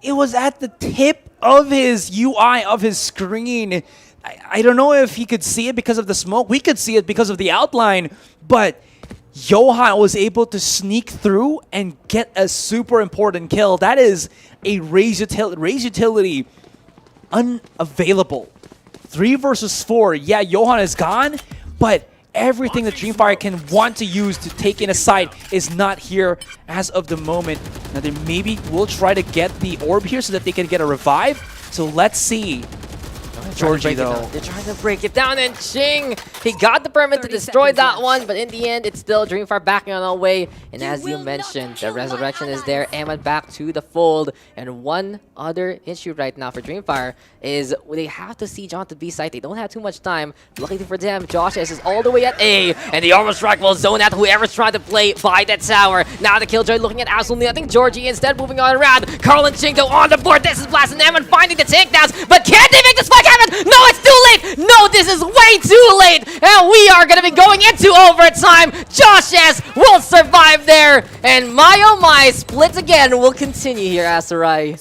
It was at the tip of his UI, of his screen. I don't know if he could see it because of the smoke. We could see it because of the outline. But Johan was able to sneak through and get a super important kill. That is a raise utility unavailable. 3 versus 4. Yeah, Johan is gone, but everything that Dreamfyre can want to use to take in a side is not here as of the moment. Now they maybe will try to get the orb here so that they can get a revive. So let's see. Georgie, though. They're trying to break it down, and Ching, he got the permit to destroy that one, but in the end, it's still Dreamfyre backing on our way. And as you mentioned, the resurrection is there, Emma back to the fold. And one other issue right now for Dreamfyre is they have to siege onto B site. They don't have too much time. Luckily for them, Josh S is all the way at A, and the Armor Strike will zone out whoever's trying to play by that tower. Now the Killjoy looking at absolutely nothing. Georgie instead moving on around. Carl and Ching though on the board. This is blasting Emma finding the takedowns, but can they make this fight happen? No, it's too late! No, this is way too late! And we are going to be going into overtime! Josh S will survive there! And my oh my, splits again will continue here, Asarai.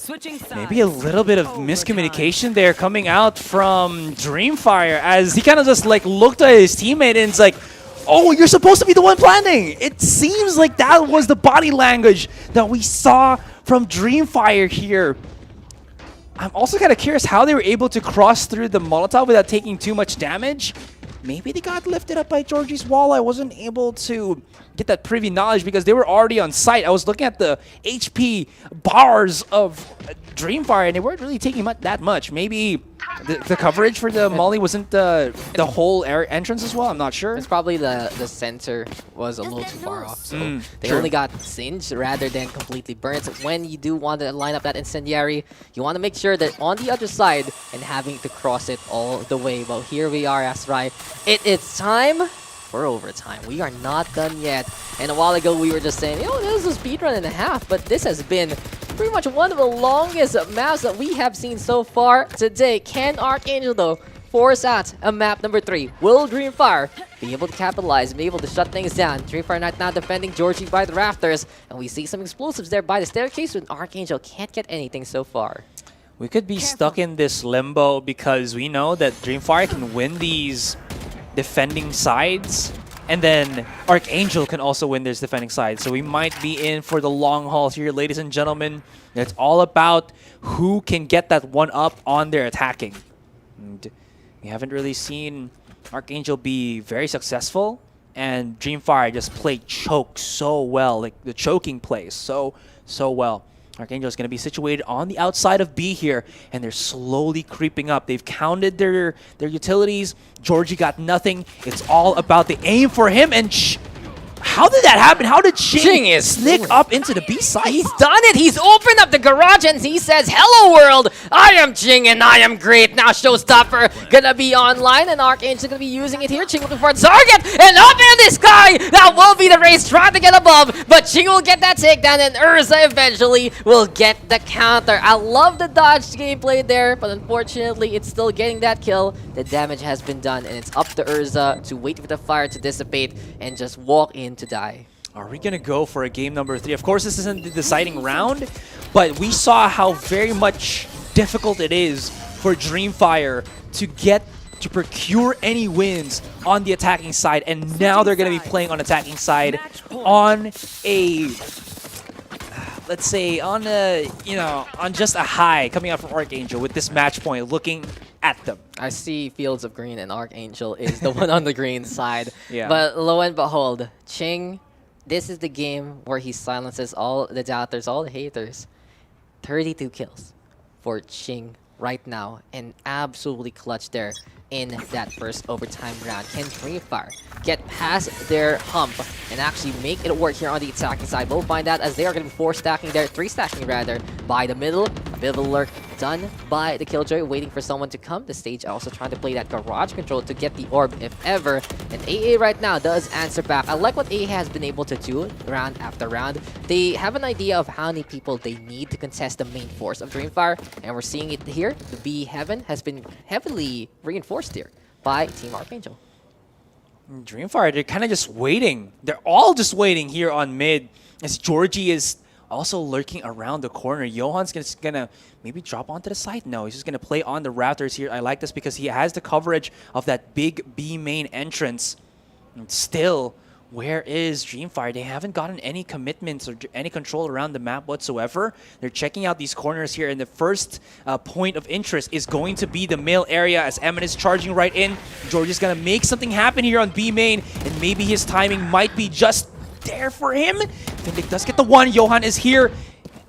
Maybe a little bit of miscommunication there coming out from Dreamfyre as he kind of just like looked at his teammate and it's like, oh, you're supposed to be the one planning! It seems like that was the body language that we saw from Dreamfyre here. I'm also kind of curious how they were able to cross through the Molotov without taking too much damage. Maybe they got lifted up by Georgie's wall. I wasn't able to get that privy knowledge because they were already on site. I was looking at the HP bars of Dreamfyre and they weren't really taking that much. Maybe the coverage for the Molly wasn't the whole entrance as well. I'm not sure. It's probably the center was a little too far off. So they only got singed rather than completely burnt. So when you do want to line up that incendiary, you want to make sure that on the other side and having to cross it all the way. Well, here we are, Asrai. It is time for overtime. We are not done yet. And a while ago, we were just saying, oh, this is a speedrun and a half. But this has been pretty much one of the longest maps that we have seen so far today. Can ArkAngel, though, force out a map number 3? Will Dreamfyre be able to capitalize, be able to shut things down? Dreamfyre right now defending Georgie by the rafters. And we see some explosives there by the staircase when ArkAngel can't get anything so far. We could be stuck in this limbo because we know that Dreamfyre can win these defending sides, and then ArkAngel can also win this defending side. So we might be in for the long haul here, ladies and gentlemen. It's all about who can get that one up on their attacking. And we haven't really seen ArkAngel be very successful, and Dreamfyre just played choke so well, like the choking plays so well. ArkAngel is going to be situated on the outside of B here, and they're slowly creeping up. They've counted their utilities. Georgie got nothing. It's all about the aim for him, and how did that happen? How did Ching sneak up into the B side? He's done it! He's opened up the garage and he says, hello world! I am Ching and I am great! Now Showstopper gonna be online and ArkAngel gonna be using it here. Ching looking for a target and up in the sky! That will be the race trying to get above, but Ching will get that takedown and Urza eventually will get the counter. I love the dodge gameplay there, but unfortunately it's still getting that kill. The damage has been done and it's up to Urza to wait for the fire to dissipate and just walk in to die. Are we going to go for a game number 3? Of course, this isn't the deciding round, but we saw how very much difficult it is for Dreamfyre to procure any wins on the attacking side, and now they're going to be playing on attacking side on a, let's say, on a, on just a high coming out from ArkAngel with this match point looking at them. I see Fields of Green and ArkAngel is the one on the green side. Yeah. But lo and behold, Ching, this is the game where he silences all the doubters, all the haters. 32 kills for Ching right now, and absolutely clutch there in that first overtime round. Can Dreamfyre get past their hump and actually make it work here on the attacking side? We'll find out as they are going to be 4 stacking there, 3 stacking rather, by the middle. A bit of a lurk done by the Killjoy, waiting for someone to come. The stage also trying to play that garage control to get the orb if ever. And AA right now does answer back. I like what AA has been able to do round after round. They have an idea of how many people they need to contest the main force of Dreamfyre, and we're seeing it here. The B Heaven has been heavily reinforced here by Team ArkAngel. Dreamfyre, they're kind of just waiting. They're all just waiting here on mid as Georgie is also lurking around the corner. Johan's gonna maybe drop onto the side. No, he's just gonna play on the rafters here. I like this because he has the coverage of that big B main entrance. And still, where is Dreamfyre? They haven't gotten any commitments or any control around the map whatsoever. They're checking out these corners here, and the first point of interest is going to be the male area as Emin is charging right in. George is going to make something happen here on B main, and maybe his timing might be just there for him. Findic does get the one. Johan is here.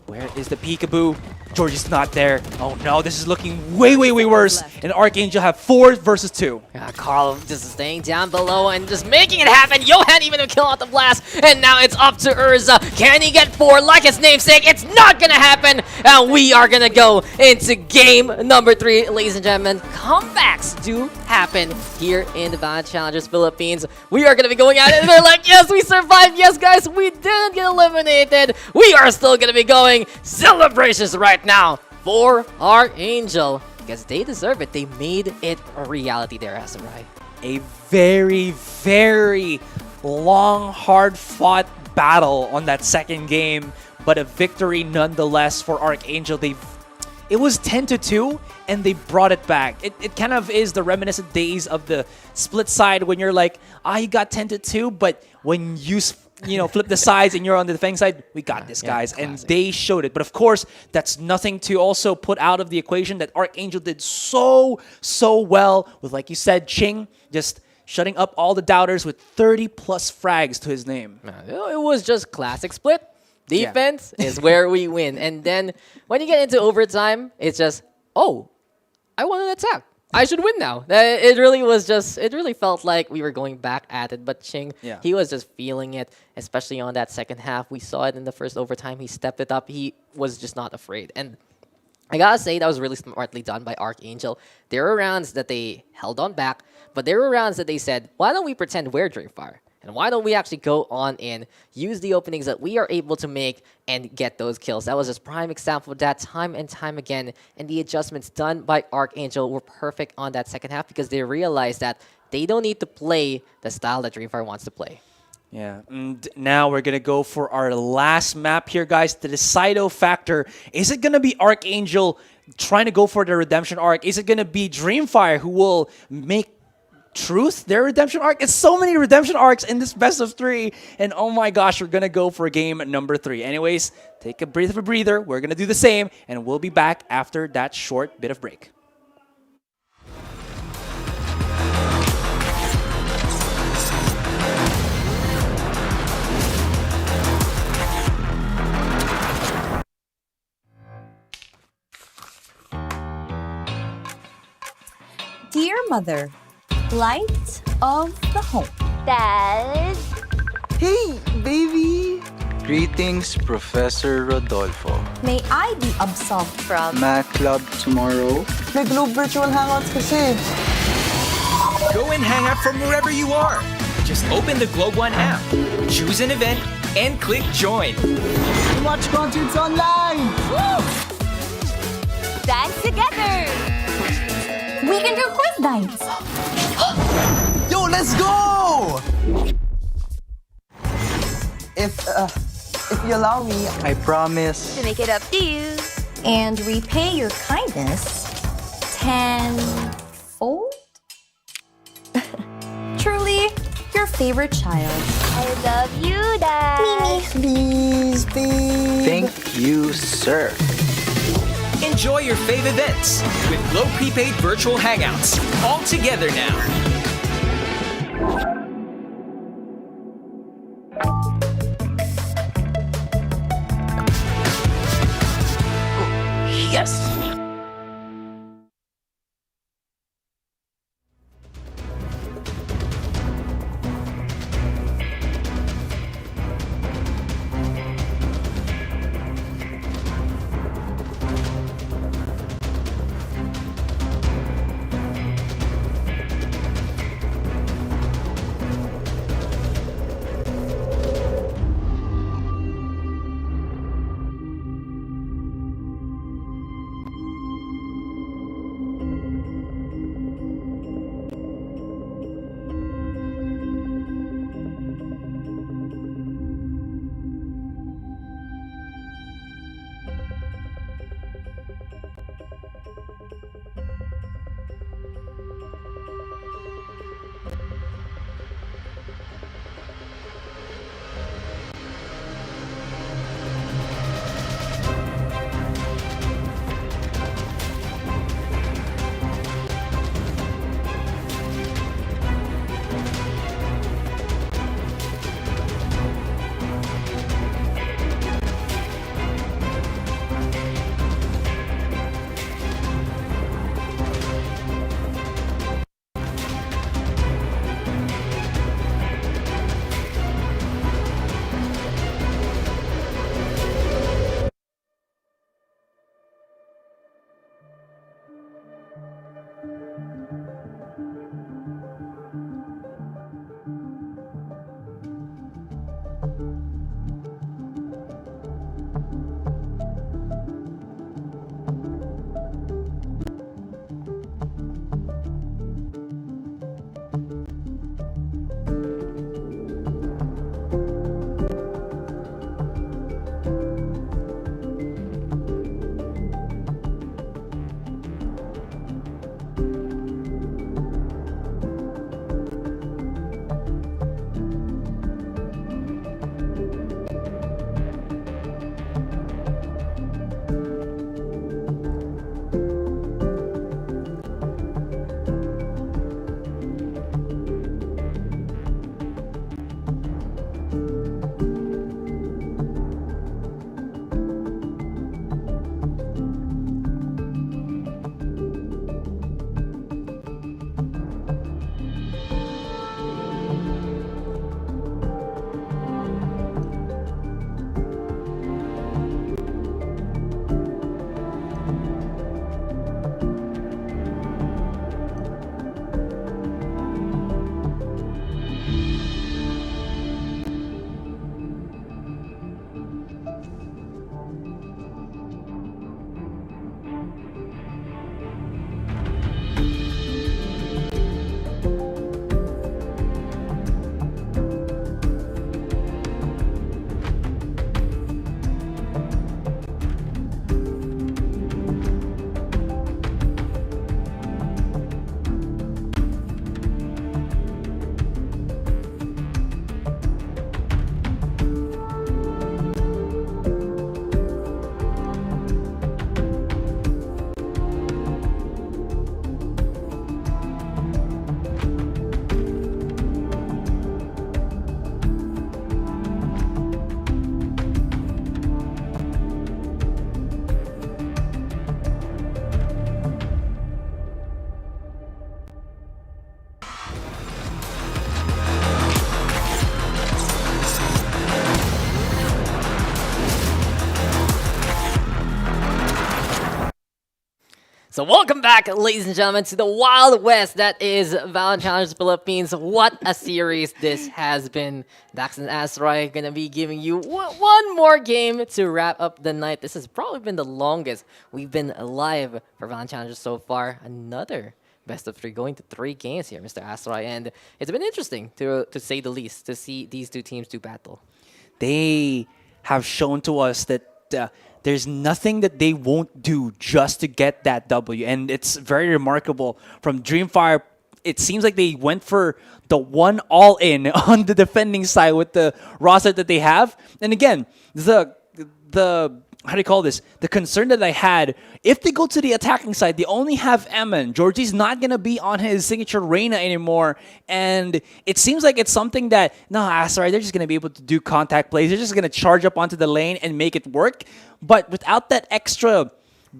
Where is the peekaboo? George is not there. Oh no, this is looking way, way, way worse. And ArkAngel have 4 versus 2. Yeah, Carl just staying down below and just making it happen. Johan even a kill out the blast. And now it's up to Urza. Can he get 4 like his namesake? It's not gonna happen. And we are gonna go into game number 3. Ladies and gentlemen, comebacks do happen here in the VALORANT Challengers Philippines. We are gonna be going at it and they're like, yes, we survived. Yes, guys, we didn't get eliminated. We are still gonna be going. Celebrations right now for ArkAngel because they deserve it. They made it a reality there, Asarai. A very, very long, hard-fought battle on that second game, but a victory nonetheless for ArkAngel. It was 10-2, and they brought it back. It kind of is the reminiscent days of the split side when you're like, you got 10-2, but when you flip the sides and you're on the defending side, we got this, guys. And they showed it. But of course, that's nothing to also put out of the equation that ArkAngel did so well with, like you said, Ching just shutting up all the doubters with 30-plus frags to his name. It was just classic split. Defense is where we win. And then when you get into overtime, it's just, oh, I won an attack. I should win now. It really felt like we were going back at it. But Ching, he was just feeling it, especially on that second half. We saw it in the first overtime. He stepped it up. He was just not afraid. And I gotta say, that was really smartly done by ArkAngel. There were rounds that they held on back, but there were rounds that they said, why don't we pretend we're Dreamfyre? And why don't we actually go on in, use the openings that we are able to make, and get those kills? That was just prime example of that time and time again. And the adjustments done by ArkAngel were perfect on that second half because they realized that they don't need to play the style that Dreamfyre wants to play. Yeah, and now we're going to go for our last map here, guys. The Decido factor. Is it going to be ArkAngel trying to go for the redemption arc? Is it going to be Dreamfyre who will make Truth their redemption arc? It's so many redemption arcs in this best of 3, and oh my gosh, we're gonna go for game number 3. Anyways, take a breather. We're gonna do the same, and we'll be back after that short bit of break. Dear Mother, light of the home. Dad? Hey, baby! Greetings, Professor Rodolfo. May I be absolved from Mac Club tomorrow. May Globe Virtual Hangouts kasi. Go and hang out from wherever you are. Just open the Globe One app, choose an event, and click join. Watch concerts online! Woo! Dance together! We can do quiz dance! Yo, let's go! If you allow me, I promise. To make it up to you. And repay your kindness tenfold? Truly, your favorite child. I love you, Dad. Mimi. Please, please. Thank you, sir. Enjoy your fave events with Globe Prepaid Virtual Hangouts. All together now. Yes! So welcome back, ladies and gentlemen, to the Wild West. That is VALORANT Challengers Philippines. What a series this has been. Dax and Astroy gonna be giving you one more game to wrap up the night. This has probably been the longest we've been live for VALORANT Challengers so far. Another best of 3 going to 3 games here, Mr. Astroy, and it's been interesting to say the least to see these two teams do battle. They have shown to us that there's nothing that they won't do just to get that W. And it's very remarkable from Dreamfyre. It seems like they went for the one all-in on the defending side with the roster that they have. And again, the how do you call this? The concern that I had, if they go to the attacking side, they only have Emin. Georgie's not going to be on his signature Reyna anymore. And it seems like it's something that, no, sorry, they're just going to be able to do contact plays. They're just going to charge up onto the lane and make it work. But without that extra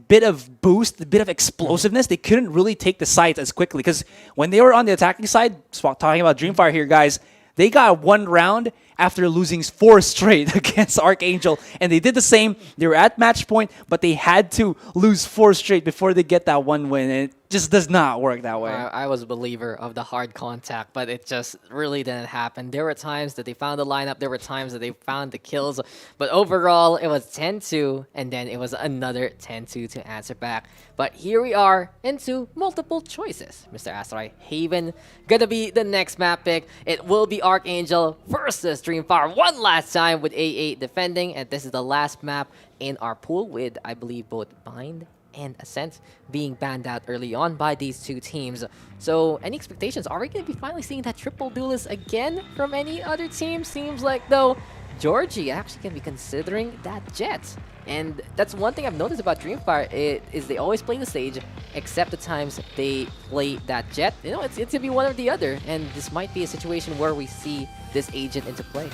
bit of boost, a bit of explosiveness, they couldn't really take the sides as quickly. Because when they were on the attacking side, talking about Dreamfyre here, guys, they got one round after losing 4 straight against ArkAngel. And they did the same. They were at match point, but they had to lose 4 straight before they get that one win. And it just does not work that way. I was a believer of the hard contact, but it just really didn't happen. There were times that they found the lineup. There were times that they found the kills. But overall, it was 10-2, and then it was another 10-2 to answer back. But here we are into multiple choices. Mr. Astroy, Haven gonna be the next map pick. It will be ArkAngel versus Dreamfyre one last time with A8 defending. And this is the last map in our pool with, I believe, both Bind and Ascent being banned out early on by these two teams. So any expectations? Are we going to be finally seeing that triple duelist again from any other team? Seems like, though, Georgie actually can be considering that Jet. And that's one thing I've noticed about Dreamfyre is they always play the stage, except the times they play that Jet. You know, it's going to be one or the other. And this might be a situation where we see this agent into play.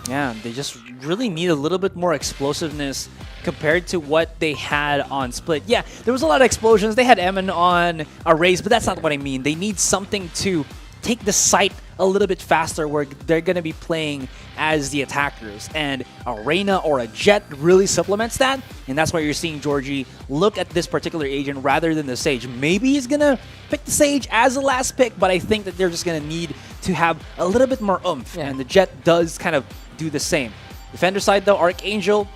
Yeah, they just really need a little bit more explosiveness compared to what they had on Split. Yeah, there was a lot of explosions. They had Emin on a race, but that's not what I mean. They need something to take the site a little bit faster where they're going to be playing as the attackers. And a Reyna or a Jet really supplements that. And that's why you're seeing Georgie look at this particular agent rather than the Sage. Maybe he's going to pick the Sage as the last pick, but I think that they're just going to need to have a little bit more oomph. Yeah. And the Jet does kind of do the same. Defender side though, ArkAngel,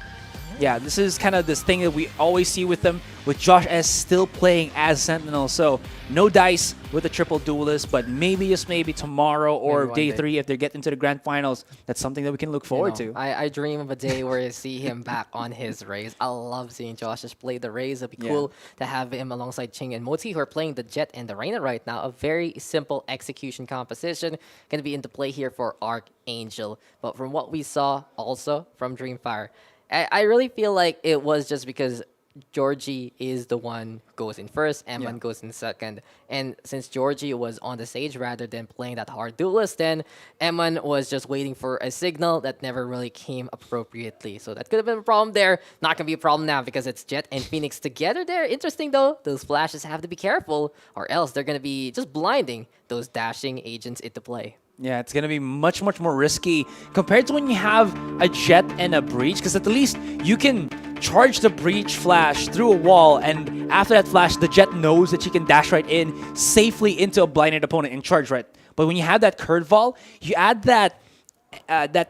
yeah, this is kind of this thing that we always see with them, with Josh S still playing as Sentinel. So no dice with the triple duelist, but maybe, just maybe tomorrow or day 3 if they get into the grand finals. That's something that we can look forward to. I dream of a day where I see him back on his Raze. I love seeing Josh just play the Raze. It'd be cool to have him alongside Ching and Moti, who are playing the Jet and the Reyna right now. A very simple execution composition going to be into play here for ArkAngel. But from what we saw also from Dreamfyre, I really feel like it was just because Georgie is the one who goes in first, Emin goes in second. And since Georgie was on the stage rather than playing that hard duelist, then Emin was just waiting for a signal that never really came appropriately. So that could have been a problem there. Not going to be a problem now because it's Jet and Phoenix together there. Interesting though, those flashes have to be careful or else they're going to be just blinding those dashing agents into play. Yeah, it's going to be much, much more risky compared to when you have a Jet and a Breach, because at least you can charge the Breach flash through a wall, and after that flash, the Jet knows that she can dash right in safely into a blinded opponent and charge right. But when you have that curveball, you add that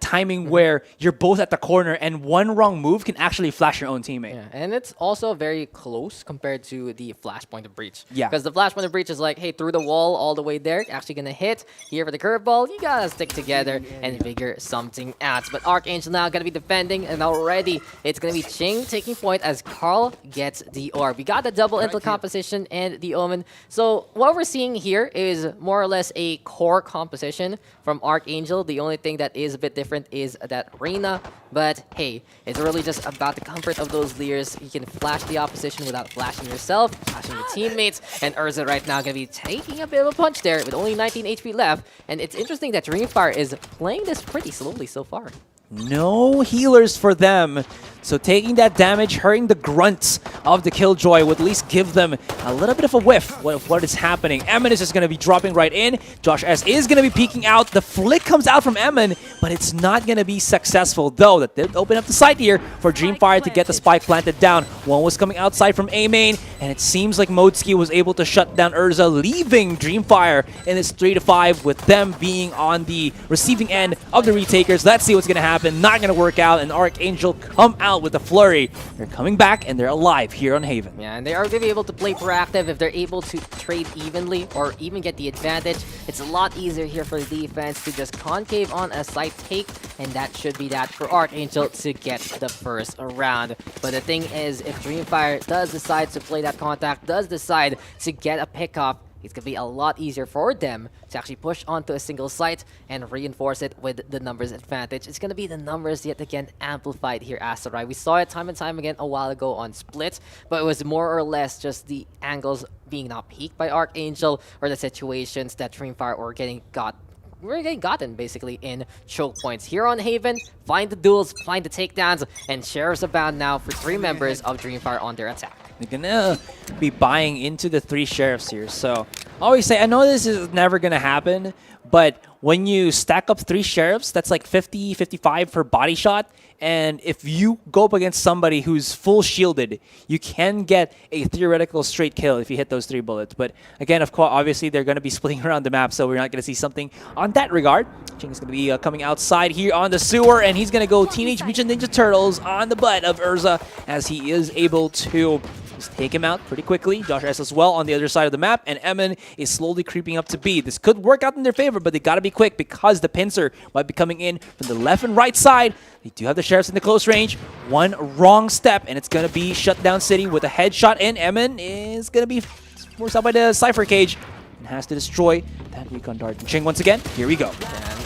timing where you're both at the corner and one wrong move can actually flash your own teammate. Yeah, and it's also very close compared to the Flashpoint of Breach. Yeah. Because the Flashpoint of Breach is like, hey, through the wall all the way there, actually going to hit. Here for the curveball, you got to stick together and figure something out. But ArkAngel now going to be defending, and already it's going to be Ching taking point as Carl gets the orb. We got the double intel composition and the Omen. So what we're seeing here is more or less a core composition from ArkAngel. The only thing that is a bit different is that Reyna, but hey, it's really just about the comfort of those Leers. You can flash the opposition without flashing yourself, flashing your teammates, and Urza right now going to be taking a bit of a punch there with only 19 HP left, and it's interesting that Dreamfyre is playing this pretty slowly so far. No healers for them. So taking that damage, hurting the grunts of the Killjoy would at least give them a little bit of a whiff of what is happening. Emin is just going to be dropping right in. Josh S is going to be peeking out. The flick comes out from Emin, but it's not going to be successful, though. That did open up the site here for Dreamfyre to get the spike planted down. One was coming outside from A main, and it seems like Modski was able to shut down Urza, leaving Dreamfyre in this 3-5 with them being on the receiving end of the retakers. Let's see what's going to happen. Not going to work out, and ArkAngel come out with a flurry. They're coming back and they're alive here on Haven. Yeah, and they are going to be able to play proactive if they're able to trade evenly or even get the advantage. It's a lot easier here for the defense to just concave on a side take, and that should be that for ArkAngel to get the first round. But the thing is, if Dreamfyre does decide to play that contact, does decide to get a pickoff, it's going to be a lot easier for them to actually push onto a single site and reinforce it with the numbers advantage. It's going to be the numbers yet again amplified here, Asteroid. We saw it time and time again a while ago on Split, but it was more or less just the angles being not peaked by ArkAngel or the situations that Dreamfyre were getting gotten basically in choke points. Here on Haven, find the duels, find the takedowns, and shares abound now for 3 members of Dreamfyre on their attack. They're gonna be buying into the 3 sheriffs here. So I always say, I know this is never gonna happen, but when you stack up 3 sheriffs, that's like 50, 55 per body shot. And if you go up against somebody who's full shielded, you can get a theoretical straight kill if you hit those 3 bullets. But again, of course, obviously they're going to be splitting around the map, so we're not going to see something on that regard. Ching is going to be coming outside here on the sewer, and he's going to go Teenage Mutant Ninja Turtles on the butt of Urza as he is able to just take him out pretty quickly. Josh S as well on the other side of the map, and Emin is slowly creeping up to B. This could work out in their favor, but they got to be quick because the pincer might be coming in from the left and right side. They do have the sheriffs in the close range. One wrong step, and it's going to be shut down City with a headshot, and Emin is going to be forced out by the Cypher Cage and has to destroy that recon dart. And Ching once again, here we go.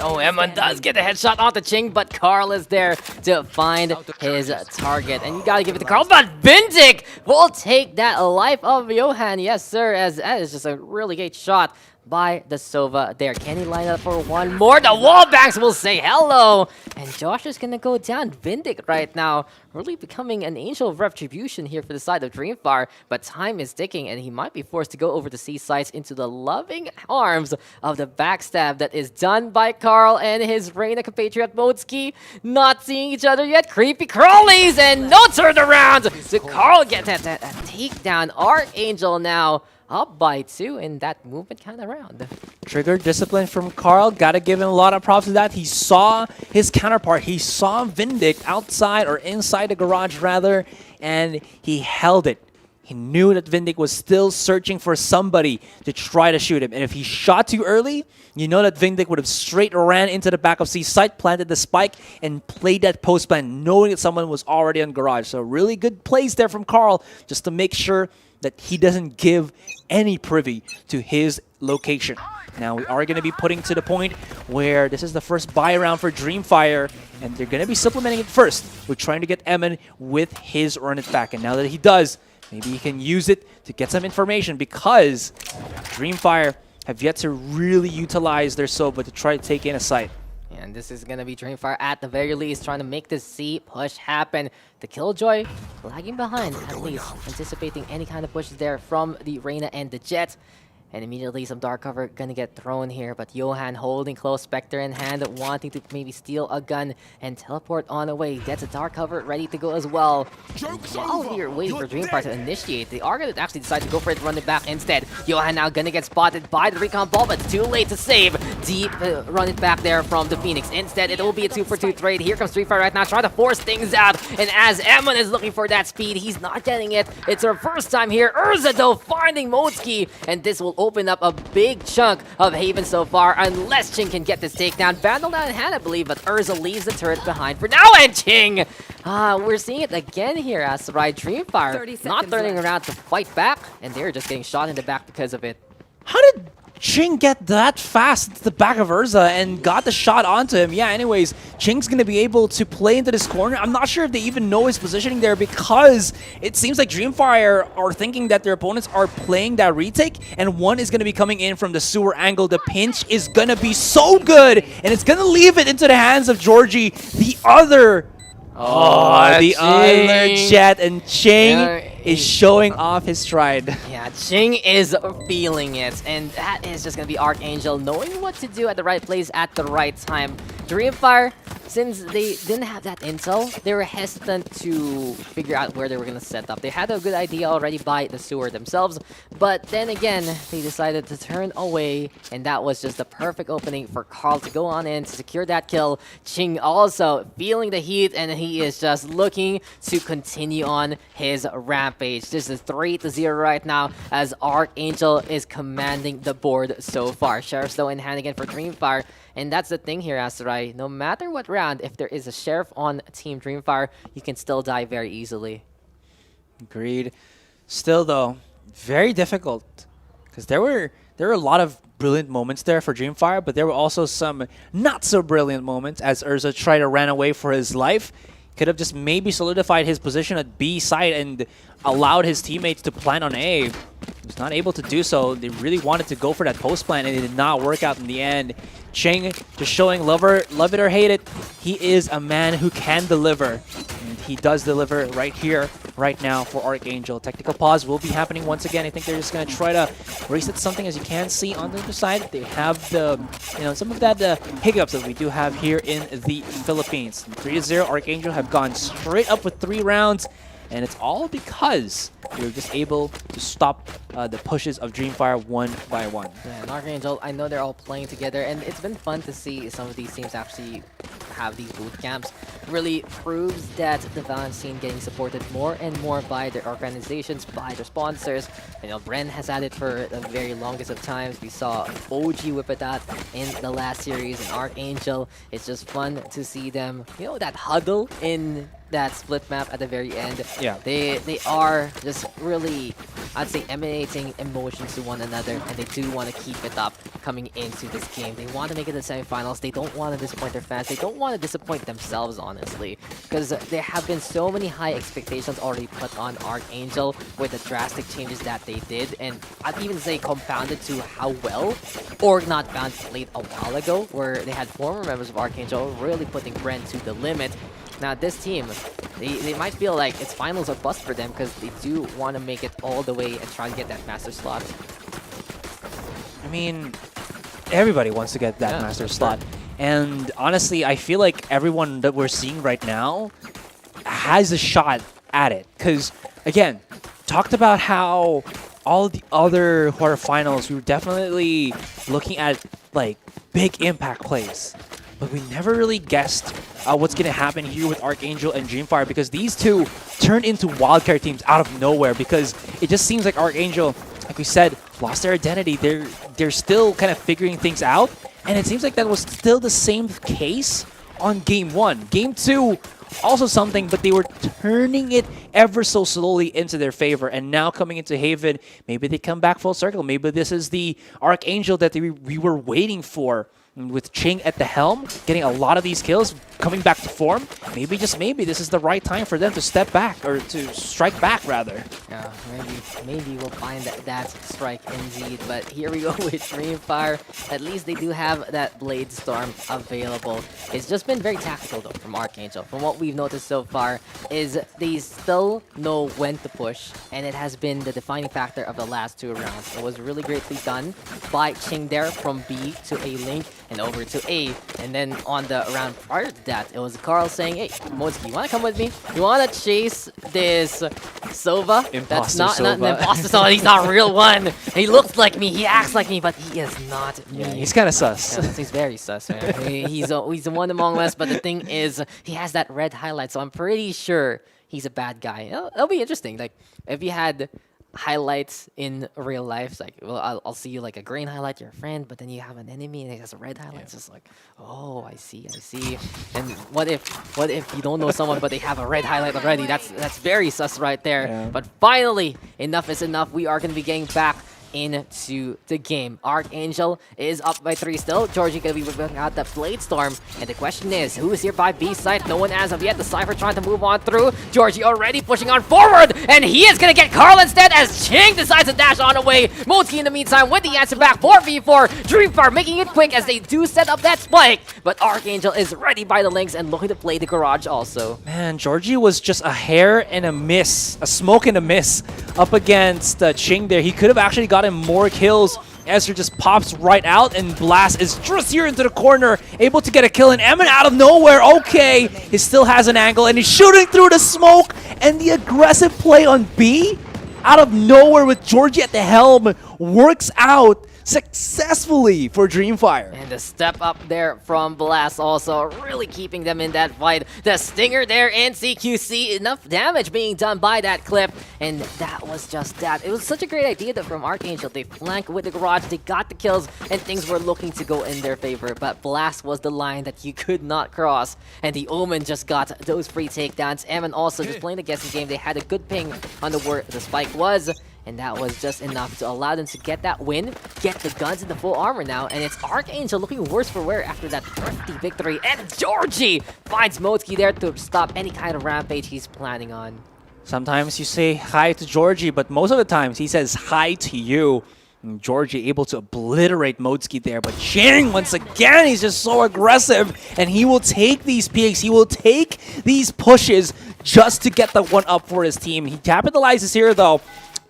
And Emin does get a headshot onto Ching, but Carl is there to find his target. And you gotta give it to Carl, but Vindic will take that life of Johan. Yes, sir, as that is just a really great shot by the Sova there. Can he line up for one more? The wallbangs will say hello. And Josh is going to go down. Vindic right now really becoming an angel of retribution here for the side of Dreamfyre. But time is ticking, and he might be forced to go over the C sites into the loving arms of the backstab that is done by Carl and his Reina compatriot Modski. Not seeing each other yet. Creepy crawlies and no turnaround. So Carl gets that takedown. ArkAngel now up by 2 in that movement kind of round. Trigger discipline from Carl. Gotta give him a lot of props for that. He saw his counterpart. He saw Vindic outside or inside the garage rather, and he held it. He knew that Vindic was still searching for somebody to try to shoot him. And if he shot too early, you know that Vindic would have straight ran into the back of C site, planted the spike, and played that post plan, knowing that someone was already on garage. So really good plays there from Carl just to make sure that he doesn't give any privy to his location. Now we are going to be putting to the point where this is the first buy round for Dreamfyre, and they're going to be supplementing it first. We're trying to get Emin with his run it back, and now that he does, maybe he can use it to get some information because Dreamfyre have yet to really utilize their Sova to try to take in a site. And this is going to be Dreamfyre at the very least trying to make this C push happen. The Killjoy lagging behind, at least anticipating any kind of pushes there from the Reina and the Jet. And immediately some dark cover gonna get thrown here, but Johan holding close, Spectre in hand, wanting to maybe steal a gun and teleport on away. Gets a dark cover ready to go as well. And while we are waiting for Dreamfyre to initiate, they are gonna actually decide to go for it, run it back instead. Johan now gonna get spotted by the recon ball, but it's too late to save. Deep run it back there from the Phoenix. Instead, it will be a 2-for-2 trade. Here comes Dreamfyre right now, trying to force things out. And as Emin is looking for that speed, he's not getting it. It's her first time here. Urza though finding Modski, and this will open up a big chunk of Haven so far, unless Ching can get this takedown. Vandal now in hand, I believe, but Urza leaves the turret behind for now, and Ching! We're seeing it again here as the right Dreamfyre not turning around to fight back, and they're just getting shot in the back because of it. How did Ching get that fast to the back of Urza and got the shot onto him. Yeah, anyways, Ching's going to be able to play into this corner. I'm not sure if they even know his positioning there because it seems like Dreamfyre are thinking that their opponents are playing that retake and one is going to be coming in from the sewer angle. The pinch is going to be so good and it's going to leave it into the hands of Georgie. The other... the other Jet, and Ching is showing off his stride. Yeah, Ching is feeling it, and that is just going to be ArkAngel knowing what to do at the right place at the right time. Dreamfyre, since they didn't have that intel, they were hesitant to figure out where they were going to set up. They had a good idea already by the sewer themselves, but then again, they decided to turn away, and that was just the perfect opening for Carl to go on in to secure that kill. Ching also feeling the heat, and he is just looking to continue on his rampage. This is 3-0 right now as ArkAngel is commanding the board so far. Sheriff still in hand again for Dreamfyre. And that's the thing here, Asarai. No matter what round, if there is a Sheriff on Team Dreamfyre, you can still die very easily. Agreed. Still, though, very difficult. Because there were a lot of brilliant moments there for Dreamfyre, but there were also some not-so-brilliant moments as Urza tried to run away for his life. Could have just maybe solidified his position at B side and allowed his teammates to plan on A. He was not able to do so. They really wanted to go for that post plan, and it did not work out in the end. Ching just showing love it or hate it. He is a man who can deliver. And he does deliver right here, right now for ArkAngel. Technical pause will be happening once again. I think they're just going to try to reset something. As you can see on the other side, they have the, some of that hiccups that we do have here in the Philippines. 3-0, ArkAngel have gone straight up with 3 rounds. And it's all because they were just able to stop the pushes of Dreamfyre one by one. Yeah, and ArkAngel, I know they're all playing together, and it's been fun to see some of these teams actually have these boot camps. Really proves that the VALORANT scene getting supported more and more by their organizations, by their sponsors. Bren has had it for the very longest of times. We saw OG whip it out in the last series, and ArkAngel, it's just fun to see them, that huddle in that split map at the very end. Yeah. They are just really, I'd say, emanating emotions to one another, and they do want to keep it up coming into this game. They want to make it to the semifinals. They don't want to disappoint their fans. They don't want to disappoint themselves, honestly, because there have been so many high expectations already put on ArkAngel with the drastic changes that they did, and I'd even say compounded to how well Org Not Found played a while ago, where they had former members of ArkAngel really putting Bren to the limit. Now this team, they might feel like it's finals or bust for them because they do want to make it all the way and try to get that master slot. I mean, everybody wants to get that master slot. And honestly, I feel like everyone that we're seeing right now has a shot at it. Because, again, talked about how all the other quarterfinals, we were definitely looking at, big impact plays. But we never really guessed what's going to happen here with ArkAngel and Dreamfyre, because these two turned into wildcard teams out of nowhere, because it just seems like ArkAngel, like we said, lost their identity. They're still kind of figuring things out, and it seems like that was still the same case on Game 1. Game 2, also something, but they were turning it ever so slowly into their favor, and now coming into Haven, maybe they come back full circle. Maybe this is the ArkAngel that we were waiting for. With Ching at the helm, getting a lot of these kills, coming back to form, maybe, just maybe, this is the right time for them to step back, or to strike back, rather. Yeah, maybe we'll find that strike indeed, but here we go with Dreamfyre. At least they do have that Blade Storm available. It's just been very tactical, though, from ArkAngel. From what we've noticed so far, is they still know when to push, and it has been the defining factor of the last 2 rounds. It was really greatly done by Ching there from B to A link, and over to A, and then on the round prior to that, it was Carl saying, "Hey, Moski, you want to come with me? You want to chase this Sova? That's not an imposter Sova. He's not a real one. He looks like me, he acts like me, but he is not me." Yeah, he's kind of sus. Yeah, he's very sus, man. He's the one among us, but the thing is, he has that red highlight, so I'm pretty sure he's a bad guy. It'll be interesting. Like, if you had highlights in real life, it's like, well, I'll see you like a green highlight, you're a friend, but then you have an enemy and it has a red highlight. It's just like, oh, I see. And what if you don't know someone but they have a red highlight already? That's very sus right there. But finally, enough is enough. We are going to be getting back into the game. ArkAngel is up by 3 still. Georgie gonna be whipping out the Blade Storm. And the question is, who is here by B side? No one as of yet. The Cypher trying to move on through. Georgie already pushing on forward. And he is gonna get Carl instead as Ching decides to dash on away. Moski in the meantime with the answer back. 4v4. Dreamfyre making it quick as they do set up that spike. But ArkAngel is ready by the links and looking to play the garage also. Man, Georgie was just a hair and a miss, a smoke and a miss up against Ching there. He could have actually gotten more kills. Ezra just pops right out, and Blast is just here into the corner, able to get a kill, and Emin out of nowhere, okay, he still has an angle, and he's shooting through the smoke, and the aggressive play on B, out of nowhere with Georgie at the helm, works out successfully for Dreamfyre. And the step up there from Blast also really keeping them in that fight. The stinger there in CQC, enough damage being done by that clip, and that was just that. It was such a great idea though from ArkAngel. They flanked with the garage, they got the kills, and things were looking to go in their favor, but Blast was the line that you could not cross, and the Omen just got those free takedowns. Emin also just playing the guessing game. They had a good ping on where the spike was, and that was just enough to allow them to get that win, get the guns in the full armor now, and it's ArkAngel looking worse for wear after that thrifty victory, and Georgie finds Moski there to stop any kind of rampage he's planning on. Sometimes you say hi to Georgie, but most of the times he says hi to you. And Georgie able to obliterate Moski there, but Ching, once again, he's just so aggressive, and he will take these peeks, he will take these pushes just to get the one up for his team. He capitalizes here though.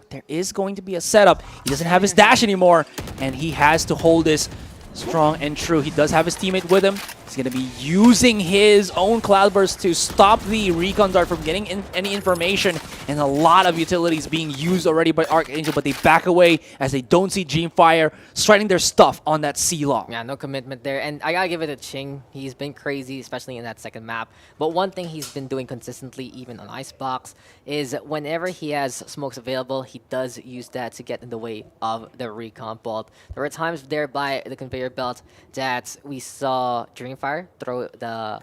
There is going to be a setup. He doesn't have his dash anymore, and he has to hold this strong and true. He does have his teammate with him. He's going to be using his own Cloudburst to stop the Recon Dart from getting any information, and a lot of utilities being used already by ArkAngel, but they back away as they don't see Dreamfyre striking their stuff on that C-Law. Yeah, no commitment there, and I gotta give it to Ching. He's been crazy, especially in that second map, but one thing he's been doing consistently, even on Icebox, is whenever he has smokes available, he does use that to get in the way of the Recon Bolt. There were times there by the conveyor belt that we saw Dreamfyre throw the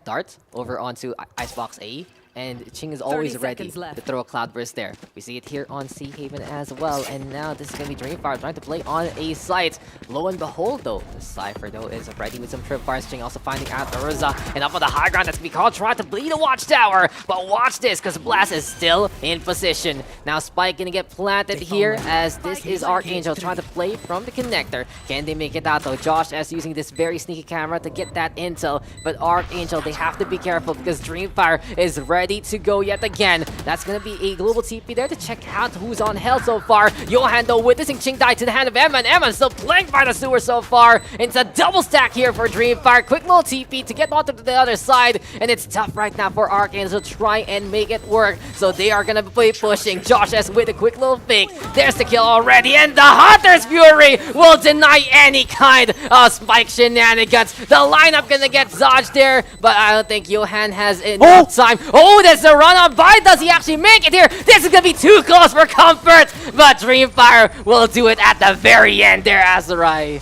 dart over onto Icebox A, and Ching is always ready to throw a Cloudburst there. We see it here on Sea Haven as well, and now this is going to be Dreamfyre trying to play on a site. Lo and behold though, the Cypher though is ready with some tripwires. Ching also finding out Urza, and up on the high ground, that's because trying to bleed a watchtower, but watch this, because Blast is still in position. Now Spike gonna get planted here, as this is ArkAngel trying to play from the connector. Can they make it out though? Josh S using this very sneaky camera to get that intel, but ArkAngel, they have to be careful because Dreamfyre is ready to go yet again. That's gonna be a global TP there to check out who's on hell so far. Johan though witnessing Ching die to the hand of Emin. Emin still planked by the sewer so far. It's a double stack here for Dreamfyre. Quick little TP to get onto the other side, and it's tough right now for ArkAngel to try and make it work. So they are gonna be pushing. Josh S with a quick little fake. There's the kill already, and the Hunter's Fury will deny any kind of spike shenanigans. The lineup gonna get Zaj there, but I don't think Johan has enough time. Oh, there's a run on by. Does he actually make it here? This is gonna be too close for comfort, but Dreamfyre will do it at the very end there, Azurai.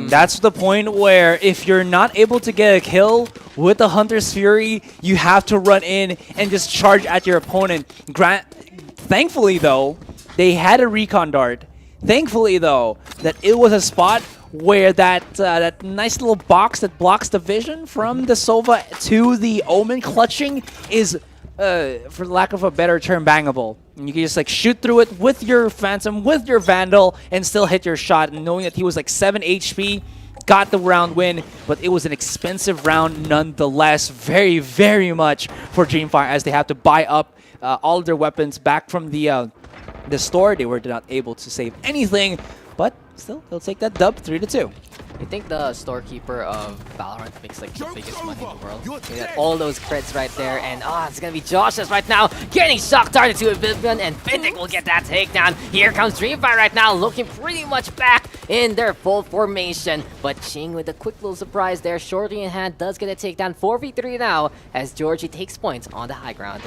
That's the point where if you're not able to get a kill with the Hunter's Fury, you have to run in and just charge at your opponent. Thankfully though, they had a Recon Dart. Thankfully though, that it was a spot where that nice little box that blocks the vision from the Sova to the Omen clutching is, for lack of a better term, bangable. And you can just like shoot through it with your Phantom, with your Vandal, and still hit your shot. And knowing that he was like 7 HP, got the round win, but it was an expensive round nonetheless. Very, very much for Dreamfyre, as they have to buy up all of their weapons back from the store. They were not able to save anything, but still, they'll take that dub 3-2. I think the storekeeper of Valorant makes like the biggest money in the world. You got all those crits right there, and it's gonna be Josh's right now getting shock darted to Oblivion, and Vindic will get that takedown. Here comes Dreamfyre right now, looking pretty much back in their full formation. But Ching with a quick little surprise there, Shorty in hand does get a takedown. 4v3 now, as Georgie takes points on the high ground.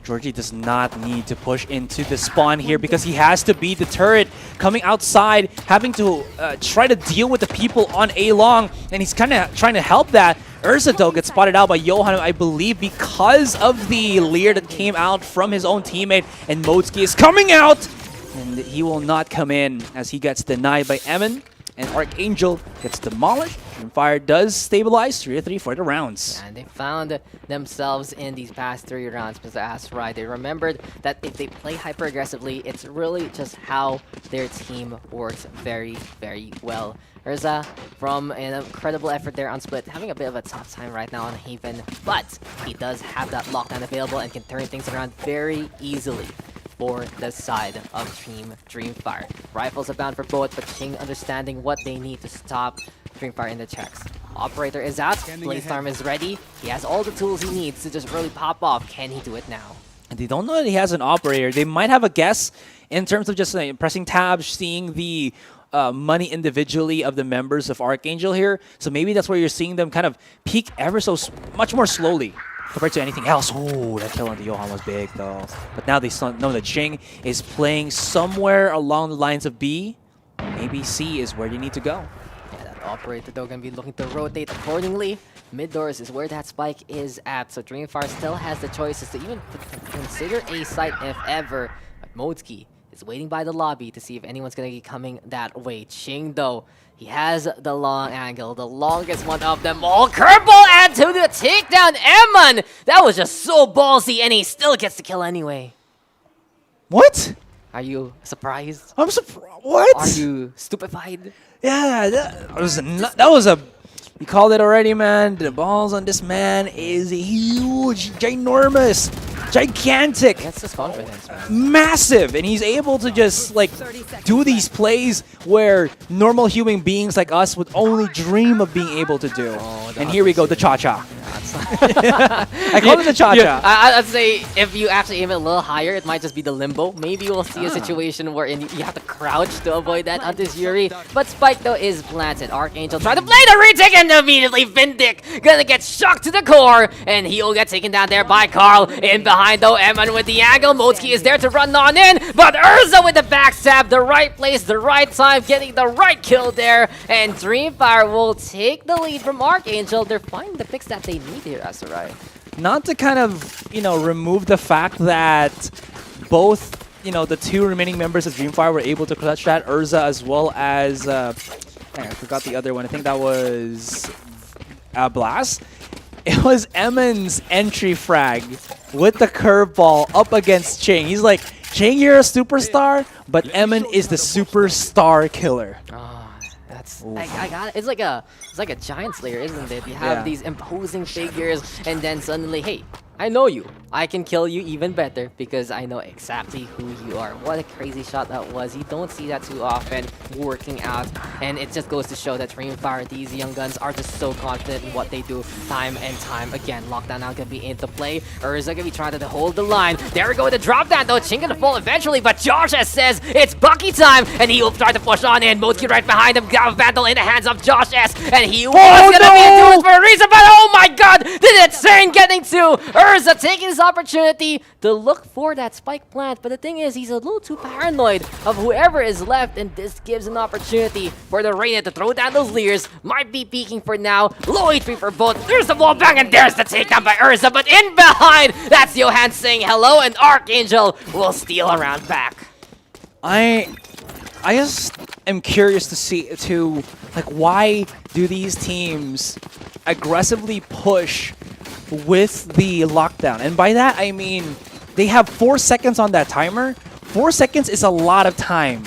Georgie does not need to push into the spawn here because he has to beat the turret coming outside, having to try to deal with the people on A-Long, and he's kind of trying to help that. Urza, though, gets spotted out by Johan, I believe, because of the leer that came out from his own teammate, and Moski is coming out. And he will not come in as he gets denied by Emin. And ArkAngel gets demolished. Dreamfyre does stabilize 3-3 for the rounds. And they found themselves in these past 3 rounds. Mr. Asked right. They remembered that if they play hyper aggressively, it's really just how their team works very, very well. Urza, from an incredible effort there on Split, having a bit of a tough time right now on Haven, but he does have that lockdown available and can turn things around very easily for the side of Team Dreamfyre. Rifles are bound for both, but Ching understanding what they need to stop Dreamfyre in the checks. Operator is out, Blazestorm is ready. He has all the tools he needs to just really pop off. Can he do it now? And they don't know that he has an operator. They might have a guess in terms of just pressing tabs, seeing the money individually of the members of ArkAngel here. So maybe that's where you're seeing them kind of peak ever so much more slowly compared to anything else. Oh, that kill on the Johan was big though. But now they know that Ching is playing somewhere along the lines of B. Maybe C is where you need to go. Yeah, that operator though gonna be looking to rotate accordingly. Mid doors is where that spike is at, so Dreamfyre still has the choices to even consider a site if ever. But Modsky is waiting by the lobby to see if anyone's gonna be coming that way. Ching though, he has the long angle, the longest one of them all. Curveball add to the takedown, Eman! That was just so ballsy, and he still gets the kill anyway. What? Are you surprised? I'm surprised. What? Are you stupefied? Yeah, that was a... You called it already, man. The balls on this man is huge, ginormous, gigantic. That's his confidence, man. Massive. And he's able to just, like, do these plays where normal human beings like us would only dream of being able to do. And here we go, the cha-cha. I call it the cha-cha. Yeah, I'd say if you actually aim it a little higher, it might just be the limbo. Maybe we'll see a situation wherein you have to crouch to avoid that onto Yuri. But Spike, though, is planted. ArkAngel trying to play the retake, and immediately Vindic gonna get shocked to the core, and he'll get taken down there by Carl. In behind, though, Eman with the angle. Modsky is there to run on in, but Urza with the backstab. The right place, the right time, getting the right kill there. And Dreamfyre will take the lead from ArkAngel. They're finding the picks that they need here, Asarai. Not to kind of, remove the fact that both, the 2 remaining members of Dreamfyre were able to clutch that. Urza as well as, I forgot the other one. I think that was Blast. It was Eman's entry frag with the curveball up against Ching. He's like, Ching, you're a superstar, but Eman is the superstar killer. I got it. It's like a giant slayer, isn't it? You have these imposing figures, and then suddenly, hey, I know you. I can kill you even better because I know exactly who you are. What a crazy shot that was. You don't see that too often working out, and it just goes to show that Dreamfyre, these young guns, are just so confident in what they do time and time again. Lockdown now gonna be into play. Urza gonna be trying to hold the line. There we go with the drop down though. Ching gonna fall eventually, but Josh says it's Bucky time, and he will try to push on in. Modsky right behind him. Got a battle in the hands of Josh S, and he was gonna be doing it for a reason, but oh my god, the insane getting to Urza taking this opportunity to look for that spike plant, but the thing is, he's a little too paranoid of whoever is left, and this gives an opportunity for the Reina to throw down those Leers. Might be peeking for now. Low HP for both. There's the wall bang, and there's the takedown by Urza, but in behind, that's Johan saying hello, and ArkAngel will steal around back. I just am curious to see, why do these teams aggressively push with the lockdown? And by that, I mean, they have 4 seconds on that timer. 4 seconds is a lot of time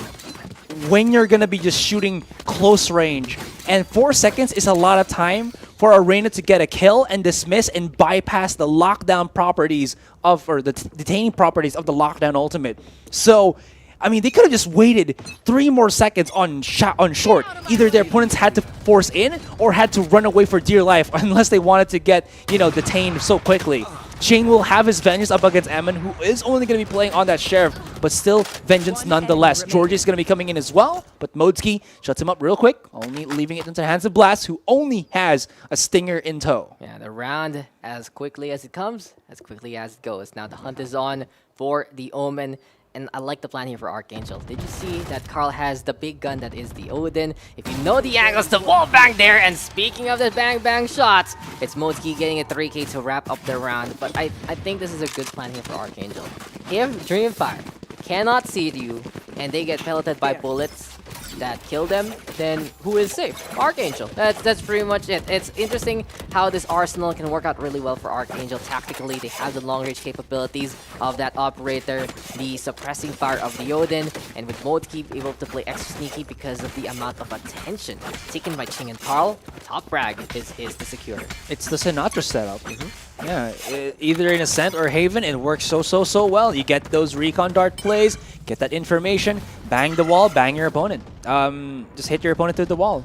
when you're going to be just shooting close range. And 4 seconds is a lot of time for a Reina to get a kill and dismiss and bypass the lockdown properties or the detaining properties of the lockdown ultimate. So, I mean, they could have just waited 3 more seconds on short. Either their opponents had to force in or had to run away for dear life unless they wanted to get, detained so quickly. Ching will have his vengeance up against Eman, who is only going to be playing on that Sheriff, but still vengeance nonetheless. Georgie is going to be coming in as well, but Modsky shuts him up real quick, only leaving it into the hands of Blast, who only has a Stinger in tow. Yeah, the round, as quickly as it comes, as quickly as it goes. Now the hunt is on for the Omen. And I like the plan here for ArkAngel. Did you see that Carl has the big gun that is the Odin? If you know the angles, the wall bang there. And speaking of the bang bang shots, it's Modsky getting a 3K to wrap up the round. But I think this is a good plan here for ArkAngel. If Dreamfyre cannot seed you and they get pelleted by bullets that kill them, then who is safe? ArkAngel. That's pretty much it. It's interesting how this arsenal can work out really well for ArkAngel. Tactically, they have the long-range capabilities of that operator, the suppressing fire of the Odin, and with Modekeep able to play extra sneaky because of the amount of attention taken by Ching and Carl. Top frag is his to secure. It's the Sinatra setup. Yeah, either in Ascent or Haven, it works so well. You get those recon dart plays, get that information, bang the wall, bang your opponent. Just hit your opponent through the wall.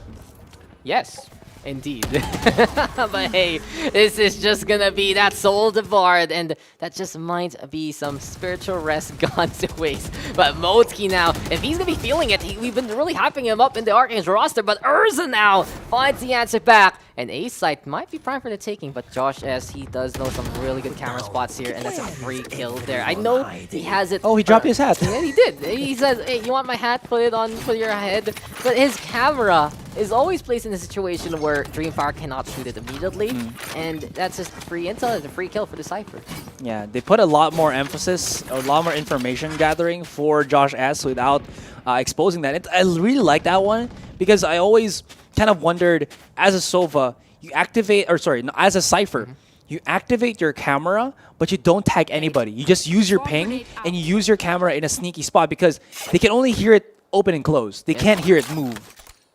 Yes, indeed. But hey, this is just gonna be that soul devoured, and that just might be some spiritual rest gone to waste. But Modeski now, if he's gonna be feeling it, we've been really hyping him up in the ArkAngel roster, but Urza now finds the answer back. And A site might be prime for the taking, but Josh S, he does know some really good camera spots here, and that's a free kill there. I know he has it. Oh, he dropped his hat. Yeah, he did. He says, hey, you want my hat? Put it on, put your head. But his camera is always placed in a situation where Dreamfyre cannot shoot it immediately, and that's just free intel, it's a free kill for the Cypher. Yeah, they put a lot more emphasis, a lot more information gathering for Josh S without exposing that. I really like that one because I always kind of wondered, as a Sova, you activate, or sorry, as a Cypher, you activate your camera, but you don't tag anybody. You just use your ping and you use your camera in a sneaky spot because they can only hear it open and close. They can't hear it move.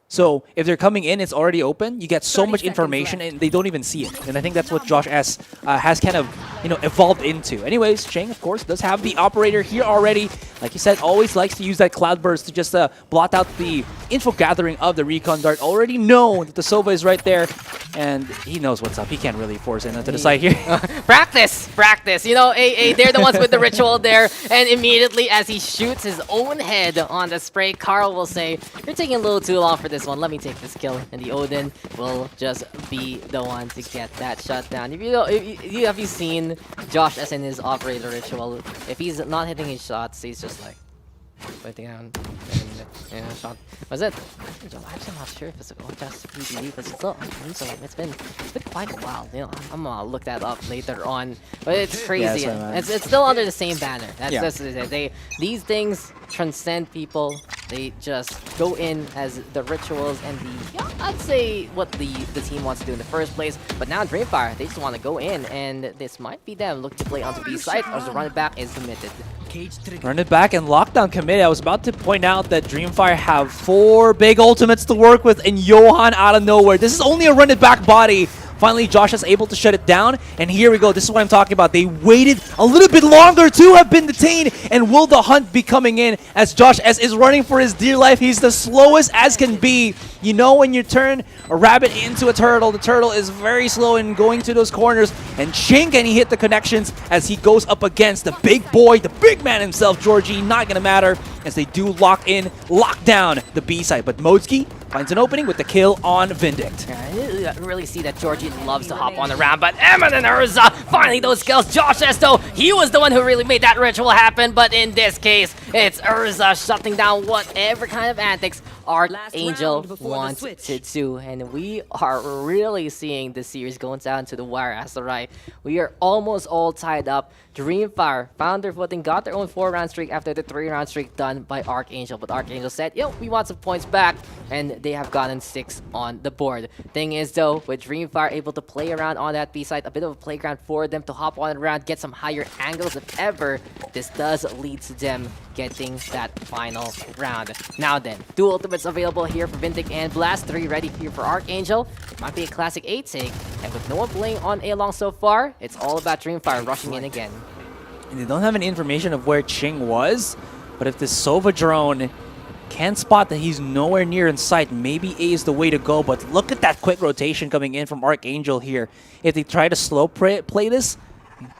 So if they're coming in, it's already open. You get so much information and they don't even see it. And I think that's what Josh S has kind of, evolved into. Anyways, Ching, of course, does have the operator here already. Like you said, always likes to use that cloud burst to just blot out the info gathering of the recon dart. Already know that the Sova is right there, and he knows what's up. He can't really force it onto the side here. Practice! They're the ones with the ritual there, and immediately as he shoots his own head on the spray, Carl will say, you're taking a little too long for this one. Let me take this kill, and the Odin will just be the one to get that shut down. Have you seen Josh as in his operator ritual? If he's not hitting his shots, he's just like waiting down. Shot. Was it? I'm actually not sure if it's just PPG, but still, it's been quite a while. I'm gonna look that up later on. But it's crazy. Yeah, it's still under the same banner. Yeah. These things transcend people. They just go in as the rituals and I'd say what the team wants to do in the first place. But now Dreamfyre, they just want to go in, and this might be them looking to play onto B side as the run it back is committed. Run it back and lockdown committed. I was about to point out that Dreamfyre have 4 big ultimates to work with, and Johan out of nowhere. This is only a run it back body. Finally, Josh is able to shut it down, and here we go. This is what I'm talking about. They waited a little bit longer to have been detained, and will the hunt be coming in as Josh S is running for his dear life. He's the slowest as can be. You know, when you turn a rabbit into a turtle, the turtle is very slow in going to those corners, and Ching, can he hit the connections as he goes up against the big boy, the big man himself, Georgie. Not gonna matter as they do lock down the B side, but Modeski finds an opening with the kill on Vindict. Yeah, I really see that Georgie loves to hop on the round, but Emin and Urza, finally those kills. Josh S, though, he was the one who really made that ritual happen, but in this case, it's Urza shutting down whatever kind of antics ArkAngel wants to do. And we are really seeing this series going down to the wire, Asarai. We are almost all tied up. Dreamfyre found their footing, got their own 4-round streak after the 3-round streak done by ArkAngel. But ArkAngel said, yo, we want some points back, and they have gotten 6 on the board. Thing is, though, with Dreamfyre able to play around on that B side, a bit of a playground for them to hop on around, get some higher angles if ever, this does lead to them getting that final round. Now then, 2 ultimates available here for Vindic and Blast, 3 ready here for ArkAngel. Might be a classic 8 take, and with no one playing on A long so far, it's all about Dreamfyre rushing in again. And they don't have any information of where Ching was, but if this Sova drone can spot that he's nowhere near in sight, maybe A is the way to go. But look at that quick rotation coming in from ArkAngel here. If they try to slow play this,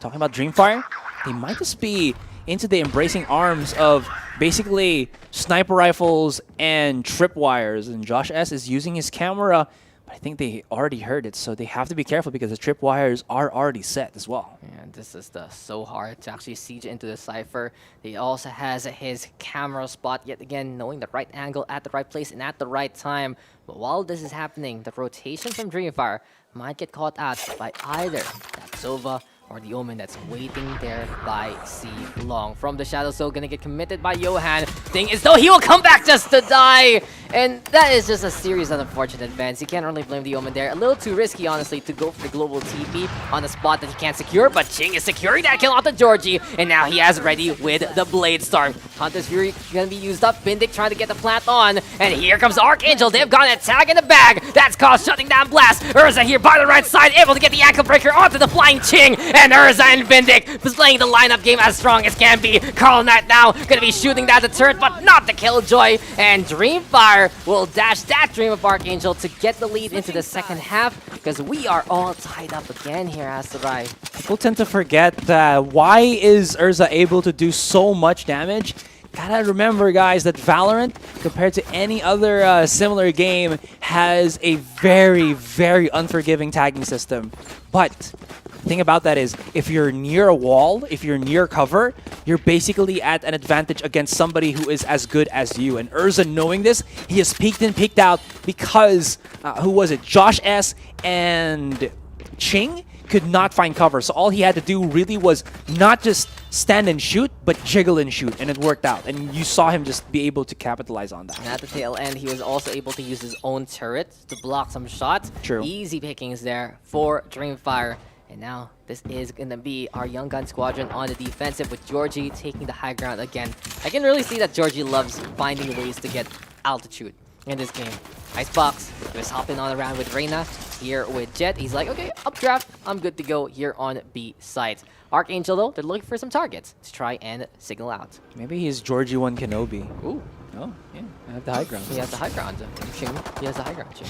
talking about Dreamfyre, they might just be into the embracing arms of basically sniper rifles and tripwires. And Josh S is using his camera, but I think they already heard it, so they have to be careful because the tripwires are already set as well. And this is so hard to actually siege into the Cypher. He also has his camera spot yet again, knowing the right angle at the right place and at the right time. But while this is happening, the rotation from Dreamfyre might get caught out by either that Sova or the Omen that's waiting there by C long. From the shadow, so gonna get committed by Johan. Thing is though, he will come back just to die! And that is just a series of unfortunate events. You can't really blame the Omen there. A little too risky, honestly, to go for the global TP on a spot that he can't secure, but Ching is securing that kill onto Georgie, and now he has ready with the Blade Storm. Hunter's Fury gonna be used up. Bindic trying to get the plant on, and here comes ArkAngel. They've got a tag in the bag. That's called shutting down Blast. Urza here by the right side, able to get the ankle breaker onto the flying Ching, and Urza and Bindic was playing the lineup game as strong as can be. Carl Knight now gonna be shooting down the turret, but not the Killjoy, and Dreamfyre will dash that Dream of ArkAngel to get the lead into the second half, because we are all tied up again here, Asarai. People tend to forget that why is Urza able to do so much damage? Gotta remember, guys, that Valorant, compared to any other similar game, has a very, very unforgiving tagging system. But the thing about that is, if you're near a wall, if you're near cover, you're basically at an advantage against somebody who is as good as you. And Urza, knowing this, he has peeked in, peeked out, because, who was it? Josh S. and Ching could not find cover. So all he had to do really was not just stand and shoot, but jiggle and shoot, and it worked out. And you saw him just be able to capitalize on that. And at the tail end, he was also able to use his own turret to block some shots. True. Easy pickings there for Dreamfyre. And now this is going to be our Young Gun Squadron on the defensive, with Georgie taking the high ground again. I can really see that Georgie loves finding ways to get altitude in this game. Icebox was hopping on around with Reyna. Here with Jet, he's like, okay, updraft, I'm good to go here on B site. ArkAngel, though, they're looking for some targets to try and signal out. Maybe he's Georgie 1 Kenobi. Ooh. Oh, yeah, I have the high ground. He has the high ground. Ching, he has the high ground, Ching.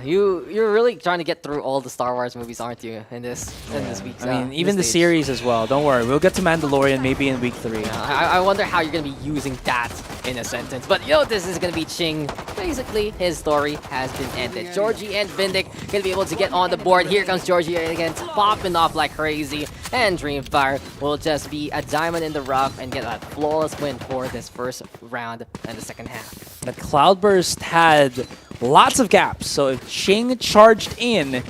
You're really trying to get through all the Star Wars movies, aren't you, in this week's I mean, even the series as well. Don't worry, we'll get to Mandalorian maybe in week 3. I wonder how you're gonna be using that in a sentence. But you know, this is gonna be Ching. Basically, his story has been ended. Georgie and Bindic gonna be able to get on the board. Here comes Georgie again, popping off like crazy, and Dreamfyre will just be a diamond in the rough and get a flawless win for this first round and the second half. The Cloudburst had lots of gaps, so if Ching charged in,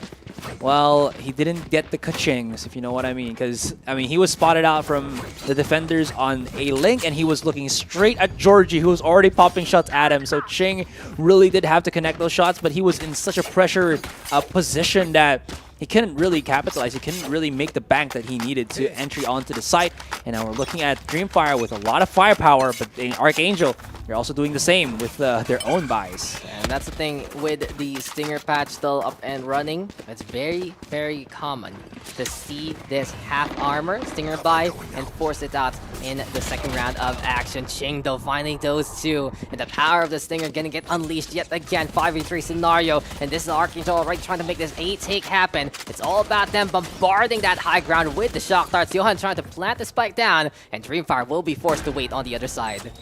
well, he didn't get the ka-chings, if you know what I mean, because, I mean, he was spotted out from the defenders on a link, and he was looking straight at Georgie, who was already popping shots at him, so Ching really did have to connect those shots, but he was in such a pressure position that he couldn't really capitalize. He couldn't really make the bank that he needed to entry onto the site. And now we're looking at Dreamfyre with a lot of firepower, but ArkAngel, they're also doing the same with their own buys. And that's the thing with the Stinger patch still up and running. It's very, very common to see this half armor Stinger buy and force it out in the second round of action. Ching, though, finding those two. And the power of the Stinger gonna get unleashed yet again. 5v3 scenario. And this is ArkAngel right trying to make this 8-take happen. It's all about them bombarding that high ground with the shock darts. Johan trying to plant the spike down, and Dreamfyre will be forced to wait on the other side.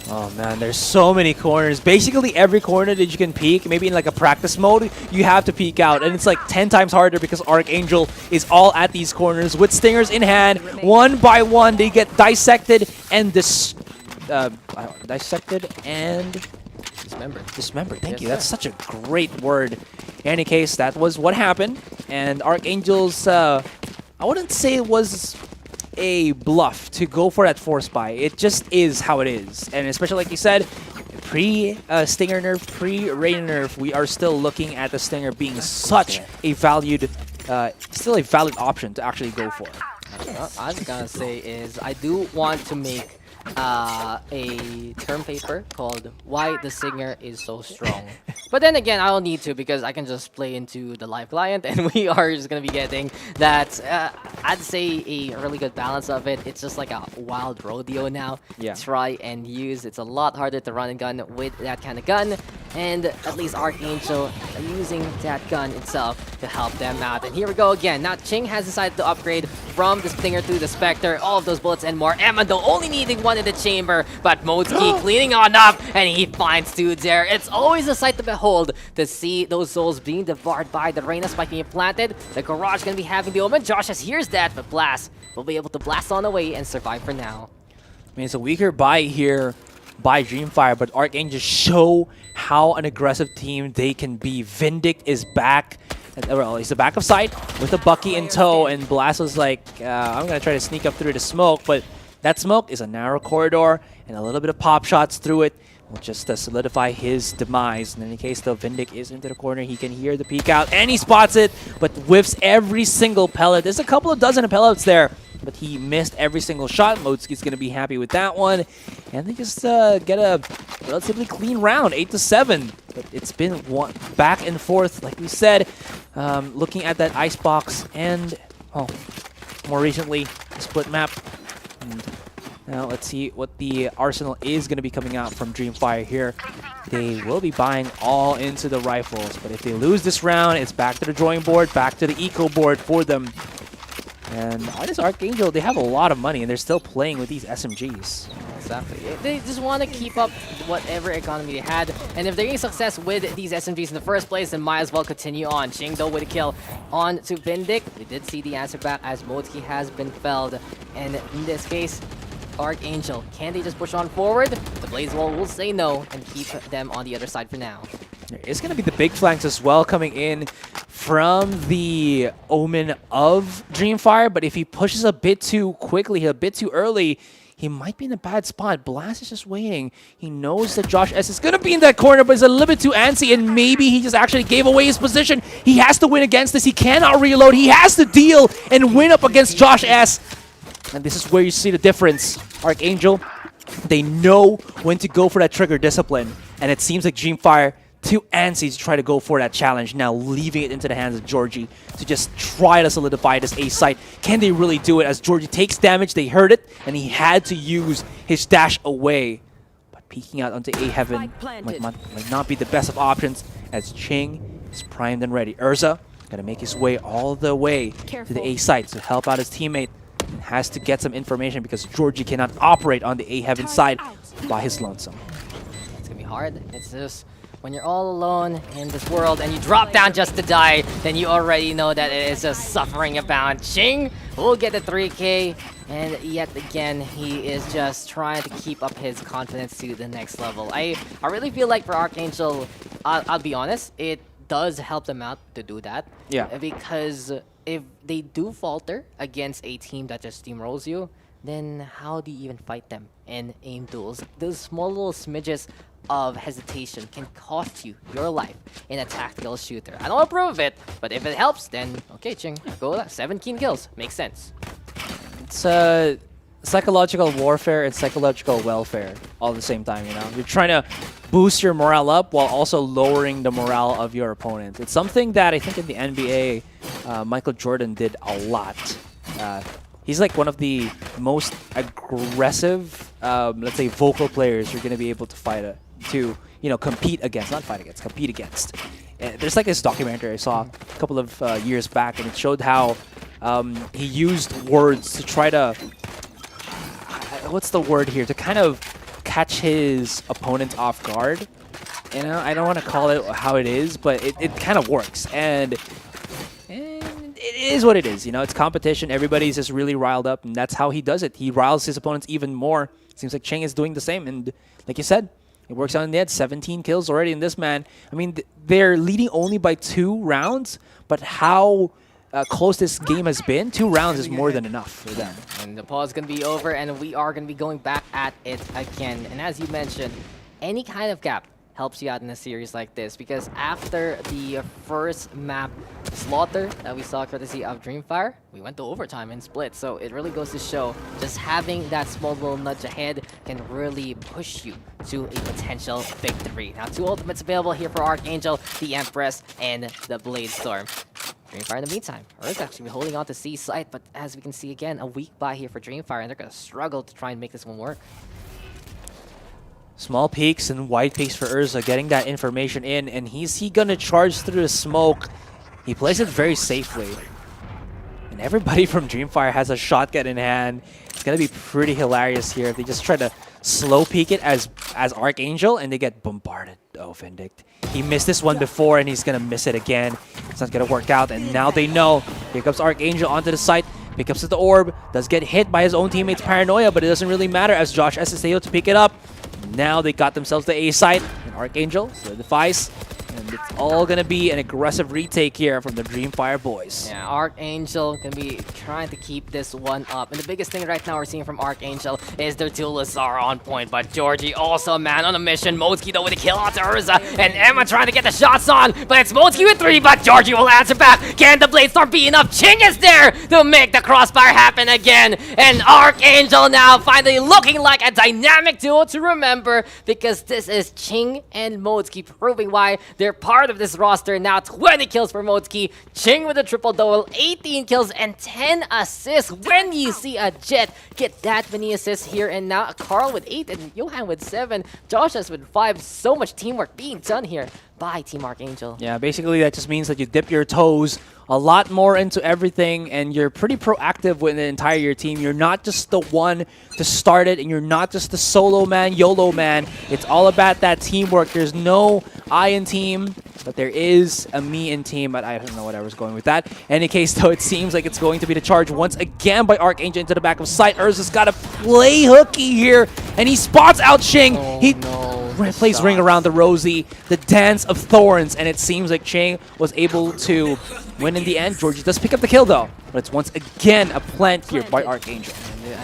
Oh man, there's so many corners. Basically every corner that you can peek, maybe in like a practice mode, you have to peek out. And it's like 10 times harder because ArkAngel is all at these corners with Stingers in hand. One by one, they get dissected and dismembered. Thank you. That's such a great word. In any case, that was what happened. And ArkAngel's, I wouldn't say it was a bluff to go for that force buy. It just is how it is. And especially like you said, pre-Stinger nerf, pre-Reyna nerf, we are still looking at the Stinger being such a valued, still a valid option to actually go for. What I'm gonna say is I do want to make a term paper called Why the Singer is So Strong. But then again, I don't need to because I can just play into the live client and we are just going to be getting that, I'd say a really good balance of it. It's just like a wild rodeo now. Yeah. Try and use. It's a lot harder to run and gun with that kind of gun. And at least ArkAngel using that gun itself to help them out. And here we go again. Now Ching has decided to upgrade from the Stinger to the Spectre. All of those bullets and more. Emando only needing one in the chamber, but Modeski cleaning on up, and he finds dudes there. It's always a sight to behold to see those souls being devoured by the Reyna spike being planted. The Garage gonna be having the Omen. Josh hears that, but Blast will be able to blast on away and survive for now. I mean, it's a weaker buy here by Dreamfyre, but ArkAngel show how an aggressive team they can be. Vindic is back. Well, he's the back of sight with a Bucky in tow, and Blast was like, I'm going to try to sneak up through the smoke, but that smoke is a narrow corridor, and a little bit of pop shots through it will just solidify his demise. In any case, though, Vindic is into the corner. He can hear the peek out, and he spots it, but whiffs every single pellet. There's a couple of dozen of pellets there, but he missed every single shot. Modski's going to be happy with that one. And they just get a relatively clean round, 8-7. But it's been one back and forth, like we said, looking at that icebox and, well, more recently, the split map. And now let's see what the arsenal is going to be coming out from Dreamfyre here. They will be buying all into the rifles, but if they lose this round, it's back to the drawing board, back to the eco board for them. And on this ArkAngel, they have a lot of money, and they're still playing with these SMGs. Exactly. They just want to keep up whatever economy they had. And if they're getting success with these SMGs in the first place, then might as well continue on. Ching, though, with a kill on to Vindic. We did see the answer back as Modski has been felled. And in this case, ArkAngel, can they just push on forward? The Blaze Wall will say no and keep them on the other side for now. It's going to be the big flanks as well coming in from the Omen of Dreamfyre, but if he pushes a bit too quickly, a bit too early, he might be in a bad spot. Blast is just waiting. He knows that Josh S is going to be in that corner, but he's a little bit too antsy, and maybe he just actually gave away his position. He has to win against this. He cannot reload. He has to deal and win up against Josh S. And this is where you see the difference. ArkAngel, they know when to go for that trigger discipline, and it seems like Dreamfyre too antsy to try to go for that challenge, now leaving it into the hands of Georgie to just try to solidify this A site. Can they really do it? As Georgie takes damage, they heard it, and he had to use his dash away. But peeking out onto A Heaven might not be the best of options, as Ching is primed and ready. Urza gonna make his way all the way to the A site to help out his teammate. Has to get some information because Georgie cannot operate on the A Heaven side by his lonesome. It's gonna be hard. It's just when you're all alone in this world and you drop down just to die, then you already know that it is just suffering abound. Ching will get the 3K, and yet again, he is just trying to keep up his confidence to the next level. I really feel like for ArkAngel, I'll be honest, it does help them out to do that. Yeah. Because if they do falter against a team that just steamrolls you, then how do you even fight them in aim duels? Those small little smidges of hesitation can cost you your life in a tactical shooter. I don't approve of it, but if it helps, then okay, Ching, go with that. 17 kills. Makes sense. It's psychological warfare and psychological welfare all at the same time, you know? You're trying to boost your morale up while also lowering the morale of your opponent. It's something that I think in the NBA, Michael Jordan did a lot. He's like one of the most aggressive, let's say, vocal players you're going to be able to fight compete against. Not fight against, compete against. There's like this documentary I saw a couple of years back, and it showed how he used words to try to, what's the word here, to kind of catch his opponent off guard. You know, I don't want to call it how it is, but it kind of works. And it is what it is, you know, it's competition. Everybody's just really riled up, and that's how he does it. He riles his opponents even more. Seems like Cheng is doing the same, and like you said, it works out in the end. 17 kills already in this man. I mean, they're leading only by 2 rounds, but how close this game has been, 2 rounds is more than enough for them. And the pause is going to be over, and we are going to be going back at it again. And as you mentioned, any kind of gap helps you out in a series like this, because after the first map slaughter that we saw courtesy of Dreamfyre, we went to overtime and split. So it really goes to show just having that small little nudge ahead can really push you to a potential victory. Now 2 ultimates available here for ArkAngel, the Empress, and the Bladestorm. Dreamfyre in the meantime, Earth's actually holding on to C site, but as we can see again, a weak buy here for Dreamfyre, and they're going to struggle to try and make this one work. Small peaks and wide peaks for Urza, getting that information in, and is he gonna charge through the smoke? He plays it very safely. And everybody from Dreamfyre has a shotgun in hand. It's gonna be pretty hilarious here if they just try to slow peek it as ArkAngel and they get bombarded. Oh, Vindict. He missed this one before and he's gonna miss it again. It's not gonna work out, and now they know. Here comes ArkAngel onto the site. Picks up the orb, does get hit by his own teammate's paranoia, but it doesn't really matter as Josh S is able to pick it up. Now they got themselves the A site, and ArkAngel solidifies, and And it's all going to be an aggressive retake here from the Dreamfyre boys. Yeah, ArkAngel can be trying to keep this one up. And the biggest thing right now we're seeing from ArkAngel is their duelists are on point. But Georgie also a man on a mission. Modesky though with a kill out to Urza. And Emma trying to get the shots on. But it's Modesky with 3, but Georgie will answer back. Can the Blade Storm be enough? Ching is there to make the crossfire happen again. And ArkAngel now finally looking like a dynamic duo to remember, because this is Ching and Modesky proving why they're part of this roster. Now 20 kills for Modesky. Ching with a triple double, 18 kills and 10 assists. When you see a Jet get that many assists here, and now Carl with 8 and Johan with 7, Josh with 5. So much teamwork being done here by Team ArkAngel. Yeah, basically that just means that you dip your toes a lot more into everything, and you're pretty proactive with the entire team. You're not just the one to start it, and you're not just the solo man, YOLO man. It's all about that teamwork. There's no I in team, but there is a me in team, but I don't know what I was going with that. In any case, though, it seems like it's going to be the charge once again by ArkAngel into the back of sight. Urza's got a play hooky here, and he spots out Ching. Plays Ring Around the Rosie, the Dance of Thorns, and it seems like Ching was able to win in the end. Georgie does pick up the kill, though, but it's once again a plant here by ArkAngel.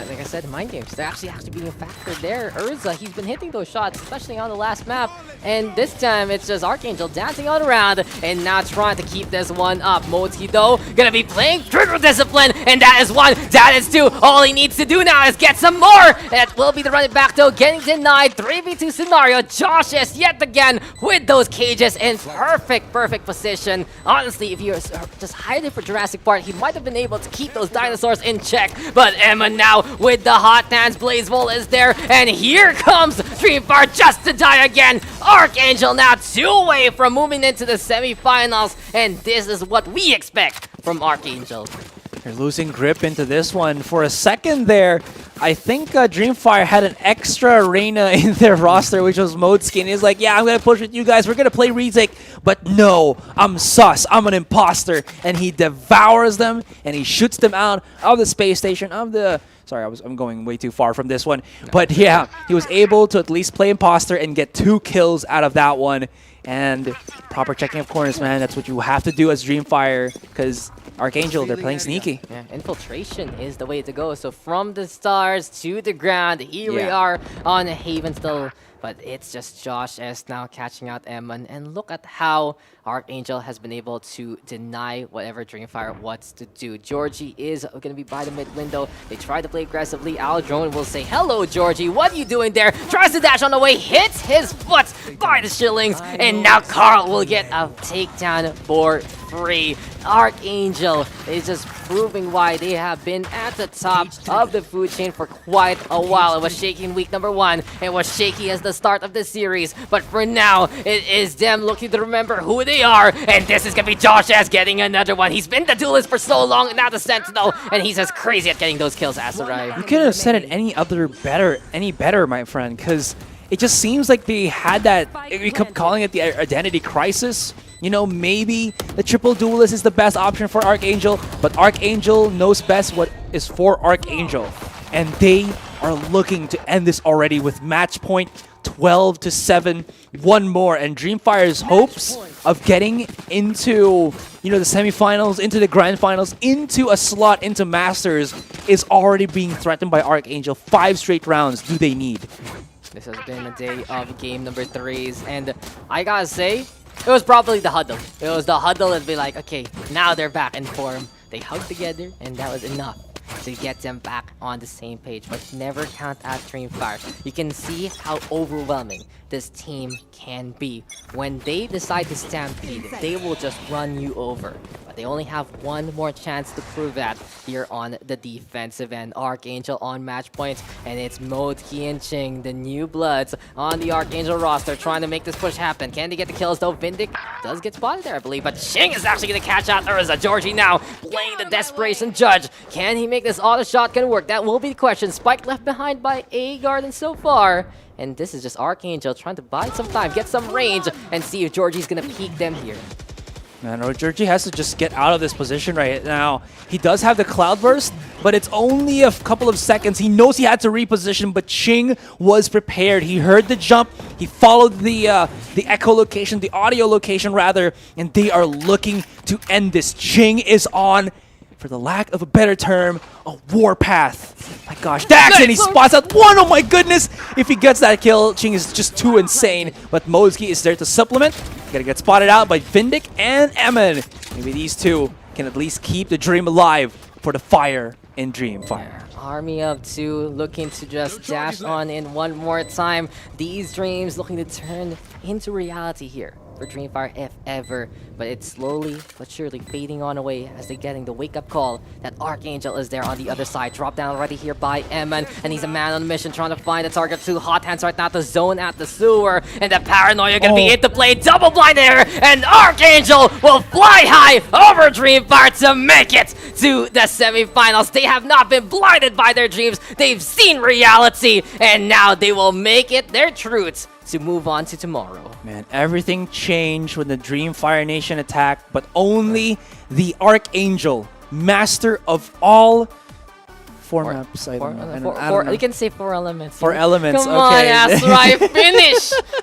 Like I said, mind games, they're actually being a factor there. Urza, he's been hitting those shots, especially on the last map. And this time, it's just ArkAngel dancing all around and now trying to keep this one up. Modesky, though, gonna be playing Trigger Discipline, and that is 1, that is 2. All he needs to do now is get some more. That will be the running back, though, getting denied. 3v2 scenario. Josh is yet again with those cages in perfect position. Honestly, if you're just hiding for Jurassic Park, he might have been able to keep those dinosaurs in check. But Emma now with the hot hands, Blazevol is there, and here comes Dreamfyre just to die again. ArkAngel now 2 away from moving into the semifinals, and this is what we expect from ArkAngel. They're losing grip into this one. For a second there, I think Dreamfyre had an extra arena in their roster, which was Modesky, and he's like, yeah, I'm going to push with you guys. We're going to play retake, but no, I'm sus. I'm an imposter. And he devours them, and he shoots them out of the space station, of the... Sorry, I'm going way too far from this one. But yeah, he was able to at least play imposter and get 2 kills out of that one. And proper checking of corners, man. That's what you have to do as Dreamfyre, because ArkAngel, they're playing sneaky. Yeah, infiltration is the way to go. So from the stars to the ground, here we are on Haven still. But it's just Josh S now catching out Emman. And look at how ArkAngel has been able to deny whatever Dreamfyre wants to do. Georgie is going to be by the mid window. They try to play aggressively. Aldrone will say, hello, Georgie. What are you doing there? Tries to dash on the way. Hits his foot by the shillings. And now Carl will get a takedown for free. ArkAngel is just proving why they have been at the top of the food chain for quite a while. It was shaky in week number 1. It was shaky as the start of the series. But for now, it is them looking to remember who they are. And this is going to be Josh S getting another one. He's been the duelist for so long, and now the Sentinel. And he's just crazy at getting those kills, Asarai. You couldn't have said it any better, my friend, because it just seems like they had that, we kept calling it the identity crisis. You know, maybe the triple duelist is the best option for ArkAngel, but ArkAngel knows best what is for ArkAngel. And they are looking to end this already with match point 12-7, one more. And Dreamfyre's hopes of getting into, you know, the semifinals, into the grand finals, into a slot, into Masters, is already being threatened by ArkAngel. 5 straight rounds do they need. This has been a day of game number 3s, and I gotta say, it was probably the huddle. It was the huddle and be like, okay, now they're back in form. They hugged together, and that was enough to get them back on the same page. But never count out Dreamfyre. You can see how overwhelming this team can be. When they decide to stampede, they will just run you over. But they only have one more chance to prove that here on the defensive end. ArkAngel on match points, and it's Modesky and Ching, the new bloods on the ArkAngel roster, trying to make this push happen. Can they get the kills though? Vindic does get spotted there, I believe, but Ching is actually going to catch out Urza. Georgie now playing the desperation judge. Can he make this auto shotgun work? That will be the question. Spike left behind by A Garden so far. And this is just ArkAngel trying to buy some time, get some range, and see if Georgie's going to peek them here. Man, Georgie has to just get out of this position right now. He does have the Cloudburst, but it's only a couple of seconds. He knows he had to reposition, but Ching was prepared. He heard the jump. He followed the echolocation, the audio location rather, and they are looking to end this. Ching is on, for the lack of a better term, a warpath. My gosh, Dax, and he spots out one. Oh my goodness! If he gets that kill, Ching is just too insane. But Mozgi is there to supplement. Gonna get spotted out by Vindic and Emin. Maybe these two can at least keep the dream alive for the fire in Dreamfyre. Army of two looking to just dash on in one more time. These dreams looking to turn into reality here for Dreamfyre, if ever. But it's slowly but surely fading on away as they're getting the wake-up call that ArkAngel is there on the other side. Drop down already here by Emin, and he's a man on a mission trying to find the target. Two hot hands right now to zone at the sewer, and the paranoia gonna be into play. Double blind there, and ArkAngel will fly high over Dreamfyre to make it to the semifinals. They have not been blinded by their dreams. They've seen reality, and now they will make it their truth to move on to tomorrow. Man, everything changed when the Dreamfyre Nation attacked, but only the ArkAngel, master of all four maps. I don't know. You can say 4 elements. 4 elements. Come okay. on, Asrai,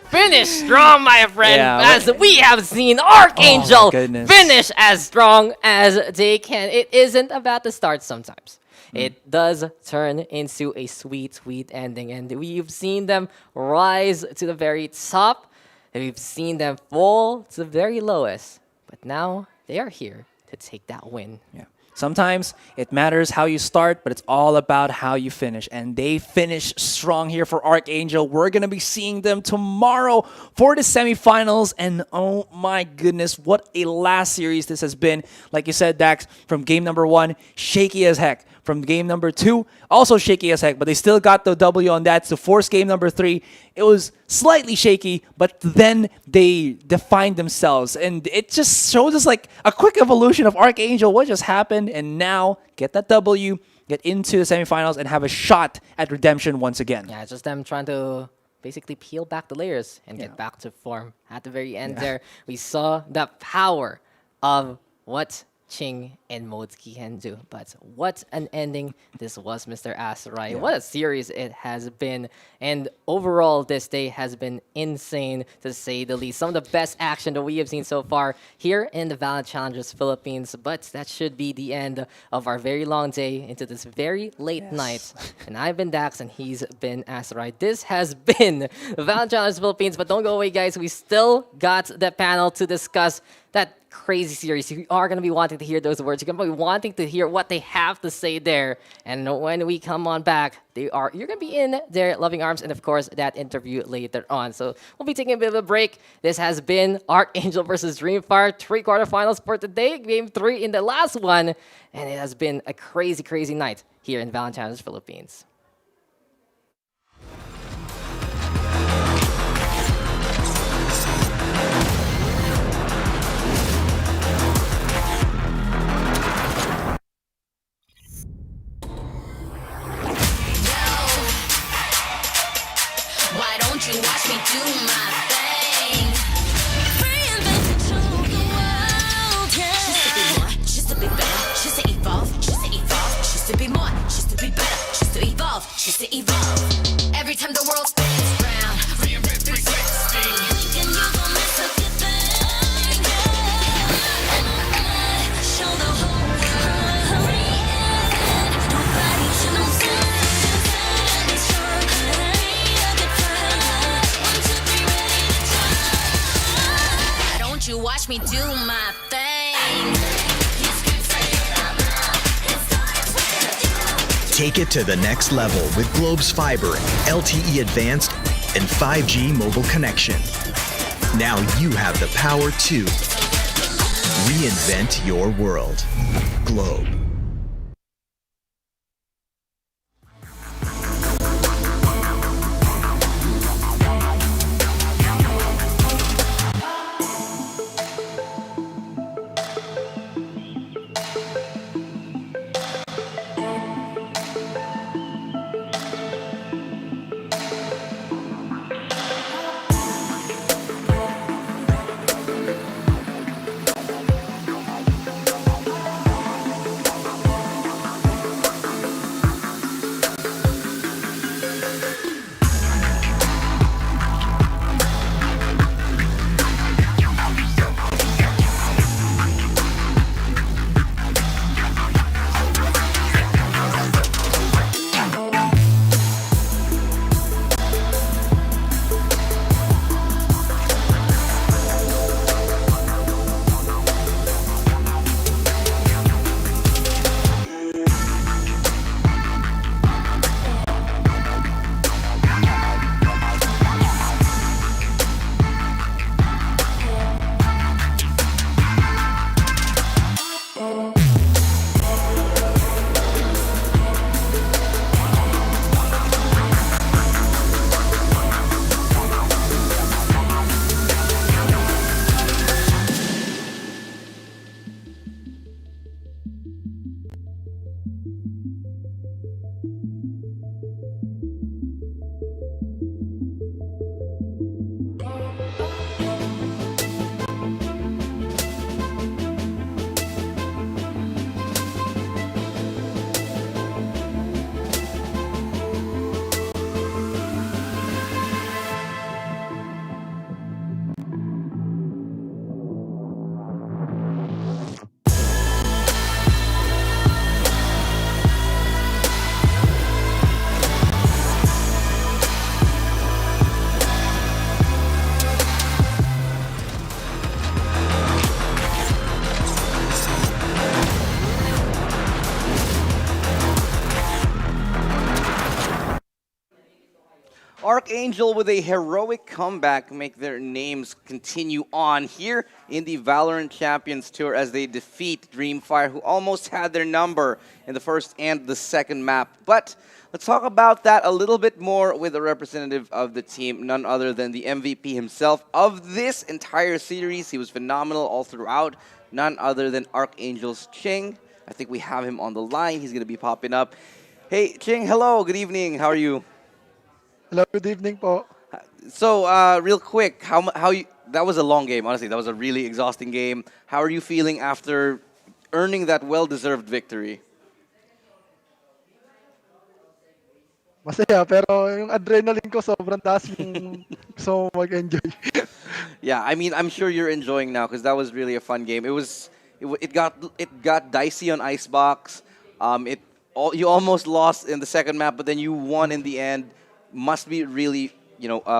finish strong, my friend. Yeah, as we have seen ArkAngel finish as strong as they can. It isn't about the start sometimes. It does turn into a sweet, sweet ending. And we've seen them rise to the very top. And we've seen them fall to the very lowest. But now they are here to take that win. Yeah. Sometimes it matters how you start, but it's all about how you finish. And they finish strong here for ArkAngel. We're going to be seeing them tomorrow for the semifinals. And oh my goodness, what a last series this has been. Like you said, Dax, from game number 1, shaky as heck. From game number 2, also shaky as heck, but they still got the W on that. So force game number 3, it was slightly shaky, but then they defined themselves. And it just shows us like a quick evolution of ArkAngel, what just happened, and now get that W, get into the semifinals, and have a shot at redemption once again. Yeah, it's just them trying to basically peel back the layers and get back to form. At the very end there, we saw the power of what Ching and Mozgi can do. But what an ending this was, Mr. Asrai. Yeah. What a series it has been. And overall, this day has been insane, to say the least. Some of the best action that we have seen so far here in the VALORANT Challengers Philippines. But that should be the end of our very long day into this very late night. And I've been Dax, and he's been Asrai. This has been the VALORANT Challengers Philippines. But don't go away, guys. We still got the panel to discuss that crazy series. You are going to be wanting to hear those words. You're going to be wanting to hear what they have to say there. And when we come on back, you're going to be in their loving arms. And of course, that interview later on. So we'll be taking a bit of a break. This has been ArkAngel versus Dreamfyre, 3 quarterfinals for today. Game 3 in the last one. And it has been a crazy, crazy night here in VALORANT Challengers Philippines. Why don't you watch me do my thing? Reinvent and show the world, yeah. Just to be more, just to be better, just to evolve, just to be more, just to be better, just to evolve, just to evolve. Every time the world spins round, reinvent 360. And you gon' miss a good thing, yeah. Show the whole world, reinvent. Nobody to know something, be strong. You watch me do my thing. Take it to the next level with Globe's fiber, LTE advanced, and 5G mobile connection. Now you have the power to reinvent your world. Globe. ArkAngel with a heroic comeback make their names continue on here in the Valorant Champions Tour as they defeat Dreamfyre, who almost had their number in the first and the second map. But let's talk about that a little bit more with a representative of the team, none other than the MVP himself of this entire series. He was phenomenal all throughout, none other than ArkAngel's Ching. I think we have him on the line. He's going to be popping up. Hey, Ching, hello, good evening. How are you? Hello, good evening po. So, real quick, how you, that was a long game, honestly. That was a really exhausting game. How are you feeling after earning that well-deserved victory? Masaya, pero yung adrenaline ko sobrang taas yung gusto mo mag-enjoy. Yeah, I mean, I'm sure you're enjoying now because that was really a fun game. It got dicey on Icebox. You almost lost in the second map, but then you won in the end. Must be really,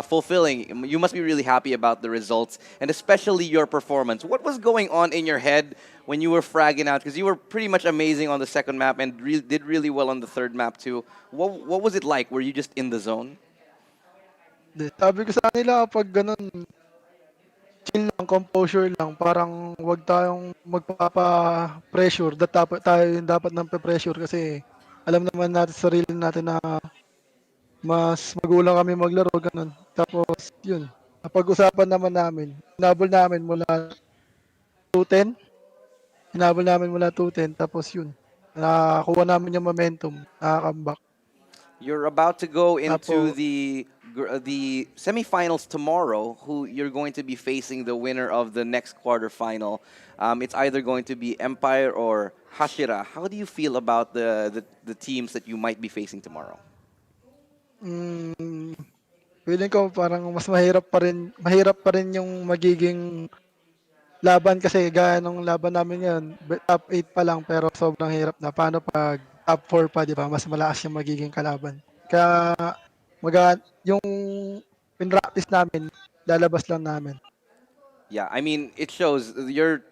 fulfilling. You must be really happy about the results and especially your performance. What was going on in your head when you were fragging out? Because you were pretty much amazing on the second map and did really well on the third map too. What was it like? Were you just in the zone? Sabi ko sa nila, pag ganun, chill lang, composure lang. Parang wag tayong magpapa-pressure. Tayo yung dapat nang pressure kasi alam naman natin sa sarili natin na mas magulang kami maglaro, ganun. Tapos, yun. Napag-usapan naman namin. Hinabol namin mula 2-10. Hinabol namin mula 2-10. Tapos, yun. Nakakuha namin yung momentum. Nakakambak. You're about to go into the semifinals tomorrow, who you're going to be facing the winner of the next quarterfinal. It's either going to be Empire or Hashira. How do you feel about the teams that you might be facing tomorrow? Feeling ko parang mas mahirap pa rin yung magiging laban kasi gaya nung laban namin ngayon, top 8 pa lang pero sobrang hirap na. Paano pag top 4 pa, di ba? Mas malakas yung magiging kalaban. Kaya yung pinractice namin, lalabas lang namin. Yeah, I mean, it shows your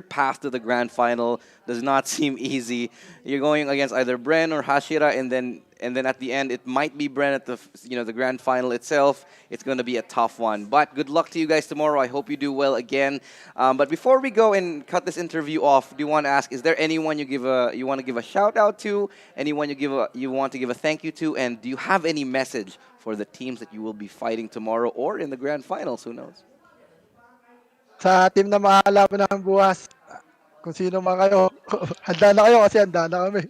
path to the grand final does not seem easy. You're going against either Bren or Hashira, and then at the end it might be Bren at the grand final itself. It's going to be a tough one. But good luck to you guys tomorrow. I hope you do well again. But before we go and cut this interview off, do you want to ask? Is there anyone you want to give a shout out to? Anyone you want to give a thank you to? And do you have any message for the teams that you will be fighting tomorrow or in the grand finals? Who knows? Sa team na mahalaban namin bukas, kung sino man kayo, handa na kayo kasi handa na kami.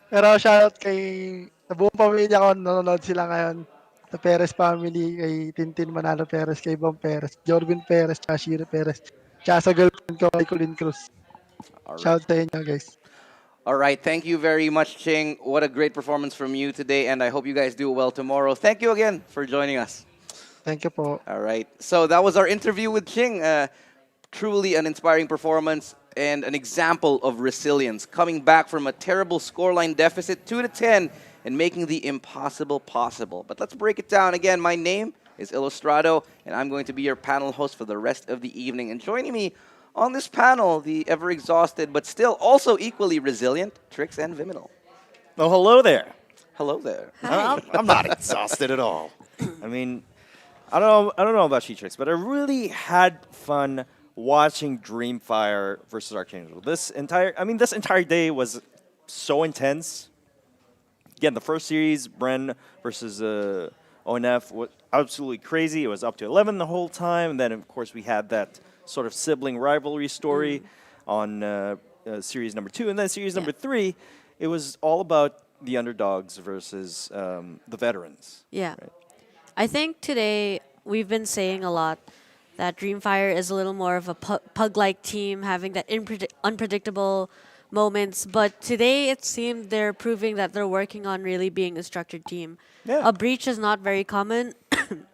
Pero shoutout sa buong pamilya ko, nanonood sila ngayon. Sa Perez family, kay Tintin Manalo Perez, kay Bong Perez, Jorvin Perez, Shiro Perez, tsaka sa girlfriend ko, kay Colin Cruz. Shoutout sa inyo, guys. All right, thank you very much, Ching. What a great performance from you today, and I hope you guys do well tomorrow. Thank you again for joining us. Thank you po. All right. So that was our interview with Ching. Truly an inspiring performance and an example of resilience, coming back from a terrible scoreline deficit 2-10 and making the impossible possible. But let's break it down again. My name is Illustrado, and I'm going to be your panel host for the rest of the evening. And joining me on this panel, the ever-exhausted but still also equally resilient Trix and Viminal. Oh, hello there. Hello there. I'm not exhausted at all. I mean, I don't know about She-Trix, but I really had fun watching Dreamfyre versus ArkAngel. This entire day was so intense. Again, the first series, Bren versus ONF, was absolutely crazy. It was up to 11 the whole time. And then, of course, we had that sort of sibling rivalry story on series number 2. And then series number 3, it was all about the underdogs versus the veterans. Yeah. Right? I think today we've been saying a lot that Dreamfyre is a little more of a pug-like team, having that unpredictable moments. But today it seemed they're proving that they're working on really being a structured team. Yeah. A breach is not very common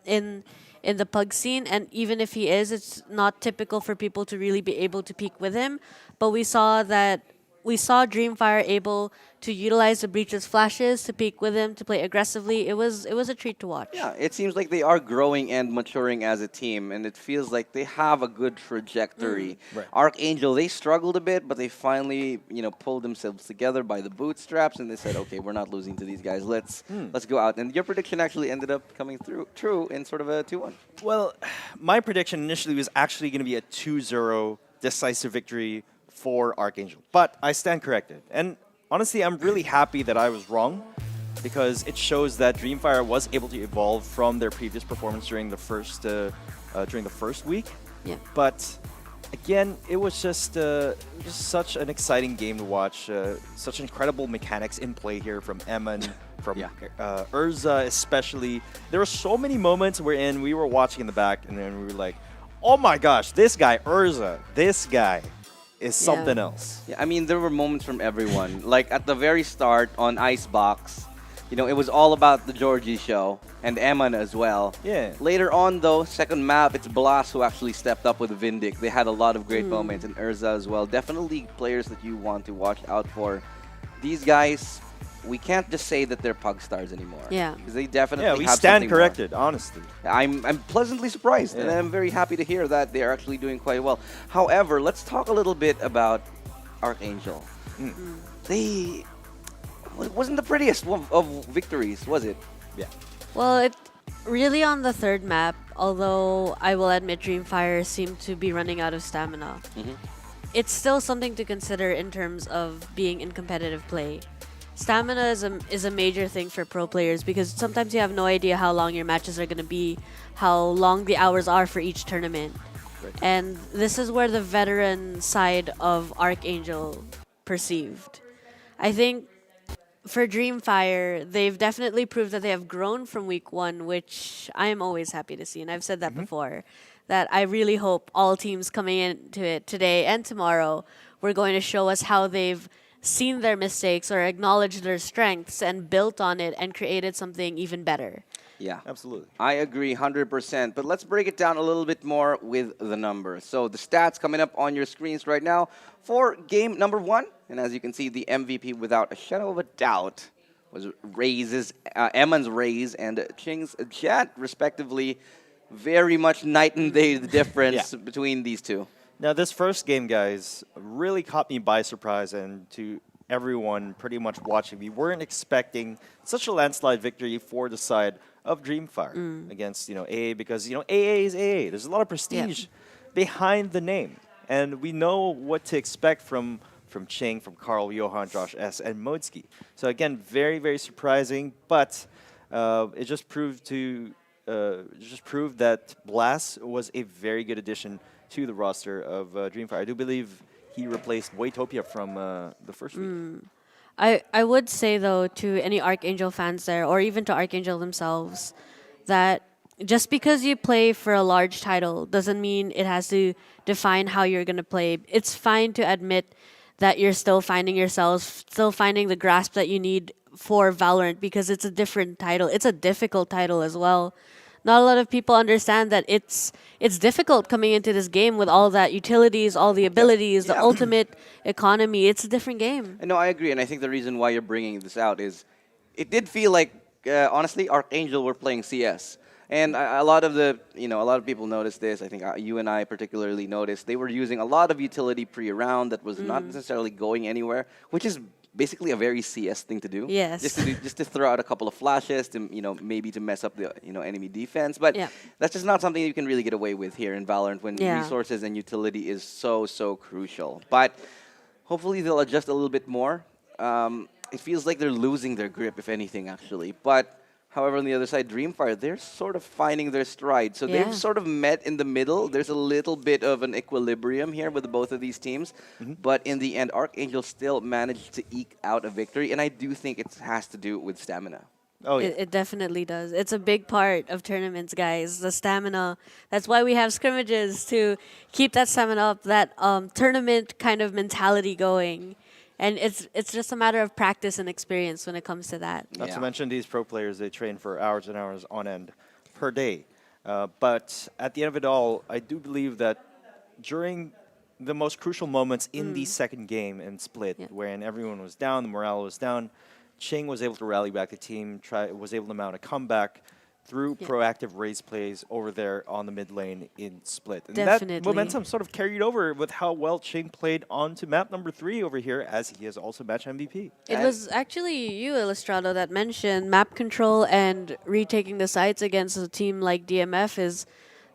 in the pug scene, and even if he is, it's not typical for people to really be able to peak with him. But we saw that we saw Dreamfyre able to utilize the Breach's flashes to peek with him, to play aggressively. It was a treat to watch. Yeah, it seems like they are growing and maturing as a team, and it feels like they have a good trajectory. Right. ArkAngel, they struggled a bit, but they finally, pulled themselves together by the bootstraps, and they said, "Okay, we're not losing to these guys. Let's go out." And your prediction actually ended up coming through true in sort of a 2-1. Well, my prediction initially was actually going to be a 2-0 decisive victory for ArkAngel, but I stand corrected. And honestly, I'm really happy that I was wrong, because it shows that Dreamfyre was able to evolve from their previous performance during the first week. Yeah. But again, it was just such an exciting game to watch. Such incredible mechanics in play here from Eman, from Urza especially. There were so many moments wherein we were watching in the back, and then we were like, "Oh my gosh, this guy Urza, this guy is something else." Yeah, I mean, there were moments from everyone. Like at the very start on Icebox, it was all about the Georgie show and Eman as well. Yeah. Later on, though, second map, it's Blast who actually stepped up with Vindic. They had a lot of great moments, and Urza as well. Definitely players that you want to watch out for. These guys, we can't just say that they're pug stars anymore. Yeah. Because they definitely we have stand something corrected, honestly. I'm pleasantly surprised, and I'm very happy to hear that they're actually doing quite well. However, let's talk a little bit about ArkAngel. They wasn't the prettiest of victories, was it? Yeah. Well, it really on the third map, although I will admit Dreamfyre seemed to be running out of stamina. It's still something to consider in terms of being in competitive play. Stamina is a major thing for pro players, because sometimes you have no idea how long your matches are going to be, how long the hours are for each tournament. And this is where the veteran side of ArkAngel perceived. I think for Dreamfyre, they've definitely proved that they have grown from week 1, which I am always happy to see. And I've said that before, that I really hope all teams coming into it today and tomorrow were going to show us how they've seen their mistakes or acknowledged their strengths and built on it and created something even better. Yeah, absolutely. I agree 100%. But let's break it down a little bit more with the numbers. So the stats coming up on your screens right now for game number 1. And as you can see, the MVP without a shadow of a doubt was Eman's Raze and Ching's Jet, respectively. Very much night and day the difference between these two. Now, this first game, guys, really caught me by surprise, and to everyone pretty much watching, we weren't expecting such a landslide victory for the side of Dreamfyre against, AA, because, AA is AA. There's a lot of prestige behind the name, and we know what to expect from Ching, from Carl, Johan, Josh S, and Modski. So again, very, very surprising, but it just proved that Blast was a very good addition to the roster of Dreamfyre. I do believe he replaced Waytopia from the first week. I would say, though, to any ArkAngel fans there, or even to ArkAngel themselves, that just because you play for a large title doesn't mean it has to define how you're going to play. It's fine to admit that you're still finding yourselves, still finding the grasp that you need for Valorant, because it's a different title. It's a difficult title as well. Not a lot of people understand that it's difficult coming into this game with all that utilities, all the abilities, the ultimate economy. It's a different game. No, I agree, and I think the reason why you're bringing this out is it did feel like, honestly, ArkAngel were playing CS. And a lot of people noticed this. I think you and I particularly noticed they were using a lot of utility pre-round that was not necessarily going anywhere, which is basically a very CS thing to do. Yes. Just to throw out a couple of flashes to maybe to mess up the enemy defense. But that's just not something you can really get away with here in Valorant when resources and utility is so crucial. But hopefully they'll adjust a little bit more. It feels like they're losing their grip, if anything, actually. But however, on the other side, Dreamfyre, they're sort of finding their stride. So they've sort of met in the middle. There's a little bit of an equilibrium here with both of these teams. But in the end, ArkAngel still managed to eke out a victory. And I do think it has to do with stamina. Oh, yeah. It definitely does. It's a big part of tournaments, guys. The stamina. That's why we have scrimmages, to keep that stamina up, that tournament kind of mentality going. And it's just a matter of practice and experience when it comes to that. Not to mention these pro players, they train for hours and hours on end per day. But at the end of it all, I do believe that during the most crucial moments in the second game in Split, when everyone was down, the morale was down. Ching was able to rally back the team, was able to mount a comeback through proactive raise plays over there on the mid lane in Split. And that momentum sort of carried over with how well Ching played onto map number 3 over here, as he is also match MVP. It was actually you, Illustrado, that mentioned map control and retaking the sites against a team like DMF is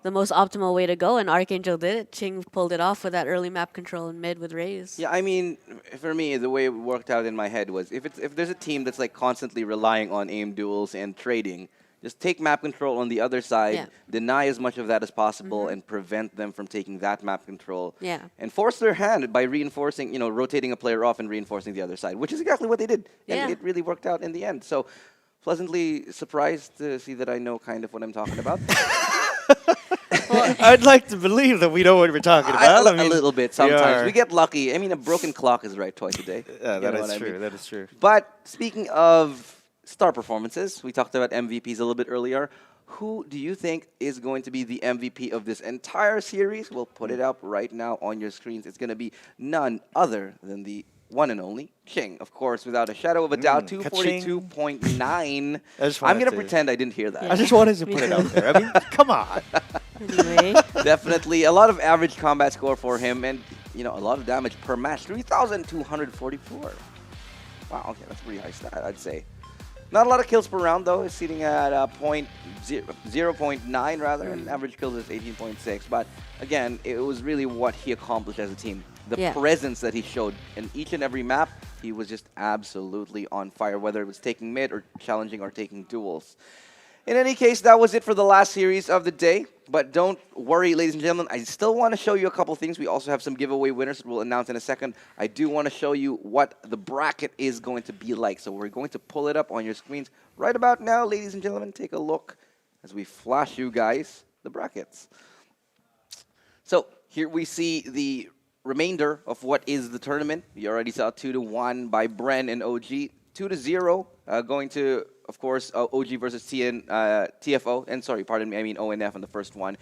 the most optimal way to go, and ArkAngel did it. Ching pulled it off with that early map control in mid with Raze. Yeah, I mean, for me, the way it worked out in my head was if there's a team that's like constantly relying on aim duels and trading, just take map control on the other side, deny as much of that as possible, and prevent them from taking that map control. Yeah. And force their hand by reinforcing, rotating a player off and reinforcing the other side, which is exactly what they did. And it really worked out in the end. So, pleasantly surprised to see that I know kind of what I'm talking about. I'd like to believe that we know what we're talking about. A little bit sometimes. We get lucky. I mean, a broken clock is right twice a day. That is true. That is true. But speaking of star performances, we talked about MVPs a little bit earlier. Who do you think is going to be the MVP of this entire series? We'll put it up right now on your screens. It's going to be none other than the one and only Ching, of course, without a shadow of a doubt. 242.9. I'm going to pretend I didn't hear that. I just wanted to put it out there. I mean, come on. Anyway. Definitely a lot of average combat score for him, and a lot of damage per match. 3,244. Wow, okay, that's a pretty high stat, I'd say. Not a lot of kills per round, though. It's sitting at 0.9 rather, and average kills is 18.6. But again, it was really what he accomplished as a team. The presence that he showed in each and every map, he was just absolutely on fire, whether it was taking mid or challenging or taking duels. In any case, that was it for the last series of the day. But don't worry, ladies and gentlemen, I still want to show you a couple things. We also have some giveaway winners that we'll announce in a second. I do want to show you what the bracket is going to be like. So we're going to pull it up on your screens right about now, ladies and gentlemen. Take a look as we flash you guys the brackets. So here we see the remainder of what is the tournament. You already saw 2-1 by Bren and OG. 2-0 going to, of course, OG versus TFO. And sorry, pardon me, I mean ONF on the first one.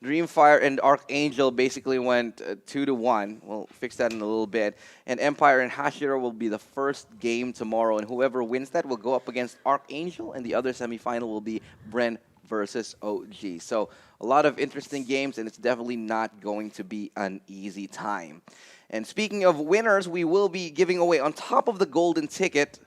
Dreamfyre and ArkAngel basically went 2-1. We'll fix that in a little bit. And Empire and Hashira will be the first game tomorrow. And whoever wins that will go up against ArkAngel. And the other semifinal will be Bren versus OG. So a lot of interesting games, and it's definitely not going to be an easy time. And speaking of winners, we will be giving away, on top of the golden ticket,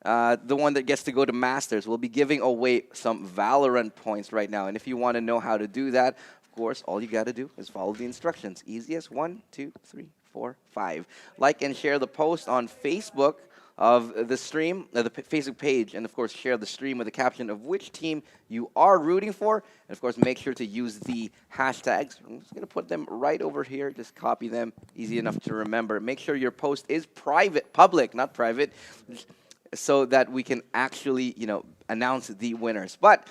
the one that gets to go to Masters, we'll be giving away some Valorant points right now. And if you want to know how to do that, of course, all you got to do is follow the instructions. Easiest 1, 2, 3, 4, 5. Like and share the post on Facebook of the stream, the Facebook page, and of course share the stream with a caption of which team you are rooting for. And of course make sure to use the hashtags. I'm just going to put them right over here. Just copy them. Easy enough to remember. Make sure your post is public, not private, so that we can actually, announce the winners. But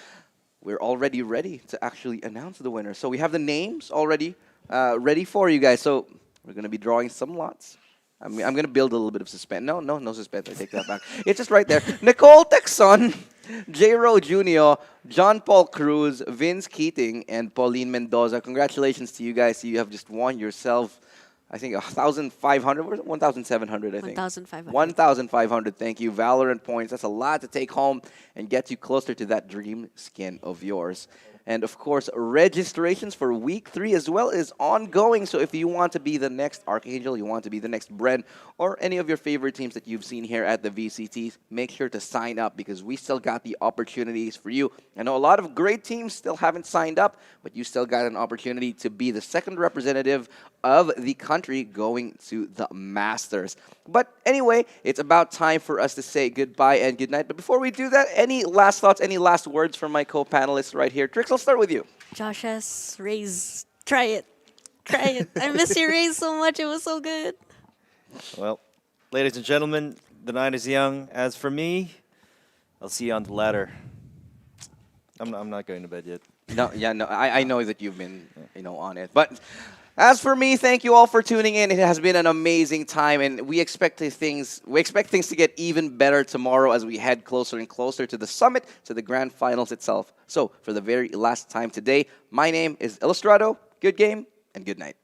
we're already ready to actually announce the winners. So we have the names already ready for you guys. So we're going to be drawing some lots. I'm going to build a little bit of suspense. No suspense. I take that back. It's just right there. Nicole Texon, J-Ro Jr., John Paul Cruz, Vince Keating, and Pauline Mendoza. Congratulations to you guys. You have just won yourself, I think, 1,500, 1,700, I think. 1,500. 1,500, thank you. Valorant points. That's a lot to take home and get you closer to that dream skin of yours. And, of course, registrations for Week 3 as well is ongoing. So if you want to be the next ArkAngel, you want to be the next Bren, or any of your favorite teams that you've seen here at the VCTs, make sure to sign up because we still got the opportunities for you. I know a lot of great teams still haven't signed up, but you still got an opportunity to be the second representative of the country going to the Masters. But anyway, it's about time for us to say goodbye and goodnight. But before we do that, any last thoughts, any last words from my co-panelists right here? Trix, I'll start with you. Josh S. Raze, try it. Try it. I miss your Raze so much. It was so good. Well, ladies and gentlemen, the night is young. As for me, I'll see you on the ladder. I'm not going to bed yet. I know that you've been, on it. But as for me, thank you all for tuning in. It has been an amazing time, and we expect things to get even better tomorrow as we head closer and closer to the summit, to the grand finals itself. So, for the very last time today, my name is Illustrado. Good game and good night.